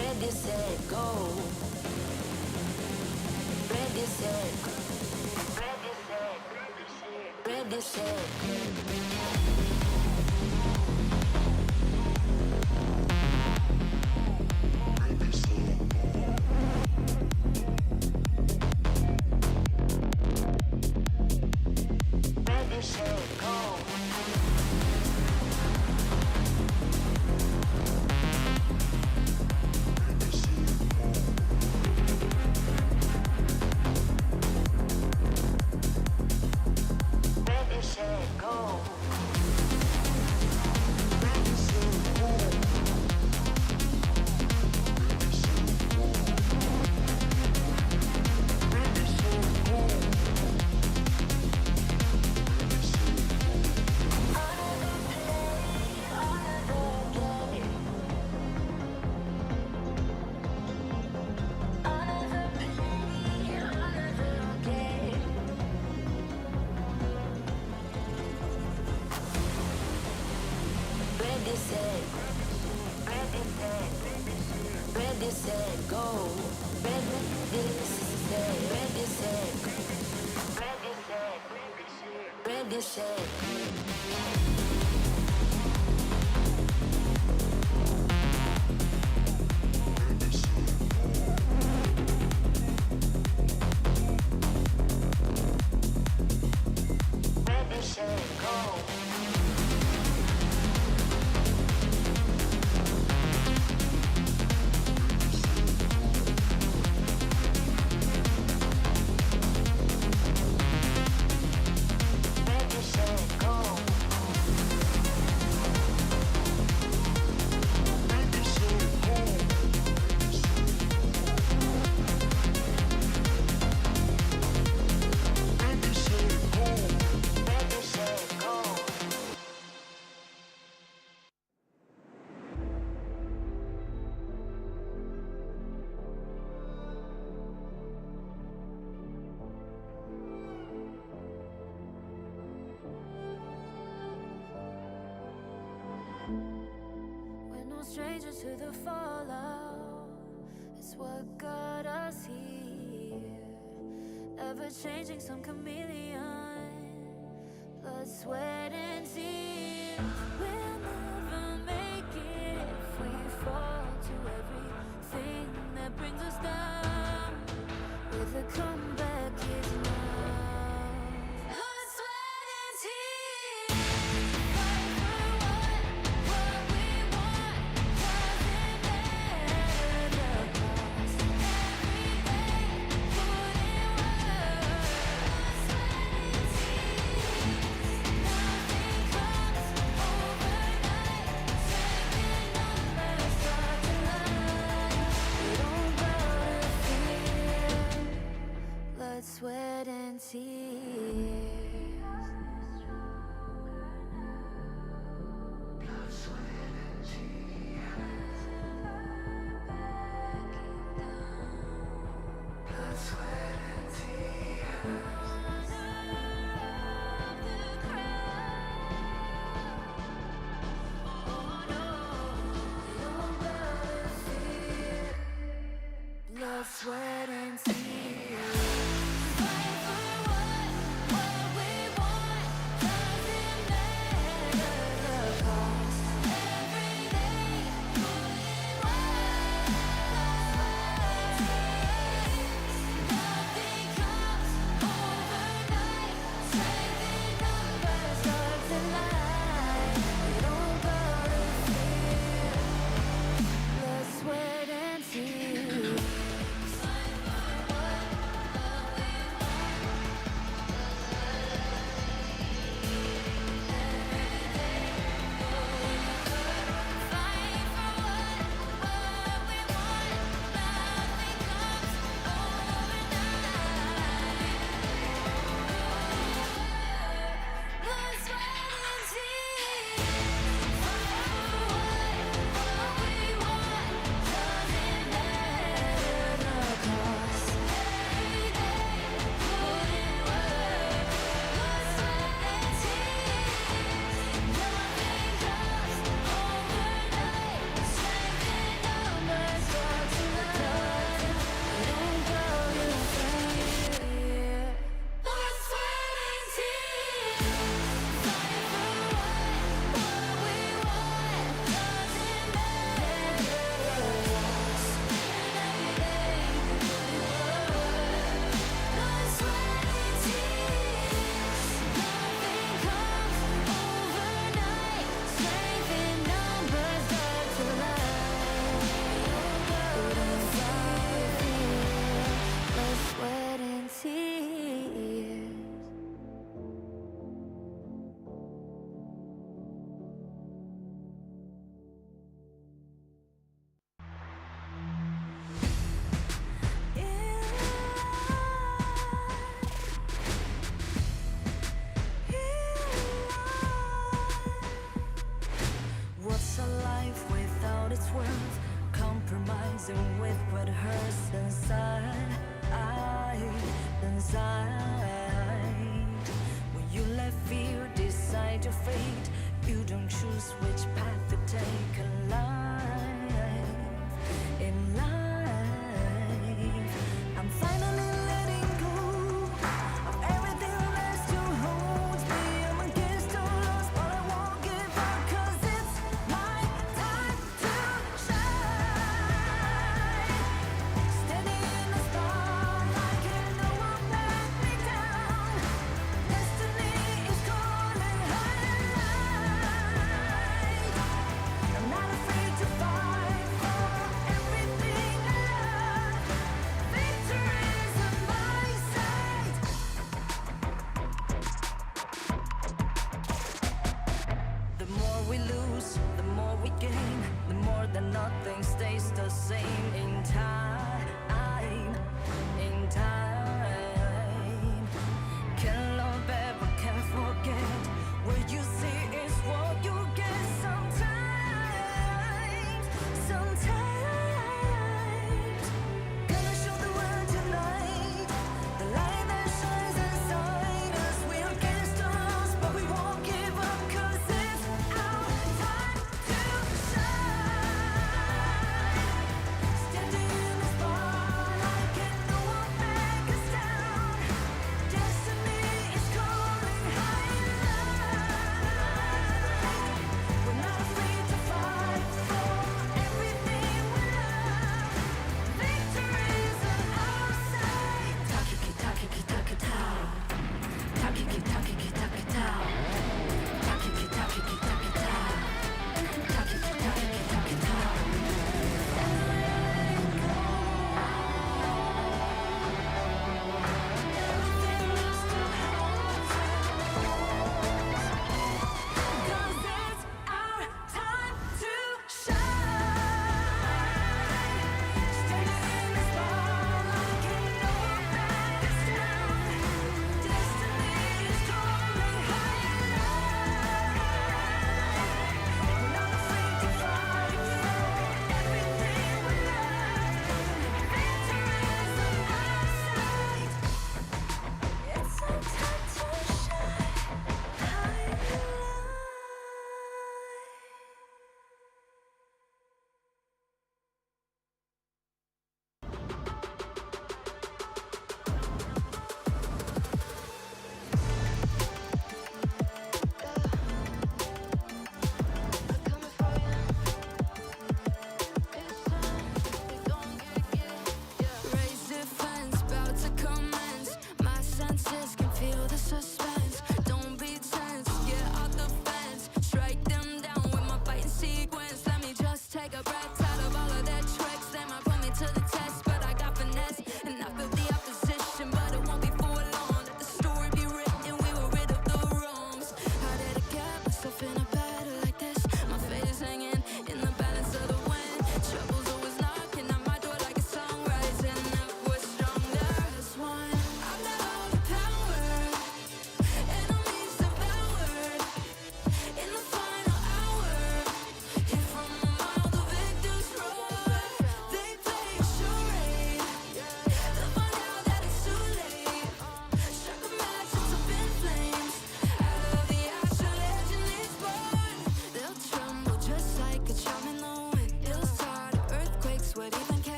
Ready, set, go. Ready, set. Ready, set. Ready, set. Ready, set, go. Ready, set, go. Ready, set, go. Ready, set, go. Ready, set, ready, set, ready, set, go. Ready, set, ready, set, ready, set, ready, set. Ready, set, go. Ready, set, go. Ready, set, go. Ready, set, go. Ready, set, go. We're no strangers to the fallout. It's what got us here. Ever changing, some chameleon. Blood, sweat, and tears. We'll never make it if we fall to everything that brings us down. With a comeback is now. Blood, sweat, and tears. Fight for what we want. Doesn't matter the cost. Every day, put in work. Blood, sweat, and tears. Nothing comes overnight. Second numbers start dancing with what hurts inside. When you let fear decide your fate, you don't choose which path to take in life. In life, I'm finally letting go of everything that still holds me. I'm against all odds, but I won't give up, 'cause it's my time to shine. Standing in the spotlight, can't no one back me down. Destiny is calling high. I'm not afraid to fight.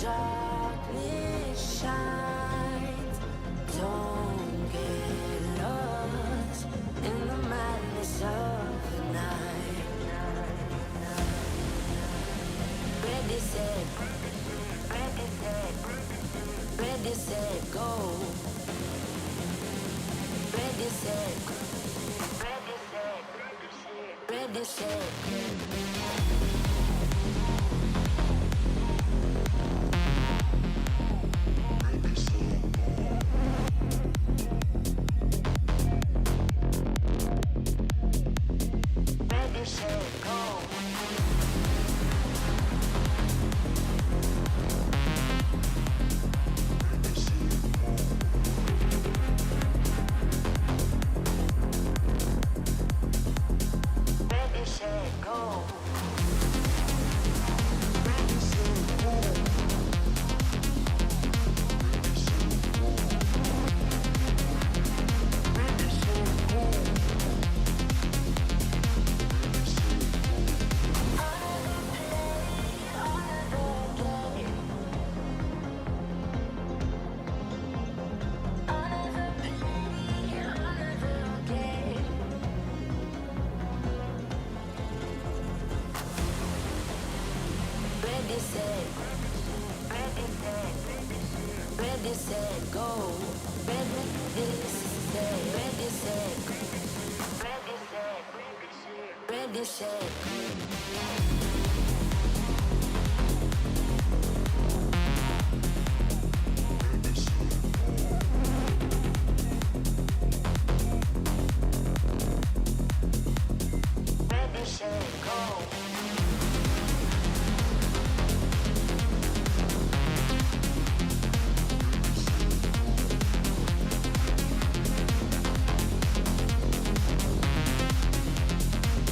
darkness shines. Don't get lost in the madness of the night. Ready, set, ready, set, ready, set, go. Ready, set, ready, set, ready, set. Ready, set, go. Ready, set, go. Ready, set, go. Ready, set, go. Ready, set, ready, set, ready, set, go. Ready, set, ready, set, ready, set, ready, set. Ready, set, go.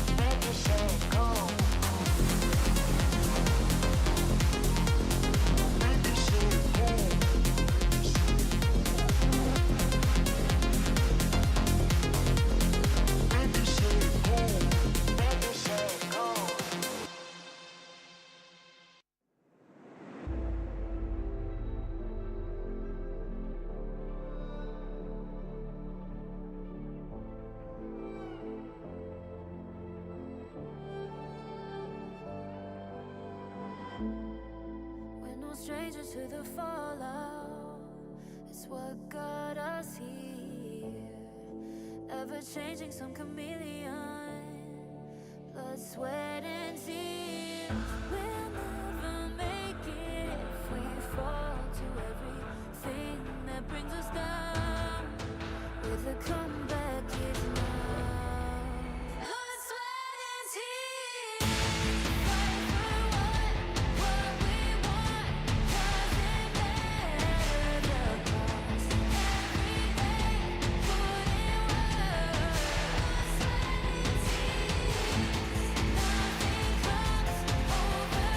Ready, set, go. Ready, set, go. Ready, set, go. Ready, set, go. We're no strangers to the fallout. It's what got us here. Ever changing, some chameleon. Blood, sweat, and tears. We'll never make it if we fall to everything that brings us down. With a comeback is now. Blood, sweat, and tears. Fight for what we want. Doesn't matter the cost. Every day, put in work. Blood, sweat, and tears. Nothing comes overnight.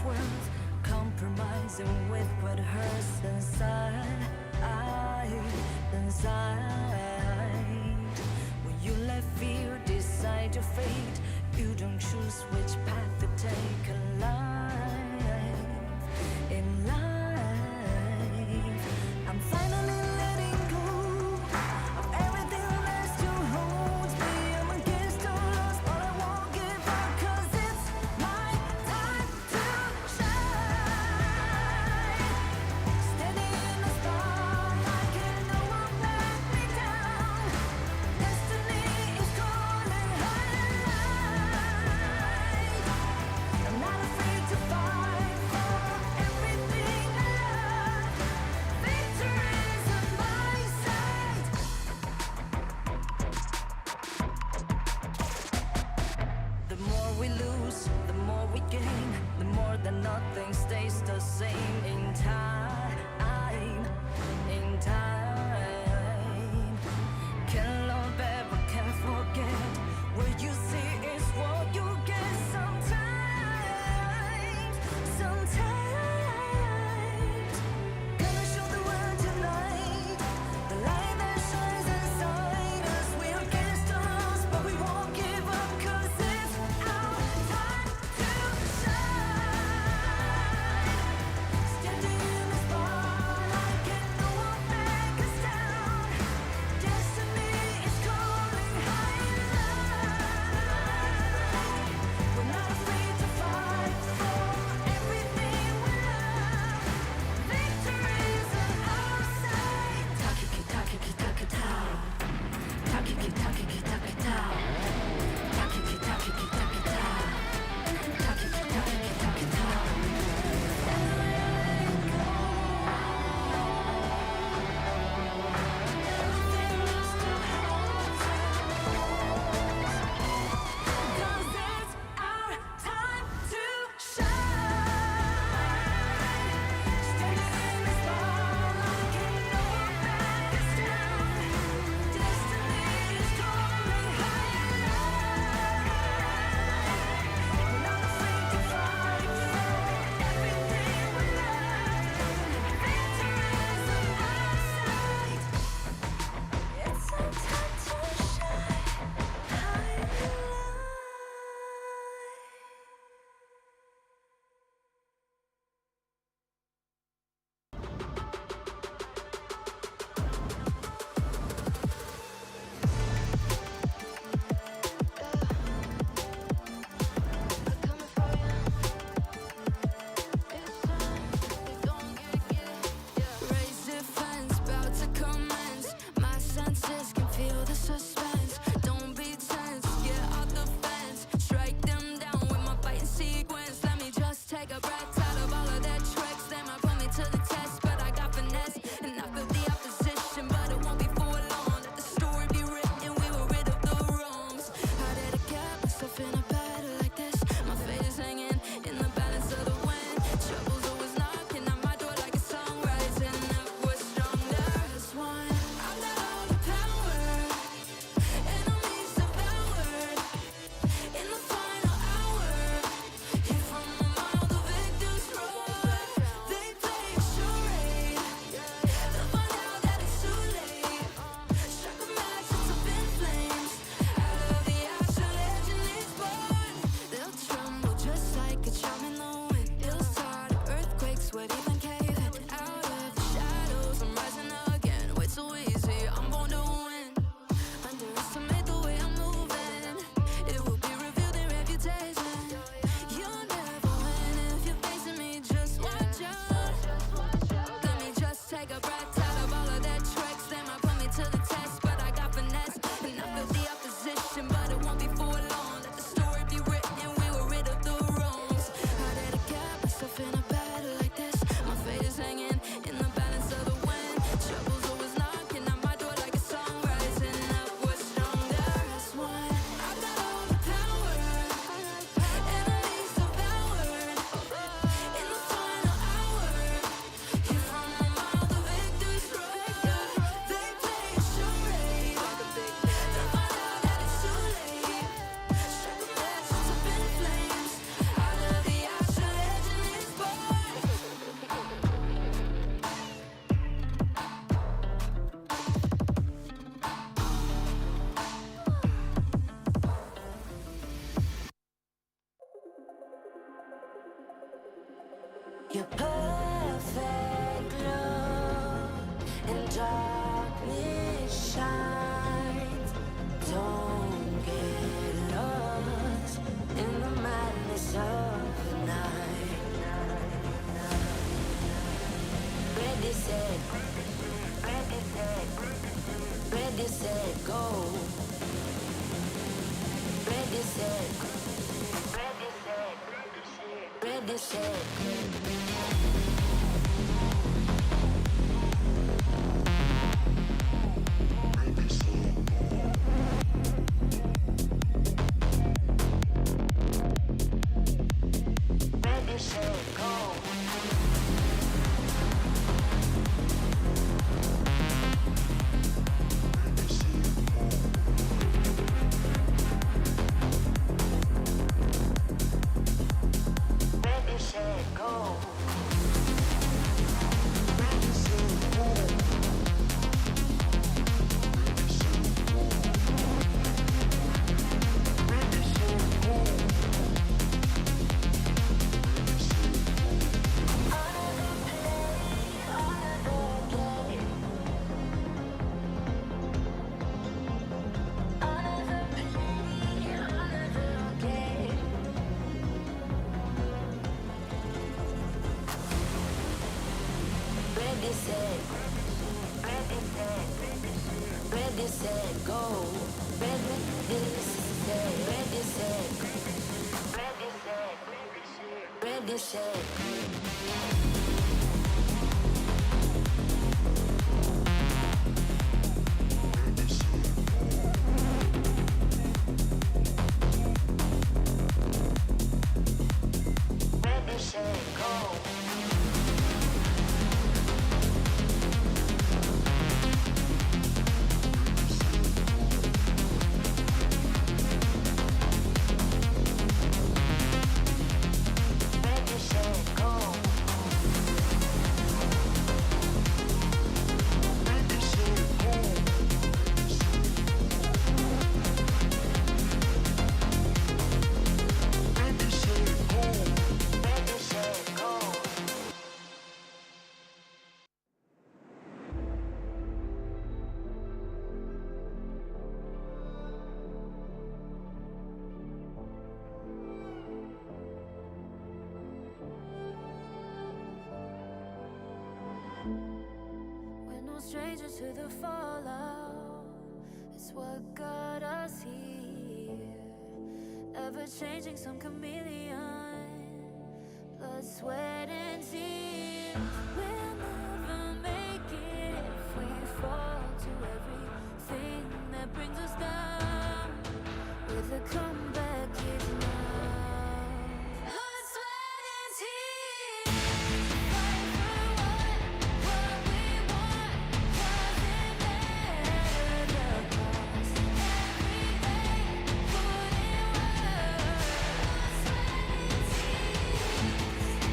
worth compromising with what hurts inside. When you let fear decide your fate, you don't choose which path to take in life. In life, I'm finally letting go of everything that still holds me. I'm against all odds, but I won't give up, 'cause it's my time to shine. Standing in the spotlight, and no one let me down. Destiny is calling high. I'm not afraid to fight for everything I love. Victory's on my side. The more we lose, the more we gain. The more that nothing stays the same. In time, can't love ever, can't forget. What you see is what you get. Sometimes gonna show the world tonight the light that shines inside us. We're against the odds, but we won't give up, 'cause it's our time to shine. Standing in the spotlight, can no one back Your perfect love and darkness shines. Don't get lost in the madness of the night. Ready, set, ready, set, ready, set, go. Ready, set, ready, set, ready, set. Ready, set, go. Ready, set, go. Ready, set, go. Ready, set, go. Another play, another game. Another play, another game. Ready, set, ready, set, ready, set, go. Ready, set, ready, set, ready, set, ready, set. Ready, set, go. Ready, set, go. Ready, set, go. Ready, set, go. Ready, set, go. We're no strangers to the fallout. It's what got us here. Ever changing, some chameleon. Blood, sweat, and tears. We'll never make it if we fall to everything that brings us down. With a comeback is now. Blood, sweat, and tears. Fight for what we want. Doesn't matter the cost. Every day, put in work. Blood, sweat, and tears.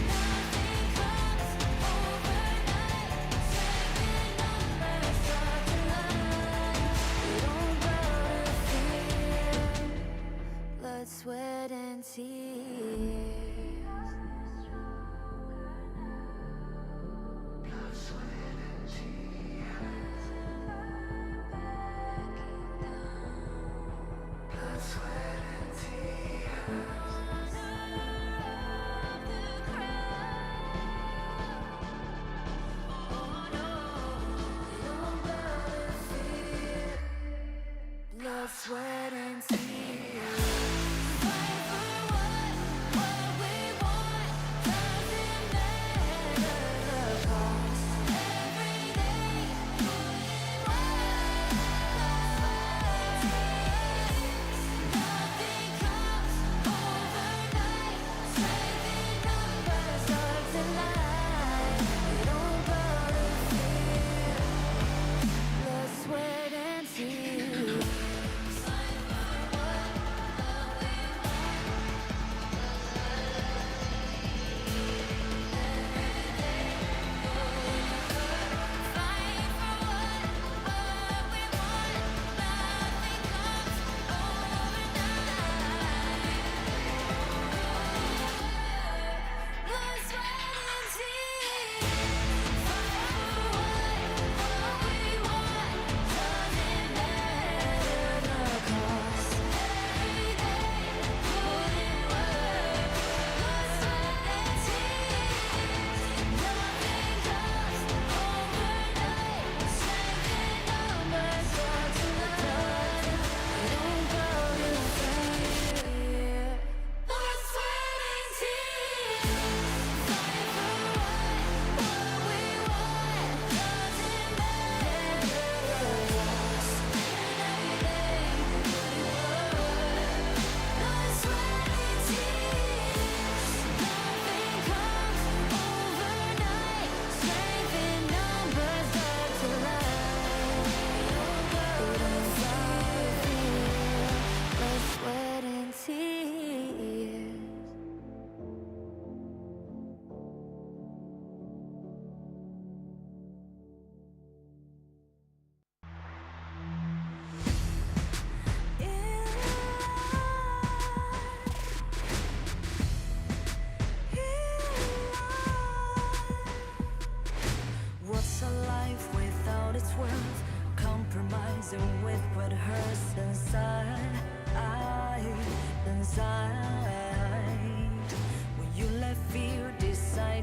Nothing comes overnight. Second numbers start to line. We don't bow to fear. Blood, sweat, and tears. Blood, sweat, and tears. Fight for what we want. Doesn't matter the cost. Every day,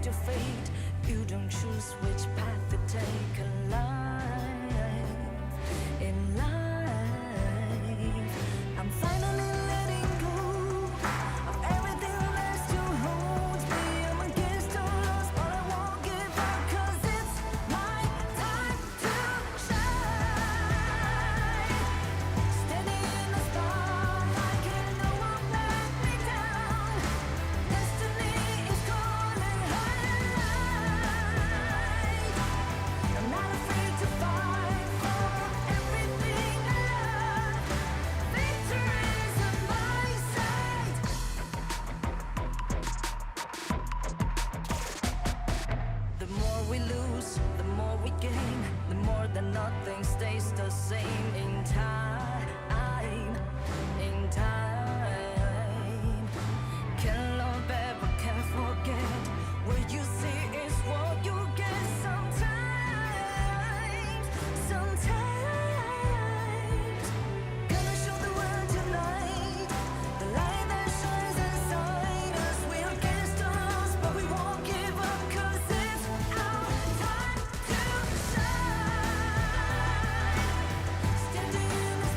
your fate. You don't choose which path to take alive. In life, I'm finally letting go of everything that still holds me. I'm against all odds, but I won't give up, 'cause it's my time to shine. Standing in the spotlight, and no one let me down. Destiny is calling highlight. I'm not afraid to fight for everything I love. Victory's on my side. The more we lose, the more we gain. The more that nothing stays the same. In time, can't love ever, can't forget. What you see is what you get. Sometimes, gonna show the world tonight the light that shines inside us. We're against all odds, but we won't give up, 'cause it's our time to shine. Standing in the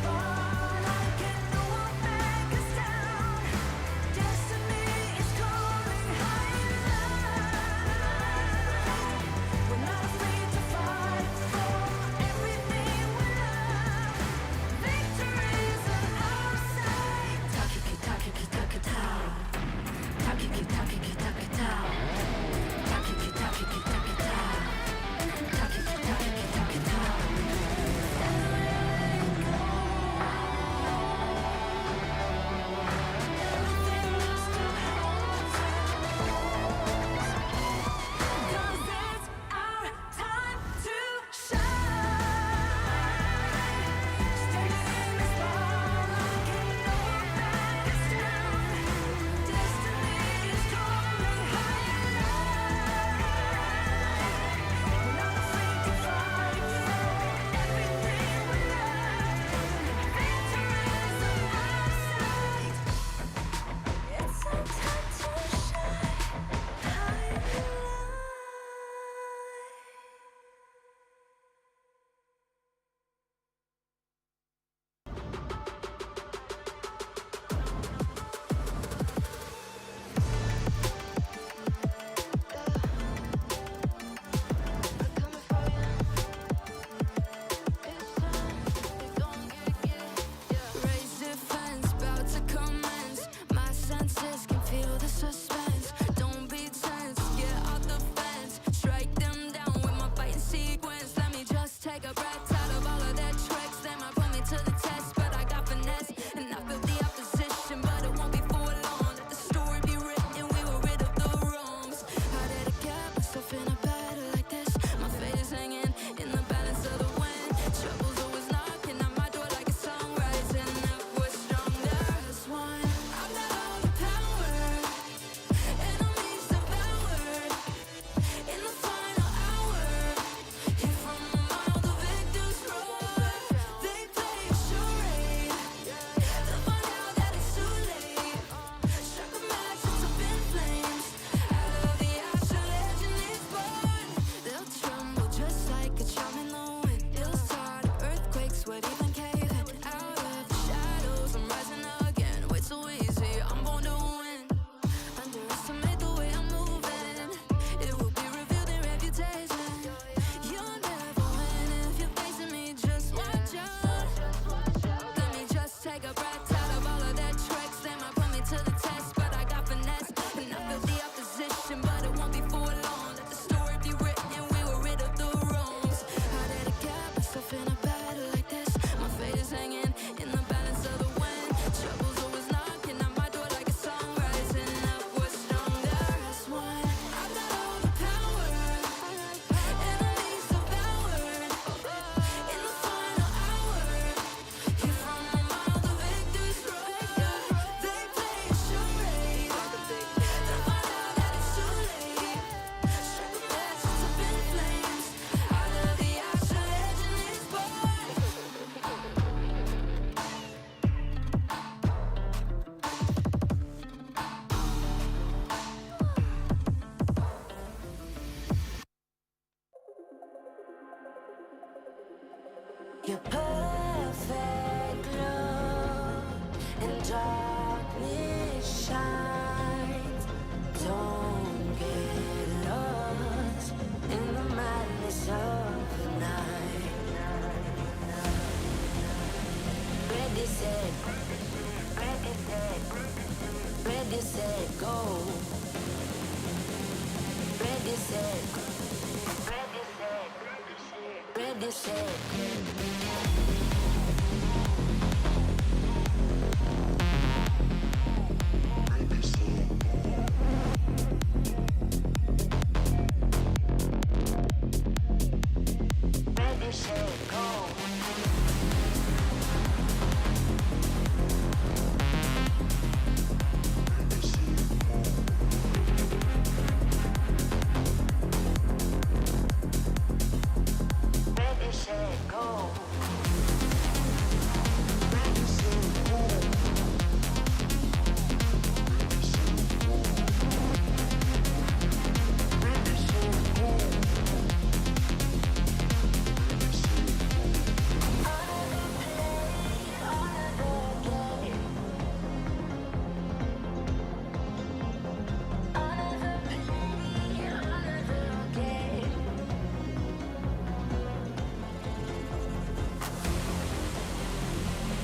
Your perfect love in darkness shines. Don't get lost in the madness of the night. Ready, set, ready, set, ready, set, go. Ready, set, ready, set, ready, set. Ready, set, go. Ready, set, go. Ready, set, go. Ready, set, go.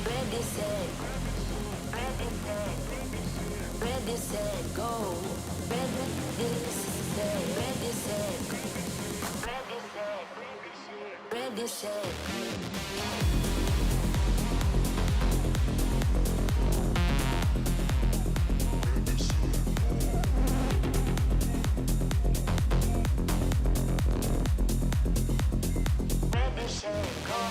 Ready, set, ready, set, ready, set, go. Ready, set, ready, set, ready, set, ready, set. Ready, set, go.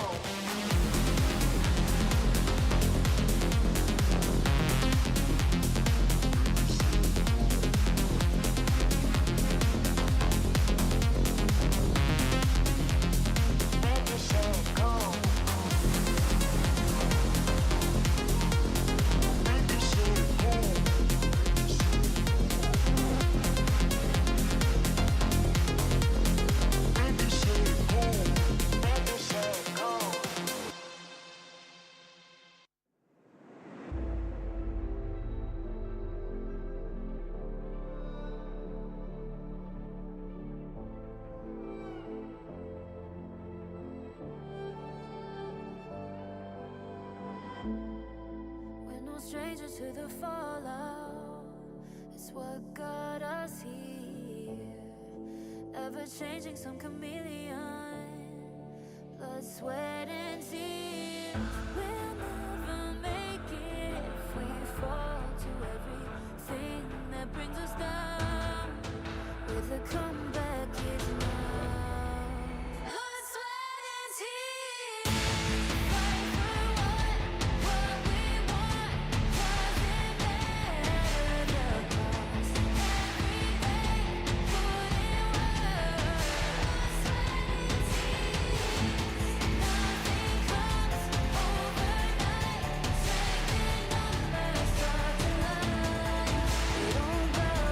Ready, set, go. Ready, set, go. Ready, set, go. Ready, set, go. We're no strangers to the fallout. It's what got us here. Ever changing, some chameleon. Blood, sweat, and tears. We'll never make it if we fall to everything that brings us down. With a comeback is now. Blood, sweat, and tears. Fight for what we want. Doesn't matter the cost. Every day, put in work. Blood, sweat, and tears. Nothing comes overnight. Strength in numbers start to line. We don't bow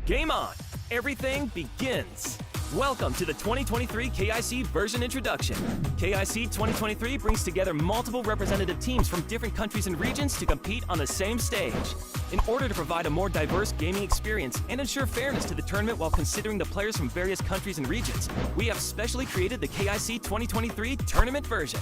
Game on! Everything begins! Welcome to the 2023 KIC version introduction. KIC2023 brings together multiple representative teams from different countries and regions to compete on the same stage. In order to provide a more diverse gaming experience and ensure fairness to the tournament while considering the players from various countries and regions, we have specially created the KIC2023 tournament version.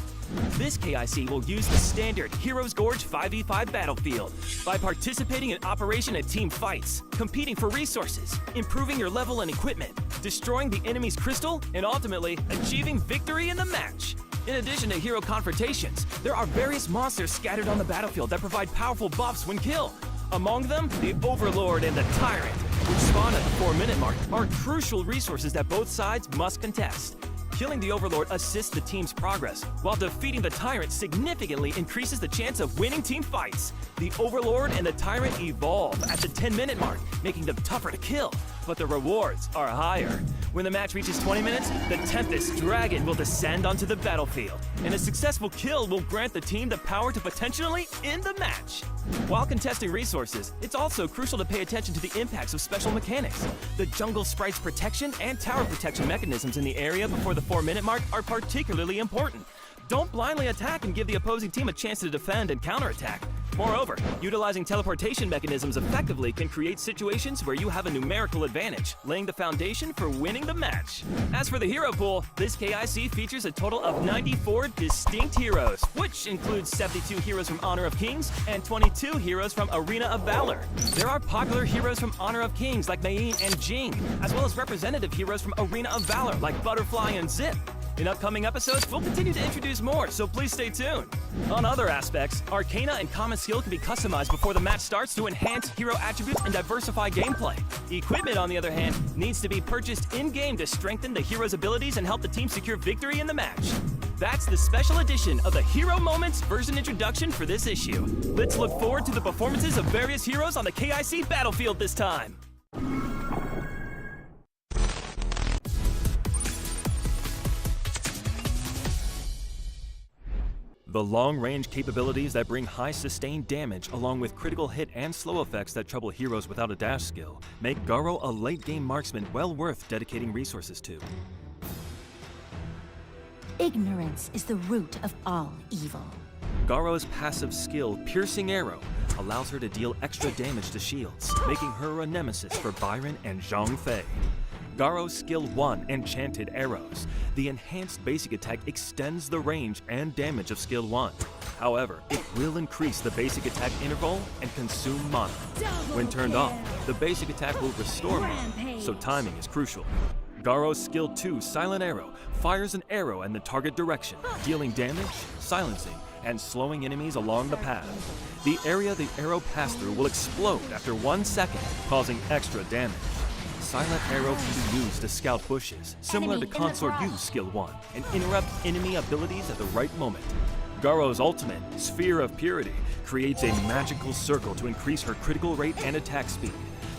This KIC will use the standard Heroes Gorge 5v5 battlefield. By participating in operation and team fights, competing for resources, improving your level and equipment, destroying the enemy's crystal, and ultimately achieving victory in the match. In addition to hero confrontations, there are various monsters scattered on the battlefield that provide powerful buffs when killed. Among them, the Overlord and the Tyrant, which spawn at the 4-minute mark, are crucial resources that both sides must contest. Killing the Overlord assists the team's progress, while defeating the Tyrant significantly increases the chance of winning team fights. The Overlord and the Tyrant evolve at the 10-minute mark, making them tougher to kill, but the rewards are higher. When the match reaches 20 minutes, the Tempest Dragon will descend onto the battlefield, and a successful kill will grant the team the power to potentially end the match. While contesting resources, it's also crucial to pay attention to the impacts of special mechanics. The jungle sprite's protection and tower protection mechanisms in the area before the 4-minute mark are particularly important. Don't blindly attack and give the opposing team a chance to defend and counterattack. Moreover, utilizing teleportation mechanisms effectively can create situations where you have a numerical advantage, laying the foundation for winning the match. As for the hero pool, this KIC features a total of 94 distinct heroes, which includes 72 heroes from Honor of Kings and 22 heroes from Arena of Valor. There are popular heroes from Honor of Kings like Mei and Jing, as well as representative heroes from Arena of Valor like Butterfly and Zip. In upcoming episodes, we'll continue to introduce more, so please stay tuned. On other aspects, Arcana and Common Skill can be customized before the match starts to enhance hero attributes and diversify gameplay. Equipment, on the other hand, needs to be purchased in-game to strengthen the hero's abilities and help the team secure victory in the match. That's the special edition of the Hero Moments version introduction for this issue. Let's look forward to the performances of various heroes on the KIC battlefield this time. The long-range capabilities that bring high sustained damage along with critical hit and slow effects that trouble heroes without a dash skill make Garo a late-game marksman well worth dedicating resources to. Ignorance is the root of all evil. Garo's passive skill, Piercing Arrow, allows her to deal extra damage to shields, making her a nemesis for Byron and Zhang Fei. Garo's Skill 1, Enchanted Arrows. The enhanced basic attack extends the range and damage of Skill 1. However, it will increase the basic attack interval and consume mana. When turned off, the basic attack will restore mana, so timing is crucial. Garo's Skill 2, Silent Arrow, fires an arrow in the target direction, dealing damage, silencing, and slowing enemies along the path. The area the arrow passed through will explode after 1 second, causing extra damage. Silent Arrow can be used to scout bushes, similar to Consort U's Skill 1, and interrupt enemy abilities at the right moment. Garo's ultimate, Sphere of Purity, creates a magical circle to increase her critical rate and attack speed.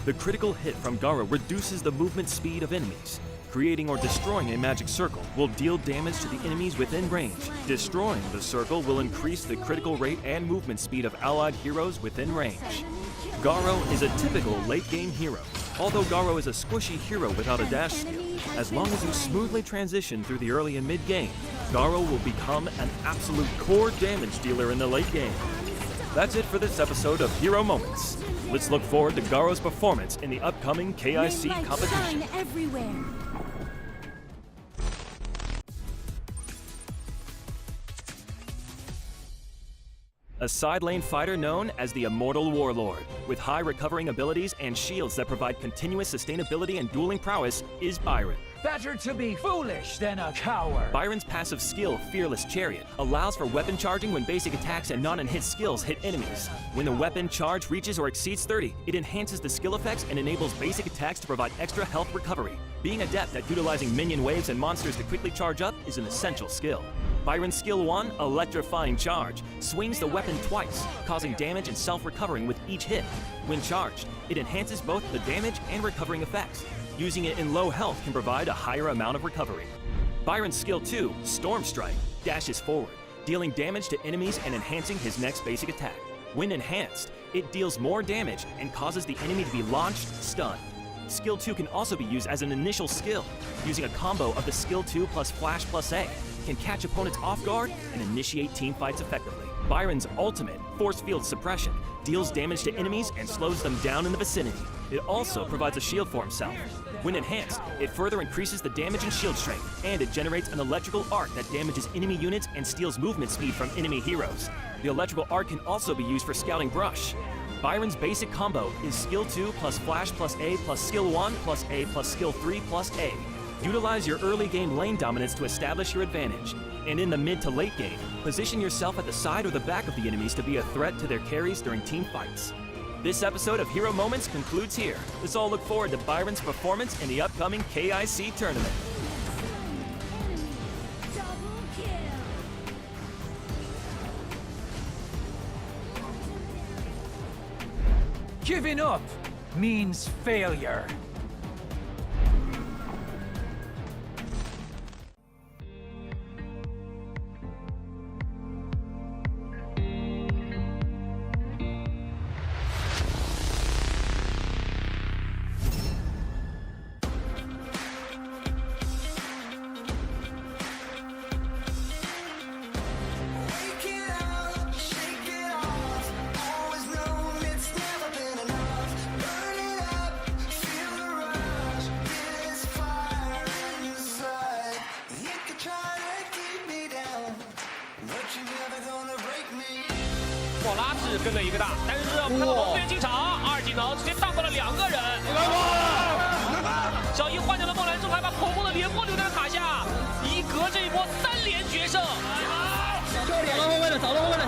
The critical hit from Garo reduces the movement speed of enemies. Creating or destroying a magic circle will deal damage to the enemies within range. Destroying the circle will increase the critical rate and movement speed of allied heroes within range. Garo is a typical late-game hero. Although Garo is a squishy hero without a dash skill, as long as you smoothly transition through the early and mid-game, Garo will become an absolute core damage dealer in the late game. That's it for this episode of Hero Moments. Let's look forward to Garo's performance in the upcoming KIC competition. Shine everywhere. A side lane fighter known as the Immortal Warlord, with high recovering abilities and shields that provide continuous sustainability and dueling prowess, is Byron. Better to be foolish than a coward. Byron's passive skill, Fearless Chariot, allows for weapon charging when basic attacks and non-hit skills hit enemies. When the weapon charge reaches or exceeds 30, it enhances the skill effects and enables basic attacks to provide extra health recovery. Being adept at utilizing minion waves and monsters to quickly charge up is an essential skill. Byron's Skill 1, Electrifying Charge, swings the weapon twice, causing damage and self-recovering with each hit. When charged, it enhances both the damage and recovering effects. Using it in low health can provide a higher amount of recovery. Byron's Skill 2, Storm Strike, dashes forward, dealing damage to enemies and enhancing his next basic attack. When enhanced, it deals more damage and causes the enemy to be launched, stunned. Skill 2 can also be used as an initial skill. Using a combo of the Skill 2 plus Flash plus A can catch opponents off guard and initiate team fights effectively. Byron's ultimate, Force Field Suppression, deals damage to enemies and slows them down in the vicinity. It also provides a shield for himself. When enhanced, it further increases the damage and shield strength, and it generates an electrical arc that damages enemy units and steals movement speed from enemy heroes. The electrical arc can also be used for Scouting Brush. Byron's basic combo is Skill 2 plus Flash plus A plus Skill 1 plus A plus Skill 3 plus A. Utilize your early game lane dominance to establish your advantage. And in the mid to late game, position yourself at the side or the back of the enemies to be a threat to their carries during team fights. This episode of Hero Moments concludes here. Let's all look forward to Byron's performance in the upcoming KIC tournament. Double kill. Giving up means failure. Wake it up, shake it off. Always known it's never been enough. Burn it up, feel the rush. This fire inside. You could try to keep me down, but you're never gonna break me. 莫拉治跟了一个大，但是我们看到龙源进场，二技能直接荡过了2个人。小一换掉了梦兰之后，还把口梦的连波留在了塔下，一格这一波3连决胜。找到后卫了，找到后卫了，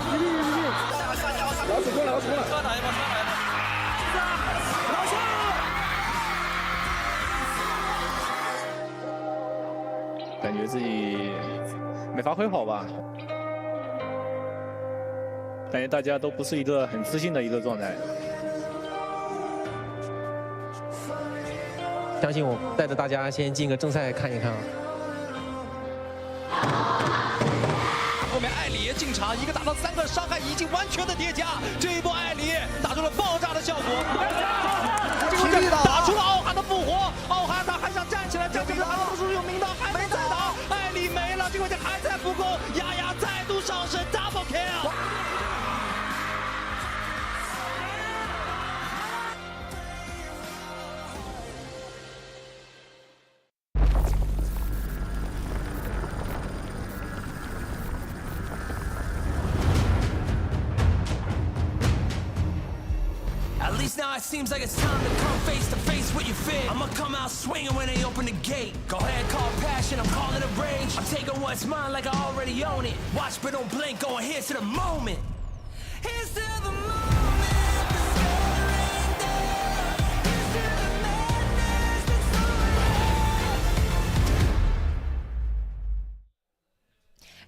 老鼠过来，老鼠过来，上来吧，上来吧。感觉自己没发挥好吧，感觉大家都不是一个很自信的一个状态。相信我，带着大家先进个正赛看一看啊。后面艾里也进场，一个打到3个，伤害已经完全的叠加。这一波艾里打出了爆炸的效果，打出了傲寒的复活。傲寒他还想站起来，站起来，阿鲁叔有名堂还没在打，艾里没了，这个还在复攻，丫丫再度上升 ，double kill。At least now it seems like it's time to come face to face with your fear. I'ma come out swinging when they open the gate. Go ahead, call passion, I'm calling it rage. I'm taking what's mine like I already own it. Watch but don't blink, going here's to the moment. Here's to the moment.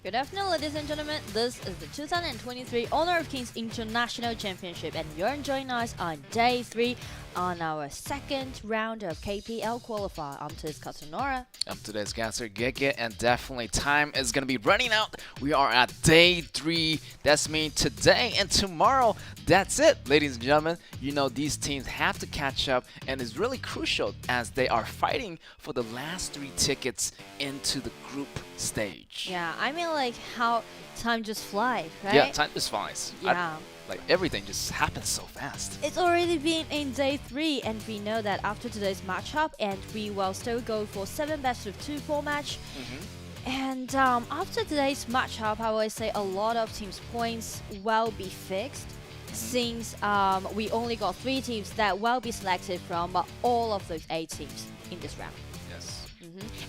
Good afternoon, ladies and gentlemen. This is the 2023 Honor of Kings International Championship, and you're joining us on Day 3 on our second round of KPL Qualifer. I'm today's caster Nora. I'm today's caster Gege, and definitely time is gonna be running out. We are at Day 3. That's mean today and tomorrow. That's it, ladies and gentlemen. You know these teams have to catch up, and it's really crucial as they are fighting for the last 3 tickets into the group stage. Yeah, I mean like how time just flies, right? Yeah, time just flies. Yeah. Like everything just happens so fast. It's already been in Day 3, and we know that after today's matchup, and we will still go for 7 best of 2 match. And after today's matchup, I will say a lot of teams' points will be fixed, since we only got 3 teams that will be selected from all of those 8 teams in this round. Yes.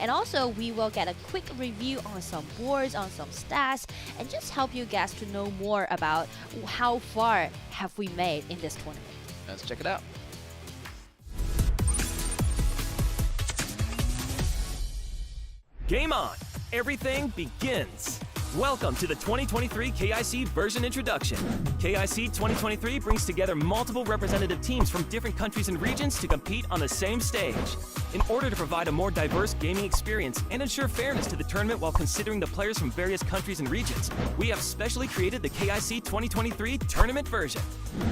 And also, we will get a quick review on some boards, on some stats, and just help you guys to know more about how far have we made in this tournament. Let's check it out. Game on! Everything begins! Welcome to the 2023 KIC version introduction. KIC2023 brings together multiple representative teams from different countries and regions to compete on the same stage. In order to provide a more diverse gaming experience and ensure fairness to the tournament while considering the players from various countries and regions, we have specially created the KIC 2023 tournament version.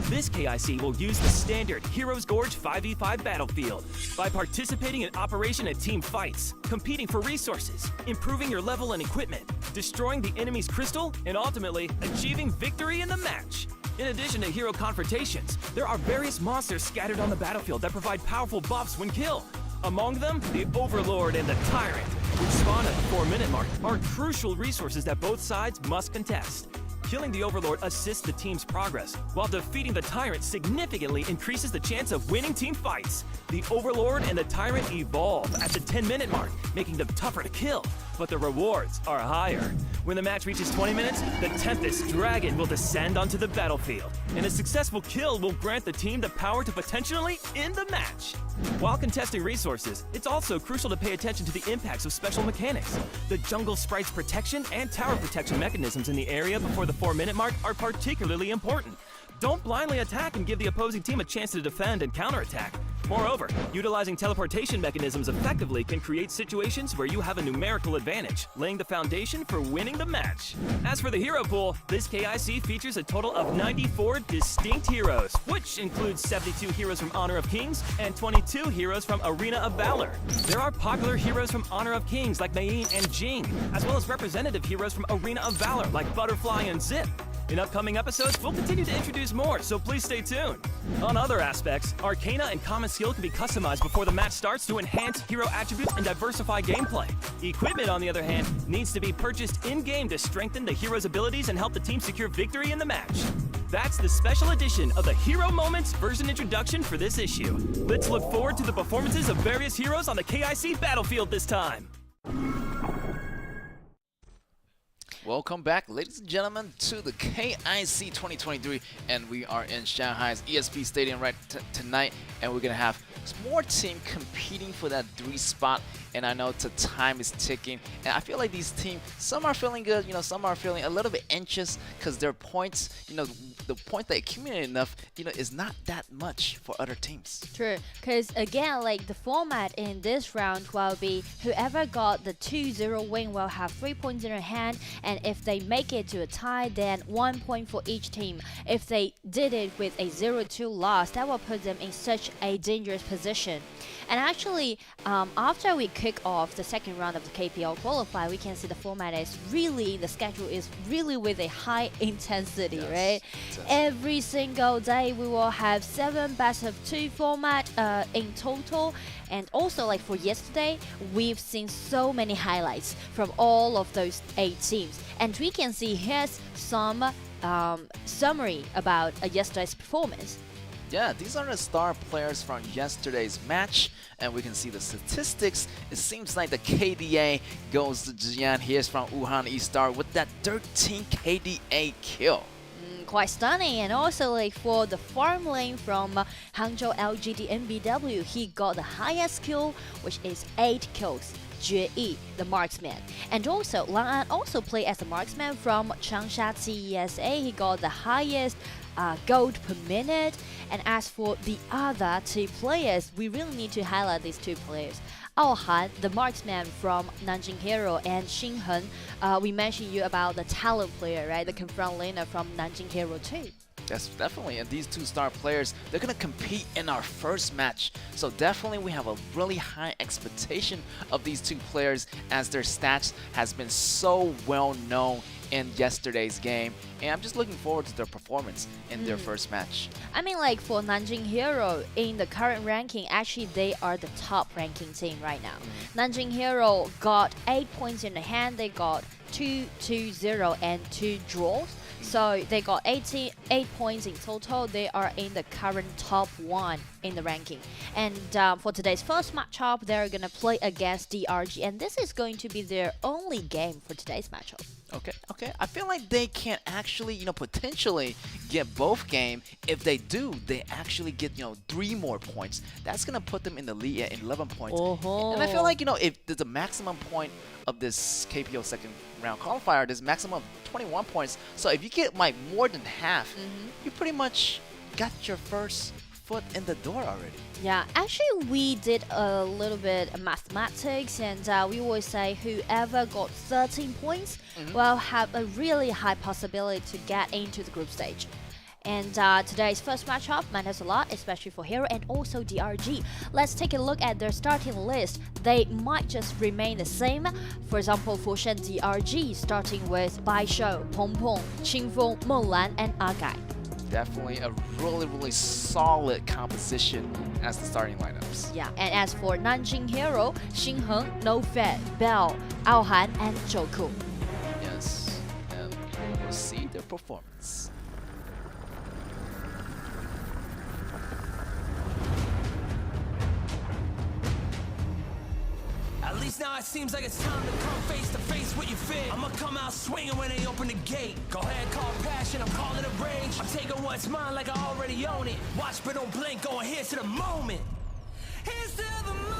This KIC will use the standard Heroes Gorge 5v5 battlefield. By participating in operation and team fights, competing for resources, improving your level and equipment, destroying the enemy's crystal, and ultimately achieving victory in the match. In addition to hero confrontations, there are various monsters scattered on the battlefield that provide powerful buffs when killed. Among them, the Overlord and the Tyrant, which spawn at the 4-minute mark, are crucial resources that both sides must contest. Killing the Overlord assists the team's progress, while defeating the Tyrant significantly increases the chance of winning team fights. The Overlord and the Tyrant evolve at the 10-minute mark, making them tougher to kill, but the rewards are higher. When the match reaches 20 minutes, the Tempest Dragon will descend onto the battlefield, and a successful kill will grant the team the power to potentially end the match. While contesting resources, it's also crucial to pay attention to the impacts of special mechanics. The jungle sprite's protection and tower protection mechanisms in the area before the 4-minute mark are particularly important. Don't blindly attack and give the opposing team a chance to defend and counterattack. Moreover, utilizing teleportation mechanisms effectively can create situations where you have a numerical advantage, laying the foundation for winning the match. As for the hero pool, this KIC features a total of 94 distinct heroes, which includes 72 heroes from Honor of Kings and 22 heroes from Arena of Valor. There are popular heroes from Honor of Kings like Mei and Jing, as well as representative heroes from Arena of Valor like Butterfly and Zip. In upcoming episodes, we'll continue to introduce more, so please stay tuned. On other aspects, Arcana and Common Skill can be customized before the match starts to enhance hero attributes and diversify gameplay. Equipment, on the other hand, needs to be purchased in-game to strengthen the hero's abilities and help the team secure victory in the match. That's the special edition of the Hero Moments version introduction for this issue. Let's look forward to the performances of various heroes on the KIC battlefield this time. Welcome back, ladies and gentlemen, to the KIC 2023, and we are in Shanghai's ESP Stadium tonight, and we're gonna have more team competing for that 3 spot. And I know the time is ticking, and I feel like these teams, some are feeling good, some are feeling a little bit anxious because their points, the points they accumulate enough, is not that much for other teams. True, because again, like the format in this round will be whoever got the 2-0 win will have 3 points in their hand, and if they make it to a tie, then 1 point for each team. If they did it with a 0-2 loss, that will put them in such a dangerous position. And actually, after we kick off the second round of the KPL Qualifer, we can see the format is really, the schedule is really with a high intensity, right? Every single day we will have 7 best-of-2 format in total. And also, like for yesterday, we've seen so many highlights from all of those 8 teams. And we can see here's some summary about yesterday's performance. Yeah, these are the star players from yesterday's match, and we can see the statistics. It seems like the KDA goes to Jian. Here's from Wuhan E-Star with that 13 KDA kill. Quite stunning. And also, like for the farm lane from Hangzhou LGD MBW, he got the highest kill, which is 8 kills. Jue Yi, the marksman. And also, Lang An also played as a marksman from Changsha CESA. He got the highest gold per minute. And as for the other 2 players, we really need to highlight these 2 players. Ao Han, the marksman from Nanjing Hero, and Xin Hen, we mentioned you about the talent player, right? The confront laner from Nanjing Hero too. Yes, definitely. And these 2 star players, they're going to compete in our first match. So definitely we have a really high expectation of these 2 players, as their stats has been so well known in yesterday's game. And I'm just looking forward to their performance in their first match. I mean, like for Nanjing Hero, in the current ranking, actually they are the top ranking team right now. Nanjing Hero got 8 points in the hand. They got 2-0 and 2 draws. So they got 8 points in total. They are in the current top 1 in the ranking. And for today's first matchup, they're going to play against DRG. And this is going to be their only game for today's matchup. Okay. I feel like they can actually, potentially get both game. If they do, they actually get, 3 more points. That's going to put them in the lead at 11 points. And I feel like, if the maximum point of this KPL second round qualifier, there's maximum of 21 points. So if you get like more than half, you pretty much got your first foot in the door already. Yeah, actually we did a little bit of mathematics, and we always say whoever got 13 points will have a really high possibility to get into the group stage. And today's first matchup matters a lot, especially for Hero and also DRG. Let's take a look at their starting list. They might just remain the same. For example, for Shen DRG, starting with Bai Shou, Peng Peng, Qingfeng, Menglan, and Agai. Definitely a really solid composition as the starting lineups. Yeah, and as for Nanjing Hero, Xinheng, No Fed, Bell, Ao Han, and Zhou Ku. Yes, and we'll see their performance. At least now it seems like it's time to come face to face with your fear. I'ma come out swinging when they open the gate. Go ahead, call passion, I'm calling it rage. I'm taking what's mine like I already own it. Watch but don't blink, going here's to the moment. Here's to the moment.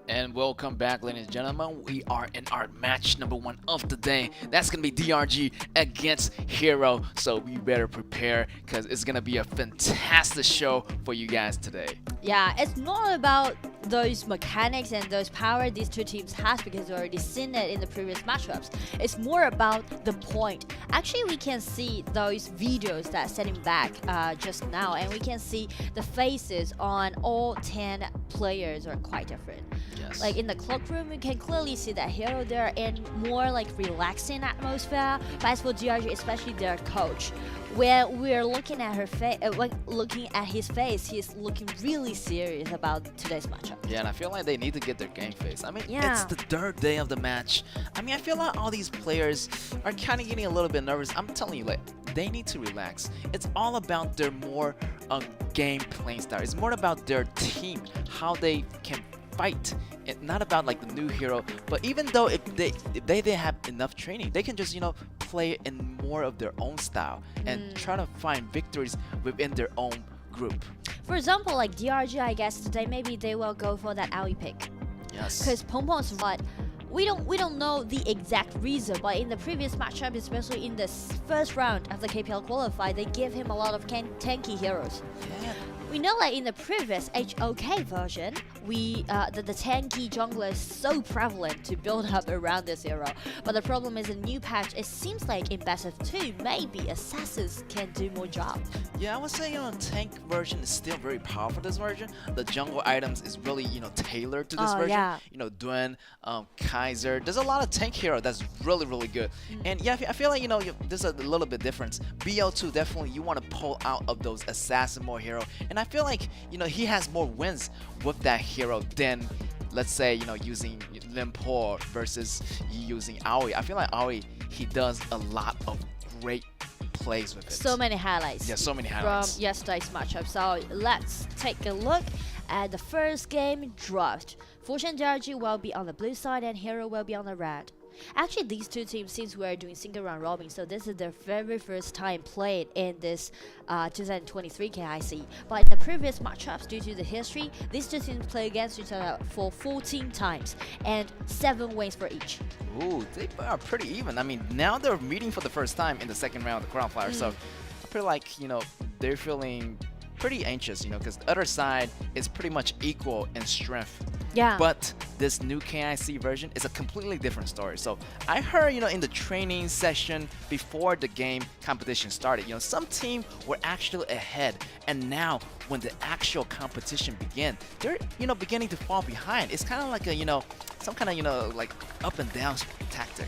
And welcome back, ladies and gentlemen. We are in our match number 1 of the day. That's going to be DRG against Hero. So we better prepare because it's going to be a fantastic show for you guys today. Yeah, it's not about those mechanics and those power these two teams have because we've already seen it in the previous matchups. It's more about the point. Actually, we can see those videos that are sending back just now, and we can see the faces on all 10 players are quite different. Yes. Like in the cloakroom, you can clearly see that Hero they're in more like relaxing atmosphere. But as for DRG, especially their coach, where we're looking at her face, looking at his face, he's looking really serious about today's matchup. Yeah, and I feel like they need to get their game face. I mean, Yeah. it's the 3rd day of the match. I mean, I feel like all these players are kind of getting a little bit nervous. I'm telling you, like, they need to relax. It's all about their more game playing style. It's more about their team, how they can fight. It's not about like the new hero, but even though if they have enough training, they can just, you know, play in more of their own style and try to find victories within their own group. For example, like DRG, I guess today maybe they will go for that alley pick. Yes. Because Peng Peng's what we don't know the exact reason, but in the previous matchup, especially in the first round of the KPL qualifier, they give him a lot of tanky heroes. Yeah. We know like in the previous HOK version, the tanky jungler is so prevalent to build up around this hero. But the problem is in new patch, it seems like in Best of 2, maybe assassins can do more job. Yeah, I would say, you know, tank version is still very powerful this version. The jungle items is really, you know, tailored to this version. Yeah. You know, Duen, Kaiser. There's a lot of tank hero that's really good. And yeah, I feel like, you know, there's a little bit difference. BO2 definitely you want to pull out of those assassin more hero. And I feel like, you know, he has more wins with that hero than, let's say, you know, using Limpor versus using Aoi. I feel like Aoi, he does a lot of great plays with it. So many highlights. Yeah, so many highlights. From yesterday's matchup. So let's take a look at the first game draft. Fortune DRG will be on the blue side and Hero will be on the red. Actually, these two teams, since we are doing single round robin, so this is their very first time played in this 2023 KIC. But in the previous matchups, due to the history, these two teams play against each other for 14 times and 7 wins for each. Ooh, they are pretty even. I mean, now they're meeting for the first time in the second round of the Qualifer, so I feel like, you know, they're feeling pretty anxious, you know, because the other side is pretty much equal in strength. Yeah. But this new KIC version is a completely different story. So I heard, you know, in the training session before the game competition started, you know, some team were actually ahead. And now when the actual competition began, they're, you know, beginning to fall behind. It's kind of like a, you know, some kind of, you know, like up and down tactic.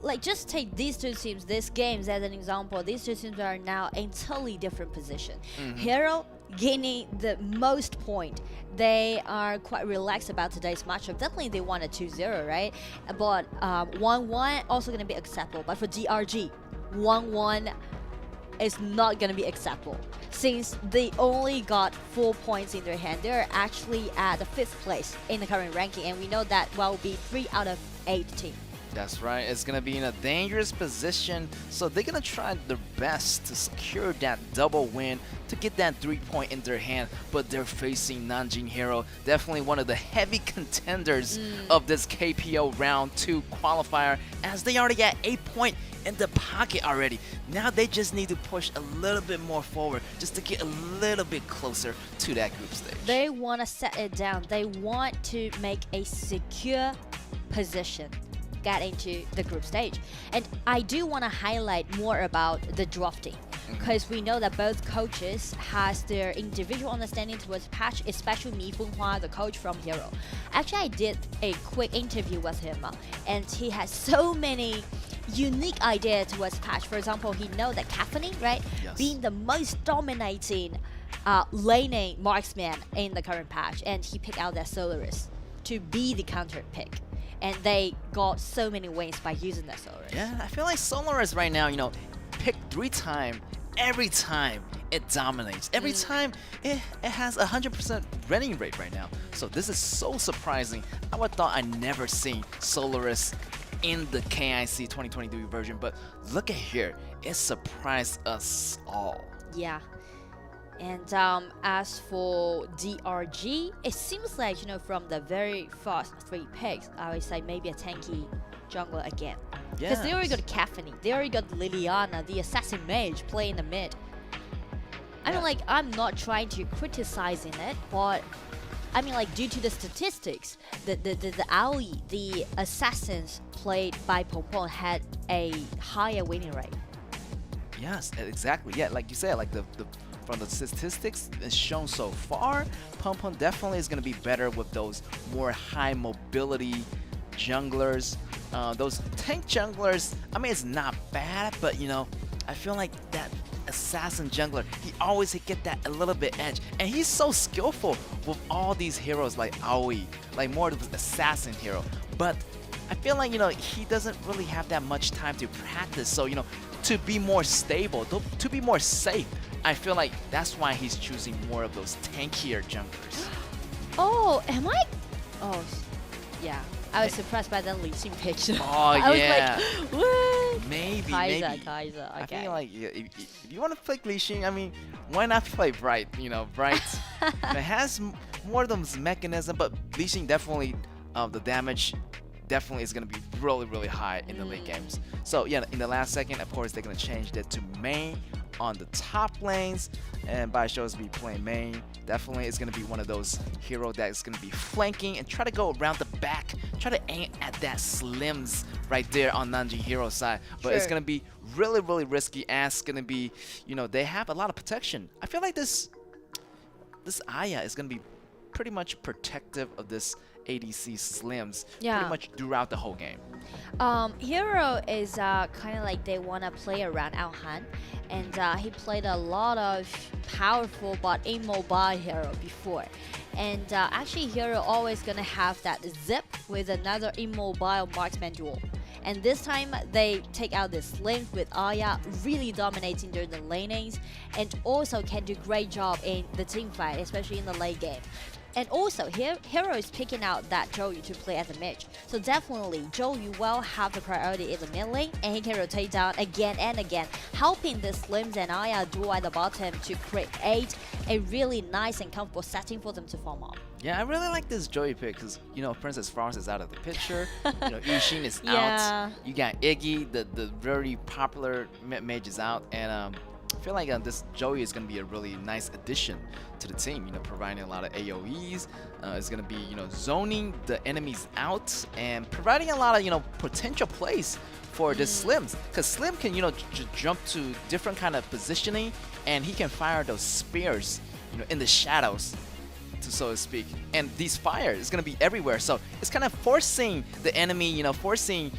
like just take these two teams, these games as an example. These two teams are now in totally different position. Hero gaining the most point. They are quite relaxed about today's matchup. Definitely they won a 2-0, right? But 1-1 also gonna be acceptable. But for DRG, 1-1 is not gonna be acceptable since they only got 4 points in their hand. They're actually at the 5th place in the current ranking, and we know that will be 3 out of 8 teams. That's right, it's gonna be in a dangerous position, so they're gonna try their best to secure that double win to get that 3-point in their hand, but they're facing Nanjing Hero, definitely one of the heavy contenders of this KPL round 2 qualifier, as they already got 8 points in the pocket already. Now they just need to push a little bit more forward just to get a little bit closer to that group stage. They want to set it down. They want to make a secure position get into the group stage. And I do want to highlight more about the drafting, because we know that both coaches has their individual understanding towards patch, especially Mi Fenghua, the coach from Hero. Actually, I did a quick interview with him, and he has so many unique ideas towards patch. For example, he know that Caffeine, right, being the most dominating laning marksman in the current patch, and he picked out that Solaris to be the counter pick. And they got so many wins by using that Solaris. Yeah, I feel like Solaris right now, pick 3 times, every time it dominates. Every time it has 100% winning rate right now. So this is so surprising. I would thought I never seen Solaris in the KIC 2023 version, but look at here, it surprised us all. Yeah. And as for DRG, it seems like, from the very first 3 picks, I would say maybe a tanky jungler again. Because they already got Caffeine, they already got Liliana, the assassin mage, playing the mid. I mean, like, I'm not trying to criticizing it, but I mean, like, due to the statistics, the AoE, the assassins played by Pompon had a higher winning rate. Yes, exactly. Yeah, like you said, like from the statistics it's shown so far, Pompon definitely is going to be better with those more high mobility junglers. Those tank junglers, I mean, it's not bad, but I feel like that assassin jungler, he always get that a little bit edge, and he's so skillful with all these heroes like Aoi, like more of an assassin hero. But I feel like he doesn't really have that much time to practice, so to be more stable, to be more safe, I feel like that's why he's choosing more of those tankier junglers. Oh, am I? Oh, yeah. I was surprised by that Lee Sin picture. Oh, I yeah. was like, what? Maybe. Kaiser, okay. I feel like if you want to play Lee Sin, I mean, why not play Bright? Bright it has more of those mechanism, but Lee Sin definitely, the damage definitely is going to be really, really high in the late games. So yeah, in the last second, of course, they're going to change that to main on the top lanes, and by shows be playing main. Definitely is going to be one of those heroes that's going to be flanking and try to go around the back, try to aim at that Slims right there on Nanjing Hero side. But it's going to be really, really risky, as it's going to be, they have a lot of protection. I feel like this Aya is going to be pretty much protective of this ADC Slims pretty much throughout the whole game. Hero is kind of like they want to play around Alhan, and he played a lot of powerful but immobile hero before. And actually Hero always gonna have that zip with another immobile marksman duel. And this time they take out the Slims with Aya really dominating during the lanings, and also can do great job in the team fight, especially in the late game. And also, Hero is picking out that Zhou to play as a mage. So definitely, Zhou will have the priority in the mid lane, and he can rotate down again and again, helping the Slims and Aya duo at the bottom to create a really nice and comfortable setting for them to form up. Yeah, I really like this Joey pick because, Princess Frost is out of the picture, Yushin is out, you got Iggy, the very popular mage is out, and I feel like this Joey is going to be a really nice addition to the team, providing a lot of AoEs. It's going to be, zoning the enemies out and providing a lot of, potential plays for the Slims. Because Slim can, jump to different kind of positioning, and he can fire those spears, in the shadows, so to speak. And these fire is going to be everywhere. So it's kind of forcing the enemy, forcing,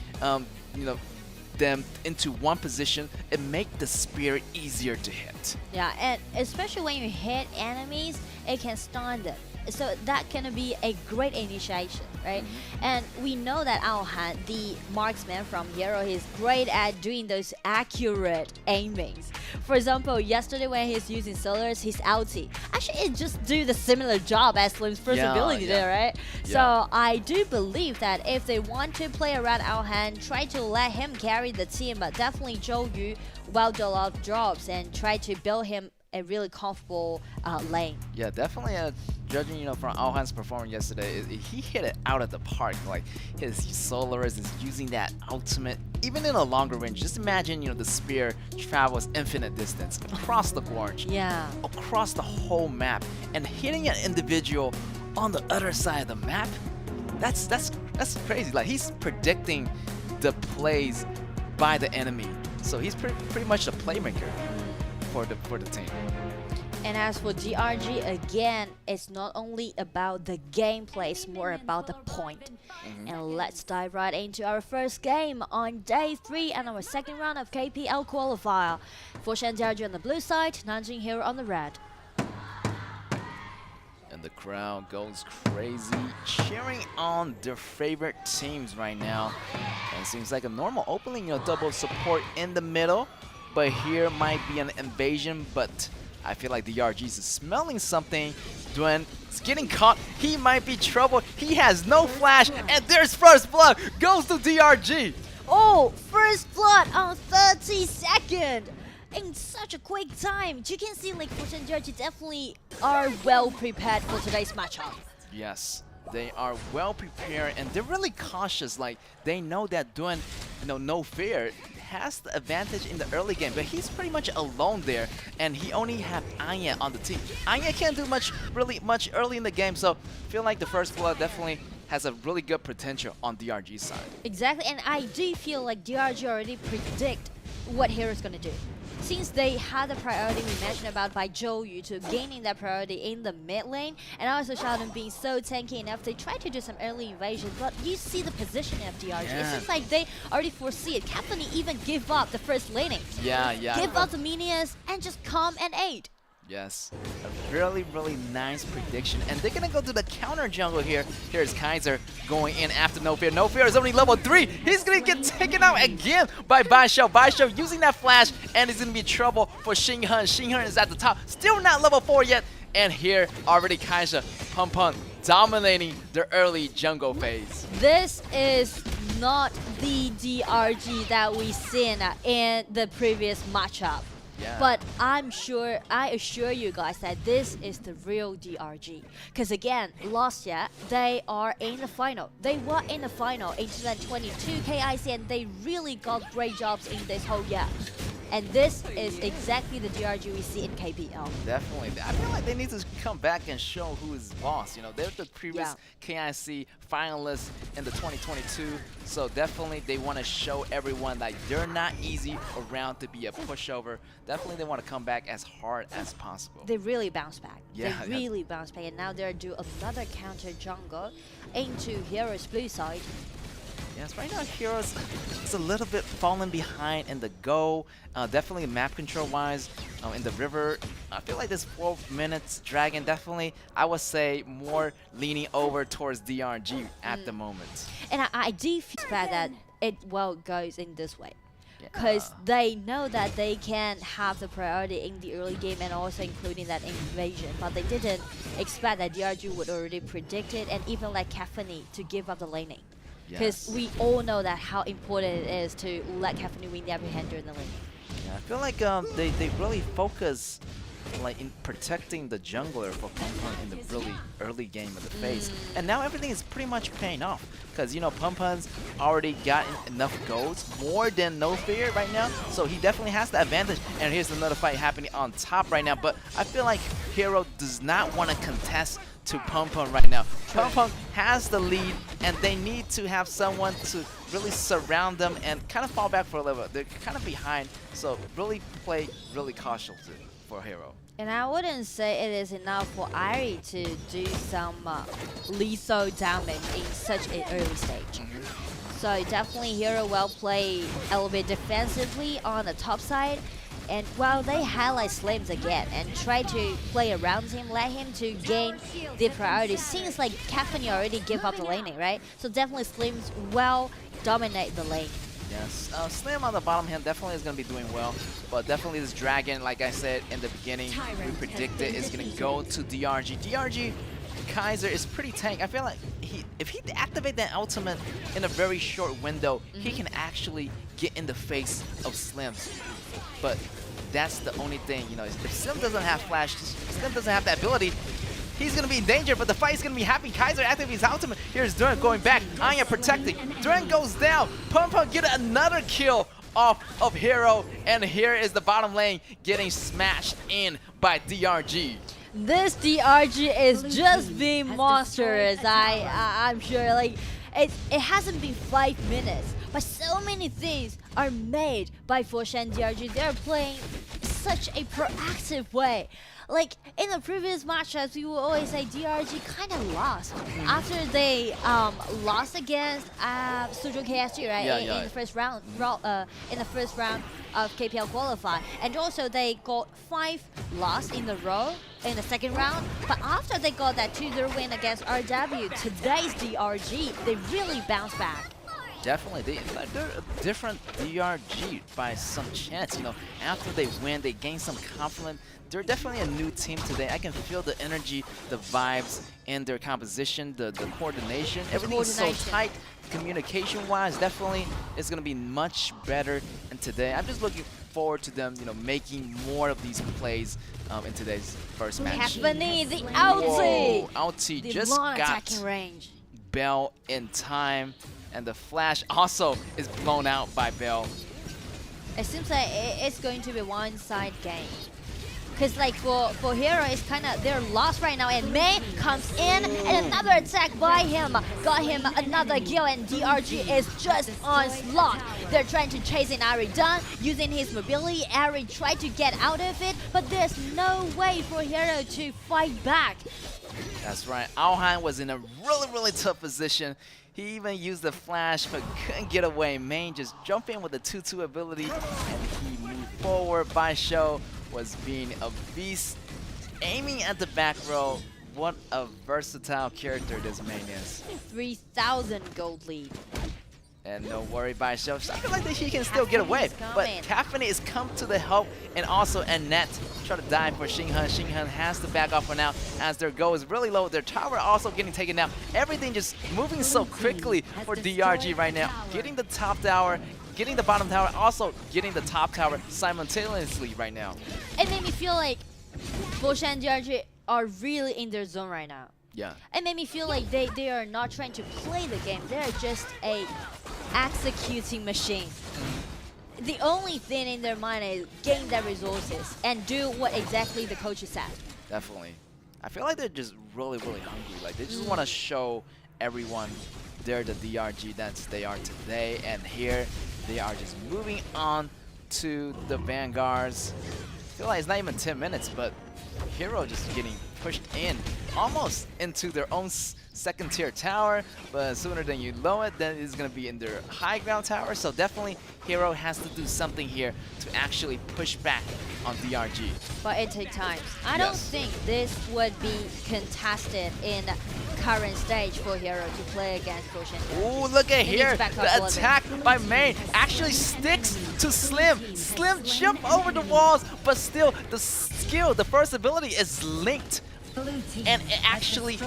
them into one position and make the spear easier to hit. Yeah, and especially when you hit enemies, it can stun them. So that can be a great initiation, right? And we know that Aohan, the marksman from Hero, is great at doing those accurate aimings. For example, yesterday when he's using Solar's, his ulti, actually it just do the similar job as Slim's first ability there, right? So I do believe that if they want to play around Aohan, try to let him carry the team, but definitely Zhou Yu will do a lot of drops and try to build him a really comfortable lane. Yeah, definitely. Judging, from Aohan's performance yesterday, he hit it out of the park. Like his Solaris is using that ultimate, even in a longer range. Just imagine, the spear travels infinite distance across the gorge, across the whole map, and hitting an individual on the other side of the map. That's crazy. Like he's predicting the plays by the enemy, so he's pretty much a playmaker for the team. And as for DRG, again, it's not only about the gameplay, it's more about the point. And let's dive right into our first game on day 3 and our second round of KPL qualifier. Foshan DRG on the blue side, Nanjing Hero on the red. And the crowd goes crazy, cheering on their favorite teams right now. And it seems like a normal opening, double support in the middle. But here might be an invasion, but I feel like the DRG is smelling something. Duen is getting caught. He might be trouble. He has no flash, and there's first blood. Goes to DRG. Oh, first blood on 30 seconds. In such a quick time. You can see like Foshan DRG definitely are well prepared for today's matchup. Yes, they are well prepared, and they're really cautious. Like they know that Duen, no fear, has the advantage in the early game, but he's pretty much alone there, and he only have Anya on the team. Anya can't do really much early in the game, so I feel like the first blood definitely has a really good potential on DRG's side. Exactly, and I do feel like DRG already predict what Hero's gonna do. Since they had the priority we mentioned about by Zhou Yu to gaining that priority in the mid lane, and also Sheldon being so tanky enough, they tried to do some early invasion, but you see the positioning of DRG. It seems like they already foresee it. Captain even give up the first laning. Give up the minions and just come and aid. Yes, a really, really nice prediction. And they're gonna go to the counter jungle here. Here's Kaiser going in after No Fear. No Fear is only level 3. He's gonna get taken out again by Baishou. Baishou using that flash, and it's gonna be trouble for Xinghen. Xinghen is at the top, still not level 4 yet. And here, already Kaiser, Pum Pum dominating the early jungle phase. This is not the DRG that we've seen in the previous matchup. But I assure you guys that this is the real DRG. Because again, last year, they are in the final. They were in the final in 2022 KIC, and they really got great jobs in this whole year. And this is exactly the DRG we see in KPL. Definitely. I feel like they need to come back and show who is boss. They're the previous KIC finalists in the 2022. So definitely they want to show everyone that they're not easy around to be a pushover. Definitely they want to come back as hard as possible. They really bounce back. They really bounce back. And now they're do another counter jungle into Hero's blue side. Yes, right now Heroes is a little bit falling behind in the go. Definitely map control wise, in the river. I feel like this 4 minutes Dragon definitely, I would say, more leaning over towards DRG at the moment. And I do feel bad that it goes in this way. Because they know that they can have the priority in the early game and also including that invasion. But they didn't expect that DRG would already predict it and even like Caffeine to give up the laning. Because we all know that how important it is to let Caffeine win the upper hand during the laning. Yeah, I feel like they really focus in protecting the jungler for Pum Pum in the really early game of the phase. And now everything is pretty much paying off. Because, Pum Pum's already gotten enough golds, more than No Fear right now. So he definitely has the advantage. And here's another fight happening on top right now. But I feel like Hero does not want to contest to Pum Pum right now. Pum Pum has the lead, and they need to have someone to really surround them and kind of fall back for a little bit. They're kind of behind, so really play really cautiously for Hero. And I wouldn't say it is enough for Irie to do some lethal damage in such an early stage. So definitely Hero will play a little bit defensively on the top side. And while they highlight Slims again and try to play around him, let him to gain the priority. Seems like Caffeine already give up the laning, right? So definitely Slims will dominate the lane. Yes, Slim on the bottom hand definitely is going to be doing well, but definitely this Dragon, like I said in the beginning, we predicted is going to go to DRG. DRG, Kaiser is pretty tank. I feel like if he activate that ultimate in a very short window, he can actually get in the face of Slims. But that's the only thing, you know, if Slim doesn't have flash, Slim doesn't have that ability, he's going to be in danger, but the fight is going to be happening. Kaiser activates his ultimate. Here's Duran going back. Anya protecting. Duran goes down. Pum Pum get another kill off of Hero. And here is the bottom lane getting smashed in by DRG. This DRG is just being monstrous. I'm sure, like, it hasn't been 5 minutes, but so many things are made by Fosha and DRG. They're playing such a proactive way. Like in the previous matchups, we will always say DRG kind of lost after they lost against Suzhou KSG, right? In the first round, of KPL Qualifer, and also they got 5 losses in the row in the second round. But after they got that 2-0 win against RW, today's DRG, they really bounced back. Definitely, they're a different DRG by some chance. You know, after they win, they gain some confidence. They're definitely a new team today. I can feel the energy, the vibes, and their composition, the coordination. Everything's so tight, communication-wise. Definitely, it's gonna be much better. And today, I'm just looking forward to them, you know, making more of these plays in today's first match. Happening, the ulti, ulti the just long got attacking range. Bell in time. And the flash also is blown out by Bell. It seems like it's going to be one-side game. Because like for Hero, it's kind of, they're lost right now. And Mei comes in and another attack by him. Got him another kill and DRG is just onslaught. They're trying to chase in Ari down, using his mobility. Ari tried to get out of it, but there's no way for Hero to fight back. That's right. Alhan was in a really tough position. He even used the flash, but couldn't get away. Main just jumped in with the 2-2 ability, and he moved forward. Bai Shou was being a beast, aiming at the back row. What a versatile character this Main is. 3,000 gold lead. And no worry, Bai Shou. I feel like that he can still get away, but Caffeine is come to the help, and also Annette try to dive for Xinghan. Xinghan has to back off for now as their goal is really low. Their tower also getting taken down. Everything just moving so quickly for DRG right now. Getting the top tower, getting the bottom tower, also getting the top tower simultaneously right now. It made me feel like Fosha and DRG are really in their zone right now. Yeah. It made me feel like they are not trying to play the game. They're just a executing machine. The only thing in their mind is gain their resources and do what exactly the coach said. Definitely. I feel like they're just really hungry. Like they just want to show everyone they're the DRG that they are today. And here they are just moving on to the Vanguards. I feel like it's not even 10 minutes, but Hero just getting pushed in almost into their own second tier tower, but sooner than you know it, then it's going to be in their high ground tower. So definitely Hero has to do something here to actually push back on DRG. But it takes time. I don't think this would be contested in current stage for Hero to play against Fosha. Ooh, look at here. The attack by Main actually sticks to Slim. Slim jump over the walls, but still the skill, the first ability is linked. And it actually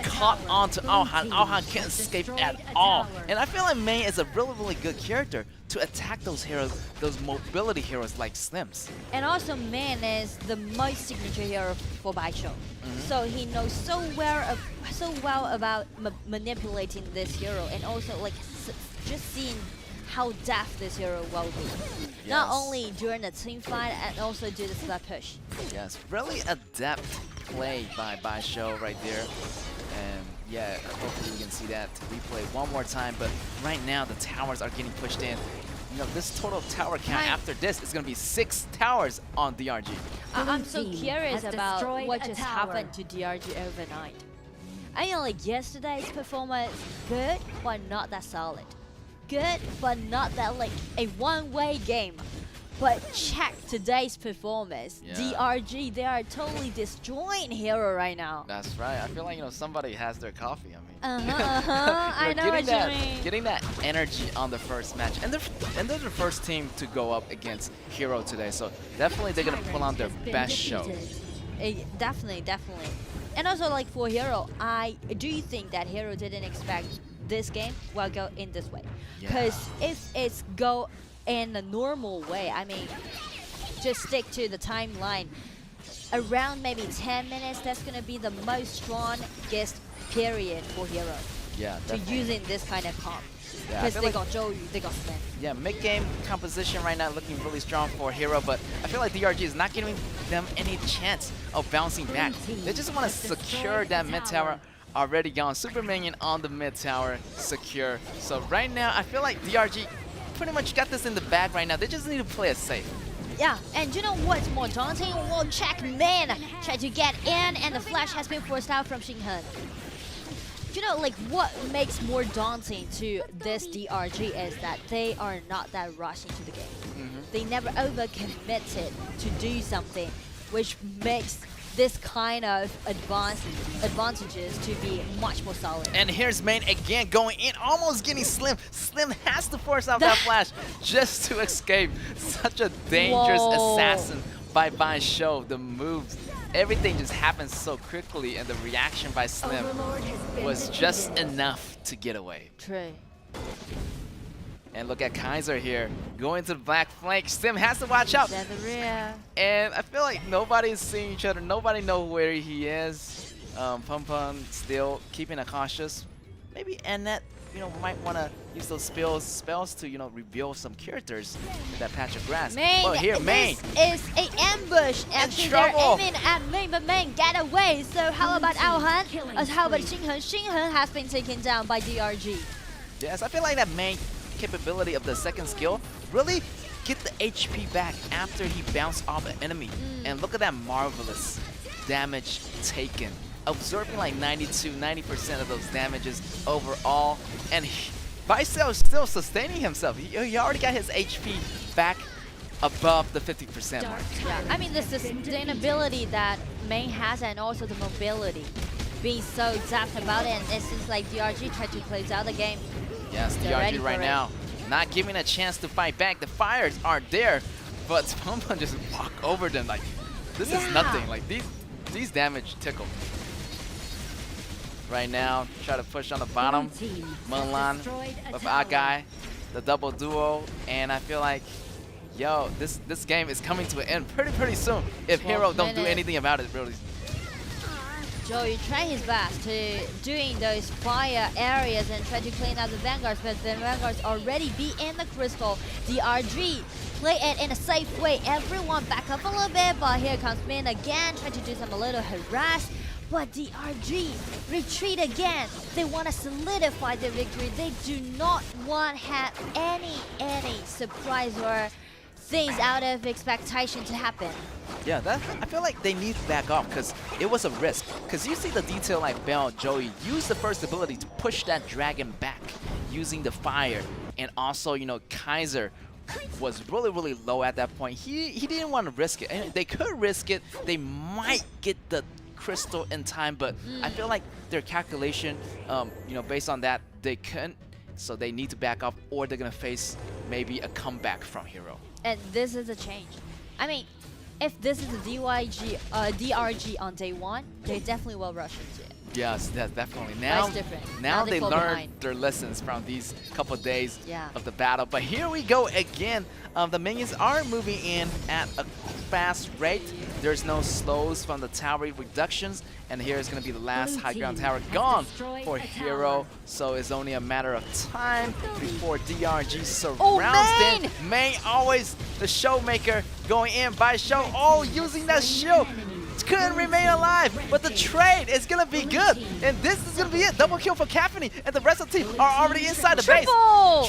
caught onto Alhan. Alhan can't escape at all. And I feel like Main is a really good character to attack those heroes, those mobility heroes like Slims. And also Main is the most signature hero for Bai Shou. So he knows so well about manipulating this hero, and also like just seeing how deft this hero will be. Yes. Not only during the team fight and also do the split push. Yes, really adept play by Bai Shou right there. And yeah, hopefully we can see that replay one more time. But right now the towers are getting pushed in. You know, this total tower count after this is going to be 6 towers on DRG. I'm so curious about what just happened to DRG overnight. I know like yesterday's performance good, but not that solid. good, but not that like a one-way game. But check today's performance. Yeah. DRG, they are totally destroying Hero right now. That's right. I feel like somebody has their coffee. I mean, I know what you mean. Getting that energy on the first match, and they're the first team to go up against Hero today. So definitely they're gonna pull on their best show. Definitely. And also like for Hero, I do think that Hero didn't expect this game will go in this way. Because if it's go in a normal way, I mean, just stick to the timeline. Around maybe 10 minutes, that's gonna be the most strongest period for Hero. Yeah, to using this kind of comp. Because they got Joey, they got Sven. Yeah, mid-game composition right now looking really strong for Hero, but I feel like DRG is not giving them any chance of bouncing back. They just want to secure that mid tower. Already gone. Super Minion on the mid tower, secure. So right now, I feel like DRG pretty much got this in the bag right now. They just need to play it safe. Yeah, and you know what's more daunting? Well, check Min try to get in, and the flash has been forced out from Xinghen. You know, like what makes more daunting to this DRG is that they are not that rushing to the game. They never overcommitted to do something, which makes this kind of advantages to be much more solid. And here's Main again going in, almost getting Slim. Slim has to force out that flash just to escape. Such a dangerous assassin by Show. The moves, everything just happens so quickly, and the reaction by Slim was just enough to get away. True. And look at Kaiser here, going to the black flank. Slim has to watch out. And I feel like nobody's seeing each other. Nobody knows where he is. Pum still keeping it cautious. Maybe Annette, might want to use those spells to, reveal some characters in that patch of grass. Main, here, Main is an ambush. Actually, they're aiming at Main, but Main get away. So how about Aohan? How about Xinghen? Xinghen has been taken down by DRG. Yes, I feel like that Main capability of the second skill really get the HP back after he bounced off an enemy. And look at that marvelous damage taken, absorbing like 90% of those damages overall, and Bicel is still sustaining himself. He already got his HP back above the 50% mark. Yeah, I mean the sustainability that Main has, and also the mobility, being so deft about it, and it seems like DRG tried to close out the game. Yes, DRG right now not giving a chance to fight back. The fires are there, but Pum just walk over them like this is nothing. Like these damage tickle. Right now, try to push on the bottom. Mulan with Agai, the double duo, and I feel like, yo, this game is coming to an end pretty soon if Hero don't do anything about it really. Joey tried his best to doing those fire areas and try to clean out the Vanguards, but the Vanguards already be in the crystal. DRG play it in a safe way. Everyone back up a little bit, but here comes Min again, try to do some a little harass. But DRG retreat again. They want to solidify the victory. They do not want to have any surprise or things out of expectation to happen. Yeah, I feel like they need to back off because it was a risk. Because you see the detail like Bell, Joey use the first ability to push that dragon back using the fire. And also, Kaiser was really low at that point. He didn't want to risk it. And they could risk it. They might get the crystal in time, but I feel like their calculation, based on that, they couldn't. So they need to back off, or they're going to face maybe a comeback from Hero. And this is a change. I mean, if this is a DRG on day one, they definitely will rush into it. Yes, definitely. Now they learned their lessons from these couple days of the battle. But here we go again. The minions are moving in at a fast rate. There's no slows from the tower reductions. And here is going to be the last high ground tower gone for Hero. So it's only a matter of time before DRG surrounds them. Main always the showmaker going in by Show. Oh, using that shield. Couldn't remain alive, but the trade is gonna be good, and this is gonna be it. Double kill for Caffeine, and the rest of the team are already inside the base.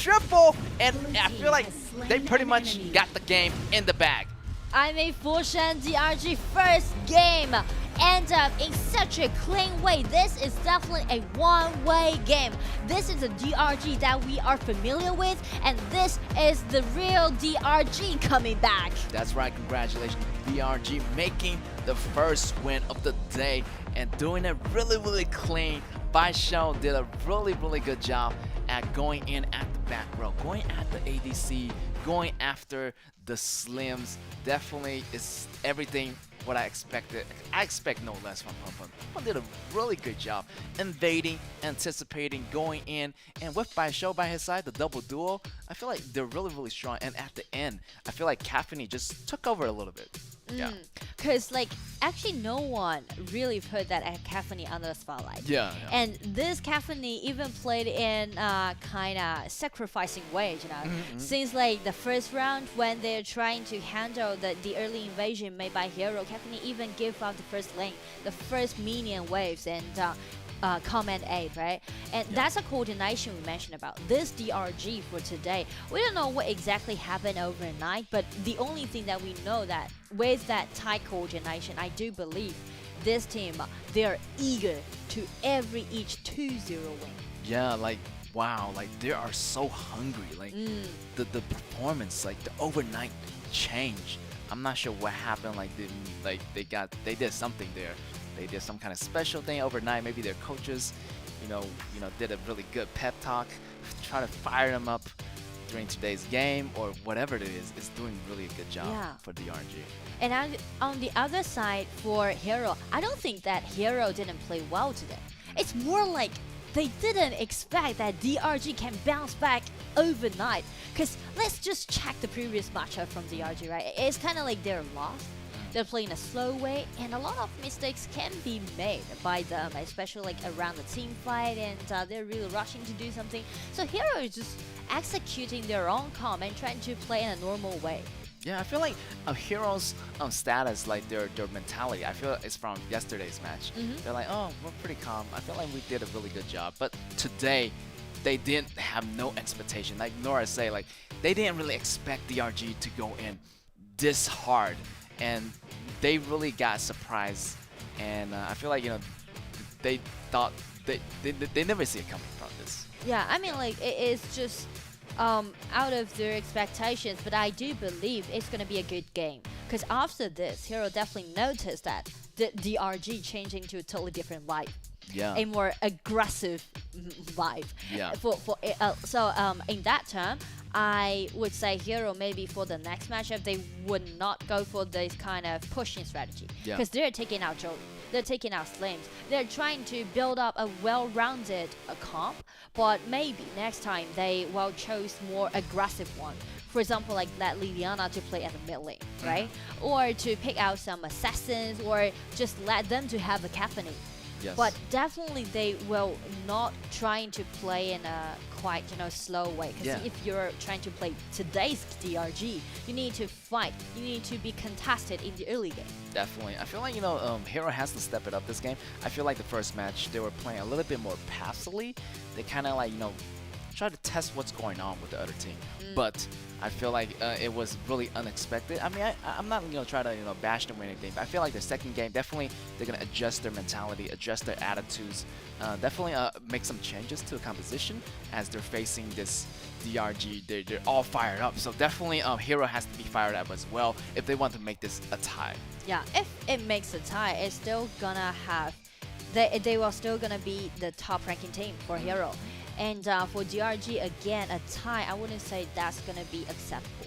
Triple, and I feel like they pretty much got the game in the bag. I mean, Fushan DRG first game end up in such a clean way. This is definitely a one-way game. This is the DRG that we are familiar with, and this is the real DRG coming back. That's right, congratulations, DRG making the first win of the day and doing it really clean. Baishou did a really good job at going in at the back row, going at the ADC, going after the Slims. Definitely is everything what I expected. I expect no less from Pum Pum. Did a really good job invading, anticipating, going in, and with Baishou by his side, the double duo, I feel like they're really strong. And at the end, I feel like Caffeine just took over a little bit. Yeah. Because, like, actually no one really put that at Caffeine under the spotlight. Yeah. And this Caffeine even played in kind of sacrificing ways, you know. Since, like, the first round when they're trying to handle the early invasion made by Hero, Caffeine even gave out the first lane, the first minion waves, and command aid, right? And that's a coordination we mentioned about. This DRG for today, we don't know what exactly happened overnight, but the only thing that we know that with that tight coordination, I do believe this team, they are eager to each 2-0 win. Yeah, like, wow, like they are so hungry. Like the performance, like the overnight change. I'm not sure what happened. Like they did something there. They did some kind of special thing overnight. Maybe their coaches, you know, did a really good pep talk, try to fire them up during today's game or whatever it is doing really a good job for DRG. And on the other side for Hero, I don't think that Hero didn't play well today. It's more like they didn't expect that DRG can bounce back overnight. Because let's just check the previous matchup from DRG, right? It's kind of like they're lost. They're playing a slow way, and a lot of mistakes can be made by them, especially like around the team fight, and they're really rushing to do something. So Hero is just executing their own calm and trying to play in a normal way. Yeah, I feel like Hero's status, like their mentality, I feel it's from yesterday's match. They're like, oh, we're pretty calm. I feel like we did a really good job. But today, they didn't have no expectation. Like Nora say, like they didn't really expect DRG to go in this hard. And they really got surprised, and I feel like, you know, they thought they never see it coming from this. Yeah, I mean, like it is just out of their expectations, but I do believe it's gonna be a good game. Because after this, Hero definitely noticed that the DRG changing to a totally different vibe. Yeah. A more aggressive vibe. Yeah. So in that term, I would say Hero maybe for the next matchup they would not go for this kind of pushing strategy because they're taking out Jolie, they're taking out Slims, they're trying to build up a well-rounded comp, but maybe next time they will choose more aggressive one. For example, like let Liliana to play at the mid lane, right? Or to pick out some assassins, or just let them to have a caffeine. Yes. But definitely they will not trying to play in a quite, you know, slow way. Because if you're trying to play today's DRG, you need to fight. You need to be contested in the early game. Definitely. I feel like, you know, Hero has to step it up this game. I feel like the first match, they were playing a little bit more passively. They kind of like, you know, try to test what's going on with the other team. But I feel like it was really unexpected. I mean, I'm not, you know, trying to, you know, bash them or anything, but I feel like the second game, definitely they're going to adjust their mentality, adjust their attitudes, definitely make some changes to the composition as they're facing this DRG. They're all fired up, so definitely Hero has to be fired up as well if they want to make this a tie. Yeah, if it makes a tie, it's still gonna have, they will still gonna be the top ranking team for Hero. And for DRG, again, a tie, I wouldn't say that's going to be acceptable.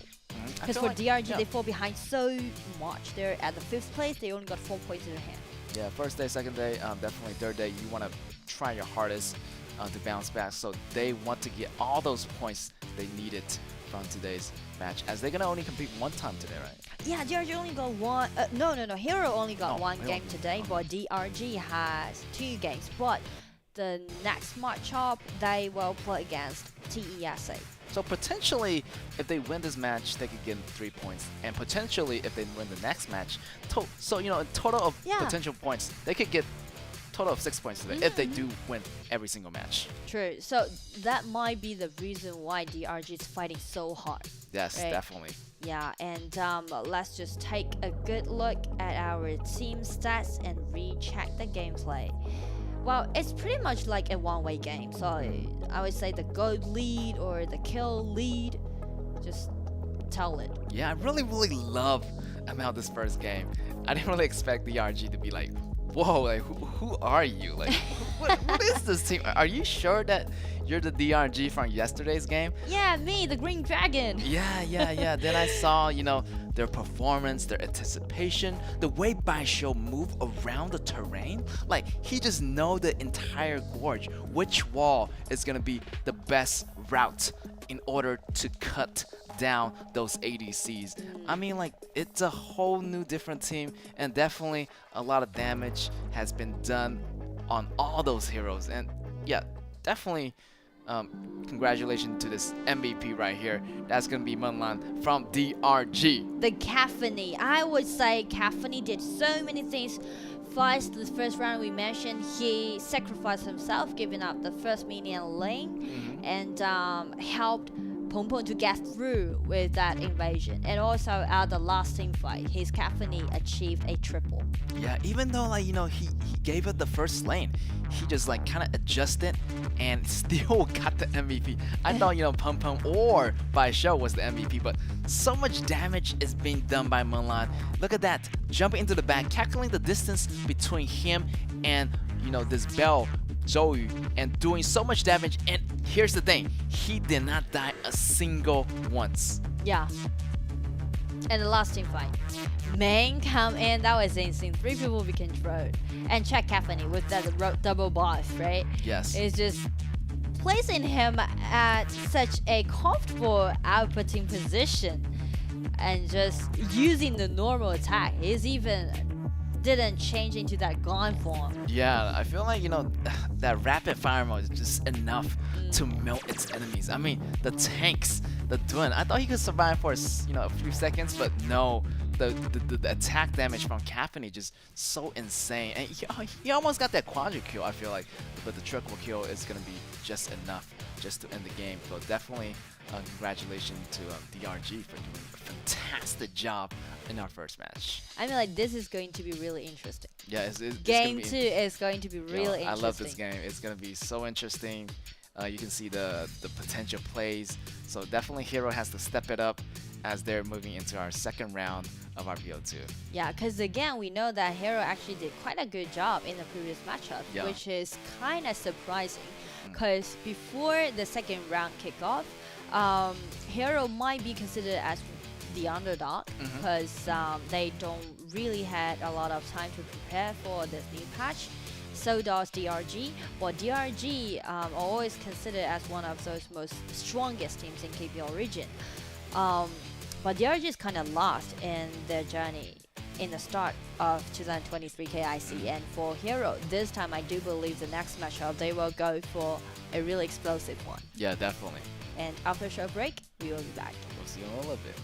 Because for like, DRG, they fall behind so much. They're at the 5th place. They only got 4 points in their hand. Yeah, first day, second day, definitely third day, you want to try your hardest to bounce back. So they want to get all those points they needed from today's match, as they're going to only compete one time today, right? Yeah, DRG only got one. No. Hero only got one game today, but DRG has 2 games. But the next matchup, they will play against TESA. So potentially, if they win this match, they could get 3 points. And potentially, if they win the next match, so, you know, a total of potential points, they could get total of 6 points today if they do win every single match. True. So that might be the reason why DRG is fighting so hard. Yes, right? definitely. Yeah, and let's just take a good look at our team stats and recheck the gameplay. Well, it's pretty much like a one-way game. So I would say the gold lead or the kill lead, just tell it. Yeah, I really love about this first game. I didn't really expect the RG to be like, whoa, like who are you? Like, what is this team? Are you sure that you're the DRG from yesterday's game? Yeah, me, the Green Dragon. Yeah. Then I saw, their performance, their anticipation, the way Baisho move around the terrain. Like, he just know the entire gorge, which wall is gonna be the best route in order to cut down those ADCs. I mean, like, it's a whole new different team, and definitely a lot of damage has been done on all those heroes. And yeah, definitely congratulations to this MVP right here. That's gonna be Munlan from DRG. The Caffeine. I would say Caffeine did so many things. First, the first round we mentioned, he sacrificed himself, giving up the first minion lane, and helped Pong to get through with that invasion. And also at the last team fight, his Caffeine achieved a triple. Yeah, even though he gave it the first lane, he just kind of adjusted and still got the MVP. I thought Pong or Baisho was the MVP, but so much damage is being done by Munlan. Look at that, jumping into the back, calculating the distance between him and this Bell Zhou, and doing so much damage. And here's the thing, he did not die a single once. Yeah. And the last team fight, Main come in, that was insane. 3 people we controlled. And check Caffeine with that double boss, right? Yes. It's just placing him at such a comfortable outputting position and just using the normal attack. He's even didn't change into that gone form. Yeah, I feel like that rapid fire mode is just enough to melt its enemies. I mean, the tanks, the Dun, I thought he could survive for a few seconds, but no, the attack damage from Caffeine just so insane. And he almost got that quadra kill, I feel like, but the triple kill is gonna be just enough just to end the game. So definitely congratulations to DRG for doing a fantastic job in our first match. I mean, like, this is going to be really interesting. Yeah, it's game 2 is going to be really interesting. I love this game. It's going to be so interesting. You can see the potential plays. So definitely Hero has to step it up as they're moving into our second round of our BO2. Yeah, because again, we know that Hero actually did quite a good job in the previous matchup, which is kind of surprising. Because before the second round kickoff, Hero might be considered as the underdog because they don't really had a lot of time to prepare for this new patch. So does DRG, but DRG always considered as one of those most strongest teams in KPL region. But DRG is kind of lost in their journey in the start of 2023 KIC, and for Hero, this time I do believe the next matchup they will go for a really explosive one. Yeah, definitely. And after a short break, we will be back. We'll see you in a little bit.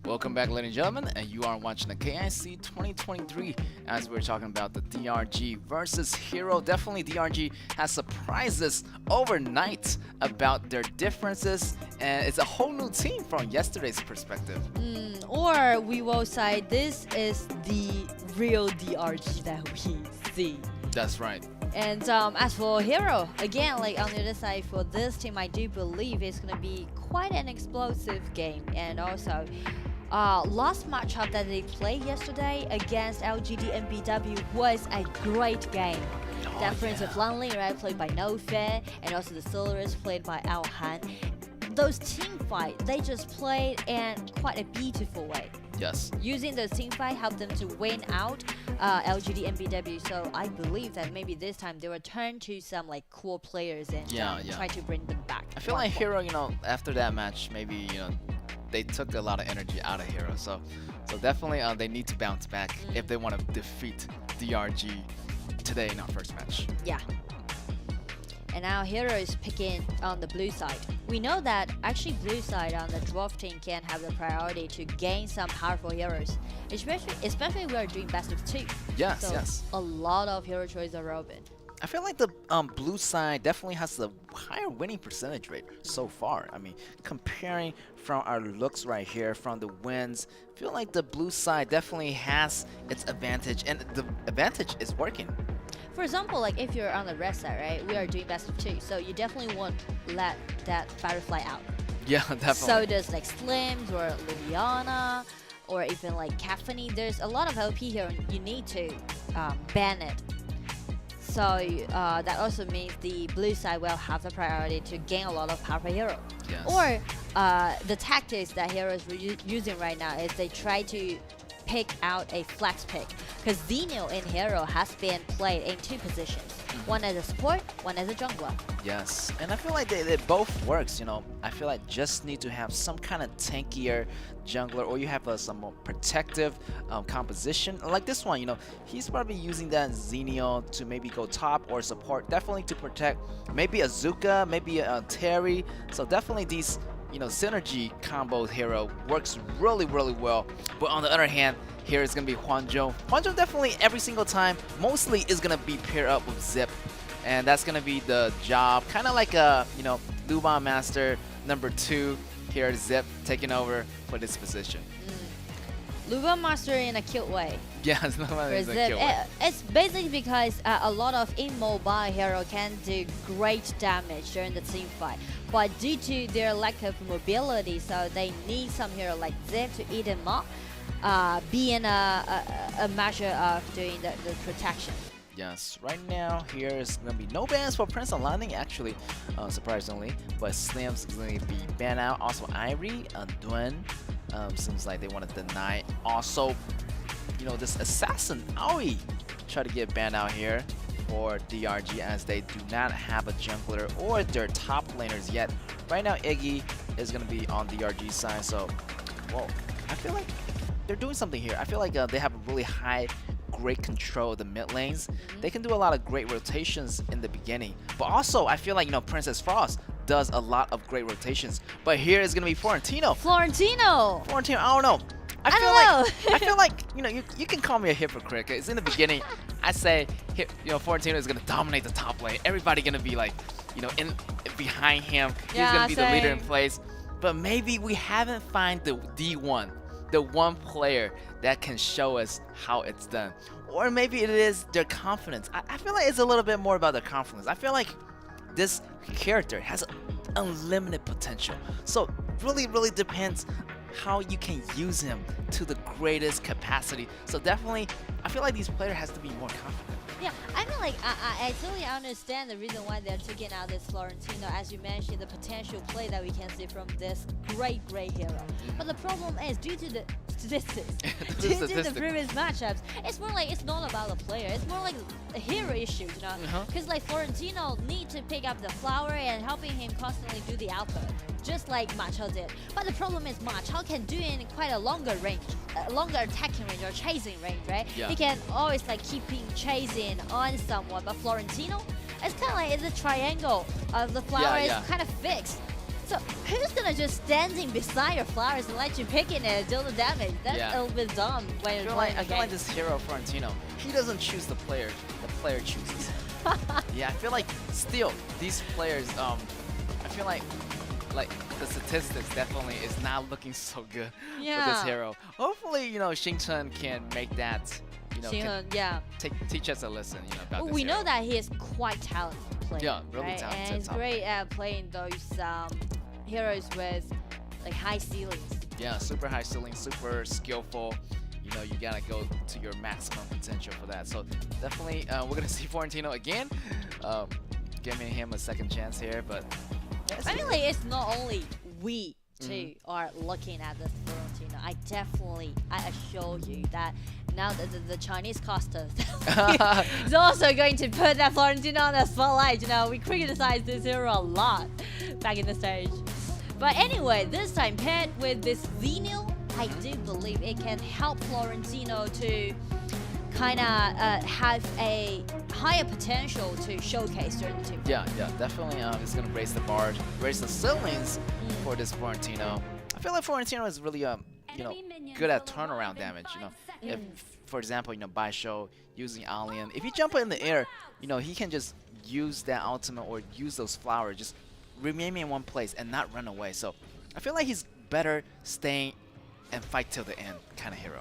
Welcome back, ladies and gentlemen, and you are watching the KIC 2023 as we're talking about the DRG versus Hero. Definitely DRG has surprised us overnight about their differences, and it's a whole new team from yesterday's perspective. Or we will say this is the real DRG that we see. That's right. And as for Hero, again, like on the other side for this team, I do believe it's going to be quite an explosive game. And also, last matchup that they played yesterday against LGD and BW was a great game. That Prince of Lanling, right, played by No Fair, and also the Solaris played by Al Han. Those team fight, they just played in quite a beautiful way. Yes. Using the team fight helped them to win out LGD and BW. So I believe that maybe this time they will turn to some like cool players and try to bring them back. I feel like Hero, after that match, maybe they took a lot of energy out of Hero. So definitely they need to bounce back if they want to defeat DRG today in our first match. Yeah. And now Hero is picking on the blue side. We know that actually blue side on the dwarf team can have the priority to gain some powerful heroes, especially we are doing best of 2. Yes, so yes. A lot of hero choices are open. I feel like the blue side definitely has the higher winning percentage rate so far. I mean, comparing from our looks right here, from the wins, I feel like the blue side definitely has its advantage, and the advantage is working. For example, like if you're on the red side, right, we are doing best of 2, so you definitely won't let that Firefly out. Yeah, definitely. So there's like Slims or Liliana or even like Caffeine. There's a lot of LP here, and you need to ban it. So that also means the blue side will have the priority to gain a lot of powerful hero. Yes. Or the tactics that heroes are using right now is they try to pick out a flex pick, because Xenio in Hero has been played in 2 positions. One as a support, one as a jungler. Yes, and I feel like they both works, I feel like just need to have some kind of tankier jungler, or you have some more protective composition. Like this one, he's probably using that Xenio to maybe go top or support, definitely to protect maybe a Zuka, maybe a Terry. So definitely these synergy combo Hero works really, really well. But on the other hand, here is going to be Hwanzhou. Hwanzhou definitely every single time mostly is going to be paired up with Zip. And that's going to be the job. Kind of like a, Luban Master number 2 here, Zip taking over for this position. Luban Master in a cute way. Yeah, it's not in a cute way. It's basically because a lot of immobile hero can do great damage during the team fight. But due to their lack of mobility, so they need some hero like Zip to eat them up, being a measure of doing the protection. Yes, right now here is going to be no bans for Prince of Landing, actually, surprisingly. But Slims is going to be banned out. Also, Irie, Duen, seems like they want to deny. Also, this Assassin, Aoi, try to get banned out here for DRG, as they do not have a jungler or their top laners yet. Right now, Iggy is going to be on DRG side, so, well, I feel like they're doing something here. I feel like they have a really great control of the mid lanes. They can do a lot of great rotations in the beginning. But also, I feel like, Princess Frost does a lot of great rotations. But here is going to be Florentino, I don't know. I feel like you can call me a hypocrite, because in the beginning I say Florentino is gonna dominate the top lane. Everybody gonna be like in behind him. He's gonna be the leader in place. But maybe we haven't found the D1, the one player that can show us how it's done. Or maybe it is their confidence. I feel like it's a little bit more about their confidence. I feel like this character has unlimited potential. So really, really depends how you can use him to the greatest capacity. So definitely, I feel like these players has to be more confident. Yeah, I mean, like, I totally understand the reason why they're taking out this Florentino, as you mentioned, the potential play that we can see from this great hero. But the problem is, due to the statistics, due to the previous matchups, it's more like, it's not about the player, it's more like a hero issue, Because, like, Florentino needs to pick up the flower and helping him constantly do the output, just like Ma Chao did. But the problem is, Ma Chao can do it in quite a longer range, longer attacking range or chasing range, right? Yeah. He can always, like, keeping chasing on someone, but Florentino, it's kind of like it's a triangle of the flower is kind of fixed. So who's gonna just standing beside your flowers and let you pick it and deal the damage? That's a little bit dumb when you're playing I feel like this hero Florentino, he doesn't choose the player chooses. Yeah, I feel like still these players, I feel like the statistics definitely is not looking so good for this hero. Hopefully, you know, Xingchen can make that, you know, teach us a lesson, you know, about this we hero. know that he is quite talented player. Yeah, really right? talented. And he's great at playing those heroes with like high ceilings. Yeah, super high ceiling, super skillful. You know, you gotta go to your maximum potential for that. So definitely, we're gonna see Florentino again, giving him a second chance here. But yeah, I mean, like, it's not only we two are looking at this Florentino. I assure you that now the Chinese casters is also going to put that Florentino on the spotlight. You know, we criticized this hero a lot back in the stage. But anyway, this time paired with this Xenial, I do believe it can help Florentino to kind of have a higher potential to showcase during the team. Yeah, definitely. It's gonna raise the bar, raise the ceilings for this Florentino. I feel like Florentino is really you know, good at turnaround damage. You know, if for example, you know, Baisho using Alien, if you jump in the air, you know, he can just use that ultimate or use those flowers, just remain in one place and not run away. So I feel like he's better staying and fight till the end kind of hero.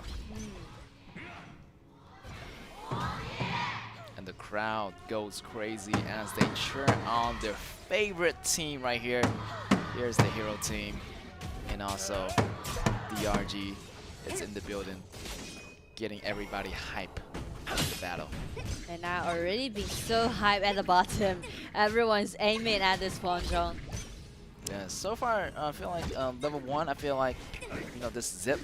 And the crowd goes crazy as they cheer on their favorite team right here. Here's the hero team, and also DRG is in the building, getting everybody hype for the battle. And now already being so hyped at the bottom. Everyone's aiming at this Huanzhong. Yeah, so far I feel like level 1, I feel like you know, this Zip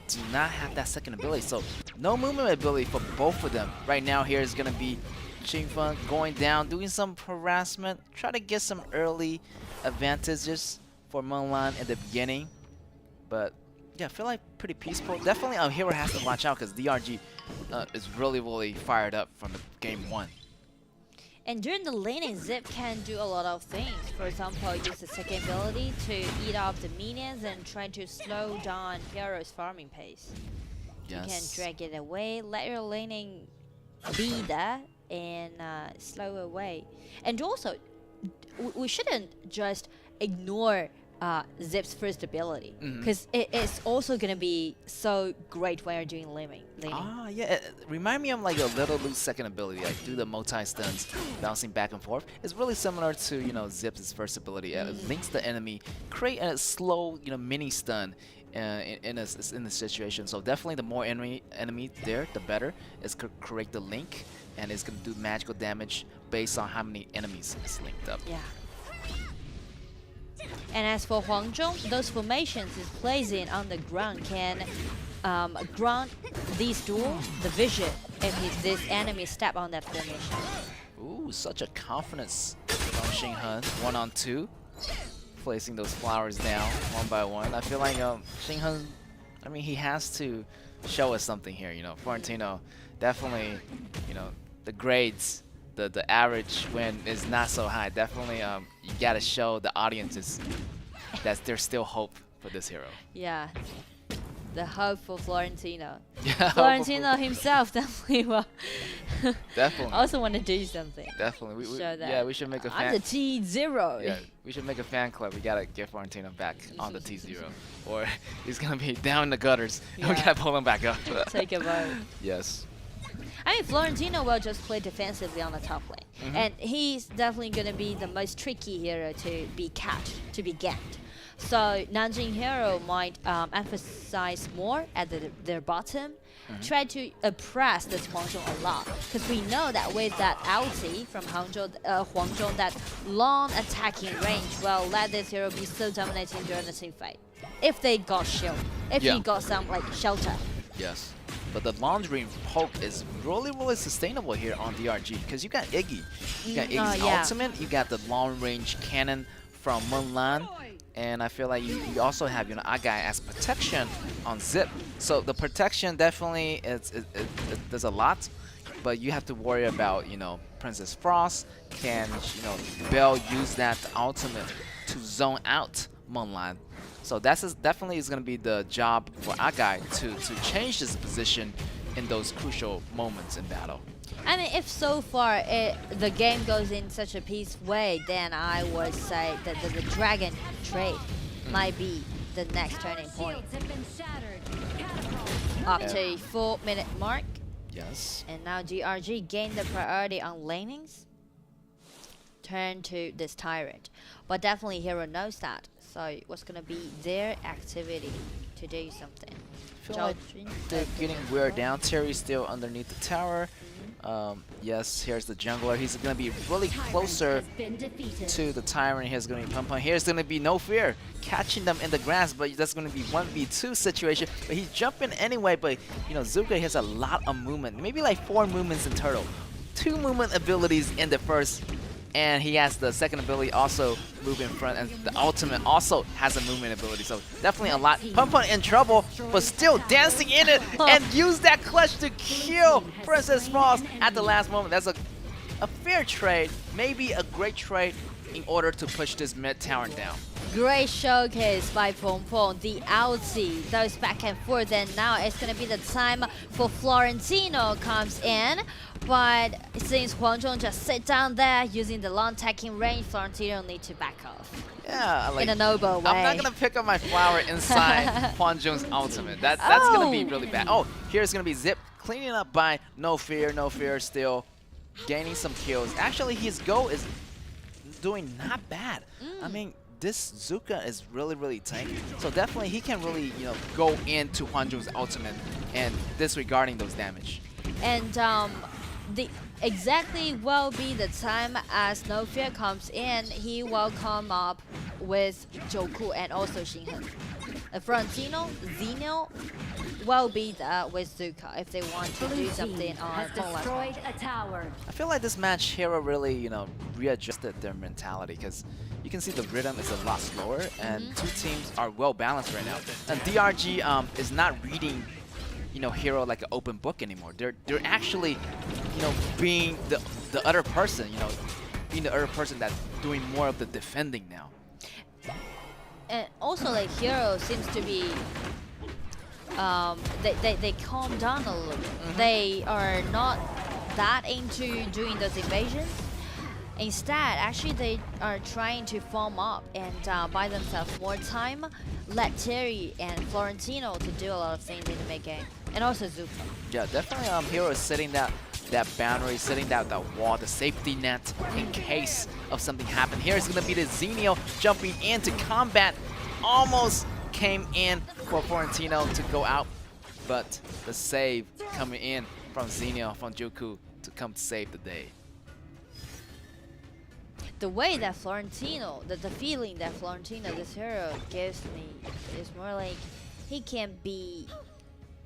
do not have that second ability, so no movement ability for both of them. Right now here is gonna be Qingfen going down, doing some harassment, try to get some early advantages for Mulan at the beginning. But yeah, I feel like pretty peaceful. Definitely hero has to watch out because DRG is really fired up from the game 1. And during the laning, Zip can do a lot of things. For example, use the second ability to eat up the minions and try to slow down hero's farming pace. Yes. You can drag it away, let your laning be there, and slow away. And also, we shouldn't just ignore Zip's first ability, because it is also going to be so great when you're doing laning. Yeah, remind me of like a Little Lu's second ability, like do the multi-stuns, bouncing back and forth. It's really similar to, you know, Zip's first ability. It links the enemy, create a slow, you know, mini stun in the situation. So definitely the more enemy there, the better. It's gonna create the link, and it's gonna do magical damage based on how many enemies it's linked up. Yeah. And as for Huanzhong, those formations is placing on the ground can grant these duel the vision if this enemy step on that formation. Ooh, such a confidence from Xinghen. 1-on-2, placing those flowers down one by one. I feel like Xinghen, I mean, he has to show us something here. You know, Florentino definitely, you know, the grades. The average win is not so high. Definitely, you gotta show the audiences that there's still hope for this hero. Yeah, the hope for Florentino. Yeah, Florentino himself definitely will. Definitely. Also want to do something. Definitely. Show that. Yeah, we should make a fan. I'm the T0. Yeah, we should make a fan club. We gotta get Florentino back on the T0, or he's gonna be down in the gutters. And we gotta pull him back up. Take a vote. Yes. I mean, Florentino will just play defensively on the top lane. And he's definitely going to be the most tricky hero to be catched, to be ganked. So Nanjing hero might emphasize more at their bottom, try to oppress this Huanzhong a lot. Because we know that with that ulti from Huanzhong, that long attacking range will let this hero be so dominating during the team fight. If they got shield, if he got some like shelter. Yes. But the long-range poke is really sustainable here on DRG, because you got Iggy. You got Iggy's ultimate, you got the long-range cannon from Mulan, and I feel like you also have, you know, Agai as protection on Zip. So the protection definitely there's a lot, but you have to worry about, you know, Princess Frost. Can, you know, Belle use that ultimate to to zone out Menglan. So that's definitely is going to be the job for our guy to change his position in those crucial moments in battle. I mean, if so far the game goes in such a peaceful way, then I would say that the dragon trade might be the next turning point. Up to 4-minute mark. Yes. And now DRG gained the priority on lanings. Turn to this tyrant. But definitely Hero knows that. So what's gonna be their activity to do something? I feel like they're getting weird down. Terry's still underneath the tower. Yes, here's the jungler. He's going to be really closer to the tyrant. Here's going to be Pum Pum. Here's going to be No Fear catching them in the grass, but that's going to be 1v2 situation. But he's jumping anyway, but you know, Zuka has a lot of movement. Maybe like 4 movements in total. 2 movement abilities in the first, and he has the second ability also move in front, and the ultimate also has a movement ability. So definitely a lot. Pum Pum in trouble, but still dancing in it and use that clutch to kill Princess Frost at the last moment. That's a fair trade, maybe a great trade in order to push this mid tower down. Great showcase by Pong Pong. The outsy, those back and forth, and now it's gonna be the time for Florentino comes in. But since Huang Zhong just sit down there using the long tacking range, Florentino need to back off. Yeah, like, in a noble way. I'm not gonna pick up my flower inside Huang Zhong's ultimate. That's gonna be really bad. Oh, here's gonna be Zip cleaning up by No Fear. No Fear still gaining some kills. Actually, his goal is doing not bad. I mean, this Zuka is really tanky. So definitely he can really, you know, go into Huang Zhong's ultimate and disregarding those damage. And the exactly will be the time as No Fear comes in. He will come up with Joku and also Xinghen. Florentino, Xeno will be there with Zuka if they want to do something on destroyed a tower. I feel like this match Hero really, you know, readjusted their mentality, because you can see the rhythm is a lot slower and two teams are well balanced right now. And DRG is not reading, you know, Hero like an open book anymore. They're actually, you know, being the other person, you know, being the other person that's doing more of the defending now. And also, like, Hero seems to be they calm down a little bit. They are not that into doing those invasions. Instead, actually, they are trying to form up and buy themselves more time. Let Terry and Florentino to do a lot of things in the mid game, and also Zuka. Yeah, definitely. Hero is setting that boundary, setting that wall, the safety net in case of something happen. Here is gonna be the Xenio jumping into combat. Almost came in for Florentino to go out, but the save coming in from Xenio, from Joku to come to save the day. The way that Florentino, the feeling that Florentino, this hero, gives me is more like he can be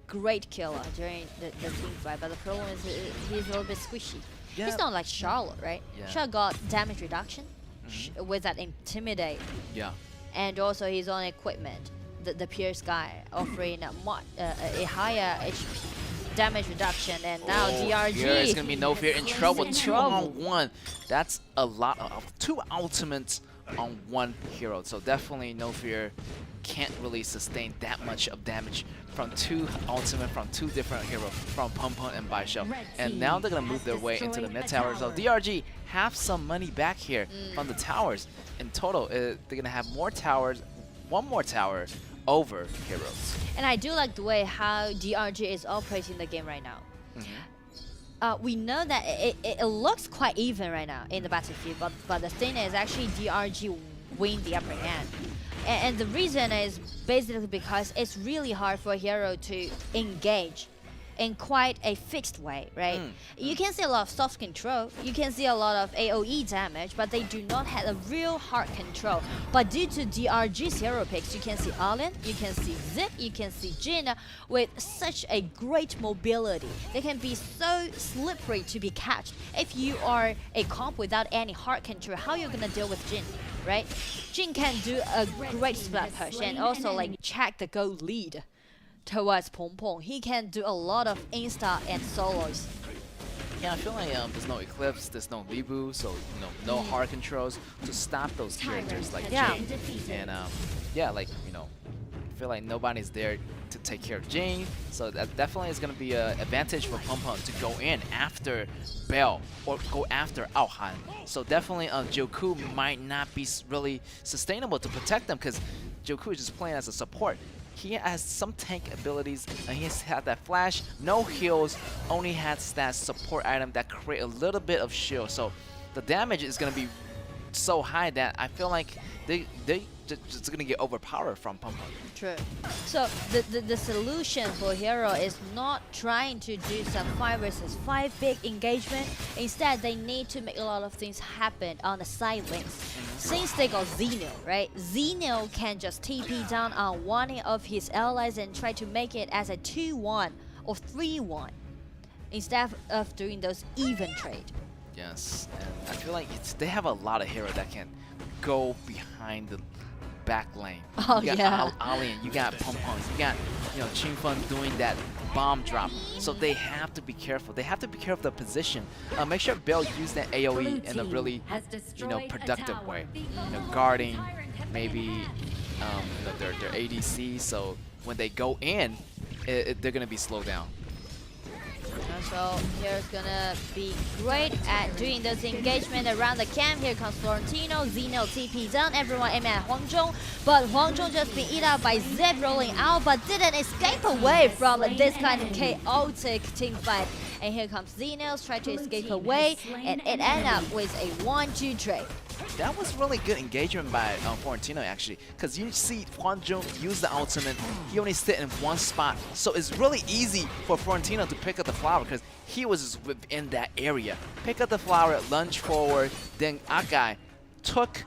great killer during the team fight, but the problem is he's a little bit squishy. Yeah. He's not like Charlotte, right? Yeah. Charlotte got damage reduction with that Intimidate. Yeah. And also his own equipment, the Pierce guy, offering a higher HP damage reduction, and now DRG. Here is gonna be No Fear in trouble. 2-on-1. That's a lot of 2 ultimates on 1 hero. So definitely No Fear can't really sustain that much of damage from 2 ultimate from 2 different heroes, from Pum Pum and Baishou. And now they're gonna move their way into the mid tower. So DRG have some money back here from the towers. In total, they're gonna have more towers, 1 more tower over heroes. And I do like the way how DRG is operating the game right now. We know that it looks quite even right now in the battlefield, but the thing is actually DRG win the upper hand. And the reason is basically because it's really hard for a hero to engage in quite a fixed way, right? You can see a lot of soft control, you can see a lot of AoE damage, but they do not have a real hard control. But due to DRG's hero picks, you can see Alien, you can see Zip, you can see Jin with such a great mobility. They can be so slippery to be catched. If you are a comp without any hard control, how are you gonna deal with Jin, right? Jin can do a great split push and also like check the go lead towards Pong Pong. He can do a lot of insta and solos. Yeah, I feel like there's no Eclipse, there's no Libu, so no hard controls to stop those characters like Jane. And yeah, like I feel like nobody's there to take care of Jane, so that definitely is going to be an advantage for Pum Pum to go in after Bell or go after Aohan. So definitely Joku might not be really sustainable to protect them because Joku is just playing as a support. He has some tank abilities, and he's had that flash, no heals, only has that support item that create a little bit of shield. So the damage is going to be so high that I feel like they just going to get overpowered from Pum Pum. True. So the solution for Hero is not trying to do some 5 versus 5 big engagement. Instead, they need to make a lot of things happen on the side lanes. Since they got Xenil, right? Xenil can just TP down on one of his allies and try to make it as a 2-1 or 3-1 instead of doing those even trade. Yes, and I feel like they have a lot of heroes that can go behind the back lane. Oh, you got yeah. Alien, you got Pum Pum, you got Qingfeng doing that bomb drop. So they have to be careful. They have to be careful of the position. Make sure Bell use that AoE in a really productive way. Guarding maybe their ADC. So when they go in, they're gonna be slowed down. So here's gonna be great at doing this engagement around the camp. Here comes Florentino, Xenil TP down, everyone aim at Huang Zhong, but Huang Zhong just been eaten up by Zip rolling out, but didn't escape away from this kind of chaotic team fight. And here comes Xenil, try to escape away, and it ended up with a 1-2 trade. That was really good engagement by Florentino actually, because you see Huang Zhong use the ultimate, he only sit in one spot, so it's really easy for Florentino to pick up the flower because he was just within that area. Pick up the flower, lunge forward, then Akai took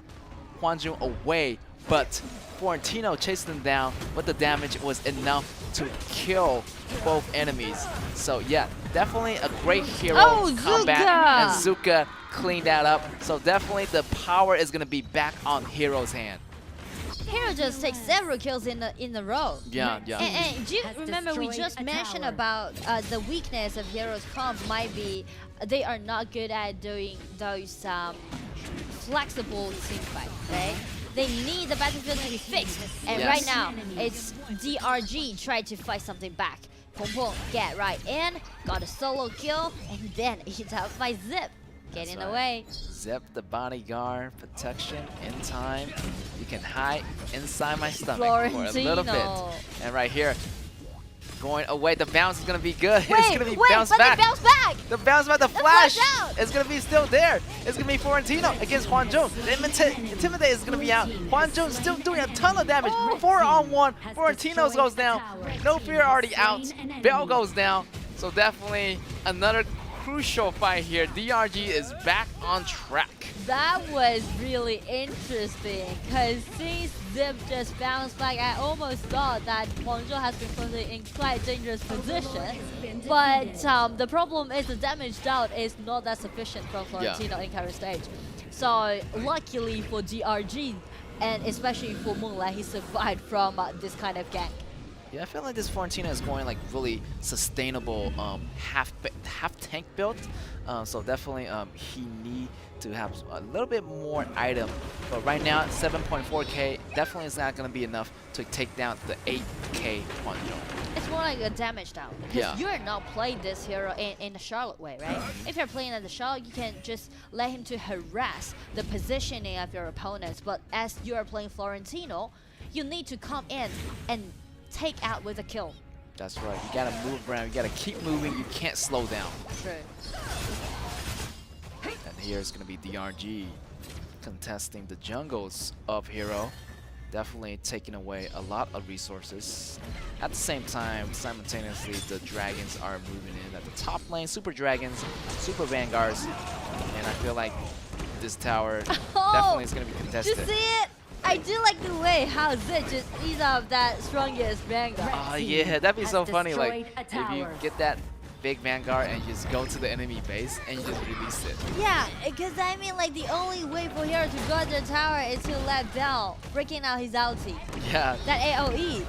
Huang Zhong away, but Florentino chased him down, but the damage was enough to kill both enemies. So yeah, definitely a great hero combat, and Zuka cleaned that up. So definitely the power is gonna be back on Hero's hand. Hero just takes several kills in a row. Yeah. And do you remember we just mentioned about the weakness of Hero's comp might be they are not good at doing those flexible team fight, right? They need the battlefield to be fixed, and right now it's DRG trying to fight something back. Pum Pum get right in, got a solo kill, and then hit out by Zip. Get in the way. Zip the bodyguard protection in time. You can hide inside my stomach for a little bit. And right here, going away. The bounce is gonna be good. It's gonna be bounced back. Bounce back. The bounce back. The flash is gonna be still there. It's gonna be Florentino against Huang Zhong. The Intimidate is gonna be out. Huang Zhong still doing a ton of damage. 4-on-1. Florentino goes down. No Fear already out. Bell goes down. So definitely another crucial fight here. DRG is back on track. That was really interesting because since Zip just bounced back, I almost thought that Huang Zhong has been put in quite a dangerous position. But the problem is the damage down is not that sufficient from Florentino in current stage. So luckily for DRG, and especially for Moonlight, he survived from this kind of gank. Yeah, I feel like this Florentino is going like really sustainable half tank build. So definitely he need to have a little bit more item. But right now 7.4k definitely is not going to be enough to take down the 8k Huang Zhong. It's more like a damage down because you're not playing this hero in the Charlotte way, right? If you're playing at the Charlotte, you can just let him to harass the positioning of your opponents. But as you are playing Florentino, you need to come in and take out with a kill. That's right. You gotta move around. You gotta keep moving. You can't slow down. True. And here's gonna be DRG contesting the jungles of Hero. Definitely taking away a lot of resources. At the same time, simultaneously, the dragons are moving in at the top lane. Super dragons, super vanguards, and I feel like this tower definitely is gonna be contested. Did you see it? I do like the way how Zip just eats up that strongest Vanguard. Oh yeah, that'd be so funny. Like if you get that big Vanguard and you just go to the enemy base and you just release it. Yeah, because I mean like the only way for Hero to guard the tower is to let Bell breaking out his ulti. Yeah. That AoE.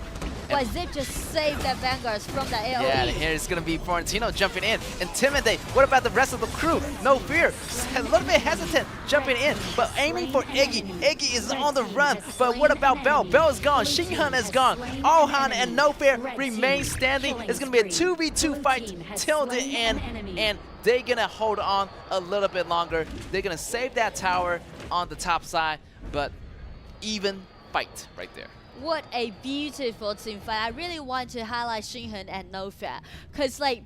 Why Zip just saved that Vanguard from the AoE. Yeah, and here's gonna be Florentino jumping in. Intimidate. What about the rest of the crew? No fear. A little bit hesitant jumping in, but aiming for Iggy. Iggy is on the run. But what about Bell? Bell is gone. Xinghan is gone. Ohan and No Fear remain standing. It's gonna be a 2v2 fight till the end, and they're gonna hold on a little bit longer. They're gonna save that tower on the top side, but even fight right there. What a beautiful team fight. I really want to highlight Xinghan and No Fear.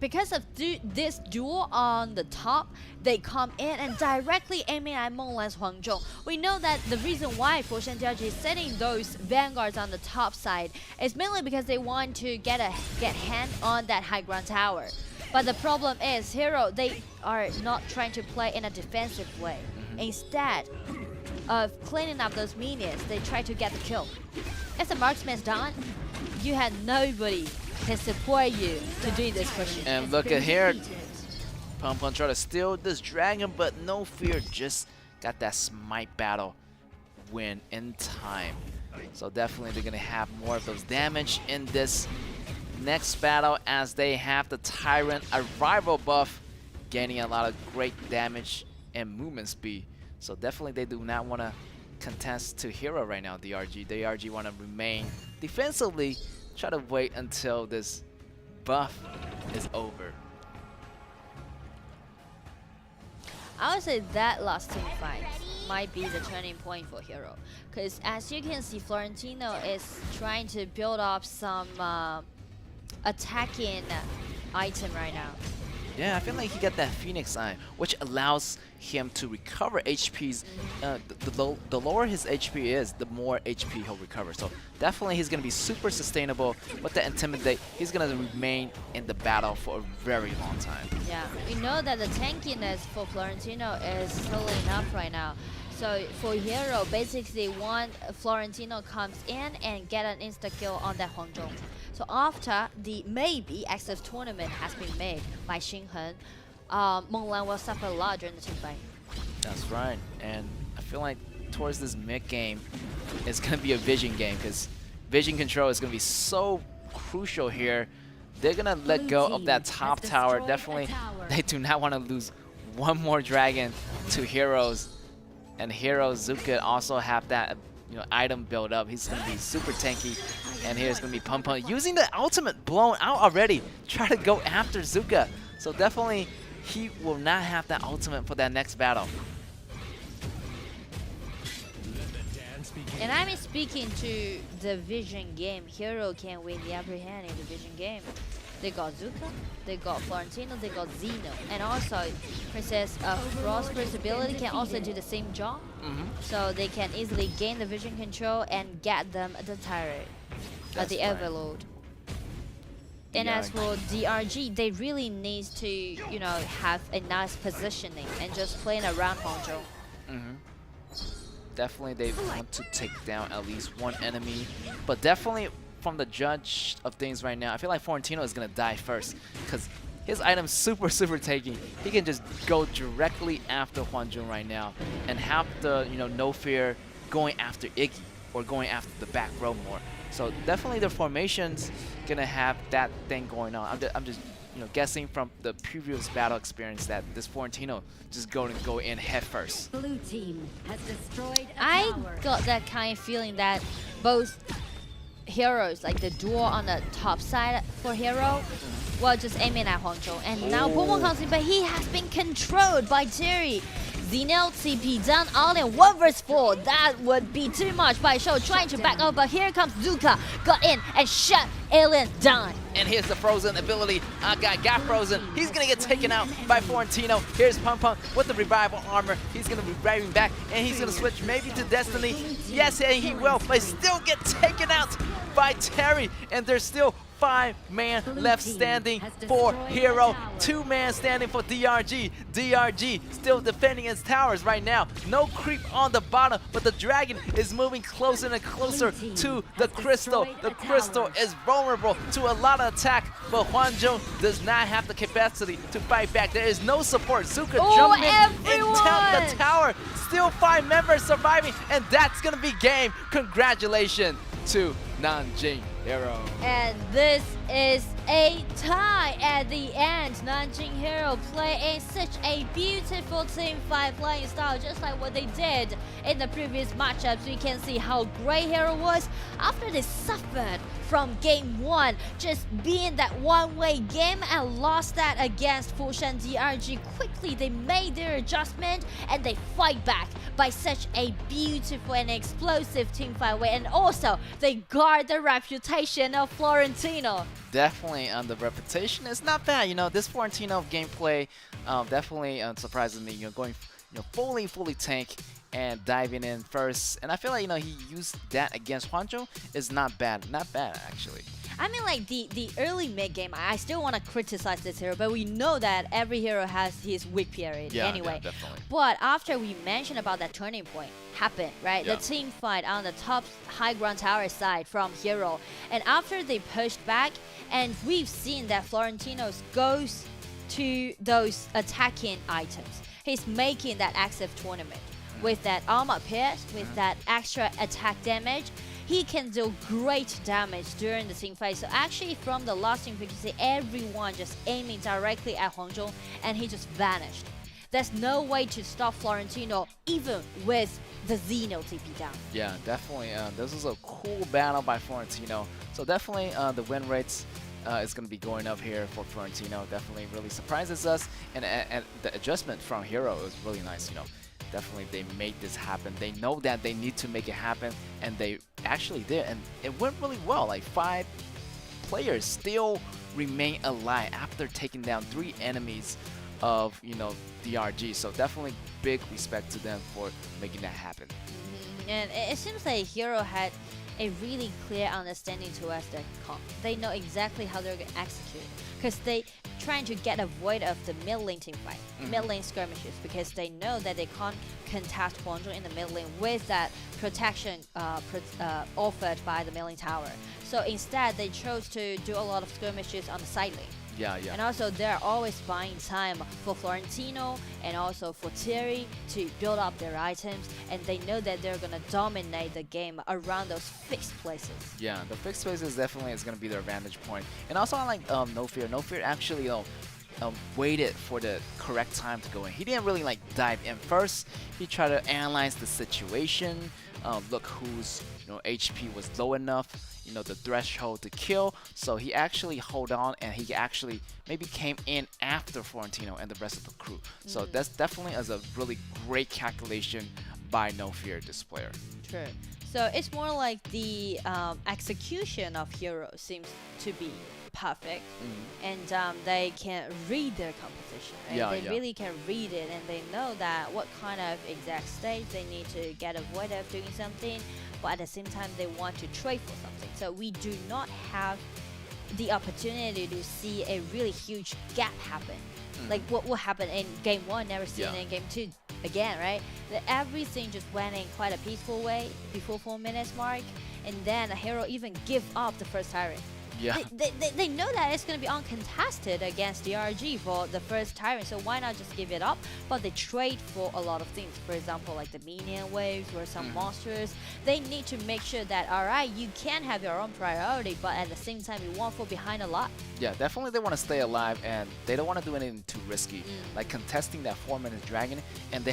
Because of this duel on the top, they come in and directly aiming at Menglan's Huangzhong. We know that the reason why Foshan DRG is setting those vanguards on the top side is mainly because they want to get hand on that high ground tower. But the problem is, Hero, they are not trying to play in a defensive way. Instead of cleaning up those minions, they try to get the kill. If the marksman's done, you had nobody can support you to do this pushing. And look at here, Pum Pum try to steal this dragon, but No Fear just got that smite battle win in time. So definitely they're gonna have more of those damage in this next battle, as they have the Tyrant arrival buff, gaining a lot of great damage and movement speed. So definitely they do not want to contest to Hero right now, DRG. DRG want to remain defensively, try to wait until this buff is over. I would say that last team fight might be the turning point for Hero. Because as you can see, Florentino is trying to build up some attacking item right now. Yeah, I feel like he got that Phoenix Eye, which allows him to recover HPs. The lower his HP is, the more HP he'll recover. So definitely he's going to be super sustainable. With the Intimidate, he's going to remain in the battle for a very long time. Yeah, we know that the tankiness for Florentino is filling up right now. So for Hero, basically one Florentino comes in and get an insta-kill on that Huangzhong. So after the maybe active tournament has been made by Xinghan, Menglan will suffer a lot during the team fight. That's right, and I feel like towards this mid game, it's going to be a vision game, because vision control is going to be so crucial here. They're going to let go of that top tower. Definitely, they do not want to lose one more dragon to Heroes. And Heroes, Zuka also have that item build up. He's going to be super tanky. And here's going to be Pum Pum using the ultimate blown out already. Try to go after Zuka. So definitely, he will not have that ultimate for that next battle. And I mean, speaking to the vision game, Hero can win the upper hand in the vision game. They got Zuka, they got Florentino, they got Zeno. And also, Princess Frostburst's ability can also do the same job. So they can easily gain the vision control and get them the turret, the Overload. And as for DRG, they really need to, have a nice positioning and just playing around Hongzhou. Definitely they want to take down at least one enemy, but definitely from the judge of things right now, I feel like Florentino is gonna die first, because his item's super tanky. He can just go directly after Huangjun right now and have the No Fear going after Iggy or going after the back row more. So definitely the formation's gonna have that thing going on. I'm just guessing from the previous battle experience that this Florentino just going to go in head first. Blue team has destroyed a I tower. got that kind of feeling that both Heroes, like the duel on the top side for Hero, well, just aiming at Huangzhou. And now Pomo comes in, but he has been controlled by Terry. Zenel CP down all in 1 vs 4. That would be too much by Show trying to back up, but here comes Zuka. Got in and shut Alien down. And here's the frozen ability. Got frozen. He's gonna get taken out by Florentino. Here's Pum Pum with the revival armor. He's gonna be reviving back, and he's gonna switch maybe to Destiny. Yes, and he will, but still get taken out by Terry. And there's still 5-man left standing for Hero. 2-man standing for DRG. DRG still defending its towers right now. No creep on the bottom, but the dragon is moving closer and closer to the crystal. The crystal is vulnerable to a lot of attack, but Huangjun does not have the capacity to fight back. There is no support. Zuka jumping in the tower. Still 5 members surviving, and that's gonna be game. Congratulations to Nanjing. Hero. And this is a tie at the end. Nanjing Hero play in such a beautiful team fight playing style, just like what they did in the previous matchups. We can see how great Hero was after they suffered from game 1, just being that one-way game and lost that against Fushan DRG. Quickly they made their adjustment and they fight back by such a beautiful and explosive team fight way, and also they guard the reputation of Florentino. Definitely, the reputation is not bad. You know, this Florentino gameplay definitely surprises me. You know, going fully tank and diving in first, and I feel like he used that against Hwangju is not bad actually. I mean, like the early mid game, I still want to criticize this hero, but we know that every hero has his weak period anyway. Yeah, definitely. But after we mentioned about that turning point happened, right? Yeah. The team fight on the top high ground tower side from Hero, and after they pushed back, and we've seen that Florentino goes to those attacking items. He's making that active tournament with that armor pierce, with that extra attack damage. He can do great damage during the team fight. So actually from the last team, you can see everyone just aiming directly at Hwangju, and he just vanished. There's no way to stop Florentino even with the Xeno TP down. Yeah, definitely. This is a cool battle by Florentino. So definitely the win rates is going to be going up here for Florentino. Definitely really surprises us. And the adjustment from Hero is really nice, Definitely they made this happen. They know that they need to make it happen, and they actually did, and it went really well. Like 5 players still remain alive after taking down 3 enemies of DRG. So definitely big respect to them for making that happen. And it seems like Hero had a really clear understanding towards their comp. They know exactly how they're going to execute it, because they trying to get avoid of the mid lane team fight, mid lane skirmishes, because they know that they can't contest Hwangju in the mid lane with that protection offered by the mid lane tower. So instead, they chose to do a lot of skirmishes on the side lane. Yeah. And also, they're always buying time for Florentino and also for Thierry to build up their items, and they know that they're gonna dominate the game around those fixed places. Yeah, the fixed places definitely is gonna be their vantage point. And also, I like No Fear. No Fear actually waited for the correct time to go in. He didn't really dive in first. He tried to analyze the situation, look whose HP was low enough, the threshold to kill. So he actually hold on, and he actually maybe came in after Florentino and the rest of the crew. So that's definitely a really great calculation by No Fear, this player. True. So it's more like the execution of Hero seems to be perfect, and they can read their competition. Right? They really can read it, and they know that what kind of exact stage they need to get avoid of doing something, but at the same time they want to trade for something. So we do not have the opportunity to see a really huge gap happen. Like what happened in game 1, never seen it in game 2 again, right? That everything just went in quite a peaceful way before 4 minutes mark, and then a Hero even give up the first Tyrant. Yeah. They know that it's going to be uncontested against DRG for the first Tyrant, so why not just give it up? But they trade for a lot of things. For example, like the minion waves or some monsters. They need to make sure that, alright, you can have your own priority, but at the same time, you won't fall behind a lot. Yeah, definitely they want to stay alive, and they don't want to do anything too risky. Like contesting that 4-minute dragon, and they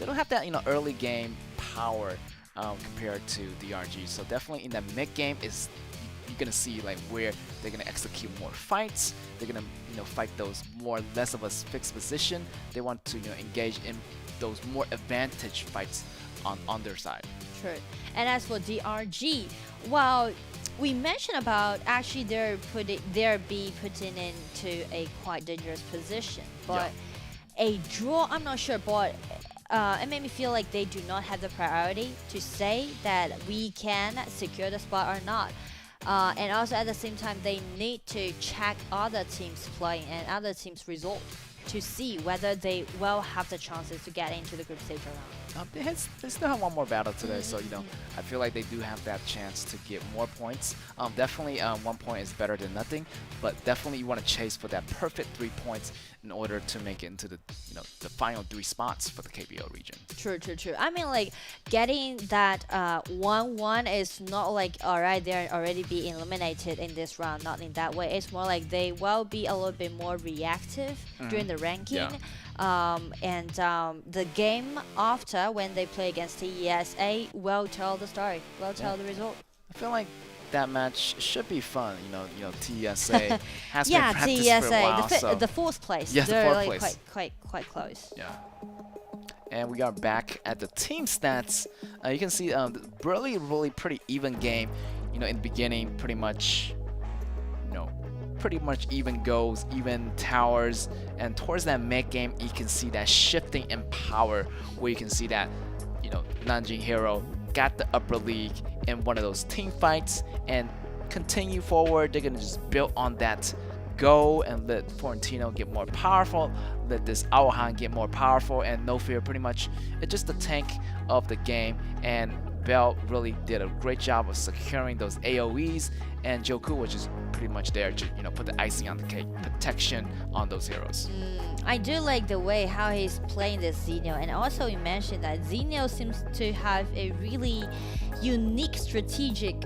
don't have that early game power compared to DRG. So definitely in the mid game is you're gonna see where they're gonna execute more fights. They're gonna fight those more or less of a fixed position. They want to engage in those more advantage fights on their side. True. And as for DRG, well, we mentioned about actually they're be putting into a quite dangerous position, but a draw, I'm not sure, but it made me feel like they do not have the priority to say that we can secure the spot or not. And also at the same time, they need to check other teams playing and other teams' results. to see whether they will have the chances to get into the group stage or not. They still have one more battle today, so I feel like they do have that chance to get more points. Definitely 1 point is better than nothing, but definitely you want to chase for that perfect 3 points in order to make it into the the final 3 spots for the KPL region. True. I mean, like getting that 1-1 is not like alright, they're already be eliminated in this round. Not in that way. It's more like they will be a little bit more reactive during the ranking. The game after when they play against TESA will tell the story, will tell the result. I feel like that match should be fun. TESA has been practiced for a while. The fourth place. Yeah, they're the fourth place. Quite close. Yeah. And we are back at the team stats. You can see really pretty even game. In the beginning, pretty much even goals, even towers, and towards that mid game, you can see that shifting in power, where you can see that Nanjing Hero got the upper league in one of those team fights and continue forward. They're gonna just build on that go and let Florentino get more powerful, let this Aohan get more powerful, and No Fear pretty much it's just the tank of the game. And Bell really did a great job of securing those AoEs, and Joku was just pretty much there to put the icing on the cake, protection on those heroes. I do like the way how he's playing this Xenio, and also you mentioned that Xenio seems to have a really unique strategic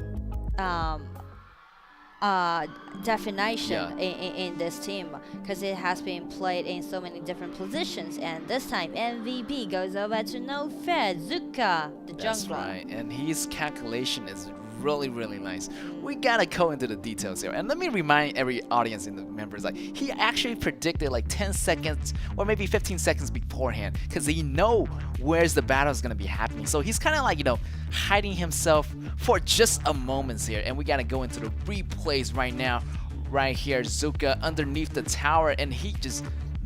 definition in this team, because it has been played in so many different positions, and this time MVP goes over to No Fear, Zuka, the jungler. That's right, and his calculation is really nice. We gotta go into the details here, and let me remind every audience and the members, like he actually predicted like 10 seconds or maybe 15 seconds beforehand, because he know where's the battle is gonna be happening. So he's kind of like hiding himself for just a moment here, and we gotta go into the replays right now. Right here, Zuka underneath the tower, and he just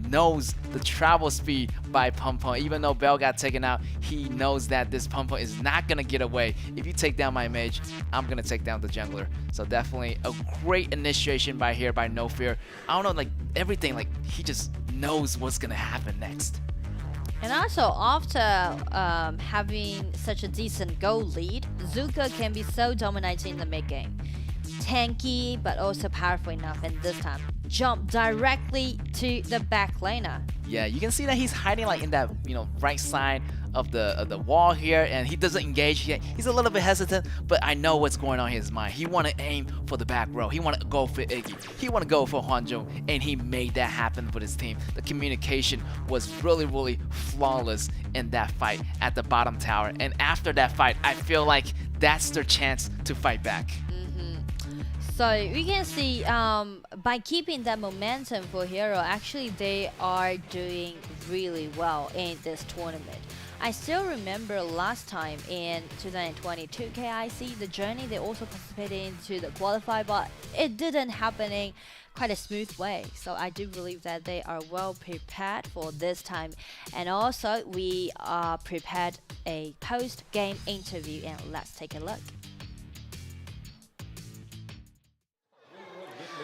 knows the travel speed by Pum-Pum. Even though Bell got taken out, he knows that this Pum-Pum is not gonna get away. If you take down my mage, I'm gonna take down the jungler. So definitely a great initiation by No Fear. I don't know, like everything, like he just knows what's gonna happen next. And also, after having such a decent goal lead, Zuka can be so dominating in the mid game. Tanky, but also powerful enough, and this time jump directly to the back laner. Yeah, you can see that he's hiding like in that right side of the wall here, and he doesn't engage yet. He's a little bit hesitant, but I know what's going on in his mind. He want to aim for the back row. He want to go for Iggy. He want to go for Hwanjung, and he made that happen with his team. The communication was really flawless in that fight at the bottom tower, and after that fight, I feel like that's their chance to fight back. So we can see by keeping that momentum for Hero, actually they are doing really well in this tournament. I still remember last time in 2022 KIC, the journey, they also participated into the Qualifer, but it didn't happen in quite a smooth way. So I do believe that they are well prepared for this time. And also we are prepared a post-game interview, and let's take a look.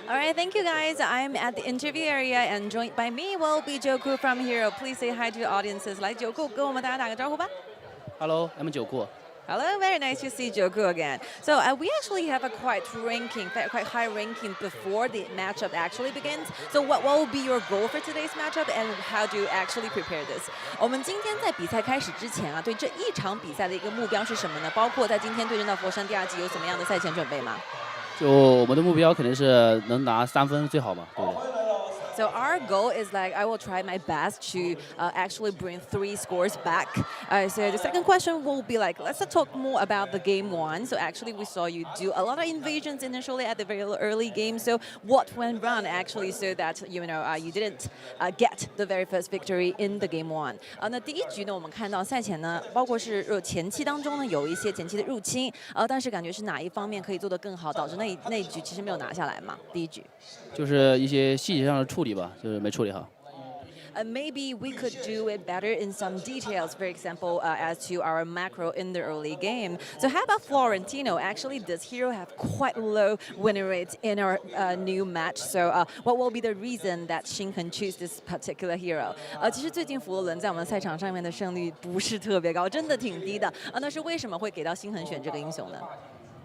All right, thank you guys. I'm at the interview area, and joined by me will be Joku from Hero. Please say hi to the audiences. 来 ，Joku 跟我们大家打个招呼吧。Hello, I'm Joku. Hello, very nice to see Joku again. So we actually have a quite high ranking before the matchup actually begins. So what will be your goal for today's matchup, and how do you actually prepare this? 我们今天在比赛开始之前啊，对这一场比赛的一个目标是什么呢？包括在今天对阵到佛山第2季有什么样的赛前准备吗？ 就我们的目标肯定是能拿3分最好嘛，对不对？ So our goal is like I will try my best to actually bring 3 scores back. So the second question will be like, let's talk more about the game 1. So actually we saw you do a lot of invasions initially at the very early game. So what went wrong actually so that you didn't get the very first victory in the game 1? 那第一局呢，我们看到赛前呢，包括是前期当中呢有一些前期的入侵，但是感觉是哪一方面可以做得更好，导致那一局其实没有拿下来嘛？第一局。 就是一些细节上的处理吧，就是没处理好。maybe we could do it better in some details, for example, as to our macro in the early game. So how about Florentino? Actually, this hero have quite low winning rates in our new match. So what will be the reason that Shinhan choose this particular hero? 其实最近佛罗伦在我们赛场上面的胜率不是特别高，真的挺低的。那是为什么会给到星恒选这个英雄呢？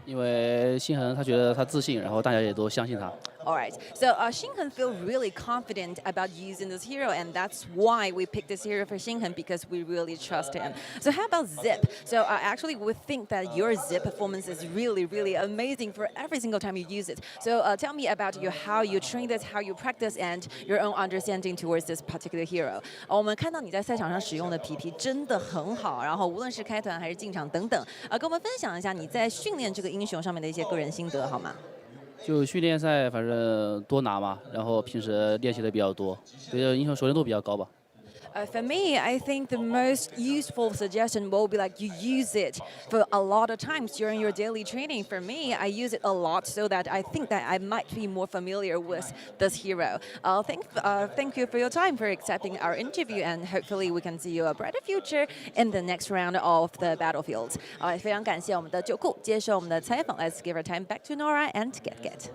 因为星恒他觉得他自信，然后大家也都相信他。All right, so Shinhan feel really confident about using this hero, and that's why we picked this hero for Shinhan because we really trust him. So how about Zip? So actually, we think that your Zip performance is really, really amazing for every single time you use it. So tell me about how you train this, how you practice, and your own understanding towards this particular hero. 我们看到你在赛场上使用的PP真的很好，然后无论是开团还是进场等等，跟我们分享一下你在训练这个英雄上面的一些个人心得好吗？就训练赛，反正多拿嘛，然后平时练习的比较多，对英雄熟练度比较高吧。For me, I think the most useful suggestion will be like you use it for a lot of times during your daily training. For me, I use it a lot so that I think that I might be more familiar with this hero. Thank you for your time for accepting our interview, and hopefully we can see you a brighter future in the next round of the battlefield. 非常感谢我们的九库接受我们的采访。Let's give our time back to Nora and Get.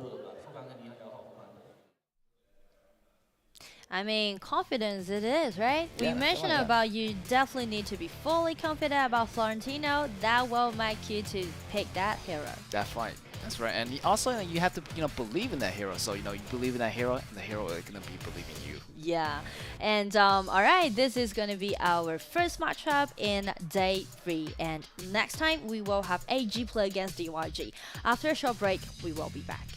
I mean, confidence it is, right? We mentioned about you definitely need to be fully confident about Florentino. That will make you to pick that hero. That's right. That's right. And also, you have to, believe in that hero. So, you believe in that hero, and the hero is going to be believing you. Yeah. And all right, this is going to be our first matchup in day 3. And next time, we will have AG play against DYG. After a short break, we will be back.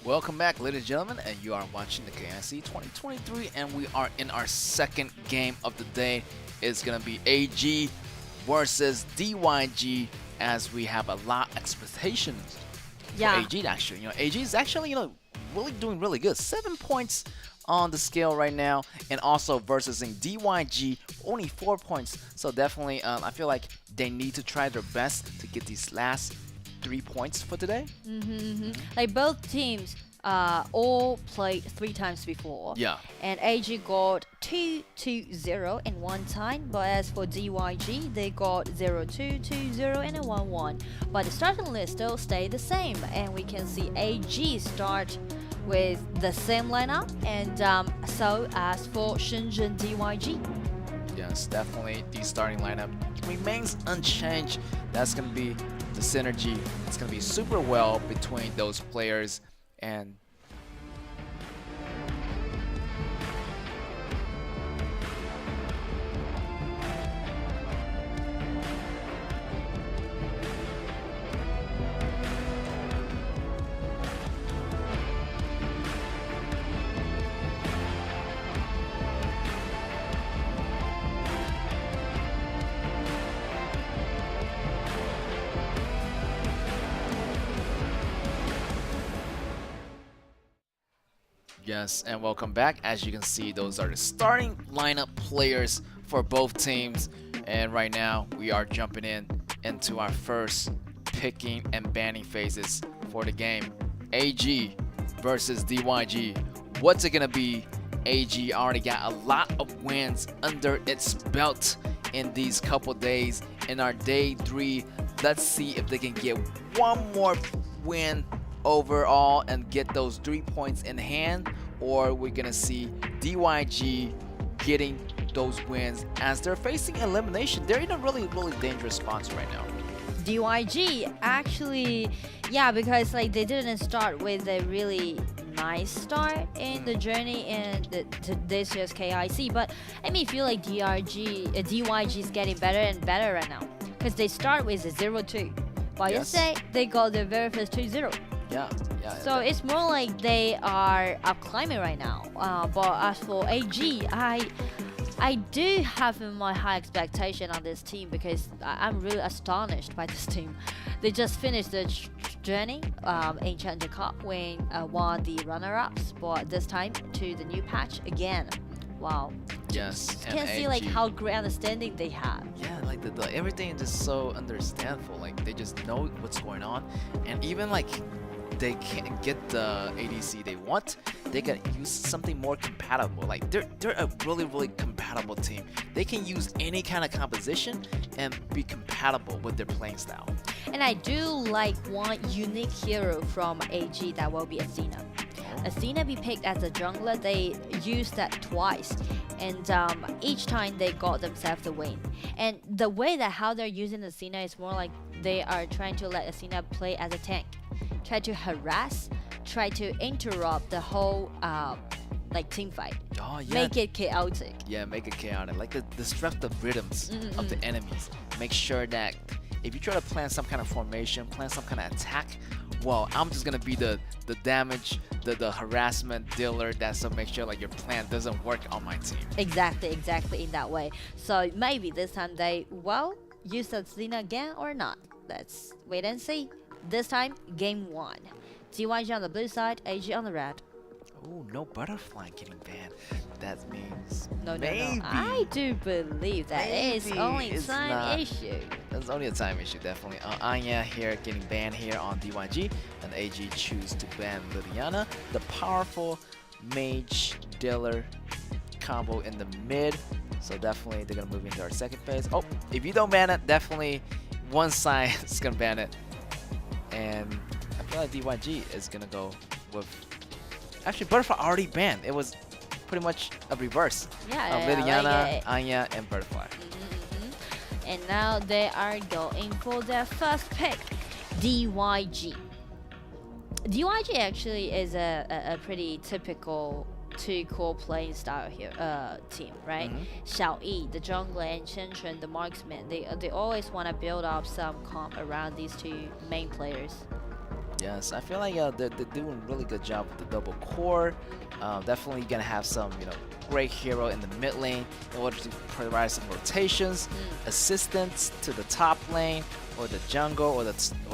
Welcome back, ladies and gentlemen, and you are watching the KIC2023, and we are in our second game of the day. It's gonna be AG versus DYG, as we have a lot of expectations Yeah. AG actually. AG is actually really doing really good. 7 points on the scale right now, and also versus in DYG only 4 points. So definitely, I feel like they need to try their best to get these last 3 points for today. Like both teams all played 3 times before. Yeah. And AG got 2-2-0 in one time, but as for DYG, they got 0-2-2-0 and a 1-1. But the starting list still stayed the same, and we can see AG start with the same lineup, and so as for Shenzhen DYG. Yes, definitely the starting lineup remains unchanged. That's going to be the synergy. It's going to be super well between those players. And yes, and welcome back. As you can see, those are the starting lineup players for both teams. And right now, we are jumping into our first picking and banning phases for the game. AG versus DYG. What's it gonna be? AG already got a lot of wins under its belt in these couple days. In our day 3, let's see if they can get one more win overall and get those 3 points in hand, or we're gonna see DYG getting those wins as they're facing elimination. They're in a really dangerous spot right now. DYG actually, yeah, because like they didn't start with a really nice start in the journey in this year's KIC, but I mean, feel like DYG is getting better and better right now, because they start with a 0-2, but yesterday they got their very first 2-0. Yeah. So it's more like they are up climbing right now. But as for AG, I do have my high expectation on this team, because I'm really astonished by this team. They just finished the journey in Challenger Cup when won the runner-ups, but this time to the new patch again. Wow. Yes. You can see like how great understanding they have. Yeah, like the everything is just so understandable. Like they just know what's going on, and even like they can't get the ADC they want, they can use something more compatible. Like they're a really compatible team. They can use any kind of composition and be compatible with their playing style. And I do like one unique hero from AG that will be Athena. Athena be picked as a jungler. They used that twice, and each time they got themselves the win. And the way that how they're using Athena is more like they are trying to let Athena play as a tank, try to harass, try to interrupt the whole like team fight. Oh, yeah. Make it chaotic. Yeah, make it chaotic. Like the disruptive rhythms of the enemies. Make sure that if you try to plan some kind of formation, plan some kind of attack, well, I'm just gonna be the damage, the harassment dealer. That's to make sure like your plan doesn't work on my team. Exactly in that way. So maybe this time they use Athena again or not. Let's wait and see. This time, game 1. DYG on the blue side, AG on the red. Oh, no butterfly getting banned. That means No. maybe. I do believe that it's only a time issue. That's only a time issue, definitely. Anya here getting banned here on DYG, and AG choose to ban Liliana. The powerful mage dealer combo in the mid. So definitely they're gonna move into our second phase. Oh, if you don't ban it, definitely one side is gonna ban it. And I feel like DYG is gonna go with. Actually, Butterfly already banned. It was pretty much a reverse of Liliana, like Anya, and Butterfly. And now they are going for their first pick, DYG. DYG actually is a pretty typical two-core playing style here, team, right? Xiao Yi, the jungler, and Chen Chen, the marksman. They always want to build up some comp around these two main players. Yes, I feel like they're doing a really good job with the double core. Definitely gonna have some, great hero in the mid lane in order to provide some rotations, assistance to the top lane or the jungle or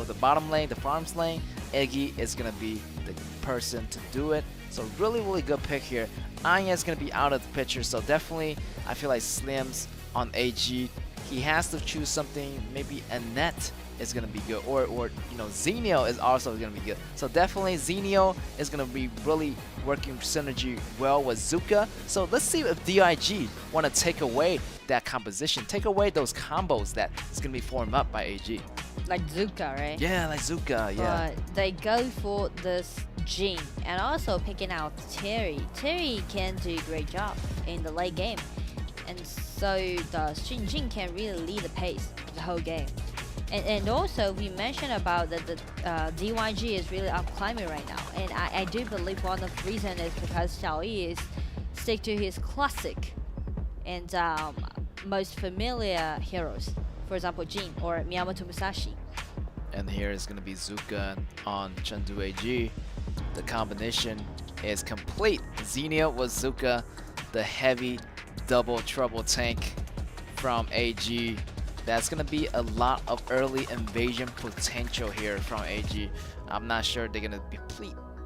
the bottom lane, the farms lane. Iggy is gonna be the person to do it. So really good pick here. Anya is gonna be out of the picture, so definitely I feel like Slim's on AG. He has to choose something. Maybe Annette is gonna be good, or Xenio is also gonna be good. So definitely Xenio is gonna be really working synergy well with Zuka. So let's see if DIG want to take away that composition, take away those combos that is gonna be formed up by AG. Like Zuka, right? Yeah, like Zuka, yeah. But they go for this Jin and also picking out Terry. Terry can do a great job in the late game, and so does Jin can really lead the pace the whole game. And also we mentioned about that the DYG is really up climbing right now, and I do believe one of the reason is because Xiaoyi is stick to his classic and most familiar heroes, for example Jin or Miyamoto Musashi. And here is going to be Zuka on Chengdu AG. The combination is complete. Xenia with Zuka, the heavy double trouble tank from AG. That's going to be a lot of early invasion potential here from AG. I'm not sure they're going to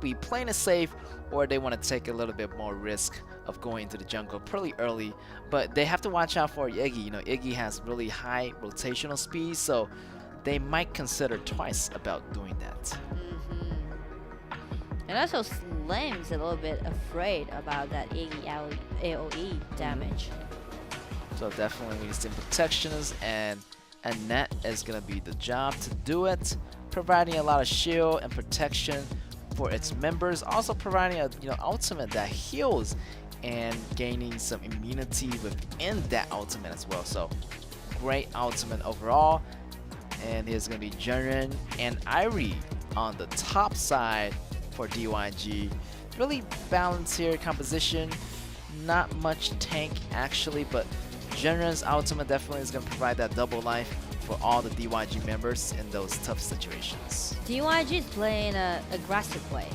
be playing it safe, or they want to take a little bit more risk of going into the jungle pretty early. But they have to watch out for Iggy. Iggy has really high rotational speed, so they might consider twice about doing that. And also Slim's a little bit afraid about that Iggy AoE damage. So definitely we need some protections, and Annette is gonna be the job to do it, providing a lot of shield and protection for its members, also providing a ultimate that heals and gaining some immunity within that ultimate as well. So great ultimate overall. And here's gonna be Junrin and Irie on the top side for DYG. Really balanced here composition, not much tank actually, but Junrin's ultimate definitely is gonna provide that double life for all the DYG members in those tough situations. DYG is playing an aggressive way.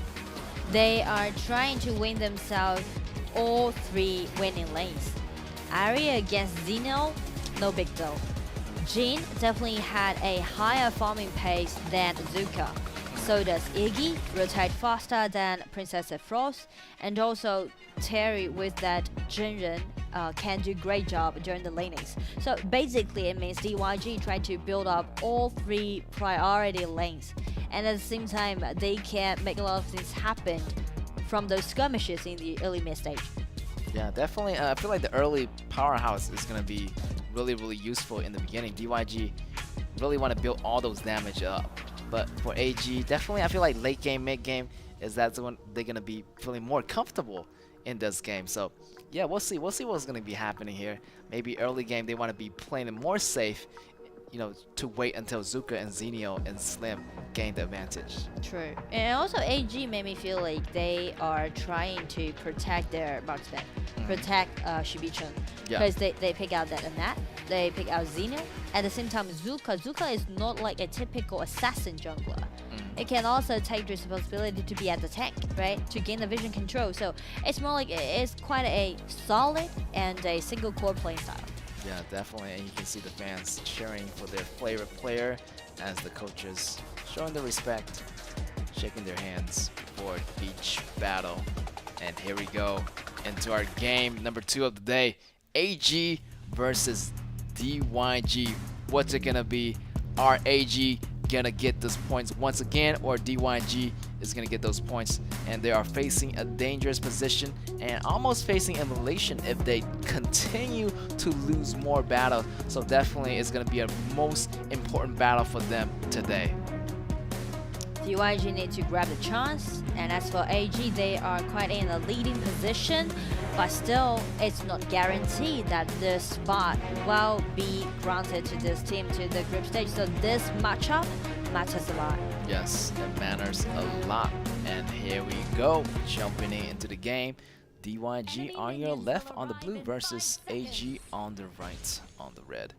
They are trying to win themselves all 3 winning lanes. Irie against Xeno, no big deal. Jin definitely had a higher farming pace than Zuka. So does Iggy, rotate faster than Princess Frost, and also Terry with that Junrin can do great job during the lanings. So basically it means DYG try to build up all 3 priority lanes, and at the same time they can make a lot of things happen from those skirmishes in the early mid stage. Yeah, definitely. I feel like the early powerhouse is going to be really useful in the beginning. DYG really want to build all those damage up. But for AG, definitely I feel like late game, mid game is that's when they're going to be feeling more comfortable in this game. So yeah, we'll see what's going to be happening here. Maybe early game they want to be playing it more safe, to wait until Zuka and Xenio and Slim gain the advantage. True. And also AG made me feel like they are trying to protect their marksman, protect Shibichun. Because they pick out that Annette, they pick out Xenio. At the same time, Zuka is not like a typical assassin jungler. It can also take the responsibility to be at the tank, right? To gain the vision control. So it's more like it's quite a solid and a single core playing style. Yeah, definitely, and you can see the fans cheering for their favorite player as the coaches showing the respect, shaking their hands before each battle. And here we go into our game number 2 of the day, AG versus DYG. What's it gonna be? Are AG gonna get those points once again, or DYG is gonna get those points? And they are facing a dangerous position and almost facing elimination if they continue to lose more battle. So definitely it's gonna be a most important battle for them today. DYG need to grab the chance, and as for AG, they are quite in a leading position, but still it's not guaranteed that this spot will be granted to this team to the group stage. So this matchup matters a lot. Yes, it matters a lot. And here we go, jumping into the game. DYG on your left on the blue versus AG on the right on the red.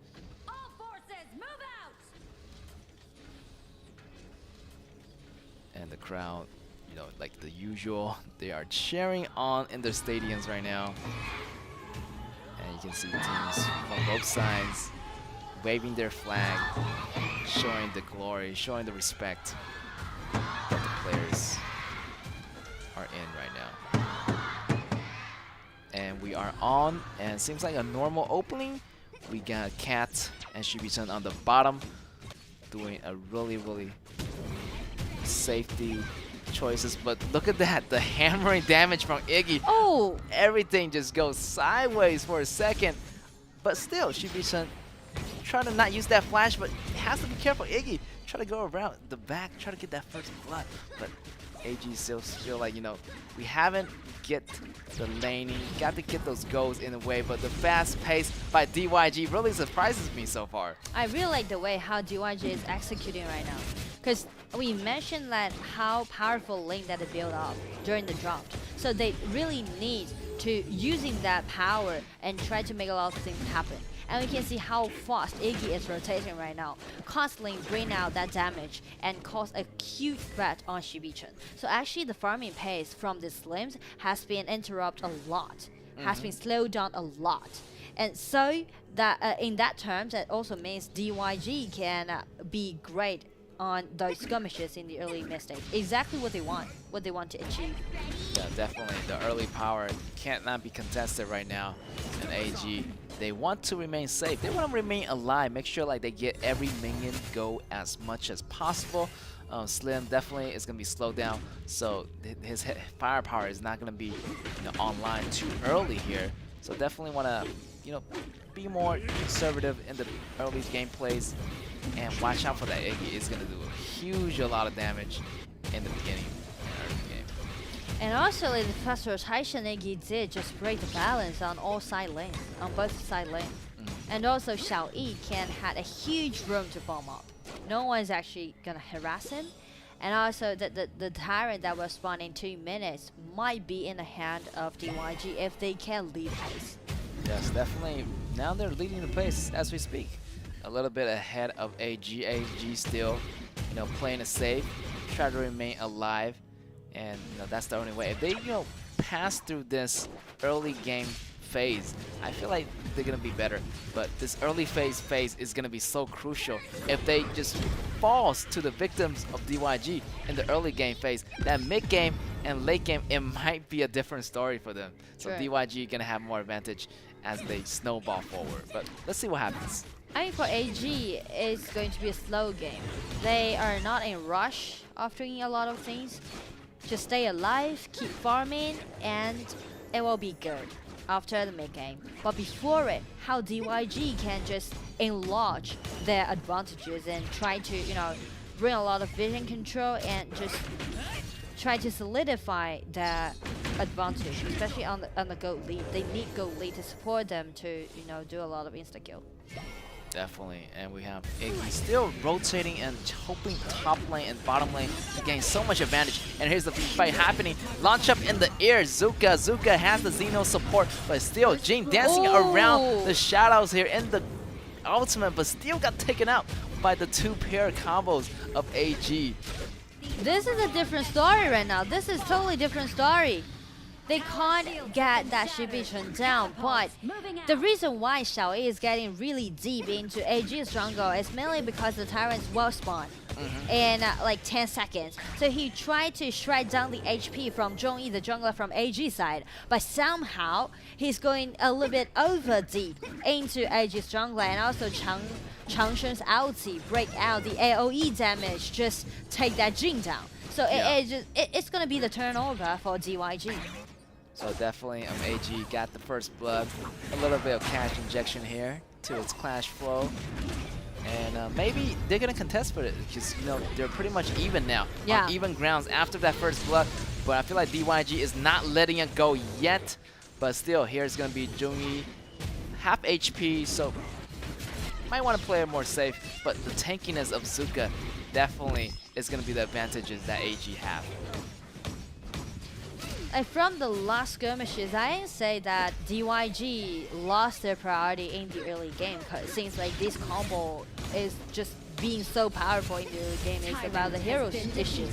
And the crowd, you know, like the usual, they are cheering on in their stadiums right now. And you can see teams from both sides waving their flag, showing the glory, showing the respect that the players are in right now. And we are on, and seems like a normal opening. We got Cat and Shibi-chan on the bottom, doing a really safety choices. But look at that, the hammering damage from Iggy. Oh! Everything just goes sideways for a second. But still, Shibi-chan trying to not use that flash, but has to be careful. Iggy try to go around the back, try to get that first blood. But AG still feel like, you know, we haven't get the laning, got to get those goals in a way, but the fast pace by DYG really surprises me so far. I really like the way how DYG is executing right now. Because we mentioned that how powerful lane that they build up during the draft. So they really need to using that power and try to make a lot of things happen. And we can see how fast Iggy is rotating right now, constantly bring out that damage and cause a huge threat on Shibi-chan. So actually the farming pace from the Slims has been interrupted a lot, has been slowed down a lot. And so that in that terms, that also means DYG can be great on those skirmishes in the early mid stage. Exactly what they want to achieve. Yeah, definitely. The early power cannot be contested right now. And AG, they want to remain safe. They want to remain alive. Make sure like they get every minion go as much as possible. Slim definitely is going to be slowed down. So his firepower is not going to be online too early here. So definitely want to be more conservative in the early gameplays. And watch out for that Iggy. It's going to do a lot of damage in the beginning of the game. And also in the first rotation, Iggy did just break the balance on all side lanes, on both side lanes. And also Xiao Yi had a huge room to farm up. No one's actually going to harass him. And also the Tyrant that will spawn in 2 minutes might be in the hand of DYG if they can lead pace. Yes, definitely. Now they're leading the pace as we speak. A little bit ahead of AG. AG still, playing it safe, try to remain alive, and that's the only way. If they, pass through this early game phase, I feel like they're gonna be better. But this early phase is gonna be so crucial. If they just falls to the victims of DYG in the early game phase, that mid game and late game, it might be a different story for them. So DYG gonna have more advantage as they snowball forward. But let's see what happens. I think for AG, it's going to be a slow game. They are not in a rush of doing a lot of things. Just stay alive, keep farming, and it will be good after the mid game. But before it, how DYG can just enlarge their advantages and try to, bring a lot of vision control and just try to solidify their advantage, especially on the gold lead. They need gold lead to support them to, do a lot of insta-kill. Definitely, and we have Iggy still rotating and hoping top lane and bottom lane to gain so much advantage. And here's the fight happening. Launch up in the air. Zuka has the Xeno support, but still Jin dancing around the shadows here in the ultimate, but still got taken out by the 2 pair combos of AG. This is a different story right now. This is totally different story. They can't get that Shibi-chan down, but the reason why Xiao Yi is getting really deep into AG's jungle is mainly because the Tyrants will spawn in like 10 seconds. So he tried to shred down the HP from Zhongyi, the jungler from AG side, but somehow he's going a little bit over deep into AG's jungler, and also Changshen's ulti break out the AoE damage, just take that Jin down. So it's gonna be the turnover for DYG. So definitely AG got the first blood. A little bit of cash injection here to its Clash flow. And maybe they're going to contest for it because, they're pretty much even now. On even grounds after that first blood. But I feel like DYG is not letting it go yet. But still, here's going to be Zhongyi. Half HP, so might want to play it more safe. But the tankiness of Zuka definitely is going to be the advantages that AG have. From the last skirmishes, I didn't say that DYG lost their priority in the early game, because it seems like this combo is just being so powerful in the early game. It's about the hero's issue.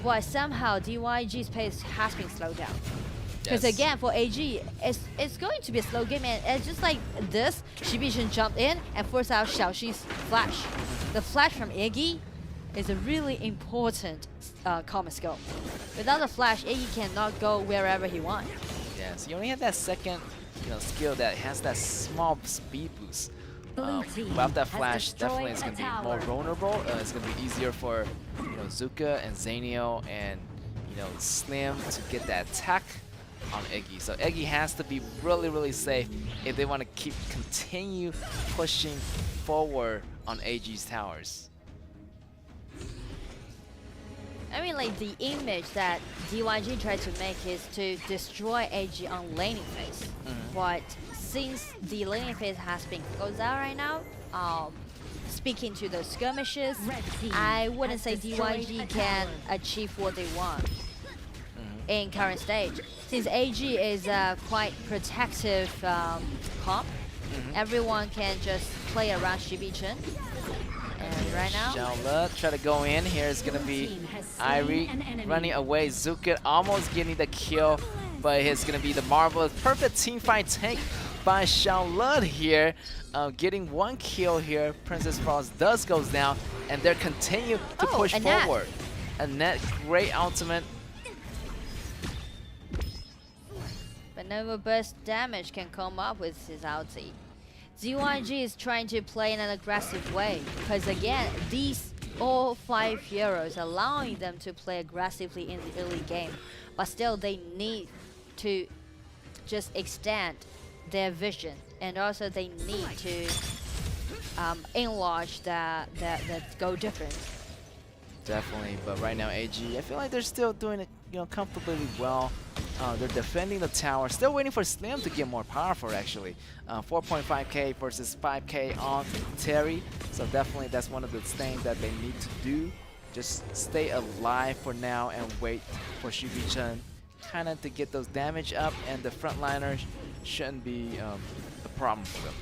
but somehow DYG's pace has been slowed down. Because Yes. again, for AG, it's going to be a slow game, and it's just like this. Shibishin jumped in and forced out Xiaoxi's flash. The flash from Iggy is a really important common skill. Without the flash, Iggy cannot go wherever he wants. Yes, you only have that second, skill that has that small speed boost. Without that flash, definitely it's going to be more vulnerable. It's going to be easier for Zuka and Zanio and Slim to get that attack on Iggy. So Iggy has to be really, really safe if they want to continue pushing forward on AG's towers. I mean, like, the image that DYG tried to make is to destroy AG on laning phase. But since the laning phase has been closed out right now, speaking to those skirmishes, I wouldn't say DYG can achieve what they want in current stage. Since AG is a quite protective comp, everyone can just play around Shibi-Chen. And right now, Xiaola try to go in. Here's gonna be Irie running away. Zuka almost getting the kill, but it's gonna be the marvelous perfect team fight tank by Xiaola here. Getting one kill here. Princess Frost does goes down, and they continue to push forward. Annette, great ultimate. but no burst damage can come up with his ulti. ZYG is trying to play in an aggressive way, because again, these all 5 heroes allowing them to play aggressively in the early game, but still they need to just extend their vision, and also they need to enlarge the goal difference. Definitely, but right now AG, I feel like they're still doing it, comfortably well. They're defending the tower, still waiting for Slim to get more powerful actually. 4.5k versus 5k on Terry, so definitely that's one of the things that they need to do. Just stay alive for now and wait for Shibi-Chen kind of to get those damage up, and the frontliners shouldn't be a problem for them.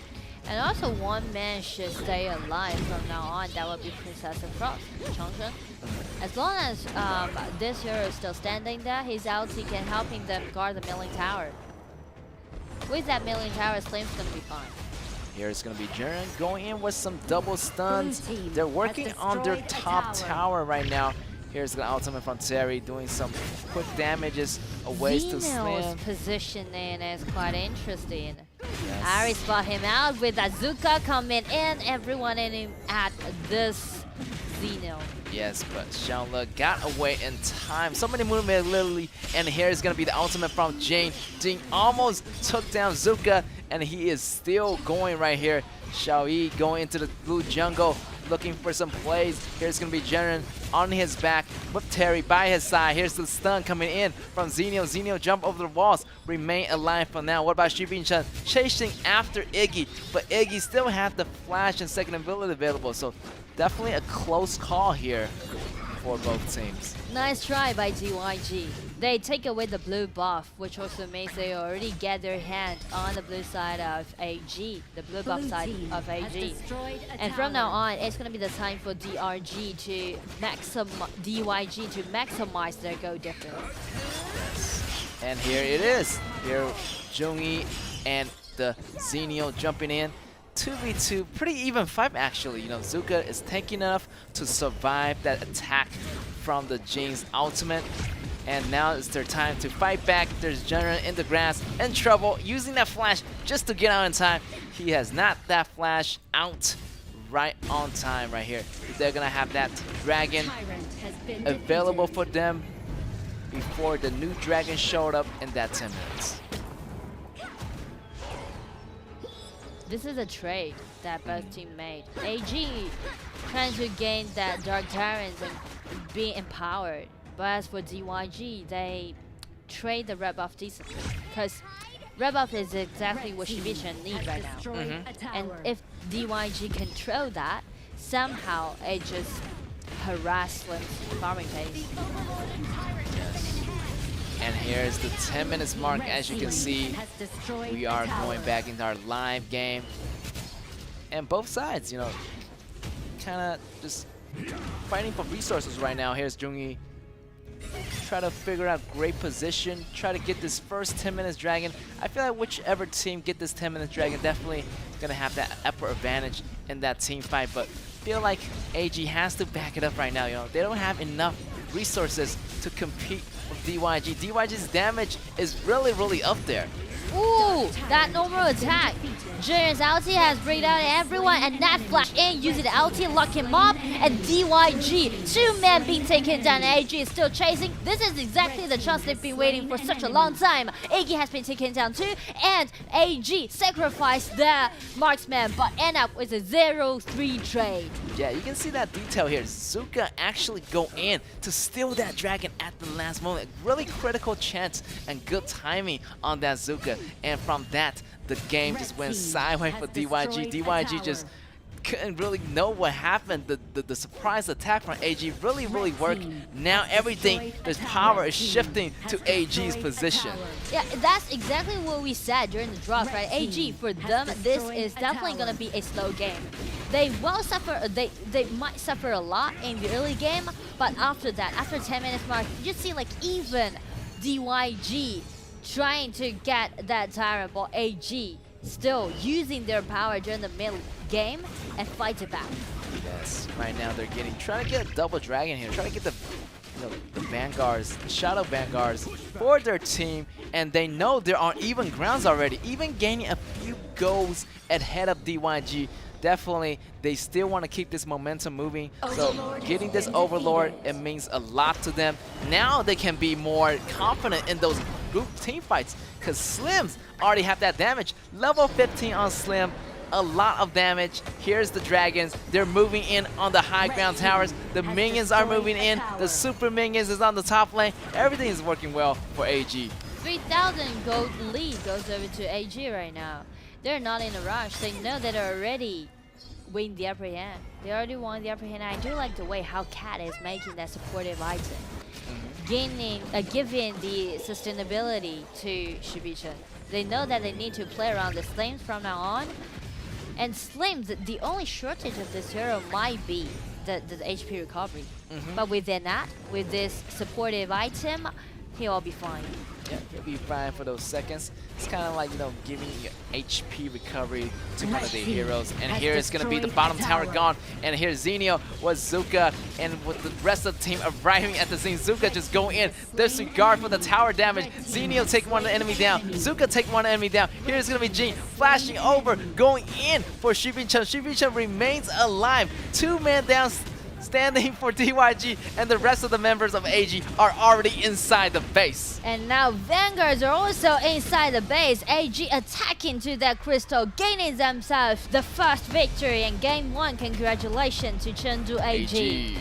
And also one man should stay alive from now on, that would be Princess Frost, Changchun. As long as this hero is still standing there, his ulti can helping them guard the milling tower. With that milling tower, Slim's gonna be fine. Here it's gonna be Jiren going in with some double stuns. They're working on their top tower right now. Here's the ultimate from Terry doing some quick damages away to Slim. Zeno's positioning is quite interesting. Yes. Ari spot him out with Azuka coming in, everyone in him at this Zeno. Yes, but Xiaola got away in time. So many movement literally, and here is gonna be the ultimate from Jing. Jing almost took down Zuka, and he is still going right here. Xiao Yi going into the blue jungle, looking for some plays. Here's gonna be Jiren on his back with Terry by his side. Here's the stun coming in from Zenio. Zenio jump over the walls, remain alive for now. What about Shibi-Chen chasing after Iggy? But Iggy still have the flash and second ability available, so definitely a close call here for both teams. Nice try by DYG. They take away the blue buff, which also means they already get their hand on the blue side of AG, the blue buff side of AG. And from now on, it's going to be the time for DYG to maximize their goal difference. Yes. And here it is. Here, Jung-Yi and the Zenio jumping in. 2v2, pretty even fight actually. Zuka is tanky enough to survive that attack from the Jing's ultimate. And now it's their time to fight back. There's Jiren in the grass, in trouble, using that flash just to get out in time. He has not that flash out right on time right here. They're gonna have that dragon available for them before the new dragon showed up in that 10 minutes. This is a trade that both teams made. AG trying to gain that Dark Tyrants and be empowered. But as for DYG, they trade the red buff decently. Because red buff is exactly what Shibi-Chen needs right now. And if DYG control that, somehow it just harass Slim's farming pace. Yes. And here's the 10 minutes mark. As you can see, we are going back into our live game. And both sides, kind of just fighting for resources right now. Here's Jung-Yi try to figure out great position, try to get this first 10 minutes dragon. I feel like whichever team get this 10 minutes dragon definitely gonna have that upper advantage in that team fight, but feel like AG has to back it up right now. You know, they don't have enough resources to compete with DYG. DYG's damage is really up there. Ooh, that normal attack. Jiren's ulti has bring out everyone, and that flash in using the ulti, lock him up, and DYG, 2 men being taken down. AG is still chasing. This is exactly the chance they've been waiting for such a long time. AG has been taken down too, and AG sacrificed their marksman, but end up with a 0-3 trade. Yeah, you can see that detail here. Zuka actually go in to steal that dragon at the last moment. Really critical chance and good timing on that Zuka. And from that, the game just went sideways for DYG. DYG just couldn't really know what happened. The surprise attack from AG really worked. Now everything, this power is shifting to AG's position. Yeah, that's exactly what we said during the draft, right? AG, for them, this is definitely going to be a slow game. They will suffer, they might suffer a lot in the early game, but after that, after 10 minutes mark, you just see like even DYG trying to get that tyrant, but AG still using their power during the mid game and fight it back. Yes, right now they're trying to get a double dragon here, trying to get the vanguards, the shadow vanguards for their team, and they know they're on even grounds already, even gaining a few goals ahead of DYG. Definitely, they still want to keep this momentum moving. So getting this Overlord, it means a lot to them. Now they can be more confident in those group team fights because Slims already have that damage. Level 15 on Slim, a lot of damage. Here's the dragons. They're moving in on the high ground towers. The minions are moving in. The super minions is on the top lane. Everything is working well for AG. 3,000 gold lead goes over to AG right now. They're not in a rush. They know that they're already win the upper hand. They already won the upper hand. I do like the way how Cat is making that supportive item, giving the sustainability to Shibichen. They know that they need to play around the Slims from now on. And Slims, the only shortage of this hero might be the HP recovery. But within that, with this supportive item, he'll be fine. Yeah, he'll be fine for those seconds. It's kind of like, you know, giving HP recovery to one of the heroes. And here is going to be the bottom tower gone. And here's Zenio with Zuka. And with the rest of the team arriving at the scene, Zuka just going in. Disregard for the tower damage. Zenio take one enemy down. Zuka take one enemy down. Here's going to be Jin flashing over, going in for Shibichen. Shibichen remains alive. 2 men down, standing for DYG, and the rest of the members of AG are already inside the base. And now Vanguards are also inside the base. AG attacking to that crystal, gaining themselves the first victory in game 1. Congratulations to Chengdu AG.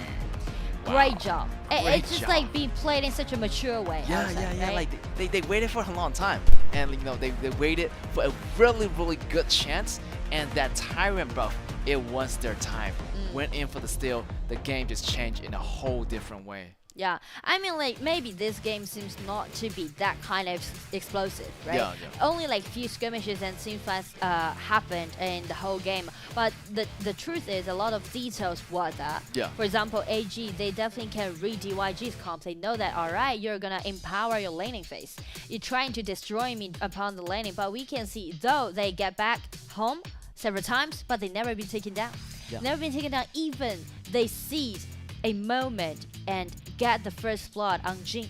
Wow. Great job. It's just like being played in such a mature way. Yeah. Right? Like they waited for a long time, and you know they waited for a really good chance, and that tyrant buff, it was their time. Went in for the steal, the game just changed in a whole different way. Yeah, I mean, like, maybe this game seems not to be that kind of explosive, right? Yeah. Only like few skirmishes and team fights happened in the whole game. But the truth is, a lot of details were that. Yeah. For example, AG, they definitely can read DYG's comp. They know that, alright, you're gonna empower your laning phase. You're trying to destroy me upon the laning, but we can see, though they get back home several times, but they never been taken down. Yeah. Never been taken down, even they seize a moment and get the first blood on Jin,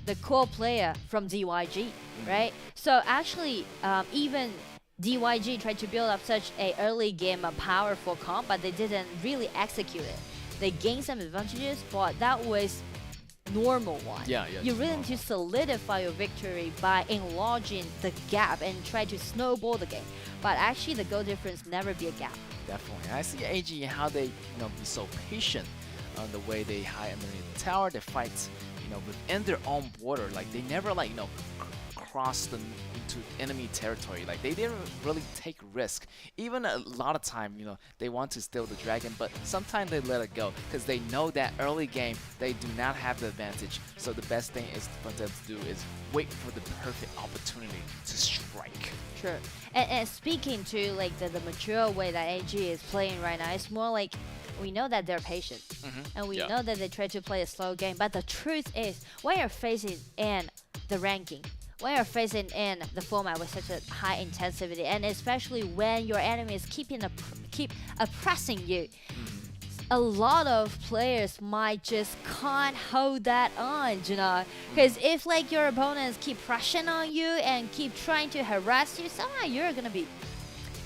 the core player from DYG, right? So actually, even DYG tried to build up such a early game powerful comp, but they didn't really execute it. They gained some advantages, but that was normal one. Yeah. You really need to solidify your victory by enlarging the gap and try to snowball the game. But actually, the goal difference never be a gap. Definitely. I see AG and how they, be so patient on the way they hide underneath the tower. They fight, within their own border. Like they never cross into enemy territory. Like they didn't really take risk. Even a lot of time, they want to steal the dragon, but sometimes they let it go because they know that early game they do not have the advantage. So the best thing is for them to do is wait for the perfect opportunity to strike. Sure. And speaking to like the mature way that AG is playing right now, it's more like we know that they're patient, and we know that they try to play a slow game. But the truth is, when you're facing in the ranking, when you're facing in the format with such a high intensity, and especially when your enemy is keep oppressing you, a lot of players might just can't hold that on, because if like your opponents keep pressing on you and keep trying to harass you, somehow you're gonna be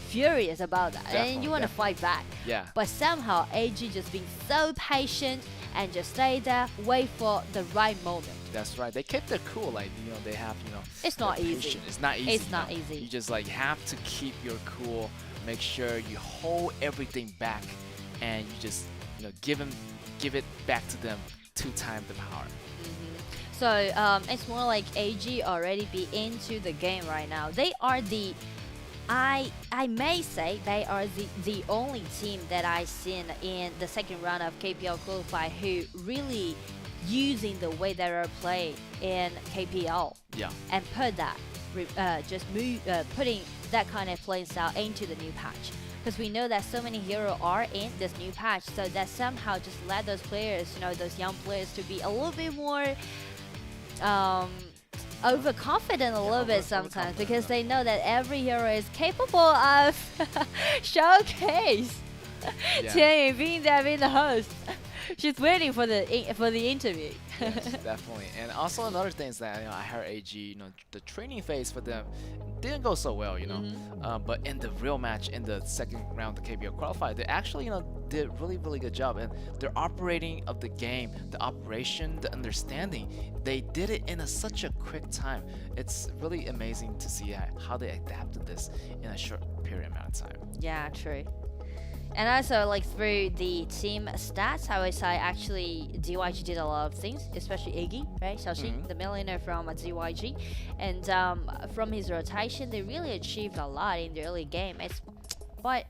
furious about that, and you want to fight back. Yeah. But somehow AG just being so patient and just stay there, wait for the right moment. That's right. They kept their cool. Like they have It's not easy. It's not easy. It's not easy. You just like have to keep your cool. Make sure you hold everything back, and you just give it back to them 2 times the power. So it's more like AG already be into the game right now. They are the I may say they are the only team that I've seen in the second round of KPL Qualifer who really using the way they are playing in KPL. Yeah. And put that, putting that kind of playing style into the new patch. Because we know that so many heroes are in this new patch, so that somehow just let those players, those young players to be a little bit more overconfident a little bit sometimes, because they know that every hero is capable of showcase. Tian Yu being there, being the host, she's waiting for the interview. Yes, definitely. And also another thing is that I heard AG, the training phase for them didn't go so well, but in the real match in the second round of the KPL Qualifier, they actually did really good job, and their operating of the game, the operation, the understanding, they did it in such a quick time. It's really amazing to see how they adapted this in a short period amount of time. Yeah, true. And also, like, through the team stats, I would say actually DYG did a lot of things, especially Iggy, right? Xiaoxin, the millionaire from DYG. And from his rotation, they really achieved a lot in the early game. But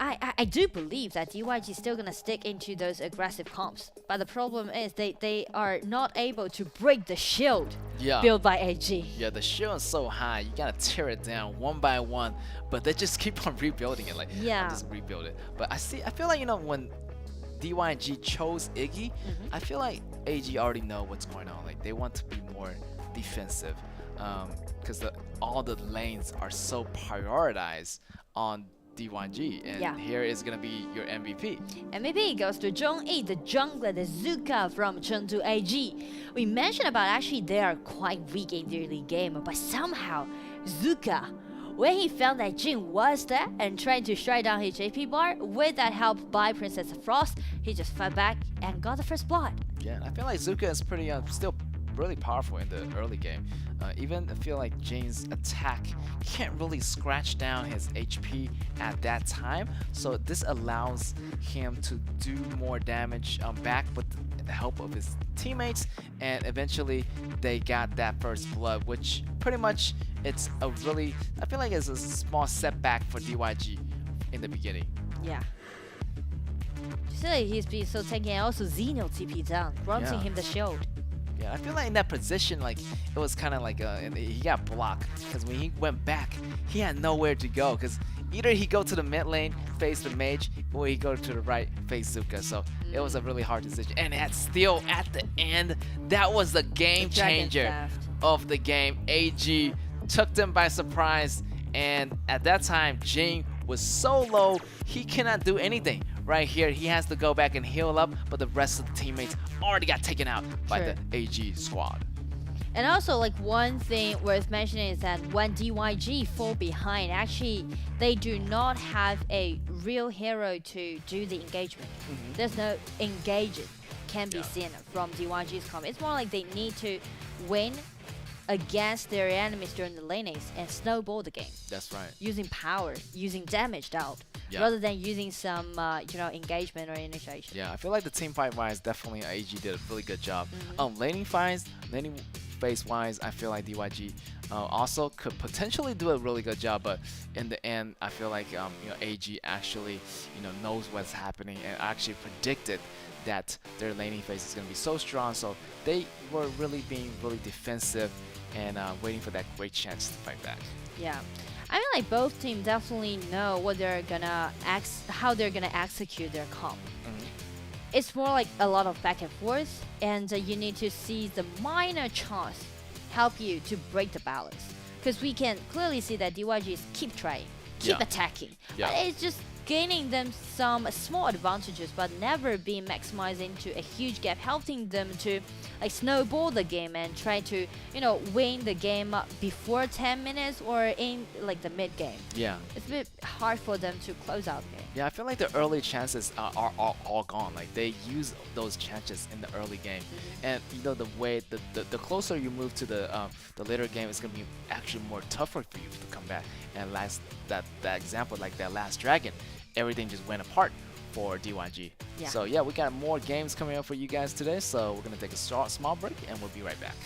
I do believe that DYG is still going to stick into those aggressive comps. But the problem is they are not able to break the shield built by AG. Yeah, the shield is so high. You got to tear it down one by one. But they just keep on rebuilding it. Like, just rebuild it. But I feel like, when DYG chose Iggy, I feel like AG already know what's going on. Like, they want to be more defensive. Because all the lanes are so prioritized on DYG, and here is gonna be your MVP. MVP goes to Zhongyi, the jungler, the Zuka from Chengdu AG. We mentioned about actually they are quite weak in the early game, but somehow Zuka, when he found that Jin was there and trying to strike down his JP bar, with that help by Princess Frost, he just fought back and got the first blood. Yeah, I feel like Zuka is pretty still really powerful in the early game. Even I feel like Jin's attack can't really scratch down his HP at that time, so this allows him to do more damage back with the help of his teammates, and eventually they got that first blood, which pretty much it's a really, I feel like it's a small setback for DYG in the beginning. Yeah. He's been so tanky, and also Xeno TP down, granting him the shield. Yeah, I feel like in that position, like it was kind of like he got blocked, because when he went back, he had nowhere to go, because either he go to the mid lane, face the mage, or he go to the right, face Zuka. So it was a really hard decision. And still at the end, that was the game changer of the game. AG took them by surprise, and at that time, Jing was so low, he cannot do anything. Right here, he has to go back and heal up, but the rest of the teammates already got taken out by the AG squad. And also, like, one thing worth mentioning is that when DYG fall behind, actually, they do not have a real hero to do the engagement. There's no engagement can be seen from DYG's comp. It's more like they need to win against their enemies during the lanes and snowball the game. That's right. Using power, using damage out, rather than using some, engagement or initiation. Yeah, I feel like the team fight wise, definitely AG did a really good job. Laning face-wise, I feel like DYG also could potentially do a really good job, but in the end, I feel like AG actually knows what's happening and actually predicted that their laning phase is going to be so strong, so they were really being really defensive and waiting for that great chance to fight back. Yeah. I mean, like, both teams definitely know what they're gonna how they're gonna execute their comp. It's more like a lot of back and forth, and you need to see the minor chance help you to break the balance. Because we can clearly see that DYG is keep trying, keep attacking. But it's just gaining them some small advantages, but never being maximized into a huge gap, helping them to like snowball the game and try to win the game before 10 minutes or in like the mid game. Yeah, it's a bit hard for them to close out the game. Yeah, I feel like the early chances are all gone. Like they use those chances in the early game, and the way the closer you move to the later game, it's gonna be actually more tougher for you to come back. And that example, like that last dragon, everything just went apart for DYG. Yeah. So yeah, we got more games coming up for you guys today. So we're gonna take a small break, and we'll be right back.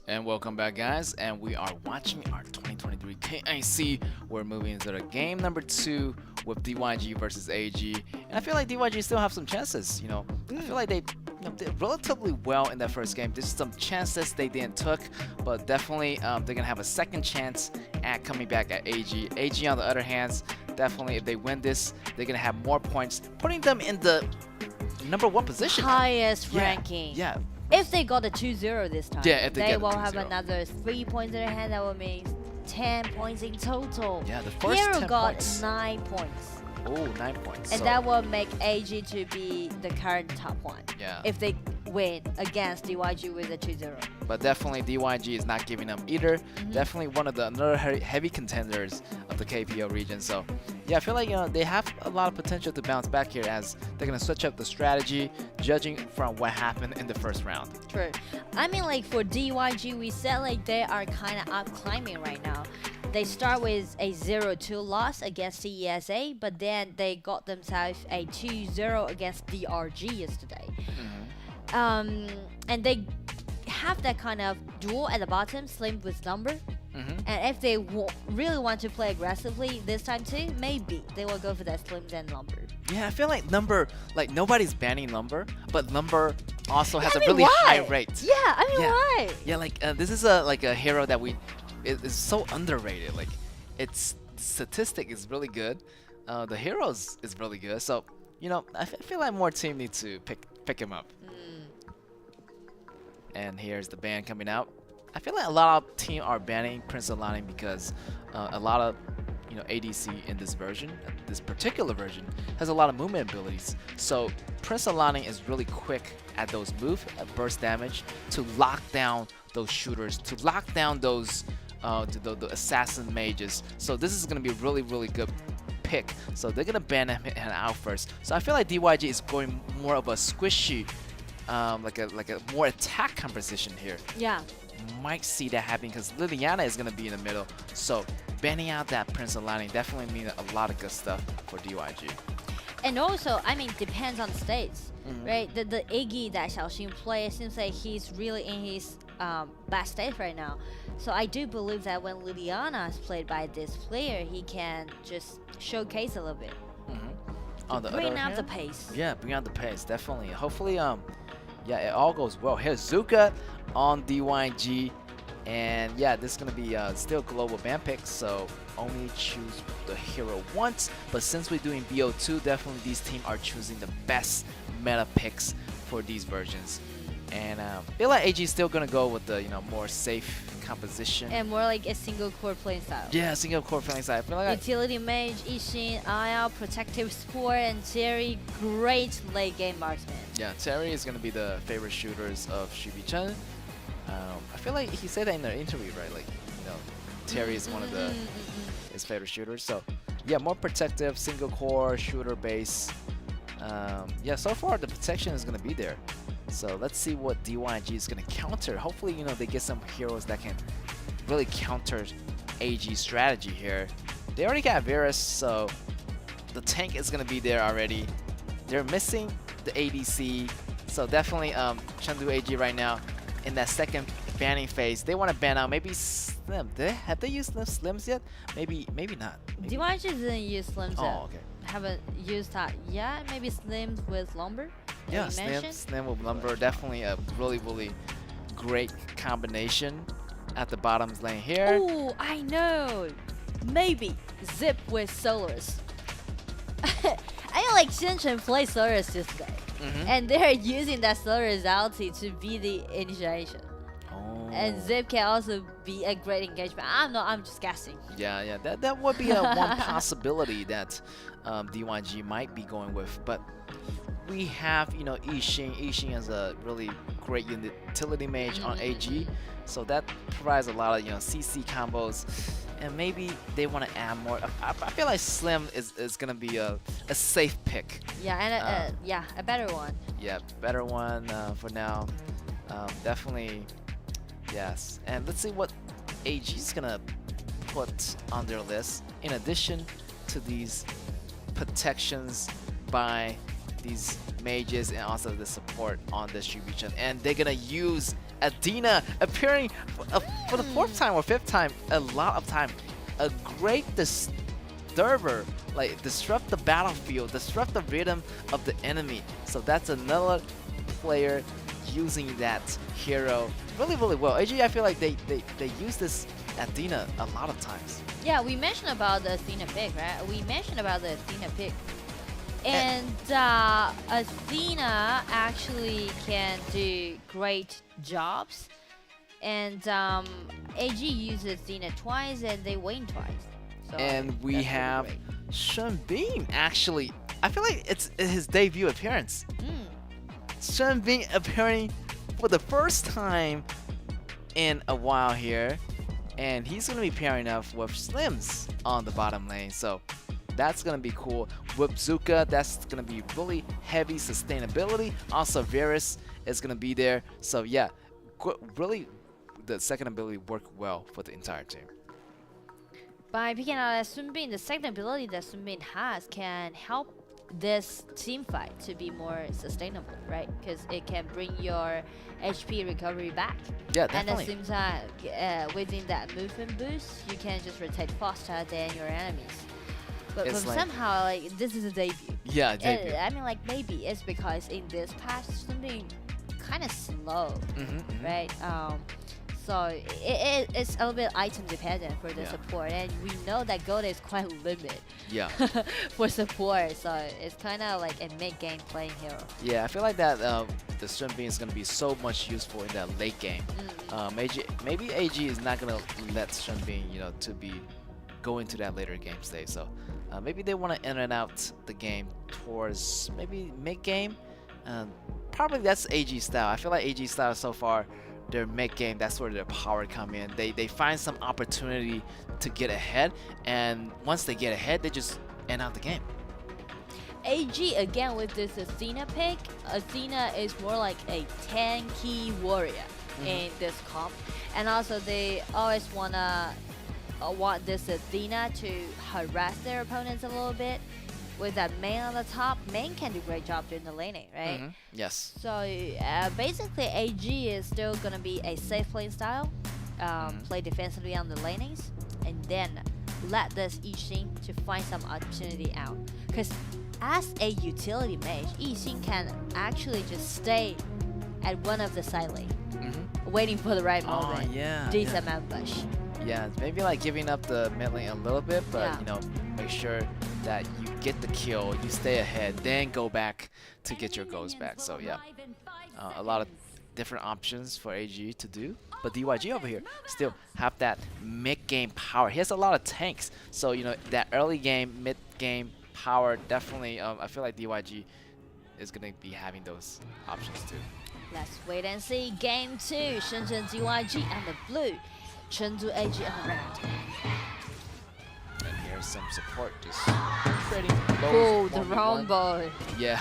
And welcome back, guys, and we are watching our 2023 KIC. We're moving into the game number 2 with DYG versus AG, and I feel like DYG still have some chances. I feel like they did relatively well in that first game. There's some chances they didn't took, but definitely they're gonna have a second chance at coming back at AG. AG, on the other hand, definitely if they win this, they're gonna have more points, putting them in the number 1 position. Highest ranking. Yeah. If they got a 2-0 this time, if they will have another 3 points in their hand. That will mean 10 points in total. Yeah, the first Hero 10 got points. 9 points. Oh, 9 points. And so that will make AG to be the current top 1. Yeah. If they win against DYG with a 2-0. But definitely DYG is not giving them either. Definitely one of the another heavy contenders of the KPL region. So yeah, I feel like they have a lot of potential to bounce back here as they're gonna switch up the strategy, judging from what happened in the first round. True. I mean, like for DYG, we said like they are kind of up climbing right now. They start with a 0-2 loss against CESA, but then they got themselves a 2-0 against DRG yesterday. And they have that kind of duel at the bottom, Slim with Number. And if they really want to play aggressively this time too, maybe they will go for that Slims and Lumber. Yeah, I feel like Number, like nobody's banning Lumber, but Lumber also has a really high rate. Yeah, I mean, why? Yeah, like this is a hero that we is so underrated. Like, its statistic is really good. The heroes is really good. So, you know, I feel like more team need to pick him up. And here's the ban coming out. I feel like a lot of team are banning Prince Alani because a lot of ADC in this version, this particular version, has a lot of movement abilities. So Prince Alani is really quick at those moves, at burst damage, to lock down those shooters, to lock down those the assassin mages. So this is gonna be a really good pick. So they're gonna ban him out first. So I feel like DYG is going more of a squishy, like a more attack composition here. Yeah. Might see that happening because Liliana is gonna be in the middle. So banning out that Prince Alani definitely means a lot of good stuff for DYG. And also, I mean, depends on states, right? The Iggy that Xiaoxin plays seems like he's really in his best state right now. So I do believe that when Liliana is played by this player, he can just showcase a little bit. Bring up the pace. Yeah, bring out the pace, definitely. Hopefully, yeah, it all goes well. Here's Zuka on DYG. And yeah, this is going to be still global ban pick, so only choose the hero once. But since we're doing BO2, definitely these teams are choosing the best meta picks for these versions. And I feel like AG is still going to go with the more safe composition. And more like a single core playing style. Yeah, single core playing style. I feel like Utility Mage, Ishin, IL, Protective Sport, and Jerry, great late game marksman. Yeah, Terry is going to be the favorite shooters of Shubi-chan. I feel like he said that in the interview, right? Like, Terry is one of his favorite shooters. So, yeah, more protective, single core, shooter base. Yeah, so far the protection is going to be there. So let's see what DYG is going to counter. Hopefully, they get some heroes that can really counter AG strategy here. They already got Varus, so the tank is going to be there already. They're missing the ADC, so definitely Chengdu AG right now in that second banning phase. They want to ban out maybe Slim. Have they used Slims yet? Maybe not. DYG didn't use Slims yet. Oh, okay. Haven't used that yet. Maybe Slims with Lumber. Yeah, Slim with Lumber, definitely a really great combination at the bottom lane here. Oh, I know. Maybe Zip with Solars. I like Shinchen play Solars yesterday. And they're using that Solars ulti to be the initiation. And Zip can also be a great engagement. I'm just guessing. Yeah, that would be one possibility that DYG might be going with. But we have, Yixing. Yixing is a really great utility mage on AG. So that provides a lot of, CC combos. And maybe they want to add more. I feel like Slim is going to be a safe pick. Yeah, and a better one. Yeah, better one for now. Definitely, yes. And let's see what AG is going to put on their list. In addition to these protections by these mages and also the support on distribution. And they're going to use Adina appearing for the fourth time or fifth time, a lot of time. A great disturber, like disrupt the battlefield, disrupt the rhythm of the enemy. So that's another player using that hero really well. AG, I feel like they use this Adina a lot of times. Yeah, we mentioned about the Athena pick, right? And Athena actually can do great jobs. And AG uses Athena twice and they win twice. So and we have Shenbin actually. I feel like it's his debut appearance. Shenbin appearing for the first time in a while here. And he's going to be pairing up with Slims on the bottom lane. So that's going to be cool. With Zuka, that's going to be really heavy sustainability. Also, Varus is going to be there. So yeah, really the second ability worked well for the entire team. By picking out Sun Bin, the second ability that Sun Bin has can help this team fight to be more sustainable, right? Because it can bring your HP recovery back. Yeah, definitely. And it seems that within that movement boost, you can just rotate faster than your enemies. But somehow, like, this is a debut. Yeah, debut. I mean, like, maybe it's because in this patch, something kind of slow, right? So it's a little bit item dependent for the support, and we know that gold is quite limited. Yeah. For support, so it's kind of like a mid-game playing hero. Yeah, I feel like that the Stun Beam is going to be so much useful in that late game. Maybe AG is not going to let Stun Beam, to be go into that later game stage. So maybe they want to in and out the game towards maybe mid-game. Probably that's AG style. I feel like AG style so far, their mid-game, that's where their power come in. They find some opportunity to get ahead, and once they get ahead, they just end out the game. AG again with this Athena pick. Athena is more like a tanky warrior in this comp, and also they always want this Athena to harass their opponents a little bit. With that main on the top, main can do a great job during the laning, right? Yes. So basically, AG is still gonna be a safe playing style, play defensively on the lanings, and then let this Yixing to find some opportunity out. Because as a utility mage, Yixing can actually just stay at one of the side lane, waiting for the right moment. Decent ambush. Yeah, maybe like giving up the mid lane a little bit, but make sure that you get the kill, you stay ahead, then go back to get your golds back. So yeah, a lot of different options for AG to do. But DYG over here still have that mid-game power. He has a lot of tanks, so that early game, mid-game power definitely. I feel like DYG is gonna be having those options too. Let's wait and see. Game 2, Shenzhen DYG and the blue, Chengdu AG on the round. And here's some support just trading lows. Oh, the round boy. Yeah.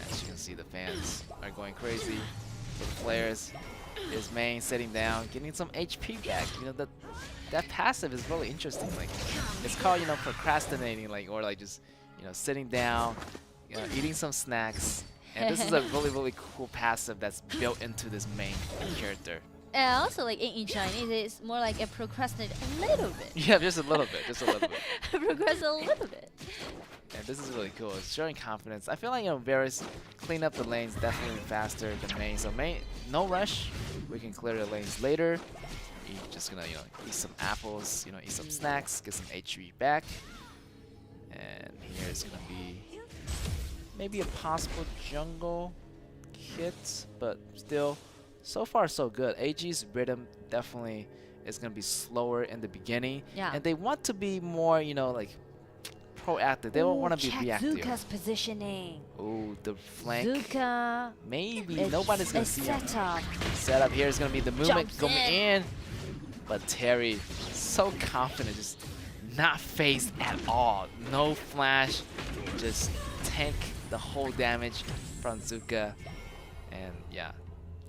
As you can see, the fans are going crazy with players. His main sitting down, getting some HP back. That passive is really interesting. Like, it's called procrastinating, or just sitting down, eating some snacks. And this is a really cool passive that's built into this main character. And also, like in Chinese, it's more like a procrastinate a little bit. Yeah, just a little bit, just a little bit. Procrastinate a little bit. And this is really cool. It's showing confidence. I feel like Varus clean up the lanes definitely faster than main. So main, no rush. We can clear the lanes later. You're just gonna eat some apples, eat some snacks, get some HP back. And here is gonna be maybe a possible jungle kit, but still, so far so good. AG's rhythm definitely is going to be slower in the beginning, and they want to be more, like proactive. They don't want to be reactive. Zuka's positioning. Oh, the flank. Zuka. Maybe nobody's going to see him. Setup. Setup here is going to be the movement going in, but Terry so confident, just not phased at all. No flash, just tank the whole damage from Zuka, and yeah,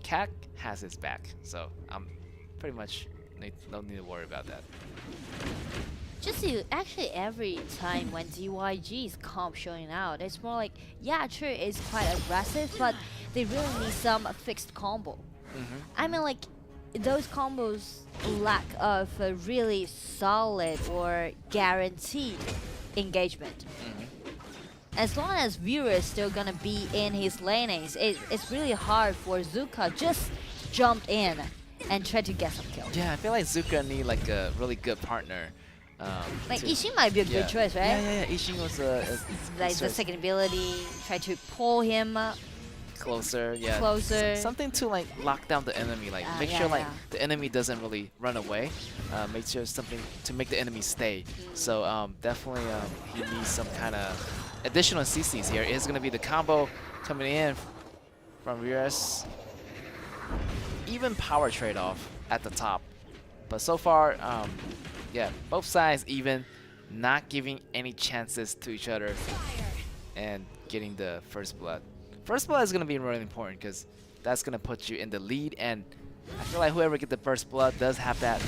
KAC has his back, so I'm pretty much don't need to worry about that. Just actually every time when DYG's comp showing out, it's more like, yeah, true, it's quite aggressive, but they really need some fixed combo. I mean, like, those combos lack of a really solid or guaranteed engagement. As long as viewer is still gonna be in his lanings, it's really hard for Zuka just jump in and try to get some kills. Yeah, I feel like Zuka need like a really good partner. Like Yixing might be a good choice, right? Yeah. Yixing was like the second ability, try to pull him closer. Yeah. Closer. Something to like lock down the enemy, like make sure like the enemy doesn't really run away. Make sure something to make the enemy stay. So definitely he needs some kind of additional CCs here. It's gonna be the combo coming in from Virus. Even power trade-off at the top, but so far, yeah, both sides even, not giving any chances to each other, and getting the first blood. First blood is gonna be really important because that's gonna put you in the lead, and I feel like whoever gets the first blood does have that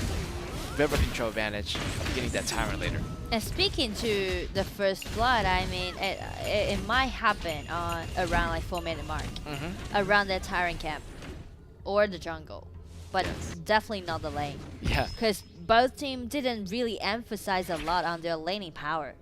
river control advantage of getting that tyrant later. And speaking to the first blood, I mean, it might happen on around like 4-minute mark, around that tyrant camp or the jungle, but definitely not the lane. Yeah. Because both teams didn't really emphasize a lot on their laning power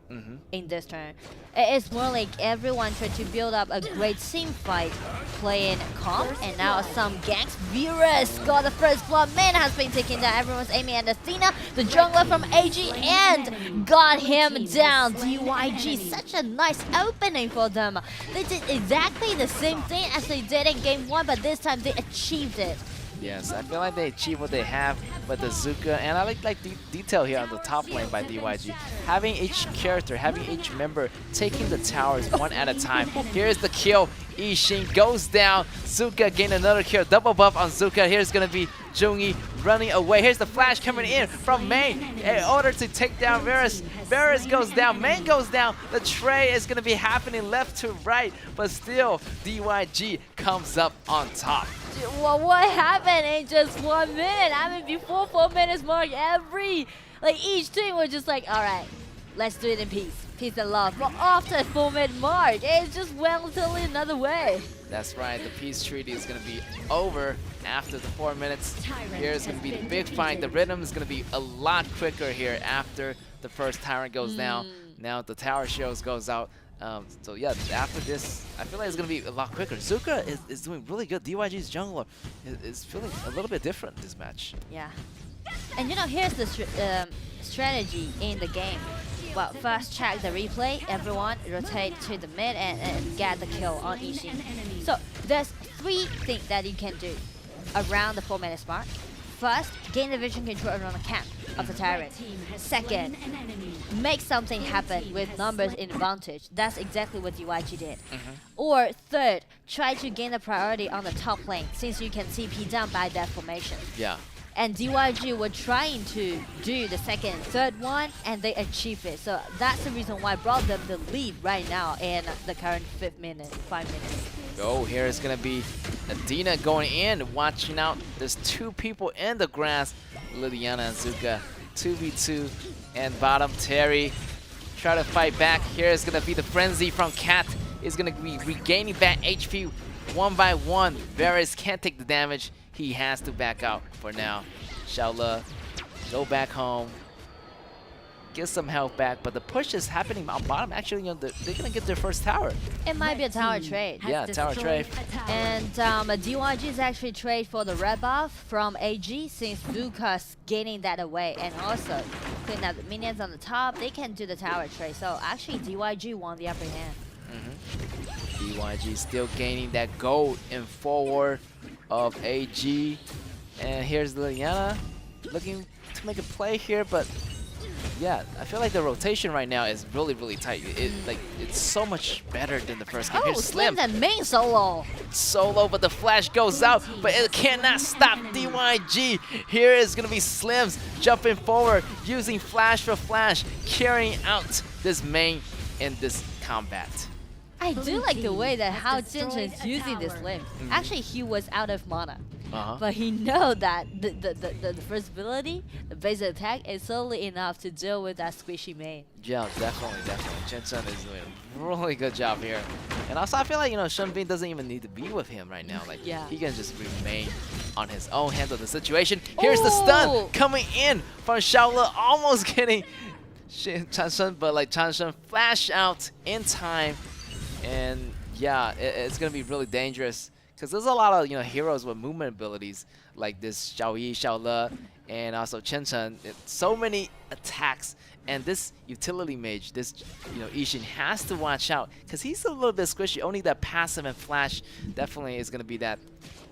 in this turn. It's more like everyone tried to build up a great team fight playing comp, and now some ganks. Virus got the first blood. Man has been taken down. Everyone's aiming at Athena, the jungler from AG, and got him down. DYG, such a nice opening for them. They did exactly the same thing as they did in game 1, but this time they achieved it. Yes, I feel like they achieve what they have with the Zuka, and I like the detail here on the top lane by DYG. Having each character, having each member taking the towers one at a time. Here's the kill. Ishin goes down. Zuka gain another kill. Double buff on Zuka. Here's gonna be Jungi running away. Here's the flash coming in from Main in order to take down Varus. Varus goes down. Main goes down. The tray is gonna be happening left to right, but still DYG comes up on top. Well, what happened in just 1 minute? I mean, before 4 minutes mark, each team was just like, all right, let's do it in peace. Peace and love. But after 4 minute mark, it just went totally another way. That's right, the peace treaty is going to be over after the 4 minutes. Here's going to be the big fight. The rhythm is going to be a lot quicker here after the first Tyrant goes down. Now the tower shields goes out. So yeah, after this, I feel like it's going to be a lot quicker. Zuka is doing really good. DYG's jungler is feeling a little bit different this match. Yeah. And you know, here's the strategy in the game. Well, first check the replay, everyone rotate to the mid and get the kill on Ishin. So there's 3 things that you can do around the 4 minutes mark. First, gain the vision control around the camp of the Tyrant. Second, make something happen with numbers in advantage. That's exactly what DYG did. Or third, try to gain the priority on the top lane since you can CP down by that formation. Yeah. And DYG were trying to do the second and third one, and they achieved it. So that's the reason why I brought them the lead right now in the current 5 minutes. Oh, here is going to be Adina going in, watching out. There's 2 people in the grass. Liliana and Zuka, 2v2. And bottom, Terry, try to fight back. Here is going to be the frenzy from Cat. Is going to be regaining back HP 1 by 1. Varus can't take the damage. He has to back out for now. Xiaola, go back home. Get some health back, but the push is happening on bottom. Actually, you know, they're gonna get their first tower. It might be a tower trade. Yeah, tower trade. And DYG is actually trade for the red buff from AG since Zuka's gaining that away, and also clean up the minions on the top. They can do the tower trade. So actually, DYG won the upper hand. DYG still gaining that gold in forward of AG. And here's Liliana looking to make a play here, but yeah, I feel like the rotation right now is really, really tight. It's so much better than the first game. Here's Slim. And main solo. Solo, but the flash goes out, but it cannot stop DYG. Here is gonna be Slims jumping forward, using flash for flash, carrying out this main in this combat. I do like the way that how Jinchen is using this limb. Actually, he was out of mana. But he know that the first ability, the basic attack, is solely enough to deal with that squishy main. Yeah, definitely. Jinchen is doing a really good job here. And also, I feel like, you know, Shunbin doesn't even need to be with him right now. Like, he can just remain on his own, handle the situation. Here's the stun coming in from Xiaola, almost getting Chanshen, but like Chanshen flash out in time. And yeah, it's gonna be really dangerous because there's a lot of, you know, heroes with movement abilities like this Xiaoyi, Xiaola, and also Chen Chen. So many attacks, and this utility mage, this, you know, Ishin has to watch out because he's a little bit squishy. Only that passive and flash definitely is gonna be that,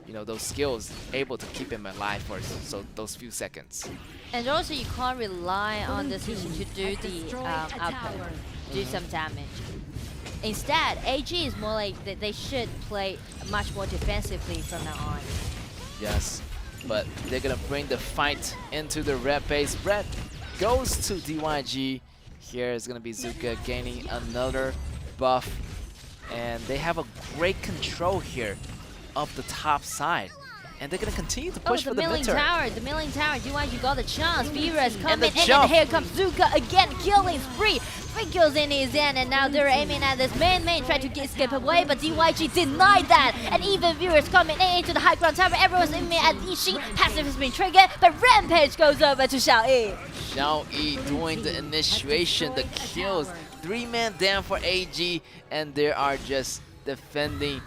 you know, those skills able to keep him alive for those few seconds. And also, you can't rely on this Ishin to do the output, do some damage. Instead, AG is more like they should play much more defensively from now on. Yes, but they're gonna bring the fight into the red base. Red goes to DYG. Here is gonna be Zuka gaining another buff. And they have a great control here of the top side. And they're gonna continue to push for the mid turn. The milling tower, DYG got the chance. Virus coming in, and here comes Zuka again, killing spree. kills in his hand, and now they're aiming at this main, trying to escape away, but DYG denied that. And even viewers coming into the high ground tower, everyone's aiming at Yixing. Passive has been triggered, but Rampage goes over to Xiaoyi. Xiaoyi doing the initiation, the kills. 3-man down for AG, and they are just defending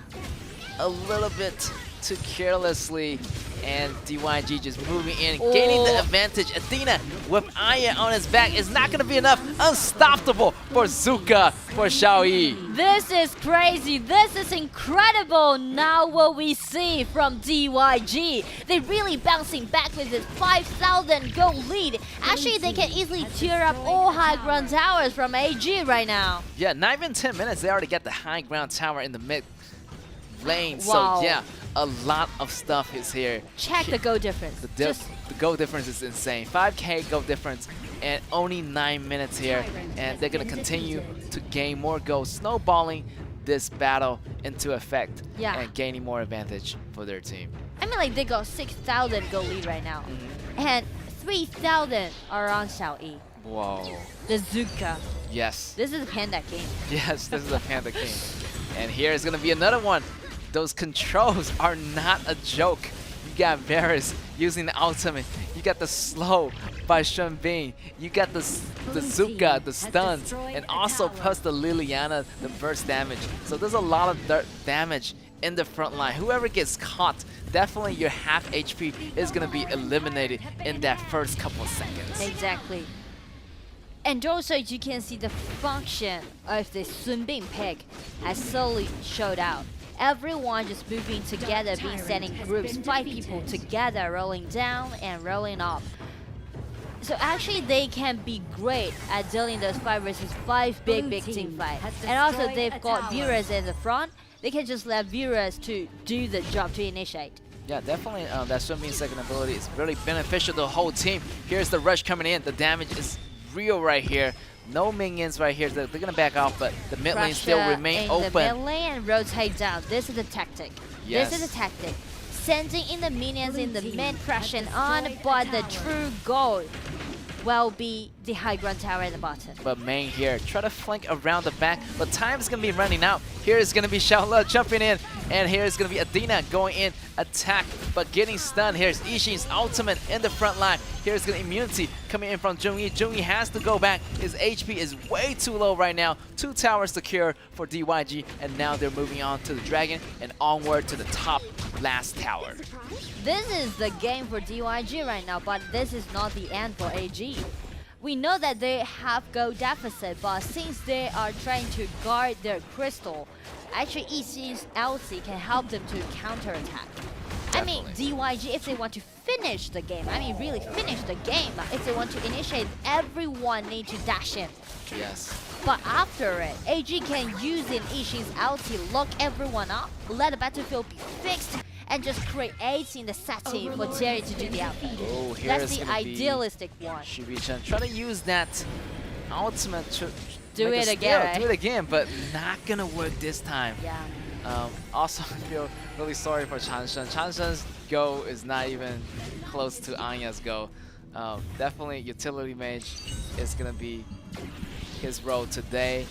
a little bit too carelessly, and DYG just moving in, gaining the advantage. Athena with Aya on his back is not going to be enough. Unstoppable for Zuka, for Xiaoyi. This is crazy. This is incredible. Now what we see from DYG. They're really bouncing back with this 5,000 gold lead. Actually, they can easily tear up all high ground towers from AG right now. Yeah, not even 10 minutes, they already get the high ground tower in the mid lane. Wow. So yeah, a lot of stuff is here. Check the goal difference. The goal difference is insane. 5k goal difference and only 9 minutes here. And they're going to continue to gain more goals, snowballing this battle into effect and gaining more advantage for their team. I mean, like, they got 6,000 goal lead right now. And 3,000 are on Xiaoyi. Whoa. The Zuka. Yes. This is a Panda King. Yes, this is a Panda King. And here is going to be another one. Those controls are not a joke. You got Varus using the ultimate. You got the slow by Shenbing. You got the Zuka, the stuns, and also plus the Liliana, the burst damage. So there's a lot of damage in the front line. Whoever gets caught, definitely your half HP is going to be eliminated in that first couple of seconds. Exactly. And also you can see the function of the Sunbing pick has slowly showed out. Everyone just moving together, being set in groups, 5 people together, rolling down and rolling up. So actually they can be great at dealing those 5 versus 5 big team fight. And also they've got viewers in the front. They can just let viewers to do the job to initiate. Yeah, definitely that Swimming second ability is really beneficial to the whole team. Here's the rush coming in. The damage is real right here. No minions right here. They're going to back off, but the mid lane still remain open. The mid lane and rotate down. This is the tactic. Yes. This is the tactic. Sending in the minions in the mid, pressing on, but the true goal will be the high ground tower at the bottom. But main here, try to flank around the back, but time's going to be running out. Here is going to be Xiaola jumping in, and here is going to be Athena going in, attack, but getting stunned. Here's Yixing's ultimate in the front line. Here's going to immunity coming in from Zhongyi. Zhongyi has to go back. His HP is way too low right now. 2 towers secure for DYG, and now they're moving on to the Dragon and onward to the top last tower. This is the game for DYG right now, but this is not the end for AG. We know that they have goal deficit, but since they are trying to guard their crystal, actually Yixing's ulti can help them to counterattack. I mean, DYG, if they want to finish the game, I mean really finish the game, if they want to initiate, everyone need to dash in. Yes. But after it, AG can use in Yixing's ulti, lock everyone up, let the battlefield be fixed, and just create in the setting for Jerry to do the output. Oh, that's the idealistic one. Shibi-chan try to use that ultimate to do it again, right? Do it again, but not gonna work this time. Yeah. Also, I feel really sorry for Chanshen. Chanshen's go is not even close to Anya's go. Definitely utility mage is gonna be his role today.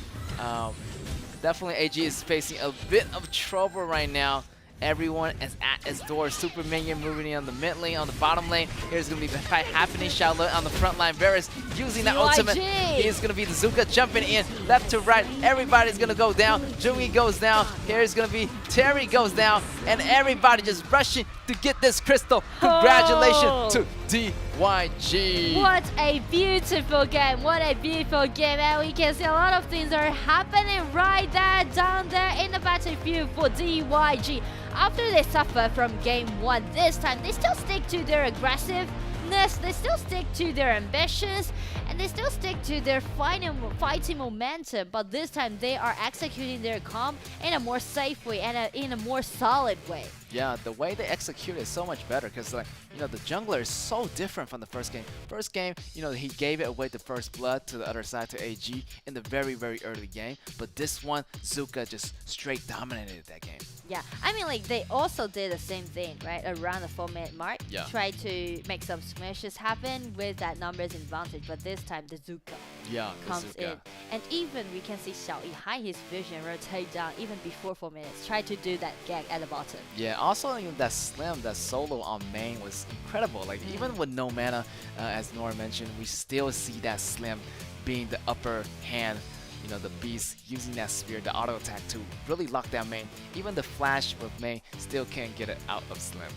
Definitely AG is facing a bit of trouble right now. Everyone is at its door. Super Minion moving in on the mid lane, on the bottom lane. Here's going to be the fight happening. Xiaola on the front line. Varus using the ultimate. Here's going to be the Zuka jumping in left to right. Everybody's going to go down. Jungi goes down. Here's going to be Terry goes down. And everybody just rushing to get this crystal. Congratulations to DYG. What a beautiful game. What a beautiful game. And we can see a lot of things are happening right there, down there in the battlefield for DYG. After they suffer from game 1 this time, they still stick to their aggressiveness, they still stick to their ambitions, and they still stick to their fighting momentum. But this time they are executing their comp in a more safe way and in a more solid way. Yeah, the way they execute is so much better because, like, you know, the jungler is so different from the first game. First game, you know, he gave it away the first blood to the other side to AG in the very, very early game. But this one, Zuka just straight dominated that game. Yeah, I mean, like, they also did the same thing, right? Around the 4-minute mark, yeah. Tried to make some smashes happen with that numbers advantage, but this time the Zuka. Yeah, comes Bazooka. in. And even we can see Xiao Yi hide his vision, rotate down even before 4 minutes. Try to do that gag at the bottom. Yeah, also that slam, that solo on main was incredible. Like even with no mana, as Nora mentioned, we still see that slam being the upper hand. You know, the beast using that spear, the auto attack to really lock down main. Even the flash with main still can't get it out of slam.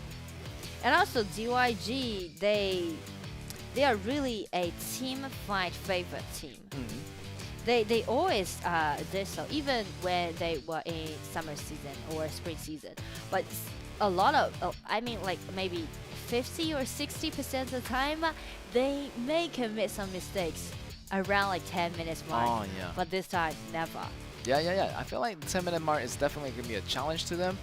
And also DYG, they are really a team fight favorite team. They always did so, even when they were in summer season or spring season. But a lot of, I mean, like maybe 50 or 60% of the time, they may commit some mistakes around like 10 minutes mark. Oh, yeah. But this time, never. Yeah. I feel like the 10-minute mark is definitely going to be a challenge to them.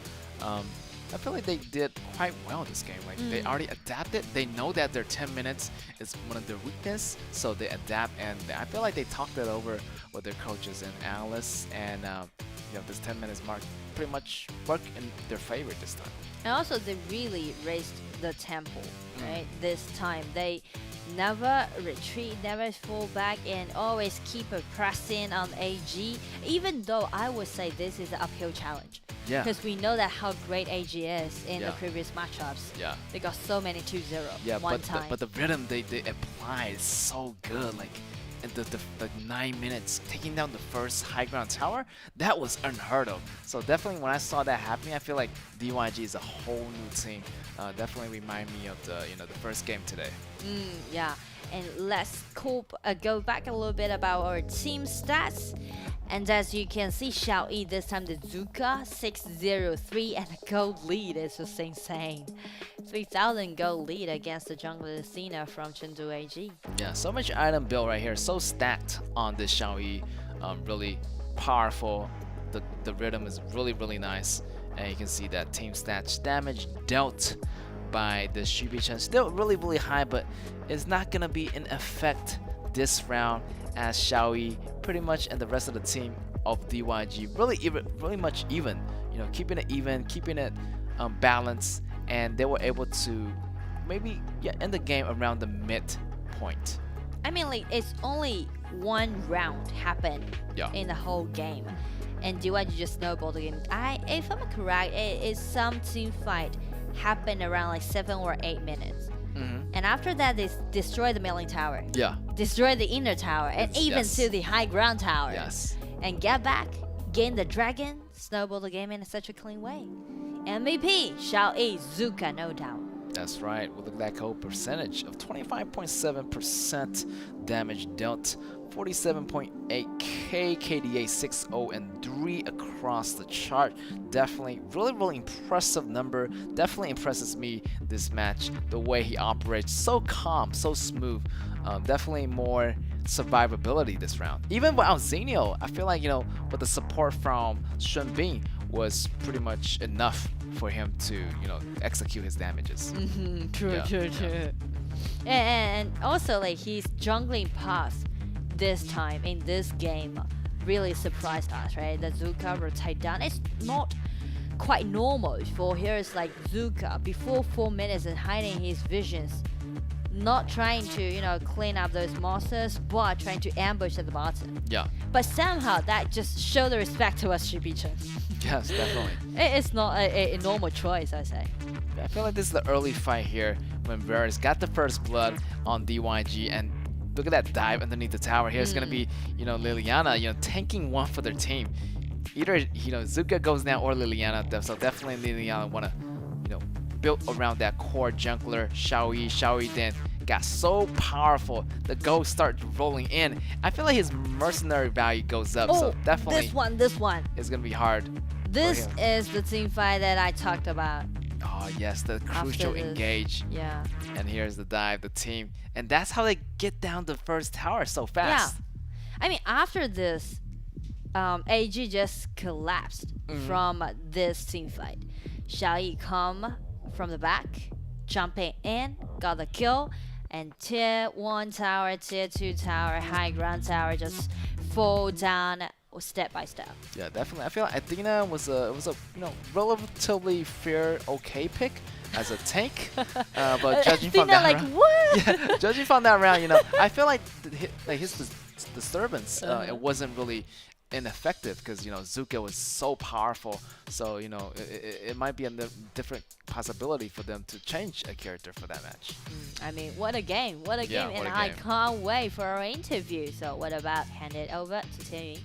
I feel like they did quite well this game. Like they already adapted. They know that their 10 minutes is one of their weakness, so they adapt. And I feel like they talked it over with their coaches and analysts. And you know, this 10 minutes mark pretty much worked in their favor this time. And also, they really raised the tempo, right? This time, they never retreat, never fall back, and always keep pressing on AG. Even though I would say this is an uphill challenge. Yeah. Because we know that how great AG is in the previous matchups. Yeah. They got so many 2-0 one but time. But the rhythm they apply is so good. Like in the 9 minutes, taking down the first high ground tower, that was unheard of. So definitely when I saw that happening, I feel like DYG is a whole new team. Definitely remind me of the the first game today. Yeah. And let's go back a little bit about our team stats. And as you can see, Xiao Yi this time the Zuka 603 and a gold lead is just insane. 3,000 gold lead against the jungler Lucina from Chengdu AG. Yeah, so much item build right here, so stacked on this Xiao Yi. Really powerful. The rhythm is really nice, and you can see that team stats damage dealt by the Shubi-chan still really high, but it's not gonna be in effect this round as Xiao Yi pretty much and the rest of the team of DYG really much even. You know, keeping it even, keeping it balanced, and they were able to maybe end the game around the midpoint. I mean, like it's only one round happened in the whole game, and DYG just snowballed the game. If I'm correct, it's some team fight happened around like 7 or 8 minutes. And after that, they destroy the milling tower. Yeah. Destroy the inner tower, and even to the high ground tower. Yes. And get back, gain the dragon, snowball the game in such a clean way. MVP, Xiao Yi, Zuka, no doubt. That's right. We'll look at that code percentage of 25.7% damage dealt, 47.8k, KDA 6-0 and 3 across the chart. Definitely really impressive number. Definitely impresses me this match. The way he operates, so calm, so smooth. Definitely more survivability this round. Even without Xenio, I feel like, you know, with the support from Shunbin was pretty much enough for him to, you know, execute his damages. True. And also, like, his jungling path this time in this game really surprised us, right? The Zuka rotate down. It's not quite normal for heroes like Zuka before 4 minutes and hiding his visions, not trying to, you know, clean up those monsters, but trying to ambush at the bottom. Yeah. But somehow that just showed the respect to us, Shubi-chan. Yes, definitely. It's not a normal choice, I say. I feel like this is the early fight here when Varus got the first blood on DYG, and look at that dive underneath the tower. Here's gonna be, you know, Liliana, you know, tanking one for their team. Either, you know, Zuka goes down or Liliana, so definitely Liliana wanna, you know, build around that core jungler, Xiao Yi. Xiao Yi then got so powerful, the ghost starts rolling in. I feel like his mercenary value goes up, so definitely this one. It's gonna be hard. This is the team fight that I talked about. Oh yes, the crucial engage. Yeah. And here's the dive, the team. And that's how they get down the first tower so fast. Yeah. I mean, after this, AG just collapsed from this team fight. Xiao Yi come from the back, jumping in, got the kill, and tier 1 tower, tier 2 tower, high ground tower just fall down step by step. Yeah, definitely. I feel like Athena was a you know, relatively fair, okay pick as a tank, but judging from that like round, what? yeah, judging from that round, you know, I feel like his disturbance, it wasn't really ineffective because Zuka was so powerful. So it might be a different possibility for them to change a character for that match. I mean, what a game! What a game! And I can't wait for our interview. So what about hand it over to Tianyun?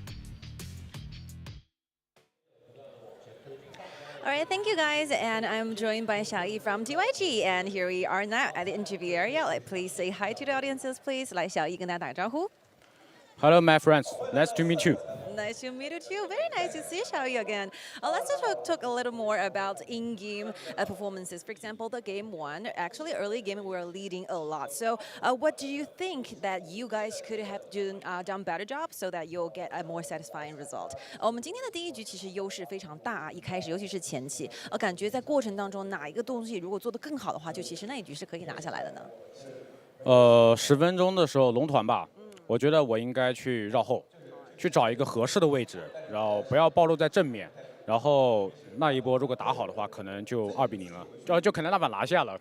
All right, thank you guys, and I'm joined by Xiaoyi from DYG, and here we are now at the interview area. Please say hi to the audiences, please. 来，小易跟大家打个招呼。Hello, my friends. Nice to meet you. Nice to meet you too. Very nice to see Xiaoyi again. Let's talk a little more about in-game performances. For example, the game one. Actually, early game we were leading a lot. So, what do you think that you guys could have done better job so that you'll get a more satisfying result? 我们今天的第一局其实优势非常大，一开始尤其是前期，感觉在过程当中哪一个东西如果做得更好的话，就其实那一局是可以拿下来的呢。10分钟的时候龙团吧，我觉得我应该去绕后。去找一个合适的位置，然后不要暴露在正面，然后那一波如果打好的话，可能就2-0了，就可能那把拿下了。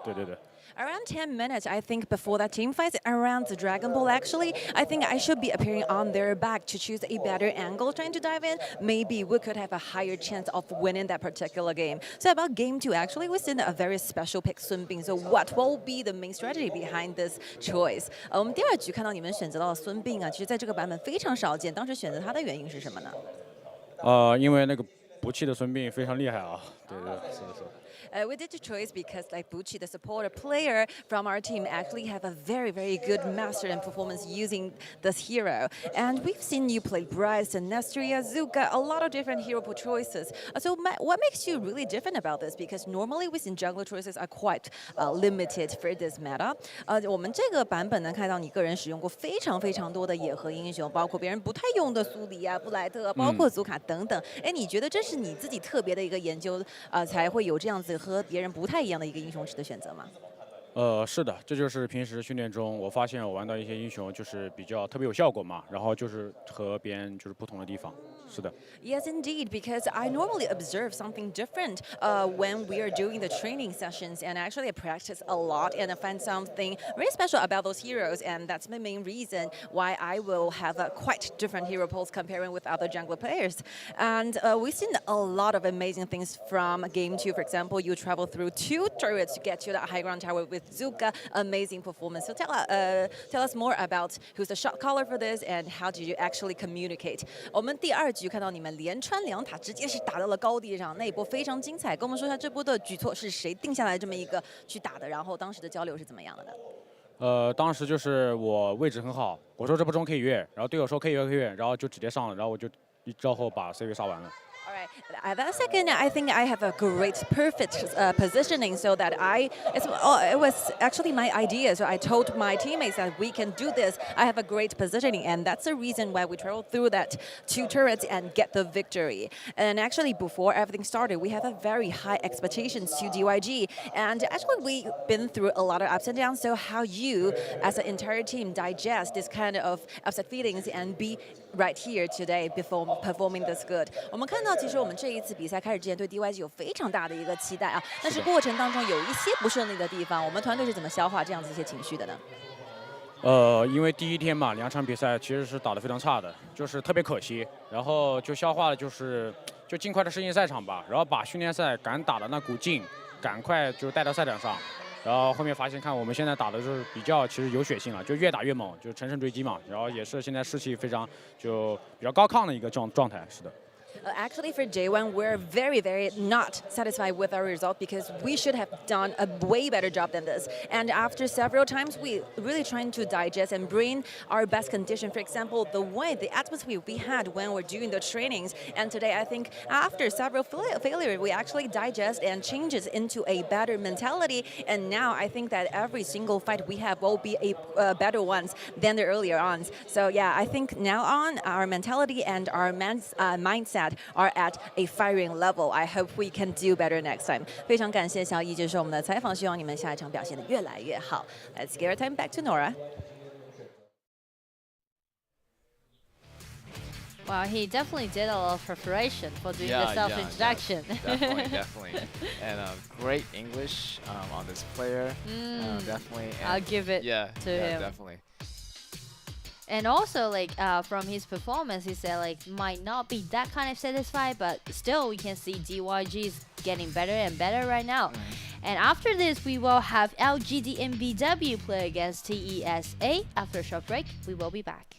对。Around 10 minutes, I think, before that team fight, around the Dragon Ball, actually, I think I should be appearing on their back to choose a better angle trying to dive in. Maybe we could have a higher chance of winning that particular game. So about game 2, actually, we seen a very special pick, Sun Bing. So what will be the main strategy behind this choice? 我们第二局看到你们选择到了孙膑啊，其实在这个版本非常少见。当时选择他的原因是什么呢？因为那个不弃的孙膑非常厉害啊，对，是。We did the choice because like Buchi, the supporter player from our team, actually have a very, very good master and performance using this hero. And we've seen you play Bryce and Nestria, Zuka, a lot of different hero choices. So what makes you really different about this? Because normally we seen jungler choices are quite limited for this meta. 我们这个版本能看到你个人使用过非常非常多的野核英雄，包括别人不太用的苏黎啊、布莱特，包括祖卡等等。哎，你觉得这是你自己特别的一个研究才会有这样子和别人不太一样的一个英雄池的选择吗？是的，这就是平时训练中我发现我玩到一些英雄就是比较特别有效果嘛，然后就是和别人就是不同的地方。是的。Yes, indeed, because I normally observe something different when we are doing the training sessions, and actually I practice a lot and I find something very special about those heroes, and that's the main reason why I will have a quite different hero pools comparing with other jungler players. And we've seen a lot of amazing things from game 2. For example, you travel through 2 turrets to get to the high ground tower with Zuka, amazing performance. So tell us more about who's the shot caller for this and how did you actually communicate? 我们第二局看到你们连穿2塔，直接是打到了高地上，那一波非常精彩。跟我们说一下这波的举措是谁定下来这么一个去打的，然后当时的交流是怎么样的呢？当时就是我位置很好，我说这波中可以越，然后队友说可以越，然后就直接上了，然后我就一绕后把 C 位杀完了。All right. At that second, I think I have a great, perfect positioning so that it was actually my idea. So I told my teammates that we can do this. I have a great positioning, and that's the reason why we traveled through that 2 turrets and get the victory. And actually, before everything started, we have a very high expectations to DYG. And actually, we've been through a lot of ups and downs. So how you, as an entire team, digest this kind of upset feelings and be right here today before performing this good. 我们看到，其实我们这一次比赛开始之前对 DYG 有非常大的一个期待啊，但是过程当中有一些不顺利的地方，我们团队是怎么消化这样子一些情绪的呢？因为第一天嘛，2场比赛其实是打得非常差的，就是特别可惜，然后就消化了，就尽快的适应赛场吧，然后把训练赛敢打的那股劲，赶快就带到赛场上。然后后面发现，看我们现在打的就是比较其实有血性了，就越打越猛，就乘胜追击嘛。然后也是现在士气非常就比较高亢的一个状态，是的。Actually, for day 1, we're very, very not satisfied with our result because we should have done a way better job than this. And after several times, we really trying to digest and bring our best condition. For example, the atmosphere we had when we're doing the trainings. And today, I think after several failures, we actually digest and changes into a better mentality. And now I think that every single fight we have will be a better ones than the earlier ones. So yeah, I think now on our mentality and our mindset are at a firing level. I hope we can do better next time. 非常感谢小易接受我们的采访，希望你们下一场表现得越来越好。Let's give our time back to Nora. Wow, he definitely did a lot of preparation for doing the self-introduction. Definitely. And great English on this player. Definitely. And I'll give it to him. Definitely. And also, like from his performance, he said like might not be that kind of satisfied, but still we can see DYG is getting better and better right now. And after this, we will have LGD and BW play against TESA. After a short break, we will be back.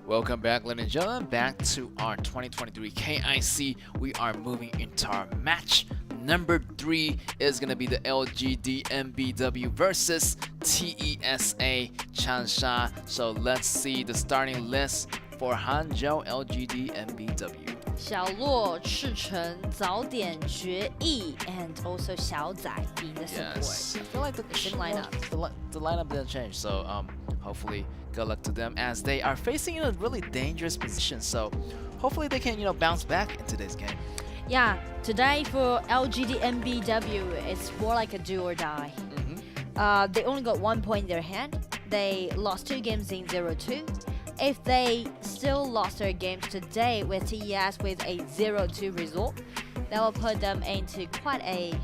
Welcome back, ladies and gentlemen, back to our 2023 KIC. We are moving into our match. Number 3 is going to be the LGD MBW versus TESA Changsha. So let's see the starting list for Hangzhou LGD MBW. 小洛、赤城、早点、决议 and also 小仔 being the support. Yes, I feel like the same lineup. The lineup didn't change, so hopefully good luck to them as they are facing a really dangerous position. So hopefully they can bounce back in today's game. Yeah, today for LGD MBW, it's more like a do or die. They only got 1 point in their hand. They lost 2 games in 0-2. If they still lost their games today with TES with a 0-2 result, that will put them into quite a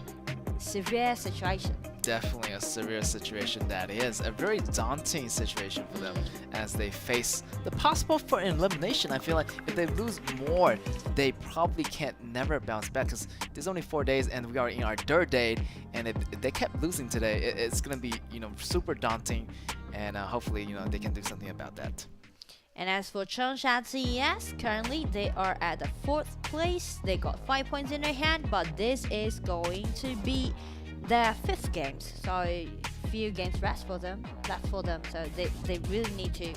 severe situation. Definitely a severe situation. That is a very daunting situation for them as they face the possible for elimination. I feel like if they lose more, they probably can't never bounce back because there's only 4 days and we are in our 3rd day. And if they kept losing today, it's gonna be super daunting, and hopefully they can do something about that. And as for Changsha TES, currently they are at the 4th place. They got 5 points in their hand, but this is going to be their 5th games. So few games left for them. So they really need to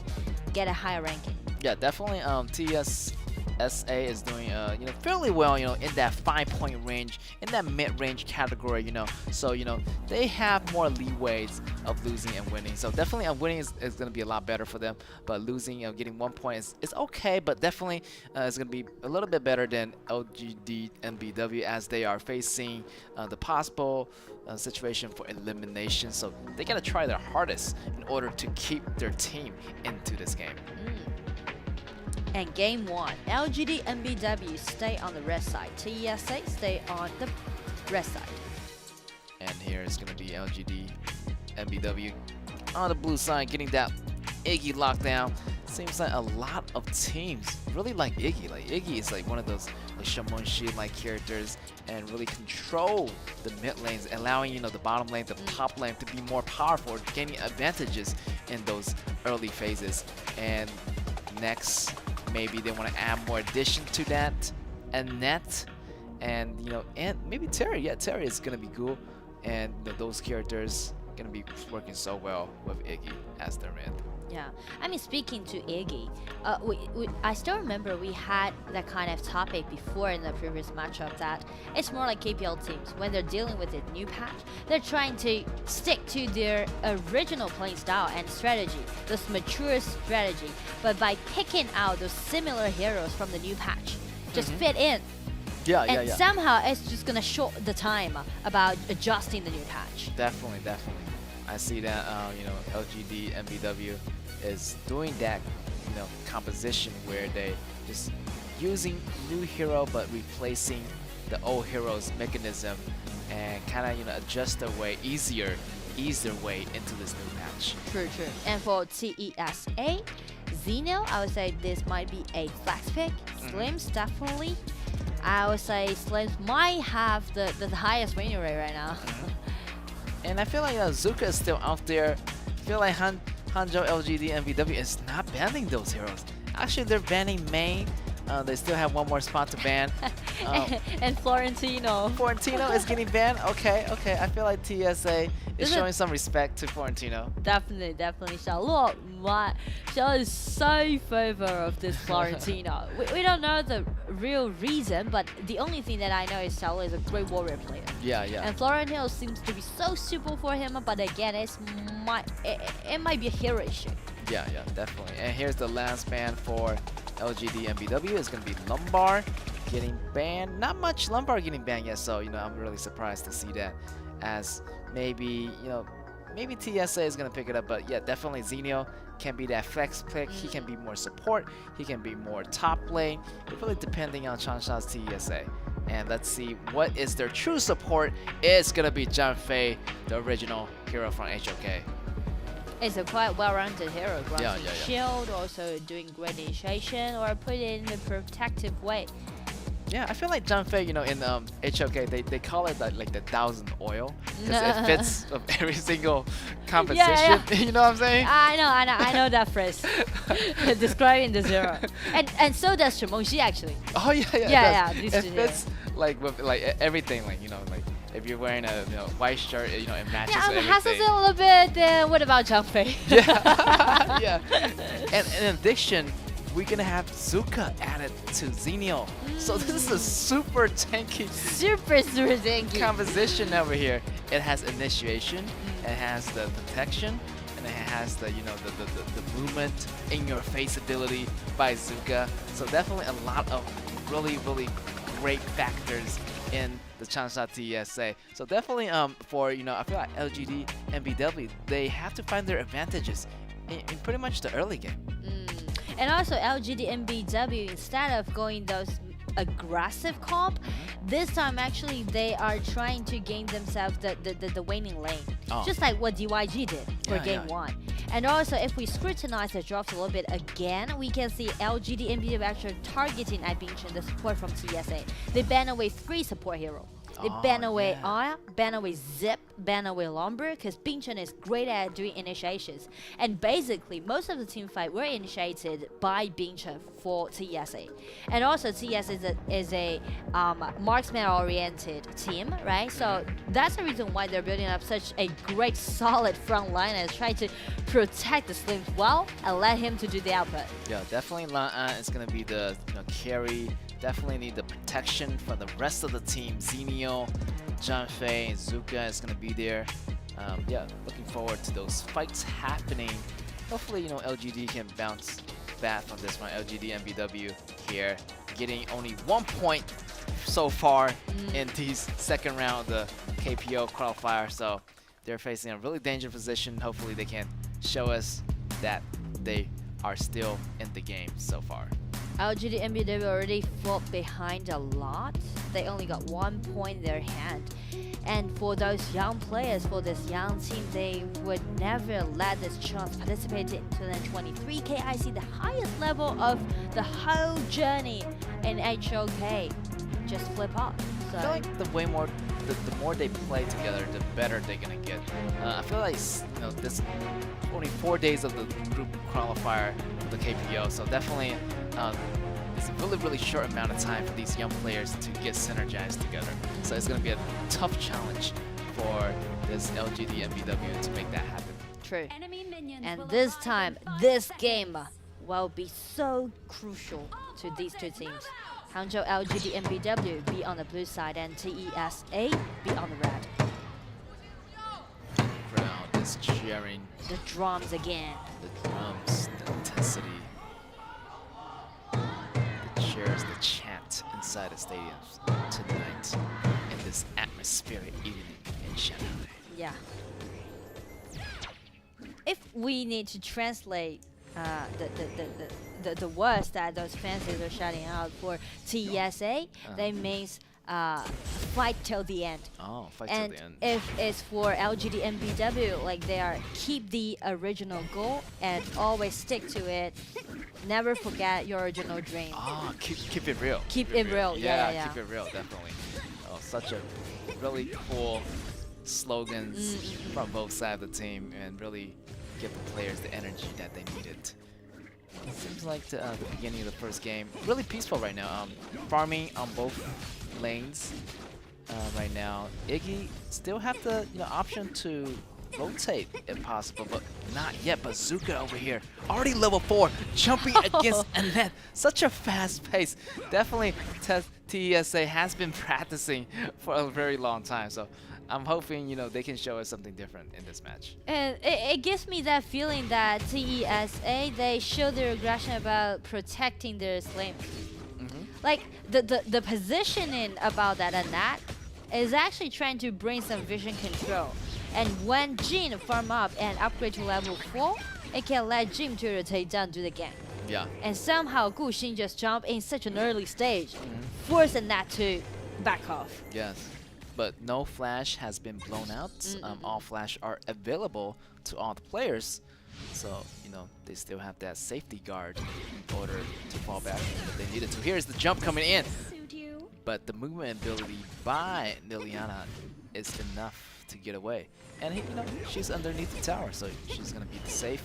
get a higher ranking. Yeah, definitely. TESA is doing fairly well, in that 5-point range, in that mid-range category, So they have more leeways of losing and winning. So definitely, winning is going to be a lot better for them. But losing, getting 1 point is okay, but definitely it's going to be a little bit better than LGD and BW as they are facing the possible situation for elimination. So they got to try their hardest in order to keep their team into this game. And game 1, LGD and BW stay on the red side. TESA stay on the red side. And here is going to be LGD, MBW on the blue side, getting that Iggy lockdown. Seems like a lot of teams really like Iggy. Like Iggy is like one of those like Shamonshi-like characters and really control the mid lanes, allowing the bottom lane, the top lane to be more powerful, gaining advantages in those early phases. And next, maybe they want to add more addition to that, and net, and and maybe Terry. Yeah, Terry is gonna be cool, and those characters gonna be working so well with Iggy as their mid. Yeah, I mean, speaking to Iggy, I still remember we had that kind of topic before in the previous matchup, that it's more like KPL teams, when they're dealing with a new patch, they're trying to stick to their original playing style and strategy, this mature strategy, but by picking out those similar heroes from the new patch, just fit in. And somehow it's just gonna short the time about adjusting the new patch. Definitely. I see that LGD MBW is doing that composition where they just using new hero but replacing the old hero's mechanism and kind of adjust their way easier way into this new patch. True. And for TESA, Xeno, I would say this might be a flex pick. Slims definitely. I would say Slims might have the highest winning rate right now. And I feel like Zuka is still out there. I feel like Hanzhou LGD MBW is not banning those heroes. Actually, they're banning main. They still have one more spot to ban. And Florentino. Florentino is getting banned? Okay. I feel like TSA is showing some respect to Florentino. Definitely. Xiaoluo is so favor of this Florentino. we don't know the real reason, but the only thing that I know is Xiaoluo is a great warrior player. Yeah. And Florentino seems to be so suitable for him, but again, it might be a hero issue. Yeah, definitely. And here's the last ban for LGD MBW. It's going to be Lumbar getting banned. Not much Lumbar getting banned yet, so I'm really surprised to see that, as maybe TSA is going to pick it up, but yeah, definitely Xenio can be that flex pick. He can be more support, he can be more top lane, really depending on Changsha's TSA. And let's see what is their true support. It's going to be Zhang the original hero from HOK. It's a quite well-rounded hero, granting shield, also doing great initiation, or put it in a protective way. Yeah, I feel like Zhang Fei, in HOK, they call it like the 1,000 oil, because it fits of every single composition. Yeah. You know what I'm saying? I know that phrase, describing the zero, and so does Shimongxi actually. Oh yeah. It fits like with everything, like if you're wearing a white shirt, it matches with everything. Has a little bit. Then what about Zhang Fei? Yeah. And in addition, we're gonna have Zuka added to Xenio. So this is a super tanky, super tanky composition over here. It has initiation, it has the protection, and it has the the movement in your face ability by Zuka. So definitely a lot of really great factors in the Changsha TSA. So definitely for I feel like LGD and BW, they have to find their advantages in pretty much the early game. And also LGD and BW, instead of going those aggressive comp, this time actually they are trying to gain themselves the winning lane, just like what DYG did for game 1. And also, if we scrutinize the drops a little bit again, we can see LGD and BW actually targeting at Bingchen the support from TSA. They ban away 3 support heroes. They ban away Aya, ban away Zip, ban away Lumber, because Bingchen is great at doing initiations. And basically, most of the team fight were initiated by Bingchen for TSA. And also, TSA is a marksman-oriented team, right? So that's the reason why they're building up such a great, solid front line and try to protect the Slims well and let him to do the output. Yeah, definitely La'an is going to be the carry. Definitely need the protection from the rest of the team. Xenio, Zhang Fei, and Zuka is going to be there. Yeah, looking forward to those fights happening. Hopefully, LGD can bounce back from this one. LGD and BW here, getting only 1 point so far in these second round of the KPL Qualifer. So they're facing a really dangerous position. Hopefully, they can show us that they are still in the game so far. LGD and MBW already fought behind a lot. They only got 1 point in their hand. And for those young players, for this young team, they would never let this chance participate in 2023 KIC, the highest level of the whole journey in HOK. Just flip up. So I feel like the more they play together, the better they're gonna get. I feel like this only 4 days of the group qualifier of the KPL, so definitely it's a really short amount of time for these young players to get synergized together. So it's gonna be a tough challenge for this LGD MBW to make that happen. True. And this time, this game will be so crucial to these two teams. Hangzhou LGD MBW be on the blue side and TESA be on the red. Crowd is cheering. The drums again. The drums, the intensity. The cheers, the chant inside the stadiums tonight in this atmospheric evening in Shanghai. Yeah. If we need to translate the words that those fans are shouting out for TESA, that means fight till the end. Oh, fight and till the end. If it's for LGD MBW, like they are keep the original goal and always stick to it. Never forget your original dream. Ah, keep it real. Keep it real. Yeah. Keep it real, definitely. Oh, such a really cool slogans from both sides of the team, and really give the players the energy that they needed. It seems like the beginning of the first game really peaceful right now. Farming on both lanes right now. Iggy still have the option to rotate if possible, but not yet. Bazooka over here, already level 4, jumping against Annette. Such a fast pace. Definitely TESA has been practicing for a very long time, so I'm hoping they can show us something different in this match. And it gives me that feeling that TESA, they show their aggression about protecting their slims. Like the positioning about that Annette is actually trying to bring some vision control. And when Jin farm up and upgrade to level 4, it can let Jin to rotate down to the gank. Yeah. And somehow Gu Xin just jump in such an early stage, forcing that to back off. Yes. But no flash has been blown out. All flash are available to all the players. So, they still have that safety guard in order to fall back if they needed to. Here's the jump coming in. But the movement ability by Liliana is enough to get away. And she's underneath the tower, so she's gonna be safe.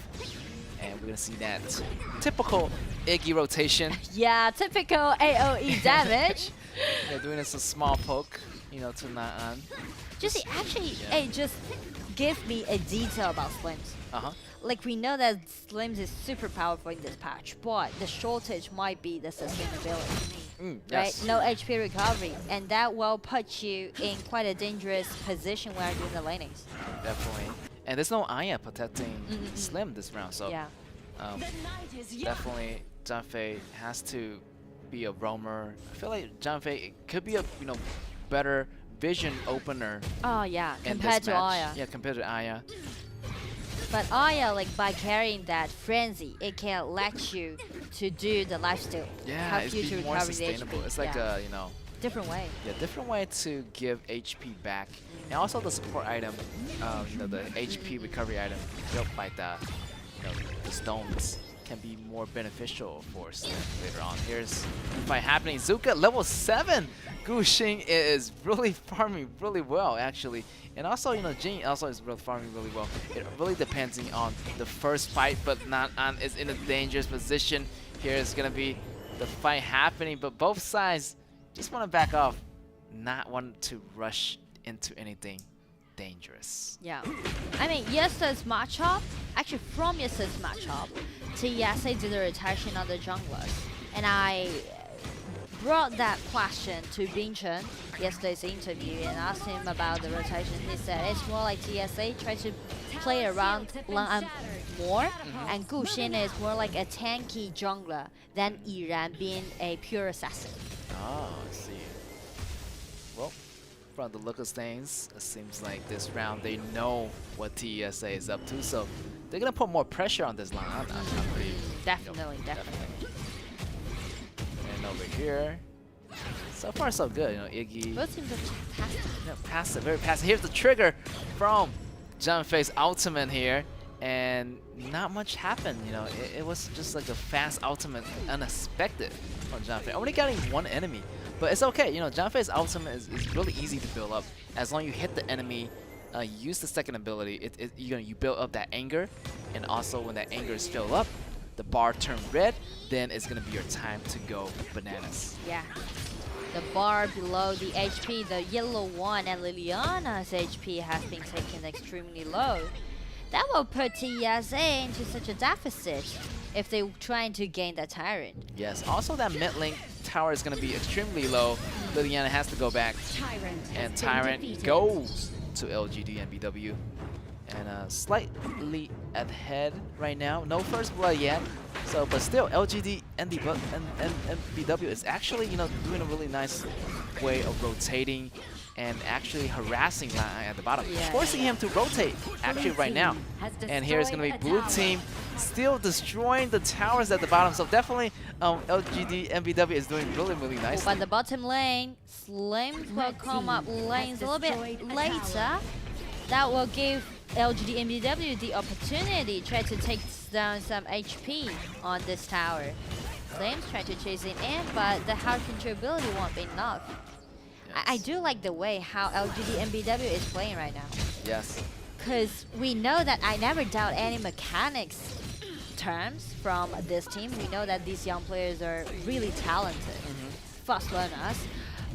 And we're gonna see that typical Iggy rotation. Yeah, typical AoE damage. Doing this a small poke, to Na'an. Just actually, just give me a detail about Slims. Like we know that Slims is super powerful in this patch, but the shortage might be the sustainability. Right? Yes. No HP recovery, and that will put you in quite a dangerous position when you're doing the lanings. Definitely. And there's no Aya protecting Slim this round, so definitely Zhanfei has to be a roamer. I feel like Zhanfei could be a better vision opener. Oh yeah, compared to Aya. Yeah, compared to Aya. But Aya, like by carrying that frenzy, it can let you to do the lifesteal. Yeah, help it's you to more recover sustainable. the HP. It's like a different way. Yeah, different way to give HP back, and also the support item, the HP recovery item built by the stones can be more beneficial for Slim later on. Here's the fight happening. Zuka level 7. Gu Xing is really farming really well actually, and also Jin also is farming really well. It really depends on the first fight, but Na'an is in a dangerous position. Here's gonna be the fight happening, but both sides just want to back off, not want to rush into anything dangerous. Yeah. I mean, yesterday's matchup, actually from yesterday's matchup, TESA did a rotation on the junglers. And I brought that question to Bing Chen yesterday's interview and asked him about the rotation. He said it's more like TSA tries to play around Lang more, and Gu Xin is more like a tanky jungler than Yiran being a pure assassin. Oh, I see. Well, from the look of things, it seems like this round they know what TESA is up to, so they're gonna put more pressure on this line. Definitely. And over here, so far so good. You know, Iggy. Both teams are fantastic. Passive, very passive. Here's the trigger from Junfei's ultimate here, and not much happened. You know, it was just like a fast ultimate, unexpected from Junfei. Only getting one enemy, but it's okay. You know, Junfei's ultimate is really easy to build up as long as you hit the enemy. Use the second ability. You build up that anger, and also when that anger is filled up, the bar turn red, then it's gonna be your time to go bananas. Yeah. The bar below the HP, the yellow one, and Liliana's HP has been taken extremely low. That will put TSA into such a deficit if they're trying to gain that Tyrant. Yes, also that mid lane tower is going to be extremely low. Liliana has to go back, and Tyrant goes to LGD and BW. And slightly ahead right now. No first blood yet. So, but still, LGD and BW is actually, you know, doing a really nice way of rotating and actually harassing Lion at the bottom, forcing him to rotate actually right now. And here's going to be blue team still destroying the towers at the bottom. So definitely LGD and BW is doing really, really nice. But the bottom lane, Slims will come up lanes a little bit later. That will give LGD and BW the opportunity to try to take down some HP on this tower. Flames try to chase it in, but the hard controllability won't be enough. Yes. I do like the way how LGD and BW is playing right now. Yes. Because we know that I never doubt any mechanics terms from this team. We know that these young players are really talented, fast learners.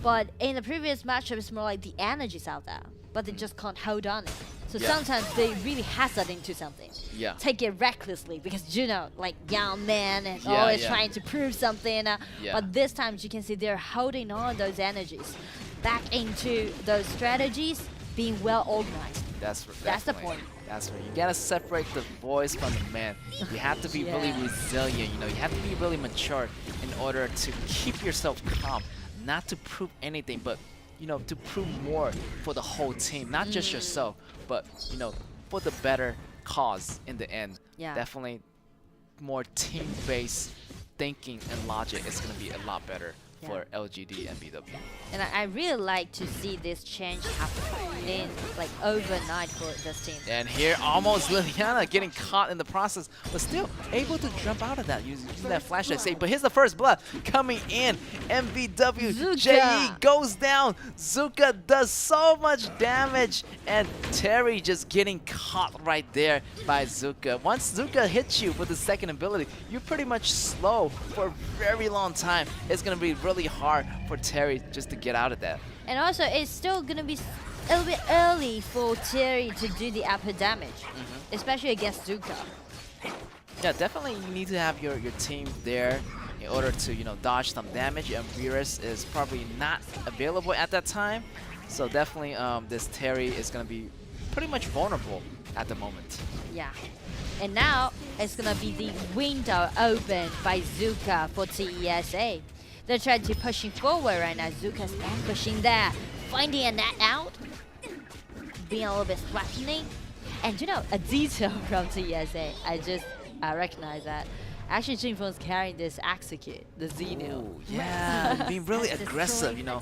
But in the previous matchup, it's more like the energy's out there, but they just can't hold on it. So sometimes they really hazard into something. Take it recklessly because, you know, like young men and always trying to prove something. But this time you can see they're holding on those energies back into those strategies, being well organized. That's the point. That's right. You gotta separate the boys from the men. You have to be really resilient. You know, you have to be really mature in order to keep yourself calm, not to prove anything, but you know, to prove more for the whole team, not just yourself, but you know, for the better cause in the end. Definitely more team-based thinking and logic is going to be a lot better for LGD and BW. And I really like to see this change happening like overnight for this team. And here almost Liliana getting caught in the process, but still able to jump out of that using that flashlight save. But here's the first blood coming in. MVW JE goes down. Zuka does so much damage, and Terry just getting caught right there by Zuka. Once Zuka hits you with the second ability, you're pretty much slow for a very long time. It's gonna be really hard for Terry just to get out of that. And also, it's still gonna be a little bit early for Terry to do the upper damage, especially against Zuka. Yeah, definitely you need to have your team there in order to, you know, dodge some damage, and Virus is probably not available at that time. So definitely this Terry is gonna be pretty much vulnerable at the moment. Yeah. And now it's gonna be the window open by Zuka for TESA. They're trying to pushing forward right now. Zuka's ambushing there, finding a net out, being a little bit threatening. And you know, a detail from TESA, I recognize that. Actually, Jinfeng's carrying this execute, the Xenio. Ooh, yeah, being really aggressive, you know.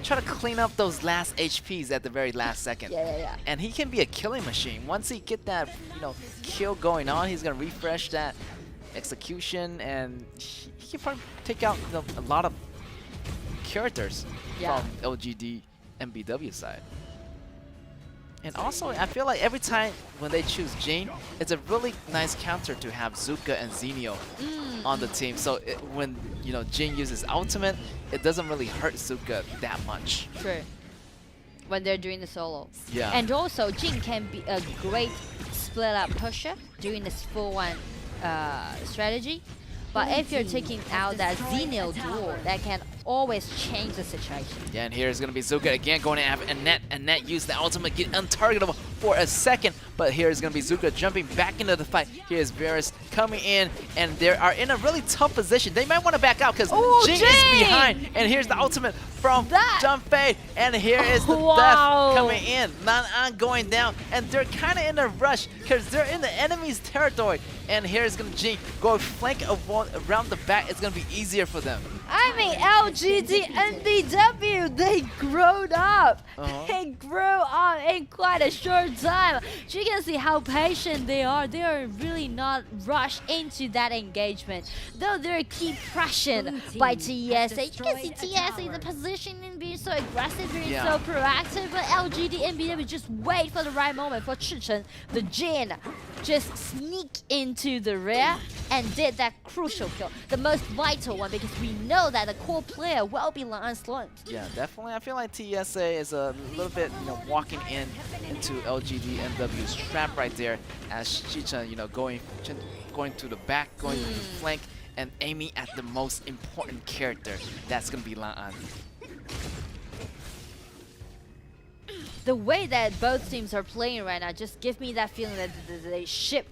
Try to clean up those last HPs at the very last second. And he can be a killing machine. Once he get that, you know, kill going on, he's gonna refresh that execution, and he can probably take out, you know, a lot of characters from LGD and BW side. And also, I feel like every time when they choose Jin, it's a really nice counter to have Zuka and Xenio on the team. So when, you know, Jin uses ultimate, it doesn't really hurt Zuka that much. True. When they're doing the solo. Yeah. And also, Jin can be a great split up pusher doing this 4-1 strategy. But if you're taking out that Xenio duel, that can always change the situation. Yeah, and here's going to be Zuka again going to have Annette. Annette use the ultimate, get untargetable for a second, but here is going to be Zuka jumping back into the fight. Here is Varus coming in, and they are in a really tough position. They might want to back out because Jing is behind, and here's the ultimate from Junfei, and here is the death coming in. Lan going down, and they're kind of in a rush because they're in the enemy's territory. And here's going to Jing go flank around the back. It's going to be easier for them. I mean, LGD and BW, they grown up. They grew up in quite a short time. You can see how patient they are. They are really not rushed into that engagement. Though they keep pressured by TSA. You can see TSA, the positioning being so aggressive, being so proactive. But LGD and BW just wait for the right moment for Chichen, the Jin, just sneak into the rear and did that crucial kill. The most vital one, because we know that the core player will be Lan Slunt. Yeah, definitely. I feel like TSA is a little bit, walking into LGD NW's trap right there, as Chichen, going to the back, going to the flank, and aiming at the most important character. That's gonna be Lan. The way that both teams are playing right now just gives me that feeling that they ship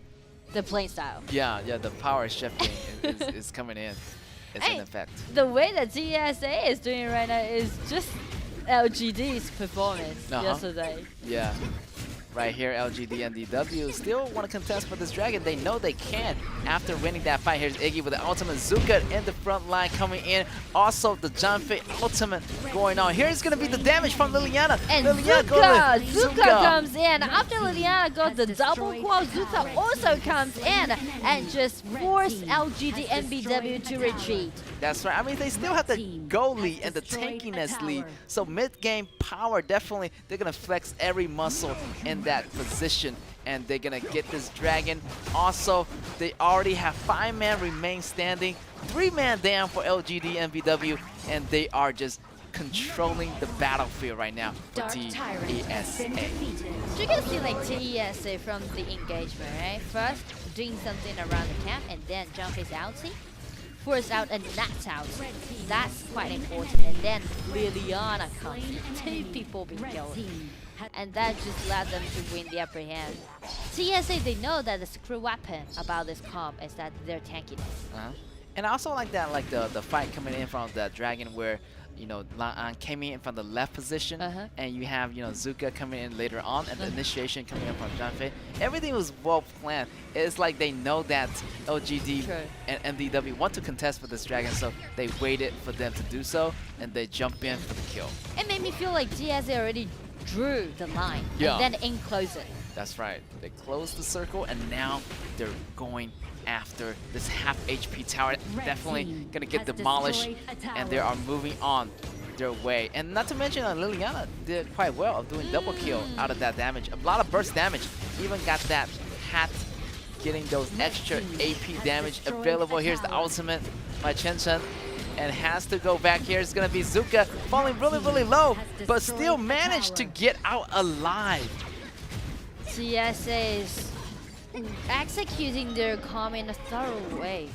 the playing style. Yeah, the power shifting is coming in. It's in effect. The way that TSA is doing right now is just LGD's performance yesterday. Yeah. Right here, LGD and DW still want to contest for this dragon. They know they can after winning that fight. Here's Iggy with the ultimate. Zuka in the front line coming in. Also, the Junfei ultimate going on. Here's going to be the damage from Liliana. And Liliana Zuka comes in. After Liliana got the double qual, Zuka also comes in and just force LGD and BW to retreat. That's right. I mean, they still have the go lead and the tankiness lead. So mid-game power, definitely, they're going to flex every muscle in that position, and they're going to get this dragon. Also, they already have 5-man remain standing, 3-man down for LGD and BW, and they are just controlling the battlefield right now for TSA. You can see like TSA from the engagement, right? First, doing something around the camp, and then jump his outie. Force out and knocks out. That's quite important. And then Liliana comes. 2 people being killed. And that just led them to win the upper hand. TSA, they know that the secret weapon about this comp is that their tankiness. And I also like that, the fight coming in from the dragon where, Lan came in from the left position, and you have, Zuka coming in later on, and the initiation coming in from Junfei. Everything was well planned. It's like they know that LGD and MDW want to contest for this dragon, so they waited for them to do so, and they jump in for the kill. It made me feel like TSA already drew the line, and then enclose it. That's right. They closed the circle, and now they're going after this half HP tower. Definitely gonna get demolished, and they are moving on their way. And not to mention Liliana did quite well of doing double kill out of that damage. A lot of burst damage. Even got that hat getting those extra AP damage available. Here's the ultimate by Chen Chen, and has to go back here. It's gonna be Zuka falling really low, but still managed to get out alive. TSA is executing their comp in a thorough way.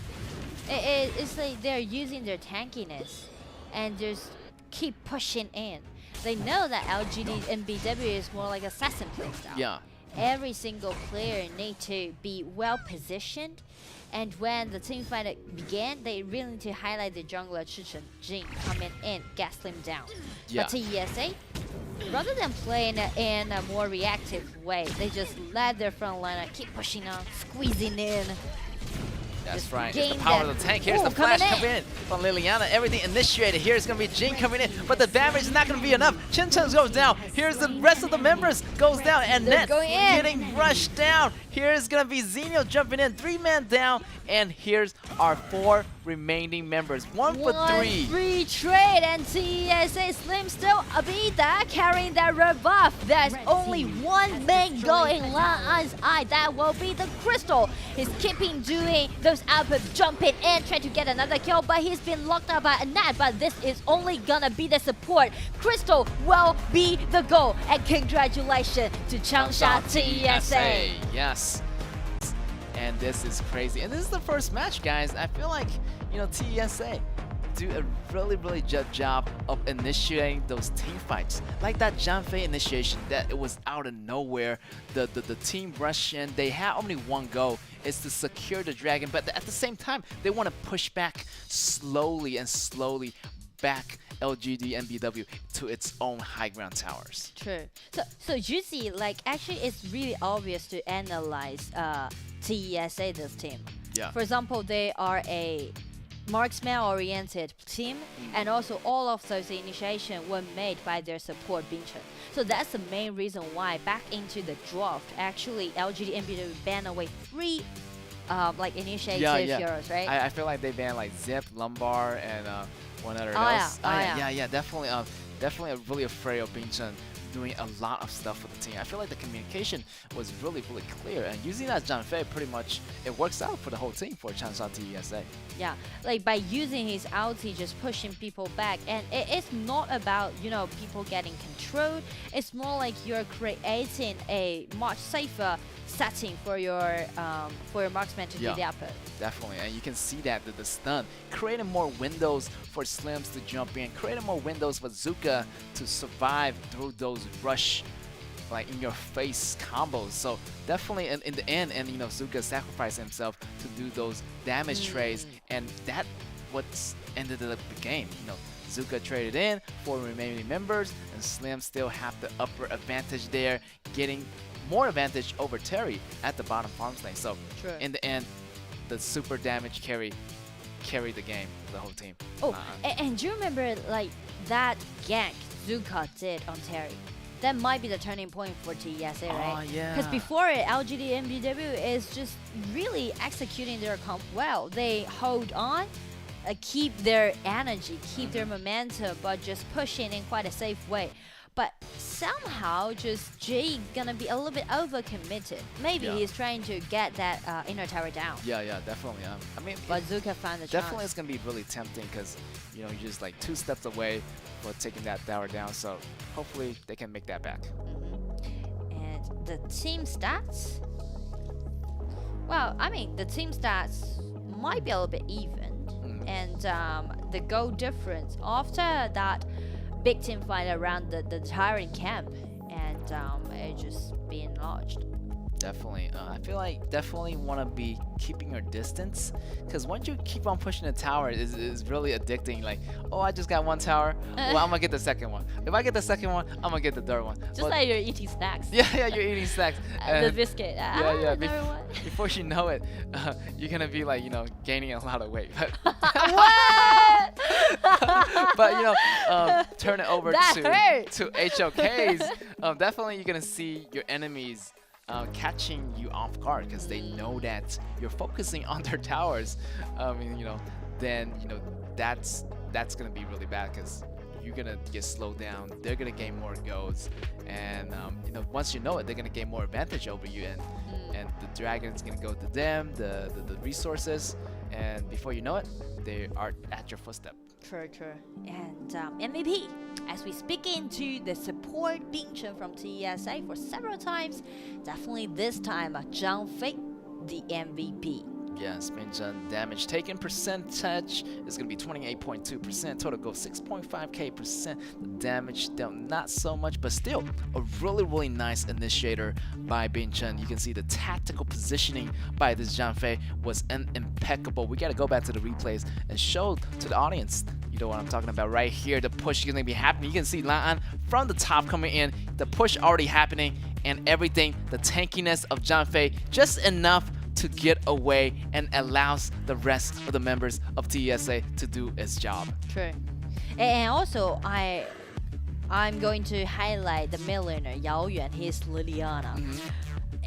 It's like they're using their tankiness and just keep pushing in. They know that LGD and BW is more like assassin playstyle. Yeah. Every single player need to be well positioned, and when the team fight began, they really need to highlight the jungler Chichen Jing coming in, gas them down. But TSA, rather than playing in a more reactive way, they just let their front liner keep pushing on, squeezing in. That's right. It's the power of the tank. Here's the flash coming in from Liliana. Everything initiated. Here's going to be Jing coming in, but the damage is not going to be enough. Chen Chen goes down. Here's the rest of the members goes down, and Net getting rushed down. Here's going to be Xenio jumping in, 3-man down, and here's our 4 remaining members. 1 for 3. 1-3 trade, and TSA Slim still be there carrying that rebuff. There's only one main goal in Lan's eye. That will be the Crystal. He's keeping doing those outputs, jumping in, trying to get another kill, but he's been locked out by a Nat. But this is only gonna be the support. Crystal will be the goal, and congratulations to Changsha TSA. Yes. And this is crazy. And this is the first match, guys. I feel like, TSA, do a really good job of initiating those team fights. Like that Janfei initiation, that it was out of nowhere. The team rush in, they had only one goal, is to secure the dragon, but at the same time, they want to push back slowly back LGD and BW to its own high ground towers. True. So you see, like, actually it's really obvious to analyze TESA, this team. Yeah. For example, they are a marksman-oriented team, and also all of those initiations were made by their support Binchen. So that's the main reason why back into the draft, actually LGD and BW banned away 3 like initiative heroes, right? I feel like they banned like Zip, Lumbar, and one other else. Definitely. Definitely really afraid of Binchen doing a lot of stuff for the team. I feel like the communication was really clear, and using that Janfei, pretty much it works out for the whole team for Changsha TESA. Yeah, like by using his ulti, just pushing people back, and it's not about, you know, people getting controlled. It's more like you're creating a much safer setting for your marksman to do the output. Definitely, and you can see that the stun, creating more windows for Slims to jump in, creating more windows for Zuka to survive through those rush, like in your face combos. So definitely in the end, and you know, Zuka sacrificed himself to do those damage trades, and that what's ended up the game. You know, Zuka traded in for remaining members, and Slim still have the upper advantage there, getting more advantage over Terry at the bottom farms lane. So in the end, the super damage carried the game for the whole team. Oh, and do you remember like that gank Zuka did on Terry? That might be the turning point for TESA, right? Oh, yeah. Because before it, LGD and BW is just really executing their comp well. They hold on, keep their energy, keep their momentum, but just pushing in quite a safe way. But somehow, just Jay gonna be a little bit overcommitted. Maybe he's trying to get that inner tower down. Yeah, definitely. I mean, but Zuka found the definitely chance. It's gonna be really tempting because you know you're just like 2 steps away for taking that tower down. So hopefully they can make that back. And the team stats. Well, I mean the team stats might be a little bit even, and the goal difference after that big team fight around the Tyrant camp, and it just being lodged. Definitely. I feel like definitely want to be keeping your distance, because once you keep on pushing the tower, it's really addicting. Like, oh, I just got 1 tower. Well, I'm gonna get the second one. If I get the second one, I'm gonna get the third one. Just like you're eating snacks. Yeah, you're eating snacks. The biscuit. Before you know it, you're gonna be like, you know, gaining a lot of weight. What? But you know, turn it over that to HOKs. Definitely, you're gonna see your enemies catching you off guard because they know that you're focusing on their towers. You know, then you know that's gonna be really bad because you're gonna get slowed down. They're gonna gain more goals, and you know, once you know it, they're gonna gain more advantage over you, and the dragon's gonna go to them, the resources, and before you know it, they are at your footstep. True. And MVP, as we speak into the support Binchen from TESA for several times, definitely this time Zhang Fei, the MVP. Yes, Binchen damage taken percentage is going to be 28.2%. Total goal 6.5k%. The damage down not so much, but still a really nice initiator by Binchen. You can see the tactical positioning by this Janfei was impeccable. We got to go back to the replays and show to the audience, you know what I'm talking about right here. The push is going to be happening. You can see Lan from the top coming in. The push already happening, and everything, the tankiness of Janfei, just enough to get away and allows the rest of the members of TESA to do its job. True. And also, I'm going to highlight the millionaire Yao Yuan, his Liliana.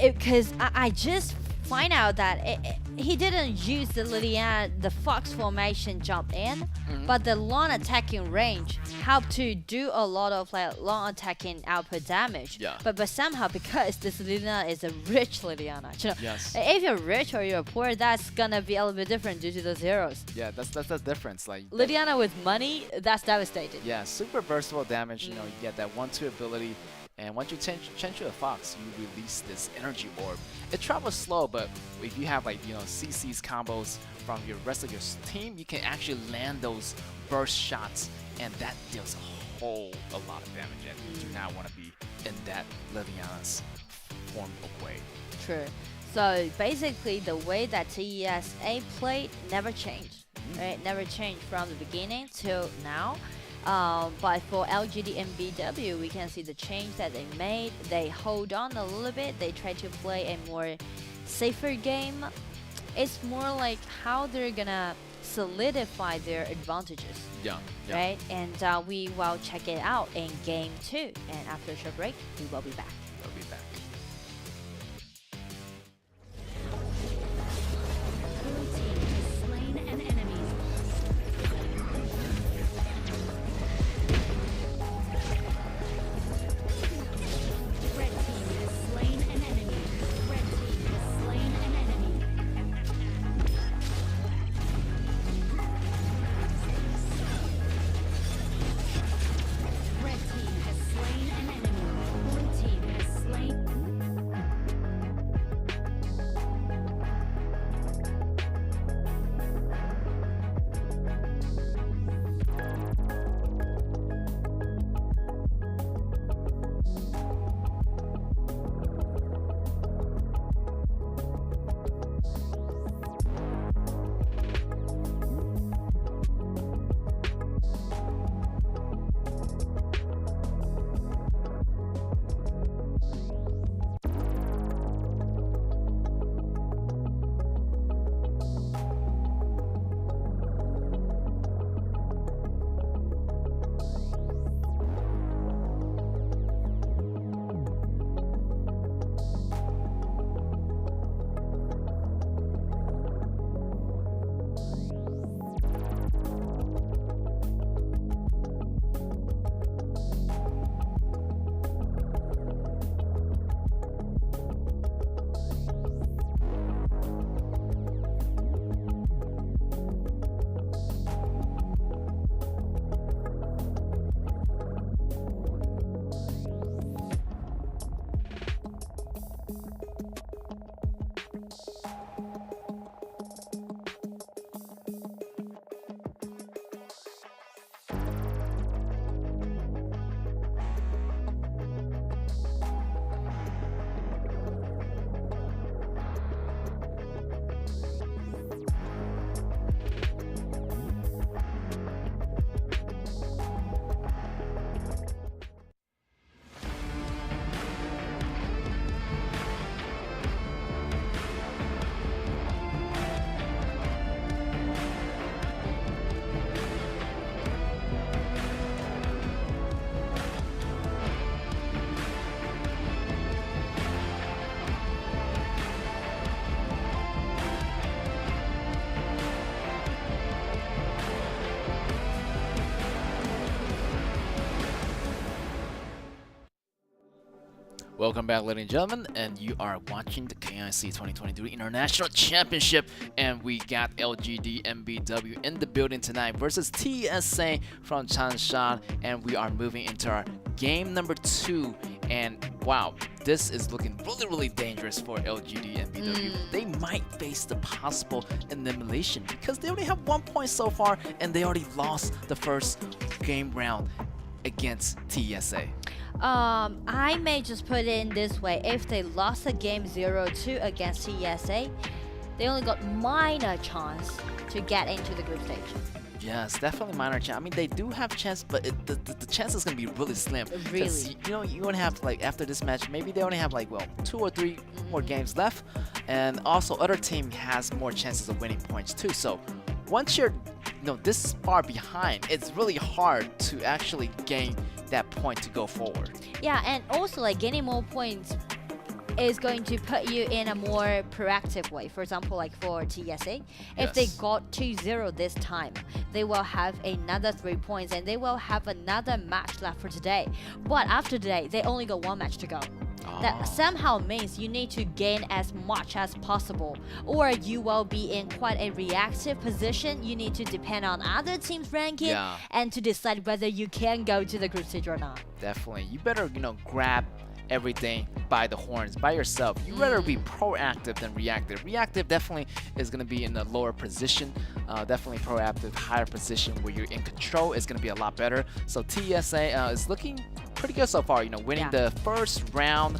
Because I just find out that he didn't use the Liliana, the Fox formation jump in, but the long attacking range helped to do a lot of like long attacking output damage. Yeah. But somehow, because this Liliana is a rich Liliana, you know, yes. If you're rich or you're poor, that's gonna be a little bit different due to those heroes. Yeah, that's the difference. Like Liliana with money, that's devastating. Yeah, super versatile damage. You know, you get that 1-2 ability And once you change to a fox, you release this energy orb. It travels slow, but if you have like CC's combos from your rest of your team, you can actually land those burst shots, and that deals a lot of damage. And you do not want to be in that Leviana's form of way. True. So basically, the way that TESA played never changed. Right? Never changed from the beginning till now. But for LGD and BW, we can see the change that they made. They hold on a little bit. They try to play a more safer game. It's more like how they're gonna solidify their advantages. Yeah. Right? And we will check it out in game 2. And after a short break, we will be back. We'll be back. Welcome back, ladies and gentlemen, and you are watching the KIC 2023 International Championship, and we got LGD MBW in the building tonight versus TSA from Changshan, and we are moving into our game number 2, and wow, this is looking really dangerous for LGD MBW. They might face the possible elimination because they only have 1 point so far, and they already lost the first game round against TSA. I may just put it in this way. If they lost the game 0-2 against TSA, they only got minor chance to get into the group stage. Yes, definitely minor chance. I mean, they do have chance, but the chance is going to be really slim. Really. You only have, like, after this match, maybe they only have, like, well, 2 or 3 more games left. And also, other team has more chances of winning points, too. So, once you're this far behind, it's really hard to actually gain that point to go forward. Yeah, and also like gaining more points is going to put you in a more proactive way. For example, like for TSA, if they got 2-0 this time, they will have another 3 points and they will have another match left for today. But after today, they only got 1 match to go. That somehow means you need to gain as much as possible, or you will be in quite a reactive position. You need to depend on other teams' ranking and to decide whether you can go to the group stage or not. Definitely. You better, grab everything by the horns by yourself. You rather be proactive than reactive. Reactive definitely is going to be in a lower position. Definitely proactive, higher position where you're in control is going to be a lot better. So TSA is looking pretty good so far. Winning the first round.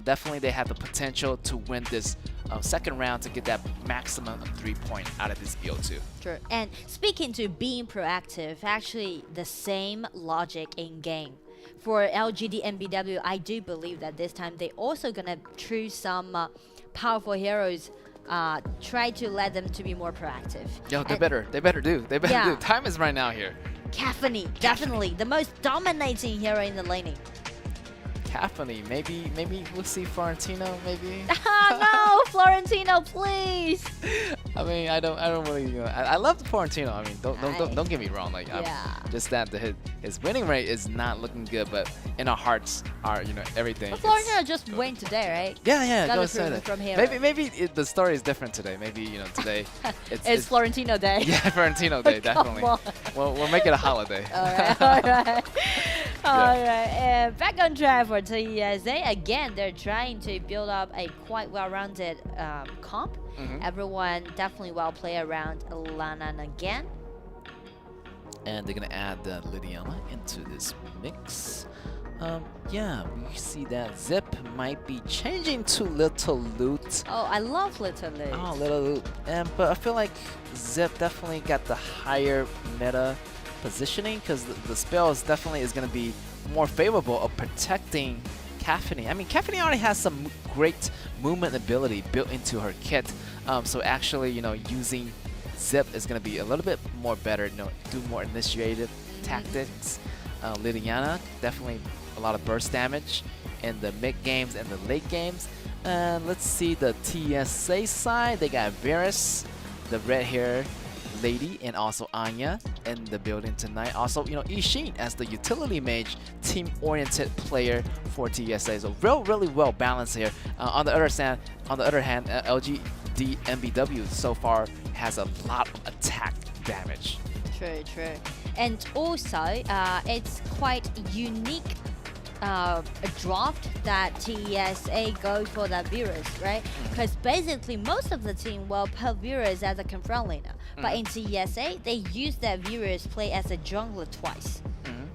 Definitely they have the potential to win this second round to get that maximum of 3 points out of this BO2. True. And speaking to being proactive, actually the same logic in game. For LGD and BW, I do believe that this time they also gonna choose some powerful heroes. Try to let them to be more proactive. Yo, they better do. They better do. Time is right now here. Caffeine, definitely the most dominating hero in the laning. Caffeine, maybe we'll see Florentino, maybe. No, Florentino, please. I mean, I don't really. I love the Florentino. I mean, don't get me wrong. Like, just that his winning rate is not looking good, but in our hearts are everything. But Florentino just win today, right? Yeah. Got Go approval say from that. hero. Maybe the story is different today. Maybe today it's Florentino Day. Yeah, Florentino Day, definitely. We'll make it a holiday. All right. And back on track for TSA. Again, they're trying to build up a quite well-rounded comp. Everyone definitely well play around Lanan again. And they're gonna add Lydiana into this mix. Yeah, we see that Zip might be changing to Little Loot. Oh, I love Little Loot. Oh, Little Loot. But I feel like Zip definitely got the higher meta positioning because the spell is definitely going to be more favorable of protecting Caffeine. I mean, Caffeine already has some great movement ability built into her kit. So actually, using Zip is going to be a little bit more better, do more initiative tactics. Lydiana, definitely a lot of burst damage in the mid games and the late games. Let's see the TSA side. They got Varus, the red hair lady, and also Anya in the building tonight. Also, Ishin as the utility mage, team-oriented player for TSA. So really well balanced here. On the other hand, LGD MBW so far has a lot of attack damage. True. And also, it's quite unique draft that TSA go for that Virus, right? Because basically most of the team will put Virus as a confront laner. But in TSA, they use that Virus play as a jungler twice.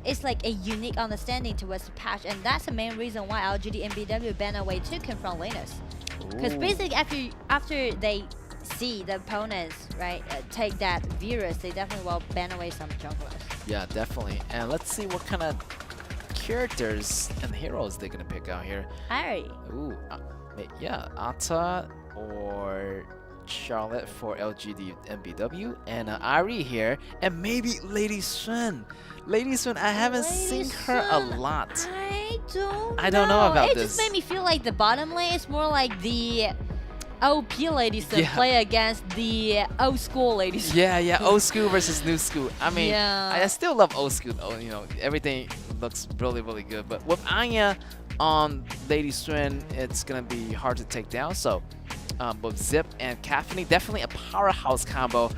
It's like a unique understanding towards the patch, and that's the main reason why LGD and BW ban away two confront laners. Because basically after they see the opponents, right, take that Virus, they definitely will ban away some junglers. Yeah, definitely. And let's see what kind of characters and heroes they're gonna pick out here. Ari. Ooh, yeah, Ata or Charlotte for LGD MBW, and Ari here, and maybe Lady Sun. Lady Sun, I haven't seen her a lot. I don't know about this. It just made me feel like the bottom lane is more like the OP Lady Sun play against the old school Lady Sun. Yeah, old school versus new school. I mean, I still love old school. Everything looks really good. But with Anya on Lady Sun, it's gonna be hard to take down. So, both Zip and Caffeine, definitely a powerhouse combo.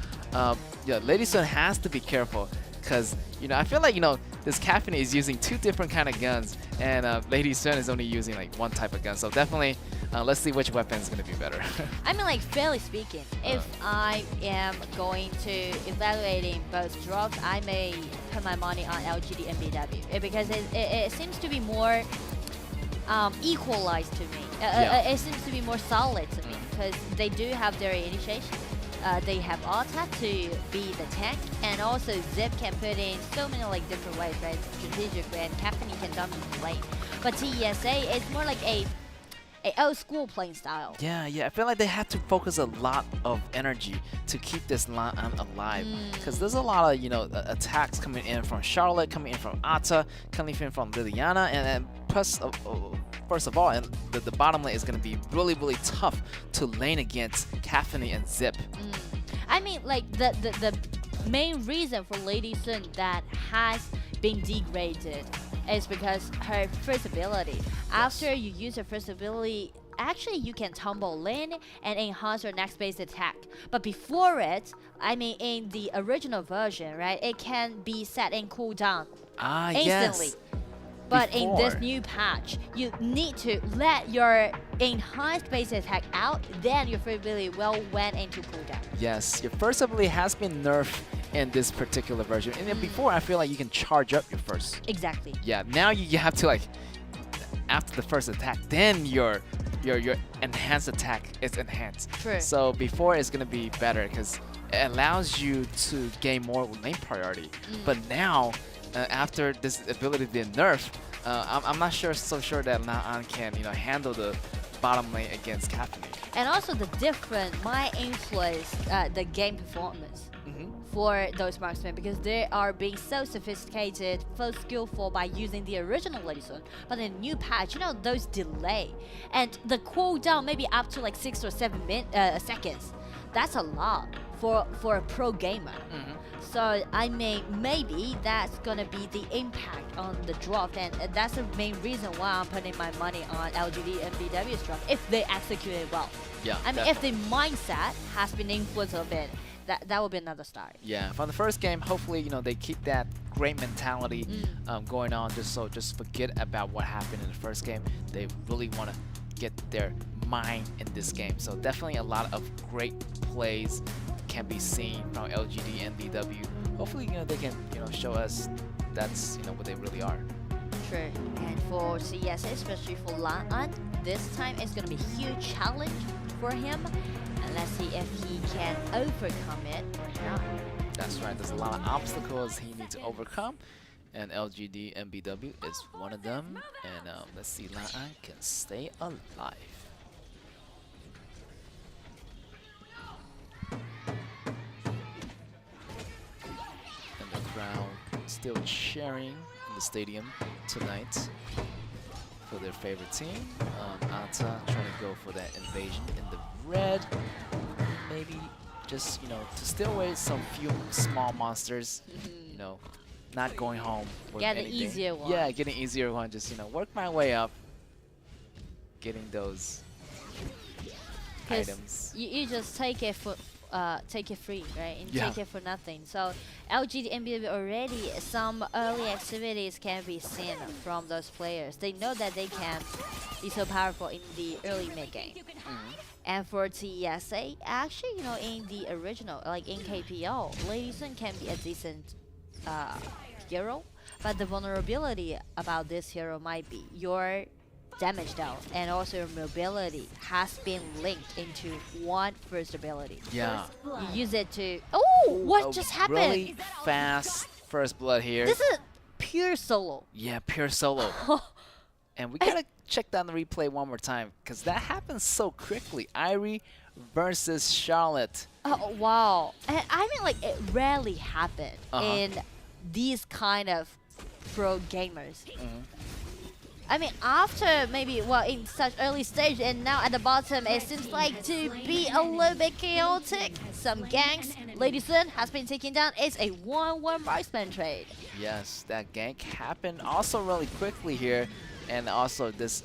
Lady Sun has to be careful because I feel like this Caffeine is using two different kind of guns, and Lady Sun is only using like one type of gun. So definitely, let's see which weapon is gonna be better. I mean, like fairly speaking, if I am going to evaluating both drops, I may put my money on LGD and BW because it seems to be more equalized to me. It seems to be more solid to me because they do have their initiation. They have Alta to be the tank, and also Zip can put in so many different ways, right? Strategically, and Caffeine can dominate the lane. But TSA is more like a old school playing style. Yeah, I feel like they have to focus a lot of energy to keep this line alive, because there's a lot of attacks coming in from Charlotte, coming in from Ata, coming in from Liliana, and plus first of all, and the bottom lane is going to be really tough to lane against Caffeine and Zip. I mean, like the main reason for Lady Sun that has been degraded is because her first ability. After you use her first ability, actually you can tumble in and enhance your next base attack. But before it, I mean in the original version, right, it can be set in cooldown instantly. Yes. But in this Before. new patch, you need to let your enhanced base attack out, then your first ability will went into cooldown. Yes, your first ability has been nerfed in this particular version. And then before, I feel like you can charge up your first. Exactly. Yeah, now you have to like, after the first attack, then your enhanced attack is enhanced. True. So before it's gonna be better because it allows you to gain more lane priority. But now, after this ability being nerfed, I'm not so sure that Na'An can handle the bottom lane against Captain. And also the different might influence the game performance for those marksmen, because they are being so sophisticated, so skillful by using the original Lady Sun. But in the new patch, those delay and the cooldown maybe up to like 6 or 7 seconds. That's a lot for a pro gamer. So I mean, maybe that's gonna be the impact on the draft, and that's the main reason why I'm putting my money on LGD and BW's draft if they execute it well. Yeah. I mean, if the mindset has been influenced a bit, that will be another start. Yeah. From the first game, hopefully they keep that great mentality going on. Just forget about what happened in the first game. They really want to get their mind in this game. So definitely a lot of great plays can be seen from LGD and BW. Hopefully, they can, show us that's, what they really are. True. And for CS, especially for Lan, this time it's going to be a huge challenge for him. And let's see if he can overcome it or not. That's right. There's a lot of obstacles he needs to overcome. And LGD and BW is one of them. And let's see, Lan can stay alive. Crowd still cheering in the stadium tonight for their favorite team. Ata trying to go for that invasion in the red. Maybe just, to steal away some few small monsters, not going home with Get an anything. easier one. Yeah, getting easier one. Just, work my way up, getting those items. You just take it free, right? And Yeah. take it for nothing. So LGD and BW already some early activities can be seen from those players. They know that they can be so powerful in the early mid game. And for TSA, actually, in the original, like in KPL, Lady Sun can be a decent hero, but the vulnerability about this hero might be your damage down, and also your mobility has been linked into one first ability. Yeah. You use it to... Oh, what just happened? Really fast first blood here. This is pure solo. Yeah, pure solo. And we gotta check down the replay one more time, because that happens so quickly. Irie versus Charlotte. Oh, wow. And I mean, like, it rarely happened in these kind of pro gamers. I mean, after maybe, in such early stage, and now at the bottom, it seems like to be a little bit chaotic. Some ganks. Lady Sun has been taken down. It's a 1-1 marksman trade. Yes, that gank happened also really quickly here. And also this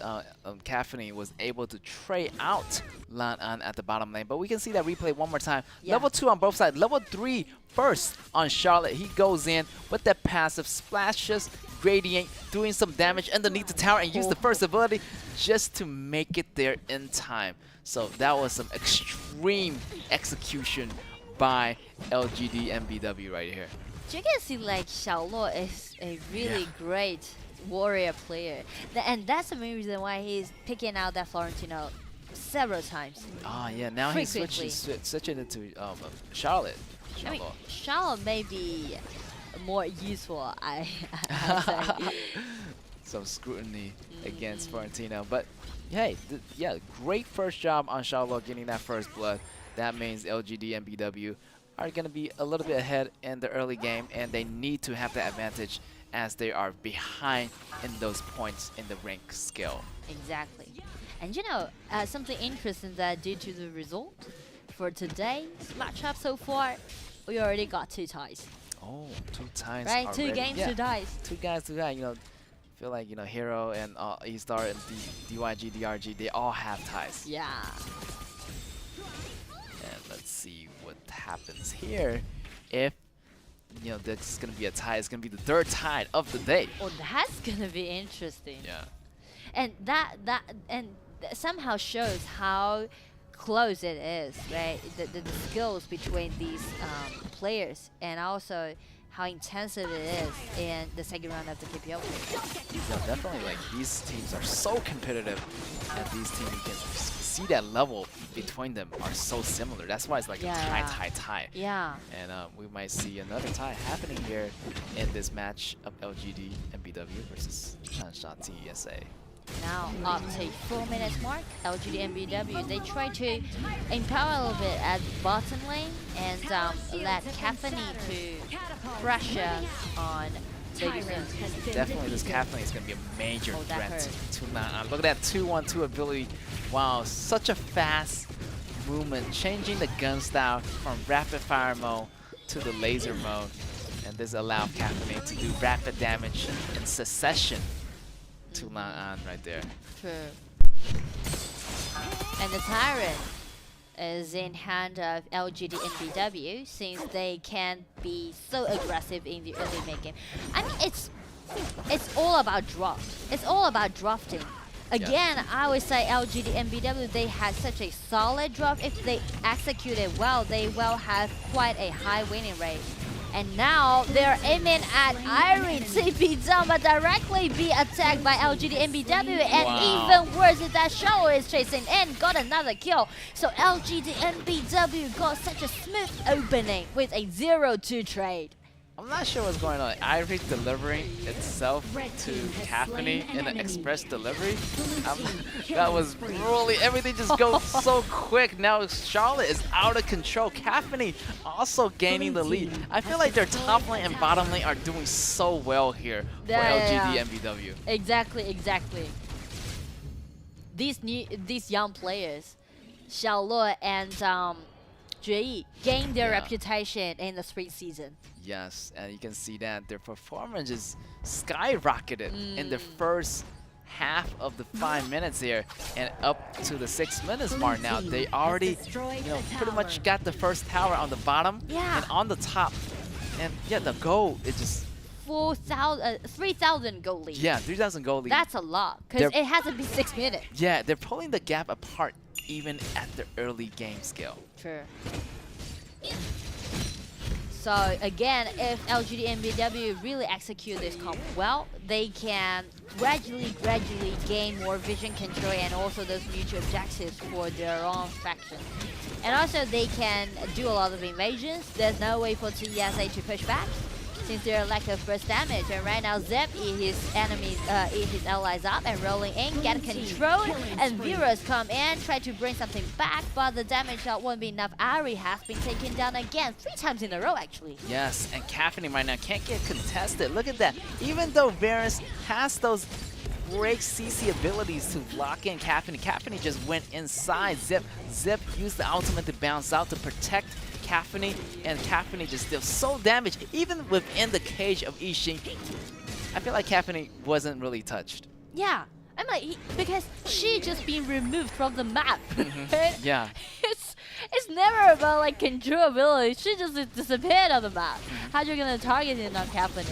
Caffeine was able to trade out Lan at the bottom lane. But we can see that replay one more time. Yeah. Level 2 on both sides. Level 3 first on Charlotte. He goes in with that passive splashes, gradient, doing some damage underneath the tower, and use the first ability just to make it there in time. So that was some extreme execution by LGD and BW right here. You can see like Xiaoluo is a really great warrior player, and that's the main reason why he's picking out that Florentino several times. Ah, yeah. Now he's switching into Charlotte. I mean, Xiaoluo may be more useful. I say. Some scrutiny against Florentino, but hey, yeah, great first job on Xiaoluo getting that first blood. That means LGD and BW are going to be a little bit ahead in the early game, and they need to have that advantage as they are behind in those points in the rank scale. Exactly. And something interesting that due to the result for today's matchup so far, we already got 2 ties. Oh, 2 ties right? already. 2 games, yeah. 2 ties. 2 guys, 2 guys. feel like, you know, Hero and E-Star and DYG, DRG, they all have ties. Yeah. And let's see what happens here. If, you know, this is going to be a tie, it's going to be the third tie of the day. Oh, that's gonna be interesting. Yeah. And that somehow shows how close it is, right? The skills between these players, and also how intensive it is in the second round of the KPL. Yeah, definitely. Like, these teams are so competitive, and these teams, you can see that level between them are so similar. That's why it's like a tie. Yeah. And we might see another tie happening here in this match of LGD and BW versus Shansha TESA. Now, up to 4 minutes mark, LGD and BW, they try to empower a little bit at bottom lane and let Caffeine to pressure on Day3. Definitely, this Caffeine is going to be a major threat to Na'An. Look at that 2-1-2 ability. Wow, such a fast movement, changing the gun style from rapid fire mode to the laser mode. And this allows Caffeine to do rapid damage in succession to Na'An right there. True. And the Tyrant is in hand of LGD and BW, since they can be so aggressive in the early mid game. I mean, it's all about draft. It's all about drafting. Again, I would say LGD and BW, they had such a solid draft. If they execute it well, they will have quite a high winning rate. And now they're aiming at Irie to be done, but directly be attacked by LGD and BW. And even worse, that Shadow is chasing in, got another kill. So LGD and BW got such a smooth opening with a 0-2 trade. I'm not sure what's going on. Irie delivering itself to Caffeine in an express delivery. That was really, everything just goes so quick. Now Charlotte is out of control. Caffeine also gaining the lead. I feel like their top lane and bottom lane are doing so well here for LGD and BW. Exactly. These young players, Charlotte and Jui, gained their reputation in the spring season. Yes, and you can see that their performance is skyrocketed in the first half of the 5 minutes here, and up to the 6 minutes mark now. They already, you know, pretty much got the first tower on the bottom and on the top. And yeah, the goal is just 3,000 goal lead. Yeah, 3,000 goal lead. That's a lot, because it has to be 6 minutes. Yeah, they're pulling the gap apart even at the early game scale. True. So again, if LGD and BW really execute this comp well, they can gradually gain more vision control and also those mutual objectives for their own faction. And also they can do a lot of invasions. There's no way for TESA to push back, since they're lack of burst damage. And right now Zep eat his allies up and rolling in, get control, and Virus come in, try to bring something back, but the damage shot won't be enough. Irie has been taken down again, 3 times in a row actually. Yes, and Caffeine right now can't get contested. Look at that. Even though Virus has those great CC abilities to lock in Caffeine, Caffeine just went inside Zip. Zip used the ultimate to bounce out to protect Caffeine, and Caffeine just deals so damage even within the cage of Ishin. I feel like Caffeine wasn't really touched. Yeah, I'm like, because she just been removed from the map. Yeah. It's never about like control ability. She just disappeared on the map. How you gonna target it on Caffeine?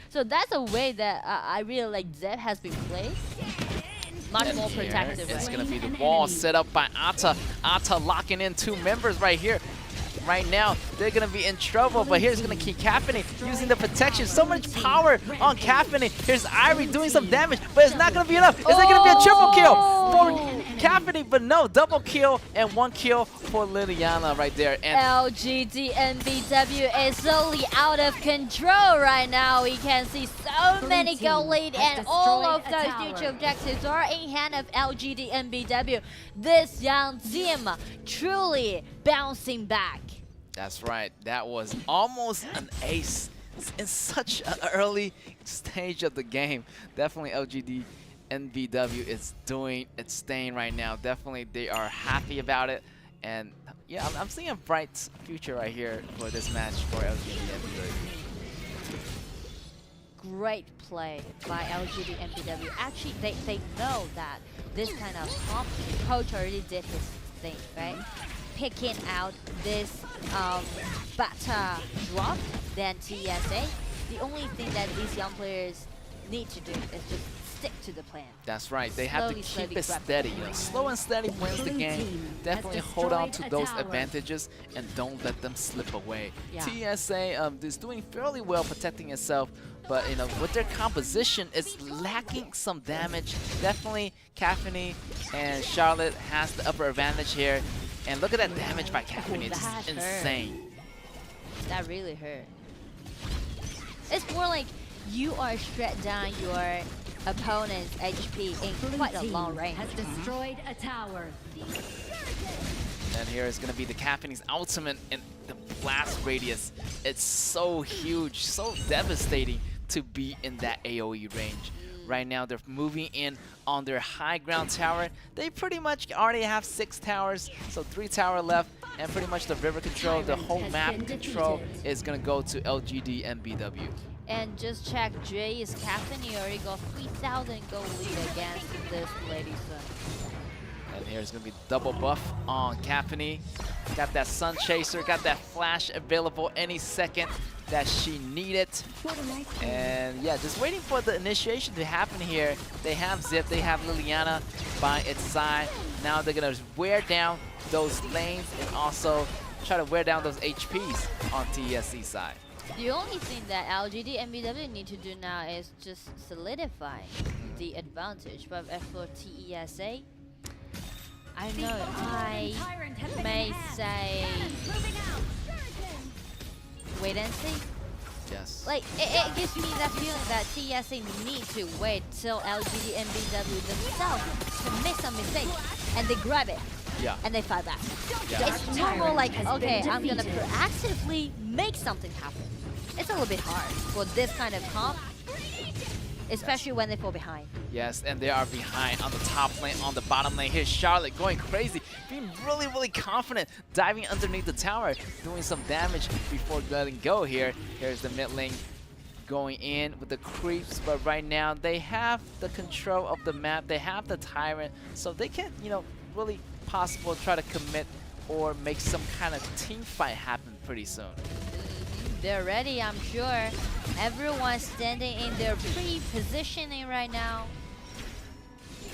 So that's a way that I really like Zeb has been played. Much more protective. It's gonna be the wall set up by Ata. Ata locking in 2 members right here. Right now, they're going to be in trouble, but here's going to keep Caffeine using the protection. So much power on Caffeine. Here's Irie doing some damage, but it's not going to be enough. Is it going to be a triple kill for Caffeine? But no, double kill and 1 kill for Liliana right there. And LGD and BW is slowly out of control right now. We can see so many goal lead, and all of those future objectives are in hand of LGD and BW. This young team truly bouncing back. That's right. That was almost an ace in such an early stage of the game. Definitely LGD and BW is doing its thing right now. Definitely they are happy about it. And yeah, I'm seeing a bright future right here for this match for LGD and BW. great play by LGD and BW. Actually, they know that this kind of comp, coach already did his thing, right? Picking out this better drop than TSA. The only thing that these young players need to do is just stick to the plan. That's right. They have to Slowly keep it steady. You know, slow and steady wins the game. Definitely hold on to those advantages and don't let them slip away. Yeah. TSA is doing fairly well protecting itself, but you know, with their composition, it's lacking some damage. Definitely, Caffeine and Charlotte has the upper advantage here. And look at that damage by Caffeine. It's just insane. That really hurt. It's more like you are shred down your opponent's HP in quite a long range. Has destroyed a tower. And here is going to be the Caffeine's ultimate and the blast radius. It's so huge, so devastating to be in that AoE range. Right now, they're moving in on their high ground tower. They pretty much already have 6 towers, so 3 tower left, and pretty much the river control, the whole map control is going to go to LGD and BW. And just check, Jay is Caffeine. He already got 3,000 gold lead against this Lady Sun. And here's going to be double buff on Caffeine. Got that Sun Chaser, got that flash available any second that she needed. And yeah, just waiting for the initiation to happen here. They have Zip, they have Liliana by its side. Now they're going to wear down those lanes and also try to wear down those HPs on TSC side. The only thing that LGD and BW need to do now is just solidify the advantage. But as for TESA, I know I may say wait and see. Yes. Like it gives me that feeling that TSA need to wait till LGD and BW themselves commit some mistake and they grab it. Yeah. And they fight back. Yeah. It's normal like, okay, I'm gonna proactively make something happen. It's a little bit hard for this kind of comp, especially when they fall behind. Yes, and they are behind on the top lane, on the bottom lane. Here's Charlotte going crazy, being really, really confident, diving underneath the tower, doing some damage before letting go here. Here's the mid lane going in with the creeps, but right now they have the control of the map, they have the Tyrant, so they can, you know, really possible try to commit or make some kind of team fight happen pretty soon. They're ready, I'm sure. Everyone's standing in their pre-positioning right now.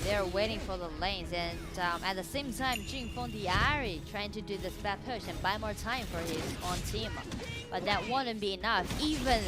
They're waiting for the lanes, and at the same time, Jinfeng Diari trying to do this back push and buy more time for his own team. But that wouldn't be enough. Even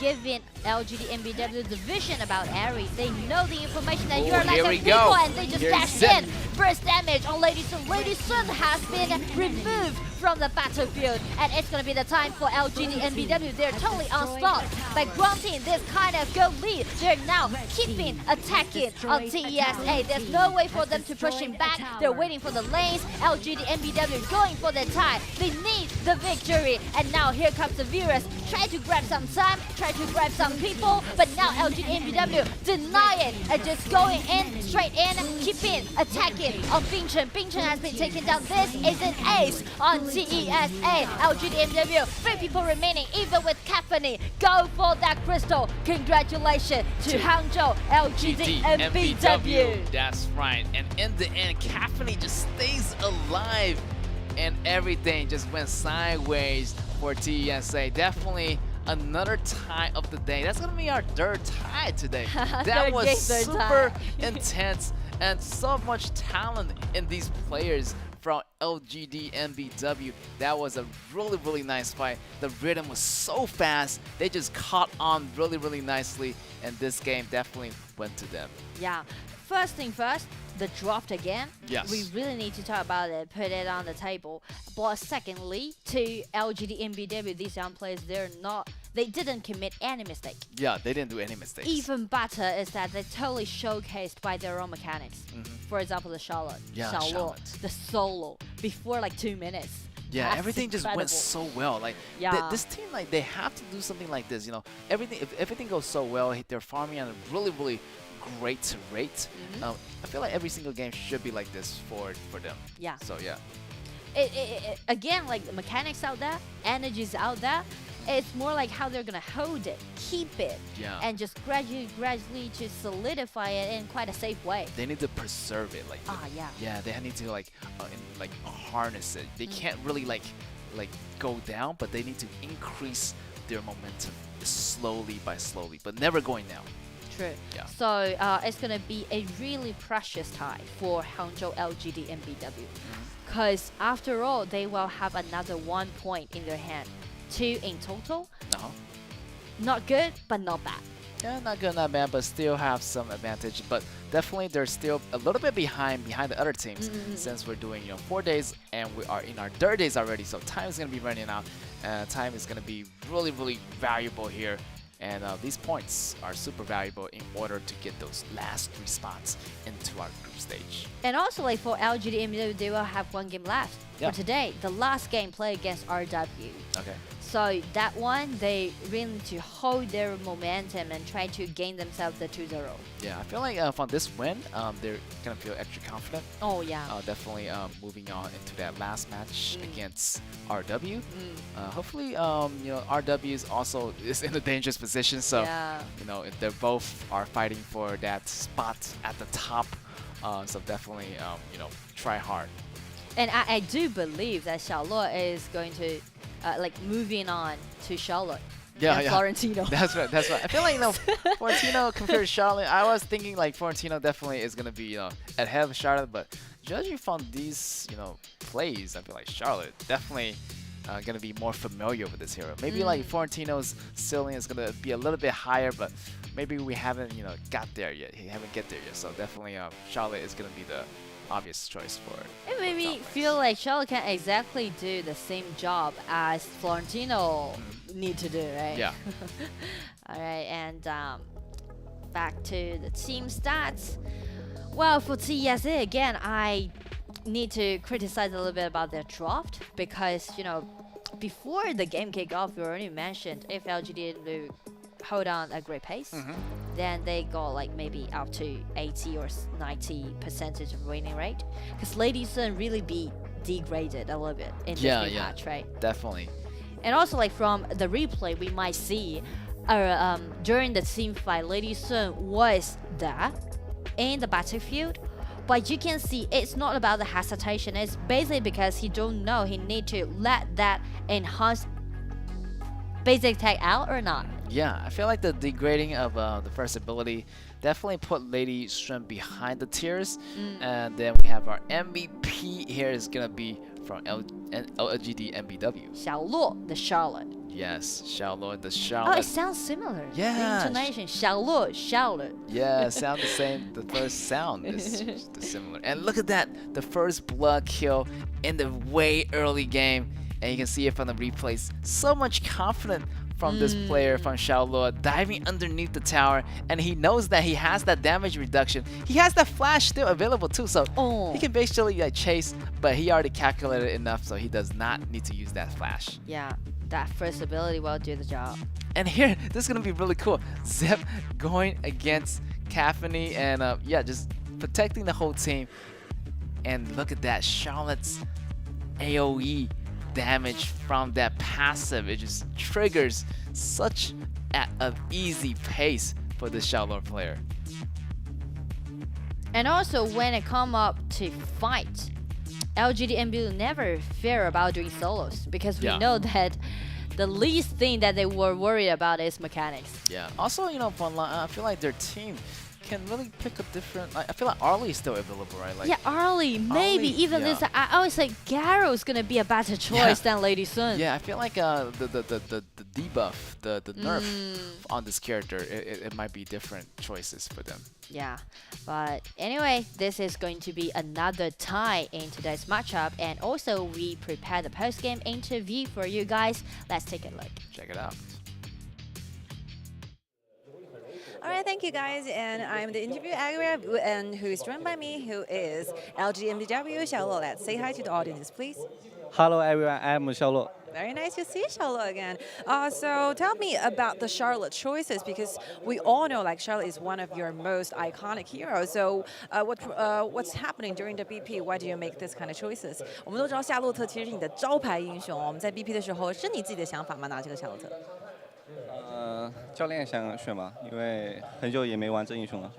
giving LGD and BW the vision about Ares, they know the information that you're like a people, and they just dash in. First damage on Lady Sun. Lady Sun has been removed from the battlefield, and it's gonna be the time for LGD and BW. They're totally on spot by granting this kind of gold lead. They're now keeping attacking on TESA. There's no way for them to push him back. They're waiting for the lanes. LGD and BW going for the tie. They need the victory, and now here comes the viewers. Try to grab some time, try to grab some people, but now LGD and BW deny it and just going in, straight in, keeping attacking on Bingchen. Bingchen has been taken down. This is an ace on TESA. LGD and BW, 3 people remaining, even with Caffeine. Go for that crystal. Congratulations to Hangzhou, LGD and BW. That's right. And in the end, Caffeine just stays alive. And everything just went sideways for TESA. Definitely another tie of the day. That's gonna be our 3rd tie today. That was super intense and so much talent in these players from LGD and BW. That was a really, really nice fight. The rhythm was so fast. They just caught on really, really nicely, and this game definitely went to them. Yeah. First thing first, the dropped again. Yes. We really need to talk about it, put it on the table. But secondly, to LGD and BW, these young players, they didn't commit any mistake. Yeah, they didn't do any mistakes. Even better is that they're totally showcased by their own mechanics. For example, the Charlotte, yeah, Charlotte, the solo, before like 2 minutes. Yeah, That's everything incredible. just went so well. Like this team, like they have to do something like this. You know, if everything goes so well, they're farming at a really, really great rate. I feel like every single game should be like this for them. Yeah. So yeah. Again, like the mechanics out there, energies out there, It's more like how they're gonna hold it, keep it, and just gradually to solidify it in quite a safe way. They need to preserve it, like yeah, they need to like harness it. They can't really like go down, but they need to increase their momentum slowly, but never going down. True. Yeah. So it's gonna be a really precious tie for Hangzhou LGD and BW, because after all, they will have another 1 point in their hand, 2 in total. Not good, but not bad. Yeah, not good, not bad, but still have some advantage. But definitely, they're still a little bit behind the other teams since we're doing 4 days and we are in our 3rd days already. So time is gonna be running out. Time is gonna be really valuable here. And these points are super valuable in order to get those last 3 spots into our group stage. And also, like for LGD and they will have 1 game left for today. The last game play against RW. Okay. So that one, they really need to hold their momentum and try to gain themselves the 2-0. Yeah, I feel like from this win, they're gonna feel extra confident. Oh yeah. Definitely moving on into that last match against RW. Hopefully, RW is also in a dangerous position. So if they both are fighting for that spot at the top, so definitely try hard. And I do believe that Xiaoluo is going to moving on to Charlotte. Florentino. That's right. I feel like Florentino compared to Charlotte, I was thinking like Florentino definitely is gonna be ahead of Charlotte, but judging from these plays, I feel like Charlotte definitely gonna be more familiar with this hero. Maybe like Florentino's ceiling is gonna be a little bit higher, but maybe we haven't got there yet. He haven't get there yet. So definitely Charlotte is gonna be the obvious choice for it. It made me feel like Charlotte can't exactly do the same job as Florentino need to do, right? Yeah. All right, and back to the team stats. Well, for TSA again, I need to criticize a little bit about their draft because before the game kicked off, we already mentioned if LG didn't hold on a great pace, then they got like maybe up to 80 or 90% of winning rate. Because Lady Sun really be degraded a little bit in this match, right? Definitely. And also like from the replay, we might see during the team fight, Lady Sun was there in the battlefield. But you can see it's not about the hesitation. It's basically because he don't know he need to let that enhance basic attack out or not. Yeah, I feel like the degrading of the first ability definitely put Lady Sun behind the tiers. And then we have our MVP here is gonna be from LGD MBW. Xiaoluo, the Charlotte. Yes, Xiaoluo, the Charlotte. Oh, it sounds similar. Yeah. The intonation, Xiaoluo, Charlotte. Yeah, sound the same. The first sound is similar. And look at that, the first blood kill in the way early game. And you can see it from the replays. So much confidence from this player, from Xiaoluo, diving underneath the tower, and he knows that he has that damage reduction. He has that flash still available too, so he can basically chase, but he already calculated enough, so he does not need to use that flash. Yeah, that first ability will do the job. And here, this is gonna be really cool. Zep going against Caffeine and just protecting the whole team. And look at that, Charlotte's AoE damage from that passive. It just triggers such at an easy pace for the Xiaoluo player. And also when it come up to fight, LGD and Blue never fear about doing solos because we know that the least thing that they were worried about is mechanics. Yeah. Also, I feel like their team can really pick a different. I feel like Arlie is still available, right? Like, yeah, Arlie, maybe even this. I always say Garo's gonna be a better choice than Lady Sun. Yeah, I feel like the debuff, the nerf on this character, it might be different choices for them. Yeah, but anyway, this is going to be another tie in today's matchup, and also we prepared the post-game interview for you guys. Let's take a look. Check it out. All right, thank you guys. And I'm the interview Agra, and who is joined by me, who is LGMDW Xiaoluo. Let's say hi to the audience, please. Hello everyone, I'm Xiaoluo. Very nice to see Charlotte again. So tell me about the Charlotte choices, because we all know like Charlotte is one of your most iconic heroes. So what's happening during the BP? Why do you make this kind of choices? 我们都知道夏洛特其实是你的招牌英雄。我们在 BP 的时候，是你自己的想法吗？拿这个夏洛特？教练想选吧，因为很久也没玩这英雄了。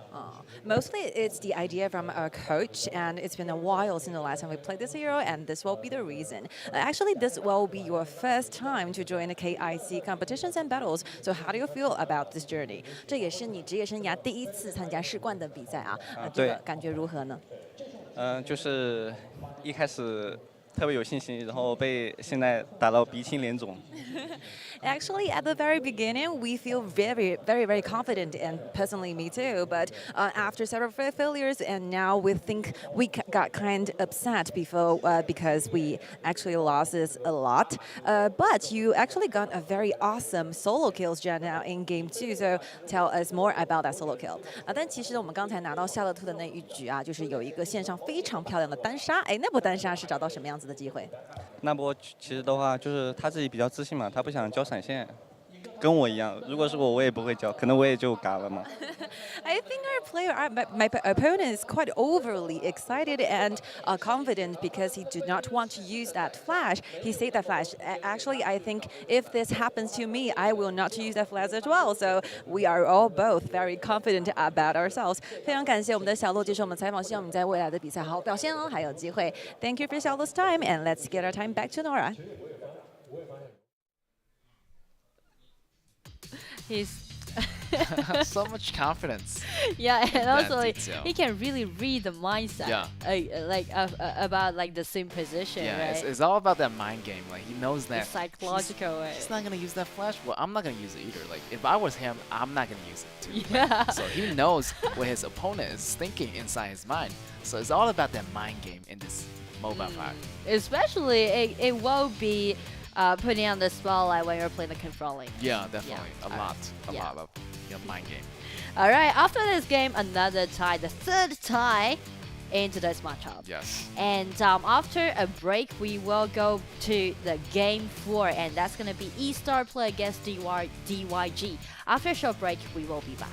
Mostly it's the idea from our coach, and it's been a while since the last time we played this hero, and this will be the reason. Actually, this will be your first time to join the KIC competitions and battles. So how do you feel about this journey? 这也是你职业生涯第一次参加世冠的比赛啊，这个感觉如何呢？就是一开始特别有信心，然后被现在打到鼻青脸肿。Actually, at the very beginning, we feel very confident, and personally me too. But after several failures, and now we think we got kind of upset before because we actually lost this a lot. But you actually got a very awesome solo kills now in game 2. So tell us more about that solo kill. 但其实我们刚才拿到夏洛特的那一局啊，就是有一个线上非常漂亮的单杀。哎，那波单杀是找到什么样子的机会？那波其实的话，就是他自己比较自信嘛，他不想交闪现，跟我一样。如果是我也不会交，可能我也就嘎了嘛。I think our player, my opponent, is quite overly excited and confident because he did not want to use that flash. He saved that flash. Actually, I think if this happens to me, I will not use that flash as well. So we are all both very confident about ourselves. 非常感谢我们的小洛接受我们采访，希望你在未来的比赛好好表现哦，还有机会。Thank you for Xiaoluo's time, and let's get our time back to Nora. He's so much confidence. Yeah, and also detail. he can really read the mindset. Yeah. About like the same position. Yeah, right? it's all about that mind game. Like he knows that the psychological way. He's not gonna use that flash. Well, I'm not gonna use it either. Like if I was him, I'm not gonna use it too. Yeah. So he knows what his opponent is thinking inside his mind. So it's all about that mind game in this mobile part. Especially, it will be putting on the spotlight when you're playing the controlling. Yeah, definitely. Yeah. A lot of mind game. All right, after this game, another tie, the third tie in today's matchup. Yes. And after a break, we will go to the game 4, and that's going to be E-Star play against DYG. After a short break, we will be back.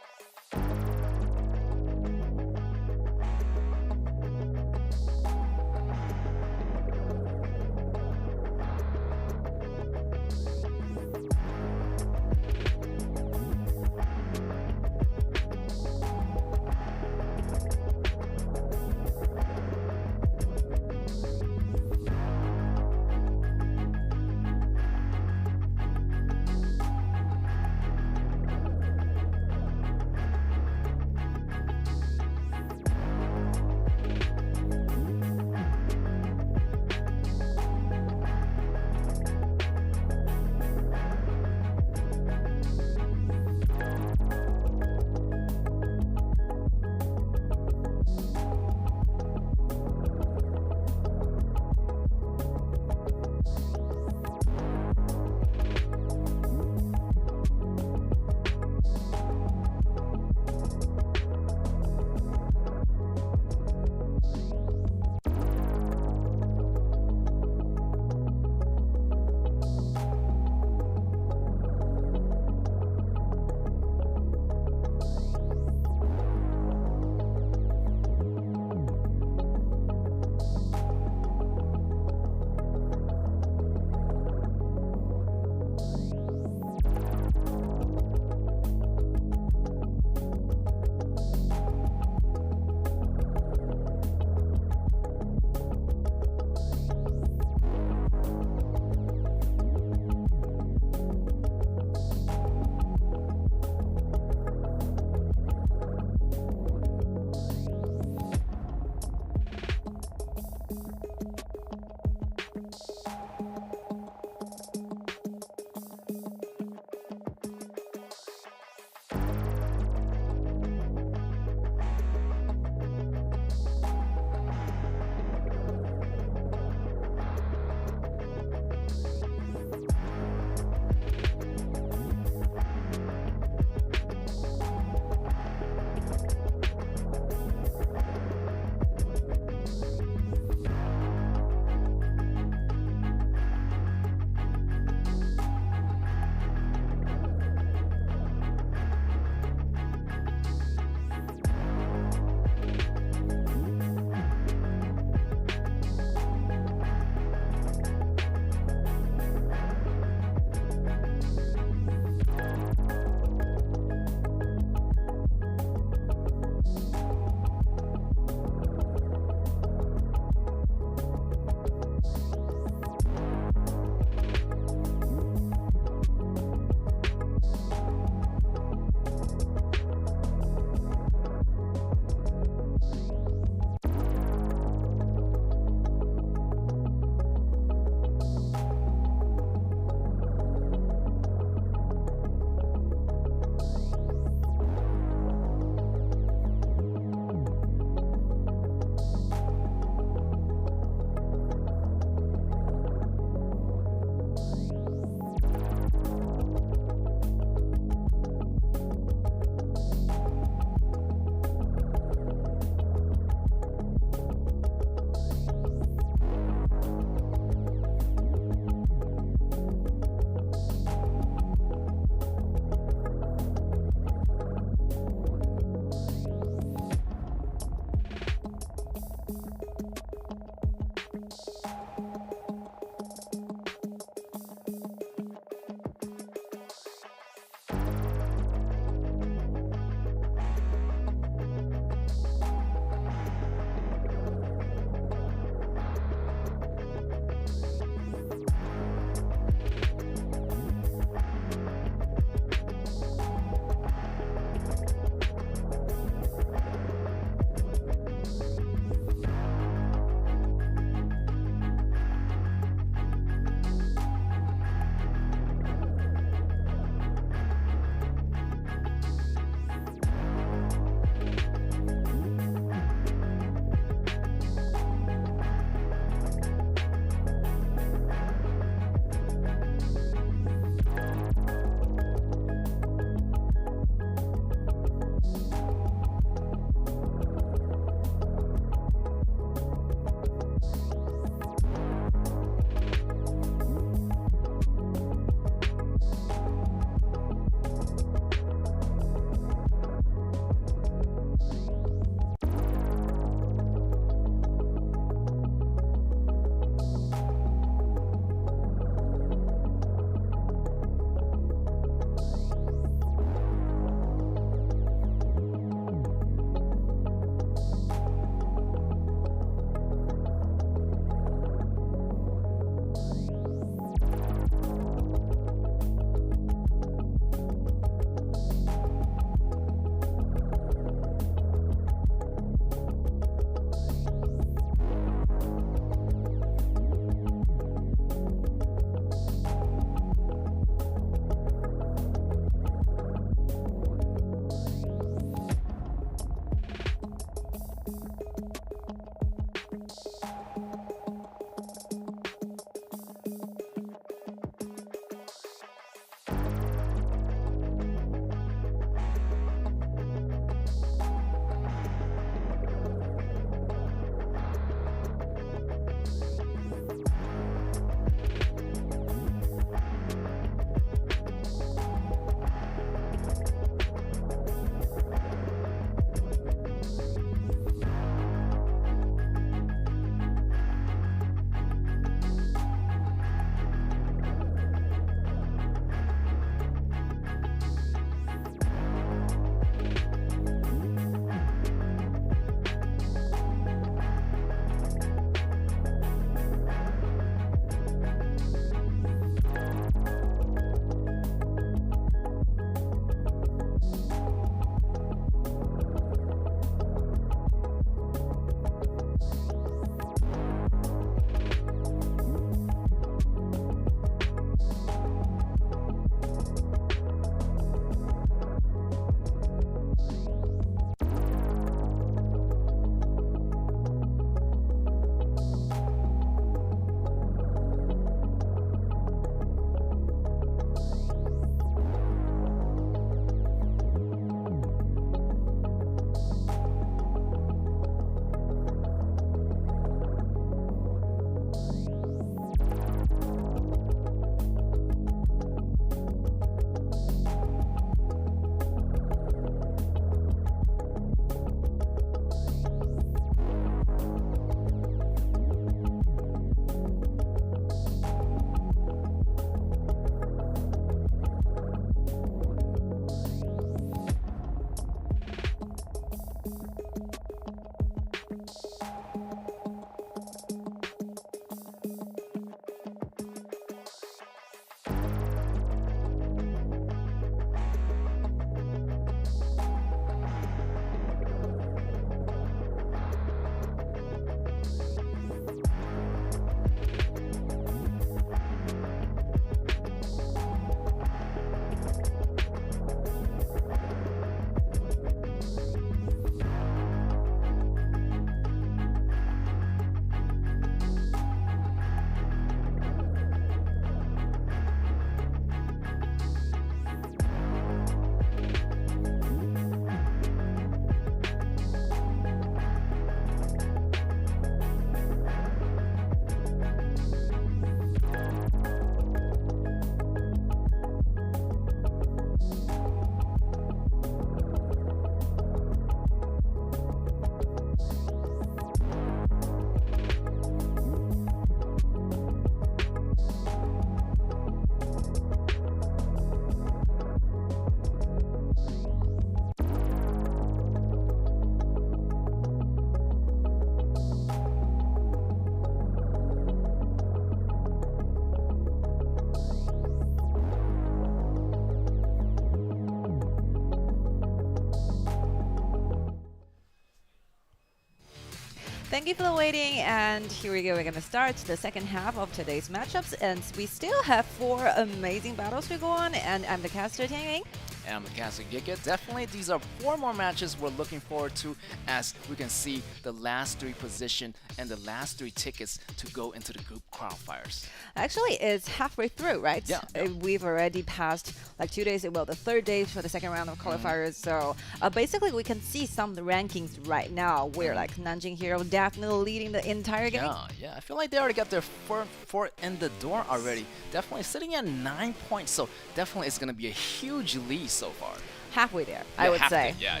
thank you for the waiting, and here we go. We're gonna start the second half of today's matchups, and we still have 4 amazing battles to go on. And I'm the caster Tiangying. And I'm the caster KIC2023. Definitely, these are 4 more matches we're looking forward to, as we can see the last 3 position and the last 3 tickets to go into the group qualifiers. Actually, it's halfway through, right? Yeah. We've already passed like 2 days, well, the 3rd day for the second round of qualifiers. So basically, we can see some of the rankings right now, where like Nanjing Hero definitely leading the entire game. Yeah. I feel like they already got their foot in the door already. Definitely sitting at 9 points, so definitely it's going to be a huge lead so far. Halfway there, I would say. Yeah.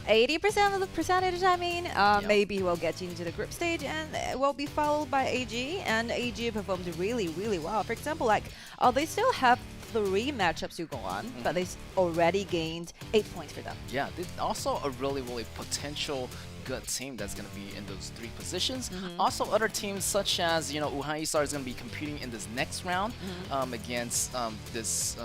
80% of the percentage, I mean. Maybe we'll get into the group stage, and it will be followed by AG, and AG performed really, really well. For example, like, they still have 3 matchups to go on, but they already gained 8 points for them. Yeah, also a really, really potential good team that's going to be in those 3 positions. Also, other teams such as, Wuhan E-Star is going to be competing in this next round against this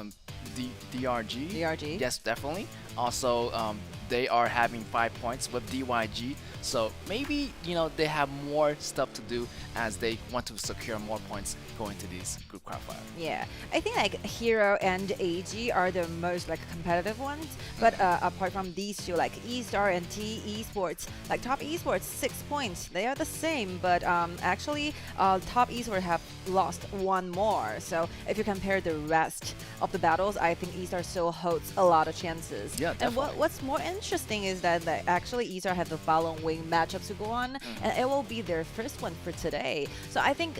DRG. Yes, definitely. Also, they are having 5 points with DYG. So maybe, they have more stuff to do as they want to secure more points going to these group qualifiers. Yeah, I think like Hero and AG are the most like competitive ones. But apart from these 2, like E-Star and T Esports, like Top Esports 6 points, they are the same. But actually, Top Esports have lost 1 more. So if you compare the rest of the battles, I think E-Star still holds a lot of chances. Yeah, definitely. And what's more interesting is that actually E-Star have the following matchups to go on, and it will be their first one for today. So I think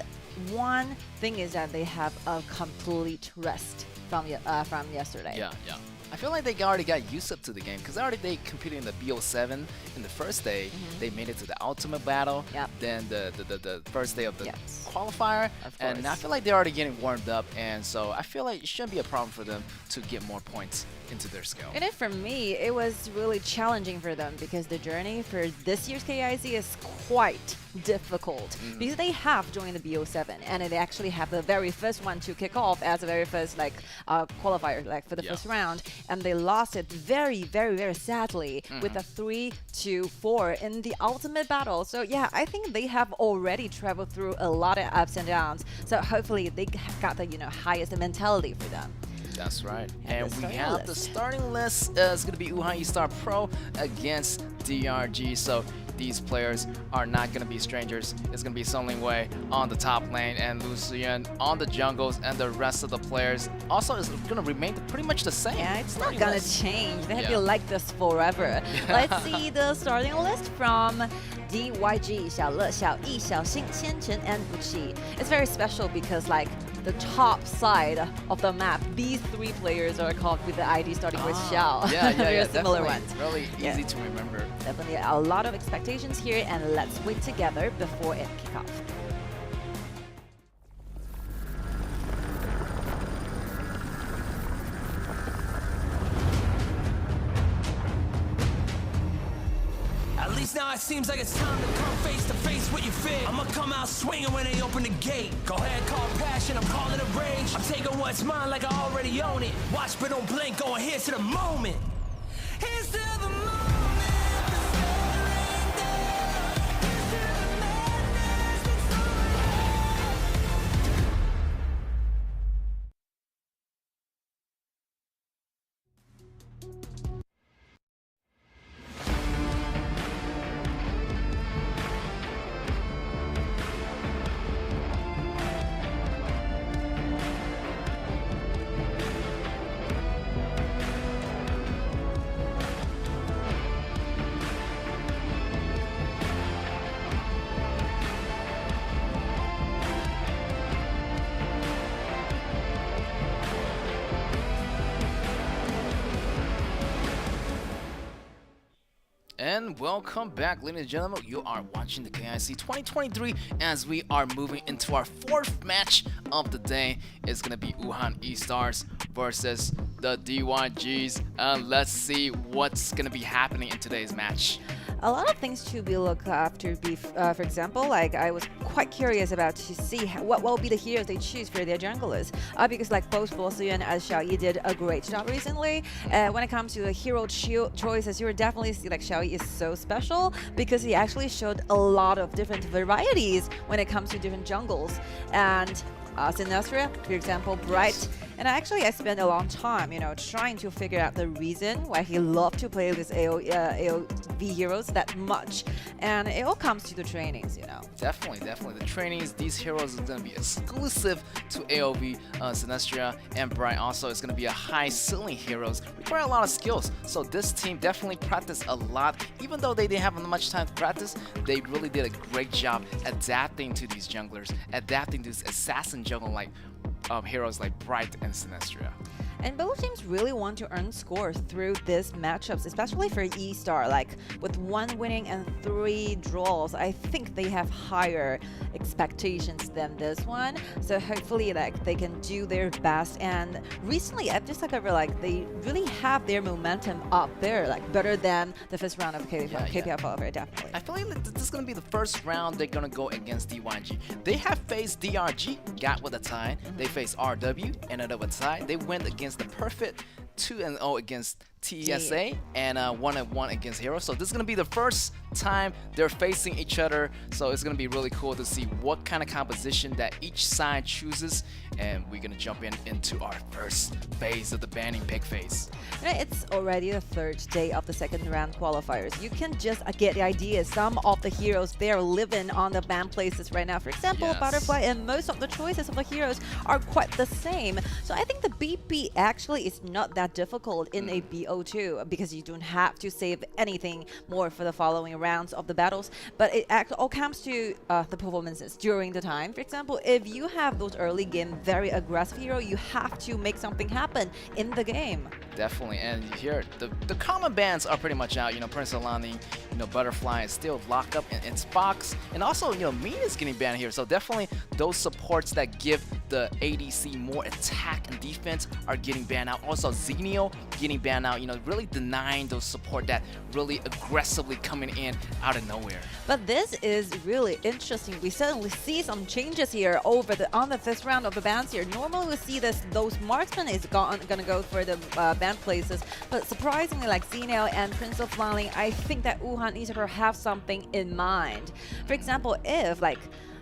one thing is that they have a complete rest from yesterday. Yeah. I feel like they already got used up to the game, because they competed in the BO7 in the first day. They made it to the ultimate battle. Then the first day of the qualifier, and I feel like they're already getting warmed up, and so I feel like it shouldn't be a problem for them to get more points into their skill. And for me, it was really challenging for them, because the journey for this year's KIC is quite difficult, because they have joined the BO7, and they actually have the very first one to kick off as the very first qualifier, like for the first round, and they lost it very, very, very sadly with a 3-4 in the ultimate battle. So yeah, I think they have already traveled through a lot of ups and downs. So hopefully they got the highest mentality for them. That's right. And we have the starting list. It's going to be Wuhan E-Star Pro against DRG. So these players are not going to be strangers. It's going to be Sung Ling Wei on the top lane and Lucian on the jungles, and the rest of the players also is going to remain pretty much the same. Yeah, it's not going to change. They have been like this forever. Let's see the starting list from DYG, Xiaole, Xiaoyi, Xiaoxing, Qianchen, and Wuqi. It's very special because like the top side of the map, these 3 players are called with the ID starting with Xiao. Very similar ones. Really easy to remember. Definitely a lot of expectations here, and let's wait together before it kicks off. At least now it seems like it's time to come face to face with your fear. I'ma come out swinging when they open the gate. Go ahead, call passion, I'm calling it rage. I'm taking what's mine like I already own it. Watch but don't blink, going here's to the moment. Here's to the moment. And welcome back, ladies and gentlemen. You are watching the KIC2023 as we are moving into our 4th match of the day. It's going to be Wuhan E-Stars versus the DYGs. Let's see what's going to be happening in today's match. A lot of things to be looked after. For example, like I was quite curious about to see what will be the heroes they choose for their junglers. Because like both Bosuyan and Xiaoyi did a great job recently. When it comes to the hero choices, you will definitely see like Xiaoyi is so special because he actually showed a lot of different varieties when it comes to different jungles. And Sinestria, for example, Bright. And I spent a long time, trying to figure out the reason why he loved to play with AOV heroes that much. And it all comes to the trainings, Definitely. The trainings, these heroes are going to be exclusive to AOV. Sinestria and Bright also is going to be a high ceiling heroes, require a lot of skills. So this team definitely practiced a lot. Even though they didn't have much time to practice, they really did a great job adapting to these junglers, adapting to this assassin jungle like heroes like Bright and Sinestria. And both teams really want to earn scores through these matchups, especially for E-Star. Like with 1 winning and 3 draws, I think they have higher expectations than this one. So hopefully, like they can do their best. And recently, I've just like they really have their momentum up there, like better than the first round of KPL Qualifer, definitely. I feel like this is gonna be the first round they're gonna go against DYG. They have faced DRG, got with a tie. They faced RW, ended up with a tie. They went against the perfect 2-0 against TSA and 1-1 against Hero. So this is going to be the first time they're facing each other. So it's going to be really cool to see what kind of composition that each side chooses. And we're going to jump into our first phase of the banning pick phase. It's already the 3rd day of the 2nd round qualifiers. You can just get the idea. Some of the heroes, they're living on the ban places right now. For example, Butterfly and most of the choices of the heroes are quite the same. So I think the BP actually is not that difficult in a BO2 because you don't have to save anything more for the following rounds of the battles. But it all comes to the performances during the time. For example, if you have those early game very aggressive hero, you have to make something happen in the game. Definitely, and here the common bans are pretty much out. Prince Alani, Butterfly is still locked up in its box, and also Mina is getting banned here. So definitely those supports that give the ADC more attack and defense are getting banned out. Also Xenio getting banned out. Really denying those support that really aggressively coming in out of nowhere. But this is really interesting. We suddenly see some changes here on the 5th round of the bans here. Normally we see those marksmen is gonna go for the ban places, but surprisingly, like Xenio and Prince of Flying, I think that Wuhan Esports have something in mind. For example, if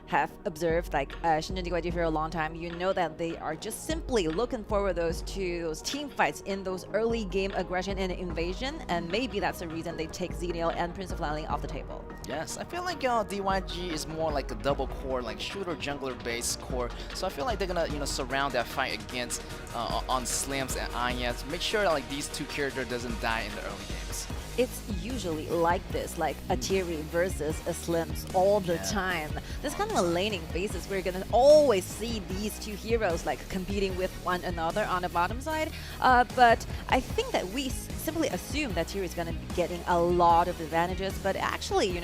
have observed Shenzhen DYG for a long time, you know that they are just simply looking forward to those team fights in those early game aggression and invasion, and maybe that's the reason they take Xenio and Prince of Liling off the table. Yes, I feel like DYG is more like a double core, like shooter jungler based core. So I feel like they're gonna surround that fight against on Slims and Anyas. Make sure that these two characters doesn't die in the early games. It's usually like this, like a Thierry versus a Slims all the time. This kind of a laning basis, we're gonna always see these two heroes competing with one another on the bottom side. But I think that we simply assume that Thierry is gonna be getting a lot of advantages. But actually,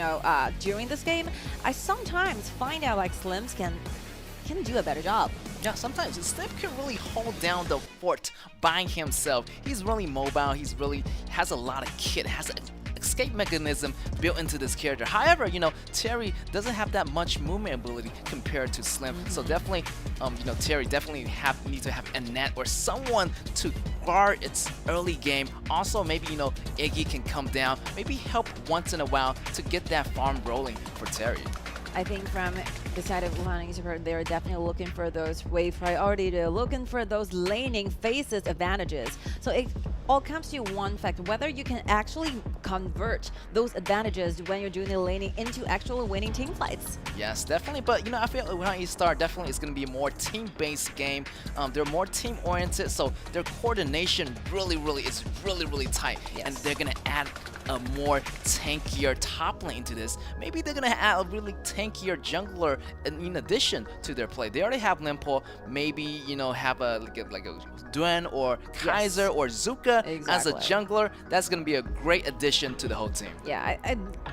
during this game, I sometimes find out Slims can do a better job. Yeah, sometimes Slim can really hold down the fort by himself. He's really mobile. He's really has a lot of kit, has an escape mechanism built into this character. However, Terry doesn't have that much movement ability compared to Slim. So definitely, Terry definitely needs to have a net or someone to guard its early game. Also, maybe Iggy can come down, maybe help once in a while to get that farm rolling for Terry. I think from the side of Wuhan Esports, they're definitely looking for those wave priority. They're looking for those laning phases advantages. So it all comes to one fact, whether you can actually convert those advantages when you're doing the laning into actual winning team fights. Yes, definitely. But I feel like Wuhan Esports definitely is going to be a more team-based game. They're more team-oriented, so their coordination really is really tight. Yes. And they're going to add a more tankier top lane into this. Maybe they're going to add a really tankier jungler in addition to their play. They already have Limpo, maybe have a Duen or Kaiser or Zuka as a jungler. That's going to be a great addition addition to the whole team. Yeah,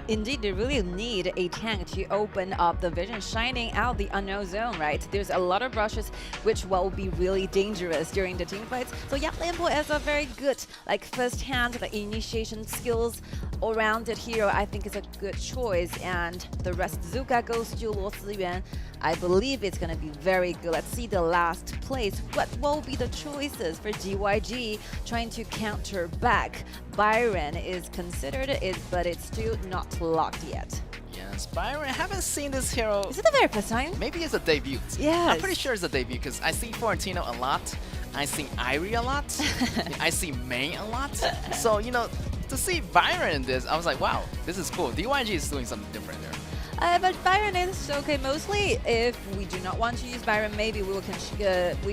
indeed, they really need a tank to open up the vision, shining out the unknown zone, right? There's a lot of rushes which will be really dangerous during the team fights. So yeah, Limbo is a very good, like, first-hand the initiation skills all-rounded hero. I think is a good choice, and the rest Zuka goes to Luo Ziyuan. I believe it's gonna be very good. Let's see the last place. What will be the choices for GYG trying to counter back? Byron is considered it, but it's still not locked yet. Yes, Byron, I haven't seen this hero. Is it the very first time? Maybe it's a debut. Yes. I'm pretty sure it's a debut because I see Florentino a lot. I see Irie a lot. I see May a lot. So, you know, to see Byron in this, I was like, wow, this is cool. DYG is doing something different there. But Byron is okay. Mostly, if we do not want to use Byron, maybe we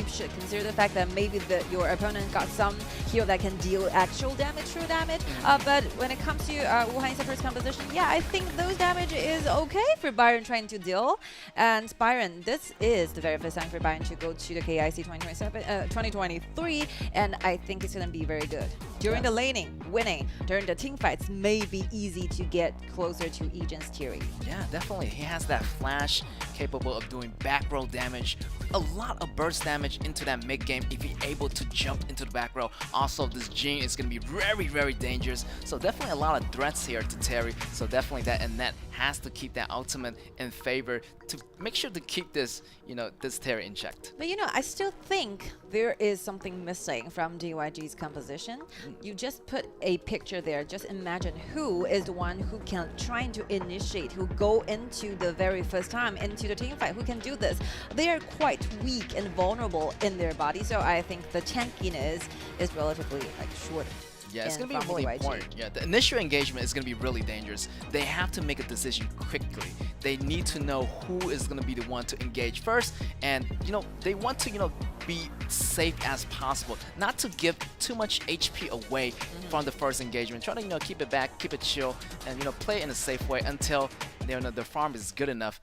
should consider the fact that maybe your opponent got some hero that can deal actual damage, true damage. But when it comes to Wuhan Issapro's composition, yeah, I think those damage is okay for Byron trying to deal. And Byron, this is the very first time for Byron to go to the KIC 2023, and I think it's gonna be very good. During the laning, winning during the team fights may be easy to get closer to Egan's Theory. Yeah, definitely. He has that flash capable of doing back row damage, a lot of burst damage into that mid game if he's able to jump into the back row. Also, this Jing is going to be very, very dangerous. So definitely a lot of threats here to Terry. So definitely that Annette has to keep that ultimate in favor to make sure to keep this, you know, this Terry in check. But you know, I still think there is something missing from DYG's composition. You just put a picture there. Just imagine who is the one who can try to initiate, who go into the very first time into the team fight, who can do this. They are quite weak and vulnerable in their body, so I think the tankiness is relatively like short. Yeah, it's going to be really important. Yeah, the initial engagement is going to be really dangerous. They have to make a decision quickly. They need to know who is going to be the one to engage first, and you know, they want to, you know, be safe as possible, not to give too much HP away from the first engagement. Try to, you know, keep it back, keep it chill, and you know, play it in a safe way until you know the farm is good enough.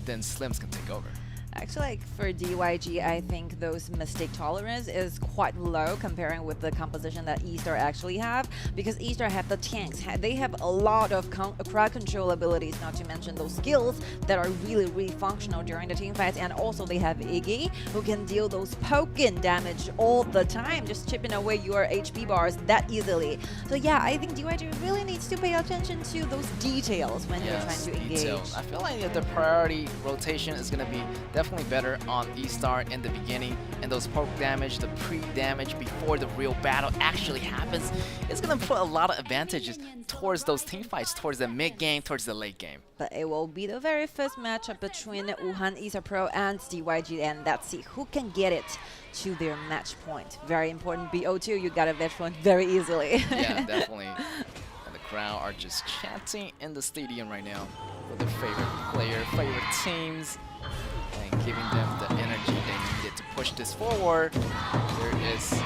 Then Slims can take over. Actually, like for DYG, I think those mistake tolerance is quite low comparing with the composition that E-Star actually have, because E-Star have the tanks. They have a lot of crowd control abilities, not to mention those skills that are really, really functional during the team fights. And also they have Iggy, who can deal those poking damage all the time, just chipping away your HP bars that easily. So yeah, I think DYG really needs to pay attention to those details when they're trying to engage. I feel like the priority rotation is going to be definitely better on E-Star in the beginning, and those poke damage, the pre-damage before the real battle actually happens, it's going to put a lot of advantages towards those team fights, towards the mid game, towards the late game. But it will be the very first matchup between Wuhan Isapro and DYG, and let's see who can get it to their match point. Very important. BO2, you got a match point very easily. Yeah, definitely. And the crowd are just chanting in the stadium right now for their favorite player, favorite teams, and giving them the energy they needed to push this forward. There is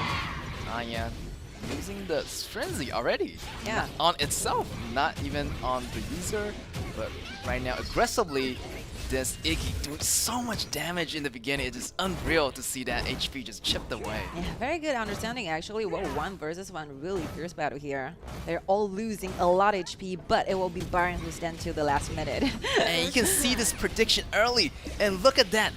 Anya using the frenzy already. Yeah. On itself, not even on the user, but right now aggressively. This Iggy doing so much damage in the beginning. It's just unreal to see that HP just chipped away. Yeah, very good understanding actually. Well, 1 versus 1 really fierce battle here. They're all losing a lot of HP, but it will be Byron who stands till the last minute. And you can see this prediction early. And look at that.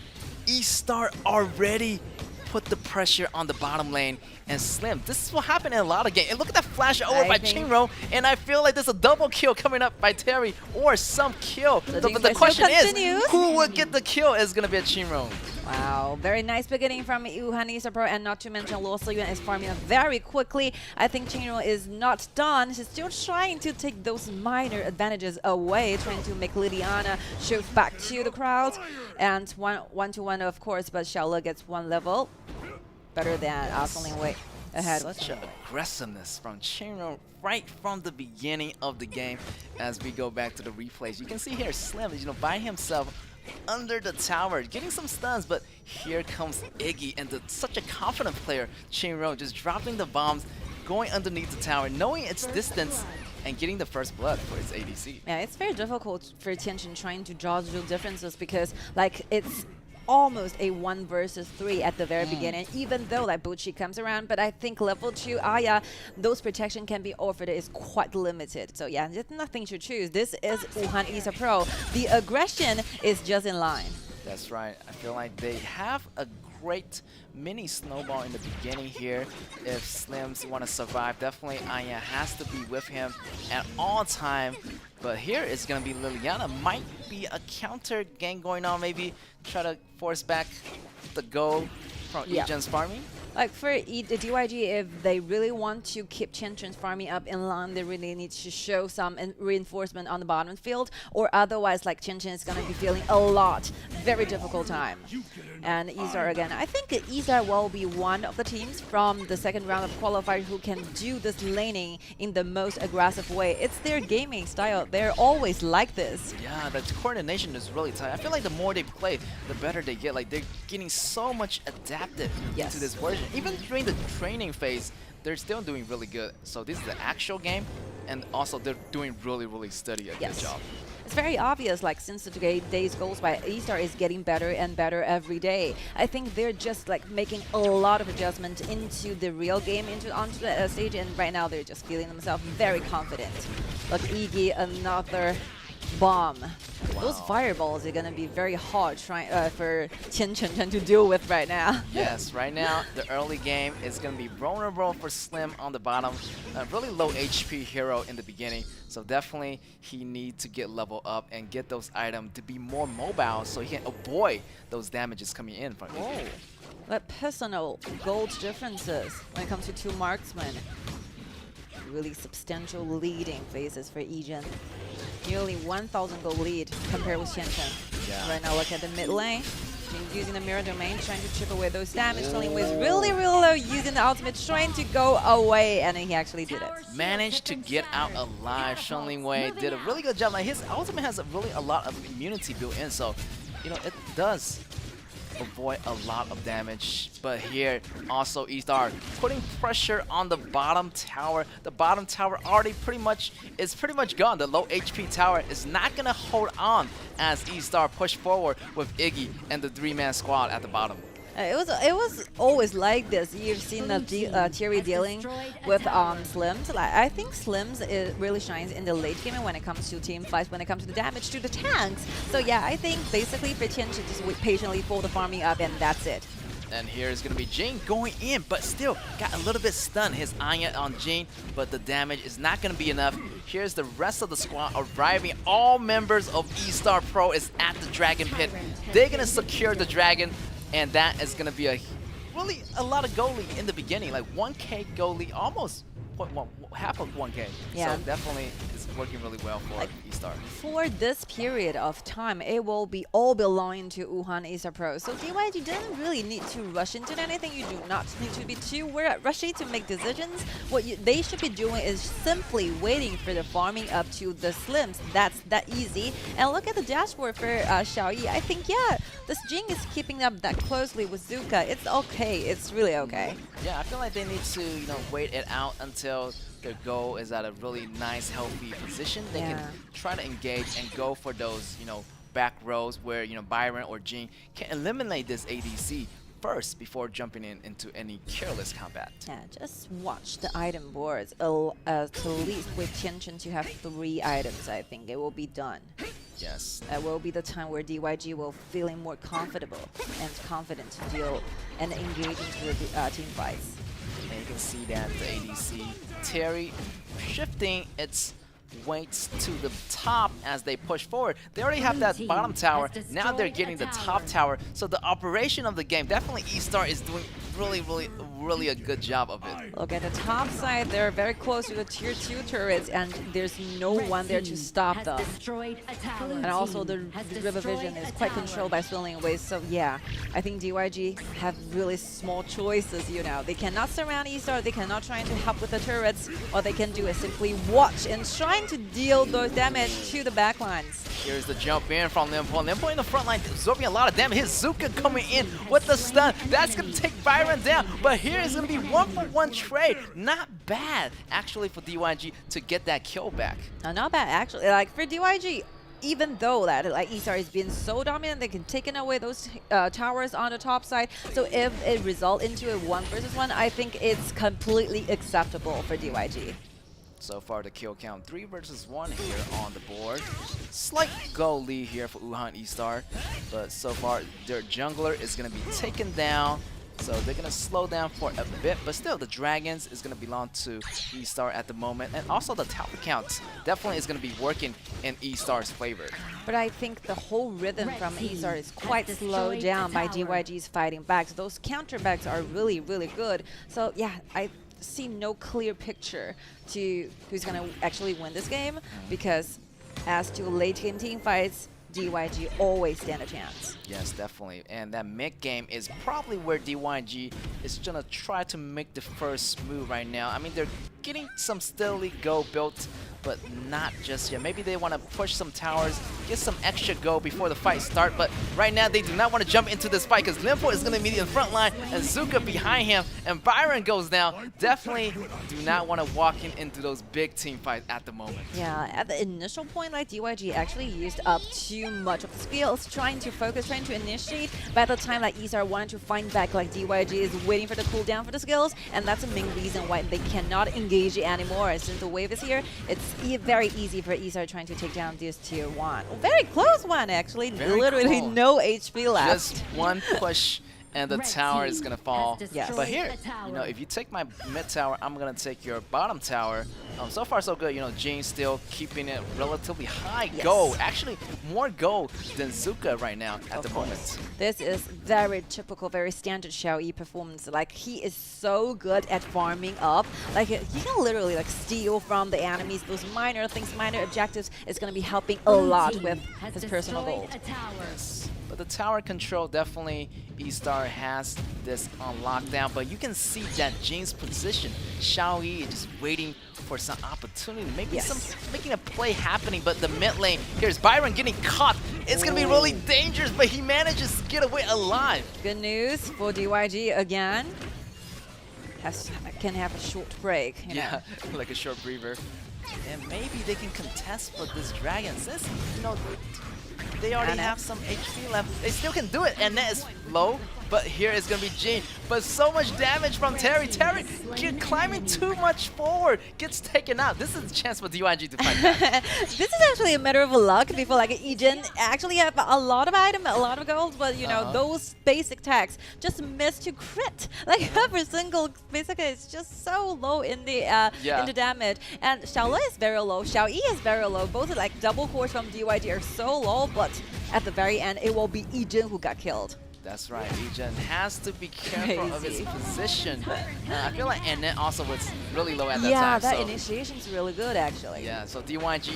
E-Star already put the pressure on the bottom lane, and Slim. This is what happened in a lot of games. And look at that flash over by Chinro, and I feel like there's a double kill coming up by Terry, or some kill. But the question is, who would get the kill is going to be a Chinro. Wow, very nice beginning from Wuhan Isapro, and not to mention Luo Ziyuan is farming up very quickly. I think Chinro is not done. She's still trying to take those minor advantages away, trying to make Liliana shift back to the crowd. And one-to-one, of course, but Xiaole gets 1 level. Better than Asling way ahead. Such aggressiveness from Chinro right from the beginning of the game. As we go back to the replays, you can see here Slim is, you know, by himself under the tower, getting some stuns, but here comes Iggy, and such a confident player, Chinro, just dropping the bombs, going underneath the tower, knowing its distance, and getting the first blood for its ADC. Yeah, it's very difficult for Tianchen trying to judge the differences, because like it's almost a 1 versus 3 at the very beginning, even though like Bucci comes around. But I think level 2 Aya, those protection can be offered is quite limited. So yeah, there's nothing to choose. This is Wuhan Esports Pro. The aggression is just in line. That's right. I feel like they have a great mini snowball in the beginning here. If Slims want to survive, definitely Aya has to be with him at all time. But here it's going to be Liliana. Might be a counter game going on, maybe try to force back the goal from Egen's farming. Like for the DYG, if they really want to keep Chen farming up in line, they really need to show some reinforcement on the bottom field, or otherwise like Chen is going to be feeling a lot, very difficult time. And Isar again, I think Isar will be one of the teams from the second round of Qualifer who can do this laning in the most aggressive way. It's their gaming style. They're always like this. Yeah, the coordination is really tight. I feel like the more they play, the better they get. Like they're getting so much adapted to this version. Even during the training phase, they're still doing really good. So this is the actual game, and also they're doing really steady a good job. It's very obvious, like since the days goes by, Isar is getting better and better every day. I think they're just like making a lot of adjustment into the real game, onto the stage, and right now they're just feeling themselves very confident. Look, Iggy, another bomb. Those fireballs are gonna be very hard for Chen to deal with right now. Yes, right now the early game is gonna be vulnerable for Slim on the bottom. A really low HP hero in the beginning, so definitely he needs to get level up and get those items to be more mobile, so he can avoid those damages coming in from Iggy. But personal gold differences when it comes to two marksmen. Really substantial leading phases for Egen. Nearly 1,000 gold lead compared with Chen. Right now, look at the mid lane. Using the mirror domain, trying to chip away those damage. Sterling was really low, using the ultimate, trying to go away, and then he actually did it. Managed to get out alive. Sterling Wei did a really good job. Like his ultimate has a lot of immunity built in, so you know it does avoid a lot of damage. But here also Istar putting pressure on the bottom tower. The bottom tower already pretty much gone. The low HP tower is not gonna hold on as Istar push forward with Iggy and the 3-man squad at the bottom. It was always like this. You've seen the Thierry dealing with Slims. Like, I think Slims really shines in the late game when it comes to team fights, when it comes to the damage to the tanks. So yeah, I think basically for Chen to just wait patiently for the farming up, and that's it. And here is going to be Jing going in, but still got a little bit stunned. His Anya on Jing, but the damage is not going to be enough. Here's the rest of the squad arriving. All members of Esports Pro is at the Dragon Pit. They're going to secure the Dragon, and that is going to be really a lot of goal lead in the beginning. Like 1K goal lead, almost half of 1K. Yeah. So definitely it's working really well for Esports. For this period of time, it will be all belonging to Wuhan Esports Pro. So DYG doesn't really need to rush into anything. You do not need to be too rushy to make decisions. What they should be doing is simply waiting for the farming up to the Slims. That's that easy. And look at the dashboard for Xiaoyi. I think, yeah, this Jing is keeping up that closely with Zuka. It's okay. It's really okay. Yeah, I feel like they need to, wait it out until their goal is at a really nice, healthy position. They can try to engage and go for those, back rows where, Byron or Jing can eliminate this ADC first before jumping into any careless combat. Yeah, just watch the item boards. At least with Tianchen to have 3 items, I think it will be done. Yes. That will be the time where DYG will feeling more comfortable and confident to deal and engage into the team fights. And you can see that the ADC Terry shifting its weights to the top as they push forward. They already have that bottom tower. Now they're getting the top tower. So the operation of the game, definitely Esports is doing really a good job of it. Look at the top side, they're very close to the tier 2 turrets, and there's no one there to stop them. And also the river vision is quite controlled by Swirling Waves, so yeah, I think DYG have really small choices, They cannot surround Esports, they cannot try to help with the turrets. All they can do is simply watch and trying to deal those damage to the backlines. Here's the jump in from Limpo. Limpo in the front line absorbing a lot of damage. His Zuka coming in with the stun. That's going to take Byron down. But here is going to be 1-for-1 trade. Not bad, actually, for DYG to get that kill back. Not bad, actually. Like, for DYG, even though that like Isar is being so dominant, they can take away those towers on the top side. So if it results into a 1 versus 1, I think it's completely acceptable for DYG. So far, the kill count 3 versus 1 here on the board. Slight goal lead here for Wuhan E-Star, but so far their jungler is going to be taken down. So they're going to slow down for a bit, but still the Dragons is going to belong to E-Star at the moment. And also the tower counts definitely is going to be working in E-Star's favor. But I think the whole rhythm from E-Star is quite slowed down by DYG's fighting back. So those counter backs are really, really good. So yeah, I see no clear picture to who's going to actually win this game, because as to late game team fights, DYG always stand a chance. Yes, definitely. And that mid game is probably where DYG is gonna try to make the first move right now. I mean, they're getting some steadily go built, but not just yet. Maybe they want to push some towers, get some extra go before the fight start, but right now they do not want to jump into this fight because Limpo is going to be in the front line and Zuka behind him, and Byron goes down. Definitely do not want to walk into those big team fights at the moment. Yeah, at the initial point, like DYG actually used up too much of the skills, trying to focus, trying to initiate. By the time like Isar wanted to find back, like DYG is waiting for the cooldown for the skills, and that's the main reason why they cannot engage anymore. Since the wave is here, it's very easy for Isar trying to take down this tier 1. Very close one, actually. Very literally cool. no HP left. Just one push and the tower is gonna fall. Yes. But here, you know, if you take my mid tower, I'm gonna take your bottom tower. So far so good. You know, Jin still keeping it relatively high go. Actually, more go than Zuka right now at the moment. This is very typical, very standard Xiaoyi performance. Like, he is so good at farming up. Like, he can literally like steal from the enemies. Those minor things, minor objectives is gonna be helping a lot with his personal gold. Yes. But the tower control, definitely E-Star has this on lockdown. But you can see that Jin's position, Xiaoyi is just waiting for some opportunity, maybe making a play happening. But the mid lane, here's Byron getting caught. It's gonna be really dangerous, but he manages to get away alive. Good news for DYG again. Can have a short break. You know? Like a short breather. And maybe they can contest for this dragon, since you know they already have some HP left. They still can do it, and that is low. But here is going to be Jin. But so much damage from Terry. Terry climbing too much forward. Gets taken out. This is a chance for DYG to fight back. This is actually a matter of luck. People like Ejin actually have a lot of items, a lot of gold, but you know, those basic tags just miss to crit. Like every single basically it's just so low in the damage. And Xiaole is very low. Xiaoyi is very low. Both like double cores from DYG are so low, but at the very end it will be Ejin who got killed. That's right, Ejin has to be careful of his position. I feel like, and then also was really low at that time. Yeah, that initiation's really good actually. Yeah, so DYG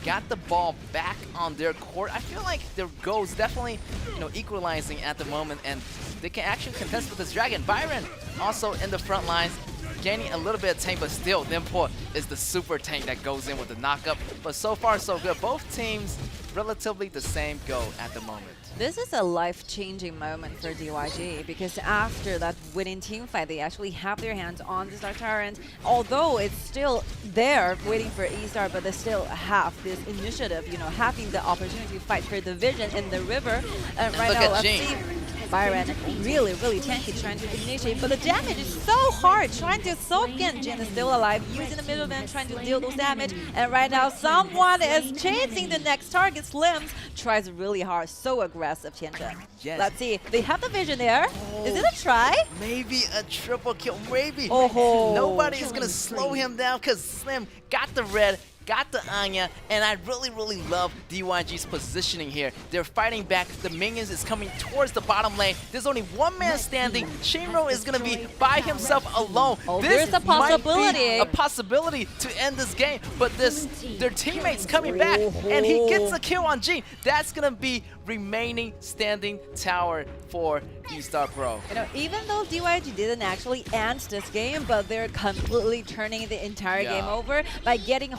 got the ball back on their court. I feel like their goals definitely, you know, equalizing at the moment, and they can actually contest with this dragon. Byron also in the front lines, gaining a little bit of tank, but still, Limpo is the super tank that goes in with the knockup. But so far, so good. Both teams relatively the same go at the moment. This is a life-changing moment for DYG, because after that winning team fight, they actually have their hands on the Star Tyrant. Although it's still there waiting for E-Star, but they still have this initiative, you know, having the opportunity to fight for the vision in the river. Right now, let's see. Byron really tanky trying to initiate, but the damage is so hard, trying to soak in. Jin is still alive, using the middle man, trying to deal those damage, and right now someone is chasing the next target. Slims tries really hard, so aggressive, Tianzhen. Yes. Let's see, they have the vision there. Is it a try? Maybe a triple kill, maybe. Oh. Nobody is gonna slow him down because Slim got the red, got the Anya, and I really love DYG's positioning here. They're fighting back. The minions is coming towards the bottom lane. There's only one man standing. Shinro is going to be by himself alone. Oh, this there's a possibility. Might be a possibility to end this game, but their teammates coming back, and he gets a kill on Jin. That's going to be remaining standing tower for E-Star Pro. You know, even though DYG didn't actually end this game, but they're completely turning the entire game over by getting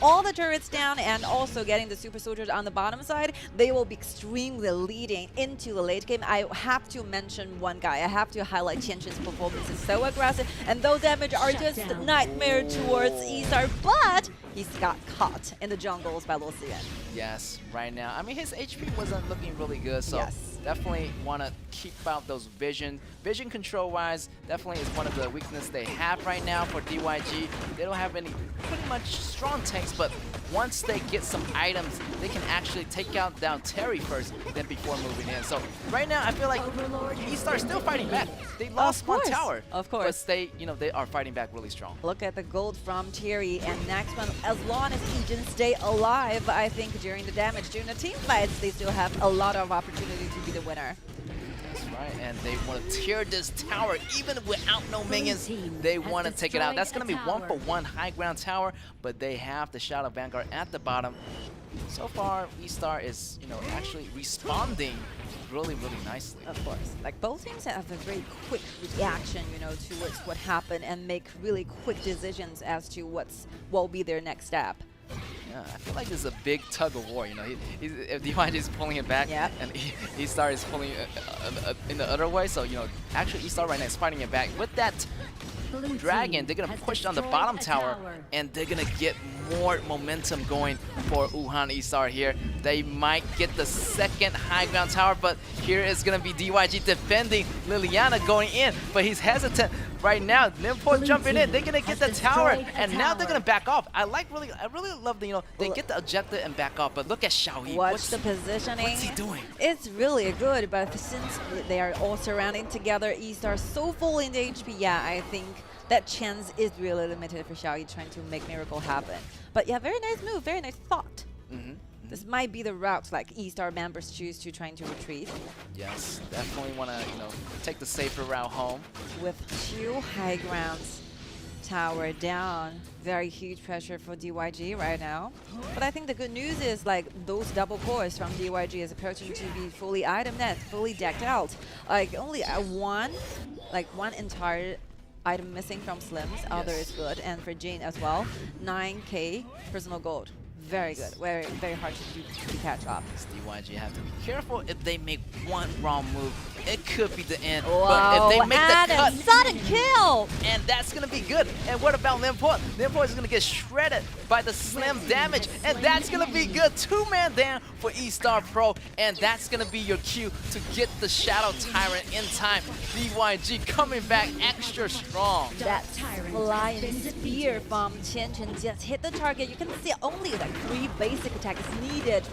all the turrets down and also getting the super soldiers on the bottom side. They will be extremely leading into the late game. I have to mention one guy. I have to highlight Tianchun's performance. Is so aggressive, and those damage are just nightmare towards E-Star, but he's got caught in the jungles by Lucian. Yes, right now. I mean, his HP wasn't looking really good, so definitely want to keep out those vision control-wise. Definitely is one of the weaknesses they have right now for DYG. They don't have any pretty much strong tanks, but once they get some items, they can actually take down Terry first, then before moving in. So right now, I feel like E-Star still fighting back. They lost one tower, of course, but they are fighting back really strong. Look at the gold from Terry, and next one, as long as Ejin stay alive, I think during the damage, during the team fights, they still have a lot of opportunity to be the winner. That's right, and they want to tear this tower even without no minions. They want to take it out. That's going to be 1-for-1 high ground tower, but they have the Shadow Vanguard at the bottom. So far, E-Star is, actually responding really, really nicely. Of course. Like, both teams have a very quick reaction, towards what happened and make really quick decisions as to what will be their next step. Yeah, I feel like there's a big tug of war. If DYG is pulling it back, and E-Star is pulling it in the other way. So actually E-Star right now is fighting it back with that dragon. They're gonna push on the bottom tower, and they're gonna get more momentum going for Wuhan E-Star here. They might get the second high ground tower, but here is gonna be DYG defending. Liliana going in, but he's hesitant right now. Limport jumping in. They're gonna get the tower, and now they're gonna back off. I really love the they get the objective and back off. But look at Xiaoyi. Watch the positioning. What's he doing? It's really good, but since they are all surrounding together, E-Star so full in the HP. Yeah, I think that chance is really limited for Xiaoyi trying to make miracle happen. But yeah, very nice move, very nice thought. This might be the route like E-Star members choose to trying to retreat. Yes, definitely want to take the safer route home. With 2 high grounds, tower down, very huge pressure for DYG right now. But I think the good news is like those double cores from DYG is approaching to be fully item net, fully decked out. Like only one entire item missing from Slims. Other is good, and for Jane as well, 9k personal gold. Very good. Very, very hard to catch up. DYG have to be careful. If they make one wrong move, it could be the end. Wow, but if they make the cut, sudden kill, and that's gonna be good. And what about Limport? Limport is gonna get shredded by the slam damage, and that's gonna be good. 2-man down for E-Star Pro, and that's gonna be your cue to get the Shadow Tyrant in time. DYG coming back extra strong. That flying spear from Tianchun just hit the target. You can see only like 3 basic attacks needed.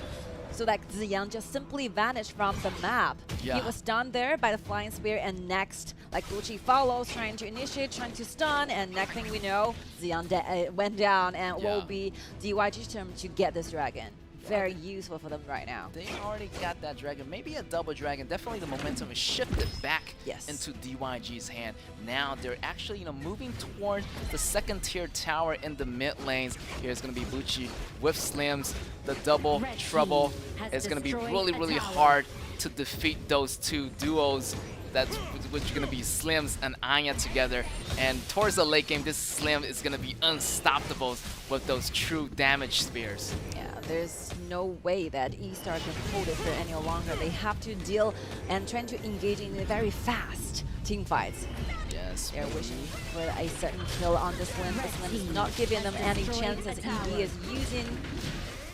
So like Ziyang just simply vanished from the map. He was stunned there by the flying spear, and next, like Gucci follows, trying to initiate, trying to stun, and next thing we know, Ziyang went down, and will be DYG's turn to get this dragon. Very useful for them right now. They already got that dragon, maybe a double dragon. Definitely the momentum is shifted back into DYG's hand. Now they're actually moving towards the second tier tower in the mid lanes. Here's gonna be Bucci with Slims. The double trouble is gonna be really, really hard to defeat those two duos. That's which is going to be Slims and Anya together. And towards the late game, this Slim is going to be unstoppable with those true damage spears. Yeah, there's no way that E-Star can hold it for any longer. They have to deal and trying to engage in a very fast team fights. Yes. They're wishing for a certain kill on the Slim. The Slim is not giving them any chances. ED is using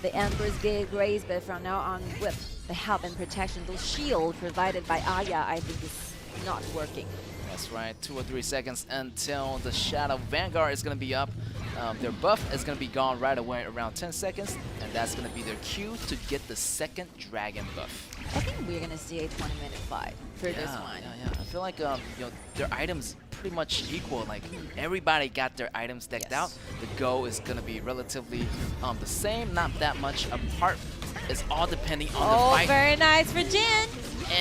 the Ember's Grace, but from now on with the help and protection, those shield provided by Aya, I think is not working. That's right, 2 or 3 seconds until the Shadow Vanguard is going to be up. Their buff is going to be gone right away, around 10 seconds, and that's going to be their cue to get the second dragon buff. I think we're going to see a 20-minute fight for this one. Yeah. I feel like their items pretty much equal. Like everybody got their items decked out. The goal is going to be relatively the same, not that much apart. It's all depending on the fight. Oh, very nice for Jin.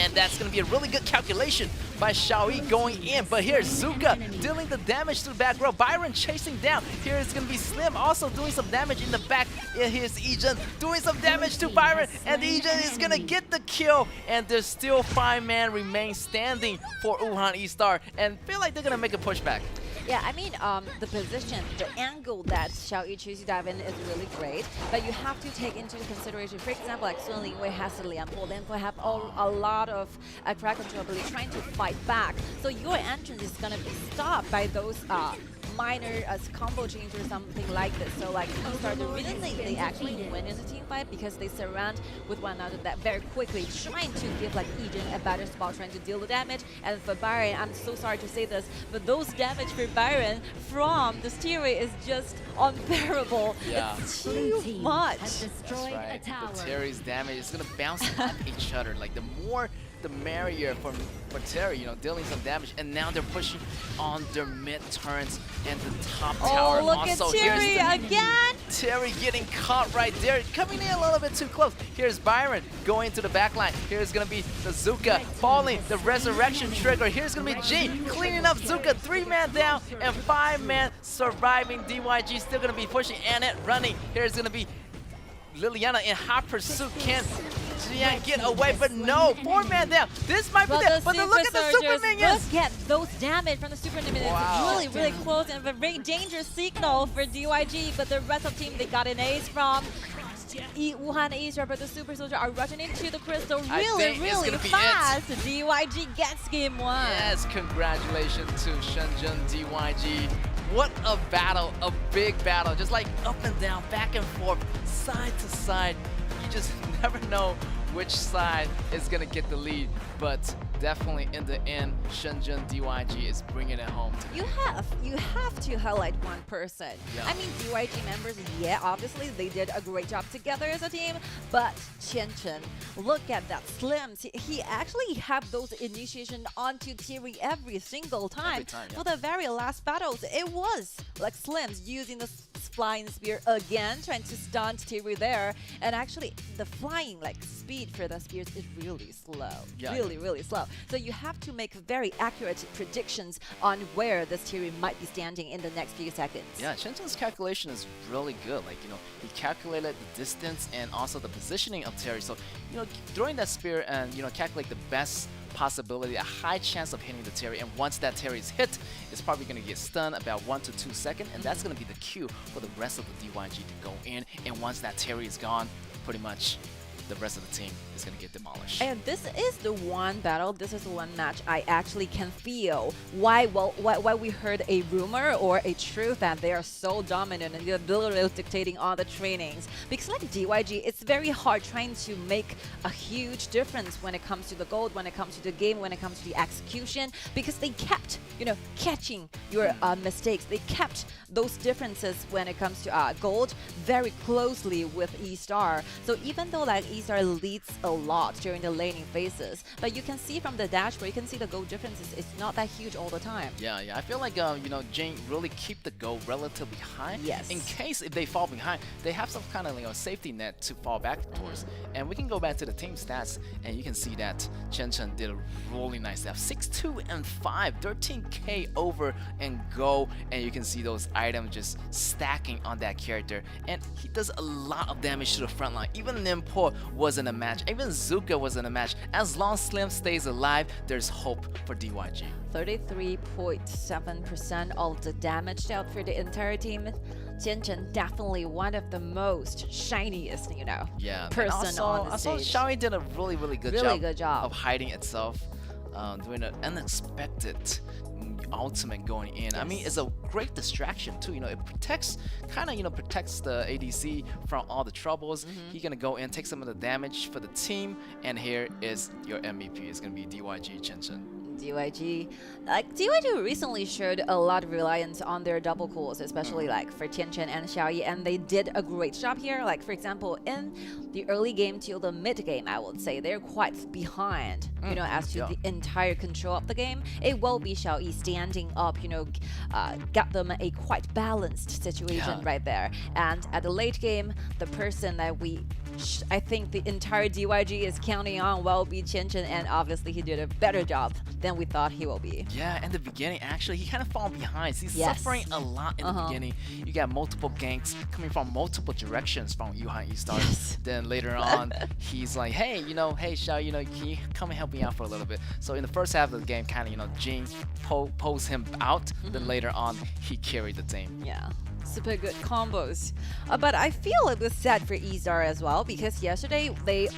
And that's going to be a really good calculation by Xiaoyi going in. But here's Zuka dealing the damage to the back row. Byron chasing down. Here is going to be Slim also doing some damage in the back. Yeah, here's Ejin doing some damage to Byron. And Ejin is going to get the kill. And there's still 5-man remain standing for Wuhan E-Star. And feel like they're going to make a pushback. Yeah, I mean, the position, the angle that Xiaoyi chooses to dive in is really great, but you have to take into consideration, for example, like Sun Lingwei has the Lian Po, then they have a lot of crowd control ability trying to fight back. So your entrance is going to be stopped by those minor combo change or something like this. So like E-Star, the reason they actually win in the team fight because they surround with one another that very quickly, trying to give like Ejin a better spot, trying to deal the damage. And for Byron, I'm so sorry to say this, but those damage for Byron from the Styria is just unbearable. Yeah. It's too much. That's right. The Terry's damage is gonna bounce off each other. Like the more the merrier for Terry, you know, dealing some damage, and now they're pushing on their mid turns and the top tower. Oh, look also, at Terry again! Terry getting caught right there, coming in a little bit too close. Here's Byron going to the back line. Here's gonna be the Zuka falling, the resurrection trigger. Here's gonna be G cleaning up Zuka, 3-man down and 5-man surviving. DYG still gonna be pushing Annette running. Here's gonna be Liliana in hot pursuit. Can Jian get away? But no, 4-man down. This might be there. But look at the super minions. Look at those damage from the super minions. Wow. It's really close and a very dangerous signal for DYG. But the rest of the team, they got an ace from Wuhan E-Star, but the Super Soldier are rushing into the crystal really fast. DYG gets game 1. Yes, congratulations to Shenzhen DYG. What a battle, a big battle. Just like up and down, back and forth, side to side. You just never know which side is going to get the lead. But definitely in the end, Shenzhen DYG is bringing it home. You have to highlight one person. Yeah. I mean, DYG members, yeah, obviously they did a great job together as a team, but Chen, look at that Slims. He actually have those initiation onto Thierry every single time. Yeah. For the very last battles, it was like Slims using the flying spear again, trying to stun Thierry there. And actually, the flying like speed for the spears is really slow. Yeah. Really slow. So you have to make very accurate predictions on where this Thierry might be standing in the next few seconds. Yeah, Shenzhen's calculation is really good. Like, you know, he calculated the distance and also the positioning of Terry. So, you know, throwing that spear and, you know, calculate the best possibility, a high chance of hitting the Terry. And once that Terry is hit, it's probably going to get stunned about 1 to 2 seconds. And that's going to be the cue for the rest of the DYG to go in. And once that Terry is gone, pretty much the rest of the team is going to get demolished. And this is the one battle, this is the one match I actually can feel why we heard a rumor or a truth that they are so dominant and they're literally dictating all the trainings. Because like DYG, it's very hard trying to make a huge difference when it comes to the gold, when it comes to the game, when it comes to the execution, because they kept, you know, catching your mistakes. They kept those differences when it comes to gold very closely with E-Star. So even though like E-Star leads a lot during the laning phases, but you can see from the dashboard, you can see the gold differences. It's not that huge all the time. Yeah, I feel like you know, Jane really keep the goal relatively high. Yes. In case if they fall behind, they have some kind of, you know, safety net to fall back towards. And we can go back to the team stats, and you can see that Chen did a really nice stuff. 6-2 and 5, 13k over and go, and you can see those items just stacking on that character. And he does a lot of damage to the front line. Even Nimpo was in a match. Even Zuka was in a match. As long as Slim stays alive, there's hope for DYG. 33.7% of the damage dealt for the entire team. Jianchen definitely one of the most shiniest, you know, person on the stage. Xiaoyi did a really good job of hiding itself, doing an unexpected ultimate going in. Yes. I mean, it's a great distraction too. You know, it protects, kind of, you know, protects the ADC from all the troubles. He's gonna go in, take some of the damage for the team, and here is your MVP. It's gonna be DYG Chen. DYG, like DYG recently showed a lot of reliance on their double cools, especially like for Tianchen and Xiaoyi, and they did a great job here. Like for example, in the early game till the mid game, I would say they're quite behind, you know, as to the entire control of the game. It will be Xiao Yi standing up, you know, got them a quite balanced situation right there. And at the late game, the person that I think the entire DYG is counting on will be Chen Chen, and obviously he did a better job than we thought he will be. Yeah, in the beginning, actually, he kind of fallen behind. He's suffering a lot in the beginning. You got multiple ganks coming from multiple directions from Yuhan E-Star. Then later on, he's like, hey, you know, hey, Xiao, you know, can you come and help me out for a little bit? So in the first half of the game, kind of, you know, Jing pulls him out. Then later on, he carried the team. Yeah. Super good combos. But I feel it was sad for E-Star as well, because yesterday they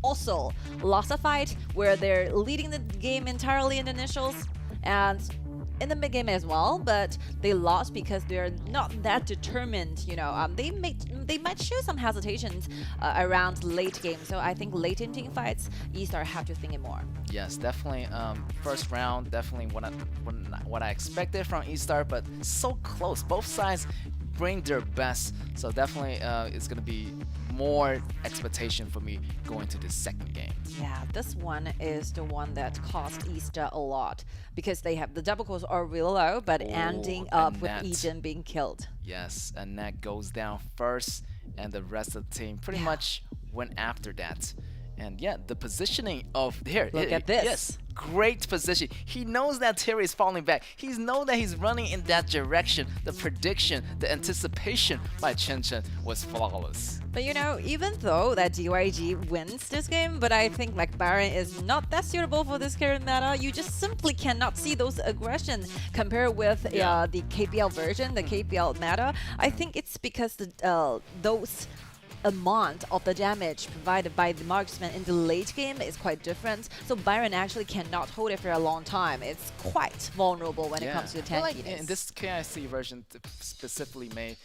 also lost a fight where they're leading the game entirely in initials and in the mid game as well, but they lost because they're not that determined, you know. They might show some hesitations around late game, so I think late in team fights, E-Star have to think it more. Yes, definitely. First round, definitely what I expected from E-Star, but so close. Both sides bring their best, so definitely it's gonna be more expectation for me going to the second game. Yeah, this one is the one that cost E-Star a lot because they have the double kills are really low, but ending up with Ejin being killed. Yes, and that goes down first, and the rest of the team pretty much went after that. And yeah, the positioning of here. Look at this. Yes, great position. He knows that Terry is falling back. He knows that he's running in that direction. The prediction, the anticipation by Chen Chen was flawless. But you know, even though that DYG wins this game, but I think like Byron is not that suitable for this current meta. You just simply cannot see those aggression compared with the KPL version, the KPL meta. I think it's because those amount of the damage provided by the marksman in the late game is quite different. So Byron actually cannot hold it for a long time. It's quite vulnerable when it comes to the tankiness. Like in this KIC version specifically made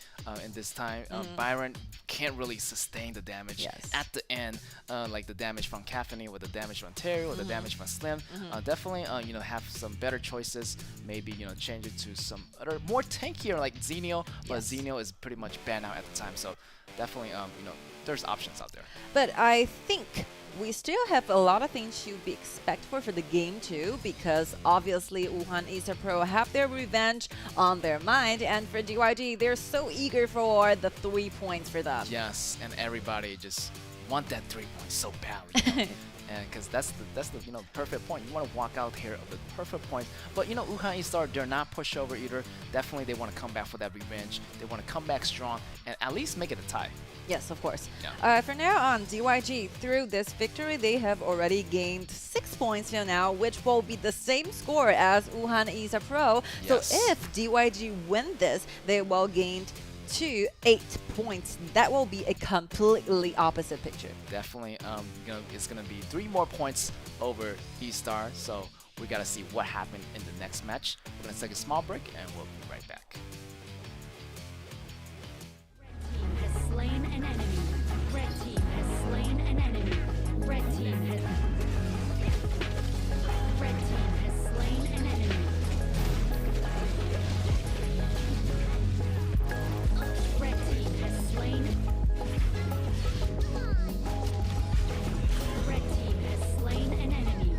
in this time, Byron can't really sustain the damage at the end, like the damage from Caffeine, with the damage from Terry, or the damage from Slim. Definitely, you know, have some better choices. Maybe, you know, change it to some other more tankier like Xenio, but Xenio is pretty much banned out at the time. So definitely, you know, there's options out there. But I think we still have a lot of things to be expected for the game too, because obviously Wuhan Esports Pro have their revenge on their mind, and for DYG, they're so eager for the 3 points for them. Yes, and everybody just want that 3 points so badly. You know? And because that's the you know, perfect point. You want to walk out here of the perfect point. But you know, Wuhan Esports, they're not pushover either. Definitely, they want to come back for that revenge. They want to come back strong and at least make it a tie. Yes, of course. Yeah. For now on, DYG, through this victory, they have already gained 6 points till now, which will be the same score as Wuhan Esports Pro. Yes. So if DYG win this, they will gain 8 points. That will be a completely opposite picture. Definitely, you know, it's gonna be 3 more points over E-Star. So we gotta see what happened in the next match. We're gonna take a small break and we'll be right back. Red team has slain an enemy. Red team has slain an enemy. Red team has slain an enemy. Red team has slain. Red team has slain an enemy.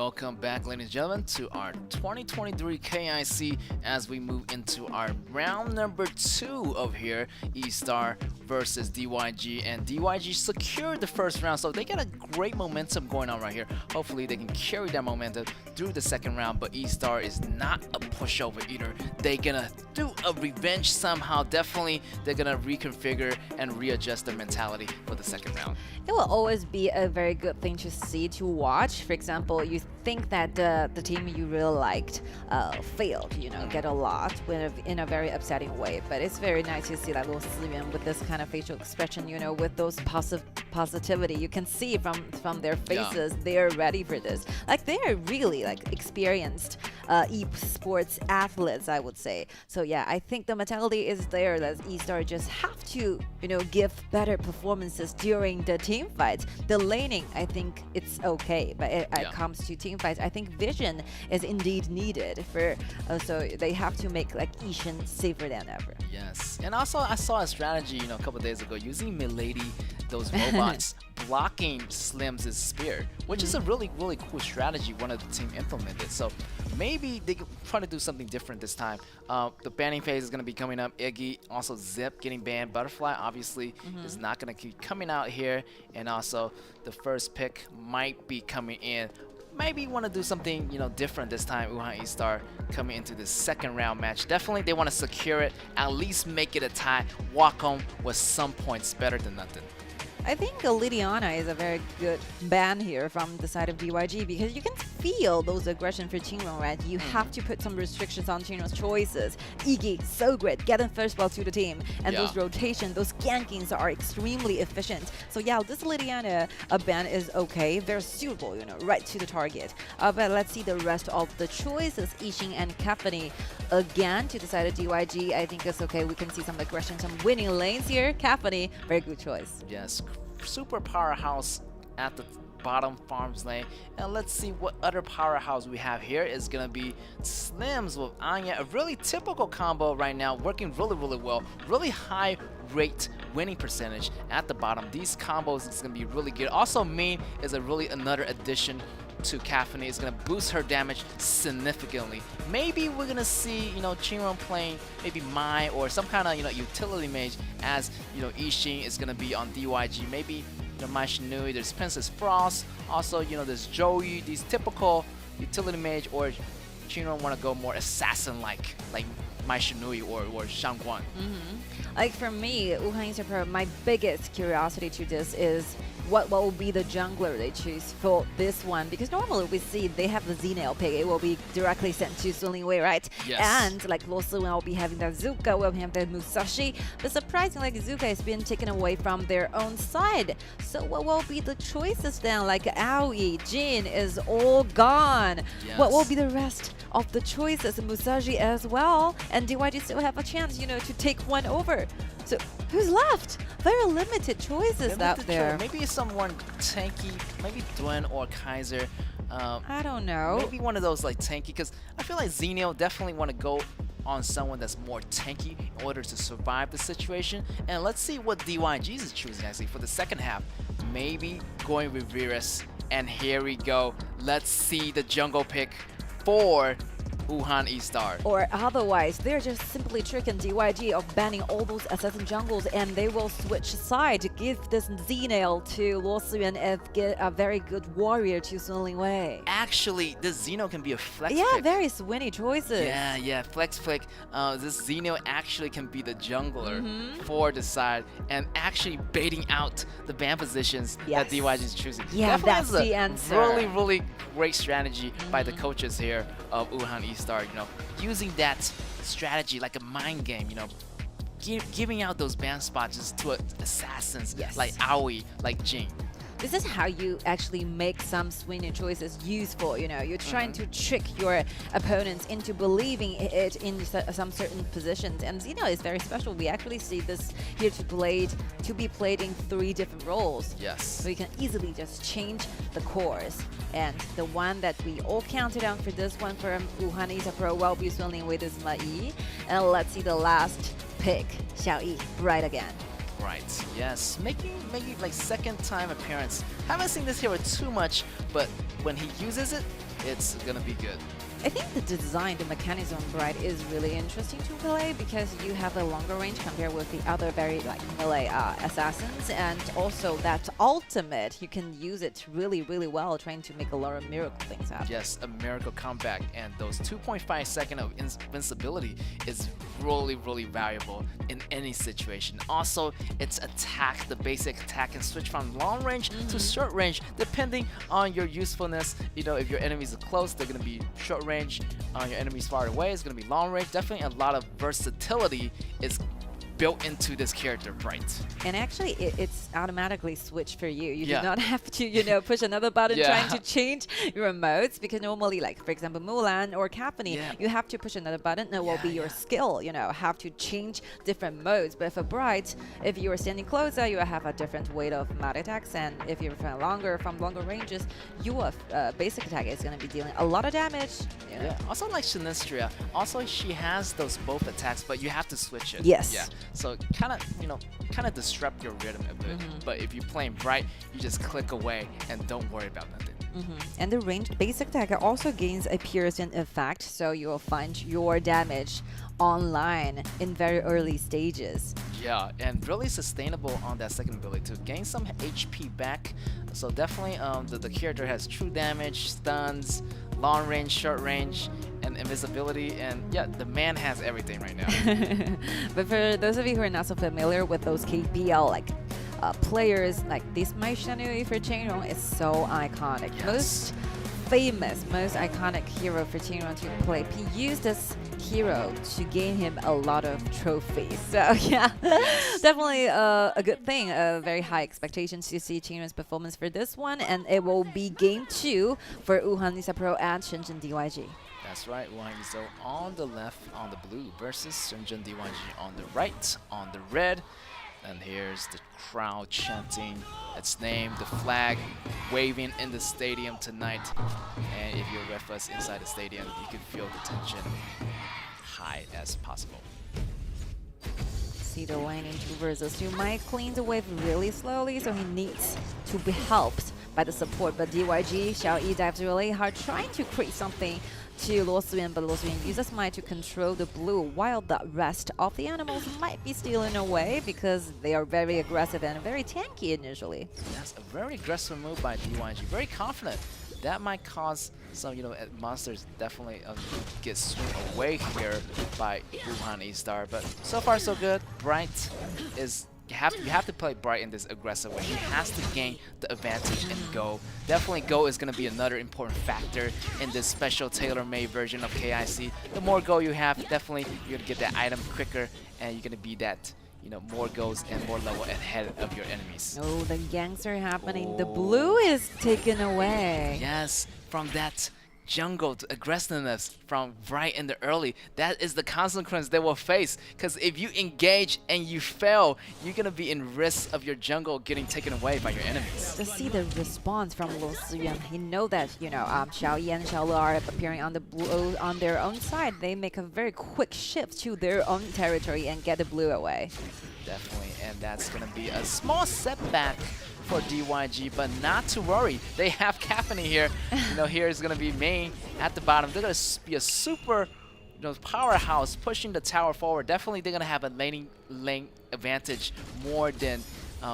welcome back, ladies and gentlemen, to our 2023 KIC as we move into our round number 2 of here, E-Star versus DYG, and DYG secured the first round, so they got a great momentum going on right here. Hopefully they can carry that momentum through the second round, but E-Star is not a pushover either. They're gonna do a revenge somehow. Definitely they're gonna reconfigure and readjust their mentality for the second round. It will always be a very good thing to see, to watch. For example, you think that the team you really liked failed, you know, get a lot in a very upsetting way. But it's very nice to see like Luo Siyuan with this kind of facial expression, you know, with those positivity. You can see from their faces, they're ready for this. Like they're really like experienced esports athletes, I would say. So yeah, I think the mentality is there that E-Star just have to, you know, give better performances during the team fights. The laning, I think it's okay, but it comes to team fights, I think vision is indeed needed for. So they have to make like Yixin safer than ever. Yes, and also I saw a strategy, you know, a couple days ago using Milady, those robots blocking Slim's spear, which is a really cool strategy one of the team implemented. So maybe they could try to do something different this time. The banning phase is going to be coming up. Iggy, also Zip getting banned. Butterfly obviously is not going to keep coming out here, and also the first pick might be coming in. Maybe want to do something, you know, different this time. Wuhan E-Star coming into the second round match. Definitely they want to secure it, at least make it a tie, walk home with some points, better than nothing. I think Liliana is a very good ban here from the side of DYG because you can feel those aggression for Qingrong, right? You have to put some restrictions on Qingrong's choices. Iggy, so great, getting first ball to the team. And those rotations, those gankings are extremely efficient. So yeah, this Liliana ban is okay, very suitable, you know, right to the target. But let's see the rest of the choices. Yixin and Caphany again to the side of DYG. I think it's okay. We can see some aggression, some winning lanes here. Caphany, very good choice. Yes, super powerhouse at the bottom farms lane, and let's see what other powerhouse we have here. Is gonna be Slims with Anya, a really typical combo right now, working really well, really high rate winning percentage at the bottom. These combos is gonna be really good. Also Mean is a really another addition to Caphany. Is gonna boost her damage significantly. Maybe we're gonna see, you know, Qingrong playing maybe Mai or some kind of, you know, utility mage, as you know Yixin is gonna be on DYG. Maybe, you know, Mai Shinui, there's Princess Frost, also, you know, there's Joey, these typical utility mage, or Qingrong want to go more assassin like Mai Shinui or Shangguan. Like for me, Wuhan E-Star Pro, my biggest curiosity to this is what will be the jungler they choose for this one, because normally we see they have the Z-Nail pick. It will be directly sent to Sun Lingwei, right? Yes. And like Luo Siyuan will be having that Zuka, will have the Musashi. But surprisingly, like Zuka has been taken away from their own side. So what will be the choices then? Like Aoi, Jin is all gone. Yes. What will be the rest of the choices? Musashi as well, and DYG still have a chance, you know, to take one over. So who's left? Very limited choices out there. Maybe someone tanky, maybe Duen or Kaiser. I don't know. Maybe one of those like tanky, because I feel like Xenio definitely want to go on someone that's more tanky in order to survive the situation. And let's see what DYG is choosing actually for the second half. Maybe going with Virus. And here we go. Let's see the jungle pick for Wuhan E-Star. Or otherwise, they're just simply tricking DYG of banning all those assassin jungles, and they will switch side to give this Z-Nail to Luo Siyuan and get a very good warrior to Sun Lingwei. Actually, this Xeno can be a flex Yeah, pick. very swingy choices. Yeah, flex flick. This Xeno actually can be the jungler for the side and actually baiting out the ban positions that DYG is choosing. Yeah, Definitely that's is a the answer. really great strategy by the coaches here of Wuhan E-Star, you know, using that strategy like a mind game, you know, giving out those ban spots just to assassins like Aoi, like Jing. This is how you actually make some swinging choices useful, you know. You're trying to trick your opponents into believing it in some certain positions. And Xeno is very special. We actually see this here to be played in 3 different roles. Yes. So you can easily just change the course. And the one that we all counted on for this one from Wuhan E-Star Pro will be Sun Lingwei with Ma Yi. And let's see the last pick, Xiao Yi, right again. Right, yes, making like second time appearance. Haven't seen this hero too much, but when he uses it, it's gonna be good. I think the design, the mechanism, right, is really interesting to play because you have a longer range compared with the other very like melee assassins, and also that ultimate, you can use it really, really well, trying to make a lot of miracle things happen. Yes, a miracle comeback, and those 2.5 seconds of invincibility is really, really valuable in any situation. Also, it's attack, the basic attack can switch from long range to short range depending on your usefulness. You know, if your enemies are close, they're gonna be short range. Your enemies far away, it's gonna be long range. Definitely a lot of versatility is built into this character, right? And actually, it's automatically switched for you. You do not have to, you know, push another button trying to change your modes, because normally, like for example, Mulan or Caphane, you have to push another button, and it will be your skill, you know, have to change different modes. But for Bright, if you are standing closer, you have a different weight of mad attacks, and if you're from longer ranges, your basic attack is going to be dealing a lot of damage. Yeah. Also like Sinistria, also she has those both attacks, but you have to switch it. Yes. Yeah. So kind of, you know, kind of disrupt your rhythm a bit. But if you're playing Bright, you just click away and don't worry about nothing. And the ranged basic attack also gains a piercing effect, so you will find your damage online in very early stages. Yeah, and really sustainable on that second ability to gain some HP back. So definitely the character has true damage, stuns, long range, short range, and invisibility, and yeah, the man has everything right now. But for those of you who are not so familiar with those KPL like players, like this Mai Shanui for Qingrong is so iconic. Most famous, most iconic hero for Qingrong to play. He used this hero to gain him a lot of trophies. So yeah, definitely a good thing. Very high expectations to see Qingrong's performance for this one, and it will be game 2 for Wuhan Lisa Pro and Shenzhen DYG. That's right, Wuhan Lisa on the left on the blue versus Shenzhen DYG on the right on the red. And here's the crowd chanting its name, the flag waving in the stadium tonight. And if you're with us inside the stadium, you can feel the tension high as possible. See the lane in 2 versus 2. Mike cleans the wave really slowly, so he needs to be helped by the support. But DYG, Xiao Yi dives really hard, trying to create something to Luo Suyuan, but Luo Suyuan uses Mai to control the blue, while the rest of the animals might be stealing away because they are very aggressive and very tanky initially. That's a very aggressive move by DYG, very confident. That might cause some, you know, monsters definitely get swung away here by Wuhan E-Star, but so far so good. Bright is you have to play Bright in this aggressive way. He has to gain the advantage and go. Definitely go is going to be another important factor in this special tailor-made version of KIC. The more go you have, definitely you're going to get that item quicker, and you're going to be that, you know, more goals and more level ahead of your enemies. Oh, the ganks are happening. The blue is taken away. Yes, from that jungle to aggressiveness from Bright in the early. That is the consequence they will face, because if you engage and you fail, you're gonna be in risk of your jungle getting taken away by your enemies. To see the response from Luo Suyuan, he know that, you know, Xiao Yi and Xiao Le are appearing on the blue on their own side. They make a very quick shift to their own territory and get the blue away. Definitely, and that's gonna be a small setback for DYG, but not to worry. They have Caphane here. You know, here is gonna be main at the bottom. They're gonna be a super, you know, powerhouse pushing the tower forward. Definitely, they're gonna have a lane advantage more than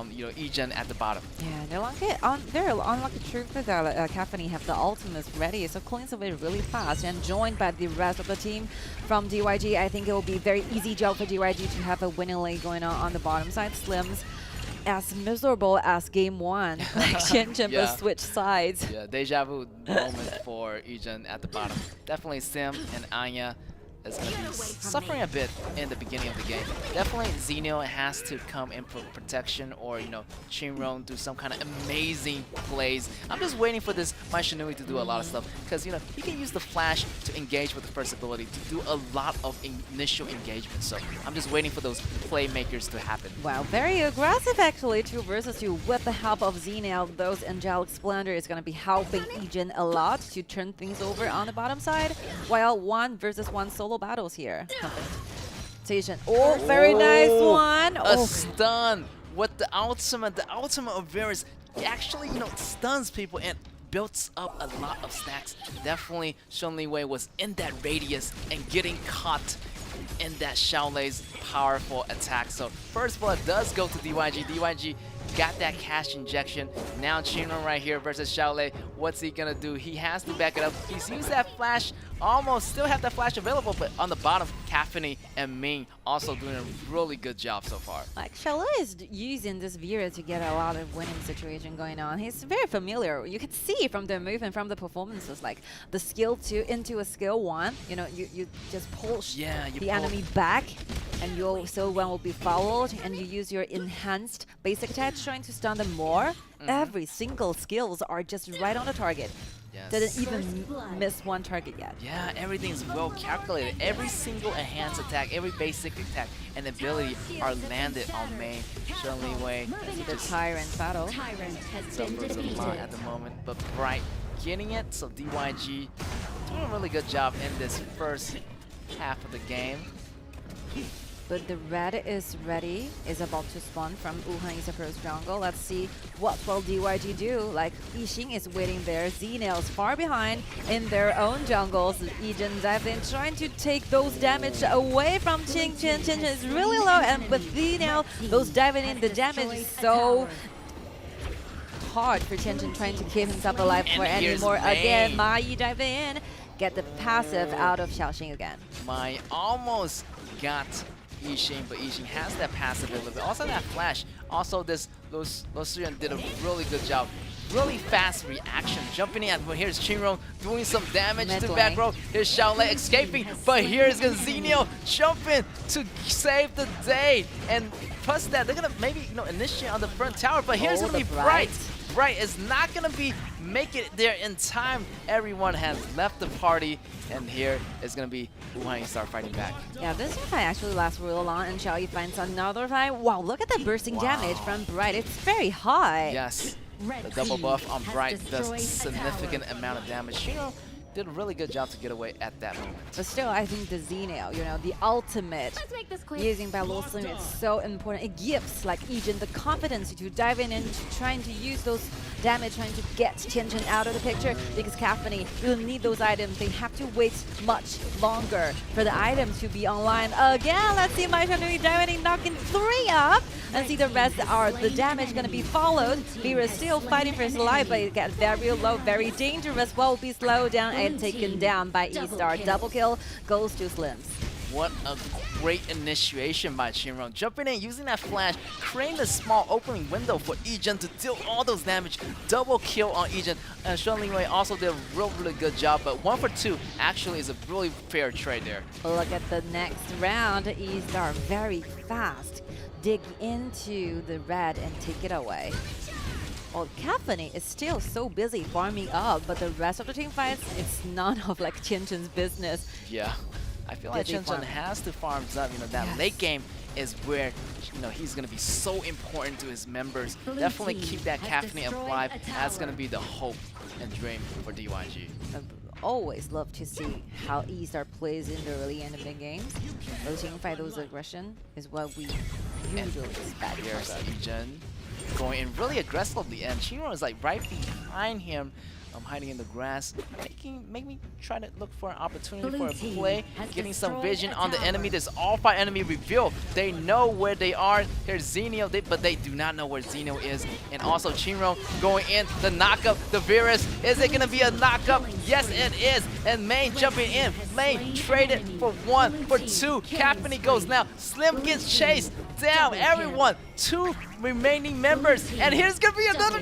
you know, Egen at the bottom. Yeah, they're unlucky truth that Caphane have the ultimates ready, so cleans away really fast, and joined by the rest of the team from DYG. I think it will be very easy job for DYG to have a winning lane going on the bottom side. Slims as miserable as game 1. Like Shenzhen will switch sides. Yeah, deja vu moment for Egen at the bottom. Definitely Sim and Anya is going to be suffering a bit in the beginning of the game. Definitely Xenio has to come in for protection, or, you know, Qingrong do some kind of amazing plays. I'm just waiting for this Mai Shanui to do a lot of stuff, because, you know, he can use the flash to engage with the first ability to do a lot of initial engagement. So I'm just waiting for those playmakers to happen. Wow, very aggressive actually, 2 versus 2 with the help of Xenio. Those Angelic Splendor is going to be helping Egen a lot to turn things over on the bottom side, while 1 versus 1 solo battles here. Oh, very nice one. A stun with the ultimate. The ultimate of Varus actually, you know, stuns people, and built up a lot of stacks. Definitely Shun Li Wei was in that radius and getting caught in that Xiaolei's powerful attack. So first blood does go to DYG. DYG got that cash injection. Now Chinron right here versus Xiaolei. What's he gonna do? He has to back it up. He's used that flash, almost still have that flash available, but on the bottom, Caphany and Ming also doing a really good job so far. Like Xiaolei is using this Vera to get a lot of winning situation going on. He's very familiar. You can see from the movement, from the performances, like the skill 2 into a skill 1. You know, you just push the enemy back, and your skill 1 will be followed, and you use your enhanced basic attack trying to stun them more. Every single skills are just right on the target. Yes. Didn't even miss one target yet. Yeah, everything's well calculated. Every single enhanced attack, every basic attack and ability are landed on main. Shun Li Wei. The Tyrant battle. Suffers a lot at the moment, but Bright getting it. So DYG doing a really good job in this first half of the game. But the red is ready, is about to spawn from Wuhan Isapro's jungle. Let's see what will DYG do. Like, Yixing is waiting there. Z-Nail's far behind in their own jungles. Ejin dives in, trying to take those damage away from Qingchen. Qingchen is really low, and with Z-Nail, those diving in, the damage is so hard for Qingchen, trying to keep himself alive for any more. Again, Mai diving in, get the passive out of Xiaoxing again. Mai almost got Yixing, but Yixing has that passive ability. Also that flash. Also this Lucian did a really good job. Really fast reaction. Jumping in. But here's Chinron doing some damage to back row. Here's Xiaolei escaping. But here's Zenio jumping to save the day. And plus that, they're gonna maybe initiate on the front tower. But here's gonna be Bright. Bright is not gonna be make it there in time. Everyone has left the party, and here is gonna be Wuhan Star fighting back. Yeah, this fight actually lasts real long until you find another fight. Wow, look at the bursting damage from Bright. It's very high. Yes, the double buff on Bright does a significant amount of damage. Shiro did a really good job to get away at that moment. But still, I think the Z-Nail, the ultimate using by Lucian is so important. It gives like Ejin the confidence to dive in and trying to use those damage, trying to get Tianchen out of the picture, because Caphany will need those items. They have to wait much longer for the items to be online. Again, let's see Mai Shanui diving in, knocking 3 up. And see the rest are the damage gonna be followed. Vera still fighting for his life, but it got very low, very dangerous. Will be slowed down and taken down by E-Star. Double kill goes to Slims. What a great initiation by Chinron. Jumping in, using that flash, creating a small opening window for Ejin to deal all those damage. Double kill on Ejin. And Shun Li Wei also did a really good job, but 1 for 2 actually is a really fair trade there. Look at the next round. E-Star very fast. Dig into the red and take it away. Well, Caphany is still so busy farming up, but the rest of the team fights, it's none of like Qianchen's business. Yeah, I feel like Qianchen has to farm up. That late game is where he's gonna be so important to his members. Definitely keep that Caphany alive. That's gonna be the hope and dream for DYG. Always love to see how E-Star plays in the early end of the games. Those team fight, those aggression is what we usually expect. Here's Ejin going in really aggressively, and Chinron is like right behind him, hiding in the grass, make me try to look for an opportunity for a play, getting some vision on the enemy. This all 5 enemy reveal. They know where they are. Here's Zenio, but they do not know where Zenio is. And also Chinron going in, the knockup, the Virus. Is it gonna be a knockup? Yes, it is. And Main jumping in. Main traded for 1 for 2. Caphany goes now. Slim gets chased down. Everyone, 2 remaining members. And here's gonna be another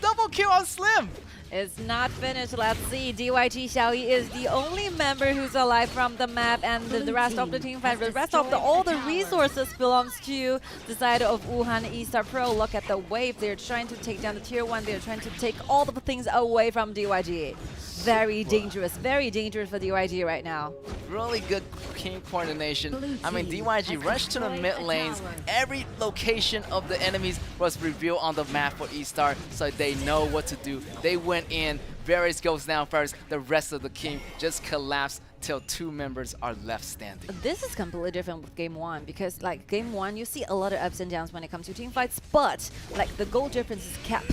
double kill on Slim. It's not finished. Let's see. DYG Xiaoyi is the only member who's alive from the map, and the rest of the team fight, the rest of all the resources belongs to the side of Wuhan E-Star Pro. Look at the wave. They're trying to take down the tier 1. They're trying to take all the things away from DYG. Very dangerous for DYG right now. Really good team coordination. I mean, DYG rushed to the mid lanes. Every location of the enemies was revealed on the map for E-Star, so they know what to do. They went in. Varys goes down first. The rest of the team just collapsed till 2 members are left standing. This is completely different with game 1, because like game 1, you see a lot of ups and downs when it comes to team fights, but like the goal difference is kept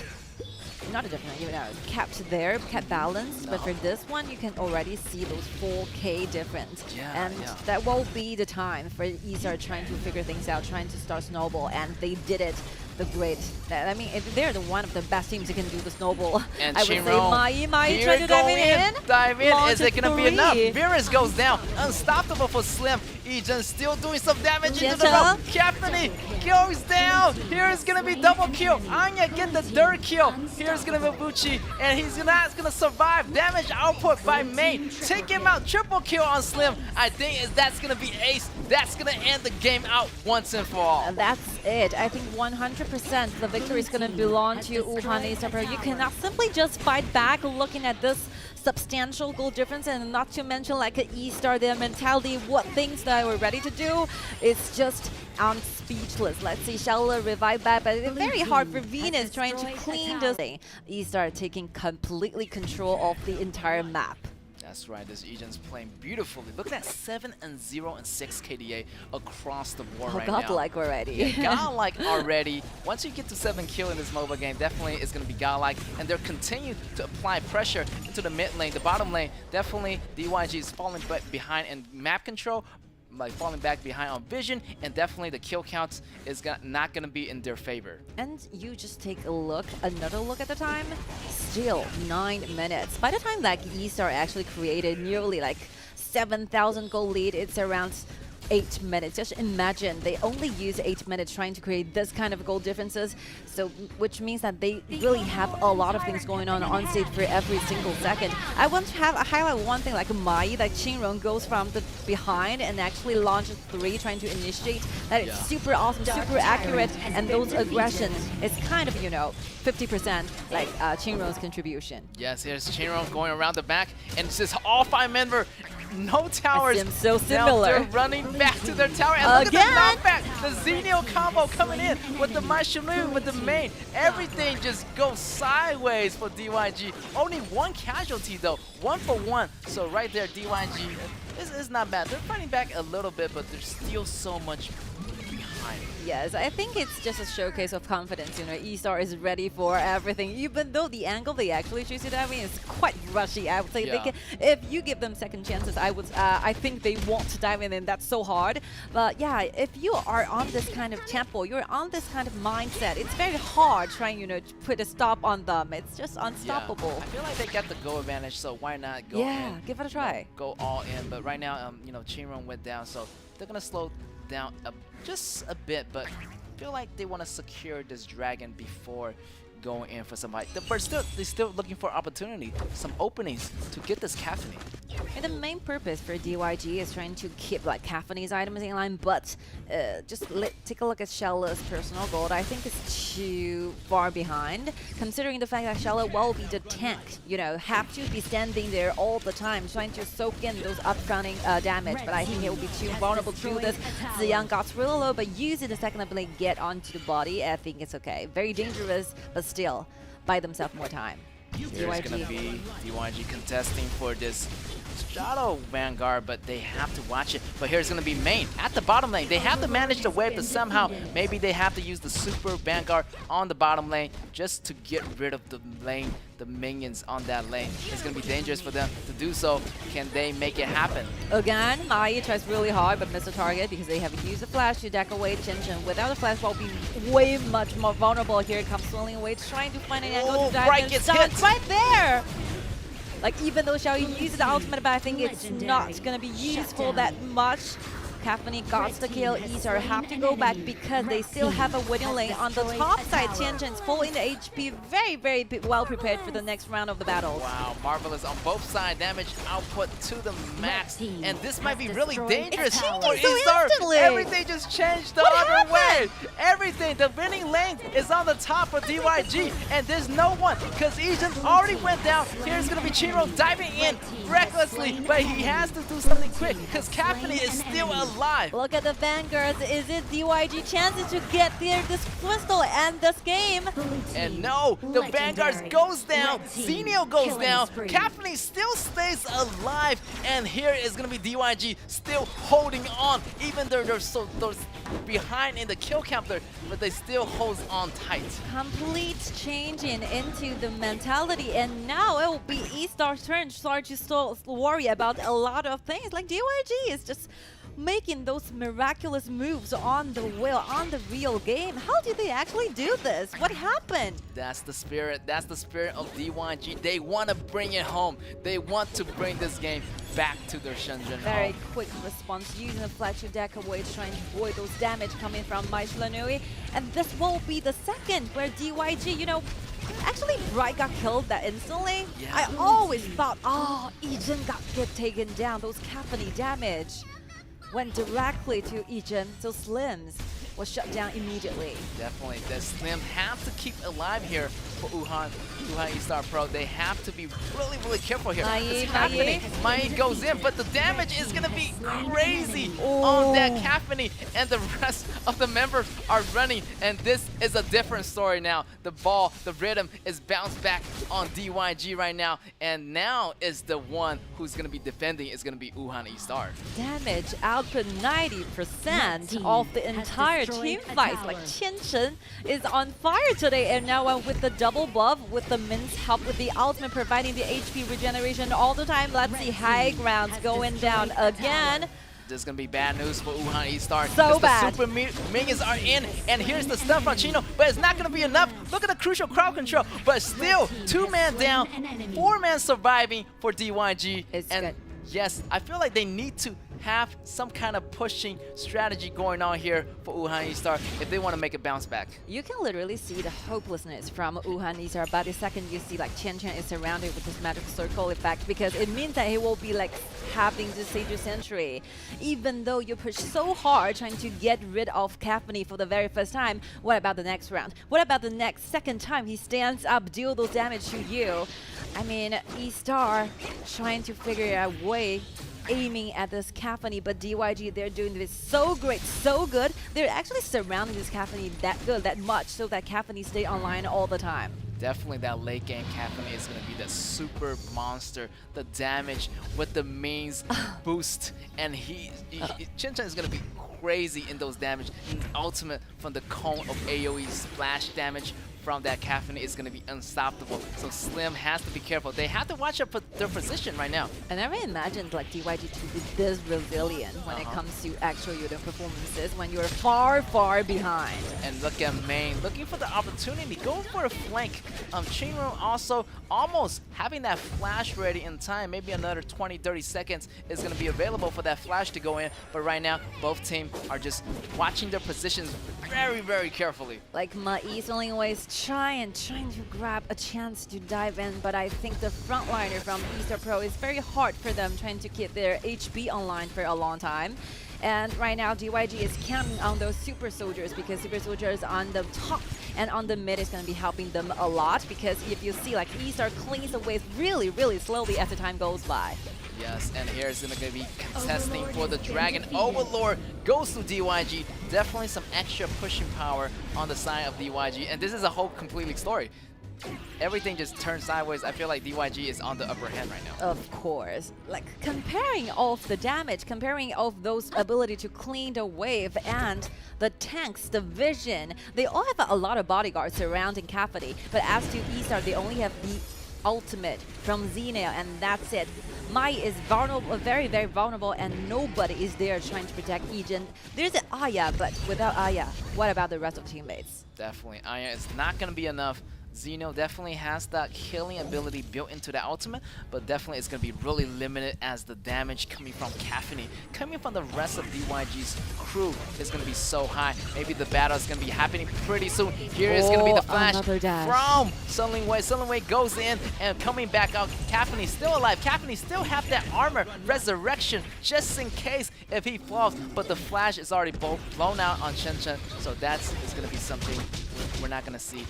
not a different, kept there, kept balanced. But for this one, you can already see those 4K difference. And that will be the time for Eastart trying to figure things out, trying to start snowball, and they did it. The great, I mean, they're one of the best teams that can do the snowball. And I would say Mai trying to dive in. Is it gonna be enough? 3. Virus goes down. Unstoppable for Slim. Ejan still doing some damage into the rope. Caphany goes down. Here's gonna be double kill. Anya get the third kill. Here's gonna be Bucci, and he's not gonna survive. Damage output by May. Take him out. Triple kill on Slim. I think that's gonna be ace. That's gonna end the game out once and for all. And that's it. I think 100% the victory is gonna belong to Wuhan Eastart. You cannot simply just fight back looking at this substantial goal difference, and not to mention like Eastart, their mentality, what things that we're ready to do. It's just speechless. Let's see Shella revive back, but it's very hard for Venus trying to clean this thing. Eastart taking completely control of the entire map. That's right, this Ejan's playing beautifully. Look at that 7-0 and 6 KDA across the board right now. Godlike already. Yeah, godlike already. Once you get to 7 kill in this mobile game, definitely is going to be godlike. And they're continuing to apply pressure into the mid lane, the bottom lane. Definitely DYG is falling behind in map control, like falling back behind on vision, and definitely the kill counts is not going to be in their favor. And you just take a look, another look at the time, still 9 minutes. By the time that Eastart actually created nearly like 7,000 goal lead, it's around 8 minutes. Just imagine they only use 8 minutes trying to create this kind of goal differences. So, which means that they really have a lot of things going on stage for every single second. I want to highlight one thing like Mai, like Qingrong goes from the behind and actually launches 3 trying to initiate. That is super awesome, super accurate, and those aggressions is kind of, 50% like Qingrong's contribution. Yes, here's Qingrong going around the back, and it's just all 5 member. No towers. Seems so similar. Now they're running back to their tower. And look at the knockback. The Xenio combo coming in with the Mashimu, with the main. Everything just goes sideways for DYG. Only 1 casualty though. 1 for 1. So right there, DYG is not bad. They're fighting back a little bit, but there's still so much behind. Yes, I think it's just a showcase of confidence. Eastart is ready for everything. Even though the angle they actually choose to dive in is quite rushy, I would say they can, if you give them second chances, I think they want to dive in, and that's so hard. But yeah, if you are on this kind of tempo, you're on this kind of mindset, it's very hard trying, to put a stop on them. It's just unstoppable. Yeah. I feel like they got the go advantage, so why not go in? Yeah, give it a try. Go all in. But right now, Qingrong went down, so they're gonna slow down just a bit, but I feel like they want to secure this dragon before going in for somebody. But they're still looking for opportunity, some openings to get this Caphany. And the main purpose for DYG is trying to keep like Caphany's items in line, but just take a look at Shella's personal gold. I think it's too far behind, considering the fact that Shella will be the tank, have to be standing there all the time, trying to soak in those upcoming damage. But I think it will be too vulnerable to do this. Ziyang got really low, but use it a second to get onto the body. I think it's okay. Very dangerous, but still buy themselves more time. There's going to be DYG contesting for this Shadow Vanguard, but they have to watch it. But here's going to be main at the bottom lane. They have to manage the wave, but somehow maybe they have to use the Super Vanguard on the bottom lane just to get rid of the lane, the minions on that lane. It's going to be dangerous for them to do so. Can they make it happen? Again, Mai tries really hard, but missed the target because they have used the flash to deck away Chen. Without the flash, will be way much more vulnerable. Here it comes swirling away, trying to find an angle to dive. Bright gets hit right there. Like, even though Xiao uses the ultimate, but I think it's not going to be useful that much. Caphany got the kill. Eastart have to go back because they still have a winning lane on the top side. Tianjin's full in the HP, very, very well prepared for the next round of the battle. Wow, marvelous on both sides. Damage output to the max, and this might be really dangerous for Eastart. Everything just changed the other way. Everything, the winning lane is on the top of DYG, and there's no one because Ejan already went down. Here's gonna be Qingrong diving in recklessly, but he has to do something quick because Caphany is still alive. alive. Look at the vanguards. Is it DYG chances to get there this crystal and this game? And no, the vanguards goes down. Xenio goes down. Caffney still stays alive. And here is going to be DYG still holding on. Even though they're behind in the kill counter, but they still hold on tight. Complete changing into the mentality, and now it will be E-Star's turn to start to worry about a lot of things. Like DYG is just making those miraculous moves on the wheel, on the real game. How did they actually do this? What happened? That's the spirit. That's the spirit of DYG. They want to bring it home. They want to bring this game back to their Shenzhen Very home. quick response, using the flash to deck away, trying to avoid those damage coming from Maishlanui. And this will be the second where DYG, you know, actually Bright got killed that instantly. Yeah. I always thought, oh, Ijin get taken down, those Caffney damage went directly to Ijin, so Slims was shut down immediately. Definitely. The Slim have to keep alive here for Wuhan E-Star Pro. They have to be really, really careful here. It's happening. Mai goes in, but the damage is going to be crazy on that Caffney, and the rest of the members are running, and this is a different story now. The ball, the rhythm is bounced back on DYG right now, and now is the one who's going to be defending is going to be Wuhan E-Star. Damage output 90% of the entire team fights. Like Qianchen is on fire today, and now with the double buff, with the Min's help with the ultimate providing the HP regeneration all the time. Let's see high grounds going down again. This is going to be bad news for Wuhan E-Star. So bad. The super minions are in, and here's the stun from Chino, but it's not going to be enough. Look at the crucial crowd control, but still 2-man down, 4-man surviving for DYG. And good. Yes, I feel like they need to have some kind of pushing strategy going on here for Wuhan E-Star if they want to make a bounce back. You can literally see the hopelessness from Wuhan E-Star, but the second you see like Qianchen is surrounded with this magic circle effect, because it means that he will be like having the Sage Sentry. Even though you push so hard trying to get rid of Caffney for the very first time, what about the next round? What about the second time he stands up, deal those damage to you? I mean, E-Star trying to figure out a way aiming at this Caffney, but DYG, they're doing this so great, so good. They're actually surrounding this Caffney that much so that Caffney stay online all the time. Definitely that late game Caffney is going to be the super monster, the damage with the mains boost, and Qianchen is going to be crazy in those damage. And ultimate from the cone of AoE splash damage from that Caffney is going to be unstoppable. So Slim has to be careful. They have to watch their position right now. I never imagined like DYG to be this resilient when it comes to actual unit performances when you're far, far behind. And look at Main, looking for the opportunity, going for a flank. Chinro also almost having that flash ready in time. Maybe another 20-30 seconds is going to be available for that flash to go in. But right now, both teams are just watching their positions very, very carefully. Like Mai's only always trying to grab a chance to dive in, but I think the frontliner from E-Star Pro is very hard for them, trying to keep their HP online for a long time. And right now, DYG is counting on those super soldiers, because super soldiers on the top and on the mid is going to be helping them a lot, because if you see like E-Star cleans the waves really, really slowly as the time goes by. Yes, and here's going to be contesting for the Dragon. Overlord goes to DYG. Definitely some extra pushing power on the side of DYG. And this is a whole completely story. Everything just turned sideways. I feel like DYG is on the upper hand right now. Of course. Like comparing all of the damage, comparing all of those ability to clean the wave and the tanks, the vision, they all have a lot of bodyguards surrounding Caffney. But as to E-Star, they only have the ultimate from Xenio, and that's it. Mai is vulnerable, very, very vulnerable, and nobody is there trying to protect Ijin. There's an Aya, but without Aya, what about the rest of teammates? Definitely. Aya is not going to be enough. Xeno definitely has that killing ability built into the ultimate, but definitely it's going to be really limited as the damage coming from Caffney, coming from the rest of DYG's crew is going to be so high. Maybe the battle is going to be happening pretty soon. Here is going to be the flash from Sunling Wei. Sunling Wei goes in and coming back out. Caffney still alive. Caffney still have that armor resurrection just in case if he falls, but the flash is already blown out on Qianchen, so that's going to be something we're not gonna see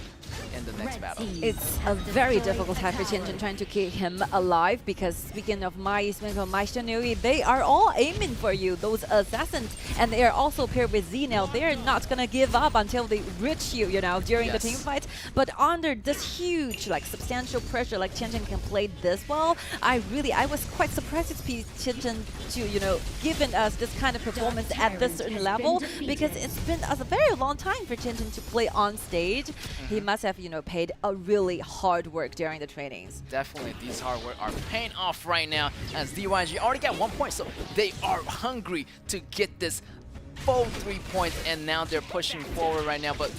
in the next battle. It's a very difficult time for Tianjin trying to keep him alive because speaking of Mai, speaking of Mai Shanui, they are all aiming for you, those assassins, and they are also paired with Z now. They're not gonna give up until they reach you, you know, during the team fight. But under this huge, like substantial pressure, like Tianjin can play this well, I was quite surprised to see Tianjin to, you know, giving us this kind of performance at this certain level because it's been a very long time for Tianjin to play on stage. He must have, you know, paid a really hard work during the trainings. Definitely, these hard work are paying off right now as DYG already got 1 point, so they are hungry to get this full 3 points, and now they're pushing forward right now. But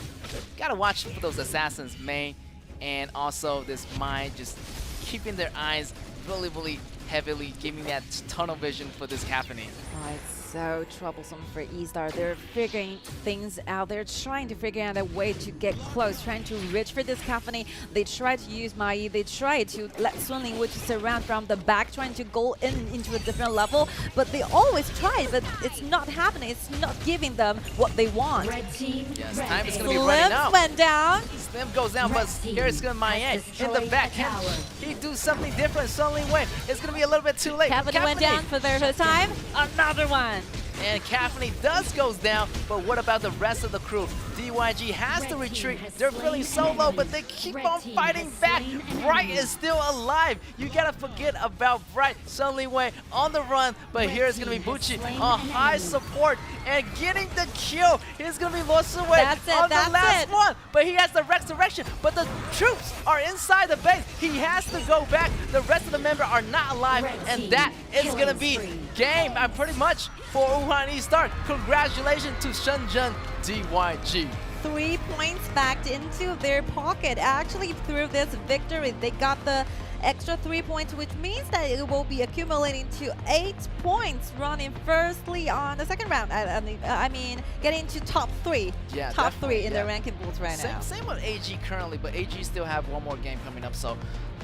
gotta watch for those assassins, Mei, and also this Mai just keeping their eyes really heavily, giving that tunnel vision for this happening. Oh, it's so troublesome for E-Star. They're figuring things out. They're trying to figure out a way to get close, trying to reach for this cacophony. They try to use Mai. They try to let Sunling, which is around from the back, trying to go into a different level. But they always try, but it's not happening. It's not giving them what they want. Yes, time is going to be running out. Went down. Slim goes down, but here's going to Mayan in the back. Can he do something different? Sunling Wei. It's going to be a little bit too late. Cacophony went down for their first time. Another one. And Cacophony does goes down, but what about the rest of the crew? DYG has to retreat. They're feeling so low, but they keep on fighting back. Bright is still alive. You gotta forget about Bright. Sunling Wei on the run, but here is gonna be Bucci on high support and getting the kill. Here's gonna be Losue on the last one, but he has the resurrection. But the troops are inside the base. He has to go back. The rest of the members are not alive, and that is gonna be game. Pretty much for Wuhan E-Star. Congratulations to Shenzhen DYG. 3 points back into their pocket. Actually, through this victory, they got the extra 3 points, which means that it will be accumulating to 8 points, running firstly on the second round. I mean, getting to top 3. Yeah, top 3 in the ranking booth right now. Same with AG currently, but AG still have one more game coming up, so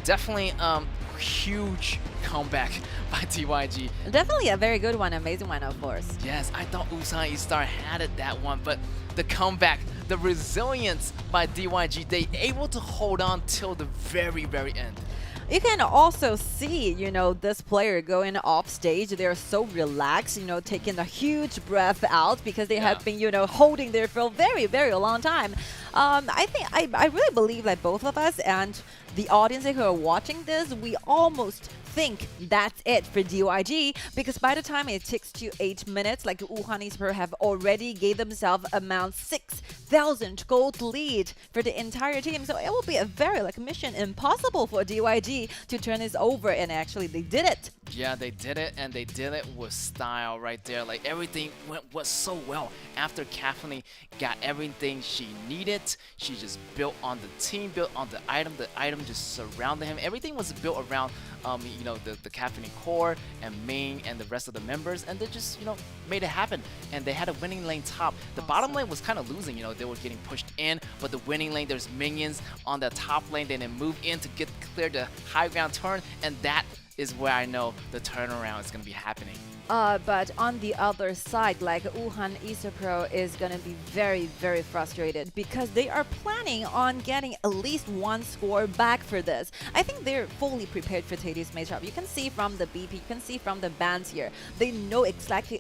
definitely huge comeback by DYG. Definitely a very good one, amazing one, of course. Yes, I thought Ulsan E-Star had it that one, but the comeback, the resilience by DYG, they able to hold on till the very end. You can also see, you know, this player going off stage. They're so relaxed, you know, taking a huge breath out because they have been, you know, holding there for a very long time. I really believe that both of us and the audience who are watching this, we almost think that's it for DYG, because by the time it takes to 8 minutes, like Wuhan E-Star have already gave themselves around 6,000 gold lead for the entire team. So it will be a very mission impossible for DYG to turn this over, and actually they did it. Yeah, they did it, and they did it with style right there. Like everything was so well. After Cacophony got everything she needed, she just built on the team, built on the item just surrounded him. Everything was built around you know, the Cacophony core and Ming and the rest of the members, and they just, you know, made it happen. And they had a winning lane top. The bottom lane was kind of losing, you know, they were getting pushed in, but the winning lane, there's minions on the top lane. They then move in to get clear the high ground turn, and that is where I know the turnaround is going to be happening. But on the other side, like Wuhan E-Star Pro is going to be very frustrated because they are planning on getting at least 1 score back for this. I think they're fully prepared for today's matchup. You can see from the BP, you can see from the bans here. They know exactly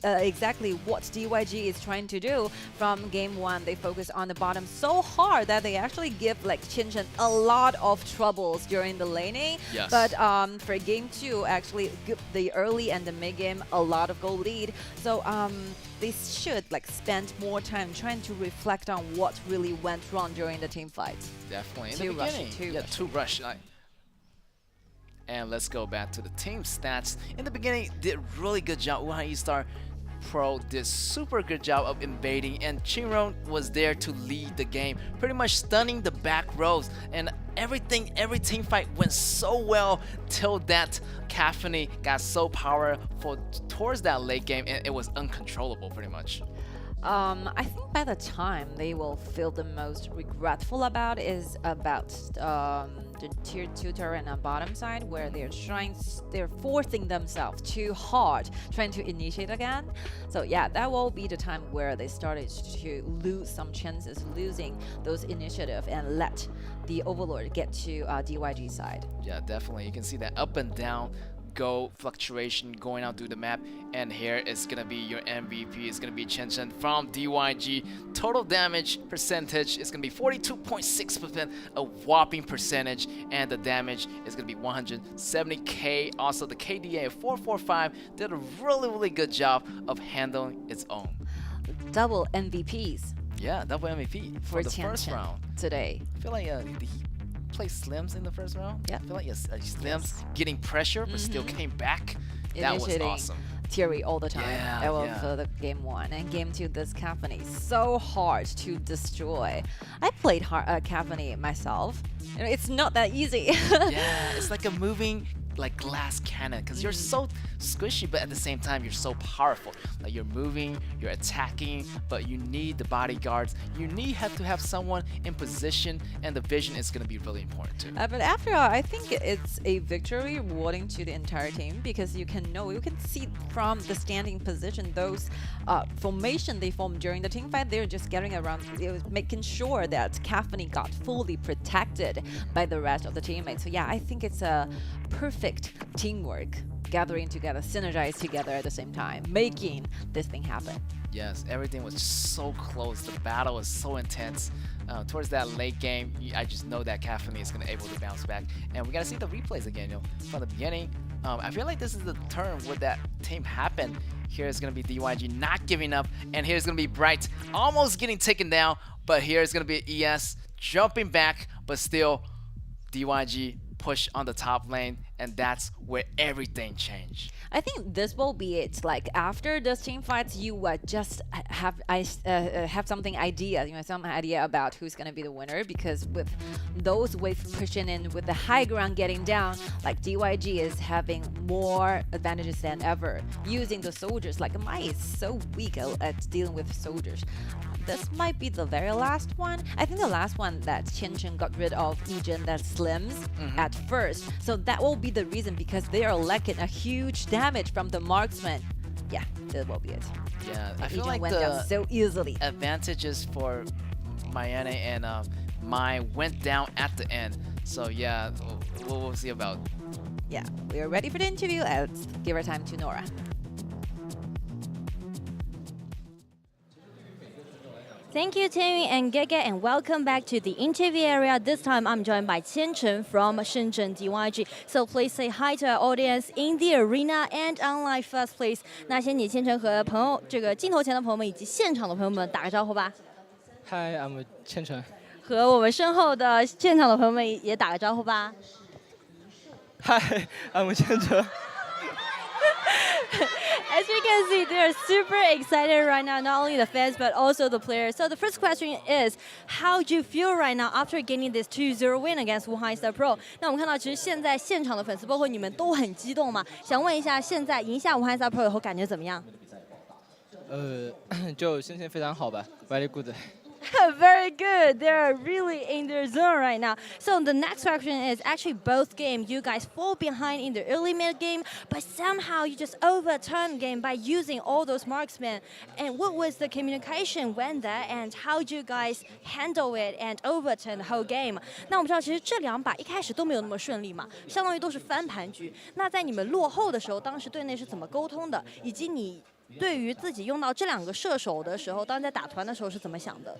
what DYG is trying to do. From game 1, they focus on the bottom so hard that they actually give like Tianjin a lot of troubles during the laning. Yes. But for game 2, actually the early and the mid game a lot of goal lead, so they should like spend more time trying to reflect on what really went wrong during the team fight. Definitely in the beginning, too rushed. And let's go back to the team stats. In the beginning, did really good job. Wuhan E-Star Pro did super good job of invading, and Chinron was there to lead the game, pretty much stunning the back rows, and every team fight went so well till that Cacophony got so powerful towards that late game, and it was uncontrollable pretty much. I think by the time they will feel the most regretful about is about the tier 2 turret on bottom side where they're forcing themselves too hard, trying to initiate again. So yeah, that will be the time where they started to lose some chances, losing those initiative and let the Overlord get to DYG side. Yeah, definitely. You can see that up and down go fluctuation going out through the map, and here is gonna be your MVP. It's gonna be Chen Chen from DYG. Total damage percentage is gonna be 42.6%, a whopping percentage, and the damage is gonna be 170k. Also, the KDA of 445 did a really good job of handling its own. Double MVPs. Yeah, double MVP for the first round today. I feel like he played Slims in the first round. Yeah, I feel like Slims getting pressure but still came back. That was awesome. Theory all the time. Yeah, that was the game 1 and game 2. This Caphony so hard to destroy. I played Caphony myself. You know, it's not that easy. Yeah, it's like a moving like glass cannon because you're so squishy, but at the same time you're so powerful. Like you're moving, you're attacking, but you need the bodyguards. You have to have someone in position, and the vision is going to be really important too. But after all, I think it's a victory rewarding to the entire team because you can see from the standing position those formation they formed during the team fight. They're just getting around, making sure that Caphony got fully protected by the rest of the teammates. So yeah, I think it's a perfect teamwork, gathering together, synergize together at the same time, making this thing happen. Yes, everything was so close. The battle was so intense. Towards that late game, I just know that Caphony is going to able to bounce back. And we got to see the replays again, from the beginning. I feel like this is the turn where that team happened. Here's going to be DYG not giving up. And here's going to be Bright almost getting taken down. But here's going to be ES jumping back. But still, DYG push on the top lane, and that's where everything changed. I think this will be it. Like after this team fights, you just have some idea about who's gonna be the winner, because with those waves pushing in, with the high ground getting down, like DYG is having more advantages than ever using the soldiers. Like Mai is so weak at dealing with soldiers. This might be the very last one. I think the last one that Chen Chen got rid of Egen, that Slims at first. So that will be the reason, because they are lacking a huge damage from the marksman. Yeah, that will be it. Yeah, I feel Egen like went down so easily. Advantages for Mayane and Mai went down at the end. So yeah, we'll see about. Yeah, we are ready for the interview. Let's give our time to Nora. Thank you, Tammy and Gege, and welcome back to the interview area. This time I'm joined by Qian Chen from Shenzhen DYG. So please say hi to our audience in the arena and online first place. 那先你千晨和朋友这个镜头前的朋友们以及现场的朋友们打个招呼吧。Hi, I'm 千晨。和我们身后的现场的朋友们也打个招呼吧。Hi, I'm 千晨。As you can see, they are super excited right now, not only the fans, but also the players. So the first question is, how do you feel right now after getting this 2-0 win against Wuhan Star Pro? 那我们看到，其实现在现场的粉丝，包括你们都很激动嘛。想问一下，现在赢下Wuhan Star Pro以后，感觉怎么样？就心情非常好吧 ，very good。Very good. They're really in their zone right now. So the next question is actually both games. You guys fall behind in the early mid game, but somehow you just overturn the game by using all those marksmen. And what was the communication when there, and how do you guys handle it and overturn the whole game? 那我们知道，其实这两把一开始都没有那么顺利嘛，相当于都是翻盘局。那在你们落后的时候，当时队内是怎么沟通的，以及你对于自己用到这两个射手的时候，当在打团的时候是怎么想的？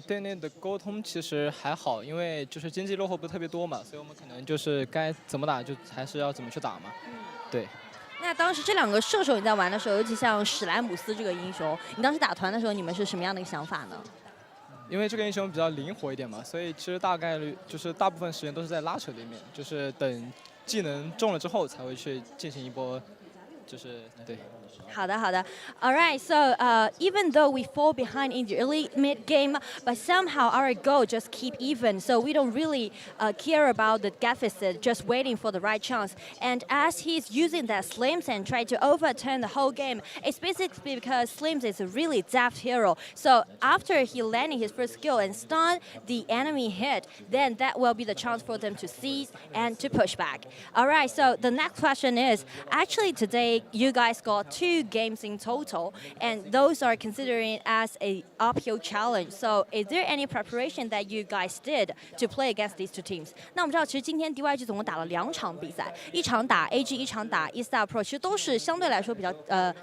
队内的沟通其实还好，因为就是经济落后不是特别多嘛，所以我们可能就是该怎么打就还是要怎么去打嘛。对。那当时这两个射手你在玩的时候，尤其像史莱姆斯这个英雄，你当时打团的时候，你们是什么样的一个想法呢？因为这个英雄比较灵活一点嘛，所以其实大概率就是大部分时间都是在拉扯里面，就是等技能中了之后才会去进行一波就是对。好的，好的。All right, so even though we fall behind in the early mid game, but somehow our goal just keep even. So we don't really care about the deficit, just waiting for the right chance. And as he's using that Slims and try to overturn the whole game, it's basically because Slims is a really deft hero. So after he landing his first skill and stun the enemy hit, then that will be the chance for them to seize and to push back. All right, so the next question is, actually today you guys got 2 games in total, and those are considering as a uphill challenge. So is there any preparation that you guys did to play against these 2 teams? 那我们知道，其实今天 DYG 总共打了2场比赛，一场打 AG， 一场打 eStar Pro， 其实都是相对来说比较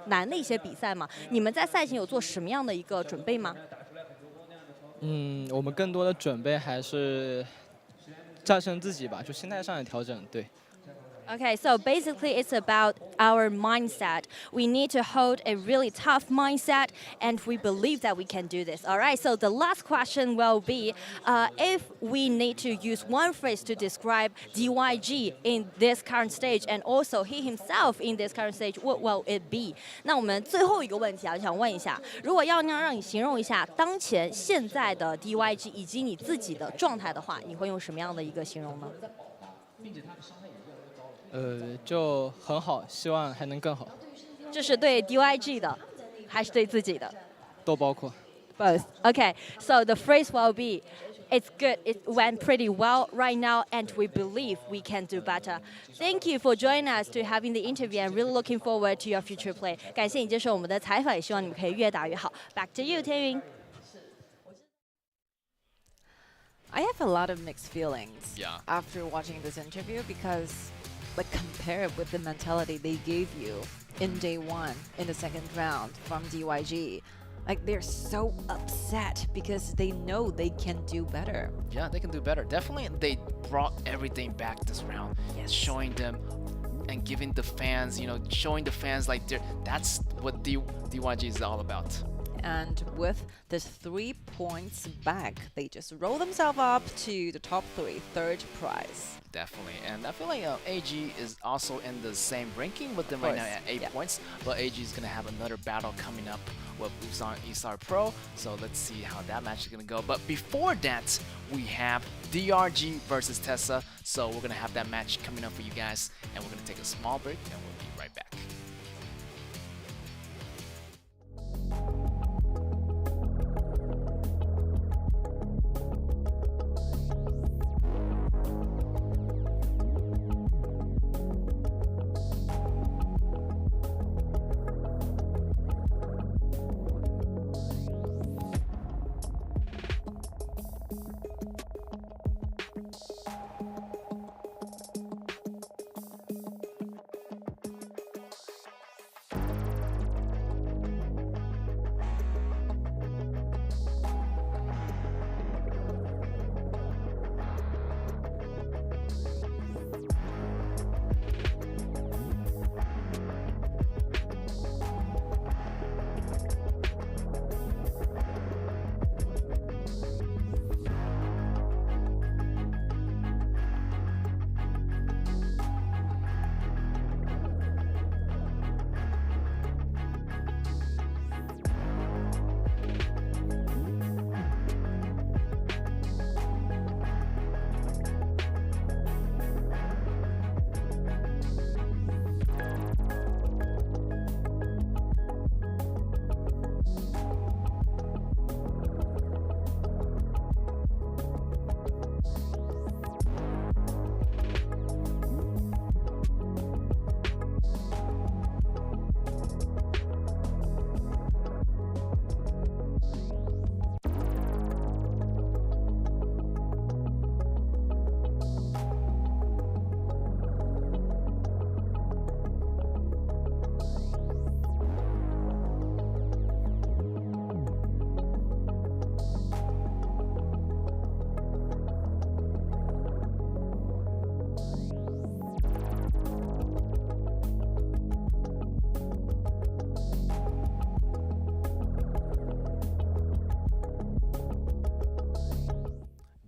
难的一些比赛嘛。你们在赛前有做什么样的一个准备吗？我们更多的准备还是战胜自己吧，就心态上的调整，对。Okay, so basically it's about our mindset. We need to hold a really tough mindset, and we believe that we can do this. All right, so the last question will be, if we need to use one phrase to describe DYG in this current stage, and also he himself in this current stage, what will it be? 那我们最后一个问题啊，想问一下，如果要让你形容一下当前现在的 DYG 以及你自己的状态的话，你会用什么样的一个形容呢？就很好，希望还能更好。这是对 DYG 的，还是对自己的？都包括。Both. Okay, so the phrase will be, it's good, it went pretty well right now, and we believe we can do better. Thank you for joining us to having the interview, and really looking forward to your future play. 感谢你接受我们的采访，也希望你们可以越打越好。Back to you, 天云。I have a lot of mixed feelings after watching this interview because, like, compare it with the mentality they gave you in day 1 in the second round from DYG. Like, they're so upset because they know they can do better. Yeah, they can do better. Definitely, they brought everything back this round. Showing them and giving the fans, showing the fans like that's what DYG is all about. And with this 3 points back, they just roll themselves up to the top 3, 3rd prize. Definitely, and I feel like AG is also in the same ranking with them right now at 8 points. But AG is gonna have another battle coming up with Busan eStar Pro, so let's see how that match is gonna go. But before that, we have DRG versus Tessa, so we're gonna have that match coming up for you guys, and we're gonna take a small break, and we'll be right back.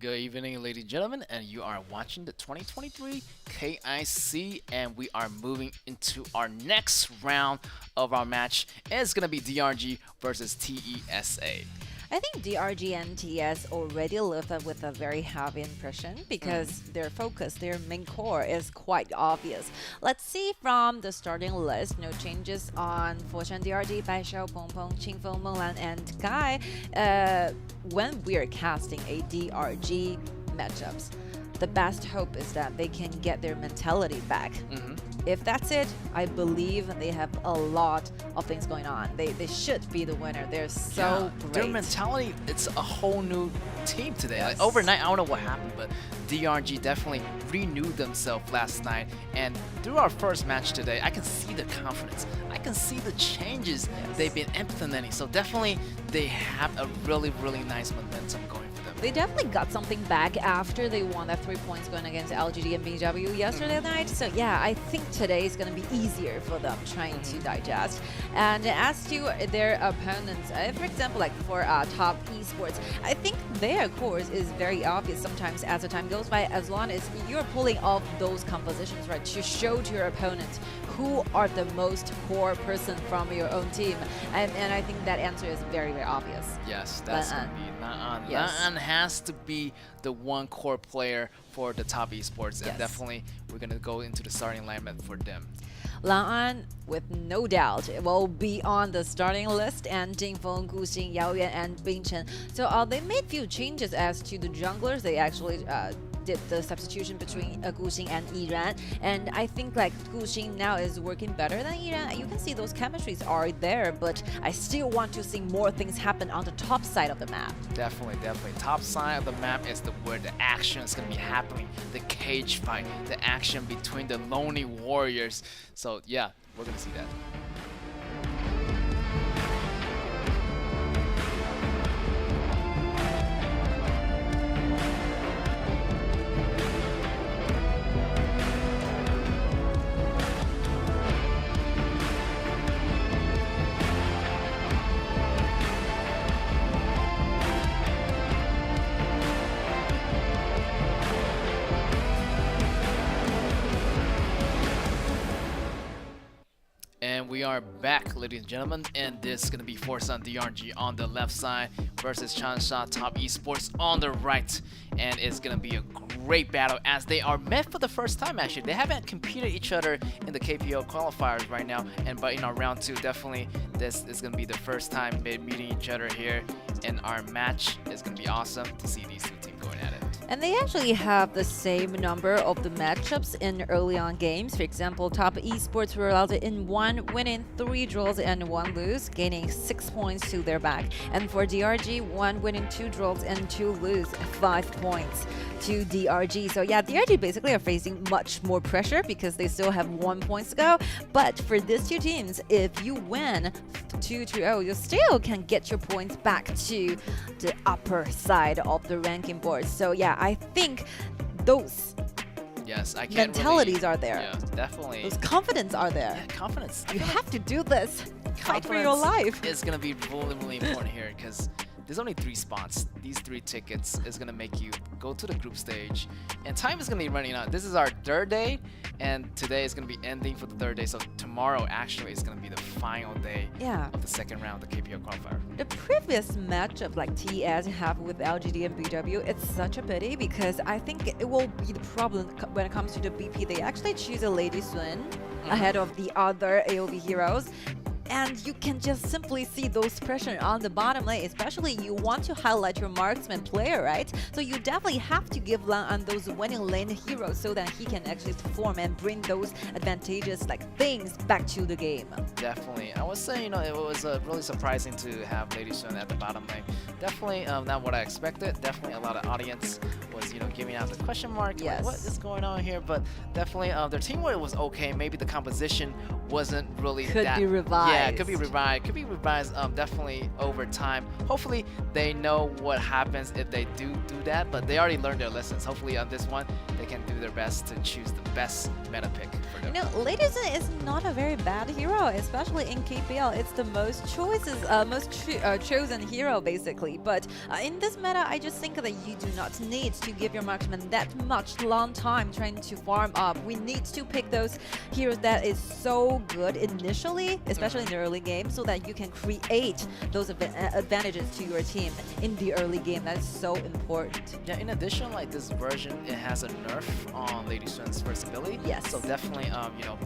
Good evening, ladies and gentlemen, and you are watching the 2023 KIC, and we are moving into our next round of our match. It's gonna be DRG versus TESA. I think DRG and TS already left us with a very heavy impression because their focus, their main core is quite obvious. Let's see from the starting list, no changes on Foshan DRG, Baishao, Pengpeng, Qingfeng, Menglan, and Guy. When we're casting a DRG matchups, the best hope is that they can get their mentality back. If that's it, I believe they have a lot of things going on. They should be the winner. They're so great. Their mentality, it's a whole new team today. Like, overnight, I don't know what happened, but DRG definitely renewed themselves last night. And through our first match today, I can see the confidence. I can see the changes they've been implementing. So definitely, they have a really, really nice momentum going for them. They definitely got something back after they won that 3 points going against LGD and BW yesterday night. So yeah, I think today is going to be easier for them trying to digest. And as to their opponents, for example, like for top esports, I think their course is very obvious sometimes as the time goes by, as long as you're pulling off those compositions, right, to show to your opponents who are the most core person from your own team. And I think that answer is very, very obvious. Yes, that's going to be Na'an. Yes. Na'an has to be the one core player for the top esports, and definitely we're going to go into the starting lineup for them. Na'an, with no doubt, will be on the starting list, and Jingfeng, Guxing, Yaoyuan, and Bingchen. So they made few changes as to the junglers. They actually did the substitution between Guxing and Yiran, and I think like Guxing now is working better than Yiran. You can see those chemistries are there, but I still want to see more things happen on the top side of the map. Definitely, definitely. Top side of the map is where the action is going to be happening. The cage fight, the action between the lonely warriors. So yeah, we're going to see that. And we are back, ladies and gentlemen, and this is going to be Forsan DRG on the left side versus Changsha Top Esports on the right. And it's going to be a great battle as they are met for the first time, actually. They haven't competed each other in the KPL qualifiers right now, but in our round 2, definitely this is going to be the first time meeting each other here. And our match is going to be awesome to see these two teams going at it. And they actually have the same number of the matchups in early on games. For example, Top Esports were allowed in 1 winning, 3 draws, and 1 lose, gaining 6 points to their back. And for DRG, 1 winning, 2 draws, and 2 lose, 5 points to DRG. So yeah, DRG basically are facing much more pressure because they still have 1 point to go. But for these two teams, if you win 2-0, you still can get your points back to the upper side of the ranking board. So yeah, I think those mentalities are there. Yeah, definitely. Those confidence are there. Yeah, confidence. You have to do this. Fight for your life. It's going to be really, really important here because there's only 3 spots. These 3 tickets is going to make you go to the group stage. And time is going to be running out. This is our 3rd day, and today is going to be ending for the 3rd day. So tomorrow actually is going to be the final day of the 2nd round of the KPL qualifier. The previous matchup like TS have with LGD and BW, it's such a pity because I think it will be the problem when it comes to the BP. They actually choose a Lady Sun ahead of the other AOV heroes. And you can just simply see those pressure on the bottom lane, especially you want to highlight your marksman player, right? So you definitely have to give Lan those winning lane heroes so that he can actually perform and bring those advantageous like things back to the game. Definitely. I would say, it was really surprising to have Lady Sun at the bottom lane. Definitely not what I expected. Definitely a lot of audience was, giving out the question mark. Yes. Like, what is going on here? But definitely their teamwork was okay. Maybe the composition wasn't really Could that. be revised. Yeah, could be revised. Could be revised. Definitely over time. Hopefully they know what happens if they do that. But they already learned their lessons. Hopefully on this one they can do their best to choose the best meta pick for them. You know, Ladies is not a very bad hero, especially in KPL. It's the most chosen hero basically. But in this meta, I just think that you do not need to give your marksman that much long time trying to farm up. We need to pick those heroes that is so good initially, especially in the early game, so that you can create those advantages to your team in the early game. That's so important. Yeah, in addition, like this version, it has a nerf on Lady Sun's first ability. Yes. So definitely, you know,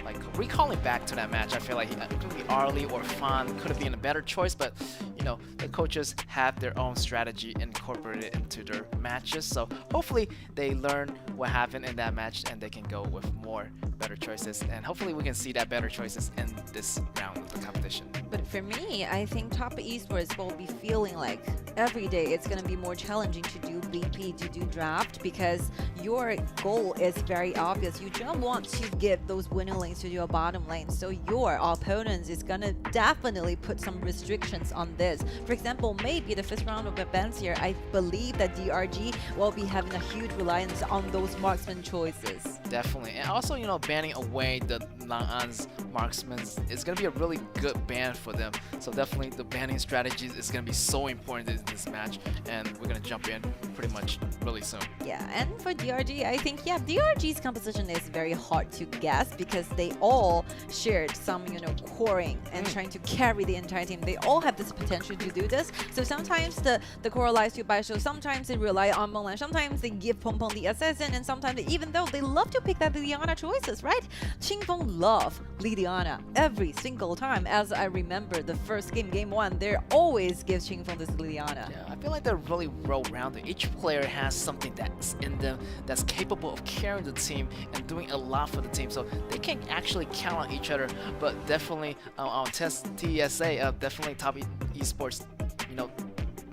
like recalling back to that match, I feel like it could be Arlie or Fan could have been a better choice, but you know, the coaches have their own strategy incorporated into their matches. So hopefully they learn what happened in that match and they can go with more better choices. And hopefully we can see that better choices in this round of the competition. But for me, I think top esports will be feeling like every day it's going to be more challenging to do BP, to do draft, because your goal is very obvious. You don't want to give those winning lanes to your bottom lane. So your opponents is going to definitely put some restrictions on this. For example, maybe the first round of events here, I believe that DRG will be having a huge reliance on those marksman choices. Definitely. And also, you know, banning away the Lang'an's marksmen is going to be a really good ban for them. So definitely the banning strategies is going to be so important in this match, and we're going to jump in pretty much really soon. Yeah, and for DRG, I think, yeah, DRG's composition is very hard to guess because they all shared some, you know, coring and trying to carry the entire team. They all have this potential to do this. So sometimes the core relies to Baisho, sometimes they rely on Monglan, sometimes they give Peng Peng the assassin, and sometimes even though they love to pick that Liliana choices, right? Qingfeng love Liliana every single time. As I remember the first game 1, they always give Qingfeng this Liliana. Yeah, I feel like they're really well-rounded. Each player has something that's in them that's capable of carrying the team and doing a lot for the team, so they can actually count on each other. But definitely on TSA, definitely top esports, you know,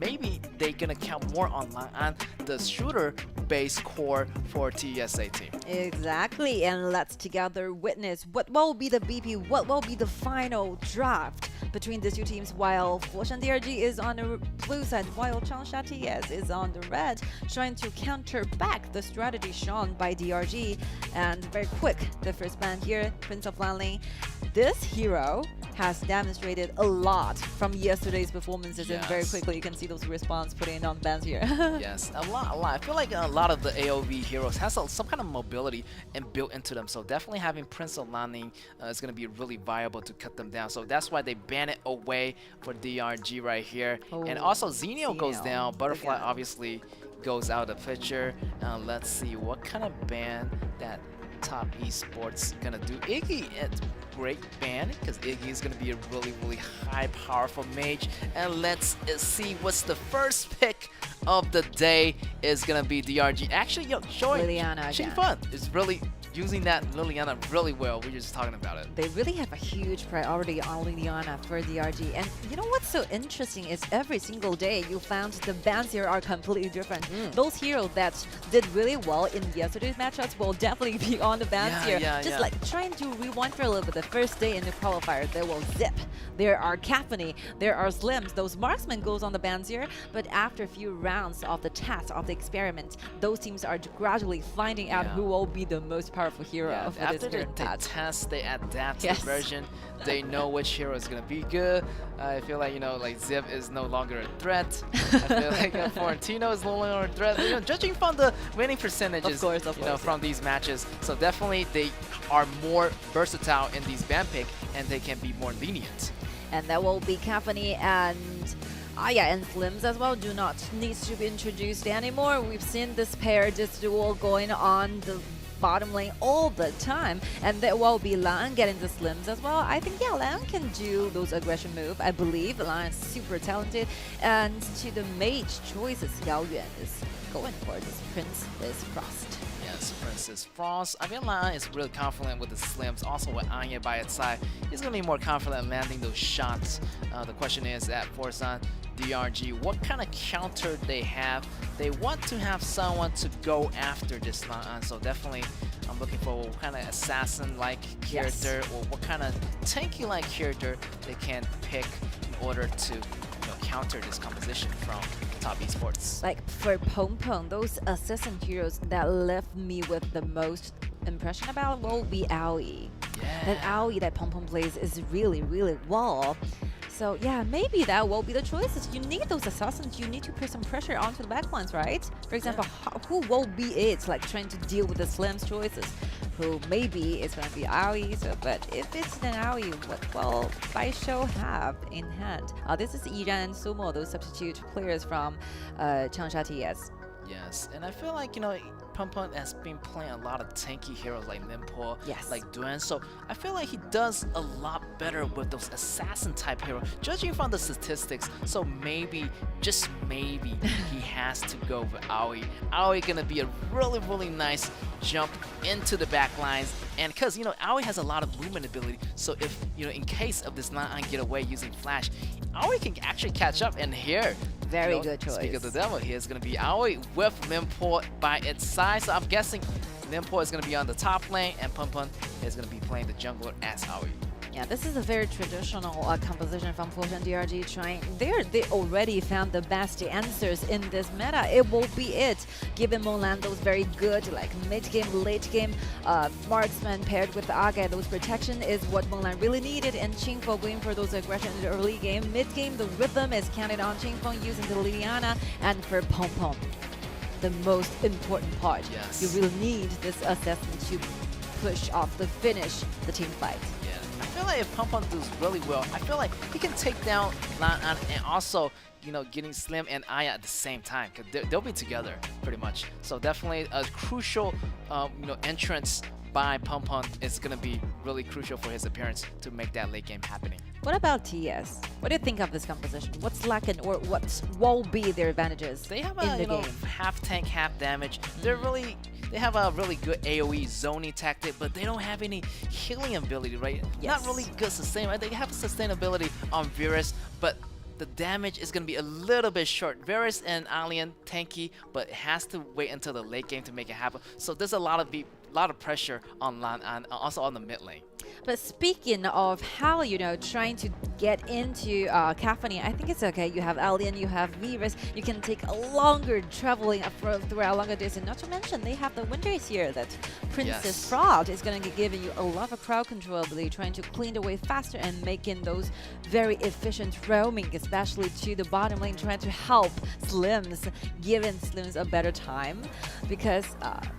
maybe they're gonna count more on the shooter-based core for TSA team. Exactly, and let's together witness what will be the BP, what will be the final draft between these two teams, while Foshan DRG is on the blue side, while Changsha TS is on the red, trying to counter back the strategy shown by DRG. And very quick, the first ban here, Prince of Lanling. This hero has demonstrated a lot from yesterday's performances, and very quickly you can see those response putting on bans here. Yes, a lot. I feel like a lot of the AOV heroes has some kind of mobility and built into them, so definitely having Prince of Lanling is going to be really viable to cut them down. So that's why they ban it away for DRG right here. And also Xenio goes down, Butterfly obviously goes out of the picture. Let's see what kind of ban that top esports gonna do. Iggy, it's great ban because Iggy is gonna be a really high powerful mage. And let's see what's the first pick of the day is gonna be DRG. Actually, yo, showing Liliana again. Fun is really using that Liliana really well. We were just talking about it. They really have a huge priority on Liliana for DRG. And you know what's so interesting is every single day you found the bans here are completely different. Those heroes that did really well in yesterday's matchups will definitely be on the bans here. Just like trying to rewind for a little bit. The first day in the qualifier, there will Zip, there are Caphany, there are Slims. Those marksmen goes on the bans here. But after a few rounds of the test, of the experiment, those teams are gradually finding out who will be the most powerful hero for after this current patch. Test, they adapt to the version. They know which hero is gonna be good. I feel like, you know, like Zip is no longer a threat. I feel like Florentino is no longer a threat. You know, judging from the winning percentages, you know, from these matches. So definitely they are more versatile in these ban pick, and they can be more lenient. And that will be Caphany and and Slims as well do not need to be introduced anymore. We've seen this pair, this duel going on the bottom lane all the time, and there will be Lan getting the Slims as well. I think Lan can do those aggression move. I believe Lan is super talented, and to the mage choices, Yao Yuan is going for this Prince is Frost. Yes, Princess Frost. I mean, Lan is really confident with the Slims. Also with Anya by its side, he's going to be more confident landing those shots. The question is at Forsan DRG, what kind of counter they have? They want to have someone to go after this Lan, so definitely I'm looking for what kind of assassin-like character or what kind of tanky-like character they can pick in order to counter this composition from top esports. Like for Pong Pong, those assassin heroes that left me with the most impression about will be Aoi. That Aoi that Pong Pong plays is really, really well. So yeah, maybe that will be the choices. You need those assassins. You need to put some pressure onto the back lines, right? For example, who will be it? Like trying to deal with the Slim's choices. Who maybe it's gonna be Aoi. So, but if it's an Aoi, what will Baisho have in hand? This is Yiran and Sumo, those substitute players from Changsha TS. Yes, and I feel like Pum Pum has been playing a lot of tanky heroes like Nimpo, like Duan, so I feel like he does a lot better with those assassin type heroes, judging from the statistics. So maybe, just maybe, he has to go with Aoi. Aoi gonna be a really, really nice jump into the back lines, and because Aoi has a lot of movement ability, so if in case of this Lan get away using flash, Aoi can actually catch up. And here, very good choice. Speak of the devil, here's gonna be Aoi with Nimpo by its side. So I'm guessing Nimpo is gonna be on the top lane, and Pum Pum is gonna be playing the jungler as Aoi. Yeah, this is a very traditional composition from Foshan DRG trying. They already found the best answers in this meta. It will be it. Given Mulan those very good like mid-game, late-game marksman paired with Age, those protection is what Mulan really needed, and Qingfeng going for those aggression in the early game. Mid-game, the rhythm is counted on Qingfeng using the Liliana, and for Pom Pom, the most important part. You really need this assassin to push off the finish the team fight. I feel like if Pum Pum does really well, I feel like he can take down Lan and also, getting Slim and Aya at the same time, because they'll be together pretty much. So definitely a crucial, entrance by Pum Pum is going to be really crucial for his appearance to make that late game happening. What about TS? What do you think of this composition? What's lacking, or what will be their advantages They have in the game? half tank, half damage. They have a really good AoE zoning tactic, but they don't have any healing ability, right? Not really good sustain, right? They have sustainability on Virus, but the damage is going to be a little bit short. Varus and Alien tanky, but it has to wait until the late game to make it happen. So there's a lot of pressure on Lan and also on the mid lane. But speaking of how, trying to get into Caphany, I think it's okay. You have Alien, you have Virus. You can take a longer traveling throughout longer distance. Not to mention, they have the winters here that Princess Fraud is going to be giving you a lot of crowd control ability, trying to clean the way faster and making those very efficient roaming, especially to the bottom lane, trying to help Slims, giving Slims a better time. Because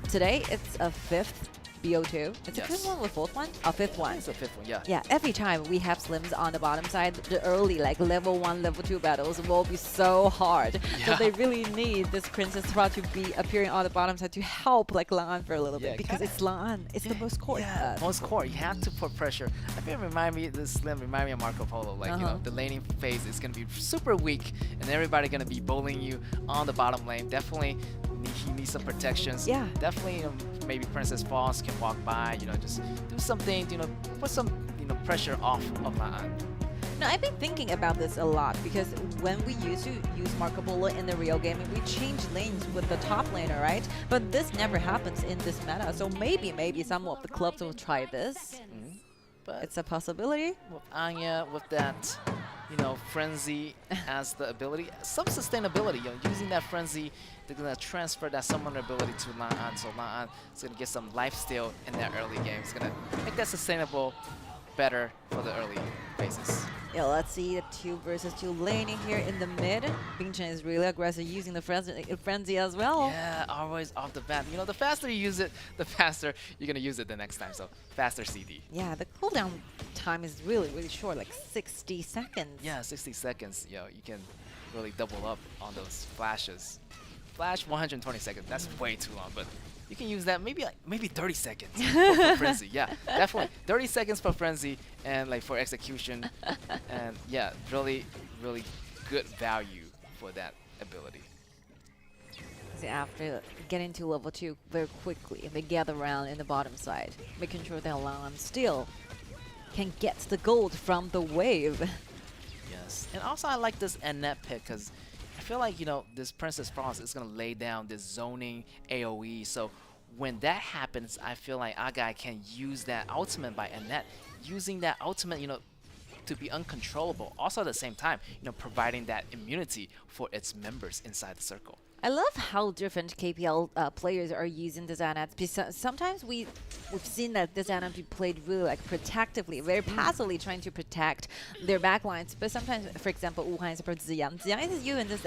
today it's a 5th BO2. It's a 5th one or 4th one? A 5th one. It's a 5th one, yeah. Yeah, every time we have Slims on the bottom side, the early level 1, level 2 battles will be so hard. So they really need this Princess Fraud to be appearing on the bottom side to help Lan for a little bit, because it's Lan. It's the most core. Most core. You have to put pressure. I think this Slim remind me of Marco Polo. The laning phase is going to be super weak, and everybody going to be bowling you on the bottom lane. Definitely he needs some protections. Yeah. Definitely maybe Princess Falls can walk by, just do something, put some, pressure off of Lan. No, I've been thinking about this a lot, because when we used to use Marco Polo in the real game, we changed lanes with the top laner, right? But this never happens in this meta, so maybe some of the clubs will try this. But it's a possibility. With Anya, with that, Frenzy as the ability, some sustainability, using that Frenzy, they're gonna transfer that summoner ability to Lan, so Lan is gonna get some lifesteal in that early game. It's gonna make that sustainable better for the early phases. Yeah, let's see the 2 versus 2 laning here in the mid. Bing Chen is really aggressive using the frenzy as well. Yeah, always off the bat. The faster you use it, the faster you're gonna use it the next time. So faster CD. Yeah, the cooldown time is really, really short, like 60 seconds. Yeah, 60 seconds. You can really double up on those flashes. Flash 120 seconds. That's way too long, but you can use that maybe 30 seconds for Frenzy. Yeah, definitely 30 seconds for Frenzy and for execution, and yeah, really good value for that ability. So after getting to level 2 very quickly, they gather around in the bottom side, making sure that Lan still can get the gold from the wave. Yes, and also I like this Annette pick, because I feel like, this Princess Frost is going to lay down this zoning AoE, so when that happens, I feel like Agai can use that ultimate by Annette, using that ultimate, to be uncontrollable. Also at the same time, providing that immunity for its members inside the circle. I love how different KPL players are using the Xanath. Because sometimes we've seen that the Xanath be played really like protectively, very passively trying to protect their backlines. But sometimes, for example, Wuhan is for Ziyang. Ziyang is using this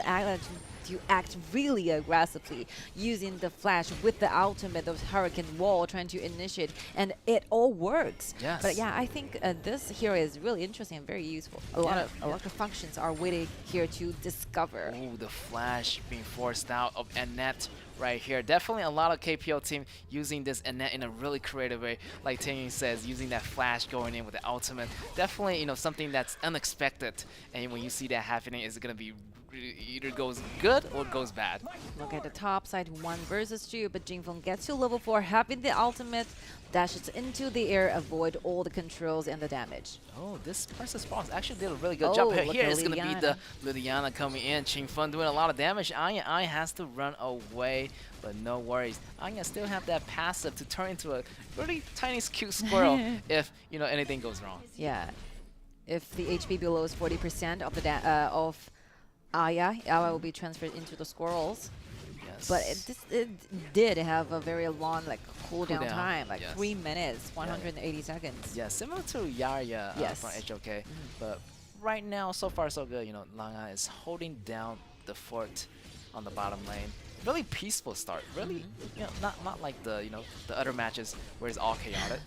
to act really aggressively, using the flash with the ultimate, those hurricane wall, trying to initiate, and it all works. Yes. But yeah, I think this hero is really interesting and very useful. A lot of functions are waiting here to discover. Ooh, the flash being forced out of Annette right here. Definitely a lot of KPL team using this Annette in a really creative way. Like Tangy says, using that flash going in with the ultimate. Definitely, something that's unexpected. And when you see that happening, it's going to be either goes good or goes bad. Look at the top side, 1 versus 2, but Jingfeng gets to level 4, having the ultimate, dashes into the air, avoid all the controls and the damage. Oh, this versus boss actually did a really good job. Here is going to be the Liliana coming in. Qingfen doing a lot of damage. Anya has to run away, but no worries. Anya still have that passive to turn into a really tiny cute squirrel if anything goes wrong. Yeah, if the HP below is 40% of the of Aya will be transferred into the squirrels. Yes. But it did have a very long cooldown time, 3 minutes, 180 seconds. Yeah, similar to Yarya from HOK. But right now, so far so good. Langa is holding down the fort on the bottom lane. Really peaceful start. Really, not like the the other matches where it's all chaotic.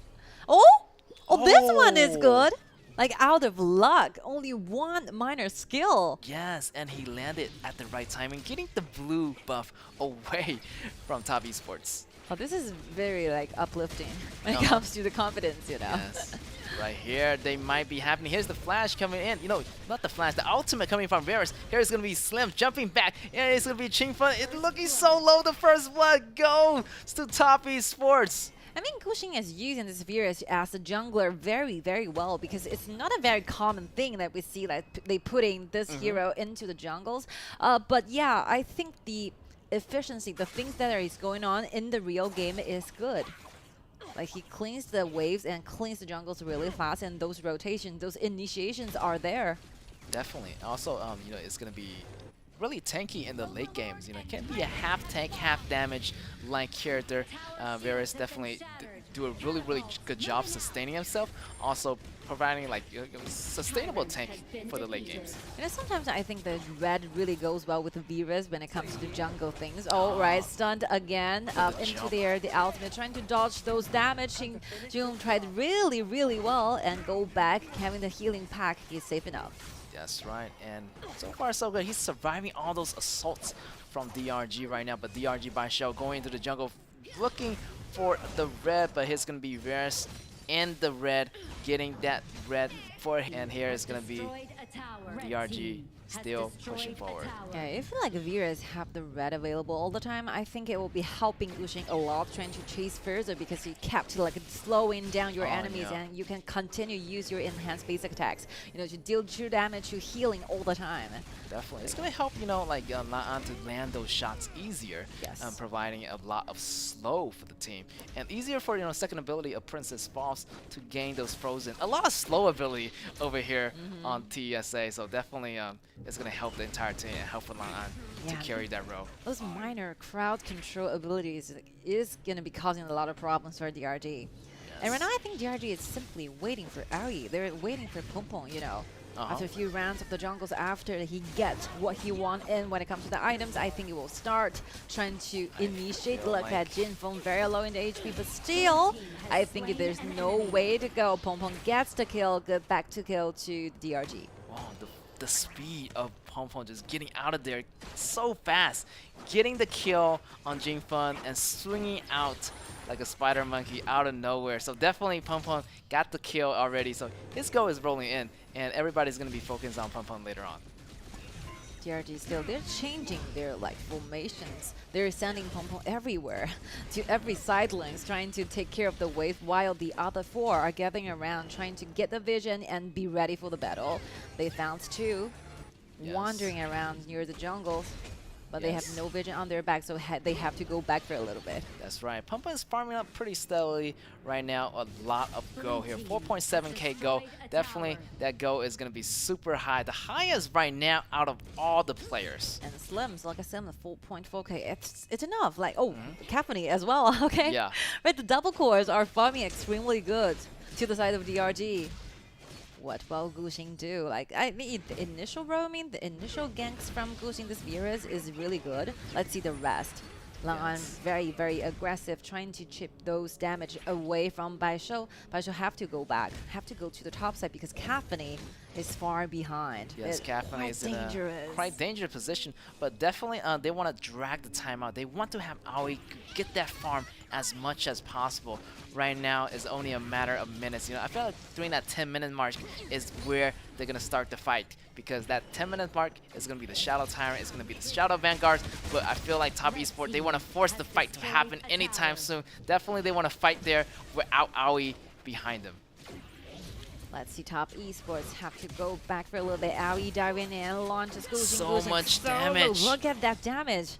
This one is good. Like out of luck, only 1 minor skill. Yes, and he landed at the right timing, getting the blue buff away from Top Esports. Oh, this is very uplifting when it comes to the confidence, Yes. Right here, they might be happening. Here's the flash coming in. Not the flash, the ultimate coming from Varus. Here's going to be Slim jumping back. And it's going to be Qingfen. It's looking so low. The first blood goes to Top Esports. I mean, Gushing is using this Varus as a jungler very, very well because it's not a very common thing that we see they putting this hero into the jungles. But yeah, I think the efficiency, the things that is going on in the real game is good. Like he cleans the waves and cleans the jungles really fast, and those rotations, those initiations are there. Definitely. Also, it's gonna be really tanky in the late games. Can be a half tank, half damage like character. Varus definitely do a really good job sustaining himself. Also providing sustainable tank for the late games. Sometimes I think the red really goes well with the Varus when it comes to jungle things. Oh, right, stunned again up into the air. The ultimate trying to dodge those damage. Jung tried really well and go back, having the healing pack. He's safe enough. That's right, and so far so good. He's surviving all those assaults from DRG right now, but DRG by Shell going into the jungle, looking for the red, but he's going to be Varus in the red, getting that red for him. And here is going to be DRG still pushing forward. Yeah, I feel like Varus have the red available all the time. I think it will be helping Gushing a lot, trying to chase further because you kept slowing down your enemies, and you can continue use your enhanced basic attacks, to deal true damage to healing all the time. Definitely, it's gonna help Laan to land those shots easier, providing a lot of slow for the team, and easier for second ability of Princess Falls to gain those frozen. A lot of slow ability over here on TSA, so definitely it's gonna help the entire team and help Laan to carry that role. Those minor crowd control abilities is gonna be causing a lot of problems for DRG. And right now I think DRG is simply waiting for Ari. They're waiting for Pompon, After a few rounds of the jungles, after he gets what he wants, and when it comes to the items, I think it will start trying to initiate. Look at Jinfeng, very low in the HP, but still, I think there's no way to go. Pompon gets the kill, good back to kill to DRG. Wow, the speed of Pompon just getting out of there so fast, getting the kill on Jingfeng and swinging out like a spider monkey out of nowhere. So definitely Pompon got the kill already, so his go is rolling in, and everybody's going to be focused on Pompon later on. DRG still, they're changing their formations. They're sending Pompon everywhere, to every side lanes, trying to take care of the wave, while the other 4 are gathering around, trying to get the vision and be ready for the battle. They found 2, wandering around near the jungles. but they have no vision on their back, so they have to go back for a little bit. That's right. Pumpa is farming up pretty steadily right now. A lot of go here. 4.7k go. Definitely that go is going to be super high. The highest right now out of all the players. And Slims, like I said, the 4.4k, it's enough. Like, Caffeine as well, okay? Yeah. But the double cores are farming extremely good to the side of DRG. What will Guxing do? Like, I mean, the initial roaming, the initial ganks from Guxing this Virus is really good. Let's see the rest. Lan very, very aggressive, trying to chip those damage away from Baisho. Baisho have to go back, have to go to the top side because Caffeine is far behind. Yes, Caffeine is in dangerous. a quite dangerous position, but definitely they want to drag the time out. They want to have Aoi get that farm as much as possible. Right now is only a matter of minutes. You know, I feel like during that 10-minute mark is where they're gonna start the fight, because that 10-minute mark is gonna be the Shadow Tyrant, it's gonna be the Shadow Vanguards. But I feel like Top Esports, they want to force the fight to happen anytime soon. Definitely, they want to fight there without Aoi behind them. Let's see, Top Esports have to go back for a little bit. Aoi diving in, launches Guxing. So much damage. Look at that damage.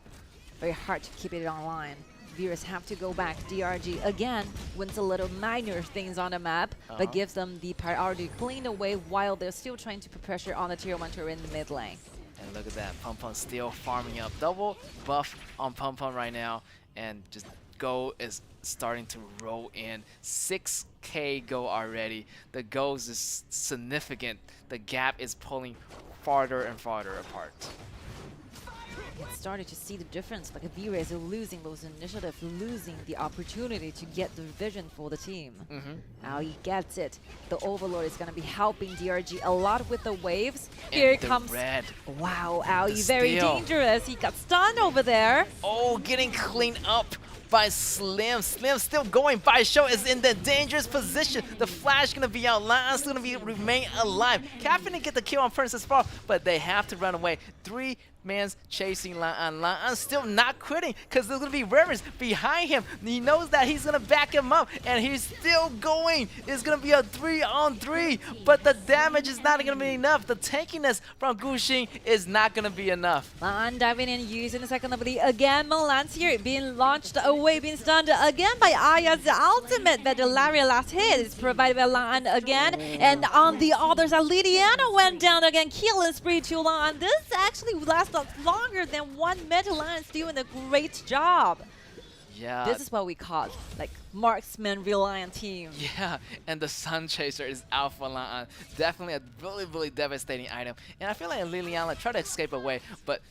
Very hard to keep it online. Virus have to go back. DRG again wins a little minor things on the map, but gives them the priority clean away while they're still trying to put pressure on the tier 1 turret in the mid lane. And look at that, Pum still farming up. Double buff on Pum right now, and just go is starting to roll in. 6k go already. The goes is significant. The gap is pulling farther and farther apart. It started to see the difference, like Virus is losing those initiatives, losing the opportunity to get the vision for the team. Aoi gets it. The Overlord is going to be helping DRG a lot with the waves. Here it comes. Red. Wow, Aoi very dangerous. He got stunned over there. Oh, getting cleaned up by Slim. Slim still going. Baisho is in the dangerous position. The flash gonna be out. Lan's gonna remain alive. Caffeine get the kill on Princess Fall, but they have to run away. 3 man's chasing Lan. Lan's still not quitting because there's gonna be Rivers behind him. He knows that he's gonna back him up, and he's still going. It's gonna be a 3-on-3, but the damage is not gonna be enough. The tankiness from Guxing is not gonna be enough. Lan diving in, using the second ability again. Milan's here, being launched away, being stunned again by Aya's ultimate, but the Lariat last hit is provided by Lan again. And on the other side, Lidiana went down again, killing spree to Lan. This actually lasts longer than 1 minute. Lan is doing a great job. Yeah. This is what we call like marksman reliant team. Yeah, and the Sun Chaser is out for Lan. Definitely a really, really devastating item. And I feel like Liliana tried to escape away, but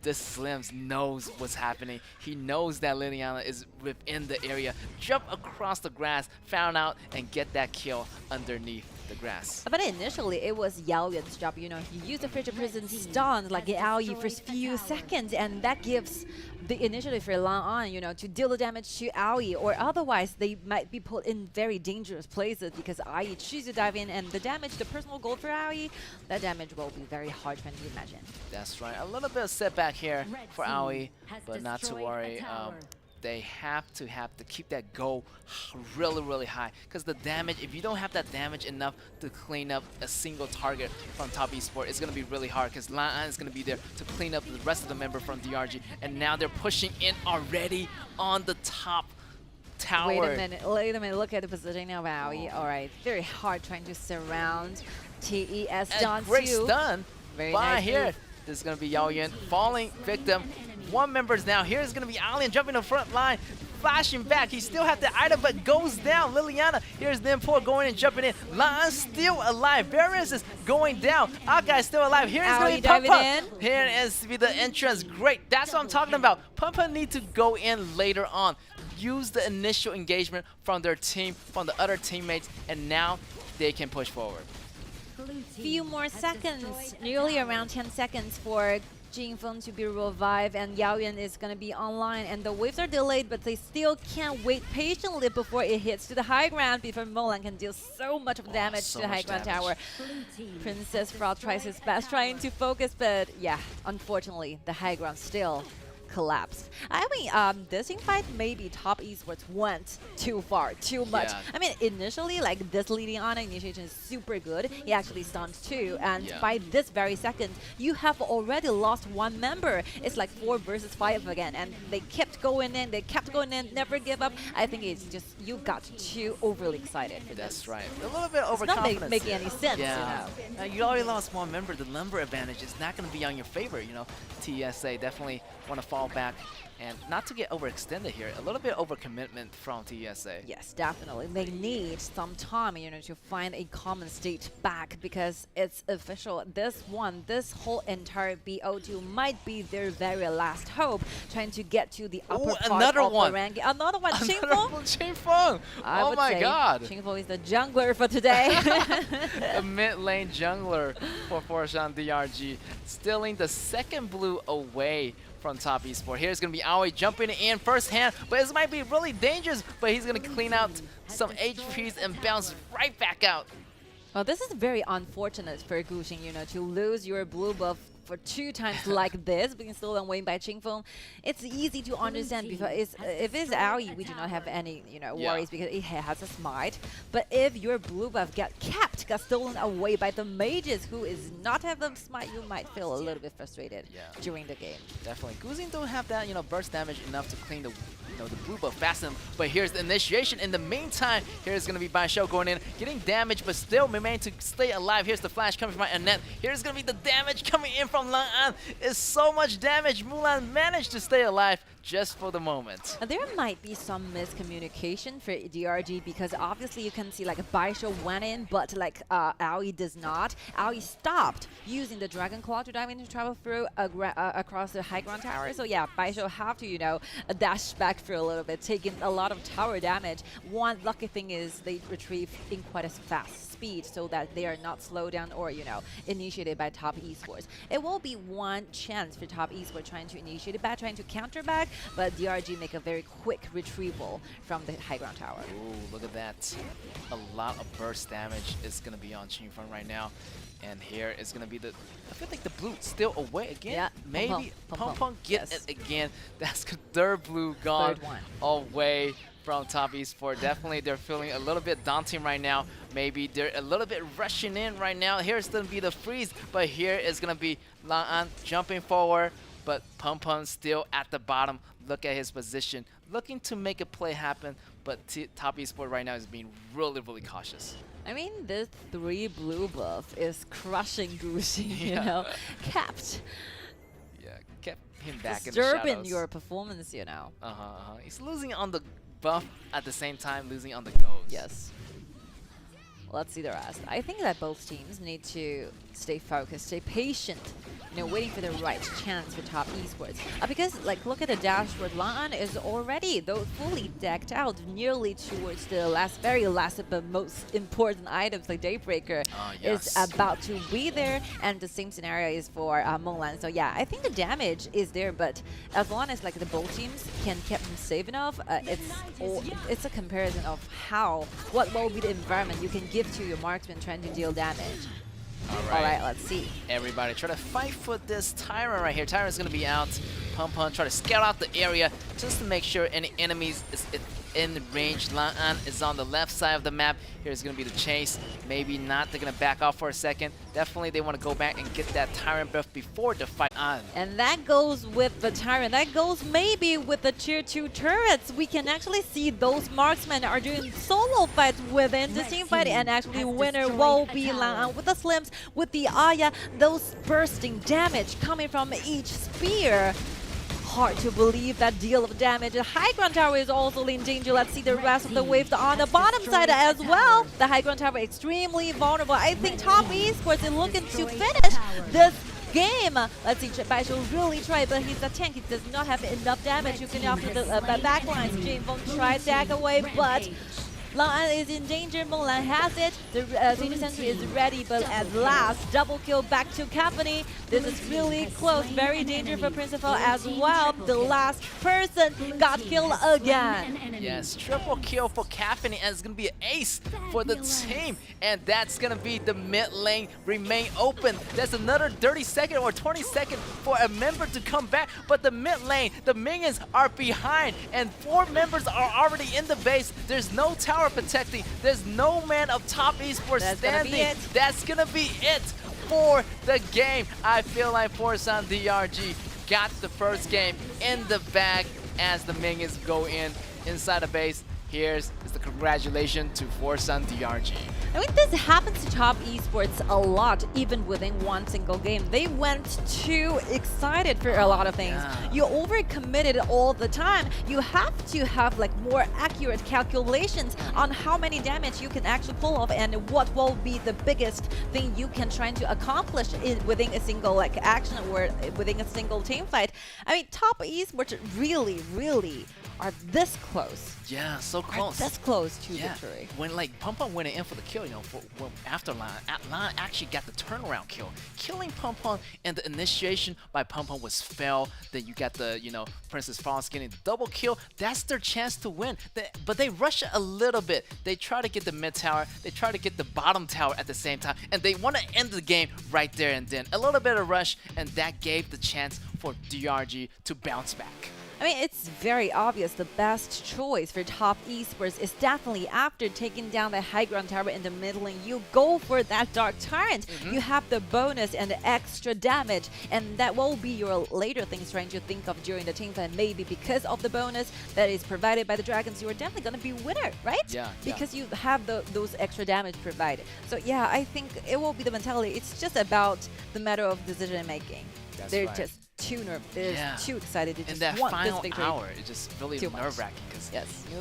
this Slims knows what's happening. He knows that Liliana is within the area. Jump across the grass, found out, and get that kill underneath the grass. But initially, it was Yao Yuan's job. You know, he used the Frigid Prison stun like Aoi for a few seconds, and that gives the initiative for Lan, you know, to deal the damage to Aoi, or otherwise they might be put in very dangerous places because Aoi chooses to dive in, and the damage, the personal goal for Aoi, that damage will be very hard to imagine. That's right. A little bit of setback here for Aoi, but not to worry. They have to keep that goal really, really high, because the damage, if you don't have that damage enough to clean up a single target from Top Esports, it's going to be really hard, because Lan is going to be there to clean up the rest of the member from DRG, and now they're pushing in already on the top tower. Wait a minute, look at the positioning of Aoi. All right, very hard trying to surround TES John. Great stun. Very by nice here. move. This is going to be Yao Yuan falling victim. 1 member's now. Here's going to be Alien jumping the front line, flashing back. He still has the item, but goes down. Liliana, here's Nimpour going and jumping in. Lan still alive. Variance is going down. Aka is still alive. Here's going to be Pumpa. Here is to be the entrance. Great. That's what I'm talking about. Pumpa need to go in later on. Use the initial engagement from their team, from the other teammates, and now they can push forward. Few more seconds, nearly around 10 seconds for Jingfeng to be revived, and Yao Yuan is going to be online, and the waves are delayed, but they still can't wait patiently before it hits to the high ground, before Molan can deal so much of damage to the high ground tower. Princess Frog tries his best trying to focus, but yeah, unfortunately the high ground still collapsed. I mean, this team fight, maybe Top Esports went too far, too much. Yeah. I mean, initially, like this leading on initiation is super good. He actually stunned 2, and by this very second, you have already lost 1 member. It's like 4 versus 5 again, and they kept going in, never give up. I think it's just you got too overly excited for That's this. right. A little bit It's overconfidence. not making any sense, Yeah. you know. You already lost 1 member. The number advantage is not going to be on your favor. You know, TSA definitely want to fall back and not to get overextended here. A little bit overcommitment from TSA. Yes, definitely. They need some time, you know, to find a common state back because it's official. This whole entire BO2 might be their very last hope, trying to get to the upper part another of one. the ranking. Another one, Qingfeng. Oh my god. Qingfeng is the jungler for today. A mid lane jungler for Forshan DRG, stealing the second blue away from Top Esports. Here's going to be Aoi jumping in first hand, but this might be really dangerous, but he's going to clean out some HPs and bounce right back out. Well, this is very unfortunate for Guxing, you know, to lose your blue buff for 2 times like this, being stolen away by Qingfeng. It's easy to understand because if it's Aoi, we do not have any, you know, worries because it has a smite. But if your blue buff got stolen away by the mages who is not have a smite, you might feel a little bit frustrated during the game. Definitely. Guxing don't have that, you know, burst damage enough to clean the, you know, the blue buff fast enough. But here's the initiation. In the meantime, here's going to be Baishou going in, getting damage, but still remain to stay alive. Here's the flash coming from Annette. Here's going to be the damage coming in from Lang An. It's so much damage. Mulan managed to stay alive just for the moment. There might be some miscommunication for DRG because obviously you can see like Baishou went in, but like Aoi does not. Aoi stopped using the Dragon Claw to dive in to travel through across the high ground tower. So yeah, Baishou have to, you know, dash back for a little bit, taking a lot of tower damage. One lucky thing is they retrieve in quite a fast speed so that they are not slowed down or, you know, initiated by Top Esports. It will be one chance for Top Esports trying to initiate it back, trying to counter back, but DRG make a very quick retrieval from the high ground tower. Ooh, look at that. A lot of burst damage is going to be on Qingfeng right now. And here is going to be the, I feel like the blue still away again. Yeah, Maybe Pum Pum get it again. That's their blue gone away from Top Esports. Definitely they're feeling a little bit daunting right now. Maybe they're a little bit rushing in right now. Here's going to be the freeze, but here is going to be Lang An jumping forward, but Pum Pum still at the bottom. Look at his position, looking to make a play happen, but Top Esports right now is being really, really cautious. I mean, this 3 blue buff is crushing Guxing, you know, kept Him back in the disturbing shadows. your performance, you know. He's losing on the buff at the same time, losing on the goes. Yes. Let's see the rest. I think that both teams need to stay focused, stay patient, you know, waiting for the right chance for Top Esports. Because, like, look at the dashboard. Lan is already, though fully decked out, nearly towards the very last but most important items, like Daybreaker is about to be there, and the same scenario is for Menglan. So yeah, I think the damage is there, but as long as like the both teams can keep them safe enough, it's a comparison of what will be the environment you can give to your marksman trying to deal damage. All right, let's see. Everybody try to fight for this Tyrant right here. Tyrant's going to be out. Pum Pum try to scout out the area just to make sure any enemies is in range. Lan An is on the left side of the map. Here's going to be the chase. Maybe not. They're going to back off for a second. Definitely they want to go back and get that Tyrant buff before the fight on. And that goes with the Tyrant. That goes maybe with the tier 2 turrets. We can actually see those marksmen are doing solo fights within the team fight, and actually winner will be Lan An with the Slims, with the Aya, those bursting damage coming from each spear. Hard to believe that deal of damage. The high ground tower is also in danger. Let's see the rest of the waves on the bottom side as well. The high ground tower extremely vulnerable. I think Top Esports is looking to finish this game. Let's see, Baishou really tried, but he's a tank. He does not have enough damage. You can after the backlines. Qingfeng tried dack away, but Lan is in danger. Mulan has it. The Danger Sentry is ready, but at last, double kill back to Company. This is really close. Very dangerous for Principal as well. The last person got killed again. Yes, triple kill for Caffeine, and it's going to be an ace for the team. And that's going to be the mid lane remain open. There's another 30 second or 20 second for a member to come back. But the mid lane, the minions are behind. And 4 members are already in the base. There's no tower protecting. There's no man of top esports standing. That's going to be it for the game. I feel like Forsan DRG got the first game in the bag as the minions go inside the base. Here's the congratulations to Forsan DRG. I mean, this happens to top esports a lot, even within one single game. They went too excited for a lot of things. You overcommitted all the time. You have to have like more accurate calculations on how many damage you can actually pull off and what will be the biggest thing you can try to accomplish within a single like action or within a single team fight. I mean, top esports really are this close. Yeah, so close. This close to victory. When like Pum Pum went in for the kill, after Lan actually got the turnaround kill, killing Pum Pum, and the initiation by Pum Pum was fail. Then you got the Princess Frost getting the double kill. That's their chance to win. But they rush it a little bit. They try to get the mid tower. They try to get the bottom tower at the same time, and they want to end the game right there and then. A little bit of rush, and that gave the chance for DRG to bounce back. I mean, it's very obvious the best choice for top esports is definitely after taking down the high ground tower in the middle lane, you go for that dark turret. You have the bonus and the extra damage, and that will be your later things trying to think of during the team fight. Maybe because of the bonus that is provided by the dragons, you are definitely going to be winner, right? Yeah. Because you have those extra damage provided. So yeah, I think it will be the mentality. It's just about the matter of decision making. They're just too nervous, too excited. They just in that want final this victory. hour, it's just really nerve-wracking because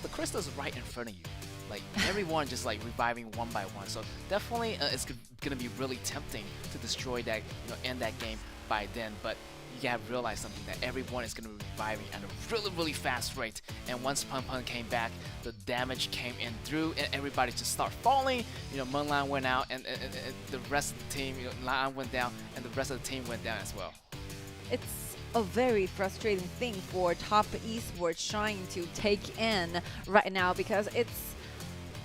the crystal's right in front of you. Like everyone just like reviving one by one. So definitely it's gonna be really tempting to destroy that, end that game by then. But you gotta realize something, that everyone is gonna be reviving at a really fast rate. And once Pum Pum came back, the damage came in through, and everybody just start falling. Mulan went out, and the rest of the team, Lan went down, and the rest of the team went down as well. It's a very frustrating thing for top esports trying to take in right now because it's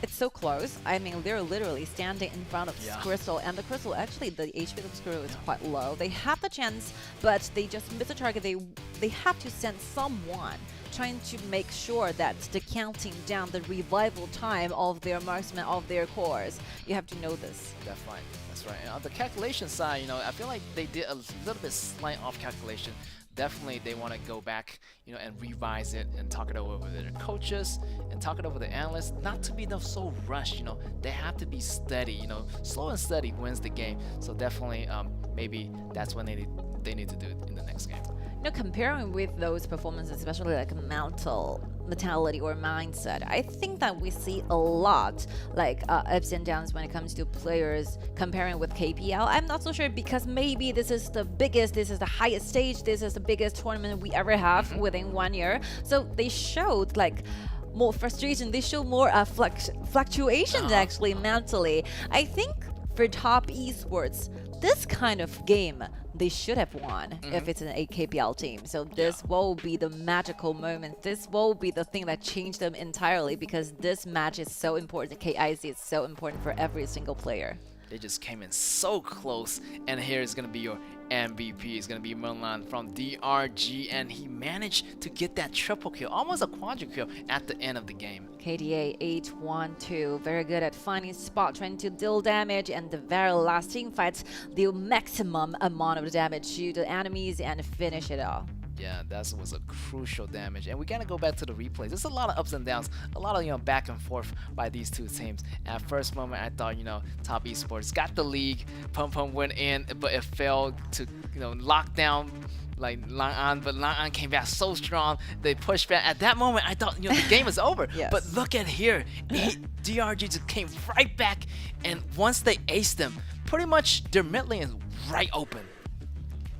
so close. I mean, they're literally standing in front of this crystal, and the crystal, actually, the HP of the crystal is quite low. They have the chance, but they just miss a target. They have to send someone trying to make sure that the counting down the revival time of their marksmen, of their cores. You have to know this. Definitely. That's right. And on the calculation side, I feel like they did a little bit slight off calculation. Definitely they want to go back, and revise it and talk it over with their coaches and talk it over the analysts. Not to be so rushed, They have to be steady, Slow and steady wins the game. So definitely, maybe that's when they need to do it in the next game. Comparing with those performances, especially like mentality or mindset, I think that we see a lot like ups and downs when it comes to players comparing with KPL. I'm not so sure because maybe this is the biggest, this is the highest stage, this is the biggest tournament we ever have within 1 year. So they showed like more frustration, they show more fluctuations actually mentally. I think for top esports, this kind of game they should have won if it's an KPL team. So this will be the magical moment. This will be the thing that changed them entirely because this match is so important. KIC is so important for every single player. They just came in so close, and here is going to be your MVP. It's going to be Mulan from DRG, and he managed to get that triple kill, almost a quadruple kill at the end of the game. KDA 812, very good at finding spot, trying to deal damage, and the very last team fights deal maximum amount of damage to the enemies and finish it off. Yeah, that was a crucial damage. And we gotta go back to the replays. There's a lot of ups and downs, a lot of back and forth by these two teams. At first moment, I thought Top Esports got the league. Pum Pum went in, but it failed to lock down like Lan, but Lan came back so strong. They pushed back. At that moment, I thought the game is over. But look at here, DRG just came right back, and once they aced them, pretty much their mid lane is right open.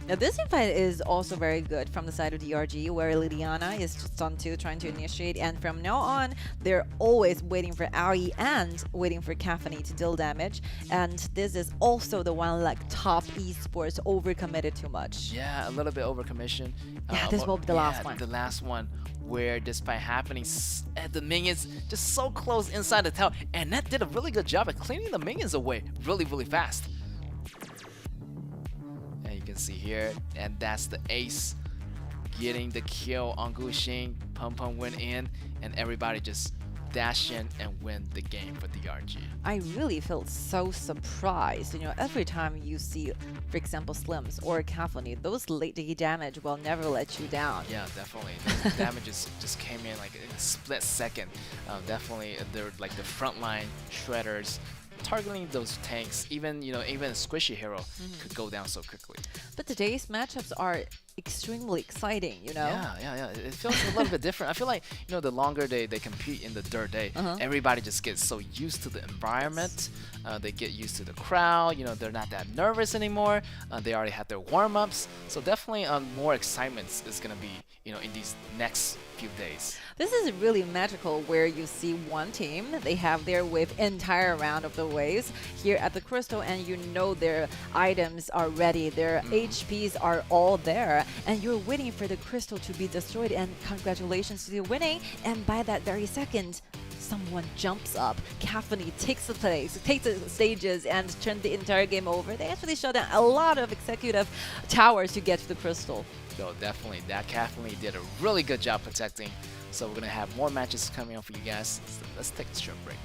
Now this invite is also very good from the side of DRG, where Liliana is just on 2 trying to initiate, and from now on they're always waiting for Aoi and waiting for Caphany to deal damage, and this is also the one like top esports overcommitted too much. Yeah, a little bit overcommission. Yeah, this will be the last one. The last one, where despite happening, the minions just so close inside the tower, and that did a really good job at cleaning the minions away really fast. And you can see here, and that's the ace getting the kill on Guxing. Pum went in, and everybody just dash in and win the game for DRG. I really felt so surprised. You know, every time you see, for example, Slims or Caphany, those late damage will never let you down. Yeah, definitely. The damages just came in like in a split second. Definitely, they're like the frontline shredders targeting those tanks. Even even a squishy hero could go down so quickly. But today's matchups are extremely exciting, you know? Yeah. It feels a little bit different. I feel like, the longer they compete in the third day, everybody just gets so used to the environment. They get used to the crowd. They're not that nervous anymore. They already had their warm-ups. So definitely more excitement is going to be, in these next few days. This is really magical where you see one team, they have their wave entire round of the waves here at the Crystal, and their items are ready, their HPs are all there, and you're waiting for the Crystal to be destroyed, and congratulations to you winning, and by that very second, someone jumps up. Caphany takes the place, takes the stages, and turns the entire game over. They actually shut down a lot of executive towers to get to the Crystal. So definitely, that Caphany did a really good job protecting. So we're going to have more matches coming up for you guys. So let's take a short break.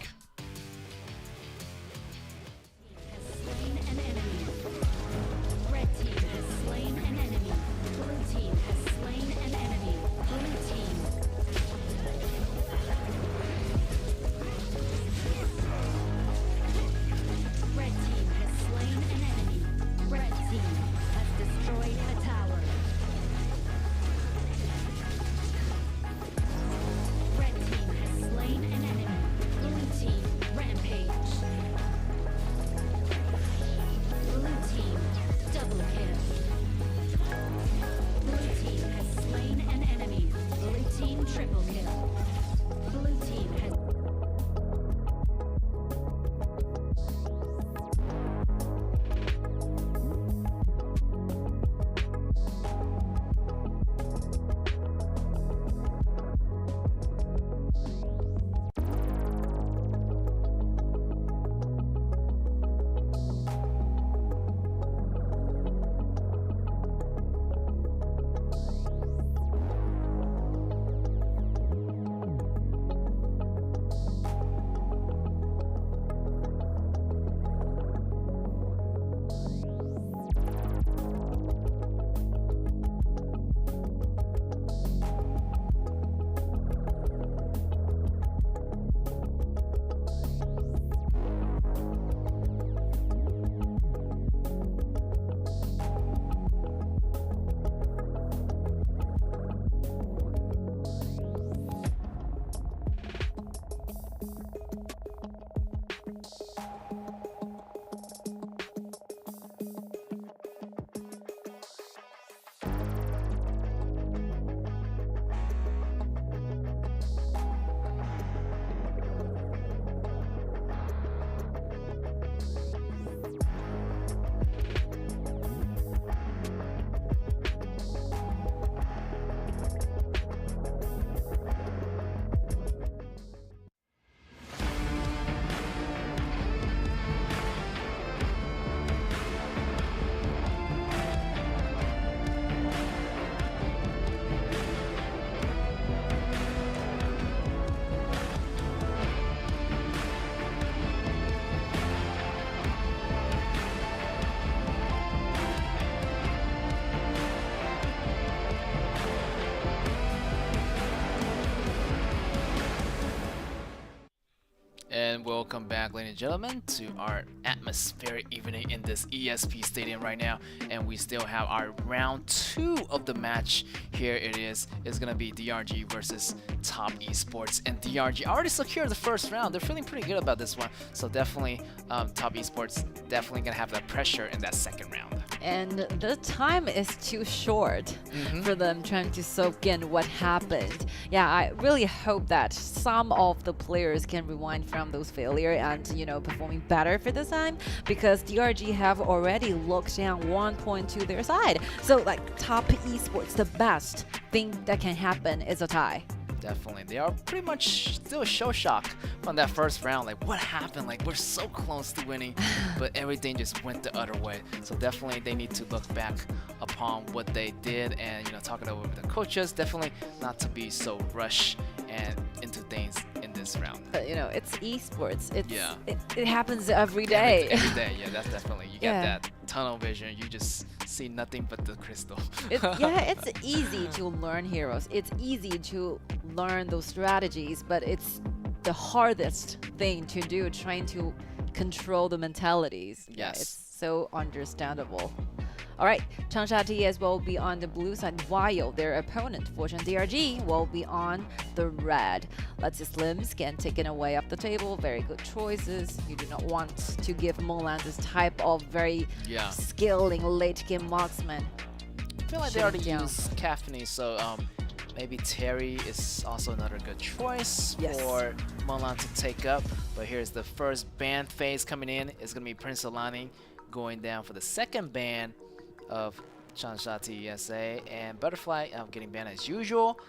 And welcome back, ladies and gentlemen, to our atmospheric evening in this ESP Stadium right now. And we still have our round 2 of the match. Here it is. It's going to be DRG versus Top Esports. And DRG already secured the first round. They're feeling pretty good about this one. So definitely, Top Esports definitely going to have that pressure in that second round. And the time is too short for them trying to soak in what happened. Yeah, I really hope that some of the players can rewind from those failures and, you know, performing better for this time, because DRG have already locked down 1 point to their side. So like top esports, the best thing that can happen is a tie. Definitely. They are pretty much still show-shocked from that first round. Like, what happened? Like, we're so close to winning, but everything just went the other way. So definitely they need to look back upon what they did and, you know, talk it over with the coaches. Definitely not to be so rushed and into things in this round. But, you know, it's esports. It happens every day. Every day, yeah, that's definitely. You get that tunnel vision. You just see nothing but the crystal. It's easy to learn heroes. It's easy to learn those strategies, but it's the hardest thing to do, trying to control the mentalities. Yes. Yeah, it's so understandable. All right, Changsha TS will be on the blue side, while their opponent, Fortune DRG, will be on the red. Let's see, Slims get taken away off the table. Very good choices. You do not want to give Molan this type of very skilling late game marksman. I feel like they already used Caffeine, so maybe Terry is also another good choice for Molan to take up. But here's the first ban phase coming in. It's going to be Prince Alani going down for the second ban of Changsha TSA, and Butterfly getting banned as usual.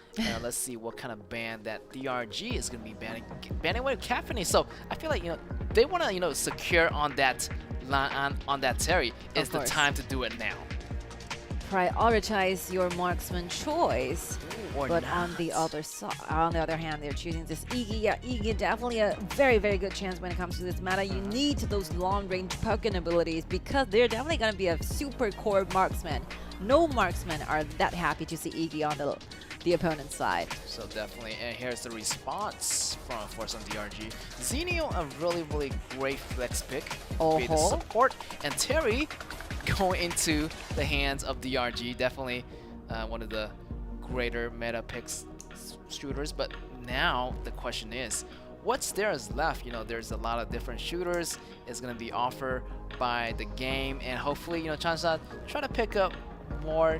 Let's see what kind of ban that DRG is going to be banning away Caffeine. So I feel like, you know, they want to, you know, secure on that line on that Terry. It's the time to do it now. Prioritize your marksman choice. But on the other hand, they're choosing this Iggy. Yeah, Iggy definitely a very, very good chance when it comes to this meta. You need those long-range poking abilities, because they're definitely going to be a super core marksman. No marksmen are that happy to see Iggy on the opponent's side. So definitely, and here's the response from Force on DRG. Xenio, a really, really great flex pick. Be the support, and Terry going into the hands of DRG. Definitely one of the greater meta picks shooters, but now the question is, what's there is left? You know, there's a lot of different shooters is going to be offered by the game, and hopefully, you know, Changsha try to pick up more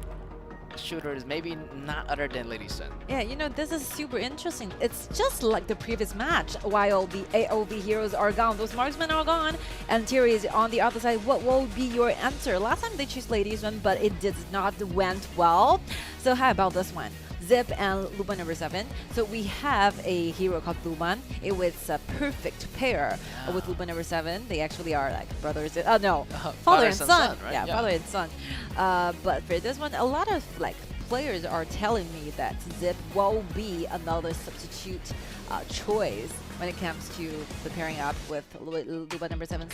shooters, maybe not other than Lady Sun. Yeah, you know, this is super interesting. It's just like the previous match. While the AOV heroes are gone, those marksmen are gone, and Terry is on the other side. What will be your answer? Last time they chose Lady Sun, but it did not went well. So how about this one? Zip and Luban number 7. So we have a hero called Luban. It was a perfect pair with Luban number 7. They actually are like brothers. No, father and son. Right? Yeah, father and son. But for this one, a lot of like players are telling me that Zip will be another substitute choice when it comes to the pairing up with Luban number 7.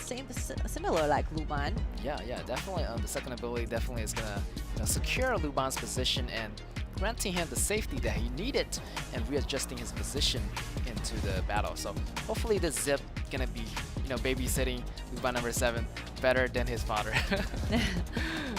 Similar like Luban. Yeah, definitely. The second ability definitely is gonna, you know, secure Luban's position and granting him the safety that he needed and readjusting his position into the battle. So hopefully the Zip gonna be, you know, babysitting Luban number 7 better than his father.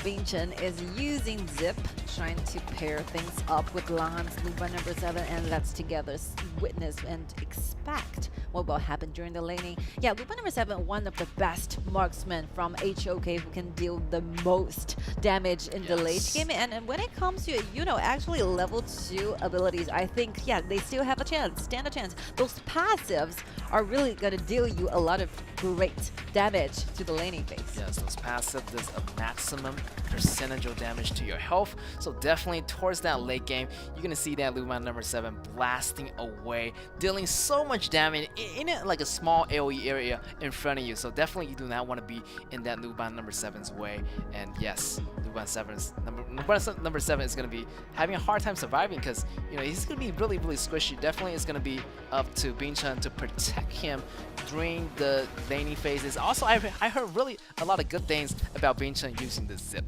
Bing Chen is using Zip, trying to pair things up with Lan's Luban number 7, and let's together witness and expect what will happen during the laning. Yeah, Luban number 7, one of the best marksmen from HOK who can deal the most damage in the late game. And when it comes to, you know, actually level 2 abilities, I think, yeah, they still have a chance, stand a chance. Those passives are really going to deal you a lot of great damage to the laning phase. Yes, those passive does a maximum percentage of damage to your health. So definitely towards that late game, you're going to see that Luban number 7 blasting away, dealing so much damage in it like a small AoE area in front of you. So definitely you do not want to be in that Luban number 7's way. And yes, Luban number 7 is going to be having a hard time surviving, because, you know, he's going to be really, really squishy. Definitely it's going to be up to Bing Chen to protect him during the laning phases. Also, I heard really a lot of good things about Bing Chen using the Zip.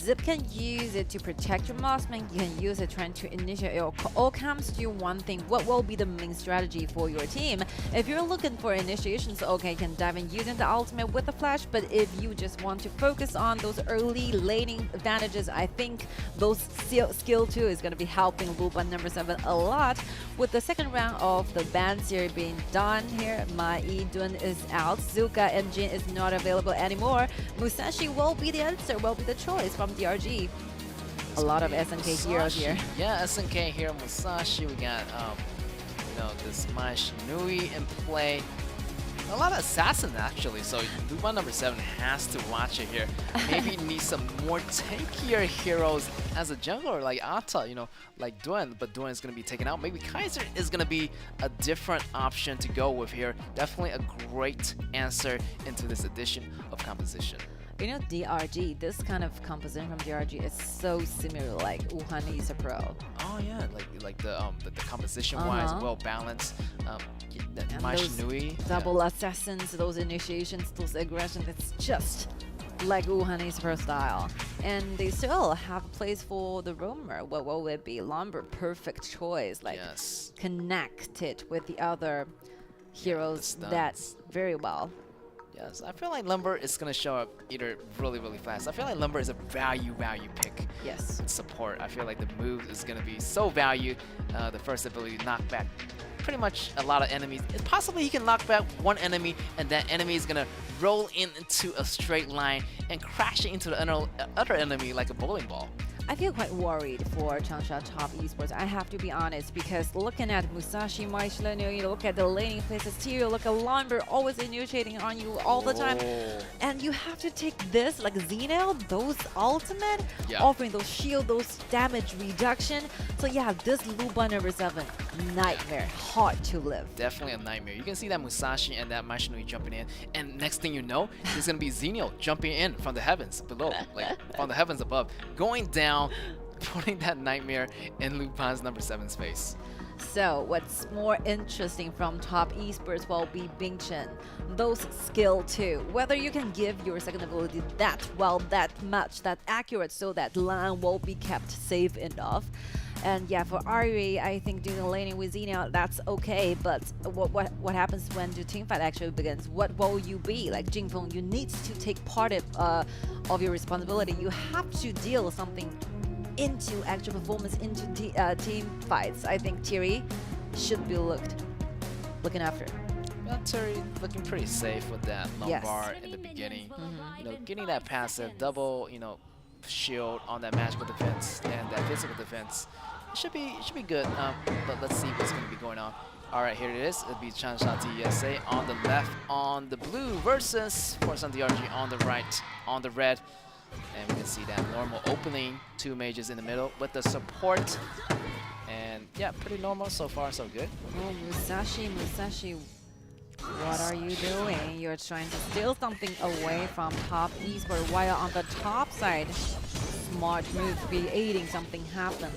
Zip can use it to protect your marksman. You can use it trying to initiate. It all comes to one thing. What will be the main strategy for your team? If you're looking for initiations, okay, you can dive in using the ultimate with the flash. But if you just want to focus on those early laning advantages, I think those skill 2 is going to be helping Luban number 7 a lot. With the second round of the ban series being done here, Mai Dun is out. Zuka and Jin is not available anymore. Musashi will be the answer, will be the choice from DRG. A lot of SNK heroes here. Yeah, SNK hero Musashi. We got this Mai Shinui in play. A lot of assassins actually, so Luban number 7 has to watch it here. Maybe need some more tankier heroes as a jungler like Ata, like Duen, but Duen is going to be taken out. Maybe Kaiser is going to be a different option to go with here. Definitely a great answer into this edition of composition. DRG, this kind of composition from DRG is so similar like Wuhan is a pro. Oh yeah, like the composition-wise, well balanced. Mai Shinui, double assassins, those initiations, those aggressions, it's just like Wuhan is pro style. And they still have a place for the roamer. What will it be? Lumber, perfect choice. Like connected with the other heroes that very well. Yes, I feel like Lumber is going to show up either really fast. I feel like Lumber is a value pick. Yes. Support. I feel like the move is going to be so value. The first ability, knock back pretty much a lot of enemies. Possibly he can knock back one enemy, and that enemy is going to roll into a straight line and crash into the other enemy like a bowling ball. I feel quite worried for Changsha Top Esports. I have to be honest, because looking at Musashi, Mai Shinui, you look at the laning phases too, look at Lumber always initiating on you all the time. And you have to take this, like Xeno, those ultimate, offering those shield, those damage reduction. So yeah, this Luban number 7, nightmare, hard to live. Definitely a nightmare. You can see that Musashi and that Mai Shinui jumping in, and next thing you know, there's going to be Xeno jumping in from the heavens below, like from the heavens above, going down, putting that nightmare in Luban's number 7's face. So what's more interesting from Top Esports will be Bing Chen. Those skill too. Whether you can give your second ability that well, that much, that accurate, so that line will be kept safe enough. And yeah, for Ari, I think doing laning with Xenia, that's okay. But what happens when the team fight actually begins? What will you be? Like Jingfeng, you need to take part of your responsibility. You have to deal something into actual performance, into team fights. I think Thierry should be looking after. Well, Thierry looking pretty safe with that Lombard in the beginning. Getting that passive double, shield on that magical defense and that physical defense should be good. But let's see what's going to be going on. All right, here it is. It'll be Changsha TSA on the left, on the blue versus Force on DRG on the right, on the red. And we can see that normal opening, 2 mages in the middle with the support. And yeah, pretty normal so far, so good. Oh, Musashi, what are you doing? You're trying to steal something away from Top Esports while on the top side. Smart move, creating something happen.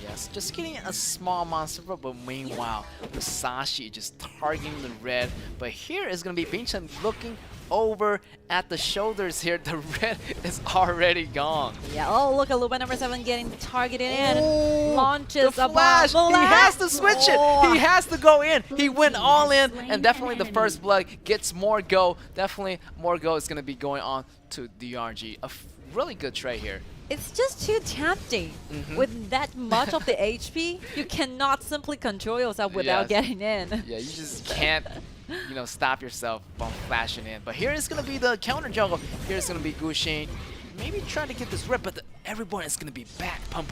Yes, just getting a small monster, but meanwhile, Musashi just targeting the red. But here is going to be Bing Chen looking over at the shoulders here. The red is already gone. Yeah, oh, look at Luban number 7 getting targeted in. Launches the flash. He has to switch it. He has to go in. He went all in, and definitely the first blood gets more go. Definitely more go is going to be going on to DRG. A really good trade here. It's just too tempting. With that much of the HP, you cannot simply control yourself without getting in. Yeah, you just can't stop yourself from flashing in. But here is going to be the counter jungle. Here's going to be Guxin. Maybe trying to get this red, but everyone is going to be back. Pum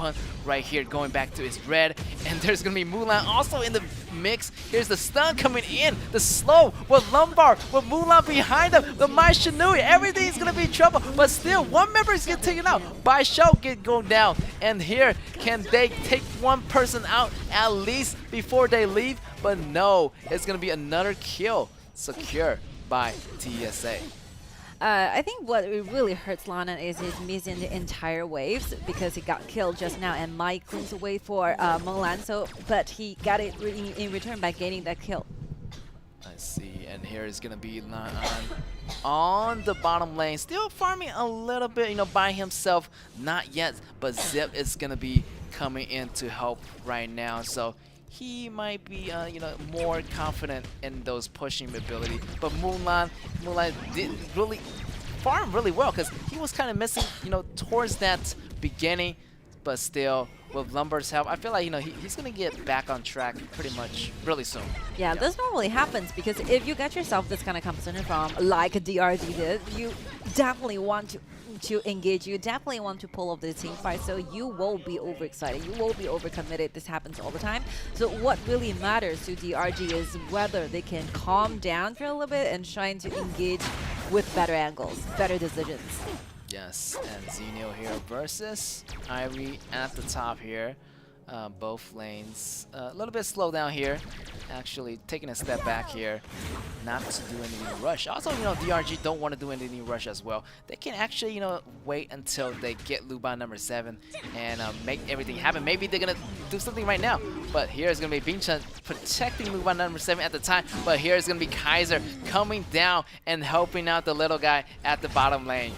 right here going back to his red. And there's going to be Mulan also in the mix. Here's the stun coming in. The slow with Lombard, with Mulan behind him. The Mai Shinui. Everything's going to be trouble. But still, one member is getting taken out. Bai Shou going down. And here, can they take one person out at least before they leave? But no, it's going to be another kill secured by TSA. I think what really hurts Lana is he's missing the entire waves because he got killed just now, and Mike cleans away for Mulan. But he got it in return by getting that kill. Let's see, and here is gonna be on the bottom lane, still farming a little bit, you know, by himself. Not yet, but Zip is gonna be coming in to help right now. So he might be, you know, more confident in those pushing ability. But Mulan did really farm really well because he was kind of missing, you know, towards that beginning. But still, with Lumber's help, I feel like, you know, he's gonna get back on track pretty much really soon. Yeah, this normally happens because if you get yourself this kind of composition from like DRG did, you definitely want to engage, you definitely want to pull off the team fight, so you will be overexcited, you will be overcommitted. This happens all the time. So what really matters to DRG is whether they can calm down for a little bit and trying to engage with better angles, better decisions. Yes, and Xenio here versus Irie at the top here. Both lanes a little bit slow down here. Actually taking a step back here, not to do any rush. Also, you know, DRG don't want to do any rush as well. They can actually, you know, wait until they get Luban number 7 and make everything happen. Maybe they're gonna do something right now. But here's gonna be Binchen protecting Luban number 7 at the time. But here's gonna be Kaiser coming down and helping out the little guy at the bottom lane.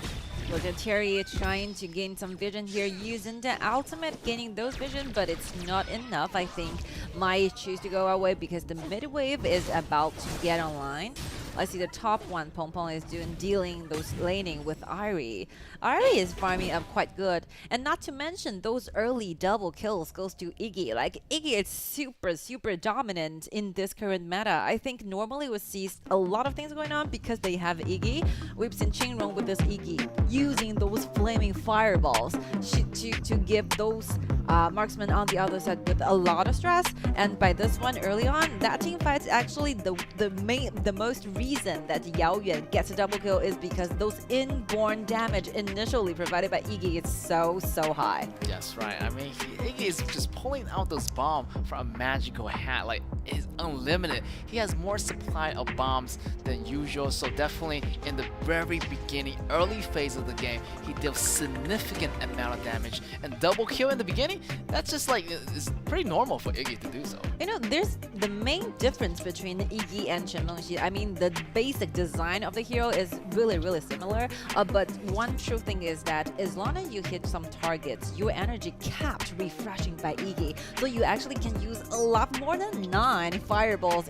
Look at Terry trying to gain some vision here, using the ultimate, gaining those vision, but it's not enough. I think might choose to go away because the mid wave is about to get online. I see the top one, Pong Pong, is dealing those laning with Irie. Irie is farming up quite good. And not to mention, those early double kills goes to Iggy. Like, Iggy is super dominant in this current meta. I think normally we see a lot of things going on because they have Iggy. We've seen Chingrong with this Iggy using those flaming fireballs to give those marksmen on the other side with a lot of stress. And by this one early on, that team fight's actually the most reason that Yao Yuan gets a double kill is because those inborn damage initially provided by Iggy is so high. Yes, right. I mean, Iggy is just pulling out those bombs from a magical hat. Like, it's unlimited. He has more supply of bombs than usual. So definitely in the very beginning, early phase of the game, he deals significant amount of damage. And double kill in the beginning, that's just like, it's pretty normal for Iggy to do so. You know, there's the main difference between Iggy and Chen Mengxi. I mean, the basic design of the hero is really similar. But one true thing is that as long as you hit some targets, your energy kept refreshing by Iggy. So you actually can use a lot more than 9 fireballs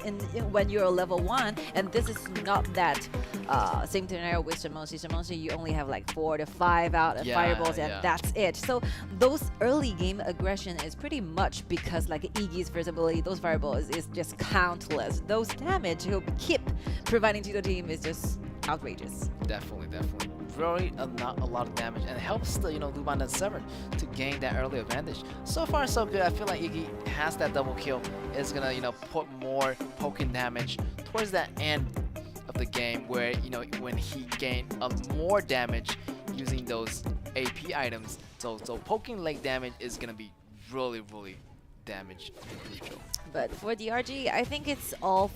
when you're level 1. And this is not that same scenario with Chen Mengxi. Chen Mengxi, you only have like 4 to 5 out fireballs, and that's it. So those early game aggression is pretty much because like Iggy's versatility, those fireballs is just countless. Those damage he'll keep providing to the team is just outrageous. Definitely. Really not a lot of damage, and it helps the, you know, Luban 7 to gain that early advantage. So far so good. I feel like Iggy has that double kill, is gonna, you know, put more poking damage towards that end of the game where, you know, when he gained more damage using those AP items. So poking leg damage is gonna be really damage crucial. But for DRG, I think it's all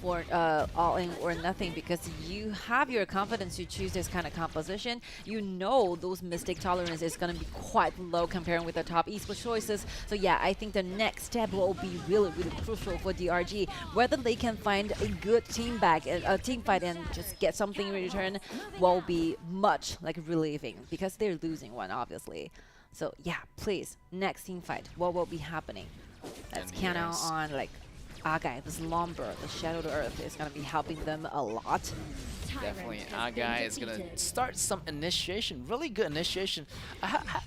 in or nothing because you have your confidence to choose this kind of composition. You know those mistake tolerance is going to be quite low comparing with the top esports choices. So yeah, I think the next step will be really crucial for DRG. Whether they can find a good team fight and just get something in return will be much like relieving because they're losing one, obviously. So yeah, please, next team fight, what will be happening? Let's count on like Agai, this Lumber, the Shadow to Earth is going to be helping them a lot. Definitely, Agai is going to start some initiation, really good initiation.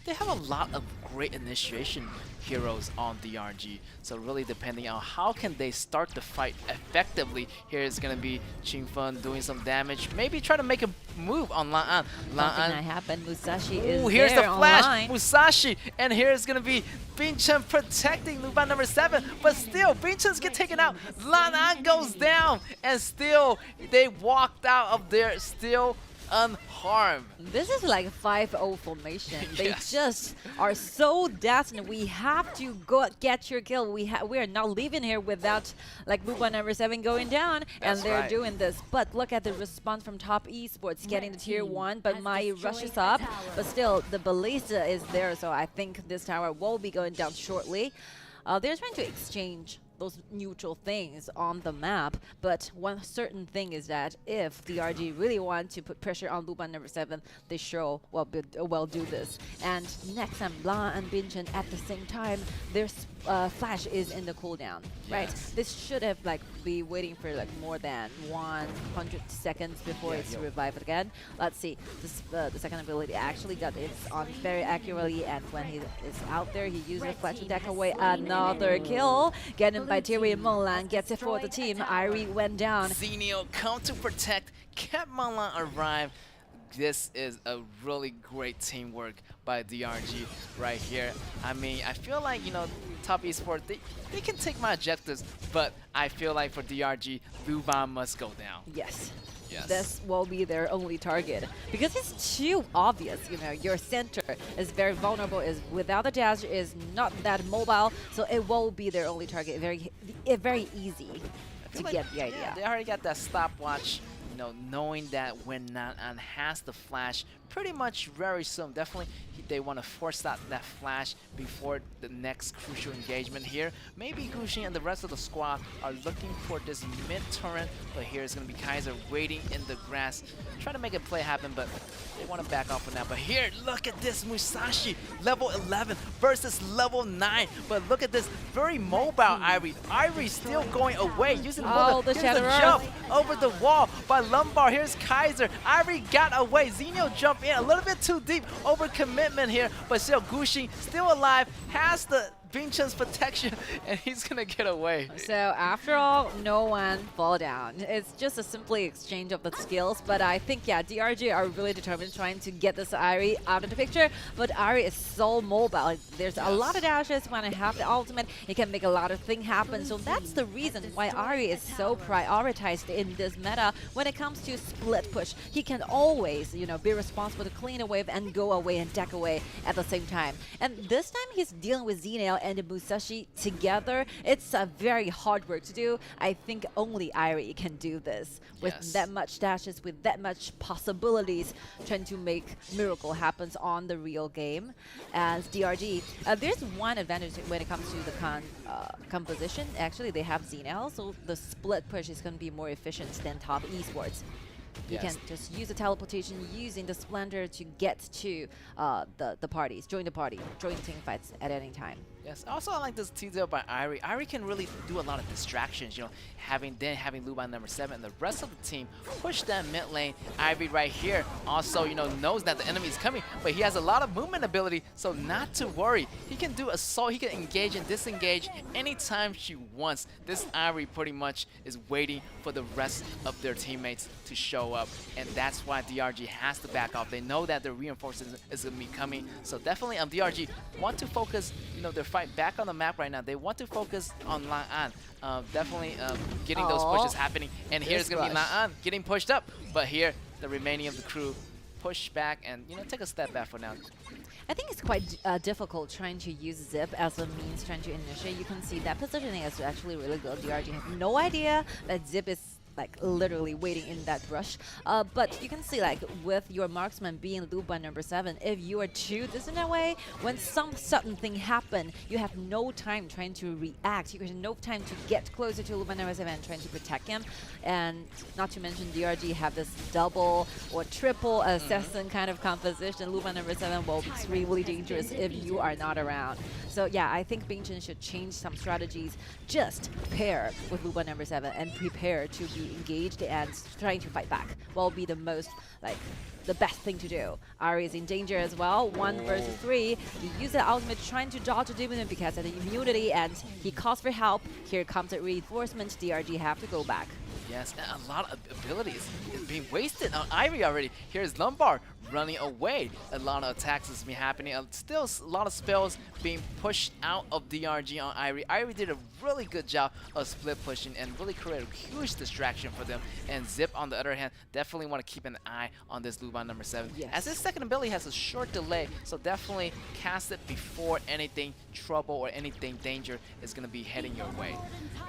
They have a lot of great initiation heroes on DRG, so really depending on how can they start the fight effectively. Here is going to be Qingfen doing some damage, maybe try to make a move on Lan An. Nothing that happened. Musashi is here's the flash, online. Musashi, and here is going to be Binchen protecting Luban number 7, but still, Binchen's get taken out. Lan An goes down, and still, they walked out of there still unharmed. This is like 5-0 formation. They just are so destined. We have to go get your kill. We are not leaving here without like Luban number 7 going down, and they're doing this. But look at the response from top esports, getting the tier 1, but Mai rushes up. But still, the Ballista is there, so I think this tower will be going down shortly. They're trying to exchange those neutral things on the map. But one certain thing is that if DRG really want to put pressure on Luban number 7, they sure will do this. And next time, Blanc and Binchen at the same time, their flash is in the cooldown, right? This should have like be waiting for like more than 100 seconds before it's revived again. Let's see, this, the second ability actually got it on very accurately, and when he is out there, he uses flash attack away. Another kill, getting by Day3. Menglan gets it for the team. Irie went down. Zenio come to protect, kept Menglan alive. This is a really great teamwork by DRG right here. I mean, I feel like, you know, Top Esports, they can take my objectives, but I feel like for DRG, Luban must go down. Yes. Yes. This will be their only target because it's too obvious. You know, your center is very vulnerable, is without a dash, is not that mobile, so it will be their only target. Very easy to get the idea. Yeah, they already got that stopwatch. You know, knowing that when Nan has the flash pretty much very soon. Definitely they want to force out that flash before the next crucial engagement here. Maybe Guxing and the rest of the squad are looking for this mid-turret, but here it's going to be Kaiser waiting in the grass, trying to make a play happen, but they want to back off for now. But here, look at this Musashi, level 11 versus level 9. But look at this, very mobile Irie. Irie still going away, using the jump over the wall by Lombard. Here's Kaiser. Irie got away. Zenio jumped in a little bit too deep, over commitment here, but still Guxing still alive, has the Vincent's protection, and he's gonna get away. So after all, no one fall down. It's just a simply exchange of the skills, but I think, yeah, DRG are really determined trying to get this Irie out of the picture, but Irie is so mobile. There's a lot of dashes. When I have the ultimate, it can make a lot of things happen, so that's the reason why Irie is so prioritized in this meta. When it comes to split push, he can always, you know, be responsible to clean a wave and go away and deck away at the same time. And this time he's dealing with Zenio and Musashi together. It's a very hard work to do. I think only Irie can do this with that much dashes, with that much possibilities, trying to make miracle happens on the real game. As DRG, there's one advantage when it comes to the composition. Actually, they have Zenio, so the split push is going to be more efficient than Top Esports. You can just use the teleportation using the Splendor to get to the parties, join the party, join team fights at any time. Yes, also I like this teaser by Irie. Irie can really do a lot of distractions, you know, having Luban number 7 and the rest of the team push that mid lane. Irie right here also, you know, knows that the enemy is coming, but he has a lot of movement ability, so not to worry. He can do assault, he can engage and disengage anytime she wants. This Irie pretty much is waiting for the rest of their teammates to show up, and that's why DRG has to back off. They know that the reinforcements is going to be coming, so definitely DRG want to focus, you know, their fight back on the map right now. They want to focus on Lan, definitely getting those pushes happening. And here's going to be Lan getting pushed up. But here, the remaining of the crew push back and, you know, take a step back for now. I think it's quite difficult trying to use Zip as a means trying to initiate. You can see that positioning is actually really good. DRG have no idea that Zip is like literally waiting in that rush, but you can see like with your marksman being Luban number 7, if you are too distant away, when some sudden thing happen, you have no time trying to react. You have no time to get closer to Luban number 7 and trying to protect him. And not to mention DRG have this double or triple assassin kind of composition. Luban number 7 will be extremely dangerous if you are not around. So yeah, I think Bingchen should change some strategies, just pair with Luban number 7 and prepare to be engaged and trying to fight back will be the most, like, the best thing to do. Irie is in danger as well. 1 versus 3. He used the ultimate trying to dodge the demon because of the immunity, and he calls for help. Here comes a reinforcement. DRG have to go back. Yes, and a lot of abilities is being wasted on Irie already. Here's Lombard running away. A lot of attacks has been happening. Still a lot of spells being pushed out of DRG on Irie. Irie did a really good job of split pushing and really created a huge distraction for them. And Zip, on the other hand, definitely want to keep an eye on this Luban number 7. As his second ability has a short delay, so definitely cast it before anything trouble or anything danger is going to be heading your way.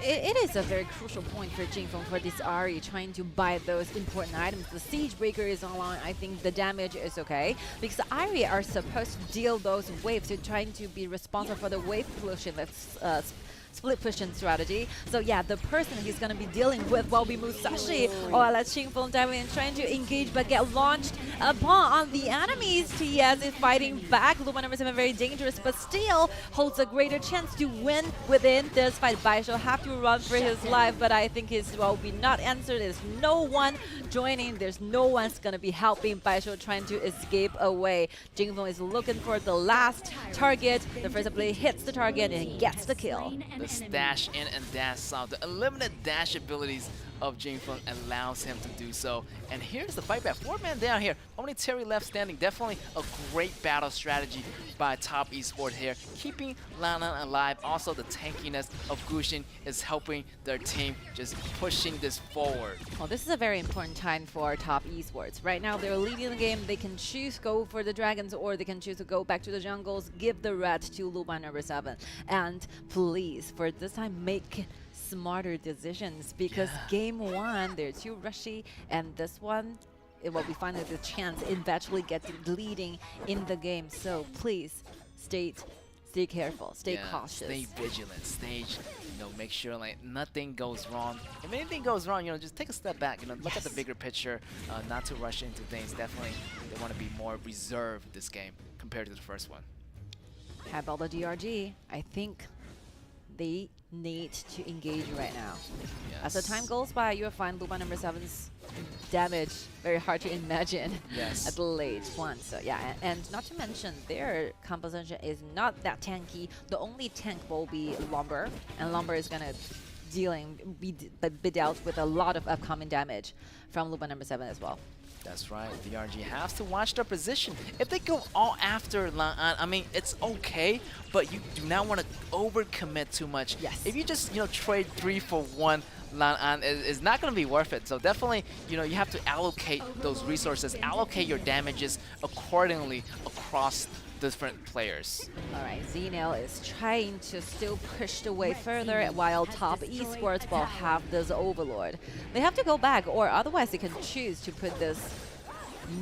It is a very crucial point for Jingfeng for this Irie trying to buy those important items. The Siege Breaker is online. I think the damage is okay because the Irie are supposed to deal those waves. They're trying to be responsible for the wave pollution that's split pushing strategy. So yeah, the person he's going to be dealing with will be Musashi. Or let's Qingfeng diving and trying to engage but get launched upon on the enemies. TS is fighting back. Luba number 7 very dangerous, but still holds a greater chance to win within this fight. Baisho have to run for his life, but I think his will be not answered. There's no one joining. There's no one's going to be helping Baisho trying to escape away. Jingfeng is looking for the last target. The first play hits the target and he gets the kill. The dash in and dash out. The unlimited dash abilities of Jingfeng allows him to do so. And here's the fight back. 4-man down here. Only Terry left standing. Definitely a great battle strategy by Top Esports here. Keeping Lan Lan alive. Also the tankiness of Gushin is helping their team just pushing this forward. Well, this is a very important time for Top Esports. Right now they're leading the game. They can choose go for the dragons or they can choose to go back to the jungles. Give the red to Luba number 7. And please, for this time, make smarter decisions because game 1 they're too rushy, and this one it will be finally the chance eventually get leading in the game. So please stay careful, stay cautious, stay vigilant, make sure like nothing goes wrong. If anything goes wrong, just take a step back, look at the bigger picture, not to rush into things. Definitely they want to be more reserved this game compared to the first one. How about the DRG? I think they need to engage right now. As the time goes by, you'll find Luba number 7's damage very hard to imagine at the late one. So yeah, and not to mention their composition is not that tanky. The only tank will be Lumber, and Lumber is gonna be dealt with a lot of upcoming damage from Luba number 7 as well. That's right. DRG has to watch their position. If they go all after Lan An, I mean, it's okay, but you do not want to overcommit too much. Yes. If you just, trade 3 for 1 Lan An, it's not going to be worth it. So definitely, you have to allocate those resources, allocate your damages accordingly across different players. All right, Zeno is trying to still push the way further while Top Esports will have this Overlord. They have to go back, or otherwise they can choose to put this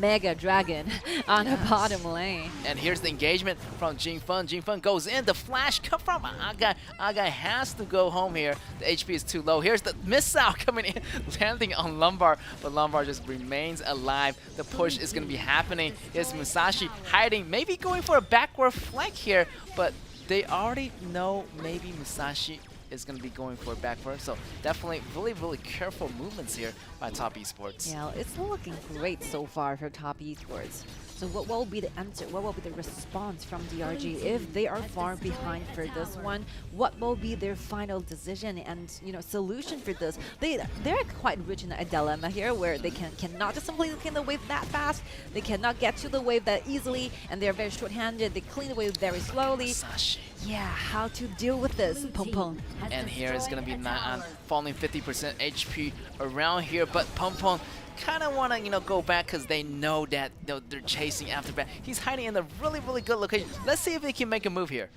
Mega Dragon on the bottom lane. And here's the engagement from Jingfeng. Jingfeng goes in. The flash come from Agai. Agai has to go home here. The HP is too low. Here's the missile coming in, landing on Lumbar, but Lumbar just remains alive. The push is going to be happening. Here's Musashi hiding, maybe going for a backward flank here, but they already know maybe Musashi is going to be going for a backflip. So definitely really, really careful movements here by Top Esports. Yeah, it's looking great so far for Top Esports. So what will be the answer? What will be the response from DRG if they are far behind for this one? What will be their final decision and solution for this? They're quite rich in a dilemma here where they cannot just simply clean the wave that fast. They cannot get to the wave that easily, and they're very short-handed. They clean the wave very slowly. Yeah, how to deal with this, Peng Peng? And here is going to be Nan falling 50% HP around here, but Peng Peng kind of want to, go back because they know that they're chasing after back. He's hiding in a really, really good location. Let's see if they can make a move here.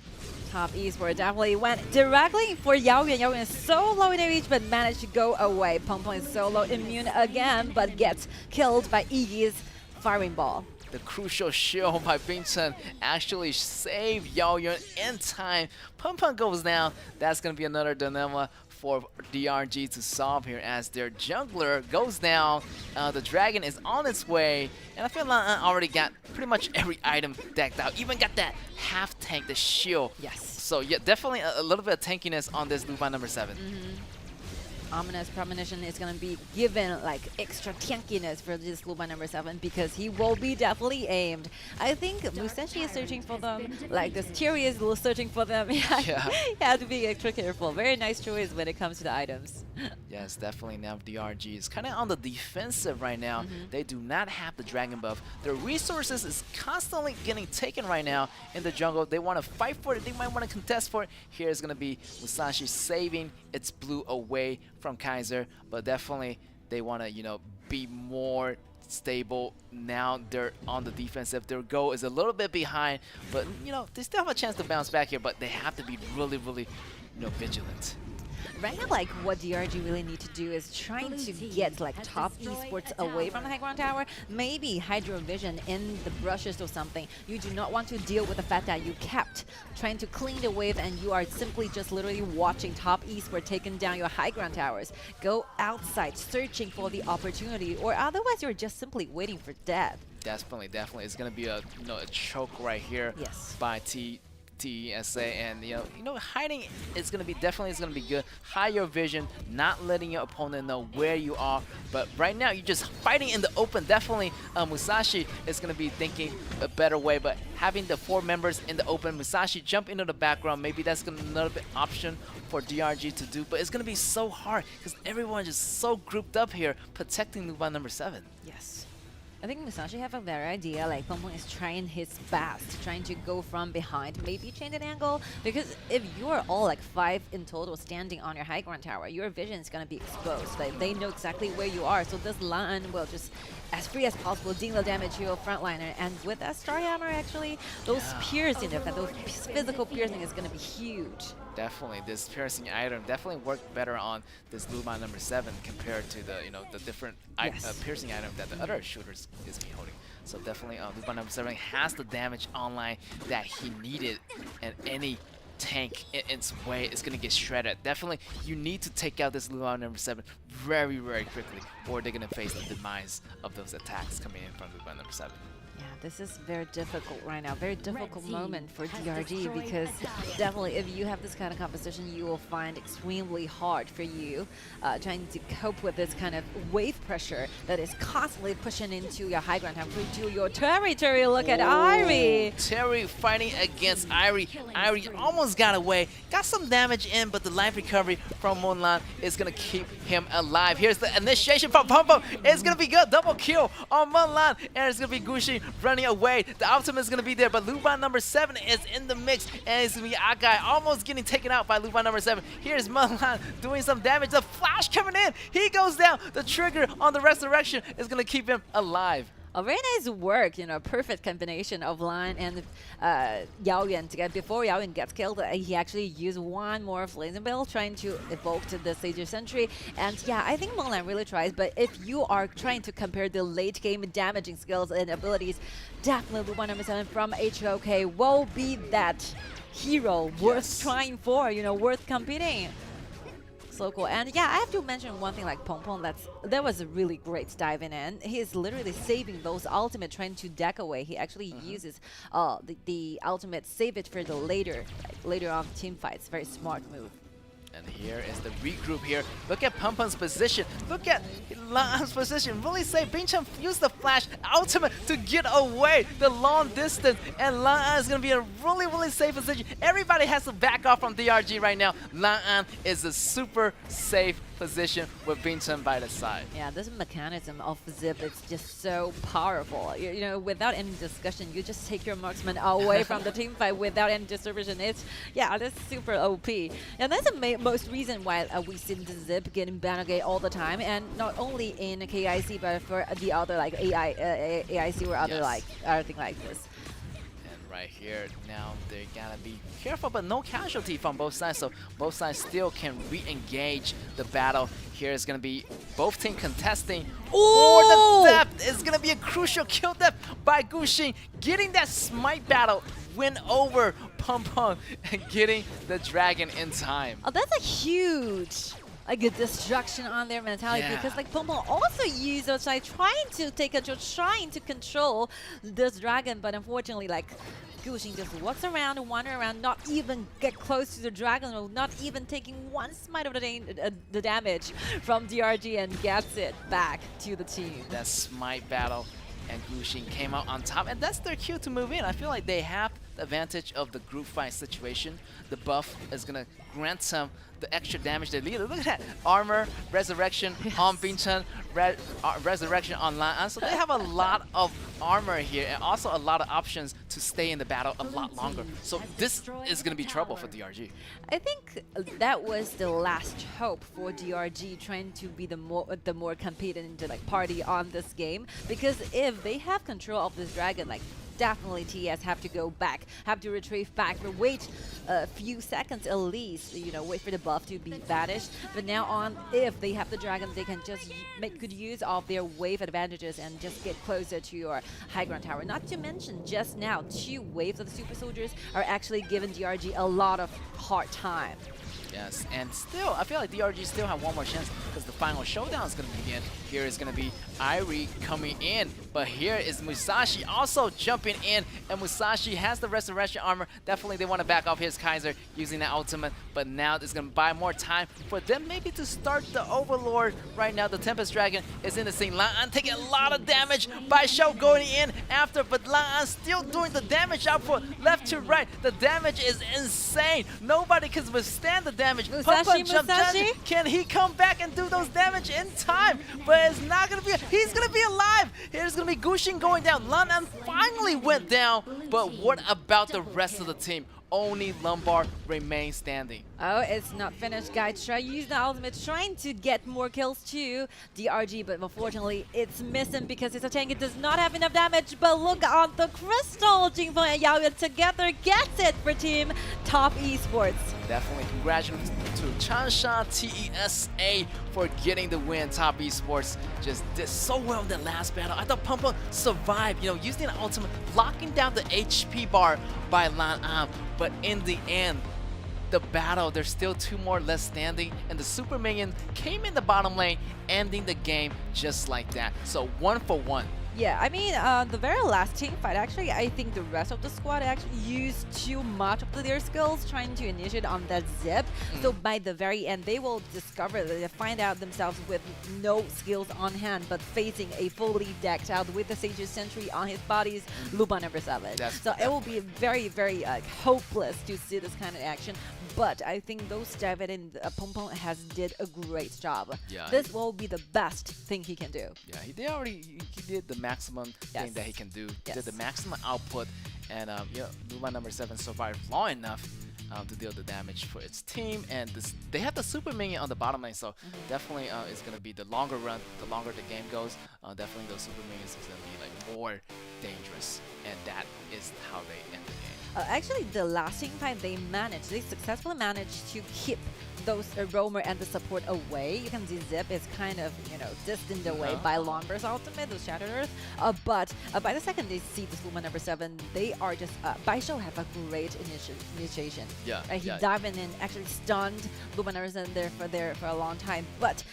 Top Esports definitely went directly for Yaoyuan. Yaoyuan is so low in damage, but managed to go away. Peng Peng is solo immune again, but gets killed by Iggy's firing ball. The crucial shield by Bing Chen actually saved Yaoyuan in time. Peng Peng goes down. That's going to be another dilemma for DRG to solve here as their jungler goes down. The dragon is on its way, and I feel like I already got pretty much every item decked out. Even got that half tank, the shield. Yes. So yeah, definitely a little bit of tankiness on this Luba number 7. Ominous Premonition is going to be given like extra tankiness for this Luba number 7 because he will be definitely aimed. I think Musashi is searching for them, like this Thierry is searching for them. Yeah. You have to be extra careful. Very nice choice when it comes to the items. Yes, definitely. Now DRG is kind of on the defensive right now. They do not have the dragon buff. Their resources is constantly getting taken right now in the jungle. They want to fight for it. They might want to contest for it. Here is going to be Musashi saving its blue away from Kaiser, but definitely they want to, be more stable. Now they're on the defensive. Their goal is a little bit behind, but you know, they still have a chance to bounce back here, but they have to be really, really, you know, vigilant. Right now, like what DRG really need to do is trying to get like top esports away from the high ground tower. Maybe Hydro Vision in the brushes or something. You do not want to deal with the fact that you kept trying to clean the wave and you are simply just literally watching top esport taking down your high ground towers. Go outside searching for the opportunity, or otherwise you're just simply waiting for death. Definitely, definitely. It's gonna be a a choke right here by TESA, and you know hiding is gonna be definitely good. Hide your vision, not letting your opponent know where you are. But right now you're just fighting in the open. Definitely Musashi is gonna be thinking a better way, but having the 4 members in the open, Musashi jump into the background, maybe that's gonna be another bit option for DRG to do, but it's gonna be so hard because everyone's just so grouped up here protecting Luban number 7. Yes. I think Musashi have a better idea, like Pompon is trying his best, trying to go from behind, maybe change an angle, because if you're all like 5 in total standing on your high ground tower, your vision is going to be exposed. Like they know exactly where you are, so this Lan will just, as free as possible, deal the damage to your frontliner, and with that Star Hammer actually, those piercing, those physical piercing is going to be huge. Definitely, this piercing item definitely worked better on this Luban number 7 compared to the the different piercing item that the other shooters is holding. So definitely, Luban number 7 has the damage online that he needed, and any tank in its way is gonna get shredded. Definitely, you need to take out this Luban number 7 very, very quickly, or they're gonna face the demise of those attacks coming in from Luban number 7. Yeah, this is very difficult right now. Very difficult moment for DRG, because definitely if you have this kind of composition, you will find extremely hard for you trying to cope with this kind of wave pressure that is constantly pushing into your high ground to your territory. Look at Irie. Terry fighting against Irie. Irie almost got away, got some damage in, but the life recovery from Monlan is gonna keep him alive. Here's the initiation from Pumpo. It's gonna be good. Double kill on Monlan, and it's gonna be Gushi running away. The ultimate is gonna be there, but Luban number 7 is in the mix, and it's gonna be Akai almost getting taken out by Luban number 7. Here's Monlan doing some damage. The flash coming in. He goes down. The trigger on the resurrection is gonna keep him alive. A very nice work, perfect combination of Lan and Yao Yuan together. Before Yao Yuan gets killed, he actually used one more Blazing Bill trying to evoke the Sage Sentry. And yeah, I think Monlan really tries, but if you are trying to compare the late game damaging skills and abilities, definitely Luban number 7 from HOK will be that hero worth trying for, worth competing. So cool. And yeah, I have to mention one thing like Pong, that was a really great diving in. He's literally saving those ultimate, trying to deck away. He actually uses the ultimate, save it for the later on team fights. Very smart move. And here is the regroup here. Look at Pumpun's position. Look at Lan's position. Really safe. Bincham used the flash ultimate to get away the long distance. And Lan is going to be in a really, really safe position. Everybody has to back off from DRG right now. Lan is a super safe position with Bincham by the side. Yeah, this mechanism of Zip is just so powerful. Without any discussion, you just take your marksman away from the team fight without any distribution. That's super OP. And that's the most reason why we see the Zip getting banner gate all the time, and not only in KIC but for the other like AIC or other thing like this. Right here, now they gotta be careful, but no casualty from both sides, so both sides still can re-engage the battle. Here is gonna be both teams contesting for the depth. It's gonna be a crucial kill depth by Guxing, getting that smite battle win over Pum Pum and getting the dragon in time. Oh, that's a huge a destruction on their mentality, because like Pum Pum also used those trying to take control, trying to control this dragon, but unfortunately like Guxing just walks around and wanders around, not even get close to the dragon, not even taking one smite of the damage from DRG, and gets it back to the team. That smite battle, and Guxing came out on top, and that's their cue to move in. I feel like they have the advantage of the group fight situation. The buff is gonna grant them the extra damage they need. Look at that armor, resurrection on Binchen, resurrection on Lan. So they have a lot of armor here and also a lot of options to stay in the battle a lot longer. So this is gonna be trouble for DRG. I think that was the last hope for DRG trying to be the more competent like party on this game, because if they have control of this dragon, like definitely TS have to go back, have to retrieve back, but wait a few seconds at least, you know, wait for the buff to be vanished. But now on, if they have the dragon, they can just make good use of their wave advantages and just get closer to your high ground tower. Not to mention, just now, 2 waves of the super soldiers are actually giving DRG a lot of hard time. Yes, and still, I feel like DRG still have one more chance because the final showdown is going to begin. Here is going to be Irie coming in, but here is Musashi also jumping in, and Musashi has the resurrection armor. Definitely they want to back off his Kaiser using that ultimate, but now it's going to buy more time for them maybe to start the Overlord. Right now, the Tempest Dragon is in the scene. Lan taking a lot of damage by Show going in after, but Lan still doing the damage output left to right. The damage is insane. Nobody can withstand the damage. Musashi. Can he come back and do those damage in time? But it's not gonna be. He's gonna be alive. Here's gonna be Gushin going down. Lan finally went down. But what about the rest of the team? Only Lombard remains standing. Oh, it's not finished, guys. Try use the ultimate, trying to get more kills to DRG, but unfortunately it's missing because it's a tank. It does not have enough damage. But look on the crystal. Jingfeng and Yaoyuan together gets it for team Top Esports. Definitely congratulations to Chansha TESA for getting the win. Top Esports just did so well in the last battle. I thought Pumpa survived, you know, using the ultimate, locking down the HP bar by Lan Am. But in the end, the battle, there's still 2 more left standing, and the Super Minion came in the bottom lane, ending the game just like that. So 1 for 1. Yeah, I mean, the very last team fight, actually, I think the rest of the squad actually used too much of their skills trying to initiate on that zip. So by the very end, they will discover that they find out themselves with no skills on hand, but facing a fully decked out with the Sage's Sentry on his body's Luba number 7. So it will be very, very hopeless to see this kind of action. But I think those David and Pompon has did a great job. Yeah, this will be the best thing he can do. Yeah, he did the maximum thing that he can do. He did the maximum output, and yeah, Luba number 7 survived long enough to deal the damage for its team. And they have the Super Minion on the bottom lane, so definitely it's going to be the longer run, the longer the game goes. Definitely those Super Minions is going to be like more dangerous, and that is how they end the game. Actually, the last team fight they successfully managed to keep those roamer and the support away. You can see Zip is kind of, you know, distant away by Lomber's ultimate, those Shattered Earth. But by the second they see this Luma number 7, they are just, Baisho have a great initiation. Yeah. He dived in and actually stunned Luma number 7 there for a long time. But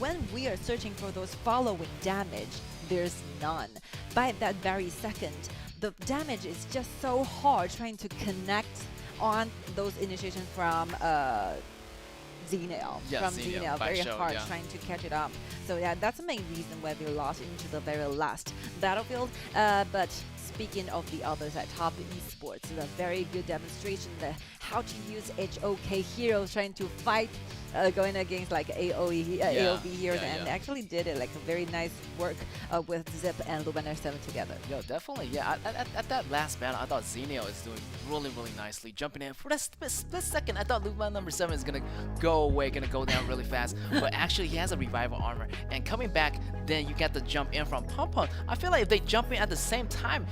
when we are searching for those following damage, there's none. By that very second, the damage is just so hard trying to connect on those initiations from Xenale. From Xenale, very hard trying to catch it up. So yeah, that's the main reason why they lost into the very last battlefield. But speaking of the other side, Top Esports, a very good demonstration that how to use HOK heroes trying to fight going against like AOV heroes, and actually did it like a very nice work with Zip and Lubaner 7 together. Yo, definitely, yeah. At that last battle, I thought Xenale is doing really, really nicely, jumping in. For that split second, I thought Lubaner number 7 is gonna go away, gonna go down really fast, but actually he has a revival armor, and coming back, then you get the jump in from Pump. I feel like if they jump in at the same time,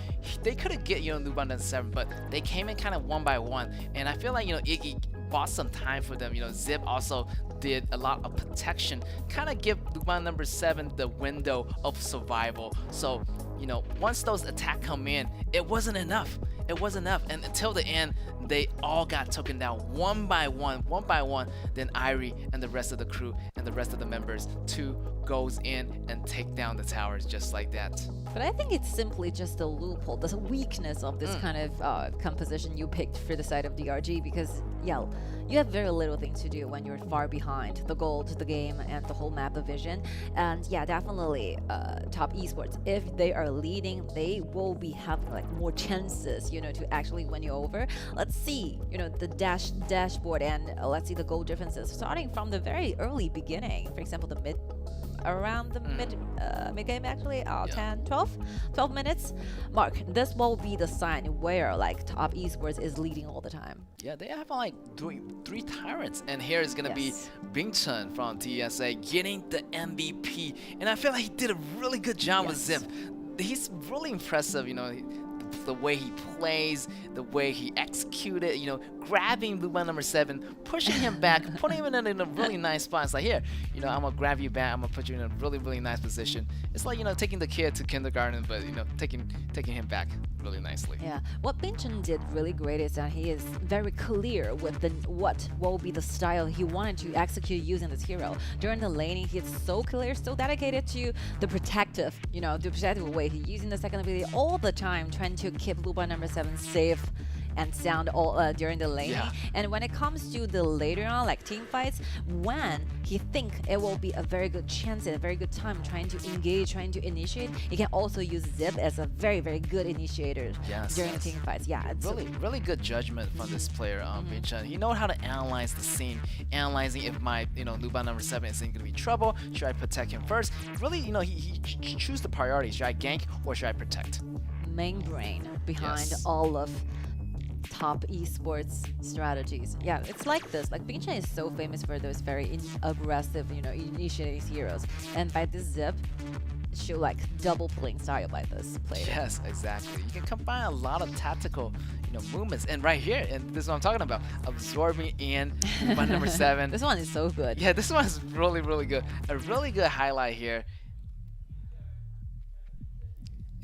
they could have get, you know, Lubaner 7, but they came in kind of 1 by 1, and I feel like, you know, Iggy bought some time for them. You know, Zip also did a lot of protection, kind of give Luban number 7 the window of survival. So, you know, once those attacks come in, it wasn't enough. It wasn't enough, and until the end, they all got taken down 1 by 1. Then Irie and the rest of the crew and the rest of the members goes in and take down the towers just like that. But I think it's simply just a loophole, the weakness of this kind of composition you picked for the side of DRG, because yeah, you have very little things to do when you're far behind the goal to the game and the whole map division. And yeah, definitely Top Esports, if they are leading, they will be having like more chances, you to actually win you over. Let's see, the dashboard and let's see the goal differences starting from the very early beginning. For example, around the mid game actually, 10, 12 minutes mark. This will be the sign where like top esports is leading all the time. Yeah, they have like three tyrants, and here is gonna be Bingchen from TSA getting the MVP, and I feel like he did a really good job with Zip. He's really impressive, the way he plays, the way he executed, grabbing Luba number 7, pushing him back, putting him in a really nice spot. It's like, here, I'm gonna grab you back, I'm gonna put you in a really, really nice position. It's like, taking the kid to kindergarten, but, taking him back really nicely. Yeah, what Bingchen did really great is that he is very clear with what will be the style he wanted to execute using this hero. During the laning, he's so clear, so dedicated to the protective, the protective way. He's using the second ability all the time, trying to keep Luba number 7 safe and sound all during the lane. And when it comes to the later on, like team fights, when he think it will be a very good chance and a very good time trying to engage, trying to initiate, he can also use Zip as a very, very good initiator during the team fights. Yeah, it's really good judgment from this player, Bingchen. He knows how to analyze the scene, analyzing if my, Luba number 7 is in gonna be trouble. Should I protect him first? Really, he choose the priorities. Should I gank or should I protect? Main brain behind all of top esports strategies. Yeah, it's like this. Like Bingchen is so famous for those very aggressive, initiating heroes, and by this Zip, show like double playing style by this player. Yes, exactly. You can combine a lot of tactical, movements, and right here, and this is what I'm talking about, absorbing in by number 7. This one is so good. Yeah, this one is really, really good. A really good highlight here.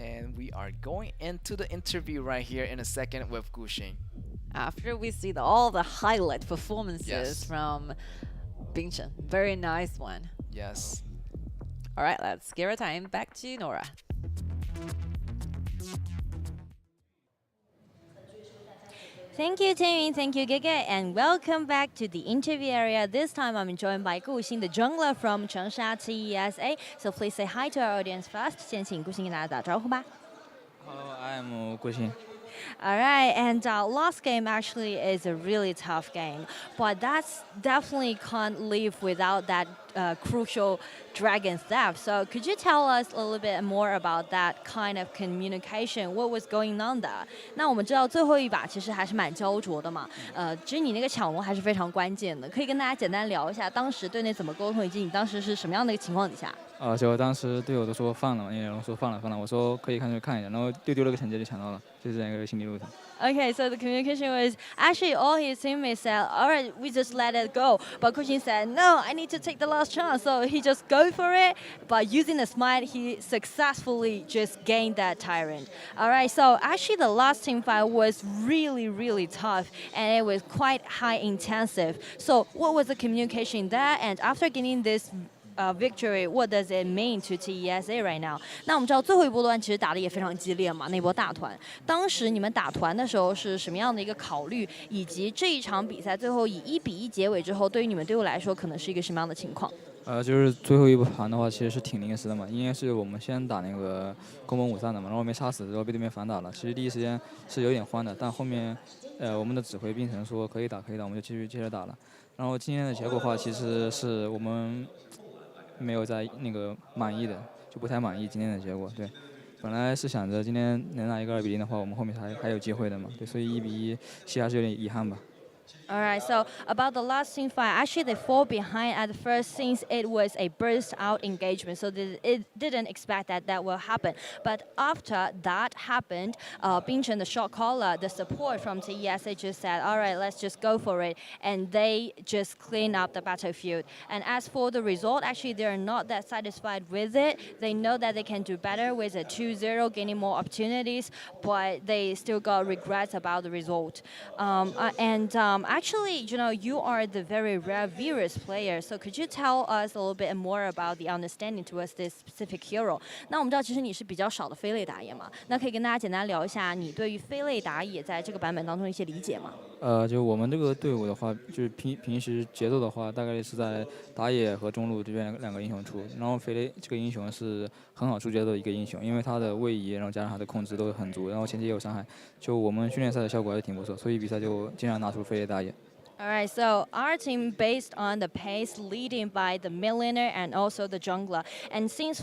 And we are going into the interview right here in a second with Guxing. After we see all the highlight performances from Bingchen. Very nice one. Yes. All right, let's give our time back to Nora. Thank you, Tammy. Thank you, Gege. And welcome back to the interview area. This time I'm joined by Gu Xing, the jungler from Changsha TESA. So please say hi to our audience first. 先请Gu Xing跟大家打招呼吧。 Hello, I'm Gu Xing. All right, and last game actually is a really tough game, but that's definitely can't live without that crucial dragon theft. So could you tell us a little bit more about that kind of communication? What was going on there? 那我们知道最后一把其实还是蛮焦灼的嘛，其实你那个抢龙还是非常关键的，可以跟大家简单聊一下当时队内怎么沟通，以及你当时是什么样的一个情况底下？就当时队友都说放了嘛，那龙说放了，我说可以看就看一下，然后丢了个惩戒就抢到了，就这样一个心理路程。 Okay, so the communication was actually all his teammates said, all right, we just let it go. But Kuxing said, no, I need to take the last chance. So he just go for it. But using the smite, he successfully just gained that tyrant. All right, so actually the last team fight was really, really tough. And it was quite high intensive. So what was the communication there? And after getting this victory, what does it mean to TESA right now? 那我们知道最后一波段其实打的也非常激烈嘛，那波大团。当时你们打团的时候是什么样的一个考虑，以及这一场比赛最后以1比1结尾之后，对于你们队伍来说可能是一个什么样的情况？ 就是最后一波团的话，其实是挺临时的嘛，应该是我们先打那个宫本武藏的嘛，然后没杀死，然后被对面反打了。其实第一时间是有点慌的，但后面我们的指挥冰城说可以打，我们就接着打了。然后今天的结果的话，其实是我们 没有在那个满意的，就不太满意今天的结果。对，本来是想着今天能拿一个2比0的话，我们后面还有机会的嘛。对，所以1比1，其实还是有点遗憾吧。 All right, so about the last team fight, actually they fall behind at the first since it was a burst out engagement, so it didn't expect that will happen. But after that happened, Bingchen, the shot caller, the support from TESA just said, all right, let's just go for it. And they just clean up the battlefield. And as for the result, actually they're not that satisfied with it. They know that they can do better with a 2-0, gaining more opportunities, but they still got regrets about the result. Actually, you are the very rare Virus player, so could you tell us a little bit more about the understanding towards this specific hero? 那我们知道其实你是比较少的飞类打野嘛，那可以跟大家简单聊一下你对于飞类打野在这个版本当中的一些理解吗？就我们这个队伍的话，就是平时节奏的话，大概是在打野和中路这边两个英雄出。然后菲雷这个英雄是很好出节奏的一个英雄，因为他的位移，然后加上他的控制都很足，然后前期也有伤害，就我们训练赛的效果还是挺不错，所以比赛就经常拿出菲雷打野。Alright, so our team based on the pace leading by the millionaire and also the jungler. And since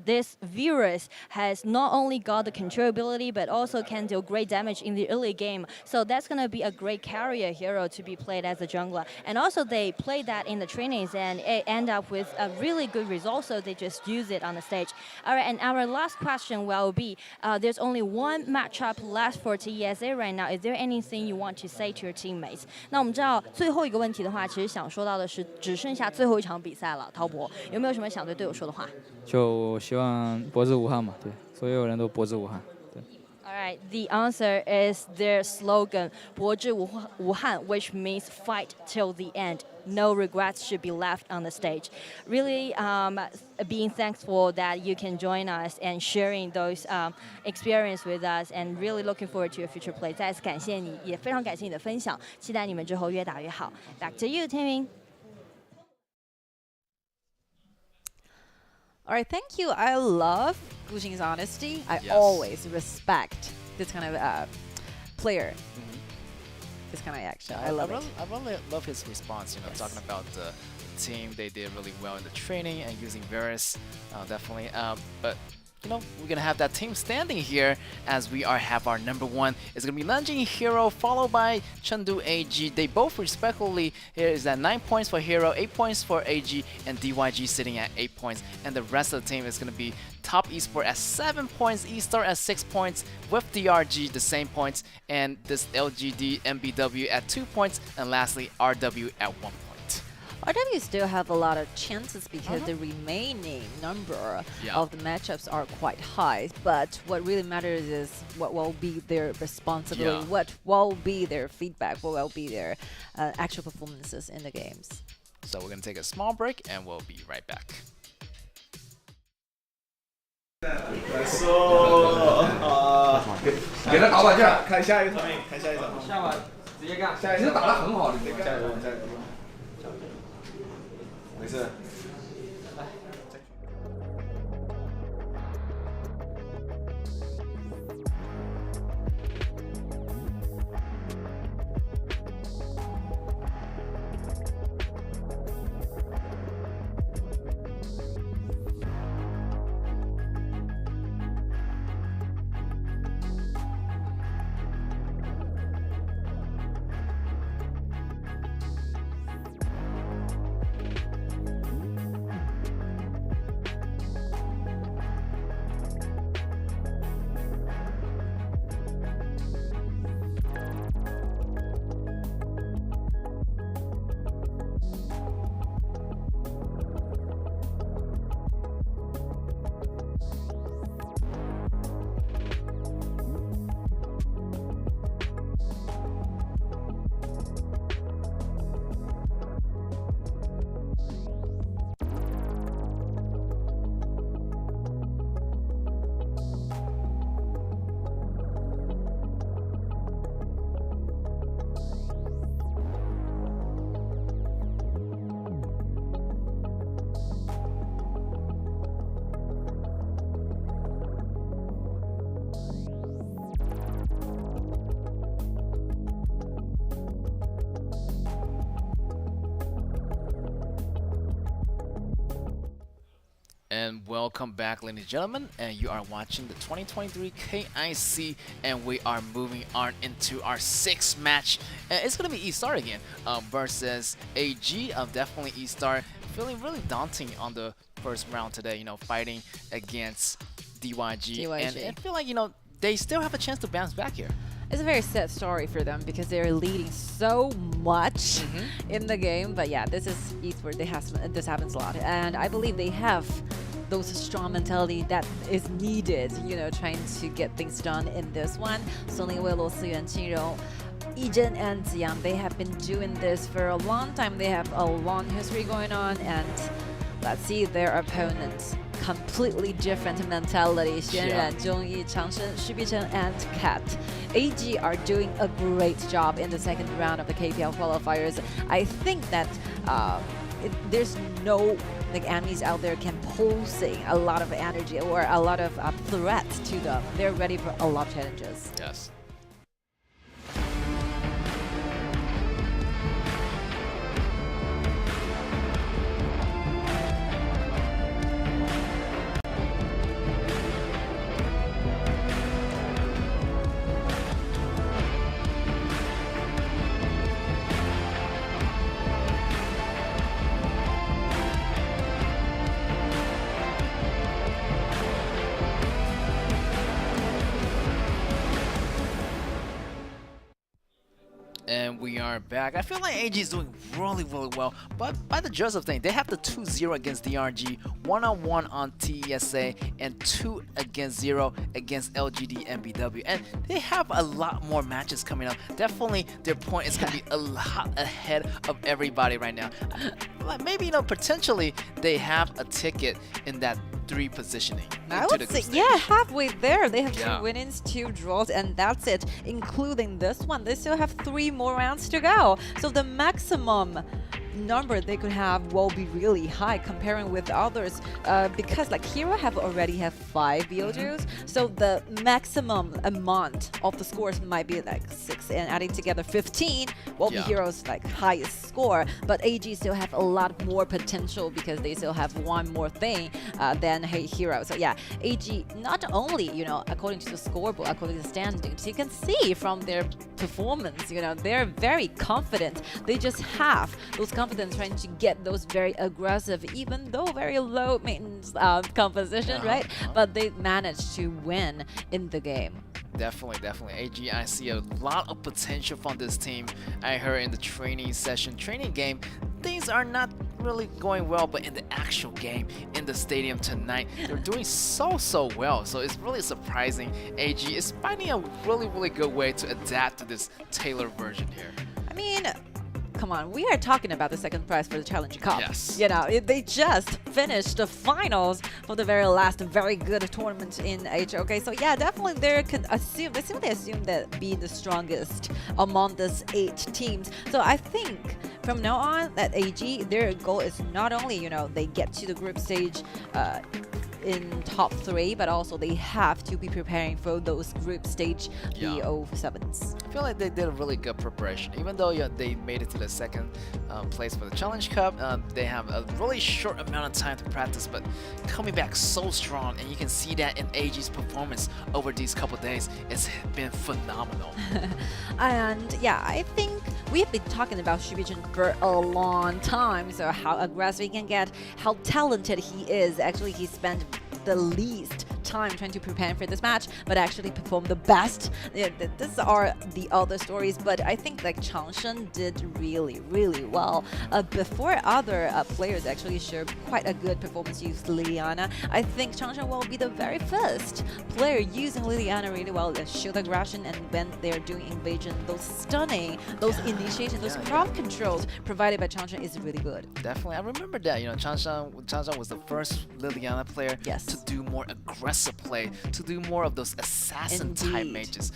this virus has not only got the control ability but also can deal great damage in the early game, so that's going to be a great carrier hero to be played as a jungler. And also they play that in the trainings and it end up with a really good result, so they just use it on the stage. Alright, and our last question will be, there's only one matchup left for TESA right now. Is there anything you want to say to your teammates? 那我们知道最后一个问题的话，其实想说到的是只剩下最后一场比赛了。陶博有没有什么想对队友说的话？就希望博之无憾嘛，对，所有人都博之无憾。对。Alright, the answer is their slogan, 博之无憾, which means fight till the end. No regrets should be left on the stage. Really being thankful that you can join us and sharing those experience with us, and really looking forward to your future play. 再次感谢你，也非常感谢你的分享，期待你们之后越打越好。Back to you, Timmy. All right, thank you. I love Gujing's honesty. I always respect this kind of player. This kind of action. I love it. I really love his response, talking about the team. They did really well in the training and using Varus, definitely. But we're gonna have that team standing here as we have our number one. It's gonna be Nanjing Hero followed by Chengdu AG. They both respectively, here is at 9 points for Hero, 8 points for AG, and DYG sitting at 8 points. And the rest of the team is gonna be Top Esport at 7 points, eStar at 6 points, with DRG the same points, and this LGD MBW at 2 points, and lastly RW at 1 point. RW still have a lot of chances because the remaining number of the matchups are quite high. But what really matters is what will be their responsibility, what will be their feedback, what will be their actual performances in the games. So we're going to take a small break and we'll be right back. 来说给他打板架，看下一场，看下一场。下吧，直接干。其实打得很好，你加油，加油。没事。And welcome back, ladies and gentlemen, and you are watching the 2023 KIC, and we are moving on into our 6th match, and it's gonna be eStar again versus AG. Definitely eStar feeling really daunting on the first round today, fighting against DYG. And I feel like they still have a chance to bounce back here. It's a very sad story for them because they're leading so much in the game. But yeah, this is esports. This happens a lot, and I believe they have those strong mentality that is needed. Trying to get things done in this one. Sony Wei, Luo Siyuan, Qingrong, Yizhen, and Ziyang, they have been doing this for a long time. They have a long history going on, and let's see their opponents. completely different mentality. 轩然、钟毅、长生、徐碧晨 and Cat. AG are doing a great job in the second round of the KPL qualifiers. I think that there's no enemies out there can posing a lot of energy or a lot of threats to them. They're ready for a lot of challenges. Yes. And we are back. I feel like AG is doing really well, but by the Joseph thing, they have the 2-0 against DRG, 1-on-1 on TESA, and 2 against 0 against LGD and BW. And they have a lot more matches coming up. Definitely their point is going to be a lot ahead of everybody right now. Maybe, potentially they have a ticket in that 3 positioning. I would say, yeah, halfway there. They have 2 winnings, 2 draws, and that's it, including this one. They still have 3 more rounds to go. So the maximum number they could have will be really high comparing with others, because like Hero already have 5 BO2s, so the maximum amount of the scores might be like 6, and adding together 15 will be Hero's highest score. But AG still have a lot more potential because they still have 1 more thing than Hero. So yeah, AG not only according to the scoreboard, according to the standings, you can see from their performance, they're very confident. They just have those confidence trying to get those very aggressive, even though very low maintenance composition, right? But they managed to win in the game. Definitely. AG, I see a lot of potential from this team. I heard in the training game, things are not really going well, but in the actual game, in the stadium tonight, they're doing so well. So it's really surprising. AG is finding a really good way to adapt to this tailored version here. I mean, come on, we are talking about the second prize for the Challenge Cup. Yes. They just finished the finals for the very last very good tournament in HOK. So yeah, definitely they assume that being the strongest among these 8 teams. So I think from now on that AG, their goal is not only, they get to the group stage in top 3, but also they have to be preparing for those group stage BO7s. I feel like they did a really good preparation. Even though they made it to the second place for the Challenge Cup, they have a really short amount of time to practice, but coming back so strong, and you can see that in AG's performance over these couple days. It's been phenomenal. And yeah, I think we've been talking about Xu Bichen for a long time, so how aggressive he can get, how talented he is. Actually, he spent the least time trying to prepare for this match, but actually perform the best. These are the other stories, but I think Changshen did really well. Before other players actually showed quite a good performance using Liliana, I think Changshen will be the very first player using Liliana really well, shield aggression, and when they're doing invasion, those stunning, those initiation, those crowd controls provided by Changshen is really good. Definitely. I remember that, Changshen was the first Liliana player to do more aggressive play, to do more of those assassin type mages.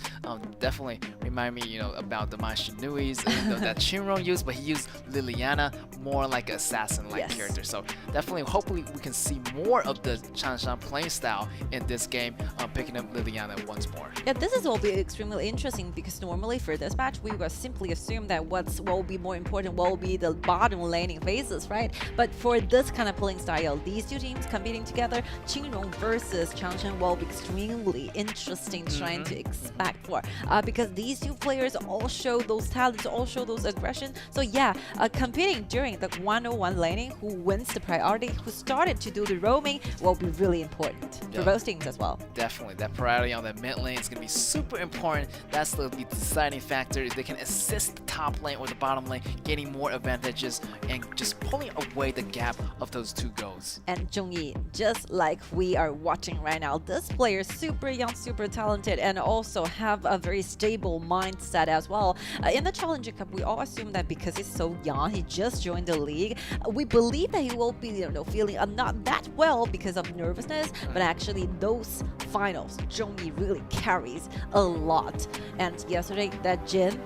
Definitely remind me, about the Mashinui's that Shinron used, but he used Liliana more like an assassin-like character. So definitely, hopefully we can see more of the Changshan playing style in this game, picking up Liliana once more. Yeah, this will be extremely interesting because normally for this match, we will simply assume that what will be more important will be the bottom laning phases, right? But for this kind of playing style, these 2 teams competing together, Qingrong versus Changshan will be extremely interesting trying to expect for, because these 2 players all show those talents, all show those aggression. So yeah, competing during the 101 laning, who wins the priority, who started to do the roaming, will be really important for both teams as well. Definitely, that priority on the mid lane is going to be super important. That's the deciding factor. If they can assist the top lane or the bottom lane, getting more advantages and just pulling away the gap of those 2 goals. And Zhongyi, just like we are watching right now, this player is super young, super talented, and also have a very stable mindset as well. In the Challenger Cup, we all assume that because he's so young, he just joined the league, we believe that he will be feeling not that well because of nervousness, but actually those finals, Zhongyi really carries a lot. And yesterday, that Jin,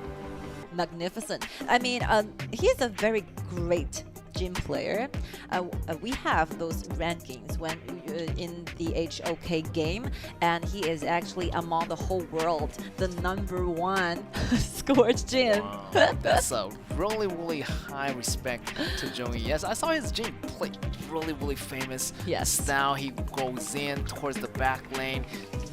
magnificent. I mean, he's a very great Jin player. We have those rankings when in the HOK game, and he is actually among the whole world the #1 scored Jin. Wow, that's a really high respect to Zhongyi. Yes, I saw his Jin play really famous style. He goes in towards the back lane,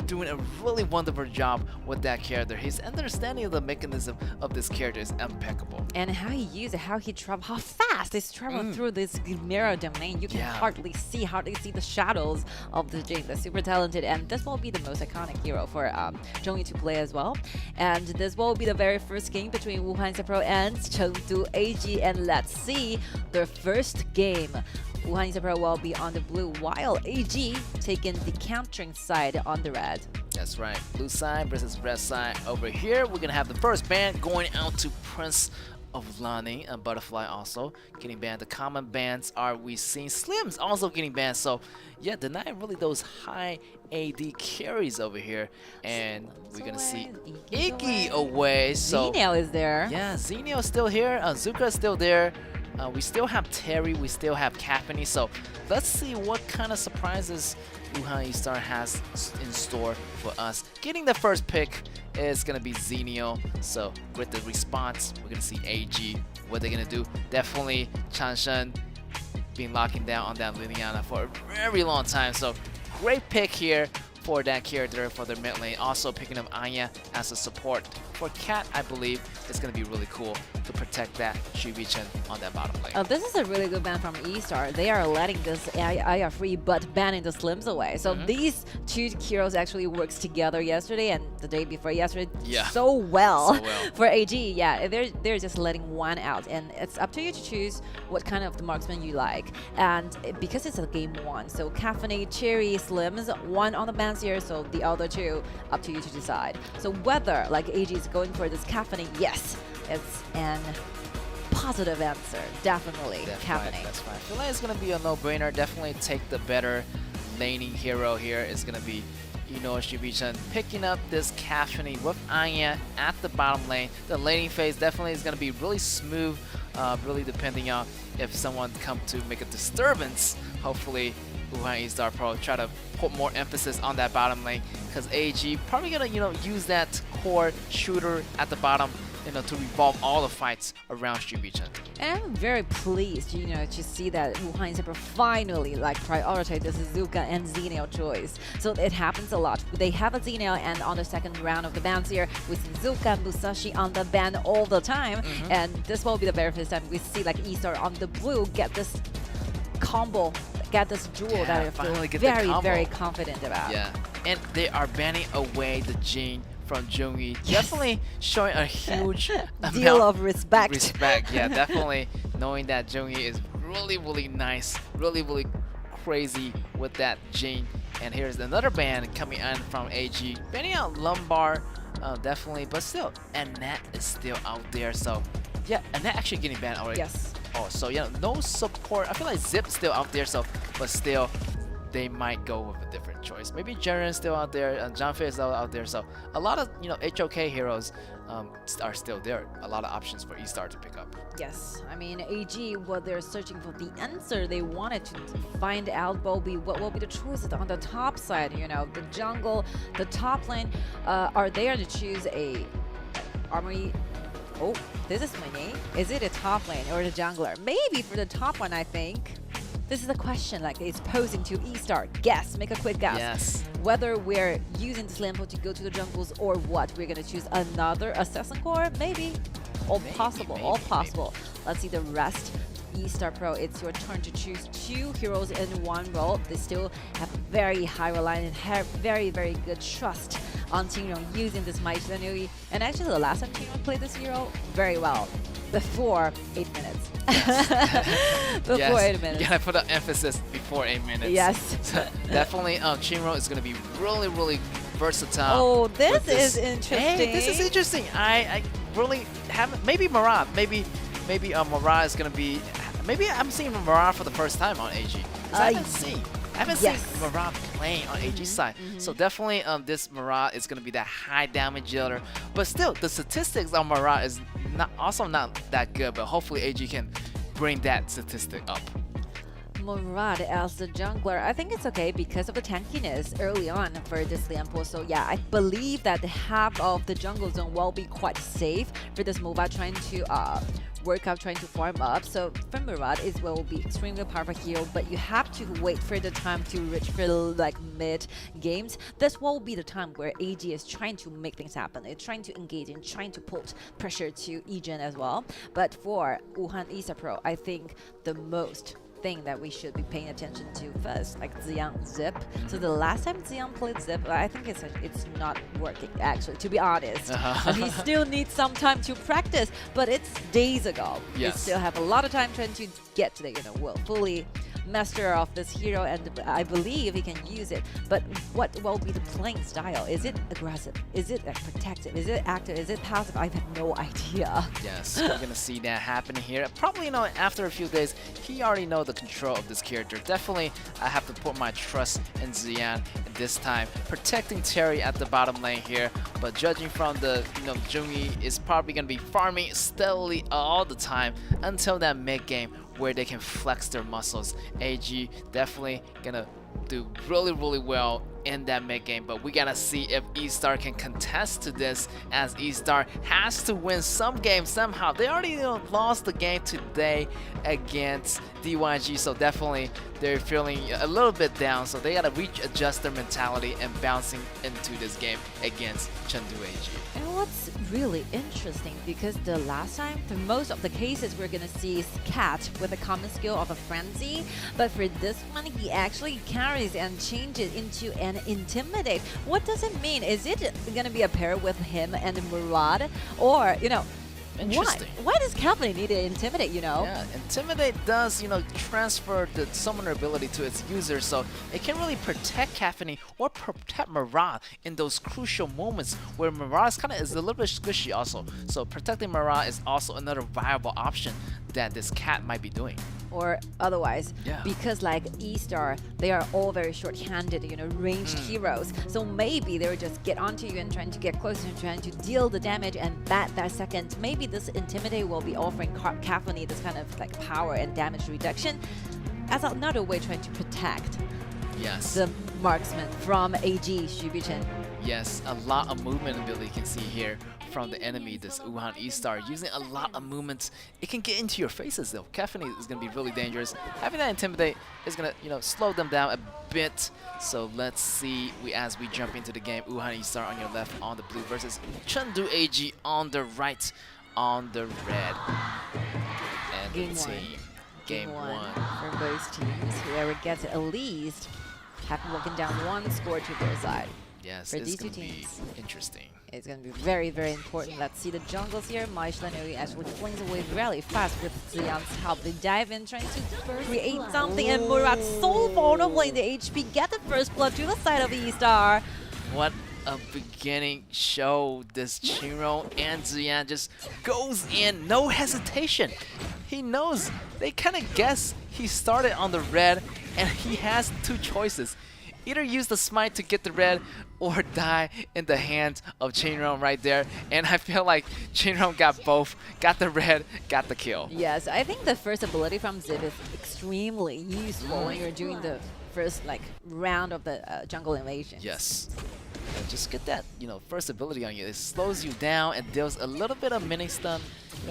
doing a really wonderful job with that character. His understanding of the mechanism of this character is impeccable. And how he uses it, how he travel, how fast he's traveling through this mirror domain. You can hardly see the shadows of the Jin. They're super talented, and this will be the most iconic hero for Zhongyi to play as well. And this will be the very first game between Wuhan Pro and Chengdu AG, and let's see their first game. Wuhan Pro will be on the blue, while AG taking the countering side on the red. That's right, blue side versus red side. Over here, we're gonna have the first ban going out to Prince of Lani and Butterfly also getting banned. The common bans are we seeing Slims also getting banned. So yeah, denying really those high AD carries over here. And we're gonna see Iggy away. So Xeniao is there. Yeah, Xeniao is still here. Zuka is still there. We still have Terry, we still have Caffany, so let's see what kind of surprises Wuhan Star has in store for us. Getting the first pick is going to be Xeniao, so with the response, we're going to see AG, what they're going to do. Definitely Chanshen been locking down on that Liliana for a very long time, so great pick here for that character for their mid lane. Also picking up Anya as a support for Cat, I believe it's going to be really cool to protect that Shubi-Chen on that bottom lane. This is a really good ban from E-Star. They are letting this Aya free but banning the Slims away. So these 2 heroes actually works together yesterday and the day before yesterday so well for AG. Yeah, they're just letting one out, and it's up to you to choose what kind of the marksman you like. And because it's a game 1, so Caffany, Cherry, Slims, 1 on the bans here, so the other 2 up to you to decide. So whether like AG is going for this Caffany, yes, it's an positive answer, definitely. Caffany. That's right. I feel like it's gonna be a no-brainer. Definitely take the better laning hero here. It's gonna be Shubi-Chen picking up this Caffany with Anya at the bottom lane. The laning phase definitely is gonna be really smooth, really depending on if someone come to make a disturbance. Hopefully Wuhan Star Pro try to put more emphasis on that bottom lane, because AG probably gonna use that core shooter at the bottom to revolve all the fights around Shubi-Chen. And I'm very pleased, to see that Wuhan Pro finally prioritize this Zuka and Xeniao choice. So it happens a lot. They have a Xeniao, and on the second round of the bans here, we see Zuka and Musashi on the ban all the time. And this will be the very first time we see E-Star on the blue get this combo, get this duel that I feel very confident about. Yeah, and they are banning away the Jin from Zhongyi. Definitely showing a huge deal of respect. Yeah, definitely knowing that Zhongyi is really nice, really crazy with that Jin. And here's another ban coming in from AG, banning out Lumbar, definitely, but still, Annette is still out there. So yeah, Annette actually getting banned already. Yes. Oh, so yeah, no support. I feel like Zip's still out there, so but still, they might go with a different choice. Maybe Jaren's still out there, and John Fei is still out there. So a lot of HOK heroes are still there. A lot of options for E-Star to pick up. Yes, I mean AG, what they're searching for the answer they wanted to find out what will be the choices on the top side. The jungle, the top lane. Are they to choose a armory? Oh, this is Mini. Is it a top lane or the jungler? Maybe for the top one, I think. This is a question it's posing to E-Star. Guess, make a quick guess. Yes. Whether we're using this Lampo to go to the jungles or what. We're gonna choose another assassin core, maybe. All possible. Let's see the rest. E-Star Pro, it's your turn to choose 2 heroes in 1 role. They still have very high reliance and have very good trust on Qingrong using this Mai Zhenui. And actually the last time Qingrong played this hero very well. before 8 minutes. Before Yes, 8 minutes. you gotta put an emphasis before 8 minutes. Yes. So definitely, Chinro is gonna be really, really versatile. Oh, this with is interesting. Hey, this is interesting. I really haven't. Maybe Marat. Maybe Marat is gonna be. Maybe I'm seeing Marat for the first time on AG. 'Cause I haven't seen Marat playing on AG side. So definitely this Marat is going to be that high damage dealer. But still, the statistics on Marat is also not that good. But hopefully AG can bring that statistic up. Murad as the jungler, I think it's okay because of the tankiness early on for this Lianpo. So yeah, I believe that half of the jungle zone will be quite safe for this MOBA trying to work out, trying to farm up. So for Murad, it will be extremely powerful hero, but you have to wait for the time to reach for like mid games. This will be the time where AG is trying to make things happen. It's trying to engage and trying to put pressure to Egen as well. But for Wuhan Esports Pro, I think the most thing that we should be paying attention to first, like Ziyang Zip. So the last time Ziyang played Zip, I think it's not working actually, to be honest. And he still needs some time to practice, but it's days ago. Yes. We still have a lot of time trying to get to the, well, fully master of this hero, and I believe he can use it. But what will be the playing style? Is it aggressive? Is it protective? Is it active? Is it passive? I have no idea. Yes, we're gonna see that happening here. Probably, after a few days, he already knows the control of this character. Definitely, I have to put my trust in Ziyan this time, protecting Terry at the bottom lane here. But judging from the, Jungi is probably gonna be farming steadily all the time until that mid game where they can flex their muscles. AG definitely gonna do really, really well in that mid game, but we gotta see if E-Star can contest to this, as E-Star has to win some game somehow. They already lost the game today against DYG, so definitely they're feeling a little bit down, so they gotta adjust their mentality and bouncing into this game against Chengdu AG. And what's really interesting, because the last time, for most of the cases, we're gonna see Cat with a common skill of a Frenzy, but for this one, he actually carries and changes into an Intimidate. What does it mean? Is it gonna be a pair with him and Murad, or Interesting. Why does Cavalry need to Intimidate, Yeah, Intimidate does, transfer the summoner ability to its user, so it can really protect Caphany or protect Murad in those crucial moments where Murad is a little bit squishy also. So protecting Murad is also another viable option that this Cat might be doing. Or otherwise, Yeah. because like E-Star, they are all very short-handed, ranged heroes. So maybe they would just get onto you and trying to get closer and trying to deal the damage, and that second, maybe this Intimidate will be offering Caphany this kind of like power and damage reduction as another way trying to protect the marksman from AG Xu Bichen. Yes, a lot of movement ability you can see here from the enemy, this Wuhan E-Star, using a lot of movements. It can get into your faces though. Caphany is going to be really dangerous. Having that Intimidate is going to, slow them down a bit. So let's see, as we jump into the game, Wuhan E-Star on your left on the blue versus Chengdu AG on the right on the red. And Game the one. team. Game one for both teams. Whoever gets at least have broken down one score to their side. Yes, for it's these two going to be teams. interesting. It's going to be very, very important. Let's see the jungles here. Maishlanui actually flings away really fast with Ziyang's help. They dive in, trying to create something, and Murad so vulnerable in the HP. Get the first blood to the side of E-Star. What a beginning show. This Chinro and Ziyan just goes in, no hesitation. He knows, they kind of guess he started on the red, and he has two choices. Either use the smite to get the red, or die in the hands of Chinro right there. And I feel like Chinro got both, got the red, got the kill. Yes, I think the first ability from Zip is extremely useful when you're doing the first round of the jungle invasion. Yes. Just get that, first ability on you. It slows you down and deals a little bit of mini stun,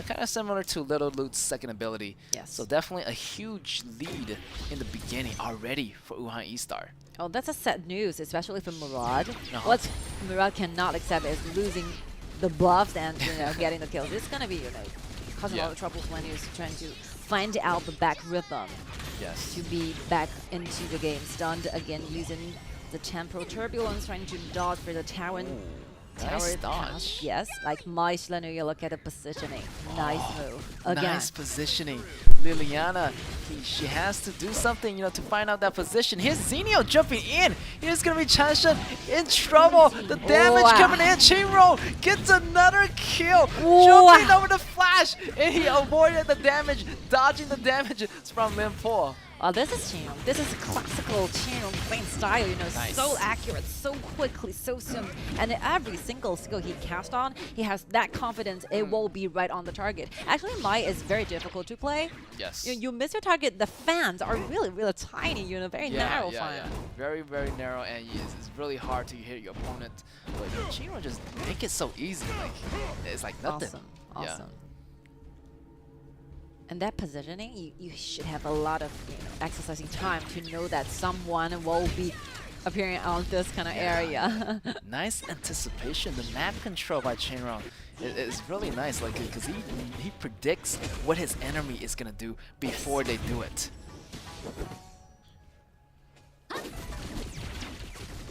kind of similar to Little Lute's second ability. Yes. So definitely a huge lead in the beginning already for Wuhan E-Star. Oh, that's a sad news, especially for Murad. What Murad cannot accept is losing the buffs and getting the kills. It's gonna be causing a lot of troubles when he's trying to find out the back rhythm. Yes. To be back into the game, stunned again using the temporal turbulence, trying to dodge for the Talon. tower dodge. pass. Yes, like my Shlanu, you look at the positioning. Nice move. Again. Nice positioning. Liliana, she has to do something, to find out that position. Here's Zenio jumping in. Here's gonna be Chanshan in trouble. The damage coming in. Chinro gets another kill. Jumping over the flash, and he avoided the damage, dodging the damage from Limpo. Oh, this is Chinro. This is classical Chinro playing style, Nice. so accurate, so quickly, so soon. And every single skill he cast on, he has that confidence it will be right on the target. Actually, Mai is very difficult to play. Yes. You miss your target, the fans are really, really tiny, very narrow fan. Very, very narrow, and it's really hard to hit your opponent. But Chinro just make it so easy. Like, it's like nothing. Awesome. And that positioning, you should have a lot of exercising time to know that someone will be appearing on this kind of area. Nice anticipation. The map control by Chinro is really nice, like, because he predicts what his enemy is gonna do before they do it.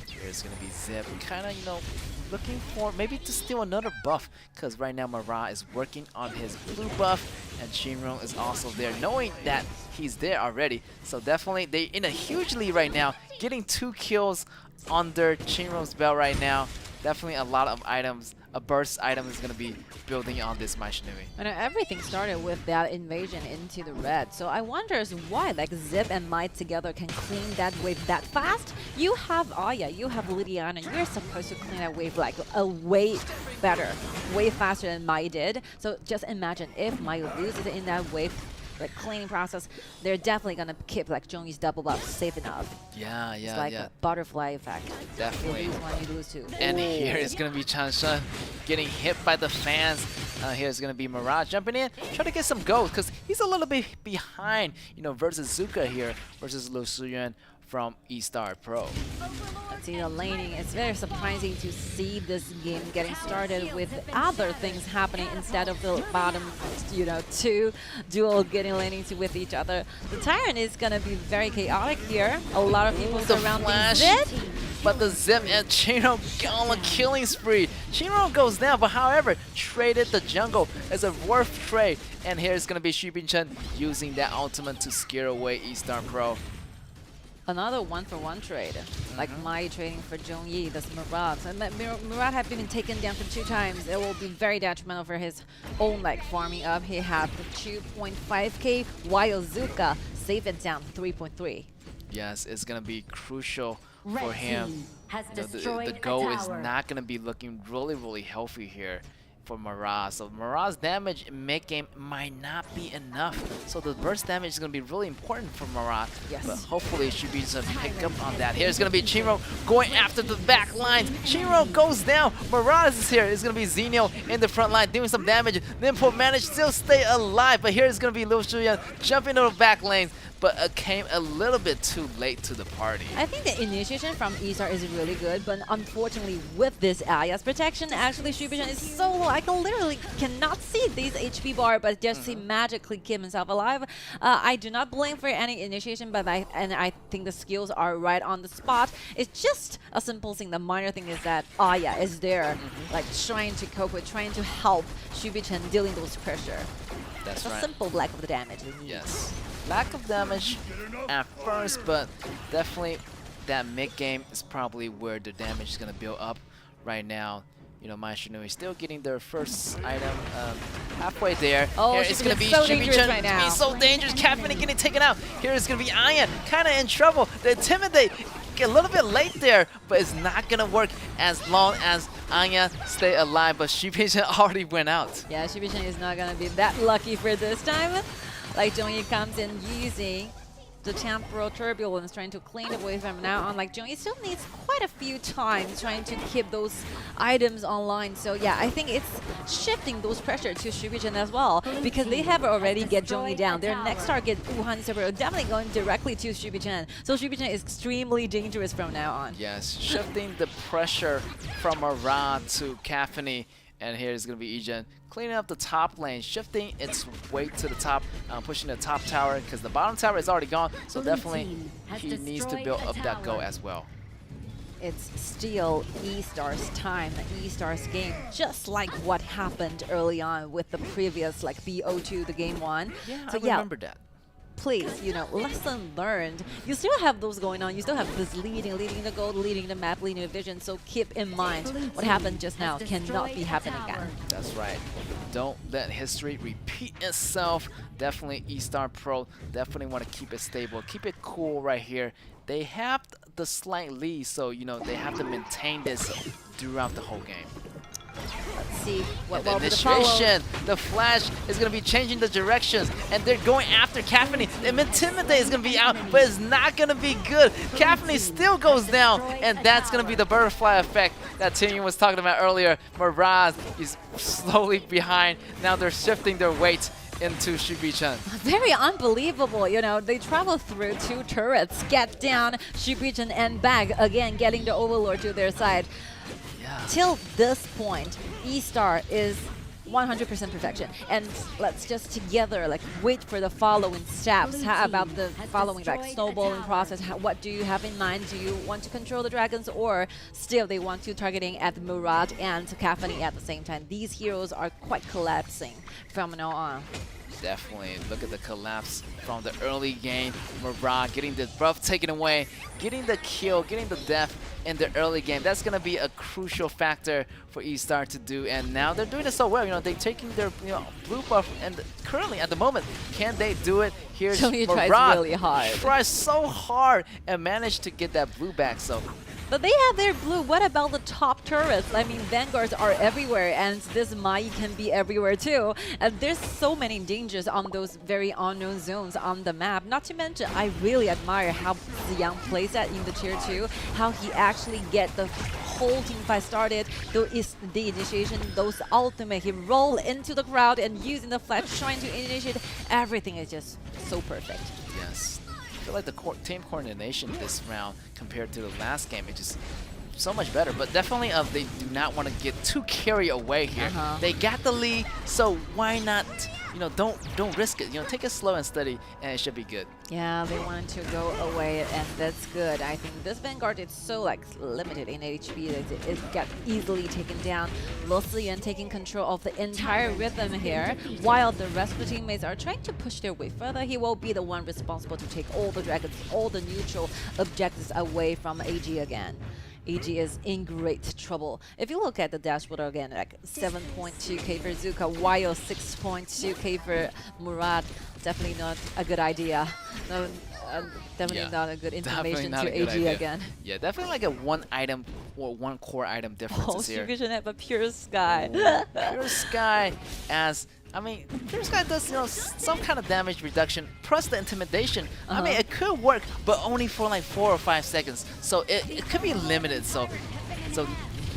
Here's gonna be Zip, kind of looking for maybe to steal another buff, because right now Mara is working on his blue buff, and Chinro is also there, knowing that he's there already. So definitely they in a huge lead right now, getting 2 kills under Chinro's belt right now. Definitely a lot of items. A burst item is going to be building on this My Shinui. And everything started with that invasion into the red. So I wonder why like Zip and Mai together can clean that wave that fast. You have Aya, you have Lidiana, you're supposed to clean that wave like a way better, way faster than Mai did. So just imagine if Mai loses in that wave, like cleaning process, they're definitely gonna keep like Zhongyi's double buff safe enough. Yeah, it's like a butterfly effect. Definitely. You lose one, you lose two. And here is gonna be Chanshan getting hit by the fans. Here's gonna be Mirage jumping in, trying to get some gold, because he's a little bit behind, versus Zuka here, versus Lu Shuyuan from E-Star Pro. Let's see the laning. It's very surprising to see this game getting started with other things happening instead of the bottom, 2 duel getting laning with each other. The Tyrant is gonna be very chaotic here. A lot of people surrounding Zip. But the Zip and Chinro go on a killing spree. Chinro goes down, but however, traded the jungle as a worth trade. And here's gonna be Xu Chen using that ultimate to scare away E-Star Pro. Another 1-for-1 trade, like Mai trading for Zhongyi, this Murat. And Murat have been taken down for 2 times. It will be very detrimental for his own farming up. He has the 2.5k, while Zuka save it down 3.3. Yes, it's gonna be crucial for him. The goal is not gonna be looking really, really healthy here for Mirage. So Mirage's damage in mid-game might not be enough. So the burst damage is going to be really important for Mirage. Yes. But hopefully she be able to pick up on that. Here's going to be Chinro going after the back lines. Chinro goes down. Mirage is here. It's going to be Zenio in the front line doing some damage. Limpo managed to still stay alive. But here's going to be Lu Shuyuan jumping into the back lanes. But came a little bit too late to the party. I think the initiation from E-Star is really good, but unfortunately with this Aya's protection, actually Xu Chen is so low. I literally cannot see these HP bar, but just he magically keep himself alive. I do not blame for any initiation, but I think the skills are right on the spot. It's just a simple thing. The minor thing is that Aya is there, like trying to cope with, trying to help Xu Chen dealing those pressure. That's right. A simple lack of the damage. Yes. Lack of damage at first, but definitely that mid-game is probably where the damage is going to build up right now. My Shinui still getting their first item halfway there. Oh, here it's going to be so dangerous right now. He's so dangerous. Captain getting taken out. Here it's going to be Ian kind of in trouble. The Intimidate a little bit late there, but it's not going to work as long as Anya stay alive. But Xu Chen already went out. Yeah, Xu Chen is not going to be that lucky for this time. Like Zhongyi comes in using the temporal turbulence, trying to clean away from now on. Like Zhongyi still needs quite a few times trying to keep those items online. So yeah, I think it's shifting those pressure to Xu Chen as well, because they have already get Zhongyi down. Their next target, Wuhan Super, definitely going directly to Xu Chen. So Xu Chen is extremely dangerous from now on. Yes, shifting the pressure from Aran to Caphany. And here's going to be Egen cleaning up the top lane, shifting its weight to the top, pushing the top tower, because the bottom tower is already gone. So definitely he needs to build up that go as well. it's still E-Star's time, E-Star's game, just like what happened early on with the previous like BO2, the game 1. Yeah, so I remember that. Please, lesson learned. You still have those going on. You still have this leading the gold, leading the map, leading the vision. So keep in mind what happened just now cannot be happening again. That's right. Don't let history repeat itself. Definitely E-Star Pro. Definitely want to keep it stable. Keep it cool right here. They have the slight lead, so they have to maintain this throughout the whole game. Let's see what the initiation. The flash is going to be changing the directions, and they're going after Caffeine. And Intimidate is going to be out, but it's not going to be good. Caffeine still goes down, and that's going to be the butterfly effect that Tingyun was talking about earlier. Mirage is slowly behind. Now they're shifting their weight into Shubichan. Very unbelievable, they travel through 2 turrets, get down, Shubichan and back, again getting the Overlord to their side. Till this point, E-Star is 100% perfection. And let's just together wait for the following steps. How about the following snowballing process? What do you have in mind? Do you want to control the dragons, or still they want to targeting at Mirage and Caffeine at the same time? These heroes are quite collapsing from now on. Definitely. Look at the collapse from the early game. Mirage getting the buff taken away, getting the kill, getting the death in the early game. That's going to be a crucial factor for E-Star to do. And now they're doing it so well. They're taking their blue buff, and currently at the moment, can they do it? Here's Tony Mirage. tries really hard. Tries so hard and managed to get that blue back. So. But they have their blue. What about the top turrets? I mean, Vanguards are everywhere, and this Mai can be everywhere too. And there's so many dangers on those very unknown zones on the map. Not to mention, I really admire how Ziyang plays that in the tier 2, how he actually get the whole team fight started, the initiation, those ultimate, he roll into the crowd and using the flash, trying to initiate. Everything is just so perfect. Yes. I feel like the team coordination this round compared to the last game is just so much better. But definitely they do not want to get too carried away here. They got the lead, so why not, don't risk it. Take it slow and steady, and it should be good. Yeah, they wanted to go away, and that's good. I think this Vanguard is so limited in HP that it got easily taken down. Lucian taking control of the entire rhythm here, while the rest of the teammates are trying to push their way further. He will be the one responsible to take all the dragons, all the neutral objectives away from AG again. AG is in great trouble. If you look at the dashboard again, 7.2k for Zuka, while 6.2k for Murad, definitely not a good idea. No, definitely not a good information to AG again. Yeah, definitely like a one item or one core item difference here. Vision have a Pure Sky. Pure Sky Pure Sky does some kind of damage reduction plus the intimidation. I mean, it could work, but only for like 4 or 5 seconds. So it could be limited. So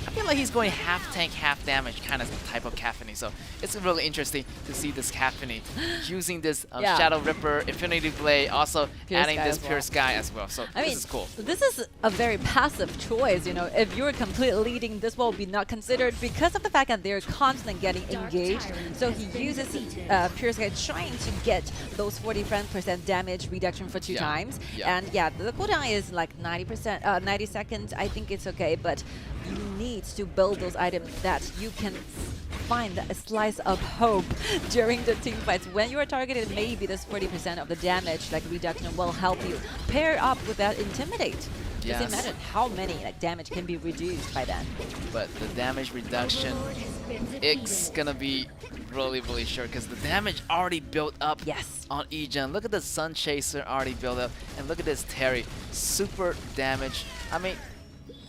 I feel like he's going half tank, half damage kind of type of Caffeine. So it's really interesting to see this Caffeine using this Shadow Ripper, Infinity Blade, also adding this Pure Sky as well. So this is cool. This is a very passive choice. If you're completely leading, this will be not considered because of the fact that they're constantly getting engaged. So he uses Pure Sky trying to get those 40% damage reduction for 2 times. And the cooldown is like 90%, 90 seconds. I think it's okay, but you need to build those items that you can find a slice of hope during the team fights. When you are targeted, maybe this 40% of the damage reduction will help you pair up with that Intimidate. Just imagine how many damage can be reduced by that. But the damage reduction, it's gonna be really, really short because the damage already built up on Egen. Look at the Sun Chaser already built up, and look at this Terry, super damage. I mean,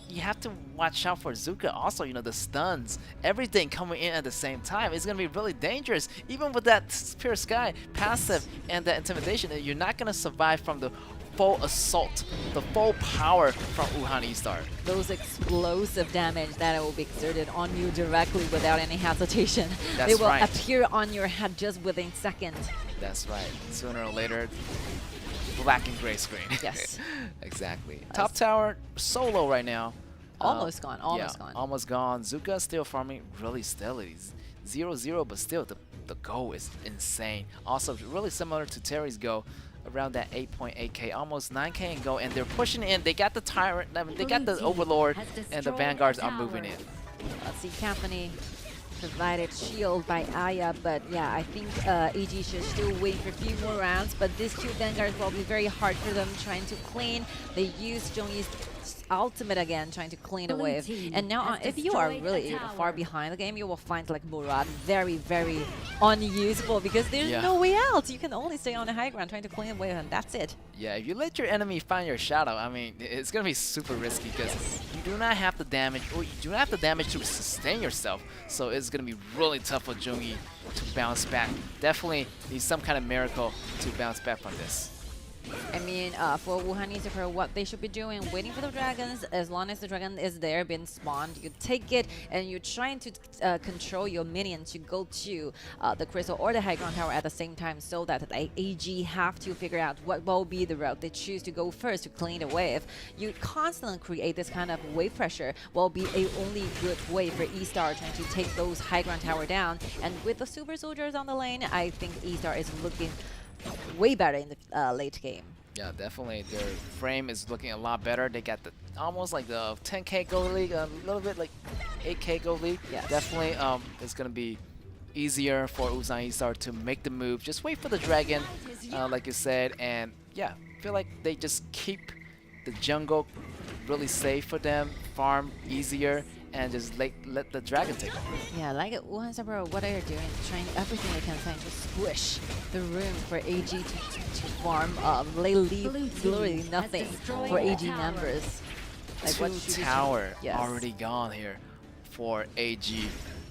you have to watch out for Zuka also, the stuns, everything coming in at the same time. It's going to be really dangerous. Even with that Pure Sky passive and that intimidation, you're not going to survive from the full assault, the full power from Wuhan E-Star. Those explosive damage that will be exerted on you directly without any hesitation. They will appear on your head just within seconds. That's right. Sooner or later, black and gray screen. Yes. Exactly. Top tower solo right now. Almost gone. Almost gone. Almost gone. Zuka still farming really steadily. 0-0, but still the goal is insane. Also really similar to Terry's goal around that 8.8k, almost 9k and go, and they're pushing in. They got the Tyrant, I mean, they got the Overlord, and the Vanguards are moving in. Let's see, Company provided shield by Aya, but yeah, I think AG should still wait for a few more rounds, but these two Vanguards will be very hard for them trying to clean. They use Zhongyi's ultimate again, trying to clean the wave. And now if you are really far behind the game, you will find like Murad very, very unusable because there's no way out. You can only stay on the high ground trying to clean the wave, and that's it. Yeah, if you let your enemy find your shadow, I mean, it's gonna be super risky because you do not have the damage, or you do not have the damage to sustain yourself. So it's gonna be really tough for Zhongyi to bounce back. Definitely needs some kind of miracle to bounce back from this. I mean, for Wuhan Isapro, what they should be doing, waiting for the dragons. As long as the dragon is there, being spawned, you take it, and you're trying to control your minion to go to the crystal or the high ground tower at the same time, so that the AG have to figure out what will be the route they choose to go first to clean the wave. You constantly create this kind of wave pressure will be a only good way for E-Star trying to take those high ground tower down. And with the super soldiers on the lane, I think E-Star is looking way better in the late game. Yeah, definitely. Their frame is looking a lot better. They got the almost like the 10k gold league, a little bit like 8k gold league. Yes. Definitely, it's gonna be easier for Ulsan E-Star to make the move. Just wait for the dragon, like you said, and yeah, I feel like they just keep the jungle really safe for them, farm easier, and just let the dragon take over. Yeah, like Wuhan Saburo, what are you doing? Trying everything they can find to squish the room for AG to farm. They leave literally nothing for AG members. Like Two tower already gone here for AG,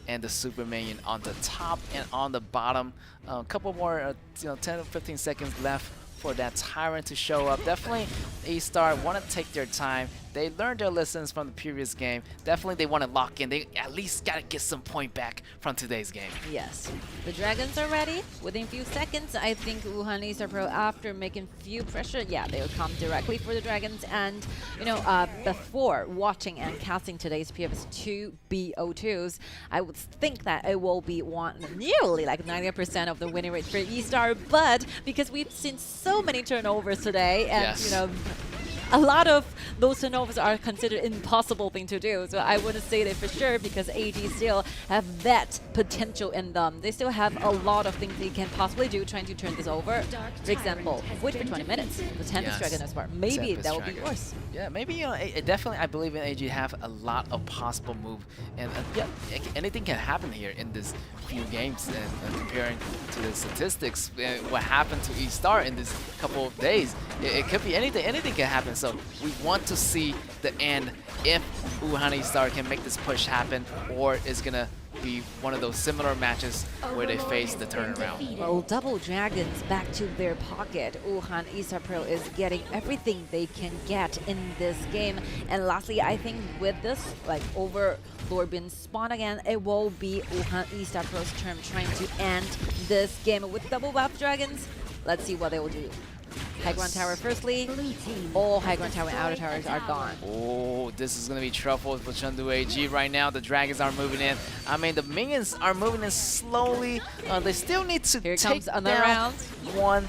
and the super minion on the top and on the bottom. A couple more, 10 to 15 seconds left for that Tyrant to show up. Definitely A-Star want to take their time. They learned their lessons from the previous game. Definitely they want to lock in. They at least got to get some point back from today's game. Yes. The dragons are ready. Within a few seconds, I think Wuhan Isar Pro, after making few pressure, yeah, they will come directly for the dragons. And, you know, before watching and casting today's PFS2 BO2s, I would think that it will be nearly like 90% of the winning rate for E-Star. But because we've seen so many turnovers today, and, you know, a lot of those turnovers are considered impossible thing to do. So I wouldn't say that for sure, because AG still have that potential in them. They still have a lot of things they can possibly do trying to turn this over. For example, wait for 20 minutes. The Tempest Dragon as well. Maybe that will be worse. Yeah, maybe, you know, definitely I believe in AG have a lot of possible move. And yeah, anything can happen here in this few games. And comparing to the statistics, what happened to E-Star in this couple of days, it could be anything. Anything can happen. So we want to see the end, if Wuhan E-Star can make this push happen, or is gonna be one of those similar matches where they face the turnaround. Well, double dragons back to their pocket. Wuhan E-Star Pro is getting everything they can get in this game. And lastly, I think with this, like, Overlord being spawned again, it will be Wuhan E-Star Pro's turn trying to end this game with double buff dragons. Let's see what they will do. High ground tower firstly. All high ground tower and outer towers are gone. Oh, this is going to be trouble for Chengdu AG right now. The dragons are moving in. I mean, the minions are moving in slowly. They still need to take down one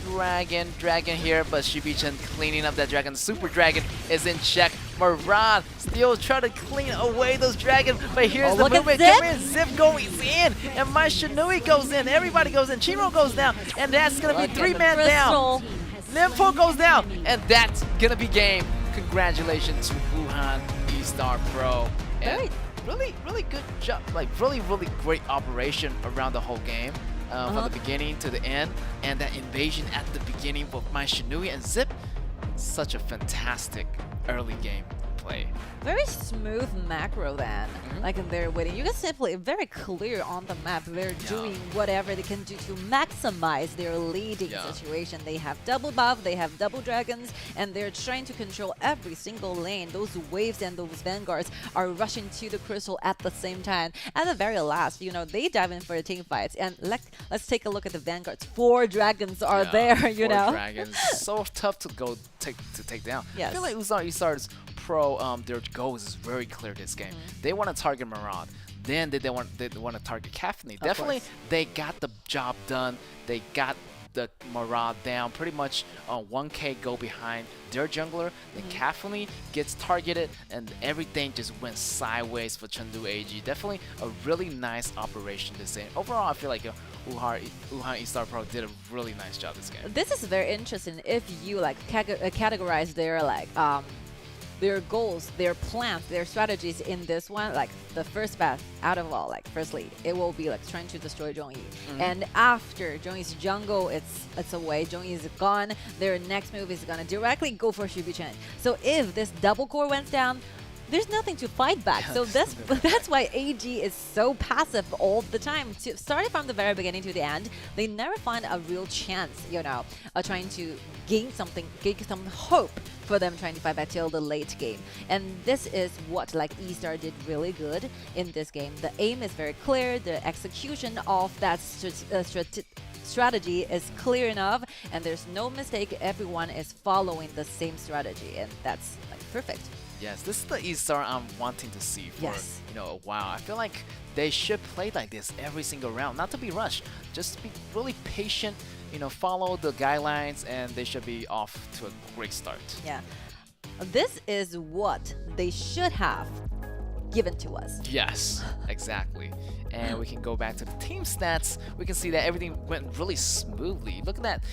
dragon here, but Shibi-chan cleaning up that dragon. Super dragon is in check. Murad still trying to clean away those dragons, but here's the movement. Come in, Zip going in, and my Shinui goes in. Everybody goes in. Chiro goes down, and that's gonna be 3-man down. Limpo goes down, and that's gonna be game. Congratulations to Wuhan E-Star Pro. And really good job. Like really great operation around the whole game. From the beginning to the end, and that invasion at the beginning with my Shinui and Zip, such a fantastic early game play. Very smooth macro then, like they're waiting. You can simply, very clear on the map, they're doing whatever they can do to maximize their leading situation. They have double buff, they have double dragons, and they're trying to control every single lane. Those waves and those vanguards are rushing to the crystal at the same time. At the very last, you know, they dive in for the team fights, and let's take a look at the vanguards. 4 dragons are there, you know. 4 dragons, so tough to take down. Yes. I feel like Uzar E-Star's Pro, their goals is very clear this game. They want to target Murad, then they want to target Caffney. Definitely, they got the job done. They got the morale down, pretty much 1k go behind their jungler. Then Kathleen gets targeted, and everything just went sideways for Chengdu AG. Definitely a really nice operation this game. Overall, I feel like Wuhan eStar Pro did a really nice job this game. This is very interesting. If you like categorize their their goals, their plans, their strategies in this one, like the first bet out of all, like firstly, it will be like trying to destroy Zhongyi. And after Zhongyi's jungle, it's away, Zhongyi is gone, their next move is gonna directly go for Xu Bichen. So if this double core went down, there's nothing to fight back. So that's why AG is so passive all the time. Starting from the very beginning to the end, they never find a real chance, you know, trying to gain some hope for them trying to fight back till the late game. And this is what like eStar did really good in this game. The aim is very clear, the execution of that strategy is clear enough, and there's no mistake. Everyone is following the same strategy, and that's like perfect. Yes, this is the eStar I'm wanting to see for you know, a while. I feel like they should play like this every single round, not to be rushed, just to be really patient, you know, follow the guidelines, and they should be off to a great start. Yeah, this is what they should have given to us. Yes, exactly. And we can go back to the team stats. We can see that everything went really smoothly. Look at that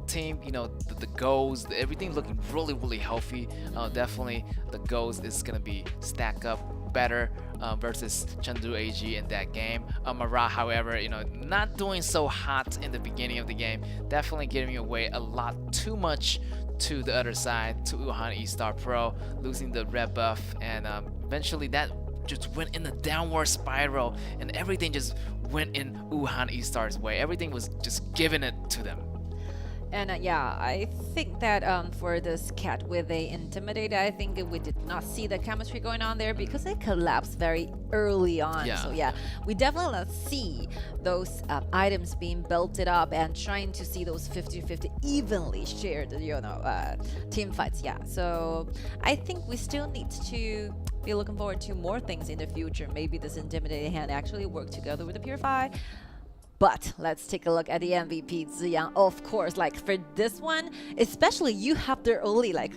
team, you know, the goals, everything looking really, really healthy. Definitely the goals is going to be stack up better versus Chengdu AG in that game. Marat, however, you know, not doing so hot in the beginning of the game. Definitely giving away a lot too much to the other side, to Wuhan eStar Pro, losing the red buff, and eventually that just went in a downward spiral, and everything just went in Wuhan eStar's way. Everything was just giving it to them. And yeah, I think that for this cat with a Intimidate, I think we did not see the chemistry going on there because it collapsed very early on. Yeah. So yeah, we definitely see those items being built up and trying to see those 50-50 evenly shared, you know, team fights. Yeah, so I think we still need to be looking forward to more things in the future. Maybe this Intimidating hand actually work together with the Purify. But let's take a look at the MVP, Ziyang. Of course, like for this one, especially you have the early, like,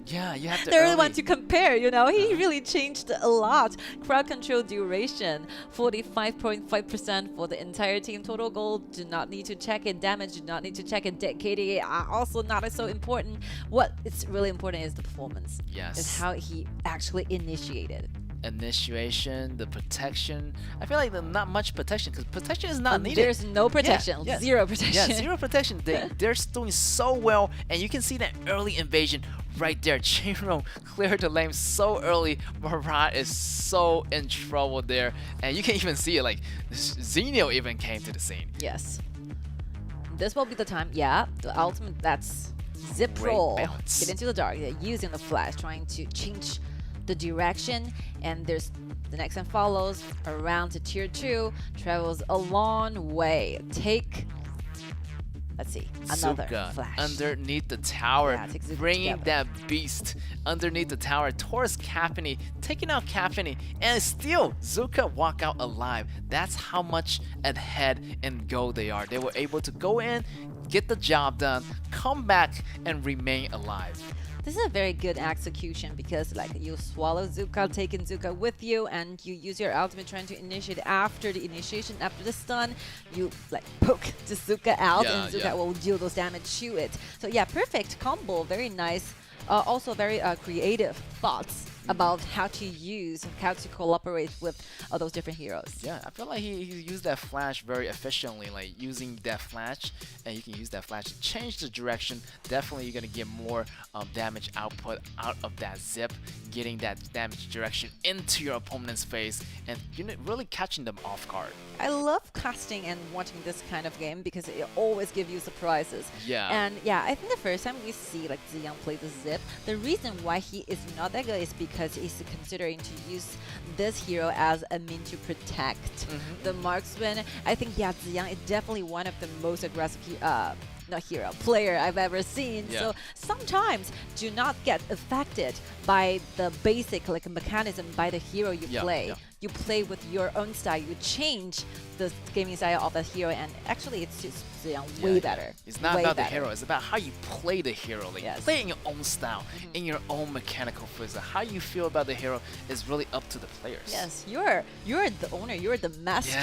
yeah, you have to the early one to compare, you know, he really changed a lot. Crowd control duration, 45.5% for the entire team. Total gold, do not need to check it. Damage, do not need to check it. KDA are also not so important. What is really important is the performance. Yes. Is how he actually initiated. Initiation, the protection. I feel like not much protection because protection is not needed. There's no protection, zero protection. Yeah, zero protection. They're doing so well, and you can see that early invasion right there. Chainro cleared the lane so early. Marat is so in trouble there, and you can even see it. Like Xenio even came to the scene. Yes, this will be the time. Yeah, the ultimate. That's zip roll. Get into the dark. They're using the flash, trying to change the direction, and there's the next one follows around to tier 2, travels a long way. Take, let's see, another Zuka flash underneath the tower, yeah, bringing that beast underneath the tower towards Capini, taking out Capini, and still Zuka walk out alive. That's how much ahead in goal they are. They were able to go in, get the job done, come back, and remain alive. This is a very good execution because like you swallow Zuka, taking Zuka with you, and you use your ultimate trying to initiate after the initiation, after the stun, you like poke the Zuka out, and Zuka will deal those damage to it. So yeah, perfect combo, very nice. Also very creative thoughts about how to use, how to cooperate with all those different heroes. Yeah, I feel like he used that flash very efficiently, like using that flash, and you can use that flash to change the direction. Definitely you're going to get more damage output out of that zip, getting that damage direction into your opponent's face, and you're really catching them off guard. I love casting and watching this kind of game because it always gives you surprises. Yeah. And yeah, I think the first time we see like Ziyang play the zip, the reason why he is not that good is because he's considering to use this hero as a mean to protect the marksman. I think yeah, Ziyang is definitely one of the most aggressive player I've ever seen. Yeah. So sometimes do not get affected by the basic like mechanism by the hero you play. you play with your own style, you change the gaming style of the hero, and actually it's just way better. It's not way about better. the hero, it's about how you play the hero. Like Yes. play in your own style, in your own mechanical physics. How you feel about the hero is really up to the players. Yes, you're the owner, you're the master,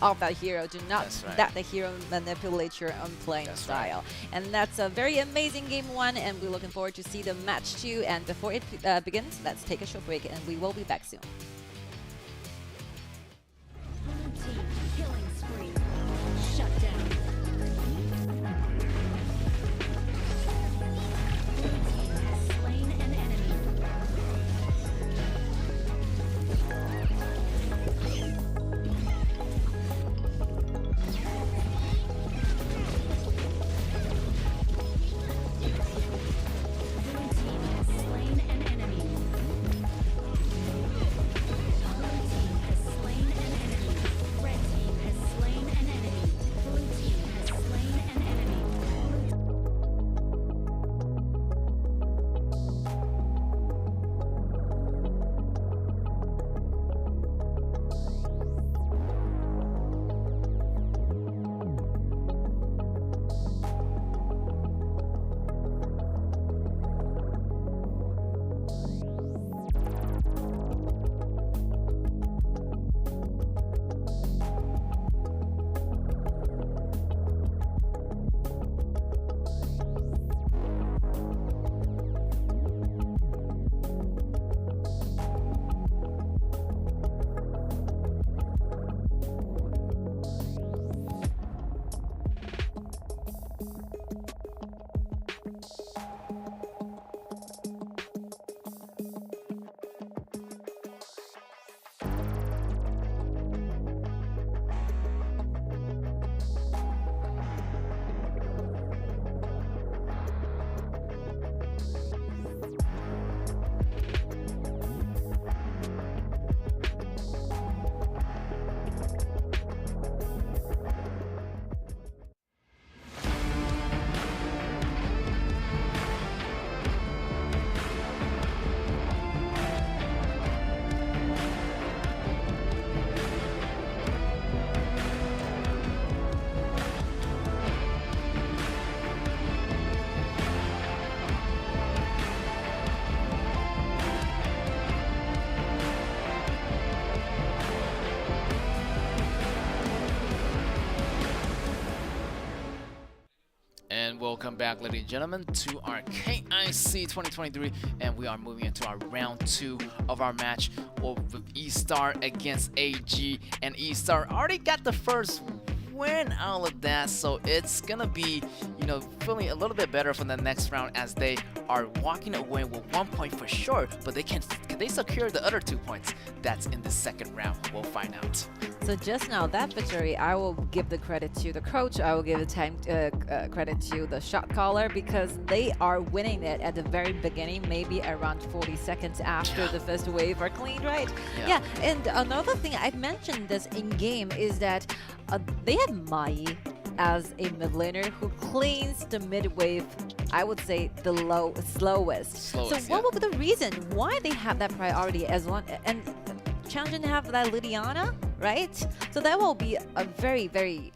of that hero. Do not let the hero manipulate your own playing style. And that's a very amazing game 1, and we're looking forward to see the match 2. And before it begins, let's take a short break, and we will be back soon. Killing spree. Shut down. Blue team has slain an enemy. Blue team has slain an enemy. Blue team has slain an enemy. Red team has slain an enemy. Blue team has slain an enemy. And welcome back, ladies and gentlemen, to our KIC 2023, and we are moving into our round 2 of our match with E-Star against AG, and E-Star already got the first win out of that, so it's gonna be, feeling a little bit better for the next round as they are walking away with 1 point for sure, but can they secure the other 2 points? That's in the second round. We'll find out. So just now, that victory, I will give the credit to the coach. I will give the credit to the shot caller, because they are winning it at the very beginning, maybe around 40 seconds after the first wave are cleaned, right? Yeah. And another thing I mentioned this in game is that they have Mai as a mid laner who cleans the mid wave, I would say the slowest. So what would be the reason why they have that priority as one, and Chang'an have that Lidiana, right? So that will be a very, very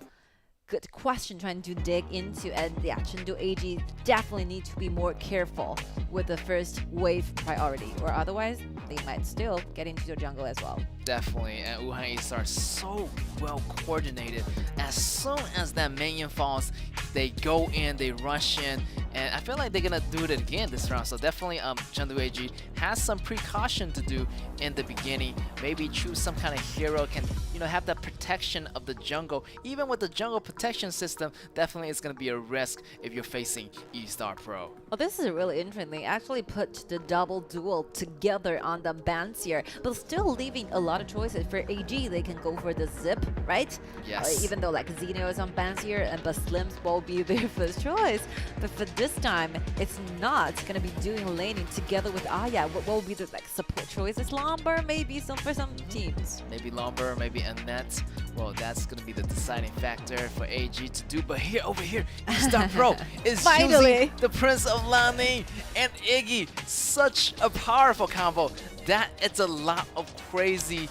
good question trying to dig into, and Chengdu AG definitely need to be more careful with the first wave priority, or otherwise they might still get into the jungle as well. Definitely, and Wuhan East are so well coordinated. As soon as that minion falls, they go in, they rush in, and I feel like they're gonna do it again this round. So definitely, Chengdu AG has some precaution to do in the beginning. Maybe choose some kind of hero can, have that protection of the jungle. Even with the jungle protection system, definitely it's gonna be a risk if you're facing E-Star Pro. Well, this is really interesting. They actually put the double duel together on the bans here, but still leaving a lot of choices. For AG, they can go for the zip, right? Yes. Even though like Xeno is on bans here, but Slims will be their first choice. But for this time it's not gonna be doing laning together with Aya. What will be the like support choices? Lomber, maybe some for some teams. Maybe Lomber, maybe Annette. Well, that's gonna be the deciding factor for AG to do. But here, over here, Star Pro is using the Prince of Lani and Iggy. Such a powerful combo. That it's a lot of crazy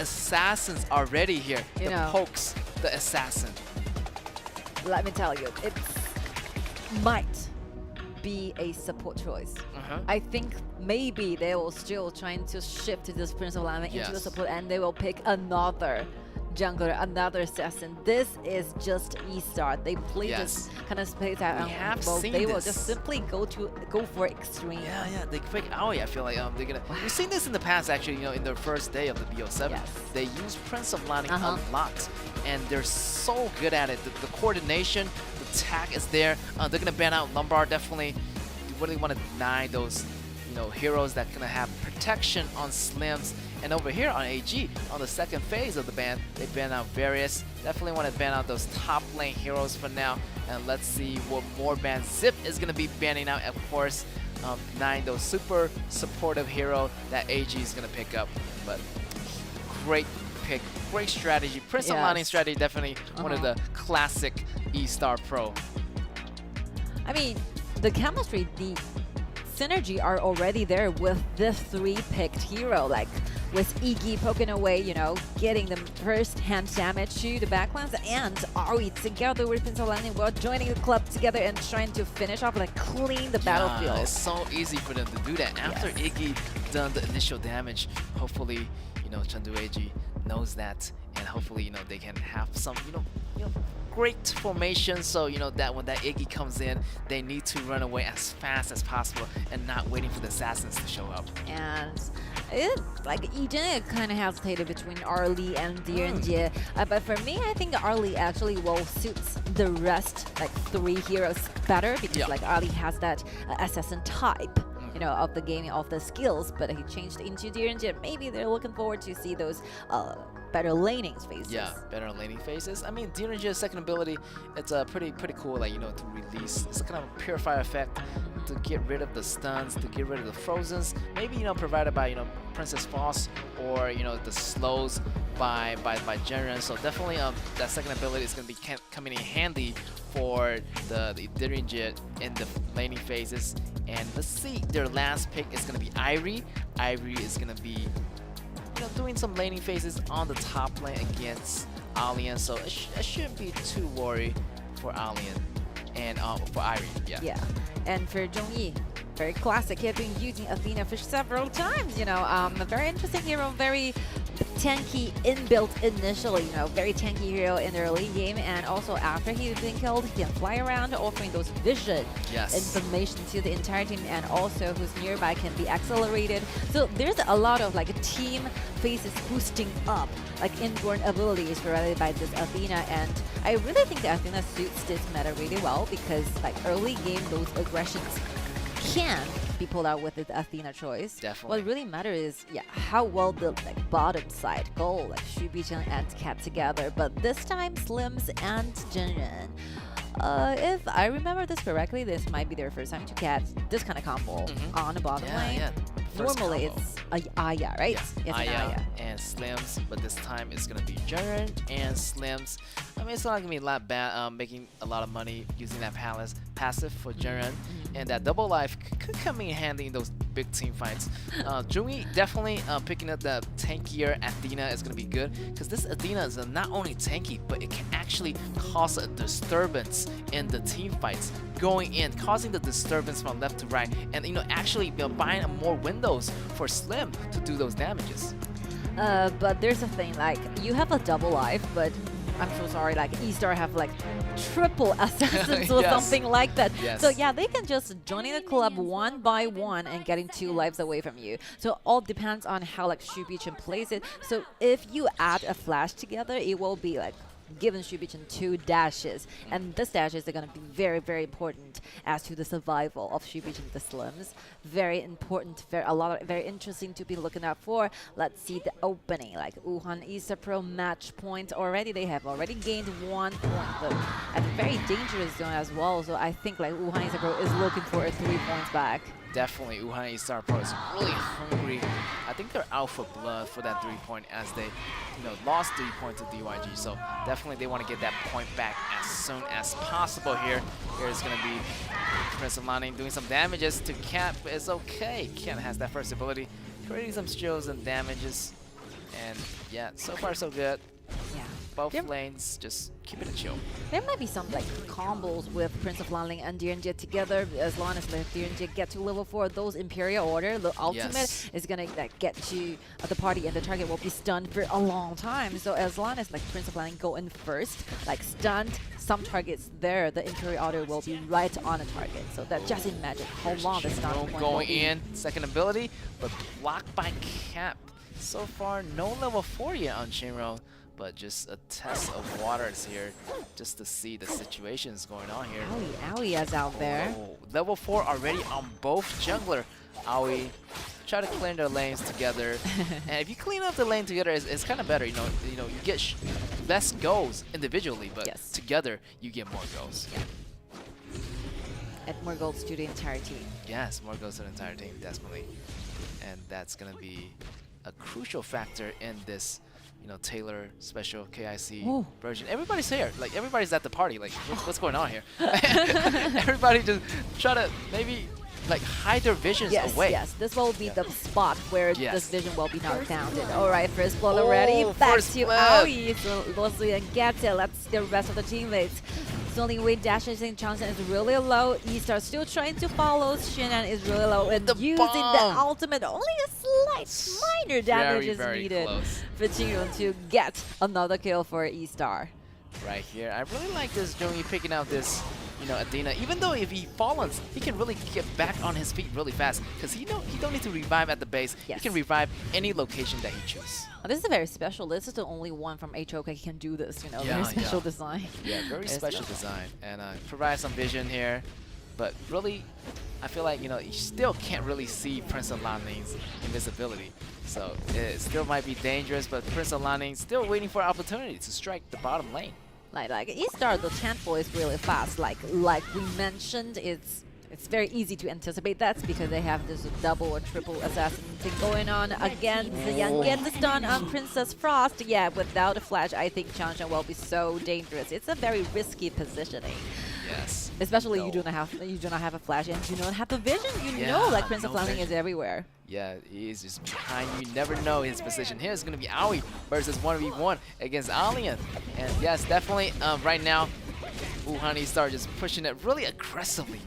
assassins already here. You the know. pokes, the assassin. Let me tell you, it might be a support choice. I think maybe they will still trying to shift this Prince of Lana into the support, and they will pick another jungler, another assassin. This is just E-Star. They play this kind of space out. They will just simply go for extreme. Yeah, they quick Aoi. I feel like they're gonna. We've seen this in the past, actually. You know, in their first day of the BO7, they use Prince of Lani a lot, and they're so good at it. The coordination, the tag is there. They're gonna ban out Lombard definitely. You really want to deny those, you know, heroes that gonna have protection on Slims. And over here on AG, on the second phase of the ban, they ban out various. Definitely want to ban out those top lane heroes for now. And let's see what more bans. Zip is going to be banning out, of course, denying those super supportive hero that AG is going to pick up. But great pick, great strategy. Prince of Lani strategy, definitely one of the classic E-Star Pro. I mean, the chemistry, the synergy are already there with this 3 picked hero. Like, with Iggy poking away, you know, getting the first-hand damage to the backlines, and Ari together with Prince of Lani joining the club together and trying to finish off, like, clean the battlefield. It's so easy for them to do that. After Iggy done the initial damage, hopefully, you know, Chengdu AG knows that, and hopefully, you know, they can have some, you know, great formation, so you know that when that Iggy comes in, they need to run away as fast as possible and not waiting for the assassins to show up. And it, like, Eden kind of hesitated between Arlie and Direnjie, but for me, I think Arlie actually will suit the rest, like 3 heroes better, because like Arlie has that assassin type, you know, of the game, of the skills, but he changed into Direnjie. Maybe they're looking forward to see those better laning phases. Yeah, better laning phases. I mean, Direnjie's second ability, it's pretty cool, like, you know, to release. It's a kind of a purifier effect to get rid of the stuns, to get rid of the frozens. Maybe, you know, provided by, you know, Princess Foss, or, you know, the slows by Jaren. So definitely that second ability is going to be coming in handy for the Direnjie in the laning phases. And let's see, their last pick is going to be Irie. Irie is going to be, you know, doing some laning phases on the top lane against Alien, so it shouldn't be too worried for Alien and for Irie. Yeah. And for Zhongyi, very classic. He has been using Athena for several times. You know, a very interesting hero, very tanky inbuilt initially. You know, very tanky hero in the early game, and also after he's been killed, he can fly around, offering those vision information to the entire team, and also who's nearby can be accelerated. So there's a lot of like team phases boosting up, like inborn abilities provided by this Athena, and I really think that Athena suits this meta really well, because like early game, those aggressions can be pulled out with the Athena choice. Definitely. What really matters is how well the like bottom side go, like Shubi-chan and Cat together, but this time Slims and Jinren. If I remember this correctly, this might be their first time to catch this kind of combo on the bottom lane. Normally it's Aya, right? It's Aya and Slims, but this time it's gonna be Jaren and Slims. I mean, it's not gonna be a lot bad, making a lot of money using that passive for Jaren, and that double life could come in handy in those big team fights. Jungi definitely picking up the tankier Athena is gonna be good, because this Athena is not only tanky, but it can actually cause a disturbance in the team fights, going in, causing the disturbance from left to right, and you know, actually, you know, buying more windows for Slim to do those damages. But there's a thing, like, you have a double life, but I'm so sorry, like E-Star have like triple assassins or something like that. So yeah, they can just join the club one by one and getting 2 lives away from you. So all depends on how like Shubi-chan plays it. So if you add a flash together, it will be like given Shubichen 2 dashes. And this dashes are going to be very, very important as to the survival of Shubichen the Slims. Very important, very interesting to be looking out for. Let's see the opening, like Wuhan Easter Pro match point already. They have already gained 1 point, but at a very dangerous zone as well. So I think like Wuhan Easter Pro is looking for a 3 points back. Definitely, Wuhan Star Pro is really hungry. I think they're out for blood for that 3-point as they, lost 3 points to DYG. So definitely they want to get that point back as soon as possible here. Here's going to be Prince of Lining doing some damages to Cat, but it's okay. Cat has that first ability, creating some shields and damages. And yeah, so far so good. Yeah. Both lanes just keeping it chill. There might be some like combos with Prince of Lanling and DNJ together as long as like, DNJ get to level 4. Those Imperial Order, the ultimate is gonna like get to the party and the target will be stunned for a long time. So as long as like Prince of Lanling go in first, like stunned some targets there, the Imperial Order will be right on a target. So that just imagine how long the stun point going in, second ability, but blocked by Cap. So far, no level 4 yet on Shinro. But just a test of waters here, just to see the situations going on here. Aoi is out there. Oh, level 4 already on both jungler. Aoi try to clean their lanes together, and if you clean up the lane together, it's kind of better. You get less goals individually, but together you get more goals. Yeah. And more goals to the entire team. Yes, more goals to the entire team, definitely, and that's gonna be a crucial factor in this. Taylor special KIC version. Everybody's here. Like, everybody's at the party. Like, what's going on here? Everybody just try to maybe, like, hide their visions away. Yes, this will be the spot where this vision will be knocked down. All right, first blood already. Back to Aoi. So, Lucy and Gette. Let's see the rest of the teammates. Only Wei dashes in Johnson is really low. E-Star still trying to follow. Shinan is really low and using the ultimate. Only a slight, minor damage is needed for Qingrong to get another kill for E-Star. Right here. I really like this Jungyi picking out this, Athena. Even though if he falls, he can really get back on his feet really fast because he don't need to revive at the base. He can revive any location that he chooses. Oh, this is very special. This is the only one from HOK can do this, very special design. Yeah, very special design. And provide some vision here. But really, I feel like, you still can't really see Prince of Lanling's invisibility. So it still might be dangerous, but Prince of Lanling still waiting for an opportunity to strike the bottom lane. Like E-Star, the tempo is really fast. Like we mentioned, it's very easy to anticipate. That's because they have this double or triple assassin thing going on against the Young. Get this done on Princess Frost. Yeah, without a flash, I think Changshan will be so dangerous. It's a very risky positioning. Yes. Especially you do not have a flash and you don't have the vision. You know, like Prince of Lanling is everywhere. Yeah, he is just behind you. You never know his position. Here is going to be Aoi versus 1v1 against Alien. And yes, definitely right now, Wuhan Star just pushing it really aggressively.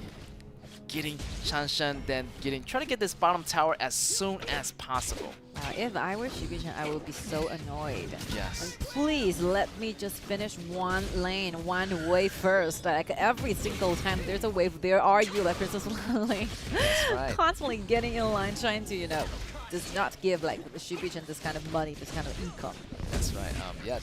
Getting Changshan, then trying to get this bottom tower as soon as possible. If I were Shubichen, I would be so annoyed. Yes. And please let me just finish one lane, one wave first. Like every single time there's a wave, there are you, like Princess Lane. That's right. Constantly getting in line, trying to, just not give like Shubichen this kind of money, this kind of income. That's right. Yeah,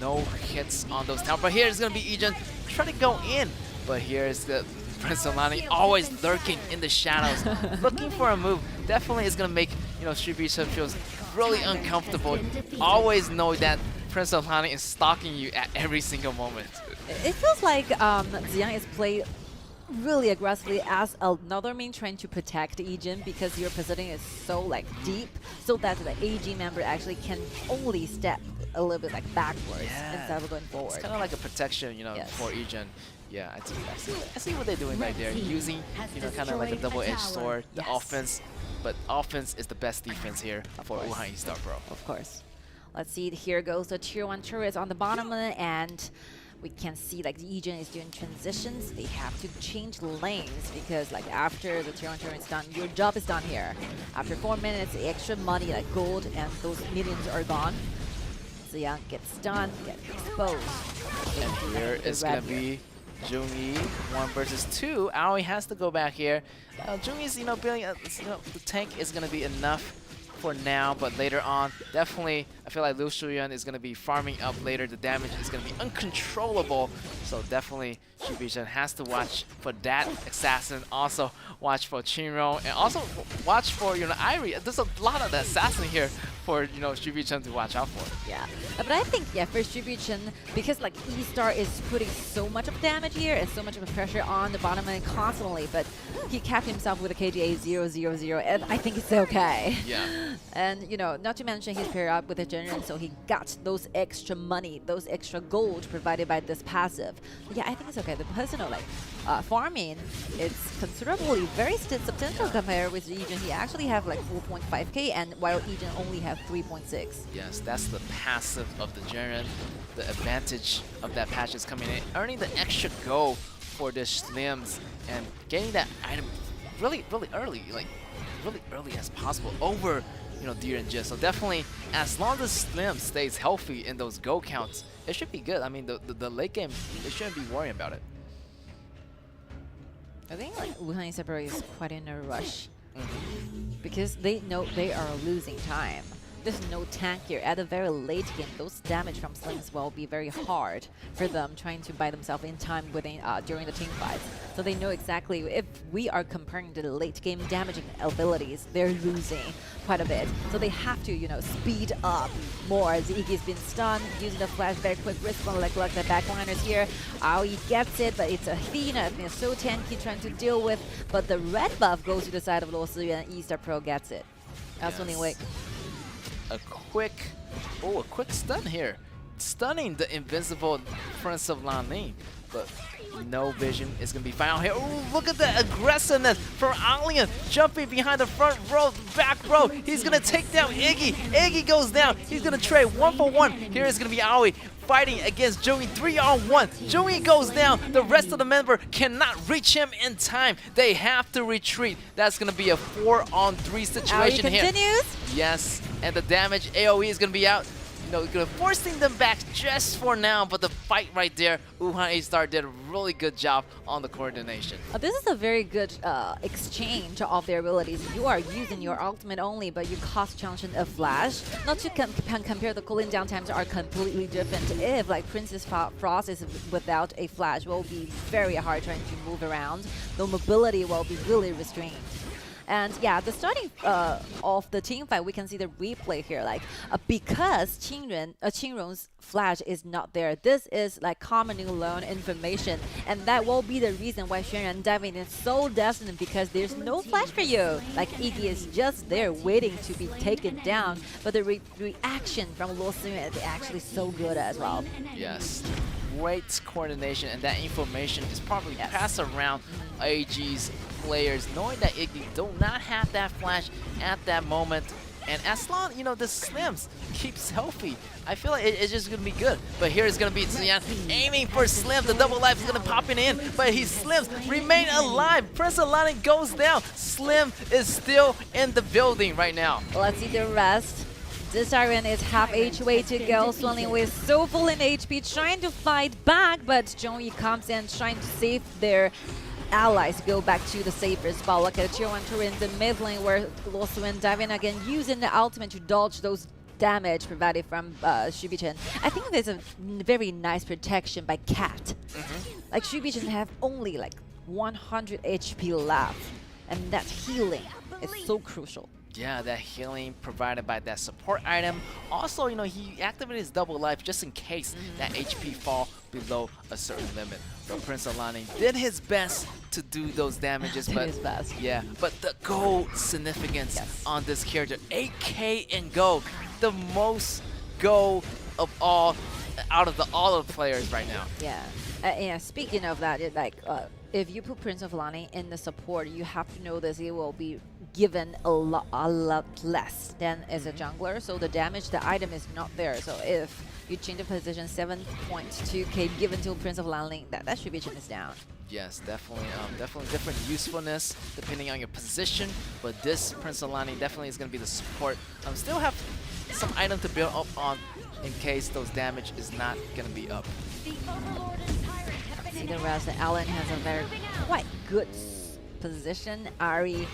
no hits on those towers. But here is gonna be Ejin trying to go in. But here's the Prince of Lanling always lurking in the shadows, looking for a move. Definitely is gonna make Shubichen feels really uncomfortable. Always know that Prince of Lanling is stalking you at every single moment. It feels like Ziyang is played really aggressively as another main trying to protect Ejin because your positioning is so deep, so that the AG member actually can only step a little bit backwards instead of going forward. It's kind of like a protection, for Ejin. Yeah, I see what they're doing right there. Using, kind of like a double-edged sword, the offense. But offense is the best defense here for Wuhan Star Pro. Of course. Let's see, here goes the tier 1 turrets on the bottom, and we can see the Ejin is doing transitions. They have to change lanes because after the tier 1 turret is done, your job is done here. After 4 minutes, the extra money gold and those minions are gone. Ziyang gets stunned, gets exposed. And here is going to be Jungyi 1 versus 2. Aoi has to go back here. Jungyi's, building the tank is going to be enough for now, but later on, definitely, I feel like Liu Shuyuan is going to be farming up later. The damage is going to be uncontrollable, so definitely Shubi-Chen has to watch for that assassin, also watch for Chinro, and also watch for, Irie. There's a lot of the assassin here for, Shubi-Chen to watch out for. Yeah, but I think, yeah, for Shubi-Chen, because like E-Star is putting so much of damage here and so much of pressure on the bottom lane constantly, but he capped himself with a KDA 0-0-0, and I think it's okay. Yeah. And, not to mention he's paired up with a General, so he got those extra money, those extra gold provided by this passive. But yeah, I think it's okay. The personal, farming, it's considerably very substantial compared with Egen. He actually have like 4.5k, and while Egen only have 3.6. Yes, that's the passive of the General. The advantage of that patch is coming in, earning the extra gold for the Slims, and getting that item really early, really early as possible over, Deer and Jizz. So definitely, as long as Slim stays healthy in those gold counts, it should be good. I mean, the late game, they shouldn't be worrying about it. I think Wuhan Separate is quite in a rush because they know they are losing time. There's no tank here. At the very late game, those damage from Slims will be very hard for them trying to buy themselves in time within during the team fights. So they know exactly, if we are comparing to the late game damaging abilities, they're losing quite a bit. So they have to, speed up more. As Iggy's been stunned, using the flash, very quick response, like the backliners here. Aoi gets it, but it's Athena, it's so tanky trying to deal with. But the red buff goes to the side of Luo Siyuan, and Easter Pro gets it. That's when they wake. A quick stun here. Stunning the invincible Prince of Lanling, but no vision is going to be found here. Oh, look at the aggressiveness from Alien, jumping behind the front row, back row. He's going to take down Iggy. Iggy goes down. He's going to trade 1-for-1. Here is going to be Aoi fighting against Joey 3-on-1. Joey goes down. The rest of the member cannot reach him in time. They have to retreat. That's going to be a 4-on-3 situation Aoi here. Continues. Yes, and the damage AoE is going to be out. Forcing them back just for now, but the fight right there, Wuhan A-Star did a really good job on the coordination. This is a very good exchange of their abilities. You are using your ultimate only, but you cost Changshen a flash. Not to compare, the cooling down times are completely different. If Princess Frost is without a flash, it will be very hard trying to move around. The mobility will be really restrained. And yeah, the starting of the team fight, we can see the replay here. Because Qingrong's flash is not there, this is commonly learned information, and that will be the reason why Xuanren diving is so destined, because there's no flash for you. Iggy is just there waiting to be taken down, but the reaction from Luo Siyuan is actually so good as well. Yes, great coordination, and that information is probably passed around AG's players, knowing that Iggy do not have that flash at that moment. And as long, the Slims keeps healthy, I feel like it's just going to be good. But here is going to be Ziyan aiming for Slim. The double life is going to pop it in, but he Slims remain alive. Prince of Lanling goes down. Slim is still in the building right now. Let's see the rest. This Siren is half HOA to go. Swanling with so full in HP, trying to fight back, but Zhongyi comes in trying to save their allies, go back to the safer spot. Look at Tier 1 turret in the mid lane, where Luo Siyuan diving again, using the ultimate to dodge those damage provided from Shubi-Chen. I think there's a very nice protection by Cat. Shubi-Chen have only 100 HP left, and that healing is so crucial. Yeah, that healing provided by that support item. Also, he activated his double life just in case that HP fall below a certain limit. But Prince of Lanling did his best to do those damages, but his best. Yeah, but the gold significance on this character, 8k in gold, the most gold of all out of all of the players right now. Yeah. Speaking of that, if you put Prince of Lanling in the support, you have to know this, it will be given a lot less than as a jungler. So the damage, the item is not there. So if you change the position, 7.2k given to Prince of Lanling, that Shubi-Chen is down. Yes, definitely different usefulness depending on your position. But this Prince of Lanling definitely is going to be the support. Still have some item to build up on in case those damage is not going to be up. See the rest. Alan has a quite good position. Ari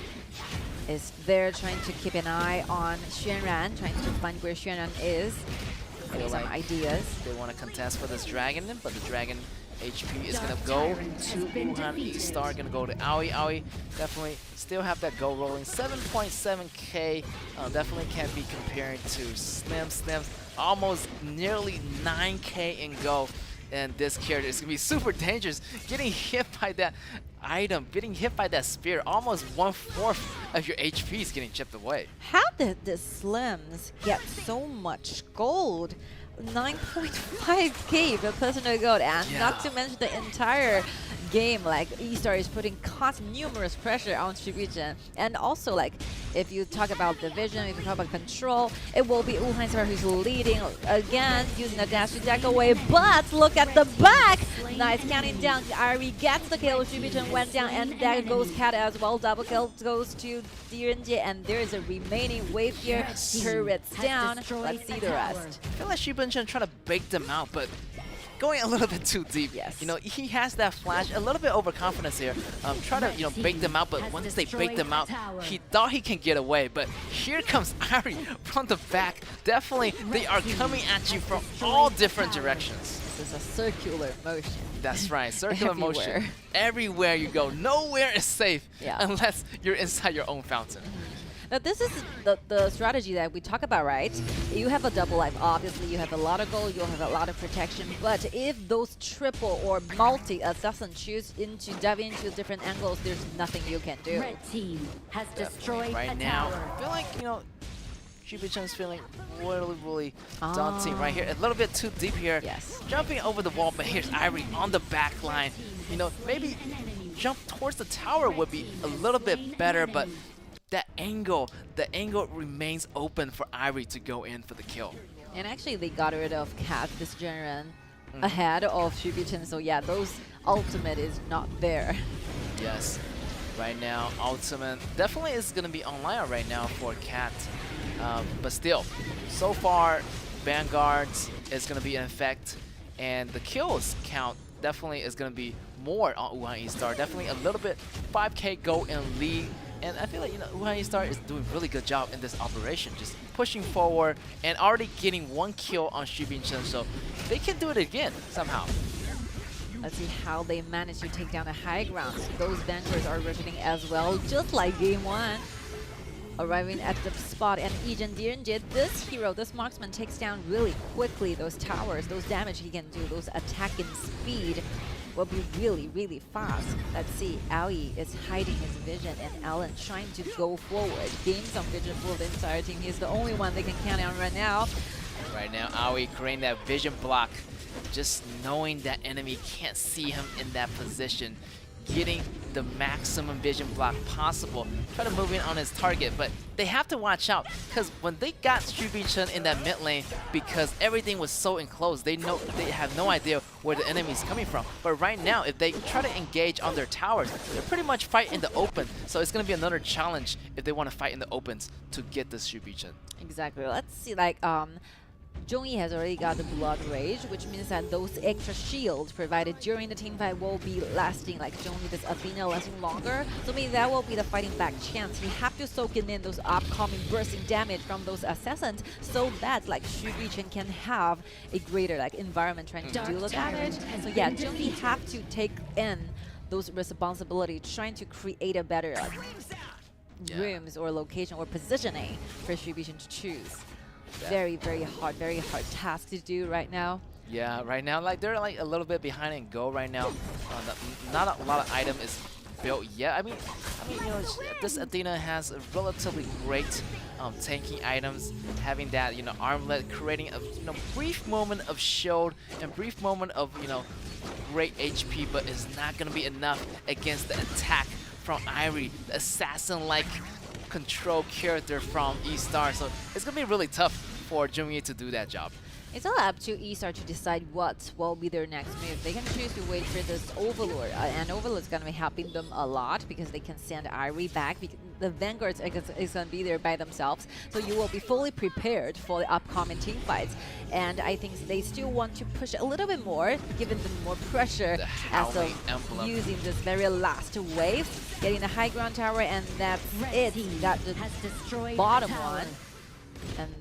is there trying to keep an eye on Xuanran, trying to find where Xuanran is. Getting some ideas. They want to contest for this dragon, but the dragon HP is gonna go to Wuhan E-Star, gonna go to Aoi. Aoi definitely still have that go rolling. 7.7k, definitely can't be compared to Slim. Slim's almost nearly 9k in go. And this character is gonna be super dangerous. Getting hit by that item, getting hit by that spear, almost 1/4 of your HP is getting chipped away. How did the Slims get so much gold? 9.5k for personal gold, and not to mention the entire game, like E-Star is putting numerous pressure on Shibuya. And also, like, if you talk about the vision, if you talk about control, it will be Wuhan E-Star who's leading again, using the dash to deck away. But look at the back! Nice counting down. Ari gets the kill. Shibuya went down, and there goes Cat as well. Double kill goes to Direnji, and there is a remaining wave here. Turrets down. Let's see the rest. I feel like Shibuya trying to bait them out, but going a little bit too deep. Yes. You know, he has that flash, a little bit overconfidence here. Trying to, you know, bait them out, but once they bait them out, he thought he can get away. But here comes Ari from the back. Definitely, they are coming at you from all different directions. This is a circular motion. That's right, circular motion. Everywhere you go, nowhere is safe unless you're inside your own fountain. Now this is the strategy that we talk about, right? You have a double life, obviously you have a lot of gold, you'll have a lot of protection, but if those triple or multi-assassin choose to dive into different angles, there's nothing you can do. Red team has destroyed right a now. tower. I feel like, you know, Shibuya-chan's feeling really daunting right here. A little bit too deep here. Yes. Jumping over the wall, but here's Ivory on the back line. You know, maybe jump towards the tower would be a little bit better, but the angle remains open for Ivory to go in for the kill. And actually they got rid of Cat this gen ahead of Shibuya, so yeah, those ultimate is not there. Yes. Right now, ultimate definitely is going to be online right now for Cat. But still, so far, Vanguards is going to be in effect, and the kills count definitely is going to be more on Wuhan E-Star. Definitely a little bit 5k go in lead, and I feel like, you know, Wuhan E-Star is doing a really good job in this operation, just pushing forward and already getting 1 kill on Shibuya, so they can do it again somehow. Let's see how they manage to take down the high ground. Those Vanguards are rotating as well, just like game 1. Arriving at the spot, and Ijen Direnji, this hero, this marksman, takes down really quickly those towers, those damage he can do, those attacking speed will be really fast. Let's see, Aoi is hiding his vision, and Alan trying to go forward, gain some vision for the entire team. He's the only one they can count on right now. Right now, Aoi creating that vision block, just knowing that enemy can't see him in that position, getting the maximum vision block possible, try to move in on his target, but they have to watch out, because when they got Shibuya in that mid lane, because everything was so enclosed, they have no idea where the enemy is coming from. But right now, if they try to engage on their towers, they're pretty much fighting in the open, so it's going to be another challenge if they want to fight in the opens to get the Shibuya. Exactly. Let's see, like, Zhongyi has already got the Blood Rage, which means that those extra shields provided during the team fight will be lasting, like Zhongyi, this Athena lasting longer. So maybe that will be the fighting back chance. You have to soak in those upcoming bursting damage from those assassins, so that like Shibuya can have a greater like environment trying to deal with damage. So yeah, Zhongyi have to take in those responsibilities, trying to create a better like, rooms or location or positioning for Shibuya to choose. Very hard task to do right now. Yeah, right now, like they're like a little bit behind in go right now. Not a lot of item is built yet. I mean, you know, this Athena has a relatively great tanking items, having that, you know, armlet, creating a brief moment of shield and brief moment of, you know, great HP, but it's not gonna be enough against the attack from Irie, the assassin-like control character from E-Star, so it's gonna be really tough for Jungye to do that job. It's all up to eStar to decide what will be their next move. They can choose to wait for this Overlord, and Overlord's gonna be helping them a lot because they can send Irie back. The Vanguards is gonna be there by themselves, so you will be fully prepared for the upcoming team fights. And I think they still want to push a little bit more, giving them more pressure as of using this very last wave, getting the high ground tower, and that's it. Got the bottom one. And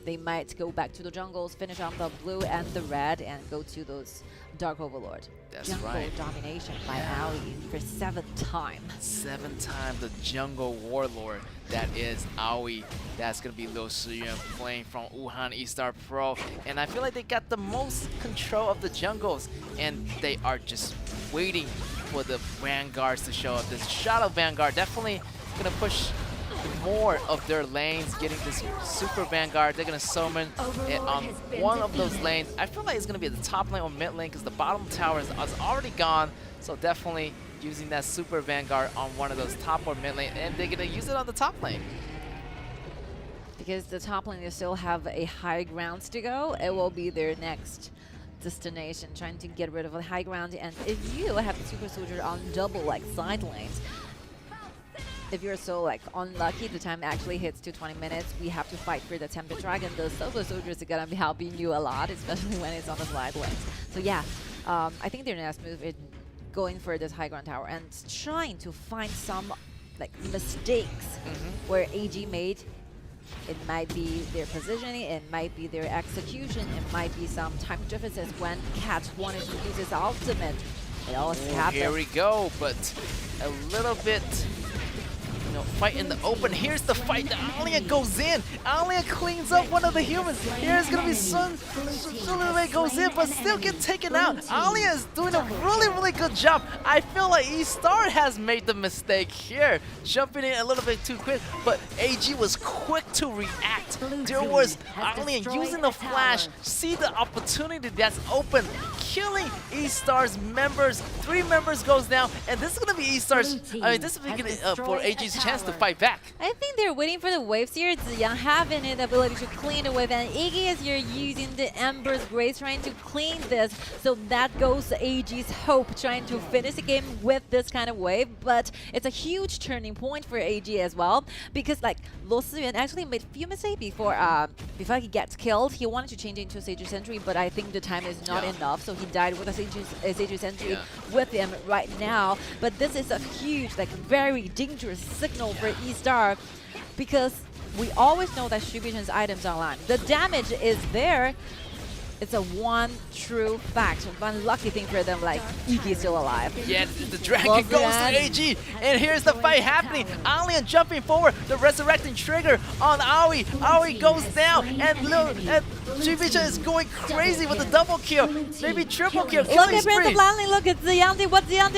they might go back to the jungles, finish off the blue and the red, and go to those Dark Overlord. That's jungle right. domination by Ali for 7th time. 7th time the jungle warlord. That is Aoi. That's gonna be Liu Shiyuan playing from Wuhan eStar Pro. And I feel like they got the most control of the jungles. And they are just waiting for the Vanguards to show up. This Shadow Vanguard definitely gonna push more of their lanes, getting this Super Vanguard. They're gonna summon it on one of those lanes. I feel like it's gonna be the top lane or mid lane because the bottom tower is already gone. So definitely using that Super Vanguard on one of those top or mid lane, and they're gonna use it on the top lane. Because the top lane, they still have a high grounds to go. It will be their next destination, trying to get rid of the high ground. And if you have the Super Soldier on double like side lanes, if you're so like unlucky, the time actually hits to 20 minutes. We have to fight for the Temper Dragon. The Super Soldiers are gonna be helping you a lot, especially when it's on the side lanes. So yeah, I think their next move is going for this high ground tower and trying to find some like mistakes where AG made. It might be their positioning, it might be their execution, it might be some time differences when Cat wanted to use his ultimate. It all happened. Here we go, but a little bit, you know, fight in the open. Here's the fight. The Alia goes in. Alia cleans up one of the humans. Here's gonna be Sun Lue goes in, but still get taken out. Alia is doing a really good job. I feel like eStar has made the mistake here, jumping in a little bit too quick, but AG was quick to react. There was Alia using the flash, see the opportunity that's open, killing eStar's members. 3 members goes down, and this is gonna be eStar's, I mean, this is beginning for AG's chance to fight back. I think they're waiting for the waves here. Ziyang having the ability to clean the wave, and Iggy is here using the Ember's Grace trying to clean this. So that goes AG's hope, trying to finish the game with this kind of wave. But it's a huge turning point for AG as well, because like Luo Siyuan actually made a few mistakes before he gets killed. He wanted to change into a Sage Sentry, but I think the time is not enough, so he died with a Sage Sentry with him right now. But this is a huge, like very dangerous signal for eStar, because we always know that Shubigen's items are online. The damage is there. It's a one true fact. One lucky thing for them, like Iggy is still alive. Yeah, the dragon goes to AG, and here's the fight happening. Alia jumping forward, the resurrecting trigger on Aoi. Aoi goes down, and Shubigen is going crazy with the double kill, maybe triple kill. Look at Prince of Lanley, look at Ziyang. What Ziyang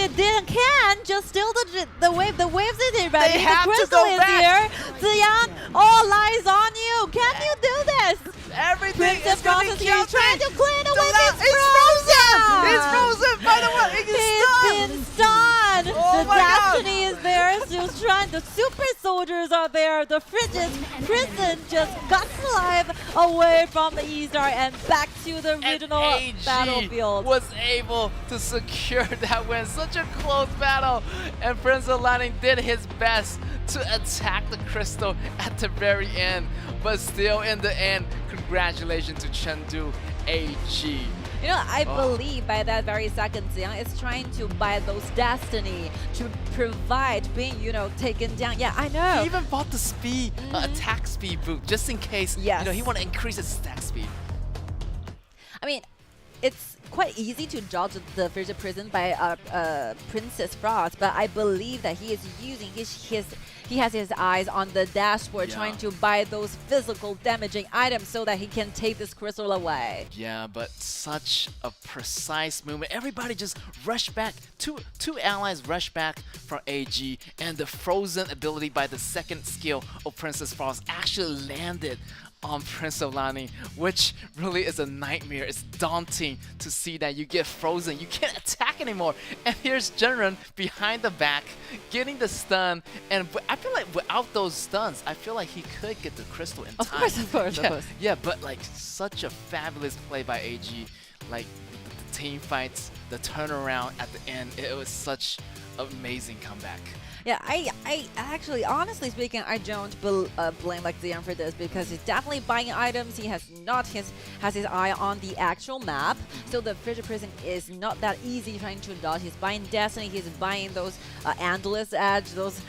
can just steal the wave. The waves is here, right? They have the to crystal go is back. here. Ziyang, all eyes on you. Can you do this? Everything Prince is going to be He's trying to clean the wave. It's frozen! It's frozen! By the way, He's been stunned! Oh The my God. Destiny is there, still trying. The Super Soldiers are there. The Frigid Prison just got alive away from the eStar and back to the original AG battlefield. was able to secure that win. Such a close battle, and Prince of Lightning did his best to attack the crystal at the very end, but still in the end, congratulations to Chengdu AG. You know, I believe by that very second, Ziyang is trying to buy those Destiny to provide being, you know, taken down. Yeah, I know. He even bought the speed, attack speed boot, just in case, you know, he want to increase his attack speed. I mean, it's quite easy to judge the Frigid Prison by Princess Frost, but I believe that he is using he has his eyes on the dashboard, trying to buy those physical damaging items so that he can take this crystal away. Yeah, but such a precise movement. Everybody just rushed back. Two allies rushed back from AG, and the frozen ability by the second skill of Princess Frost actually landed on Prince of Lani, which really is a nightmare. It's daunting to see that you get frozen. You can't attack anymore. And here's Jinren behind the back, getting the stun. And I feel like without those stuns, I feel like he could get the crystal in time. Of course. Yeah, but like such a fabulous play by AG. Like the team fights, the turnaround at the end, it was such amazing comeback. Yeah, I actually, honestly speaking, I don't blame like Zion for this because he's definitely buying items. He has his eye on the actual map. So the Frigid Prison is not that easy trying to dodge. He's buying Destiny. He's buying those Endless Edge, those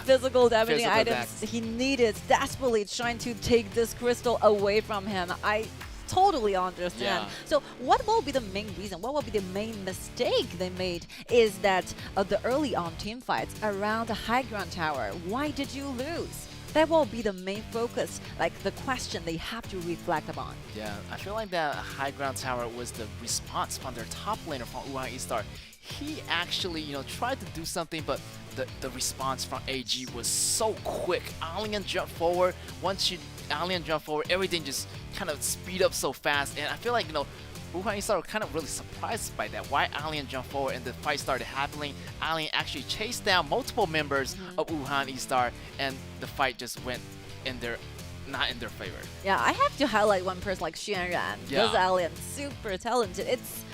physical damaging items he needed desperately, trying to take this crystal away from him. I totally understand. So what will be the main reason, what will be the main mistake they made is that the early on team fights around the high ground tower, why did you lose? That will be the main focus, like the question they have to reflect upon. Yeah, I feel like that high ground tower was the response from their top laner from Wuhan E-Star. He actually, tried to do something, but the response from AG was so quick. Alien jumped forward. Once Alien jumped forward, everything just kind of speed up so fast. And I feel like, Wuhan E-Star were kind of really surprised by that. Why Alien jumped forward and the fight started happening. Alien actually chased down multiple members of Wuhan E-Star, and the fight just went not in their favor. Yeah, I have to highlight one person like Xuanran. This Alien, super talented. It's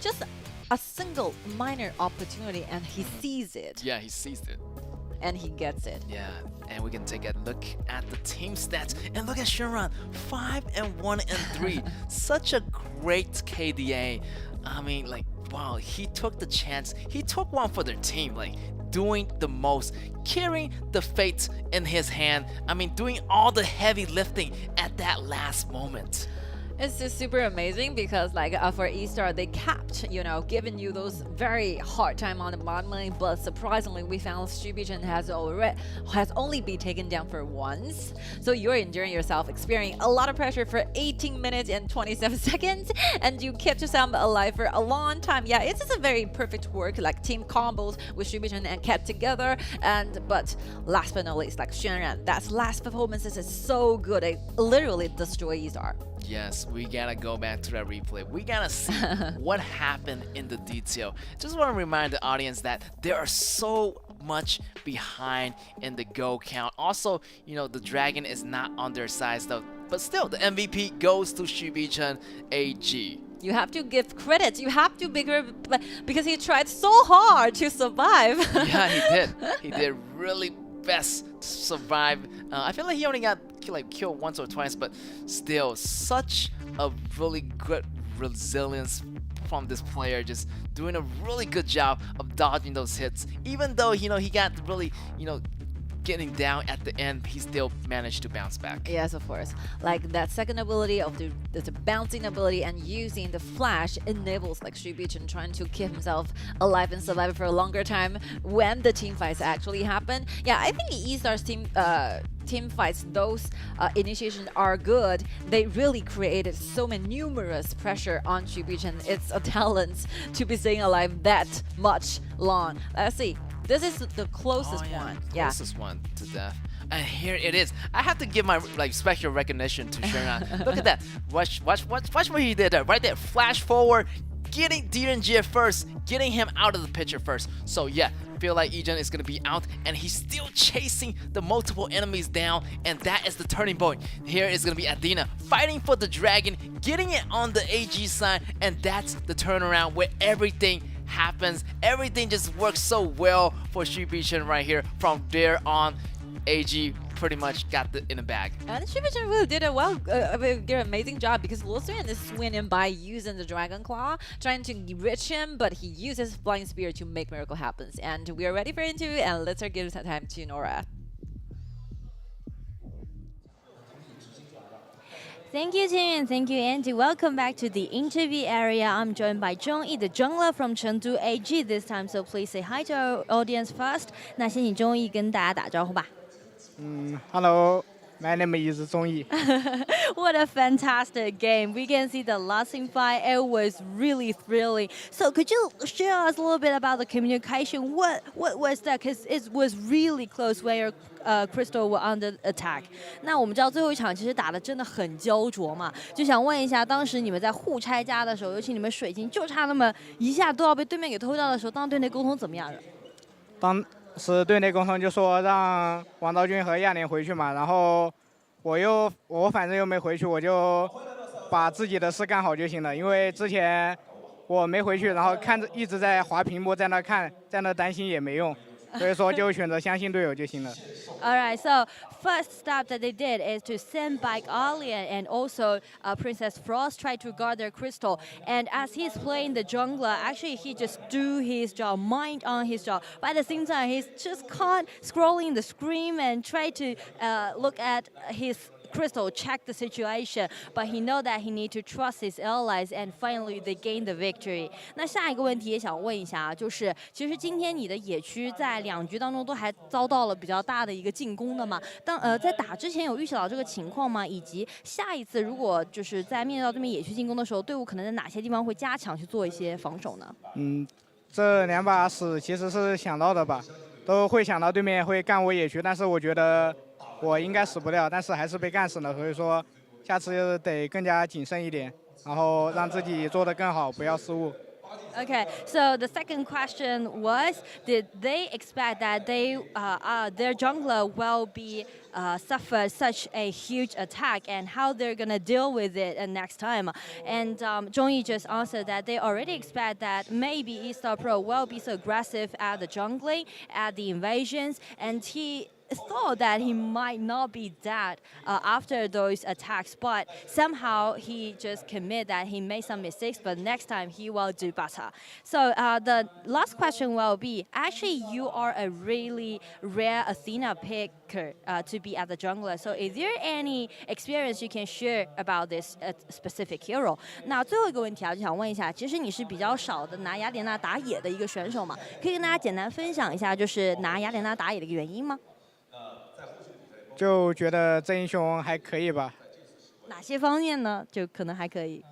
just a single minor opportunity and he sees it. Yeah, he sees it. And he gets it. Yeah, and we can take a look at the team stats. And look at Xuanran, 5-1-3. Such a great KDA. I mean, like, wow, he took the chance. He took one for their team, like, doing the most, carrying the fate in his hand. I mean, doing all the heavy lifting at that last moment. It's just super amazing because like for E-Star, they kept, giving you those very hard time on the bottom lane, but surprisingly, we found Shubichen has only been taken down for once. So you're enduring yourself, experiencing a lot of pressure for 18 minutes and 27 seconds, and you kept yourself alive for a long time. Yeah, it's just a very perfect work, like team combos with Shubichen and kept together. But last but not least, like Xuanran, that last performances is so good. It literally destroyed E-Star. Yes, we gotta go back to that replay. We gotta see what happened in the detail. Just want to remind the audience that there are so much behind in the go count. Also, the dragon is not on their side though. But still, the MVP goes to Shubichen AG. You have to give credit. You have to because he tried so hard to survive. Yeah, he did. He did really best to survive. I feel like he only got killed once or twice, but still such a really good resilience from this player, just doing a really good job of dodging those hits. Even though he got really getting down at the end, he still managed to bounce back. Yes, of course. Like that second ability of the bouncing ability and using the flash enables like Shubichen trying to keep himself alive and survive for a longer time when the team fights actually happen. Yeah, I think E-Star's team fights, those initiations are good. They really created so many numerous pressure on Shubichen. It's a talent to be staying alive that much long. Let's see. This is the closest one. Closest one to death. And here it is. I have to give my special recognition to Xuanran. Look at that. Watch what he did there. Right there. Flash forward, getting DNG at first, getting him out of the picture first. So yeah, feel like Ejin is gonna be out, and he's still chasing the multiple enemies down, and that is the turning point. Here is gonna be Athena fighting for the dragon, getting it on the AG side, and that's the turnaround where everything happens. Everything just works so well for Shubichen right here. From there on, AG pretty much got in the bag. And Shubichen really did an amazing job because Lucian is winning by using the Dragon Claw, trying to reach him, but he uses Flying Spear to make miracle happen. And we are ready for interview, and let's give time to Nora. Thank you, Tim, and thank you, Andy. Welcome back to the interview area. I'm joined by Zhongyi, the jungler from Chengdu AG this time. So please say hi to our audience first. 那先请Zhongyi跟大家打招呼吧。Hello， My name is Zongyi. What a fantastic game. We can see the last team fight. It was really thrilling. So could you share us a little bit about the communication? What was that? Because it was really close where Crystal were under attack. 那我们知道最后一场其实打的真的很焦灼嘛，就想问一下，当时你们在互拆家的时候，尤其你们水晶就差那么一下都要被对面给偷掉的时候，当时队内沟通怎么样的？当时队内沟通就说让王昭君和亚莲回去嘛，然后我反正又没回去，我就把自己的事干好就行了，因为之前我没回去，然后看着一直在滑屏幕，在那看，在那担心也没用。所以说就选择相信队友就行了。Alright, so first step that they did is to send back Alien and also Princess Frost try to guard their crystal. And as he's playing the jungler, actually he just do his job, mind on his job. But at the same time, he's just can't scrolling the screen and try to look at his Crystal check the situation, but he know that he need to trust his allies, and finally they gain the victory. 那下一个问题也想问一下啊，就是其实今天你的野区在2局当中都还遭到了比较大的一个进攻的嘛？在打之前有预想到这个情况吗？以及下一次如果就是在面对到对面野区进攻的时候，队伍可能在哪些地方会加强去做一些防守呢？这2把死其实是想到的吧，都会想到对面会干我野区，但是我觉得。我应该死不掉，但是还是被干死了，所以说下次得更加谨慎一点，然后让自己做得更好，不要失误。Okay, so the second question was, did they expect that their jungler will be suffer such a huge attack and how they're gonna deal with it next time? And Zhongyi just answered that they already expect that maybe Eastar Pro will be so aggressive at the jungling, at the invasions, and he thought that he might not be dead after those attacks, but somehow he just commit that he made some mistakes, but next time he will do better. So the last question will be, actually you are a really rare Athena picker to be at the jungler, so is there any experience you can share about this specific hero? 那最后一个问题啊，就想问一下，其实你是比较少的拿雅典娜打野的一个选手嘛，可以跟大家简单分享一下，就是拿雅典娜打野的一个原因吗？就觉得这英雄还可以吧。哪些方面呢？就可能还可以。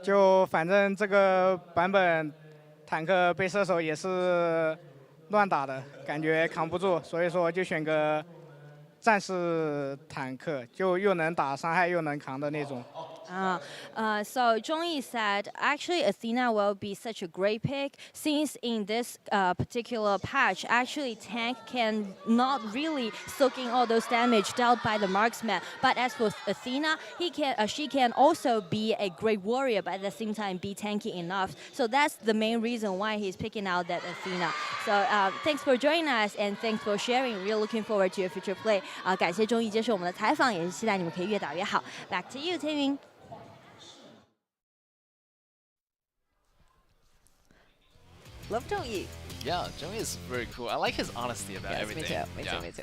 就反正这个版本，坦克被射手也是乱打的，感觉扛不住，所以说就选个战士坦克，就又能打伤害又能扛的那种。So Zhongyi said, actually Athena will be such a great pick since in this particular patch, actually tank can not really soak in all those damage dealt by the marksman. But as for Athena, she can also be a great warrior, but at the same time be tanky enough. So that's the main reason why he's picking out that Athena. So thanks for joining us and thanks for sharing. Really looking forward to your future play. 感谢Zhongyi接受我们的采访，也是期待你们可以越打越好。Back to you, 天云。Love Zhongyi. Yeah, Zhongyi is very cool. I like his honesty about everything. Me too.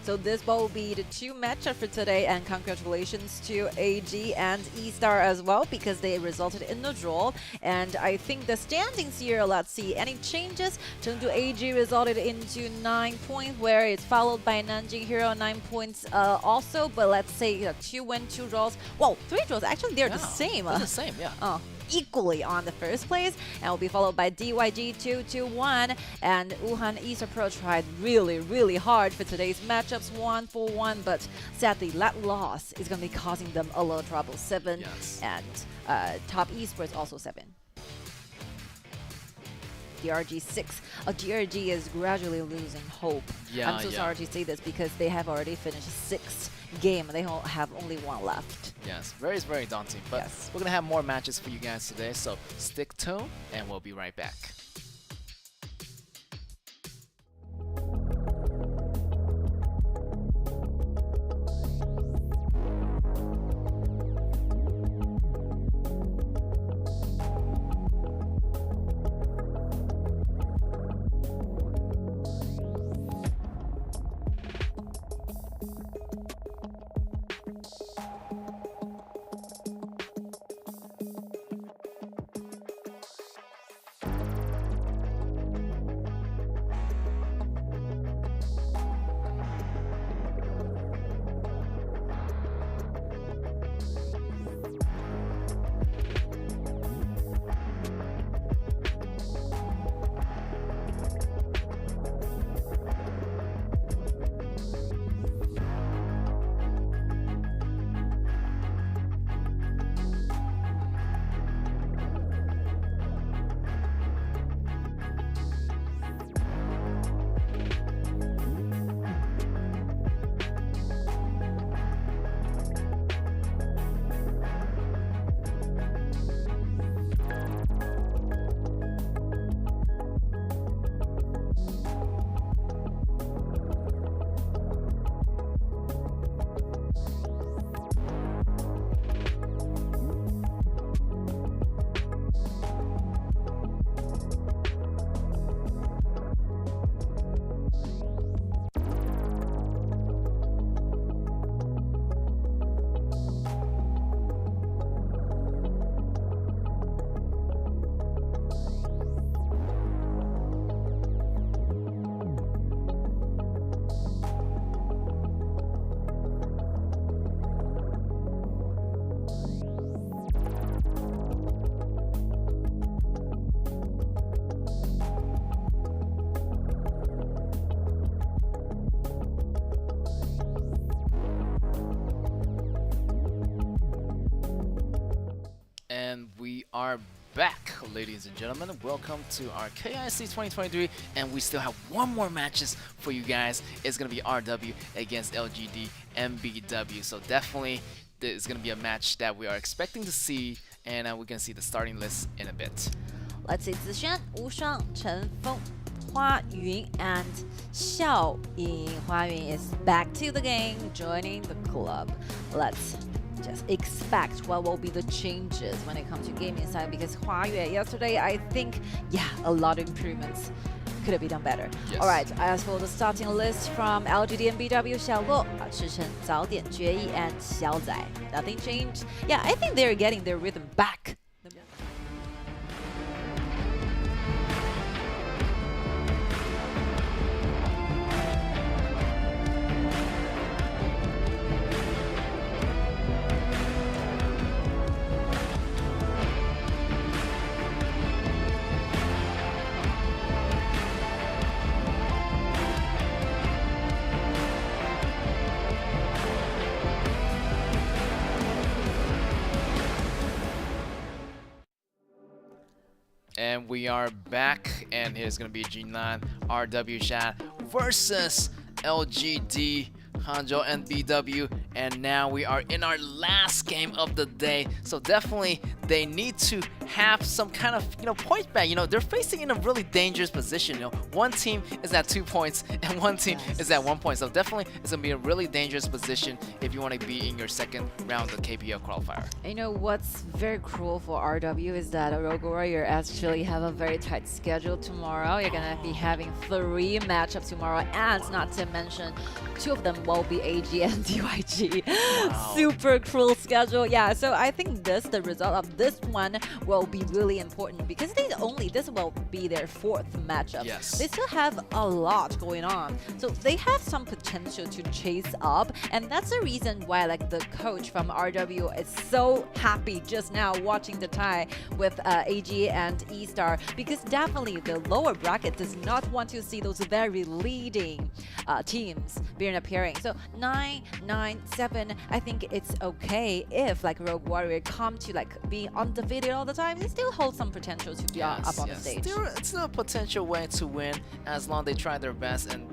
So this will be the 2 matchup for today, and congratulations to AG and E-Star as well, because they resulted in a draw. And I think the standings here, let's see, any changes? Chengdu AG resulted into 9 points, where it's followed by Nanjing Hero 9 points also. But let's say 2 wins, 2 draws. Well, 3 draws. Actually, they're the same. They're the same, yeah. Equally on the first place, and will be followed by DYG221. And Wuhan Easter Pro tried really hard for today's matchups 1-for-1, but sadly that loss is going to be causing them a lot of trouble. 7 and Top Esports also 7. DRG 6. DRG is gradually losing hope. I'm so sorry to say this because they have already finished 6th game. They have only 1 left. Yes, very daunting. But we're gonna have more matches for you guys today, so stick tuned and we'll be right back. And we are back, ladies and gentlemen. Welcome to our KIC 2023, and we still have one more matches for you guys. It's gonna be RW against LGD MBW. So definitely, it's gonna be a match that we are expecting to see, and we're gonna see the starting list in a bit. Let's see, Zishan, Wushang, Chen Feng, Hua Yun, and Xiao Ying. Hua Yun is back to the game, joining the club. Let's just expect what will be the changes when it comes to gaming side, because Hua Yue yesterday, I think, yeah, a lot of improvements could have been done better. Yes. All right, as for the starting list from LGD and BW, Xiao Luo, Chichen, Zhao Dian, Jue Yi, and Xiao Zai. Nothing changed. Yeah, I think they're getting their rhythm back. And we are back, and here's gonna be G9 RW Chat versus LGD Hangzhou and BW, and now we are in our last game of the day. So definitely they need to have some kind of point back. They're facing in a really dangerous position. One team is at 2 points and one team is at 1 point. So definitely it's gonna be a really dangerous position if you want to be in your second round of the KPL qualifier. You know what's very cruel for RW is that Rogue Warrior actually have a very tight schedule tomorrow. You're gonna be having 3 matchups tomorrow, and not to mention 2 of them will be AG and DYG. Wow. Super cruel schedule. Yeah, so I think the result of this one will be really important, because this will be their 4th matchup. Yes. They still have a lot going on, so they have some potential to chase up, and that's the reason why the coach from RW is so happy just now watching the tie with AG and E-Star, because definitely the lower bracket does not want to see those very leading teams being appearing. So 9, 9, 7, I think it's okay if Rogue Warrior come to be undefeated all the time. They still hold some potential to be up on the stage. It's still a potential way to win, as long as they try their best and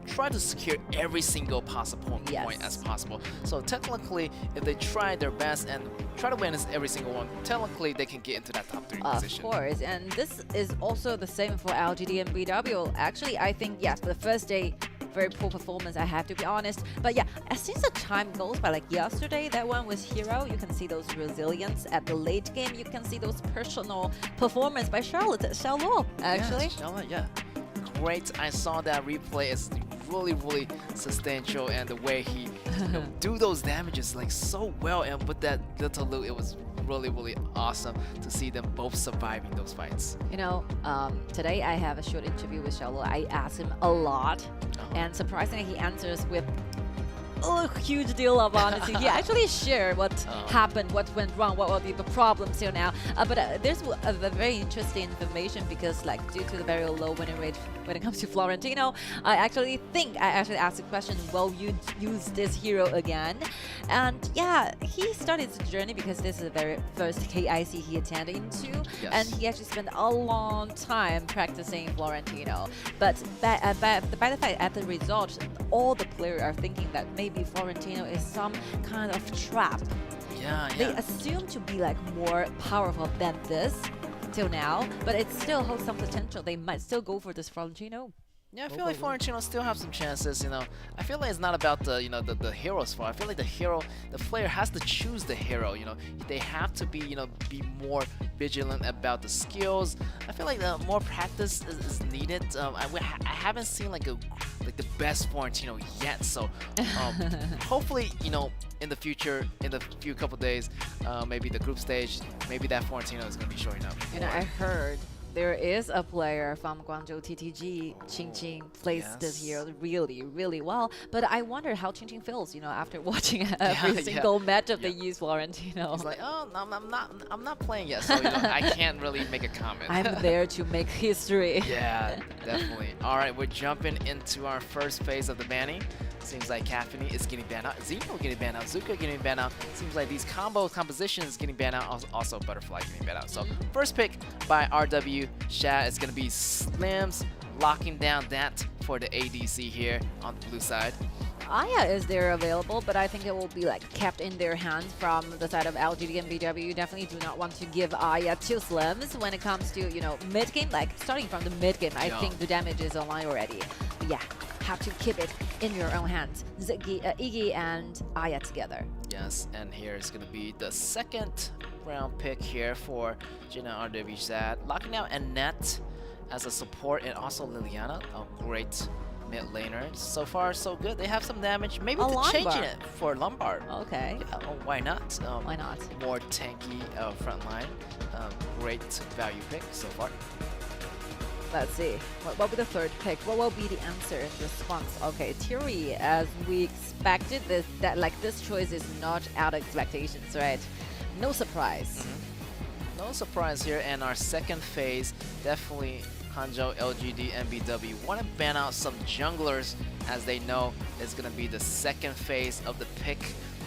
try to secure every single possible point as possible. So technically, if they try their best and try to win every single one, technically they can get into that top 3 position. Of course, and this is also the same for LGD and BW. Actually, I think, yes, the first day, very poor performance, I have to be honest. But yeah, as soon as the time goes by, yesterday, that one was Hero. You can see those resilience at the late game. You can see those personal performance by Xiao Luo, actually. Yeah, Charlotte, yeah. Great. I saw that replay. It's really, really substantial, and the way he do those damages so well, and with that little loot, it was really, really awesome to see them both surviving those fights. Today I have a short interview with Xiao Luo. I asked him a lot, and surprisingly he answers with a huge deal of honesty. He actually shared what happened, what went wrong, what will be the problems here now. But there's a very interesting information, because due to the very low winning rate when it comes to Florentino, I actually asked the question, will you use this hero again? And yeah, he started his journey because this is the very first KIC he attended into, and he actually spent a long time practicing Florentino. But by the fact, at the result, all the players are thinking that maybe Florentino is some kind of trap. Yeah. They assume to be more powerful than this till now, but it still holds some potential. They might still go for this Florentino. Yeah, I feel like Florentino still have some chances. I feel like it's not about the hero's fault. I feel like the player has to choose the hero. They have to be more vigilant about the skills. I feel like more practice is needed. I haven't seen the best Florentino yet. So hopefully in the future, in a few couple days, maybe the group stage, maybe that Florentino is gonna be showing up. I heard there is a player from Guangzhou TTG, Qingqing, plays this hero really, really well. But I wonder how Qingqing feels, after watching every single matchup they use Florentino. He's like, oh, no, I'm not playing yet, so I can't really make a comment. I'm there to make history. Yeah, definitely. All right, we're jumping into our first phase of the banning. Seems like Caffeine is getting banned out. Zeno getting banned out. Zuka getting banned out. Seems like these compositions getting banned out. Also Butterfly getting banned out. So first pick by RW Shad is going to be Slims, locking down that for the ADC here on the blue side. Aya is there available, but I think it will be like kept in their hands from the side of LGD and BW. You definitely do not want to give Aya to Slims when it comes to, you know, mid game. Like starting from the mid game, I think the damage is online already. But yeah, have to keep it in your own hands. Iggy and Aya together. Yes, and here is going to be the second round pick here for Jina RW Sad. Locking out Annette as a support, and also Liliana, a great mid laner. So far, so good. They have some damage. Maybe changing it for Lombard. Okay. Yeah, why not? Why not? More tanky front line. Great value pick so far. Let's see. What will be the third pick? What will be the answer in response? Okay, Theory, as we expected, this choice is not out of expectations, right? No surprise. No surprise here, and our second phase, definitely Hangzhou, LGD, and BW want to ban out some junglers, as they know it's going to be the second phase of the pick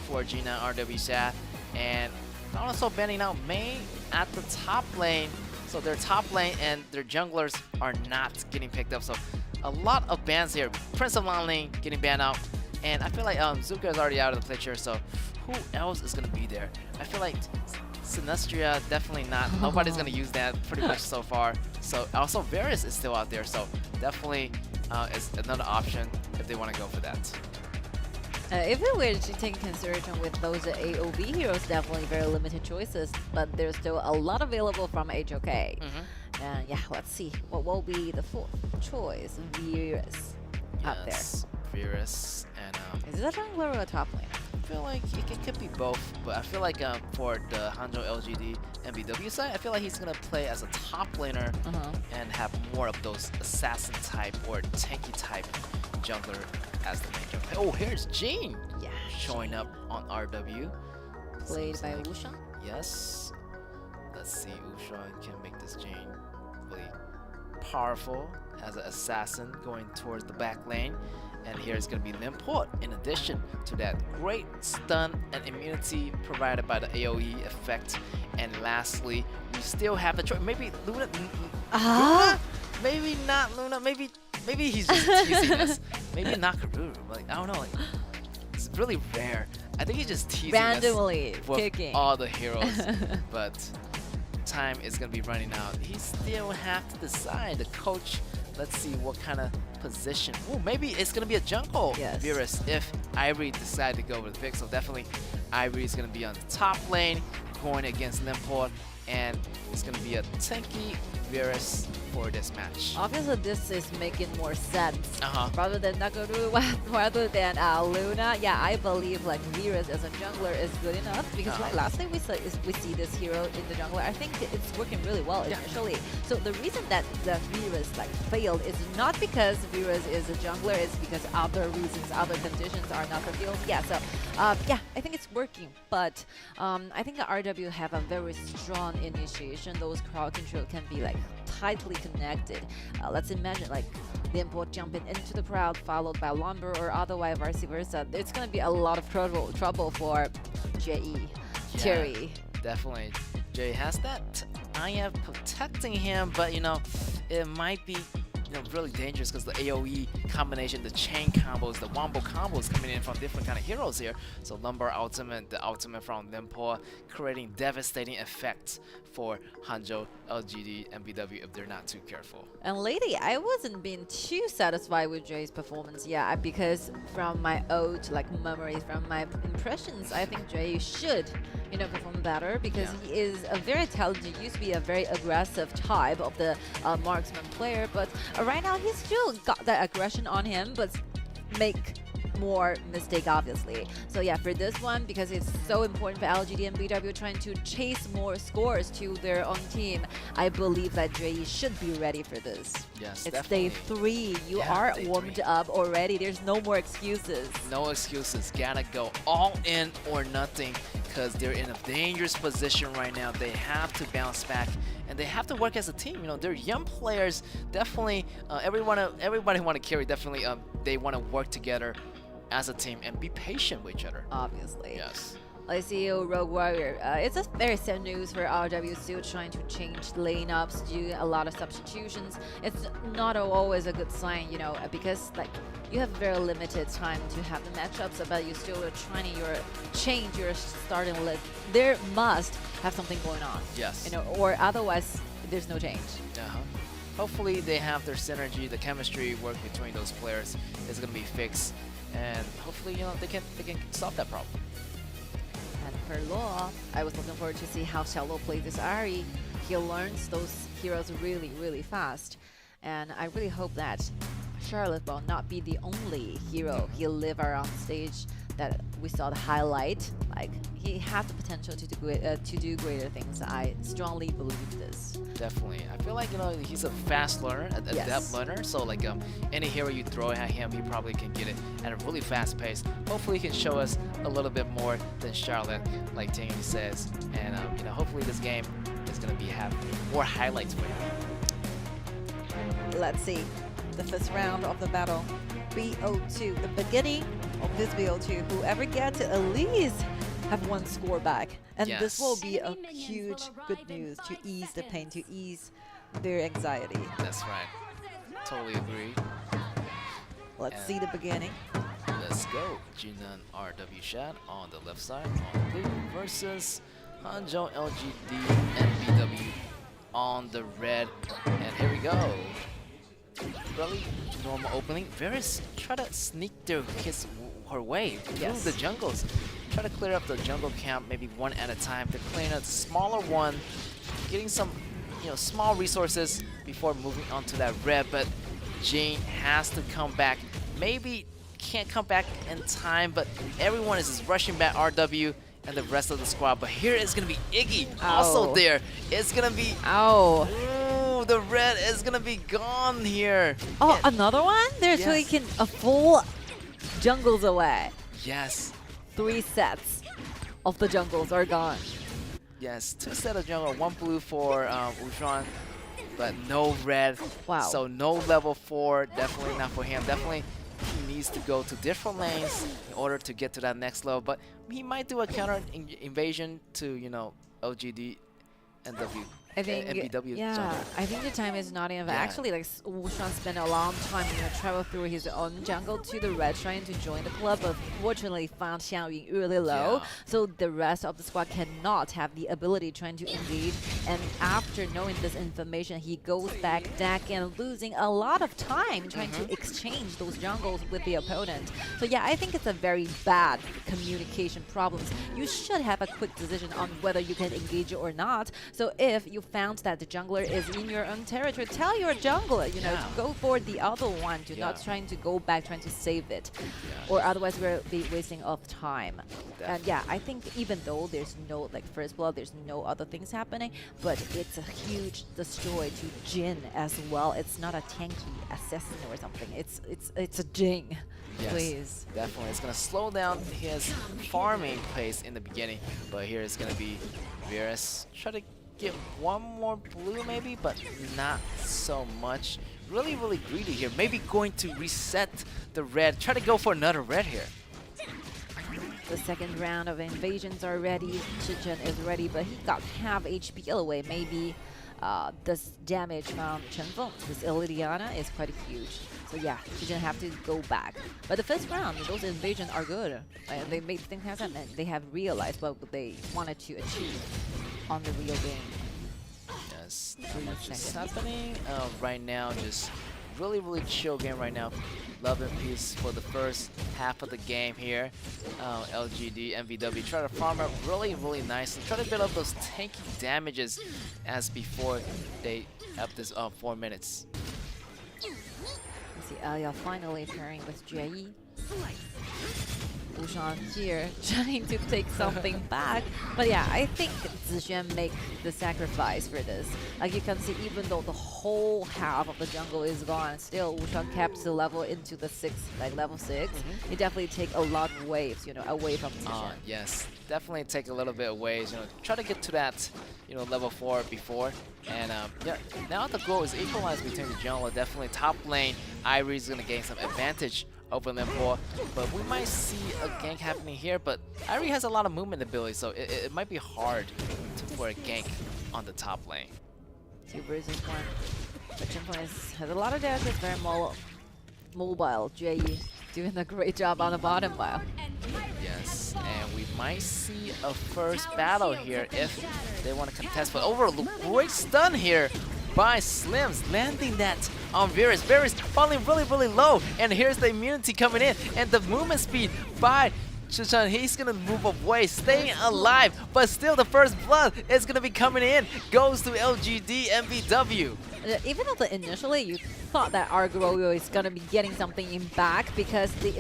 for Gina RW Shad, and also banning out Mei at the top lane. So their top lane and their junglers are not getting picked up. So a lot of bans here. Prince of Long Lane getting banned out, and I feel like Zuka is already out of the picture. So who else is going to be there? I feel like Sinestria, definitely not. Nobody's going to use that pretty much so far. So also Varus is still out there, so definitely is another option if they want to go for that. If we were to take consideration with those AOV heroes, definitely very limited choices, but there's still a lot available from HOK. And yeah, let's see. What will be the fourth choice? Virus up there. Virus and is it a jungler or a top laner? I feel like it could be both, but I feel like for the Hangzhou LGD and BW side, I feel like he's gonna play as a top laner and have more of those assassin type or tanky type jungler as the main jungler. Oh, here's Jane showing up on RW. Played by Wushan? Yes. Let's see, Wushan can make this Jane really powerful as an assassin going towards the back lane. And here is going to be Limport in addition to that great stun and immunity provided by the AoE effect. And lastly, we still have the choice. Maybe Luna? Luna? Maybe not Luna. Maybe he's just teasing us. Maybe Nakaruru. Like, I don't know. Like, it's really rare. I think he's just teasing randomly us with picking all the heroes. But time is going to be running out. He still have to decide. The coach. Let's see what kind of position. Oh, maybe it's going to be a jungle Virus if Ivory decide to go with the pick. So definitely Ivory is going to be on the top lane going against Limport. And it's going to be a tanky Virus for this match. Obviously, this is making more sense. Rather than Nagaru, rather than Luna. Yeah, I believe like Virus as a jungler is good enough because like lastly we see this hero in the jungler. I think it's working really well initially. So the reason that the Virus like failed is not because Virus is a jungler, it's because other reasons, other conditions are not fulfilled. Yeah, so yeah, I think it's working, but I think the RW have a very strong initiation. Those crowd control can be like tightly connected. Let's imagine like the import jumping into the crowd followed by Lumber or otherwise vice versa. It's going to be a lot of trouble for JE. Terry. Definitely. Jay has that IF protecting him, but you know, it might be really dangerous because the AoE combination, the chain combos, the wombo combos coming in from different kind of heroes here. So Lumber ultimate, the ultimate from Limport, creating devastating effects for Hangzhou, LGD, and BW if they're not too careful. And lately, I wasn't being too satisfied with Jay's performance, because from my old memories, from my impressions, I think Jay should, perform better because he is a very talented, used to be a very aggressive type of the marksman player, but right now he's still got that aggression on him, but make more mistake obviously. So yeah, for this one, because it's so important for LGD and BW trying to chase more scores to their own team, I believe that Jay should be ready for this. Yes, it's definitely. Day 3. You are warmed up already. There's no more excuses. No excuses. Gotta go all in or nothing because they're in a dangerous position right now. They have to bounce back and they have to work as a team. They're young players. Definitely, everybody want to carry. Definitely, they want to work together as a team and be patient with each other. Obviously. Yes. Let's see, Rogue Warrior. It's a very sad news for RW, still trying to change lineups, do a lot of substitutions. It's not always a good sign, you know, because like you have very limited time to have the matchups, but you still are trying to change your starting list. There must have something going on. Yes. You know, or otherwise there's no change. Hopefully they have their synergy, the chemistry work between those players is going to be fixed, and hopefully, you know, they can solve that problem. And for Law, I was looking forward to see how Xiaoluo plays this Ari. He learns those heroes really, really fast. And I really hope that Charlotte will not be the only hero he live around stage that we saw the highlight. Like, he has the potential to do greater things. I strongly believe this. Definitely. I feel like, you know, he's a fast learner, a adept learner. So like any hero you throw at him, he probably can get it at a really fast pace. Hopefully he can show us a little bit more than Charlotte, like Ting says. And you know, hopefully this game is going to have more highlights for him. Let's see. The first round of the battle. BO2, the beginning of this BO2, whoever gets it at least have one score back. And this will be a huge good news to ease the pain, to ease their anxiety. That's right. Totally agree. Let's see the beginning. Let's go. Jinan RW Shad on the left side on blue versus Hanzhou LGD and BW on the red. And here we go. Really normal opening. Varus try to sneak her way through the jungles. Try to clear up the jungle camp maybe one at a time. They're clearing a smaller one, getting some small resources before moving on to that red. But Jane has to come back. Maybe can't come back in time, but everyone is just rushing back RW and the rest of the squad. But here is gonna be Iggy also there. It's gonna be the red is gonna be gone here. Oh, another one? They're taking a full jungles away. Yes. 3 sets of the jungles are gone. Yes, 2 sets of jungle, 1 blue for Wuxuan, but no red. Wow. So no level 4, definitely not for him. Definitely he needs to go to different lanes in order to get to that next level. But he might do a counter invasion to, LGD and I think, MBW. I think the time is not enough. Actually, like Wuxuan spent a long time, travel through his own jungle to the red, trying to join the club, but fortunately found Xiaoying really low. So the rest of the squad cannot have the ability trying to engage. And after knowing this information, he goes back and losing a lot of time trying to exchange those jungles with the opponent. So yeah, I think it's a very bad communication problems. You should have a quick decision on whether you can engage or not. So if you found that the jungler is in your own territory, tell your jungler, to go for the other one, to not trying to go back, trying to save it. Or otherwise we'll be wasting of time. And yeah, I think even though there's no first blood, there's no other things happening, but it's a huge destroy to Jin as well. It's not a tanky assassin or something. It's a Jing. Yes, please. Definitely. It's gonna slow down his farming pace in the beginning, but here it's gonna be Varus try to get 1 more blue maybe, but not so much. Really greedy here. Maybe going to reset the red. Try to go for another red here. The second round of invasions are ready. Chichen is ready, but he got half HP away. Maybe this damage from Chenfeng, this Iliana, is quite huge. So yeah, Chichen have to go back. But the first round, those invasions are good. They made things happen, and they have realized what they wanted to achieve on the real game. Yes, not much is happening right now. Just really chill game right now. Love and peace for the first half of the game here. LGD, MVW try to farm up really nicely. Try to build up those tanky damages as before they have this 4 minutes. You see Aya finally pairing with Jie. Wuxuan here trying to take something back. But yeah, I think Zixuan make the sacrifice for this. Like you can see, even though the whole half of the jungle is gone, still Wuxuan kept the level into the level 6. It definitely take a lot of waves, away from Zixuan. Yes, definitely take a little bit of waves. Try to get to that, level 4 before. And yeah, now the goal is equalized between the jungle. Definitely top lane, Irie is gonna gain some advantage open lane for. But we might see a gank happening here. But Irie has a lot of movement ability, so it might be hard for a gank on the top lane. 2 versus 1. But Chinpeng has a lot of damage. It's very mobile. JE doing a great job on the bottom while. Yes, and we might see a first battle here if they want to contest. But over great stun here by Slims, landing that on Varus. Varus falling really low, and here's the immunity coming in, and the movement speed by Chichen. He's gonna move away, staying alive, but still the first blood is gonna be coming in. Goes to LGD MBW. Even though initially you thought that Argorio is gonna be getting something in back because the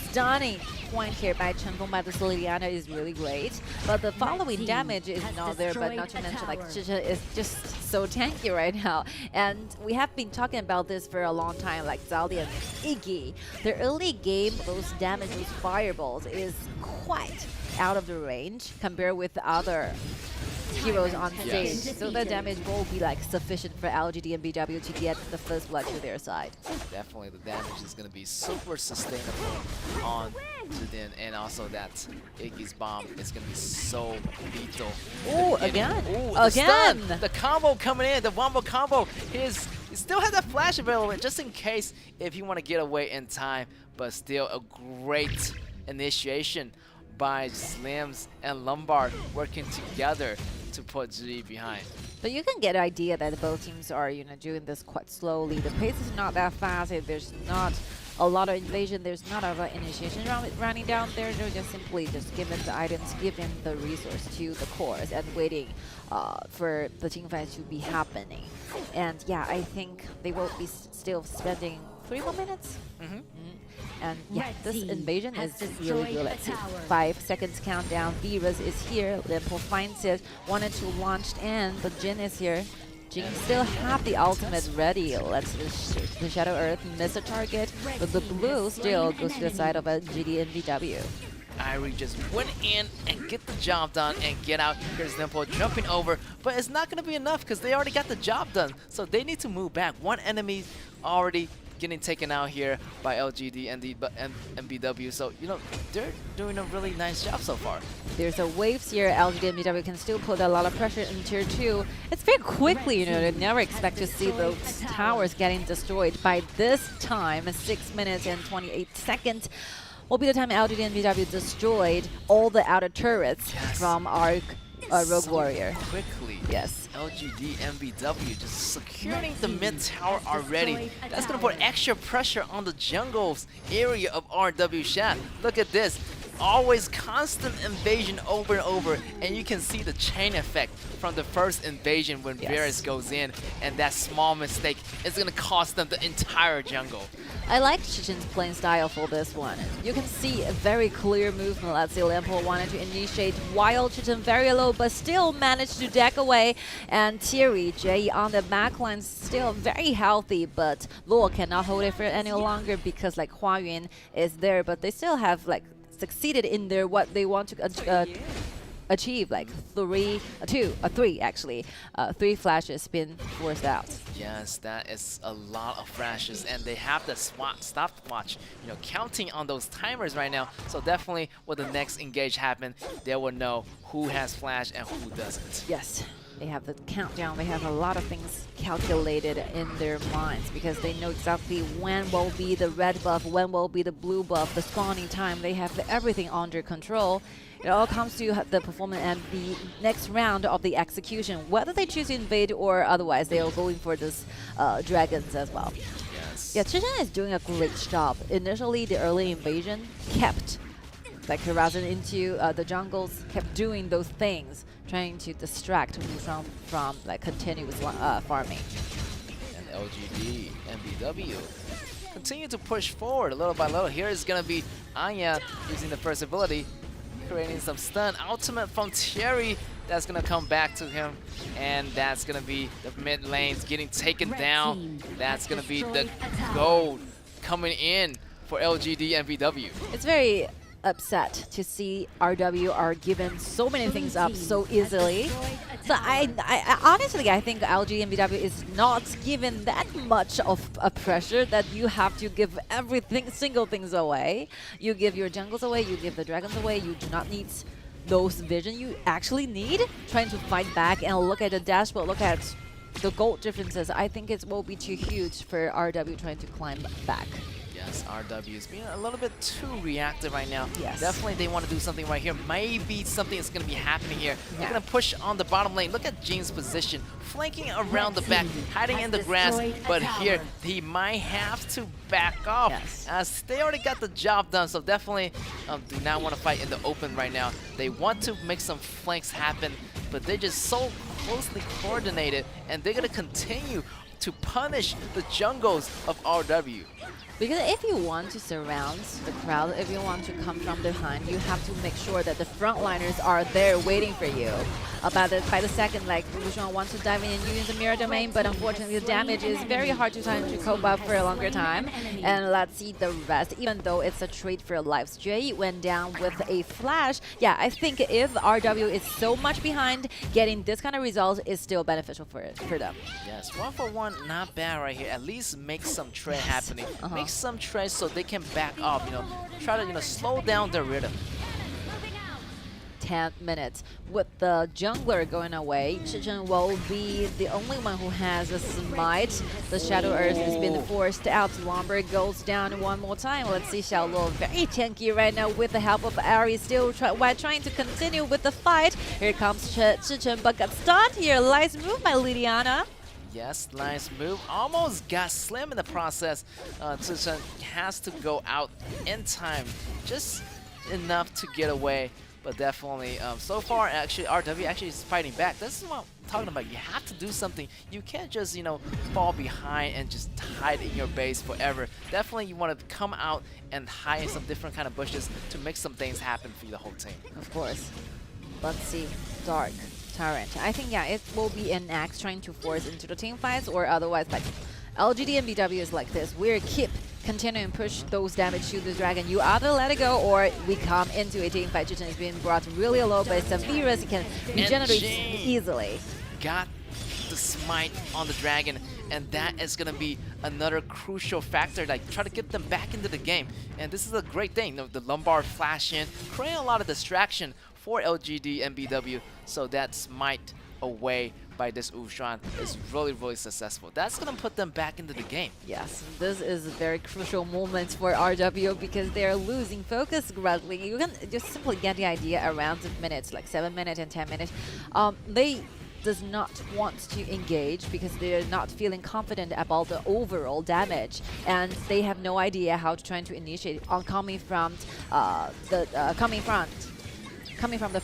stunning point here by Chenfeng by the Liliana is really great, but the following damage is not there. But not to mention, like, Chichen is just so tanky right now, and we have been talking about this for a long time. Like Zaldi and Iggy, the early game, those damage, those fireballs is quite out of the range compared with the other heroes on stage. Yes. So the damage will be like sufficient for LGD and BW to get the first blood to their side. Definitely the damage is going to be super sustainable on Zidane, and also that Iggy's bomb is going to be so lethal. Oh, again! Ooh, the stun! The combo coming in, the wombo combo. He still has that flash available just in case if you want to get away in time, but still a great initiation by Slims and Lombard working together to put G behind. But you can get an idea that both teams are, doing this quite slowly. The pace is not that fast. There's not a lot of invasion. There's not a lot of initiation running down there. They're just simply just giving the items, giving the resource to the cores and waiting for the team fights to be happening. And yeah, I think they will be still spending 3 more minutes. And yeah, this invasion is really good. Let's see. 5 seconds countdown. Virus is here. Limpo finds it. Wanted to launch in, but Jin is here. Jin still have the ultimate ready. Let's the Shadow Earth miss a target, but the blue still goes to the side of a GD and VW. Irie just went in and get the job done and get out. Here's Limpo jumping over, but it's not going to be enough because they already got the job done. So they need to move back. One enemy already getting taken out here by LGD and MBW. So, they're doing a really nice job so far. There's a waves here. LGD and MBW can still put a lot of pressure in tier 2. It's very quickly, they never expect to see those towers getting destroyed. By this time, 6 minutes and 28 seconds, will be the time LGD and MBW destroyed all the outer turrets from our Rogue Warrior. Quickly. Yes. LGD MBW just securing the mid tower already. That's going to put extra pressure on the jungle's area of RW Shaft. Look at this. Always constant invasion over and over, and you can see the chain effect from the first invasion when Varus goes in, and that small mistake is going to cost them the entire jungle. I like Chichen's playing style for this one. You can see a very clear movement. Let's see, Limpo wanted to initiate while Chichen very low, but still managed to deck away. And Thierry, Jay on the backline still very healthy, but Luo cannot hold it for any longer because like Hua Yun is there, but they still have like succeeded in their what they want to achieve, like 3 actually. 3 flashes been forced out. Yes, that is a lot of flashes, and they have the stopwatch, counting on those timers right now. So definitely, when the next engage happen, they will know who has flash and who doesn't. Yes. They have the countdown. They have a lot of things calculated in their minds because they know exactly when will be the red buff, when will be the blue buff, the spawning time. They have everything under control. It all comes to the performance and the next round of the execution. Whether they choose to invade or otherwise, they are going for this dragons as well. Yes. Yeah, Chichen is doing a great job. Initially, the early invasion kept like harassing into the jungles, kept doing those things, trying to distract from like continuous farming. And LGD and BW continue to push forward little by little. Here is going to be Anya using the first ability, creating some stun. Ultimate from Thierry that's going to come back to him, and that's going to be the mid lanes getting taken down. That's going to be the gold coming in for LGD and BW. It's very upset to see RW are given so many things up so easily. So I honestly, I think LG and BW is not given that much of a pressure that you have to give everything, single things away. You give your jungles away, you give the dragons away, you do not need those vision you actually need trying to fight back and look at the dashboard, look at the gold differences. I think it will be too huge for RW trying to climb back. Yes, RW is being a little bit too reactive right now. Yes. Definitely they want to do something right here. Maybe something is going to be happening here. They're going to push on the bottom lane. Look at Jin's position. Flanking around the back, hiding in the grass. But here, he might have to back off. As they already got the job done. So definitely do not want to fight in the open right now. They want to make some flanks happen. But they're just so closely coordinated. And they're going to continue to punish the jungles of RW. Because if you want to surround the crowd, if you want to come from behind, you have to make sure that the frontliners are there waiting for you. By the second, like, Wuxian wants to dive in and use the mirror domain, but unfortunately the damage is very hard to try to cope up for a longer time. And let's see the rest. Even though it's a trade for lives, Jay went down with a flash. Yeah, I think if RW is so much behind, getting this kind of results is still beneficial for them. Yes, 1-for-1, not bad right here. At least make some trade happening. Make some trades so they can back off, try to slow down their rhythm. 10 minutes. With the jungler going away, Chichen will be the only one who has a smite. The Shadow Earth has been forced out. Lombard goes down one more time. Let's see Xiaoluo very tanky right now with the help of Ari, still while trying to continue with the fight. Here comes Chichen, but got stunned here. Nice move by Liliana. Yes, nice move. Almost got Slim in the process. Chichen has to go out in time. Just enough to get away. But definitely, so far, actually, RW actually is fighting back. This is what I'm talking about. You have to do something. You can't just, fall behind and just hide in your base forever. Definitely, you want to come out and hide in some different kind of bushes to make some things happen for the whole team. Of course. Let's see. Dark. Tyrant. I think, yeah, it will be an axe trying to force into the team fights, or otherwise, like, LGD and BW is like this. We're keep continuing to push those damage to the dragon. You either let it go, or we come into a team fight. Chichen is being brought really low, but Savirus can regenerate easily. Got the smite on the dragon, and that is going to be another crucial factor, like try to get them back into the game. And this is a great thing. The Lombard flash in, creating a lot of distraction for LGD and BW, so that smite away by this Wuxian is really, really successful. That's going to put them back into the game. Yes, this is a very crucial moment for RW because they're losing focus gradually. You can just simply get the idea around the minutes, like 7 minutes and 10 minutes. They does not want to engage because they're not feeling confident about the overall damage, and they have no idea how to try to initiate on coming from the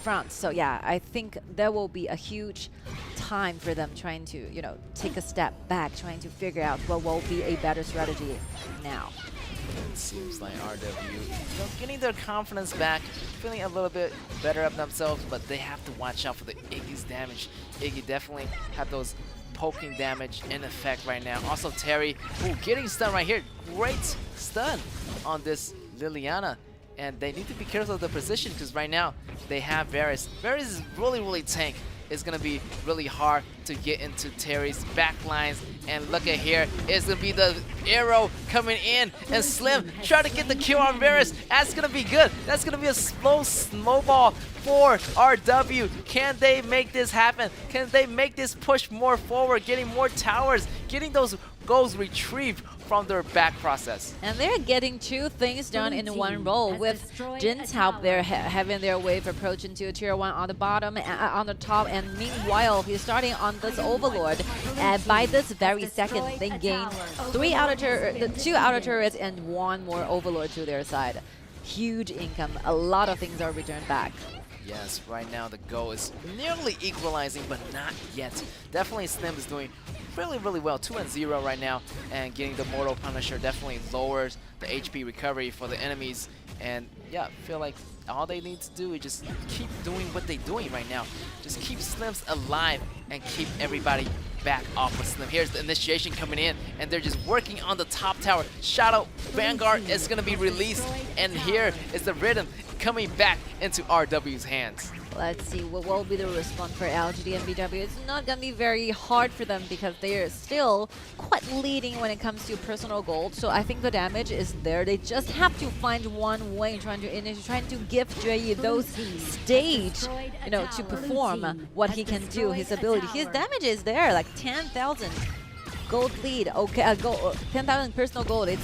front. So yeah, I think there will be a huge time for them trying to, take a step back, trying to figure out what will be a better strategy now. It seems like RW, getting their confidence back, feeling a little bit better of themselves, but they have to watch out for the Iggy's damage. Iggy definitely have those poking damage in effect right now. Also Terry, getting stunned right here. Great stun on this Liliana. And they need to be careful of the position because right now they have Varus. Varus is really, really tank. It's going to be really hard to get into Terry's back lines. And look at here, it's going to be the arrow coming in. And Slim try to get the kill on Varus. That's going to be good. That's going to be a slow snowball for RW. Can they make this happen? Can they make this push more forward, getting more towers, getting those goals retrieved from their back process? And they're getting two things done in one roll. With Jin's help, they're having their wave approach into tier 1 on the bottom, on the top, and meanwhile he's starting on this Overlord. And by this very second, they gain 2 outer turrets and 1 more Overlord to their side. Huge income. A lot of things are returned back. Yes, right now the goal is nearly equalizing, but not yet. Definitely Slim is doing really, really well. 2-0 right now, and getting the Mortal Punisher definitely lowers the HP recovery for the enemies. And yeah, I feel like all they need to do is just keep doing what they're doing right now. Just keep Slims alive and keep everybody back off with Slim. Here's the initiation coming in, and they're just working on the top tower. Shadow Vanguard is going to be released, and here is the rhythm coming back into RW's hands. Let's see what will be the response for LGD and BW. It's not going to be very hard for them because they are still quite leading when it comes to personal gold. So I think the damage is there. They just have to find one way trying to give Jue those stage, to perform what he can do, his ability. His damage is there, like 10,000 gold lead. Okay, 10,000 personal gold. It's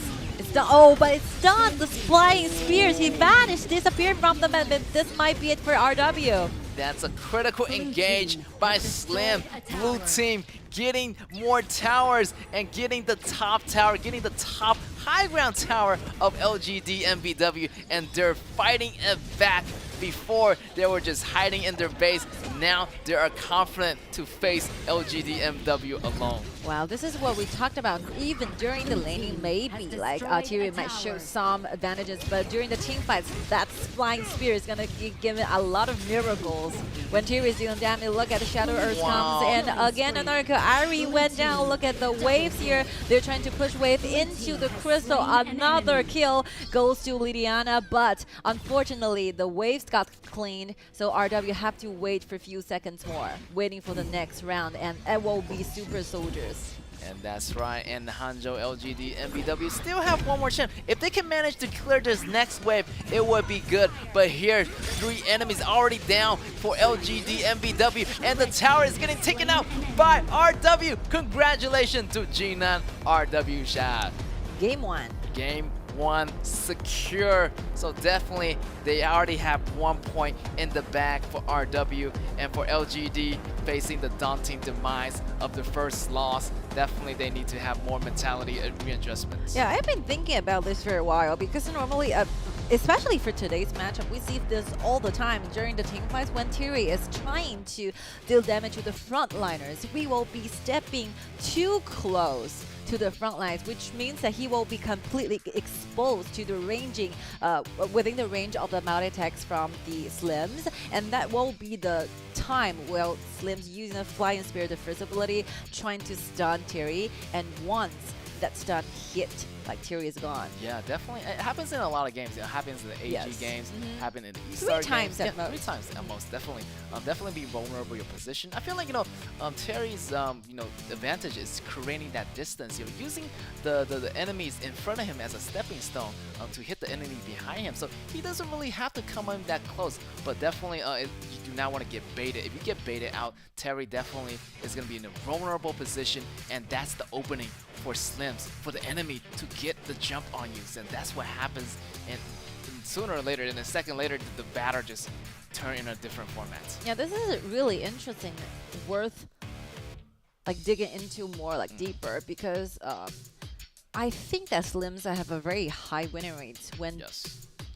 done. Oh, but it's done. The flying spears. He vanished, disappeared from the map. This might be it for RW. That's a critical engage by Slim. Blue team getting more towers and getting the top tower, getting the top high ground tower of LGD and BW, and they're fighting it back. Before, they were just hiding in their base. Now they are confident to face LGD MW alone. Wow, this is what we talked about. Even during the laning, maybe like Tyrion might show some advantages, but during the team fights, that flying spear is gonna give it a lot of miracles. When Tyrion is doing damage, look at the Shadow Earth comes, and again another kill. Ari went down. Look at the waves here. They're trying to push wave into the crystal. Another kill goes to Lidiana, but unfortunately the waves got cleaned, so RW have to wait for a few seconds more, waiting for the next round, and it will be super soldiers. And that's right, and Hanzhou, LGD, and BW still have one more chance. If they can manage to clear this next wave, it would be good. But here, 3 enemies already down for LGD and BW, and the tower is getting taken out by RW. Congratulations to Jinan, RW Sha. Game 1. Game 1 secure. So definitely they already have 1 point in the bag for RW, and for LGD facing the daunting demise of the first loss. Definitely they need to have more mentality and readjustments. Yeah, I've been thinking about this for a while because normally, especially for today's matchup, we see this all the time during the team fights when Tiri is trying to deal damage to the frontliners. We will be stepping too close to the front lines, which means that he will be completely exposed to the ranging, within the range of the multi-attacks from the Slims, and that will be the time where Slims using the Flying Spear, the first ability, trying to stun Terry, and once that stun hit, like Terry is gone. Yeah, definitely. It happens in a lot of games. It happens in the AG games, happen in the Three E-Star times games. at most. 3 times at most, definitely. Definitely be vulnerable your position. I feel like, Terry's, advantage is creating that distance. Using the enemies in front of him as a stepping stone to hit the enemy behind him. So he doesn't really have to come in that close. But definitely, you do not want to get baited. If you get baited out, Terry definitely is going to be in a vulnerable position, and that's the opening for Slims, for the enemy to get the jump on you. And that's what happens, and sooner or later, and a second later, the batter just turn in a different format. Yeah, this is really interesting, worth digging into more deeper, because I think that Slims have a very high winning rate when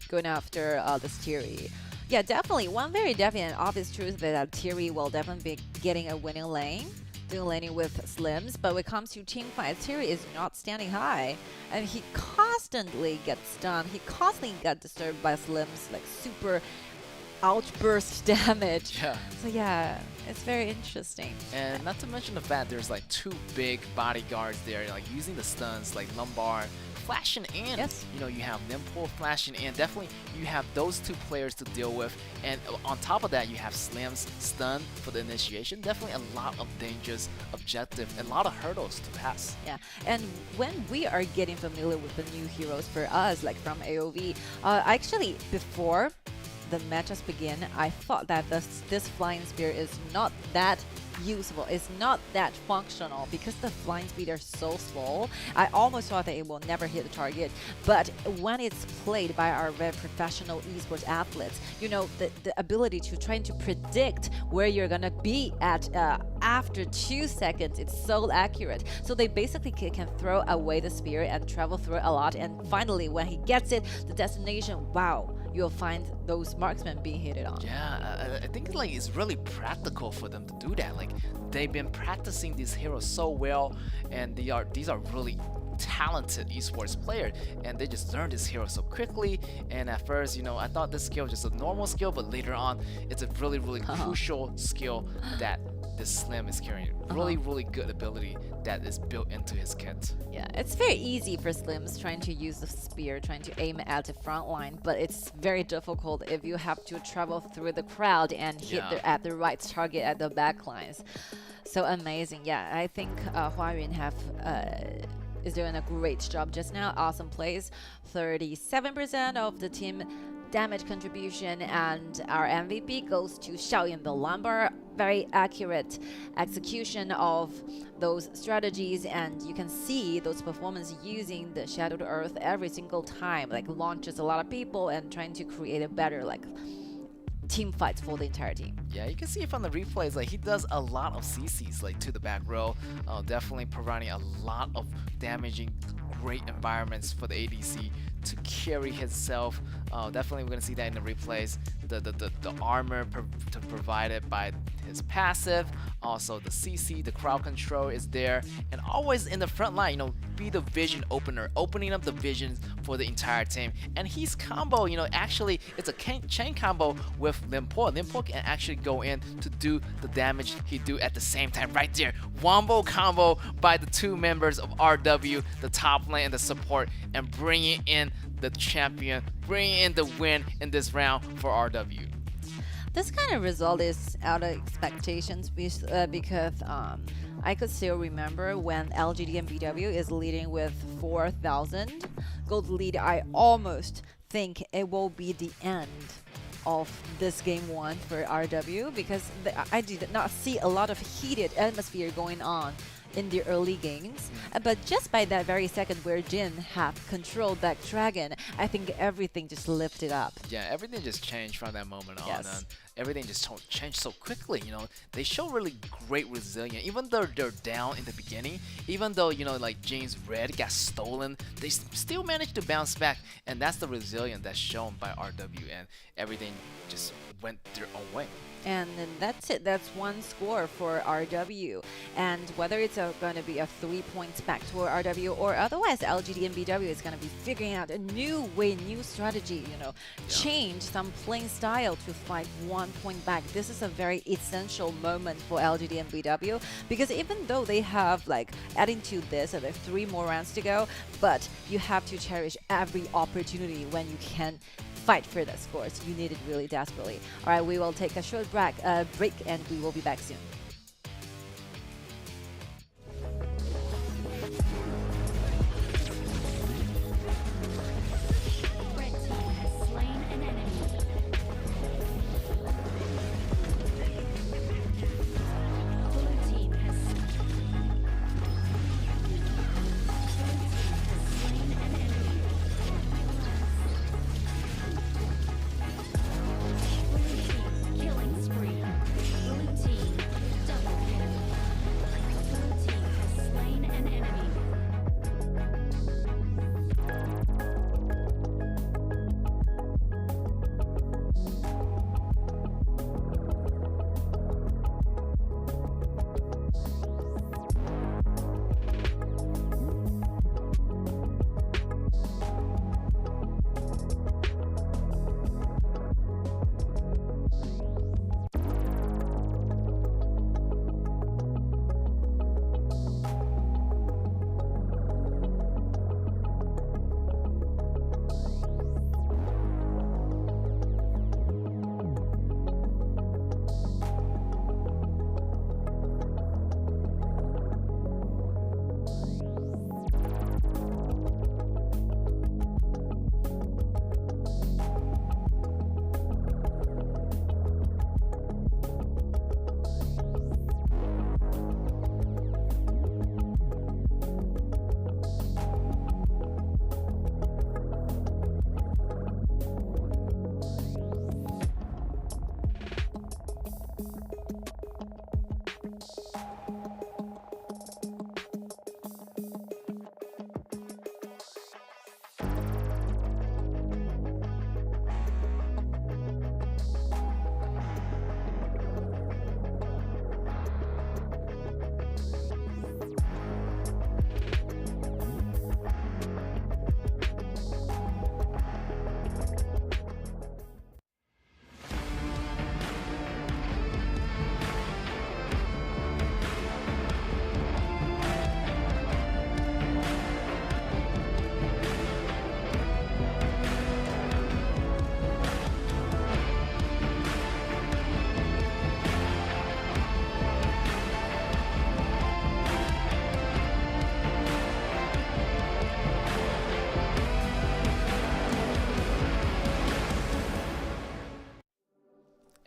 going after this Tiri. Yeah, definitely. One very definite and obvious truth is that Tiri will definitely be getting a winning lane, doing laning with Slims, but when it comes to team fights, Tiri is not standing high, and he constantly gets stunned. He constantly got disturbed by Slims, super outburst damage. Yeah. So yeah, it's very interesting. And not to mention the fact there's 2 big bodyguards there, using the stuns, like Lombard flashing in. Yes. You have Nimpool flashing in. Definitely you have those 2 players to deal with, and on top of that you have Slim's stun for the initiation. Definitely a lot of dangerous objective, a lot of hurdles to pass. Yeah, and when we are getting familiar with the new heroes for us, from AOV, actually before the matches begin, I thought that this Flying Spear is not that useful, it's not that functional, because the flying speed are so slow. I almost thought that it will never hit the target, but when it's played by our very professional esports athletes, the ability to trying to predict where you're gonna be at after 2 seconds, it's so accurate. So they basically can throw away the spear and travel through it a lot, and finally when he gets it, the destination, wow, you'll find those marksmen being hit on. Yeah, I think it's really practical for them to do that. They've been practicing these heroes so well, and these are really talented esports players, and they just learned this hero so quickly. And at first, I thought this skill was just a normal skill, but later on, it's a really, really crucial skill that this Slim is carrying. Really, really good ability that is built into his kit. Yeah, it's very easy for Slims trying to use the spear, trying to aim at the front line, but it's very difficult if you have to travel through the crowd and hit at the right target at the back lines. So amazing. Yeah, I think Hua Yun is doing a great job just now. Awesome plays. 37% of the team damage contribution, and our MVP goes to Xiaoyan the Lumber. Very accurate execution of those strategies, and you can see those performances using the Shadowed Earth every single time, like launches a lot of people and trying to create a better like team fights for the entire team. Yeah, you can see from the replays, like he does a lot of CCs like to the back row, definitely providing a lot of damaging great environments for the ADC to carry himself. Definitely we're gonna see that in the replays. The armor provided by his passive, also the CC, the crowd control is there, and always in the front line, you know, be the vision opener, opening up the visions for the entire team. And his combo, you know, actually it's a chain combo with Limpo. Limpo can actually go in to do the damage he do at the same time right there. Wombo combo by the two members of RW, the top lane and the support, and bringing in the champion, bringing in the win in this round for RW. This kind of result is out of expectations because I could still remember when LGD and BW is leading with 4,000 gold lead. I almost think it will be the end of this game one for RW because I did not see a lot of heated atmosphere going on in the early games, but just by that very second where Jin have controlled that dragon, I think everything just lifted up. Yeah, everything just changed from that moment on. And everything just changed so quickly. You know, they show really great resilience, even though they're down in the beginning. Even though, you know, like Jin's red got stolen, they still managed to bounce back, and that's the resilience that's shown by RW, and everything just went their own way. And then that's it. That's one score for RW. And whether it's going to be a 3 points back toward RW or otherwise, LGD and BW is going to be figuring out a new way, new strategy, you know, change some playing style to fight 1 point back. This is a very essential moment for LGD and BW because even though they have like adding to this, there are 3 more rounds to go, but you have to cherish every opportunity when you can fight for the scores. You need it really desperately. All right, we will take a short break and we will be back soon.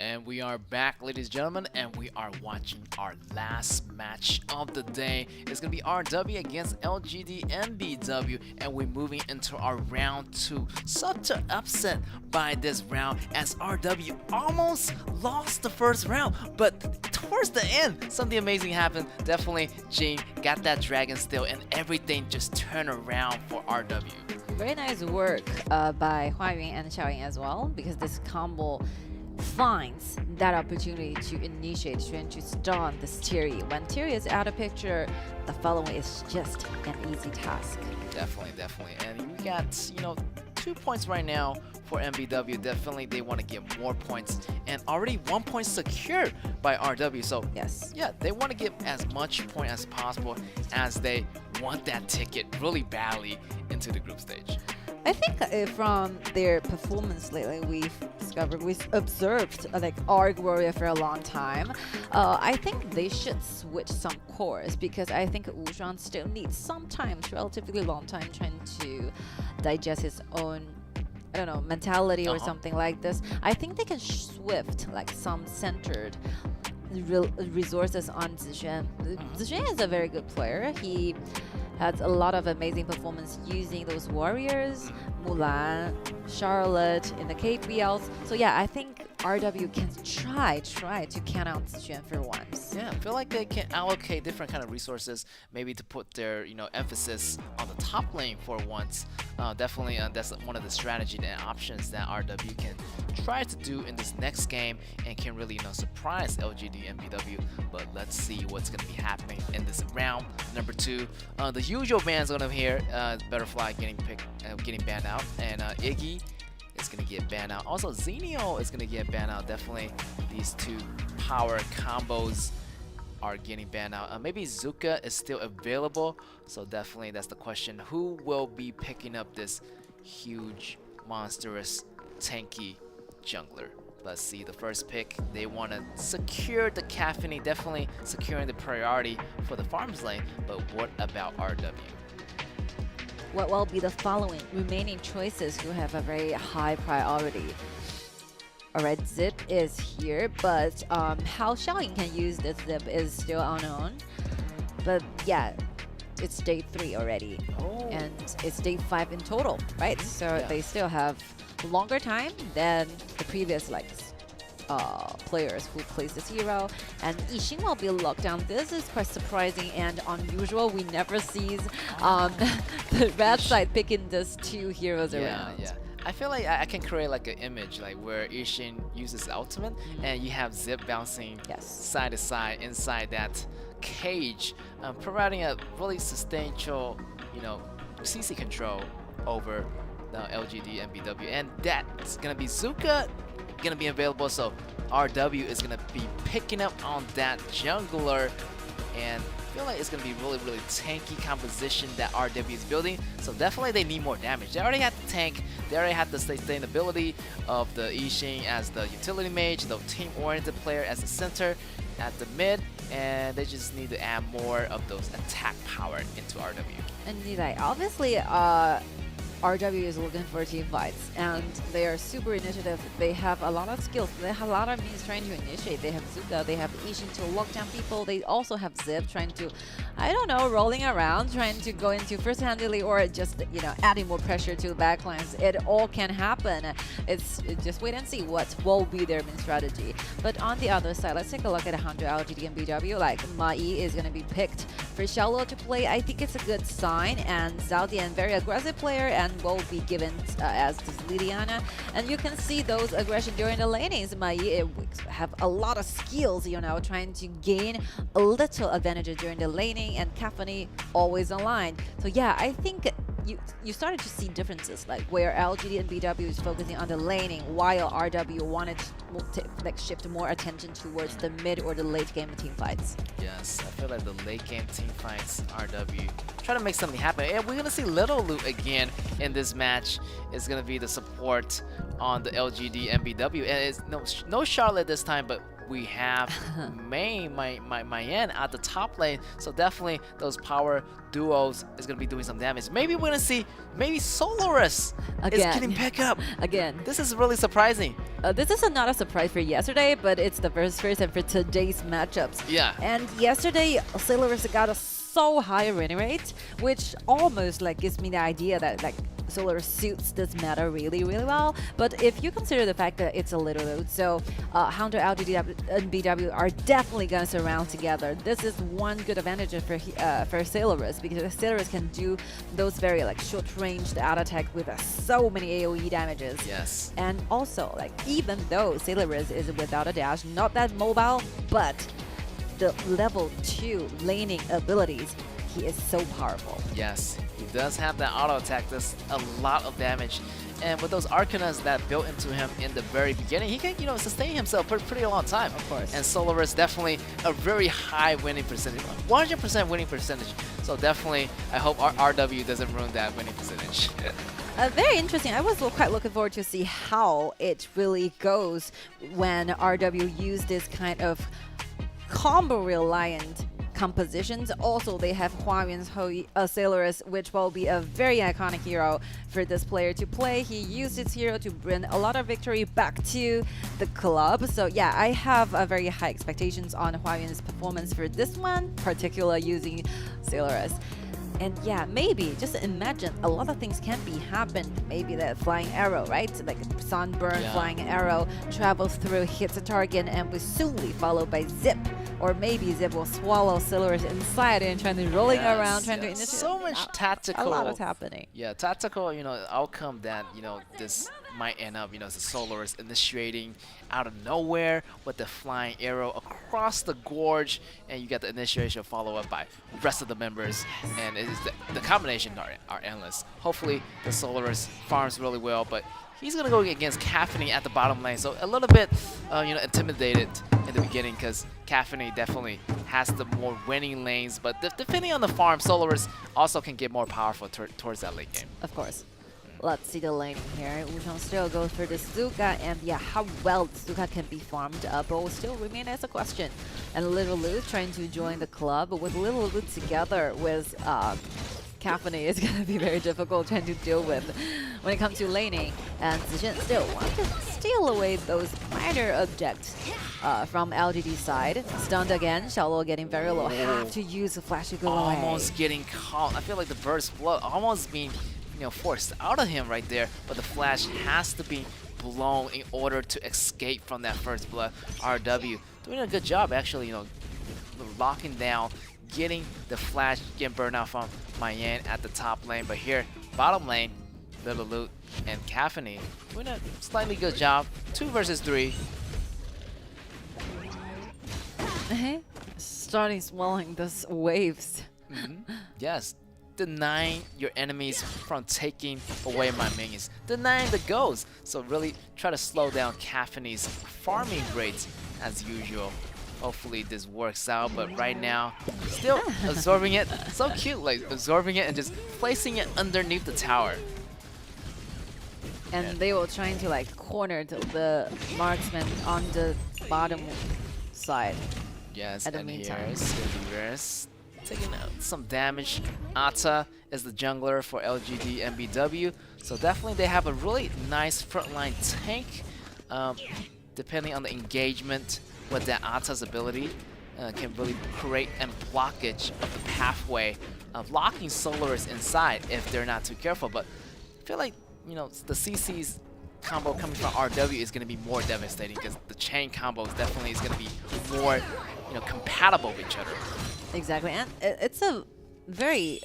And we are back, ladies and gentlemen, and we are watching our last match of the day. It's going to be RW against LGD MBW, and we're moving into our round 2. Such an upset by this round as RW almost lost the first round, but towards the end, something amazing happened. Definitely, Jing got that dragon still, and everything just turned around for RW. Very nice work by Huayun and Xiaoying as well, because this combo finds that opportunity to initiate, trying to stun this Tiri. When Tiri is out of picture, the following is just an easy task. Definitely, definitely. And we got, 2 points right now for MBW. Definitely they want to get more points, and already 1 point secured by RW. So yes, yeah, they want to get as much point as possible as they want that ticket really badly into the group stage. I think from their performance lately, we've observed like Arc Warrior for a long time. I think they should switch some course, because I think Wushuang still needs some time, relatively long time, trying to digest his own, I don't know, mentality or something like this. I think they can shift like some centered resources on Zixuan. Zixuan is a very good player. He has a lot of amazing performance using those warriors, Mulan, Charlotte in the KPLs. So yeah, I think RW can try to count out Zixuan for once. Yeah, I feel like they can allocate different kind of resources, maybe to put their emphasis on the top lane for once. Definitely, that's one of the strategy and options that RW can try to do in this next game, and can really surprise LGD and BW. But let's see what's gonna be happening in this round number 2. The usual bans on him here, Butterfly getting banned out, and Iggy is going to get banned out. Also, Xenio is going to get banned out. Definitely, these two power combos are getting banned out. Maybe Zuka is still available, so definitely that's the question. Who will be picking up this huge, monstrous, tanky jungler? Let's see, the first pick, they want to secure the caffeine, definitely securing the priority for the farms lane, but what about RW? What will be the following remaining choices who have a very high priority? Alright, Zip is here, but how Xiaoying can use this Zip is still unknown. But yeah, it's day 3 already, and it's day 5 in total, right? So they still have longer time than the previous players who plays this hero, and Yixing will be locked down. This is quite surprising and unusual. We never see the red side picking these 2 heroes around. Yeah. I feel like I can create like an image like where Yixing uses ultimate, and you have Zip bouncing side to side inside that cage, providing a really substantial, CC control over the LGD and BW, and that's gonna be Zuka gonna be available, so RW is gonna be picking up on that jungler, and I feel like it's gonna be really tanky composition that RW is building. So definitely they need more damage. They already had the tank, they already had the sustainability of the Yixing as the utility mage, the team-oriented player as the center at the mid, and they just need to add more of those attack power into RW. And obviously RW is looking for team fights, and they are super initiative. They have a lot of skills. They have a lot of means trying to initiate. They have Zuka, they have Yixing to lock down people. They also have Zip trying to, I don't know, rolling around, trying to go into first-handedly, or just, adding more pressure to the backlines. It all can happen. It's just wait and see what will be their main strategy. But on the other side, let's take a look at Hanzhou, LGD, and BW. Like, Ma Yi is going to be picked for Xiaoluo to play. I think it's a good sign, and Zhao Dian, very aggressive player, and will be given as this Liliana. And you can see those aggression during the lanings. Ma Yi have a lot of skills, trying to gain a little advantage during the laning, and Caphany always aligned. So yeah, I think you started to see differences, like where LGD and BW is focusing on the laning, while RW wanted to shift more attention towards the mid or the late game team fights. Yes, I feel like the late game team fights, RW trying to make something happen. And we're gonna see Little Loot again in this match. It's gonna be the support on the LGD and BW, and it's no Charlotte this time, but we have Mayan at the top lane. So definitely those power duos is going to be doing some damage. Maybe we're going to see Solaris is getting picked up. Again. This is really surprising. This is not a surprise for yesterday, but it's the first and for today's matchups. Yeah. And yesterday, Solaris got a so high win rate, which almost like gives me the idea that like Solaris suits this meta really, really well. But if you consider the fact that it's a little load, so Hunter, LGD, and BW are definitely going to surround together. This is one good advantage for Solaris, because Solaris can do those very like short-ranged auto attack with so many AoE damages. Yes. And also, like even though Solaris is without a dash, not that mobile, but the level 2 laning abilities, he is so powerful. Yes, he does have that auto attack. Does a lot of damage, and with those Arcanas that built into him in the very beginning, he can sustain himself for a pretty long time. Of course. And Solaris definitely a very high winning percentage, 100% winning percentage. So definitely, I hope our RW doesn't ruin that winning percentage. Very interesting. I was quite looking forward to see how it really goes when RW use this kind of combo reliant compositions. Also, they have Huayuan's Solaris, which will be a very iconic hero for this player to play. He used his hero to bring a lot of victory back to the club. So yeah, I have very high expectations on Huayuan's performance for this one, particularly using Solaris. And yeah, maybe just imagine a lot of things can be happened. Maybe the flying arrow, right? Like sunburn flying arrow travels through, hits a target, and will soonly followed by Zip. Or maybe Zip will swallow Solaris inside and trying to rolling around, trying to initiate. So much tactical. A lot is happening. Yeah, tactical, outcome that, this might end up, the Solaris initiating out of nowhere with the flying arrow across the gorge, and you get the initiation follow up by the rest of the members, and the combination are endless. Hopefully the Solaris farms really well, but he's gonna go against Caffeine at the bottom lane, so a little bit intimidated in the beginning, because Caffeine definitely has the more winning lanes, but depending on the farm, Solaris also can get more powerful towards that late game. Of course. Let's see the laning here. Wuchang still goes for the Zuka, and yeah, how well the Zuka can be farmed up will still remain as a question. And Little Lu trying to join the club, but with Little Lu together with Caffeine is going to be very difficult trying to deal with when it comes to laning. And Zishan still wants to steal away those minor objects from LGD side. Stunned again, Xiaoluo getting very low. Have to use a flash to go away. Almost getting caught. I feel like the burst blood almost being forced out of him right there, but the flash has to be blown in order to escape from that first blood. RW doing a good job actually, locking down, getting the flash, getting burned out from Mayan at the top lane, but here, bottom lane, Little Loot and Caffeine doing a slightly good job. 2 versus 3. Starting swallowing those waves. Yes. Denying your enemies from taking away my minions, denying the goals. So really try to slow down Caffeine's farming rates as usual. Hopefully this works out, but right now, still absorbing it. So cute, like absorbing it and just placing it underneath the tower. And they were trying to like corner the marksman on the bottom side. Yes, at the and meantime. here's taking some damage. Ata is the jungler for LGD and BW, so definitely they have a really nice frontline tank. Depending on the engagement with that Ata's ability, can really create a blockage of the pathway of locking Solaris inside if they're not too careful. But I feel like the CC's combo coming from RW is going to be more devastating, because the chain combo definitely is going to be more compatible with each other. Exactly, and it's a very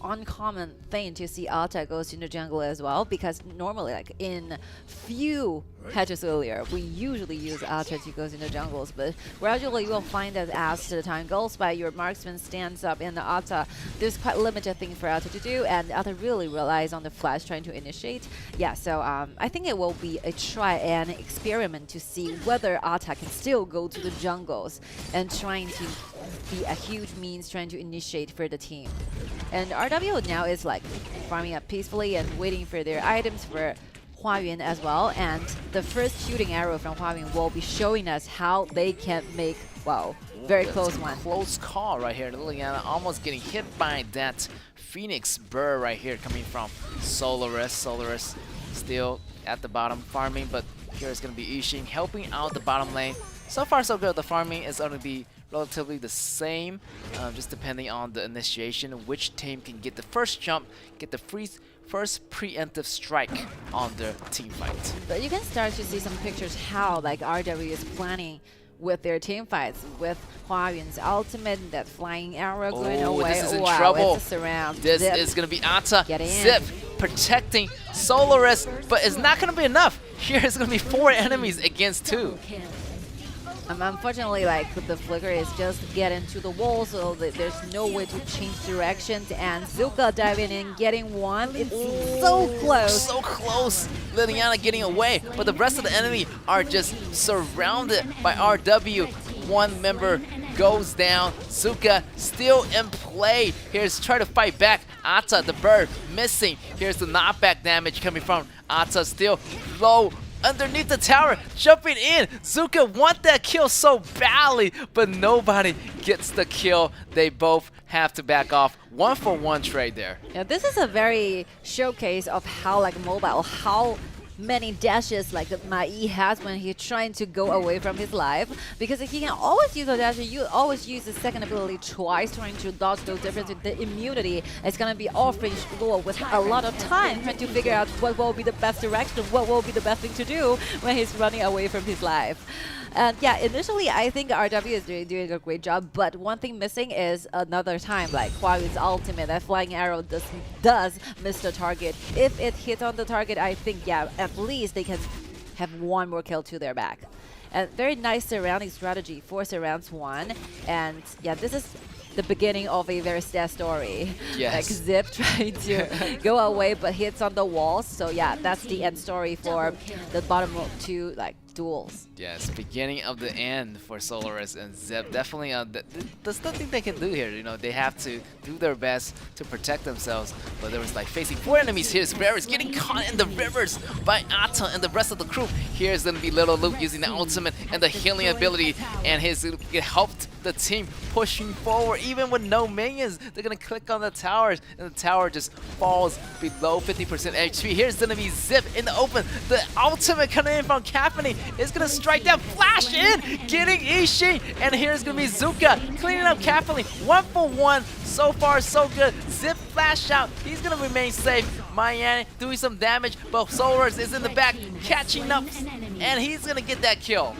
uncommon thing to see Ata goes into jungle as well, because normally, like in few patches earlier, we usually use Ata to go into jungles, but gradually you will find that as the time goes by, your marksman stands up in the Ata. There's quite limited thing for Ata to do, and Ata really relies on the flash trying to initiate. Yeah, so I think it will be a try and experiment to see whether Ata can still go to the jungles and trying to be a huge means trying to initiate for the team. And RW now is like farming up peacefully and waiting for their items for Huayuan as well, and the first shooting arrow from Huayuan will be showing us how they can make, wow, very close one. Close call right here. Liliana almost getting hit by that Phoenix Burr right here coming from Solaris. Solaris still at the bottom farming, but here is going to be Yixing helping out the bottom lane. So far so good. The farming is going to be relatively the same, just depending on the initiation, which team can get the first jump, get the first preemptive strike on their team fight. But you can start to see some pictures how like RW is planning with their team fights, with Huayuan's ultimate, that flying arrow going away. This is in wow, trouble. It's a surround. This Zip. is going to be Ata. Get in. Zip protecting Solaris, but it's not going to be enough. Here is going to be 4 enemies against 2. Unfortunately, like the flicker is just getting to the wall, so there's no way to change directions. And Zuka diving in, getting one. It's so close. So close. Liliana getting away, but the rest of the enemy are just surrounded by RW. One member goes down. Zuka still in play. Here's trying to fight back. Ata, the bird, missing. Here's the knockback damage coming from Ata, still low. Underneath the tower, jumping in. Zuka want that kill so badly, but nobody gets the kill. They both have to back off. 1-for-1 trade there. Yeah, this is a very showcase of how like mobile, how many dashes like Mai has when he's trying to go away from his life, because he can always use a dash. You always use the second ability twice, trying to dodge those differences. The immunity is gonna be off-range lure with a lot of time trying to figure out what will be the best direction, what will be the best thing to do when he's running away from his life. And yeah, initially I think RW is doing a great job, but one thing missing is another time, like Huayuan's ultimate, that flying arrow does miss the target. If it hits on the target, I think, yeah, at least they can have one more kill to their back. And very nice surrounding strategy. 4 surrounds 1. And yeah, this is the beginning of a very sad story. Yes. Like Zip trying to go away but hits on the walls. So yeah, that's the end story for the bottom 2 like duels. Yes, beginning of the end for Solaris and Zip. Definitely, there's nothing they can do here. You know, they have to do their best to protect themselves. But there was like facing 4 enemies here. Varus getting caught in the rivers by Ata and the rest of the crew. Here's gonna be Little Luke using the ultimate and the healing ability, and it helped the team pushing forward even with no minions. They're gonna click on the towers, and the tower just falls below 50% HP. Here's gonna be Zip in the open. The ultimate coming in from Caffeine is gonna strike that flash in, getting Yixing, and here's gonna be Zuka cleaning up Caffeine. 1-for-1. So far so good. Zip flash out. He's gonna remain safe. Miami doing some damage, but Solaris is in the back catching up, and he's gonna get that kill.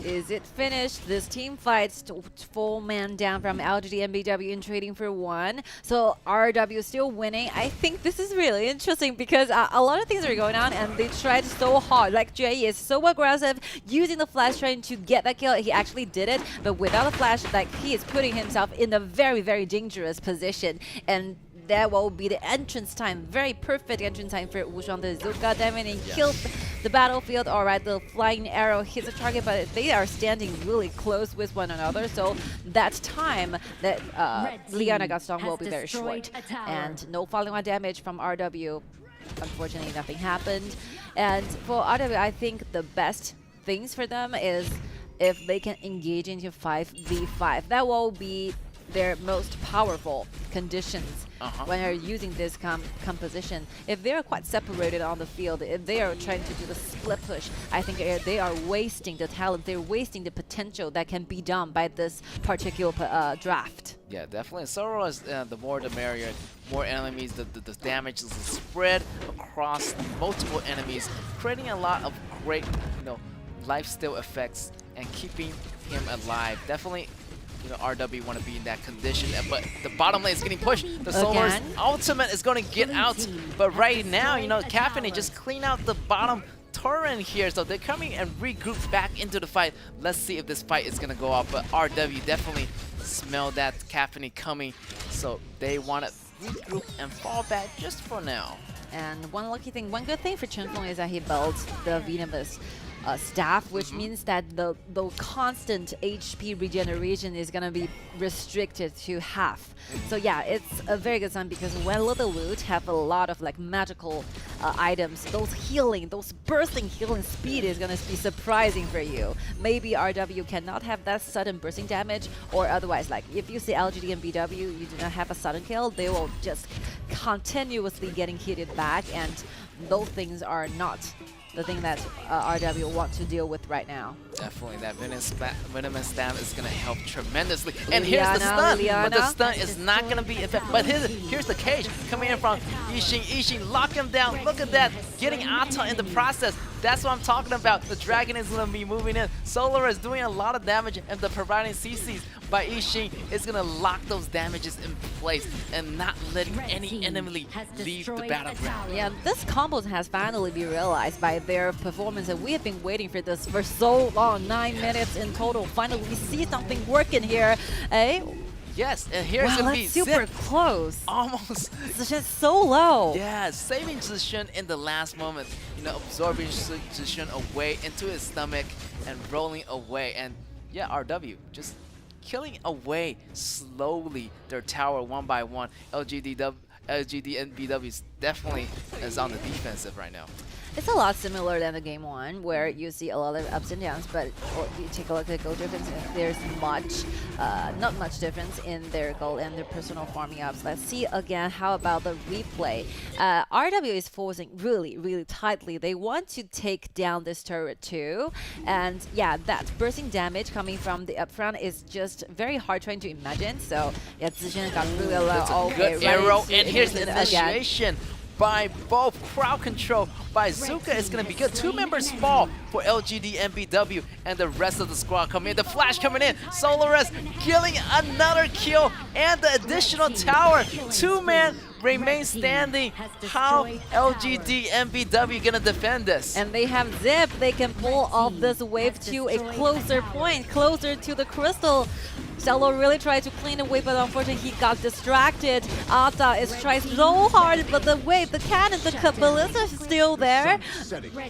Is it finished? This team fights 4 man down from LGD and BW in trading for 1. So RW still winning. I think this is really interesting because a lot of things are going on and they tried so hard. Like Jay is so aggressive using the flash trying to get that kill. He actually did it, but without a flash, like he is putting himself in a very, very dangerous position. And that will be the entrance time. Very perfect entrance time for Wushuang. The Zuka diving and killed the battlefield. Alright, the flying arrow hits the target, but they are standing really close with one another. So that time that Liana got stung will be very short. And no following on damage from RW. Unfortunately, nothing happened. And for RW, I think the best things for them is if they can engage into 5v5. That will be their most powerful conditions when they're using this composition. If they're quite separated on the field, if they are trying to do the split push, I think they are wasting the talent, they're wasting the potential that can be done by this particular draft. Yeah, definitely. Solaris, the more the merrier. More enemies, the damage is spread across multiple enemies, creating a lot of great, lifesteal effects and keeping him alive. Definitely, RW want to be in that condition, but the bottom lane is getting pushed. The Solaris ultimate is going to get out, but right now, Caffeine just clean out the bottom turret here, so they're coming and regroup back into the fight. Let's see if this fight is going to go off, but RW definitely smell that Caffeine coming, so they want to regroup and fall back just for now. And one good thing for Chen Feng is that he built the Venomous staff, which means that the constant HP regeneration is gonna be restricted to half. So yeah, it's a very good sign because when Little Loot have a lot of like magical items, those bursting healing speed is gonna be surprising for you. Maybe RW cannot have that sudden bursting damage, or otherwise, like if you see LGD and BW, you do not have a sudden kill, they will just continuously getting hit back, and those things are not the thing that RW want to deal with right now. Definitely, that venomous stab is going to help tremendously. And here's the stun, but the stun is not going to be effective. But here's the cage coming in from Yixing. Yixing, lock him down. Look at that, getting Ata in the process. That's what I'm talking about. The dragon is going to be moving in. Solar is doing a lot of damage, and the providing CCs by Yixing is going to lock those damages in place and not letting any enemy leave the battleground. Yeah, this combo has finally been realized by their performance, and we have been waiting for this for so long. 9 minutes in total. Finally, we see something working here. Eh? Yes, and here's gonna be super close. Almost. Zishan so low. Yeah, saving Zishan in the last moment. You know, absorbing Zishan away into his stomach and rolling away. And yeah, RW just killing away slowly their tower one by one. LGD and BW definitely is on the defensive right now. It's a lot similar than the game one, where you see a lot of ups and downs, but you take a look at the gold difference, there's not much difference in their gold and their personal farming ups. Let's see again, how about the replay? RW is forcing really tightly. They want to take down this turret too, and yeah, that bursting damage coming from the upfront is just very hard trying to imagine. So yeah, Zishan got really low. That's a good arrow, and here's the initiation by both. Crowd control by Zuka is going to be good. 2 members fall for LGD and BW, and the rest of the squad coming in. The flash coming in. Solaris killing another kill, and the additional tower. 2-man remain standing. How LGD and BW gonna defend this? And they have Zip. They can pull off this wave to a closer point, closer to the crystal. Shallow really tried to clean away, but unfortunately he got distracted. Ata is trying so hard, but the wave, the cannon, the ballista is still there.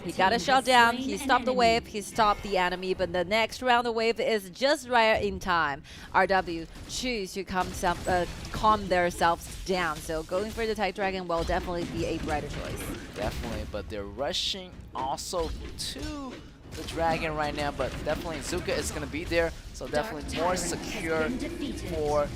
He got a shot down. He stopped the wave. He stopped the enemy, but the next round the wave is just right in time. RW choose to calm themselves down. So going for the Tight Dragon will definitely be a brighter choice. Definitely, but they're rushing also to the dragon right now, but definitely Zuka is going to be there, so definitely more secure for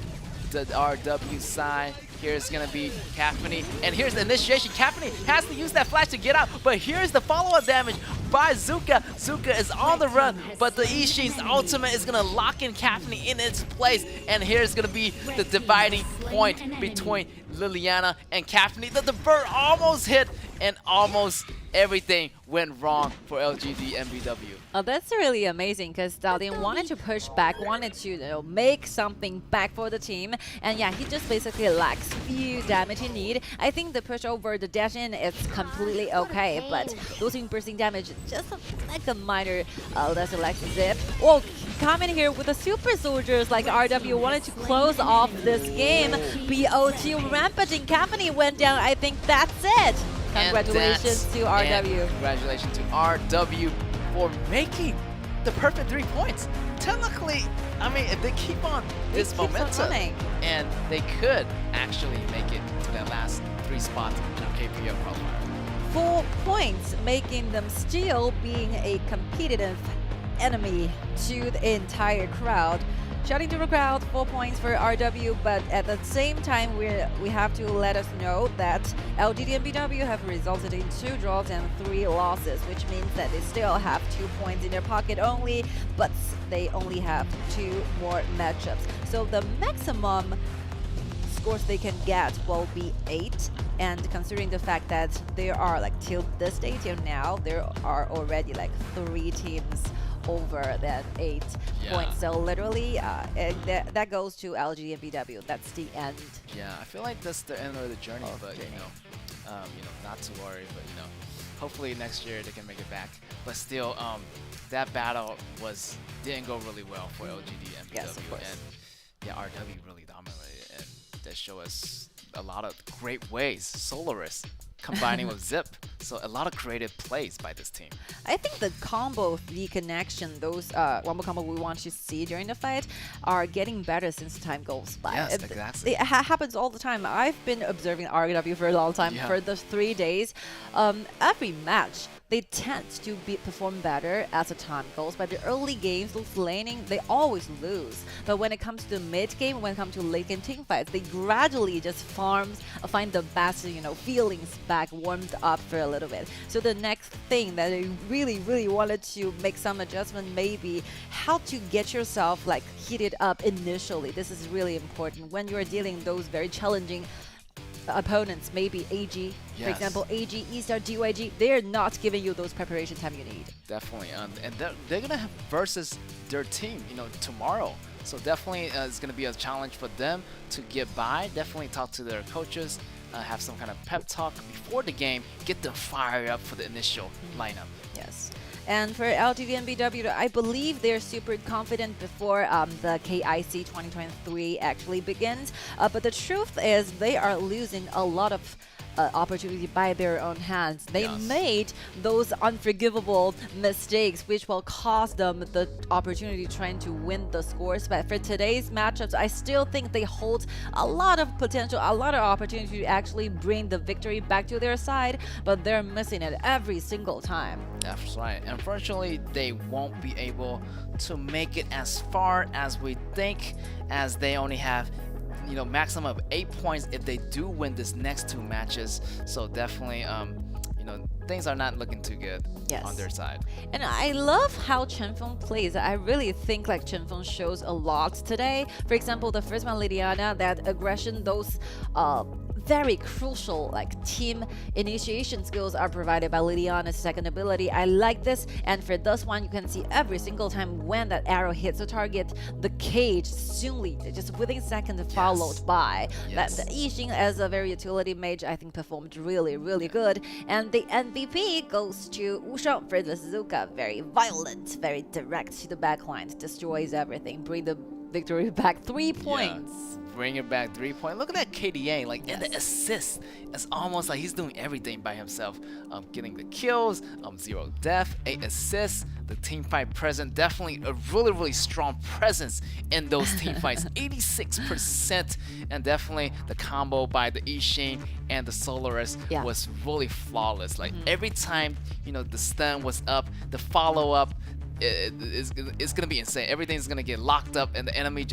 the RW side. Here's going to be Caphany, and here's the initiation. Caphany has to use that flash to get out, but here's the follow-up damage by Zuka. Zuka is on the run, but the Yixing's ultimate is going to lock in Caphany in its place, and here's going to be the dividing point between Liliana and Caphany. The bird almost hit, and almost everything went wrong for LGD and BW. Oh, that's really amazing, because Dalian wanted to push back, wanted to make something back for the team, and yeah, he just basically lacks few damage he need. I think the push over the dash in is completely okay, but losing bursting damage just like a minor lesser like Zip. Oh, coming here with the super soldiers like RW wanted to close off this game. BO2 rampaging Caphany went down. I think that's it. Congratulations to RW. Congratulations to RW for making the perfect 3 points. Technically, I mean, if they keep on this momentum, and they could actually make it to that last 3 spots in our KPL qualifier. 4 points, making them still being a competitive enemy to the entire crowd. Shouting to the crowd, 4 points for RW, but at the same time, we have to let us know that LGD and BW have resulted in 2 draws and 3 losses, which means that they still have 2 points in their pocket only, but they only have 2 more matchups. So the maximum scores they can get will be 8, and considering the fact that there are like till this day, till now, there are already like 3 teams over that 8 points. So literally, that goes to LG and BW. That's the end. Yeah, I feel like that's the end of the journey, but you know, not to worry. But you know, hopefully next year they can make it back. But still, that battle didn't go really well for LGD and BW. Yes, of course. And yeah, RW really dominated, and that showed us a lot of great ways. Solaris combining with Zip So a lot of creative plays by this team. I think the combo, the connection, those wombo combo we want to see during the fight are getting better since time goes by. Yes, exactly. It happens all the time. I've been observing RW for a long time, for the 3 days. Every match, they tend to perform better as the time goes. But the early games, those laning, they always lose. But when it comes to the mid game, when it comes to late game team fights, they gradually just find the best, feelings back, warmed up for a little bit. So the next thing that I really wanted to make some adjustment, maybe how to get yourself like heated up initially. This is really important when you're dealing those very challenging opponents, maybe AG, for example, AG, E-Star, DYG, they're not giving you those preparation time you need. Definitely, and they're gonna have versus their team, tomorrow. So definitely it's gonna be a challenge for them to get by. Definitely talk to their coaches, have some kind of pep talk before the game, get them fired up for the initial lineup. Yes. And for LTV and BW, I believe they're super confident before the KIC 2023 actually begins. But the truth is they are losing a lot of opportunity by their own hands. They made those unforgivable mistakes, which will cost them the opportunity trying to win the scores. But for today's matchups, I still think they hold a lot of potential, a lot of opportunity to actually bring the victory back to their side, but they're missing it every single time. That's right. Unfortunately, they won't be able to make it as far as we think, as they only have maximum of 8 points if they do win this next 2 matches. So definitely, things are not looking too good on their side. And I love how Chenfeng plays. I really think like Chenfeng shows a lot today. For example, the first one, Liliana, that aggression, those very crucial like team initiation skills are provided by Liliana's second ability. I like this, and for this one you can see every single time when that arrow hits the target, the cage soonly, just within seconds, followed by. That the Yixing as a very utility mage I think performed really good. And the MVP goes to Wu Sheng for the Suzuka. Very violent, very direct to the backline, destroys everything, bring the victory back. 3 points. Bring it back 3 points. Look at that KDA, and the assist. It's almost like he's doing everything by himself. Getting the kills, 0 death, 8 assists. The team fight present, definitely a really strong presence in those team fights. 86%, and definitely the combo by the Yixing and the Solaris was really flawless. Like every time the stun was up, the follow up. It's gonna be insane. Everything's gonna get locked up, and the enemy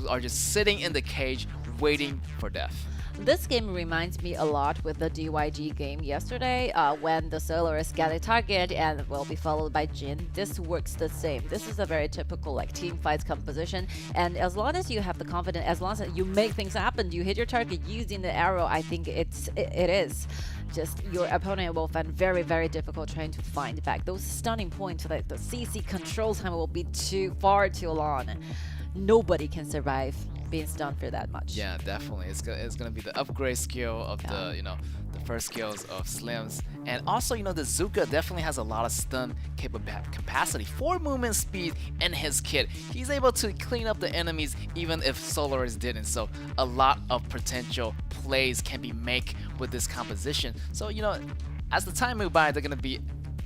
are just sitting in the cage waiting for death. This game reminds me a lot with the DYG game yesterday, when the Solaris get a target and will be followed by Jin. This works the same. This is a very typical like team fights composition, and as long as you have the confidence, as long as you make things happen, you hit your target using the arrow, I think it is. Just your opponent will find very difficult trying to find back those stunning points. Like the CC control time will be far too long. Nobody can survive being stunned for that much. Yeah, definitely. It's gonna be the upgrade skill of the the first skills of Slims, and also the Zuka definitely has a lot of stun capacity, 4 movement speed in his kit. He's able to clean up the enemies even if Solaris didn't. So a lot of potential plays can be made with this composition. So as the time moves by, they're gonna be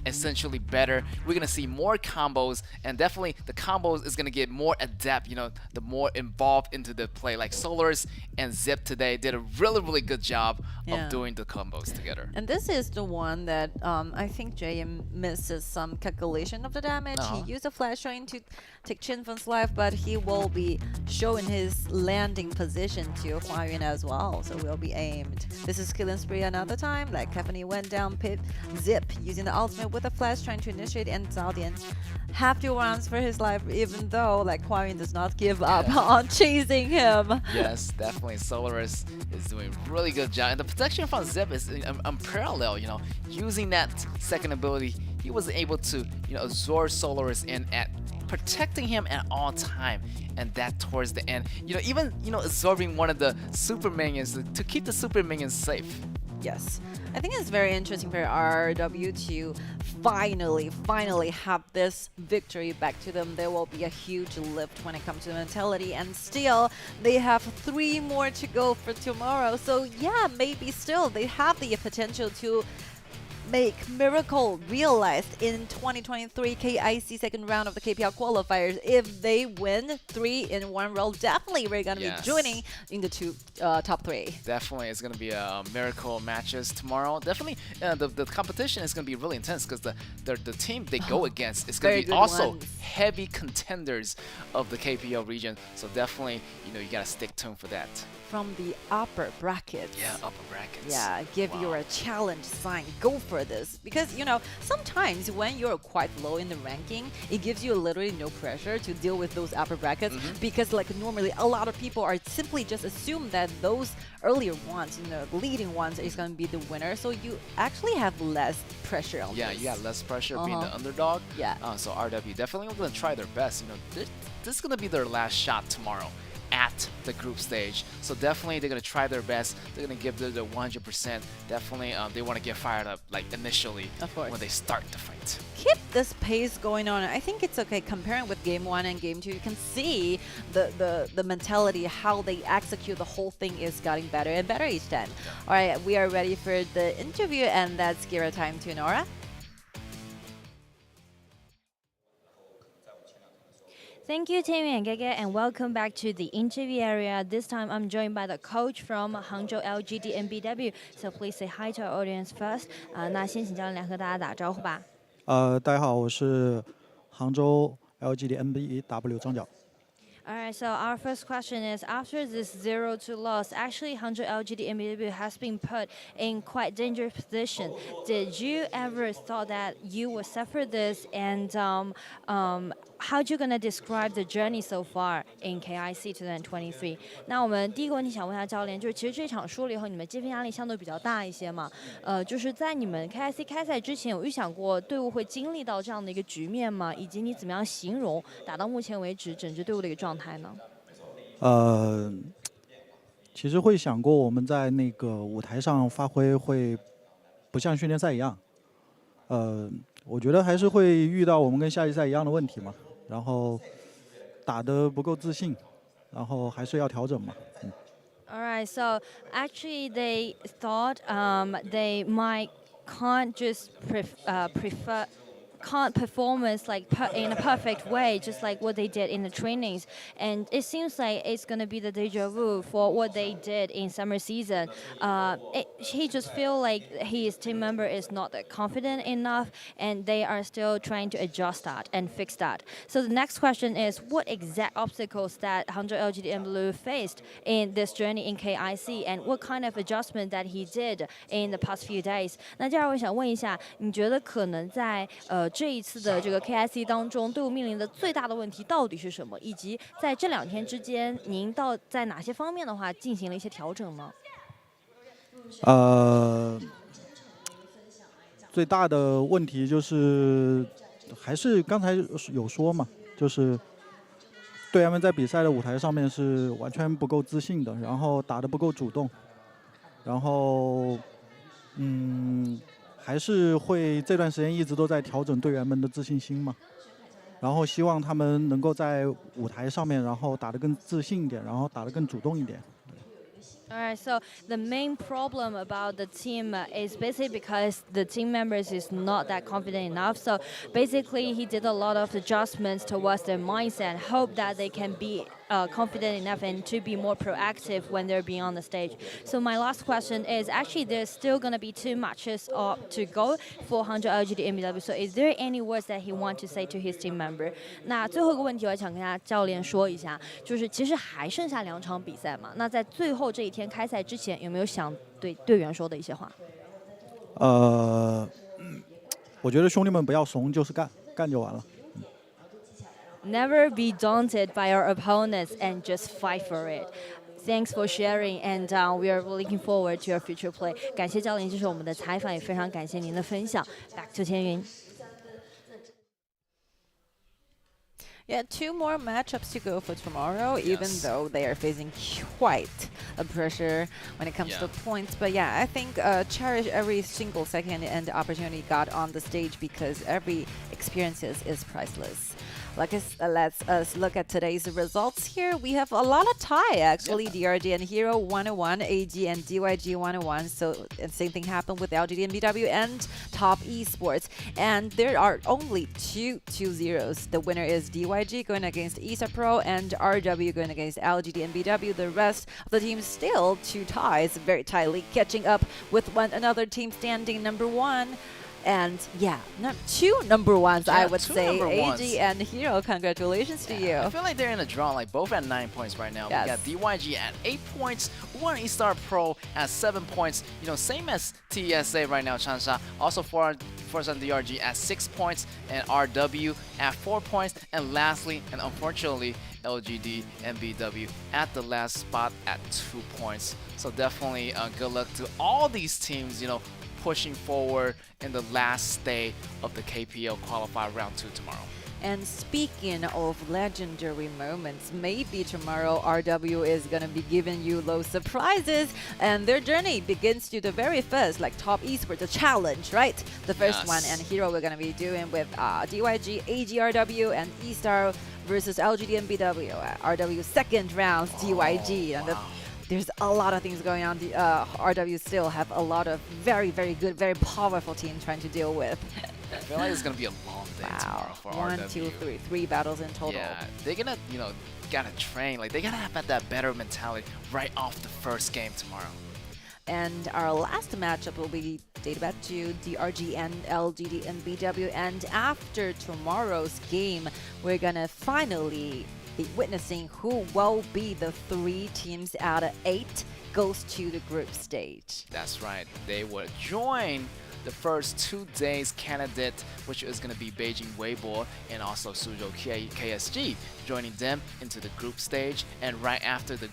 essentially better. We're gonna see more combos, and definitely the combos is gonna get more adept, the more involved into the play. Like Solaris and Zip today did a really good job of doing the combos together. And this is the one that I think JM misses some calculation of the damage. He used a flash train to take Chenfeng's life, but he will be showing his landing position to Huayuan as well, so will be aimed. This is killing spree another time, like Kefani went down, Pip, Zip using the ultimate with a flash trying to initiate, and Zaldian have to runs for his life, even though like Huayuan does not give up on chasing him. Yes, definitely Solaris is doing a really good job, and the protection from Zip is unparalleled. Using that second ability, he was able to absorb Solaris in at protecting him at all time, and that towards the end, even absorbing one of the super minions to keep the super minions safe. Yes, I think it's very interesting for RW to finally have this victory back to them. There will be a huge lift when it comes to the mentality, and still they have 3 more to go for tomorrow. So yeah, maybe still they have the potential to make miracle realized in 2023 KIC second round of the KPL qualifiers. If they win 3 in 1 row, definitely we're going to be joining in the top 3. Definitely, it's going to be a miracle matches tomorrow. Definitely, the competition is going to be really intense because the team they go against is going to be also heavy contenders of the KPL region. So definitely, you got to stick tuned for that. From the upper brackets. Yeah, upper brackets. Yeah, give you a challenge sign. Go for this. Because, sometimes when you're quite low in the ranking, it gives you literally no pressure to deal with those upper brackets. Because, normally, a lot of people are simply just assume that those earlier ones, leading ones, is going to be the winner. So you actually have less pressure on this. You got less pressure being the underdog. Yeah. So RW definitely going to try their best. This is going to be their last shot tomorrow at the group stage. So definitely they're going to try their best. They're going to give the 100%. Definitely they want to get fired up initially when they start the fight. Keep this pace going on. I think it's okay. Comparing with game 1 and game 2, you can see the mentality, how they execute the whole thing is getting better and better each time. All right, we are ready for the interview, and let's give our time to Nora. Thank you, Tammy and Gege, and welcome back to the interview area. This time I'm joined by the coach from Hangzhou LGD MBW. So please say hi to our audience first. 那先请教练和大家打招呼吧。大家好，我是杭州 LGD MBW 张角。Alright, so our first question is, after this 0-2 loss, actually Hangzhou LGD MBW has been put in quite dangerous position. Did you ever thought that you would suffer this, and how you gonna describe the journey so far in KIC 2023? 那我们第一个问题想问一下教练，就是其实这场输了以后，你们积分压力相对比较大一些嘛？就是在你们 KIC 开赛之前，有预想过队伍会经历到这样的一个局面吗？以及你怎么样形容打到目前为止整支队伍的一个状态呢？其实会想过我们在那个舞台上发挥会不像训练赛一样，我觉得还是会遇到我们跟夏季赛一样的问题嘛，然后打得不够自信，然后还是要调整嘛。Alright, so actually they thought they might can't performance in a perfect way, just like what they did in the trainings, and it seems like it's gonna be the deja vu for what they did in summer season. He just feel like his team member is not that confident enough, and they are still trying to adjust that and fix that. So the next question is, what exact obstacles that Hangzhou LGD MBW faced in this journey in KIC, and what kind of adjustment that he did in the past few days? 那第二位想问一下，你觉得可能在这一次的这个 KIC 当中，队伍面临的最大的问题到底是什么？以及在这2天之间，您在哪些方面的话进行了一些调整呢？最大的问题就是还是刚才有说嘛，就是队员们在比赛的舞台上面是完全不够自信的，然后打得不够主动，然后还是会这段时间一直都在调整队员们的自信心嘛，然后希望他们能够在舞台上面，然后打得更自信一点，然后打得更主动一点。Alright, so the main problem about the team is basically because the team members is not that confident enough. So basically he did a lot of adjustments towards their mindset, hope that they can be confident enough and to be more proactive when they're being on the stage. So my last question is, actually there's still going to be 2 matches to go for Hangzhou LGD MBW. So is there any words that he want to say to his team member? 那最后一个问题我想跟大家教练说一下，就是其实还剩下2场比赛嘛，那在最后这一天开赛之前，有没有想对队员说的一些话？我觉得兄弟们不要怂，就是干就完了。Never be daunted by our opponents and just fight for it. Thanks for sharing, and we are looking forward to your future play. 感谢教练接受我们的采访，也非常感谢您的分享。Back to 千云。Yeah, 2 more matchups to go for tomorrow, even though they are facing quite a pressure when it comes to points. But yeah, I think cherish every single second and opportunity got on the stage, because every experience is priceless. Let's us look at today's results here. We have a lot of tie actually. DRG and Hero 101, AG and DYG 101. So and same thing happened with LGD and BW and Top Esports. And there are only two 2-0s. The winner is DYG going against ESA Pro and RW going against LGD and BW. The rest of the teams still 2 ties, very tightly catching up with one another team standing number 1. And yeah, 2 number ones, I would say. AG and Hero, congratulations to you. I feel like they're in a draw, like both at 9 points right now. Yes. We got DYG at 8 points, one eStar Pro at 7 points. You know, same as TSA right now, Chansha. Also Forza DRG at 6 points, and RW at 4 points. And lastly, and unfortunately, LGD and BW at the last spot at 2 points. So definitely good luck to all these teams, you know, pushing forward in the last day of the KPL Qualifier Round 2 tomorrow. And speaking of legendary moments, maybe tomorrow RW is going to be giving you those surprises, and their journey begins to the very first, like Top Esports, the challenge, right? The first one, and Hero we're going to be doing with DYG, AGRW, and eStar versus LGD and BW. RW second round, DYG. And there's a lot of things going on. The RW still have a lot of very, very good, very powerful teams trying to deal with. I feel like it's gonna be a long day tomorrow for RW. 1, 2, 3, 3 battles in total. Yeah, they're gonna, you know, gotta train. Like they gotta have that better mentality right off the first game tomorrow. And our last matchup will be Day3, DRG and LGD and BW. And after tomorrow's game, we're gonna finally be witnessing who will be the 3 teams out of 8 goes to the group stage. That's right. They will join the first 2 days candidate, which is going to be Beijing Weibo and also Suzhou KSG, joining them into the group stage. And right after the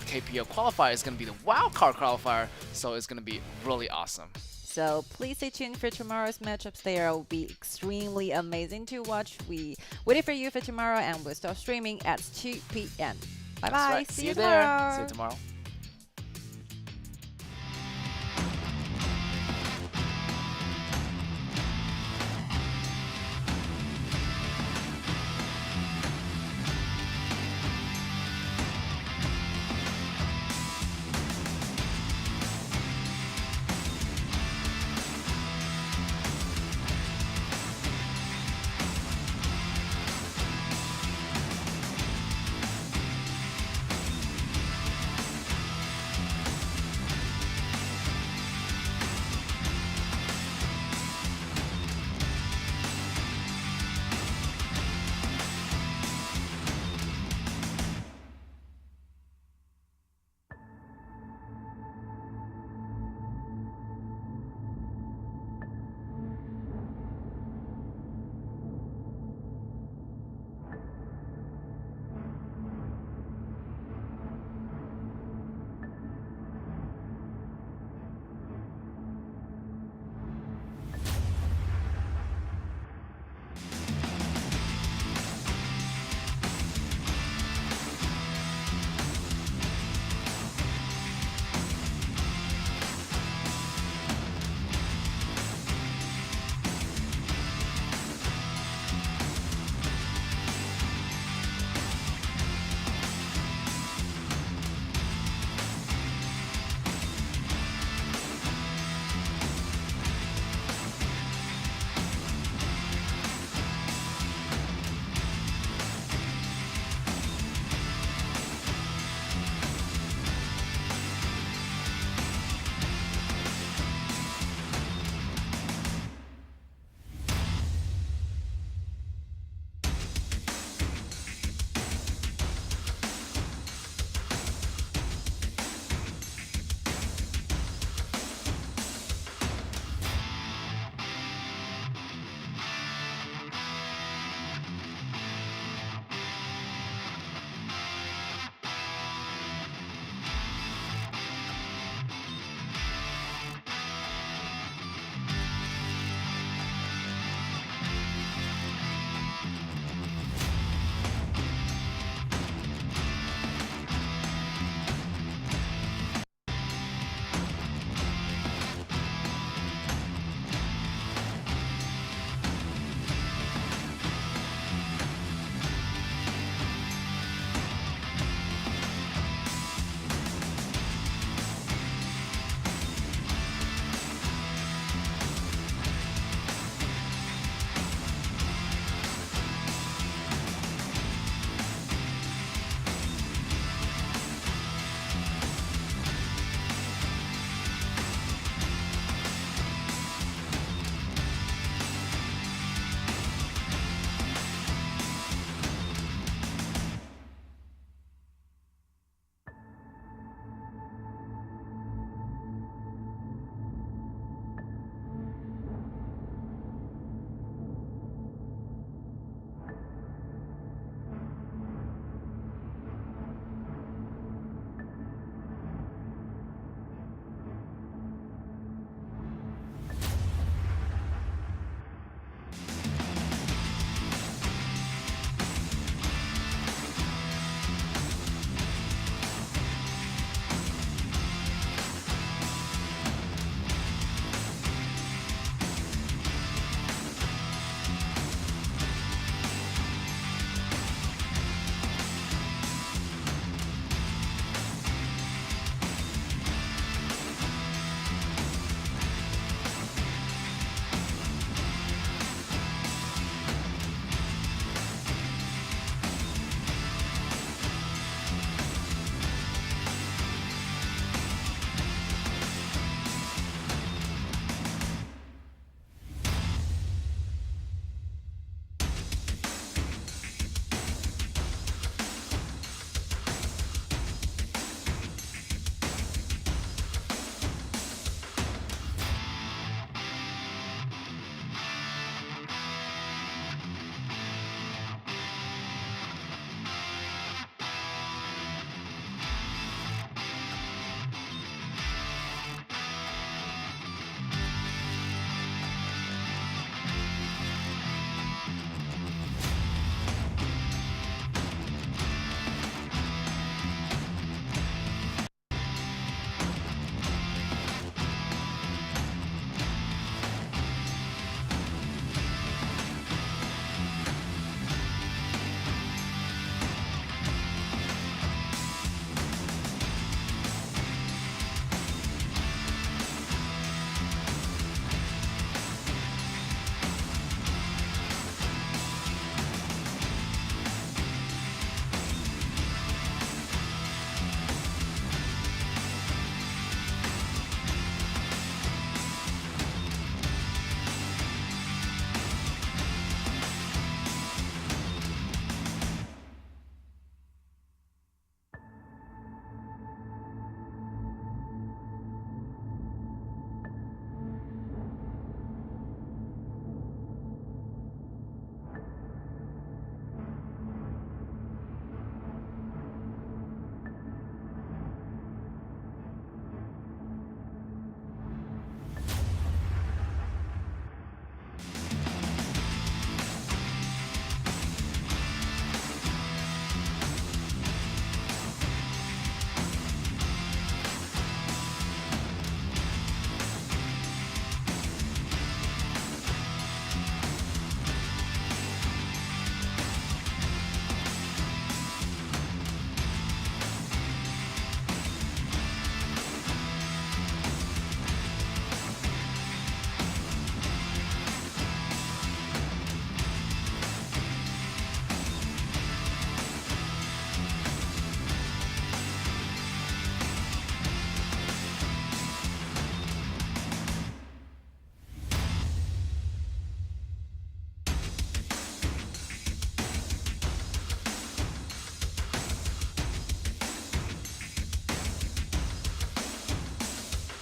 KPL qualifier is going to be the wildcard qualifier, so it's going to be really awesome. So please stay tuned for tomorrow's matchups. They will be extremely amazing to watch. We waiting for you for tomorrow, and we'll start streaming at 2 p.m. Bye-bye. Right. See you there. See you tomorrow.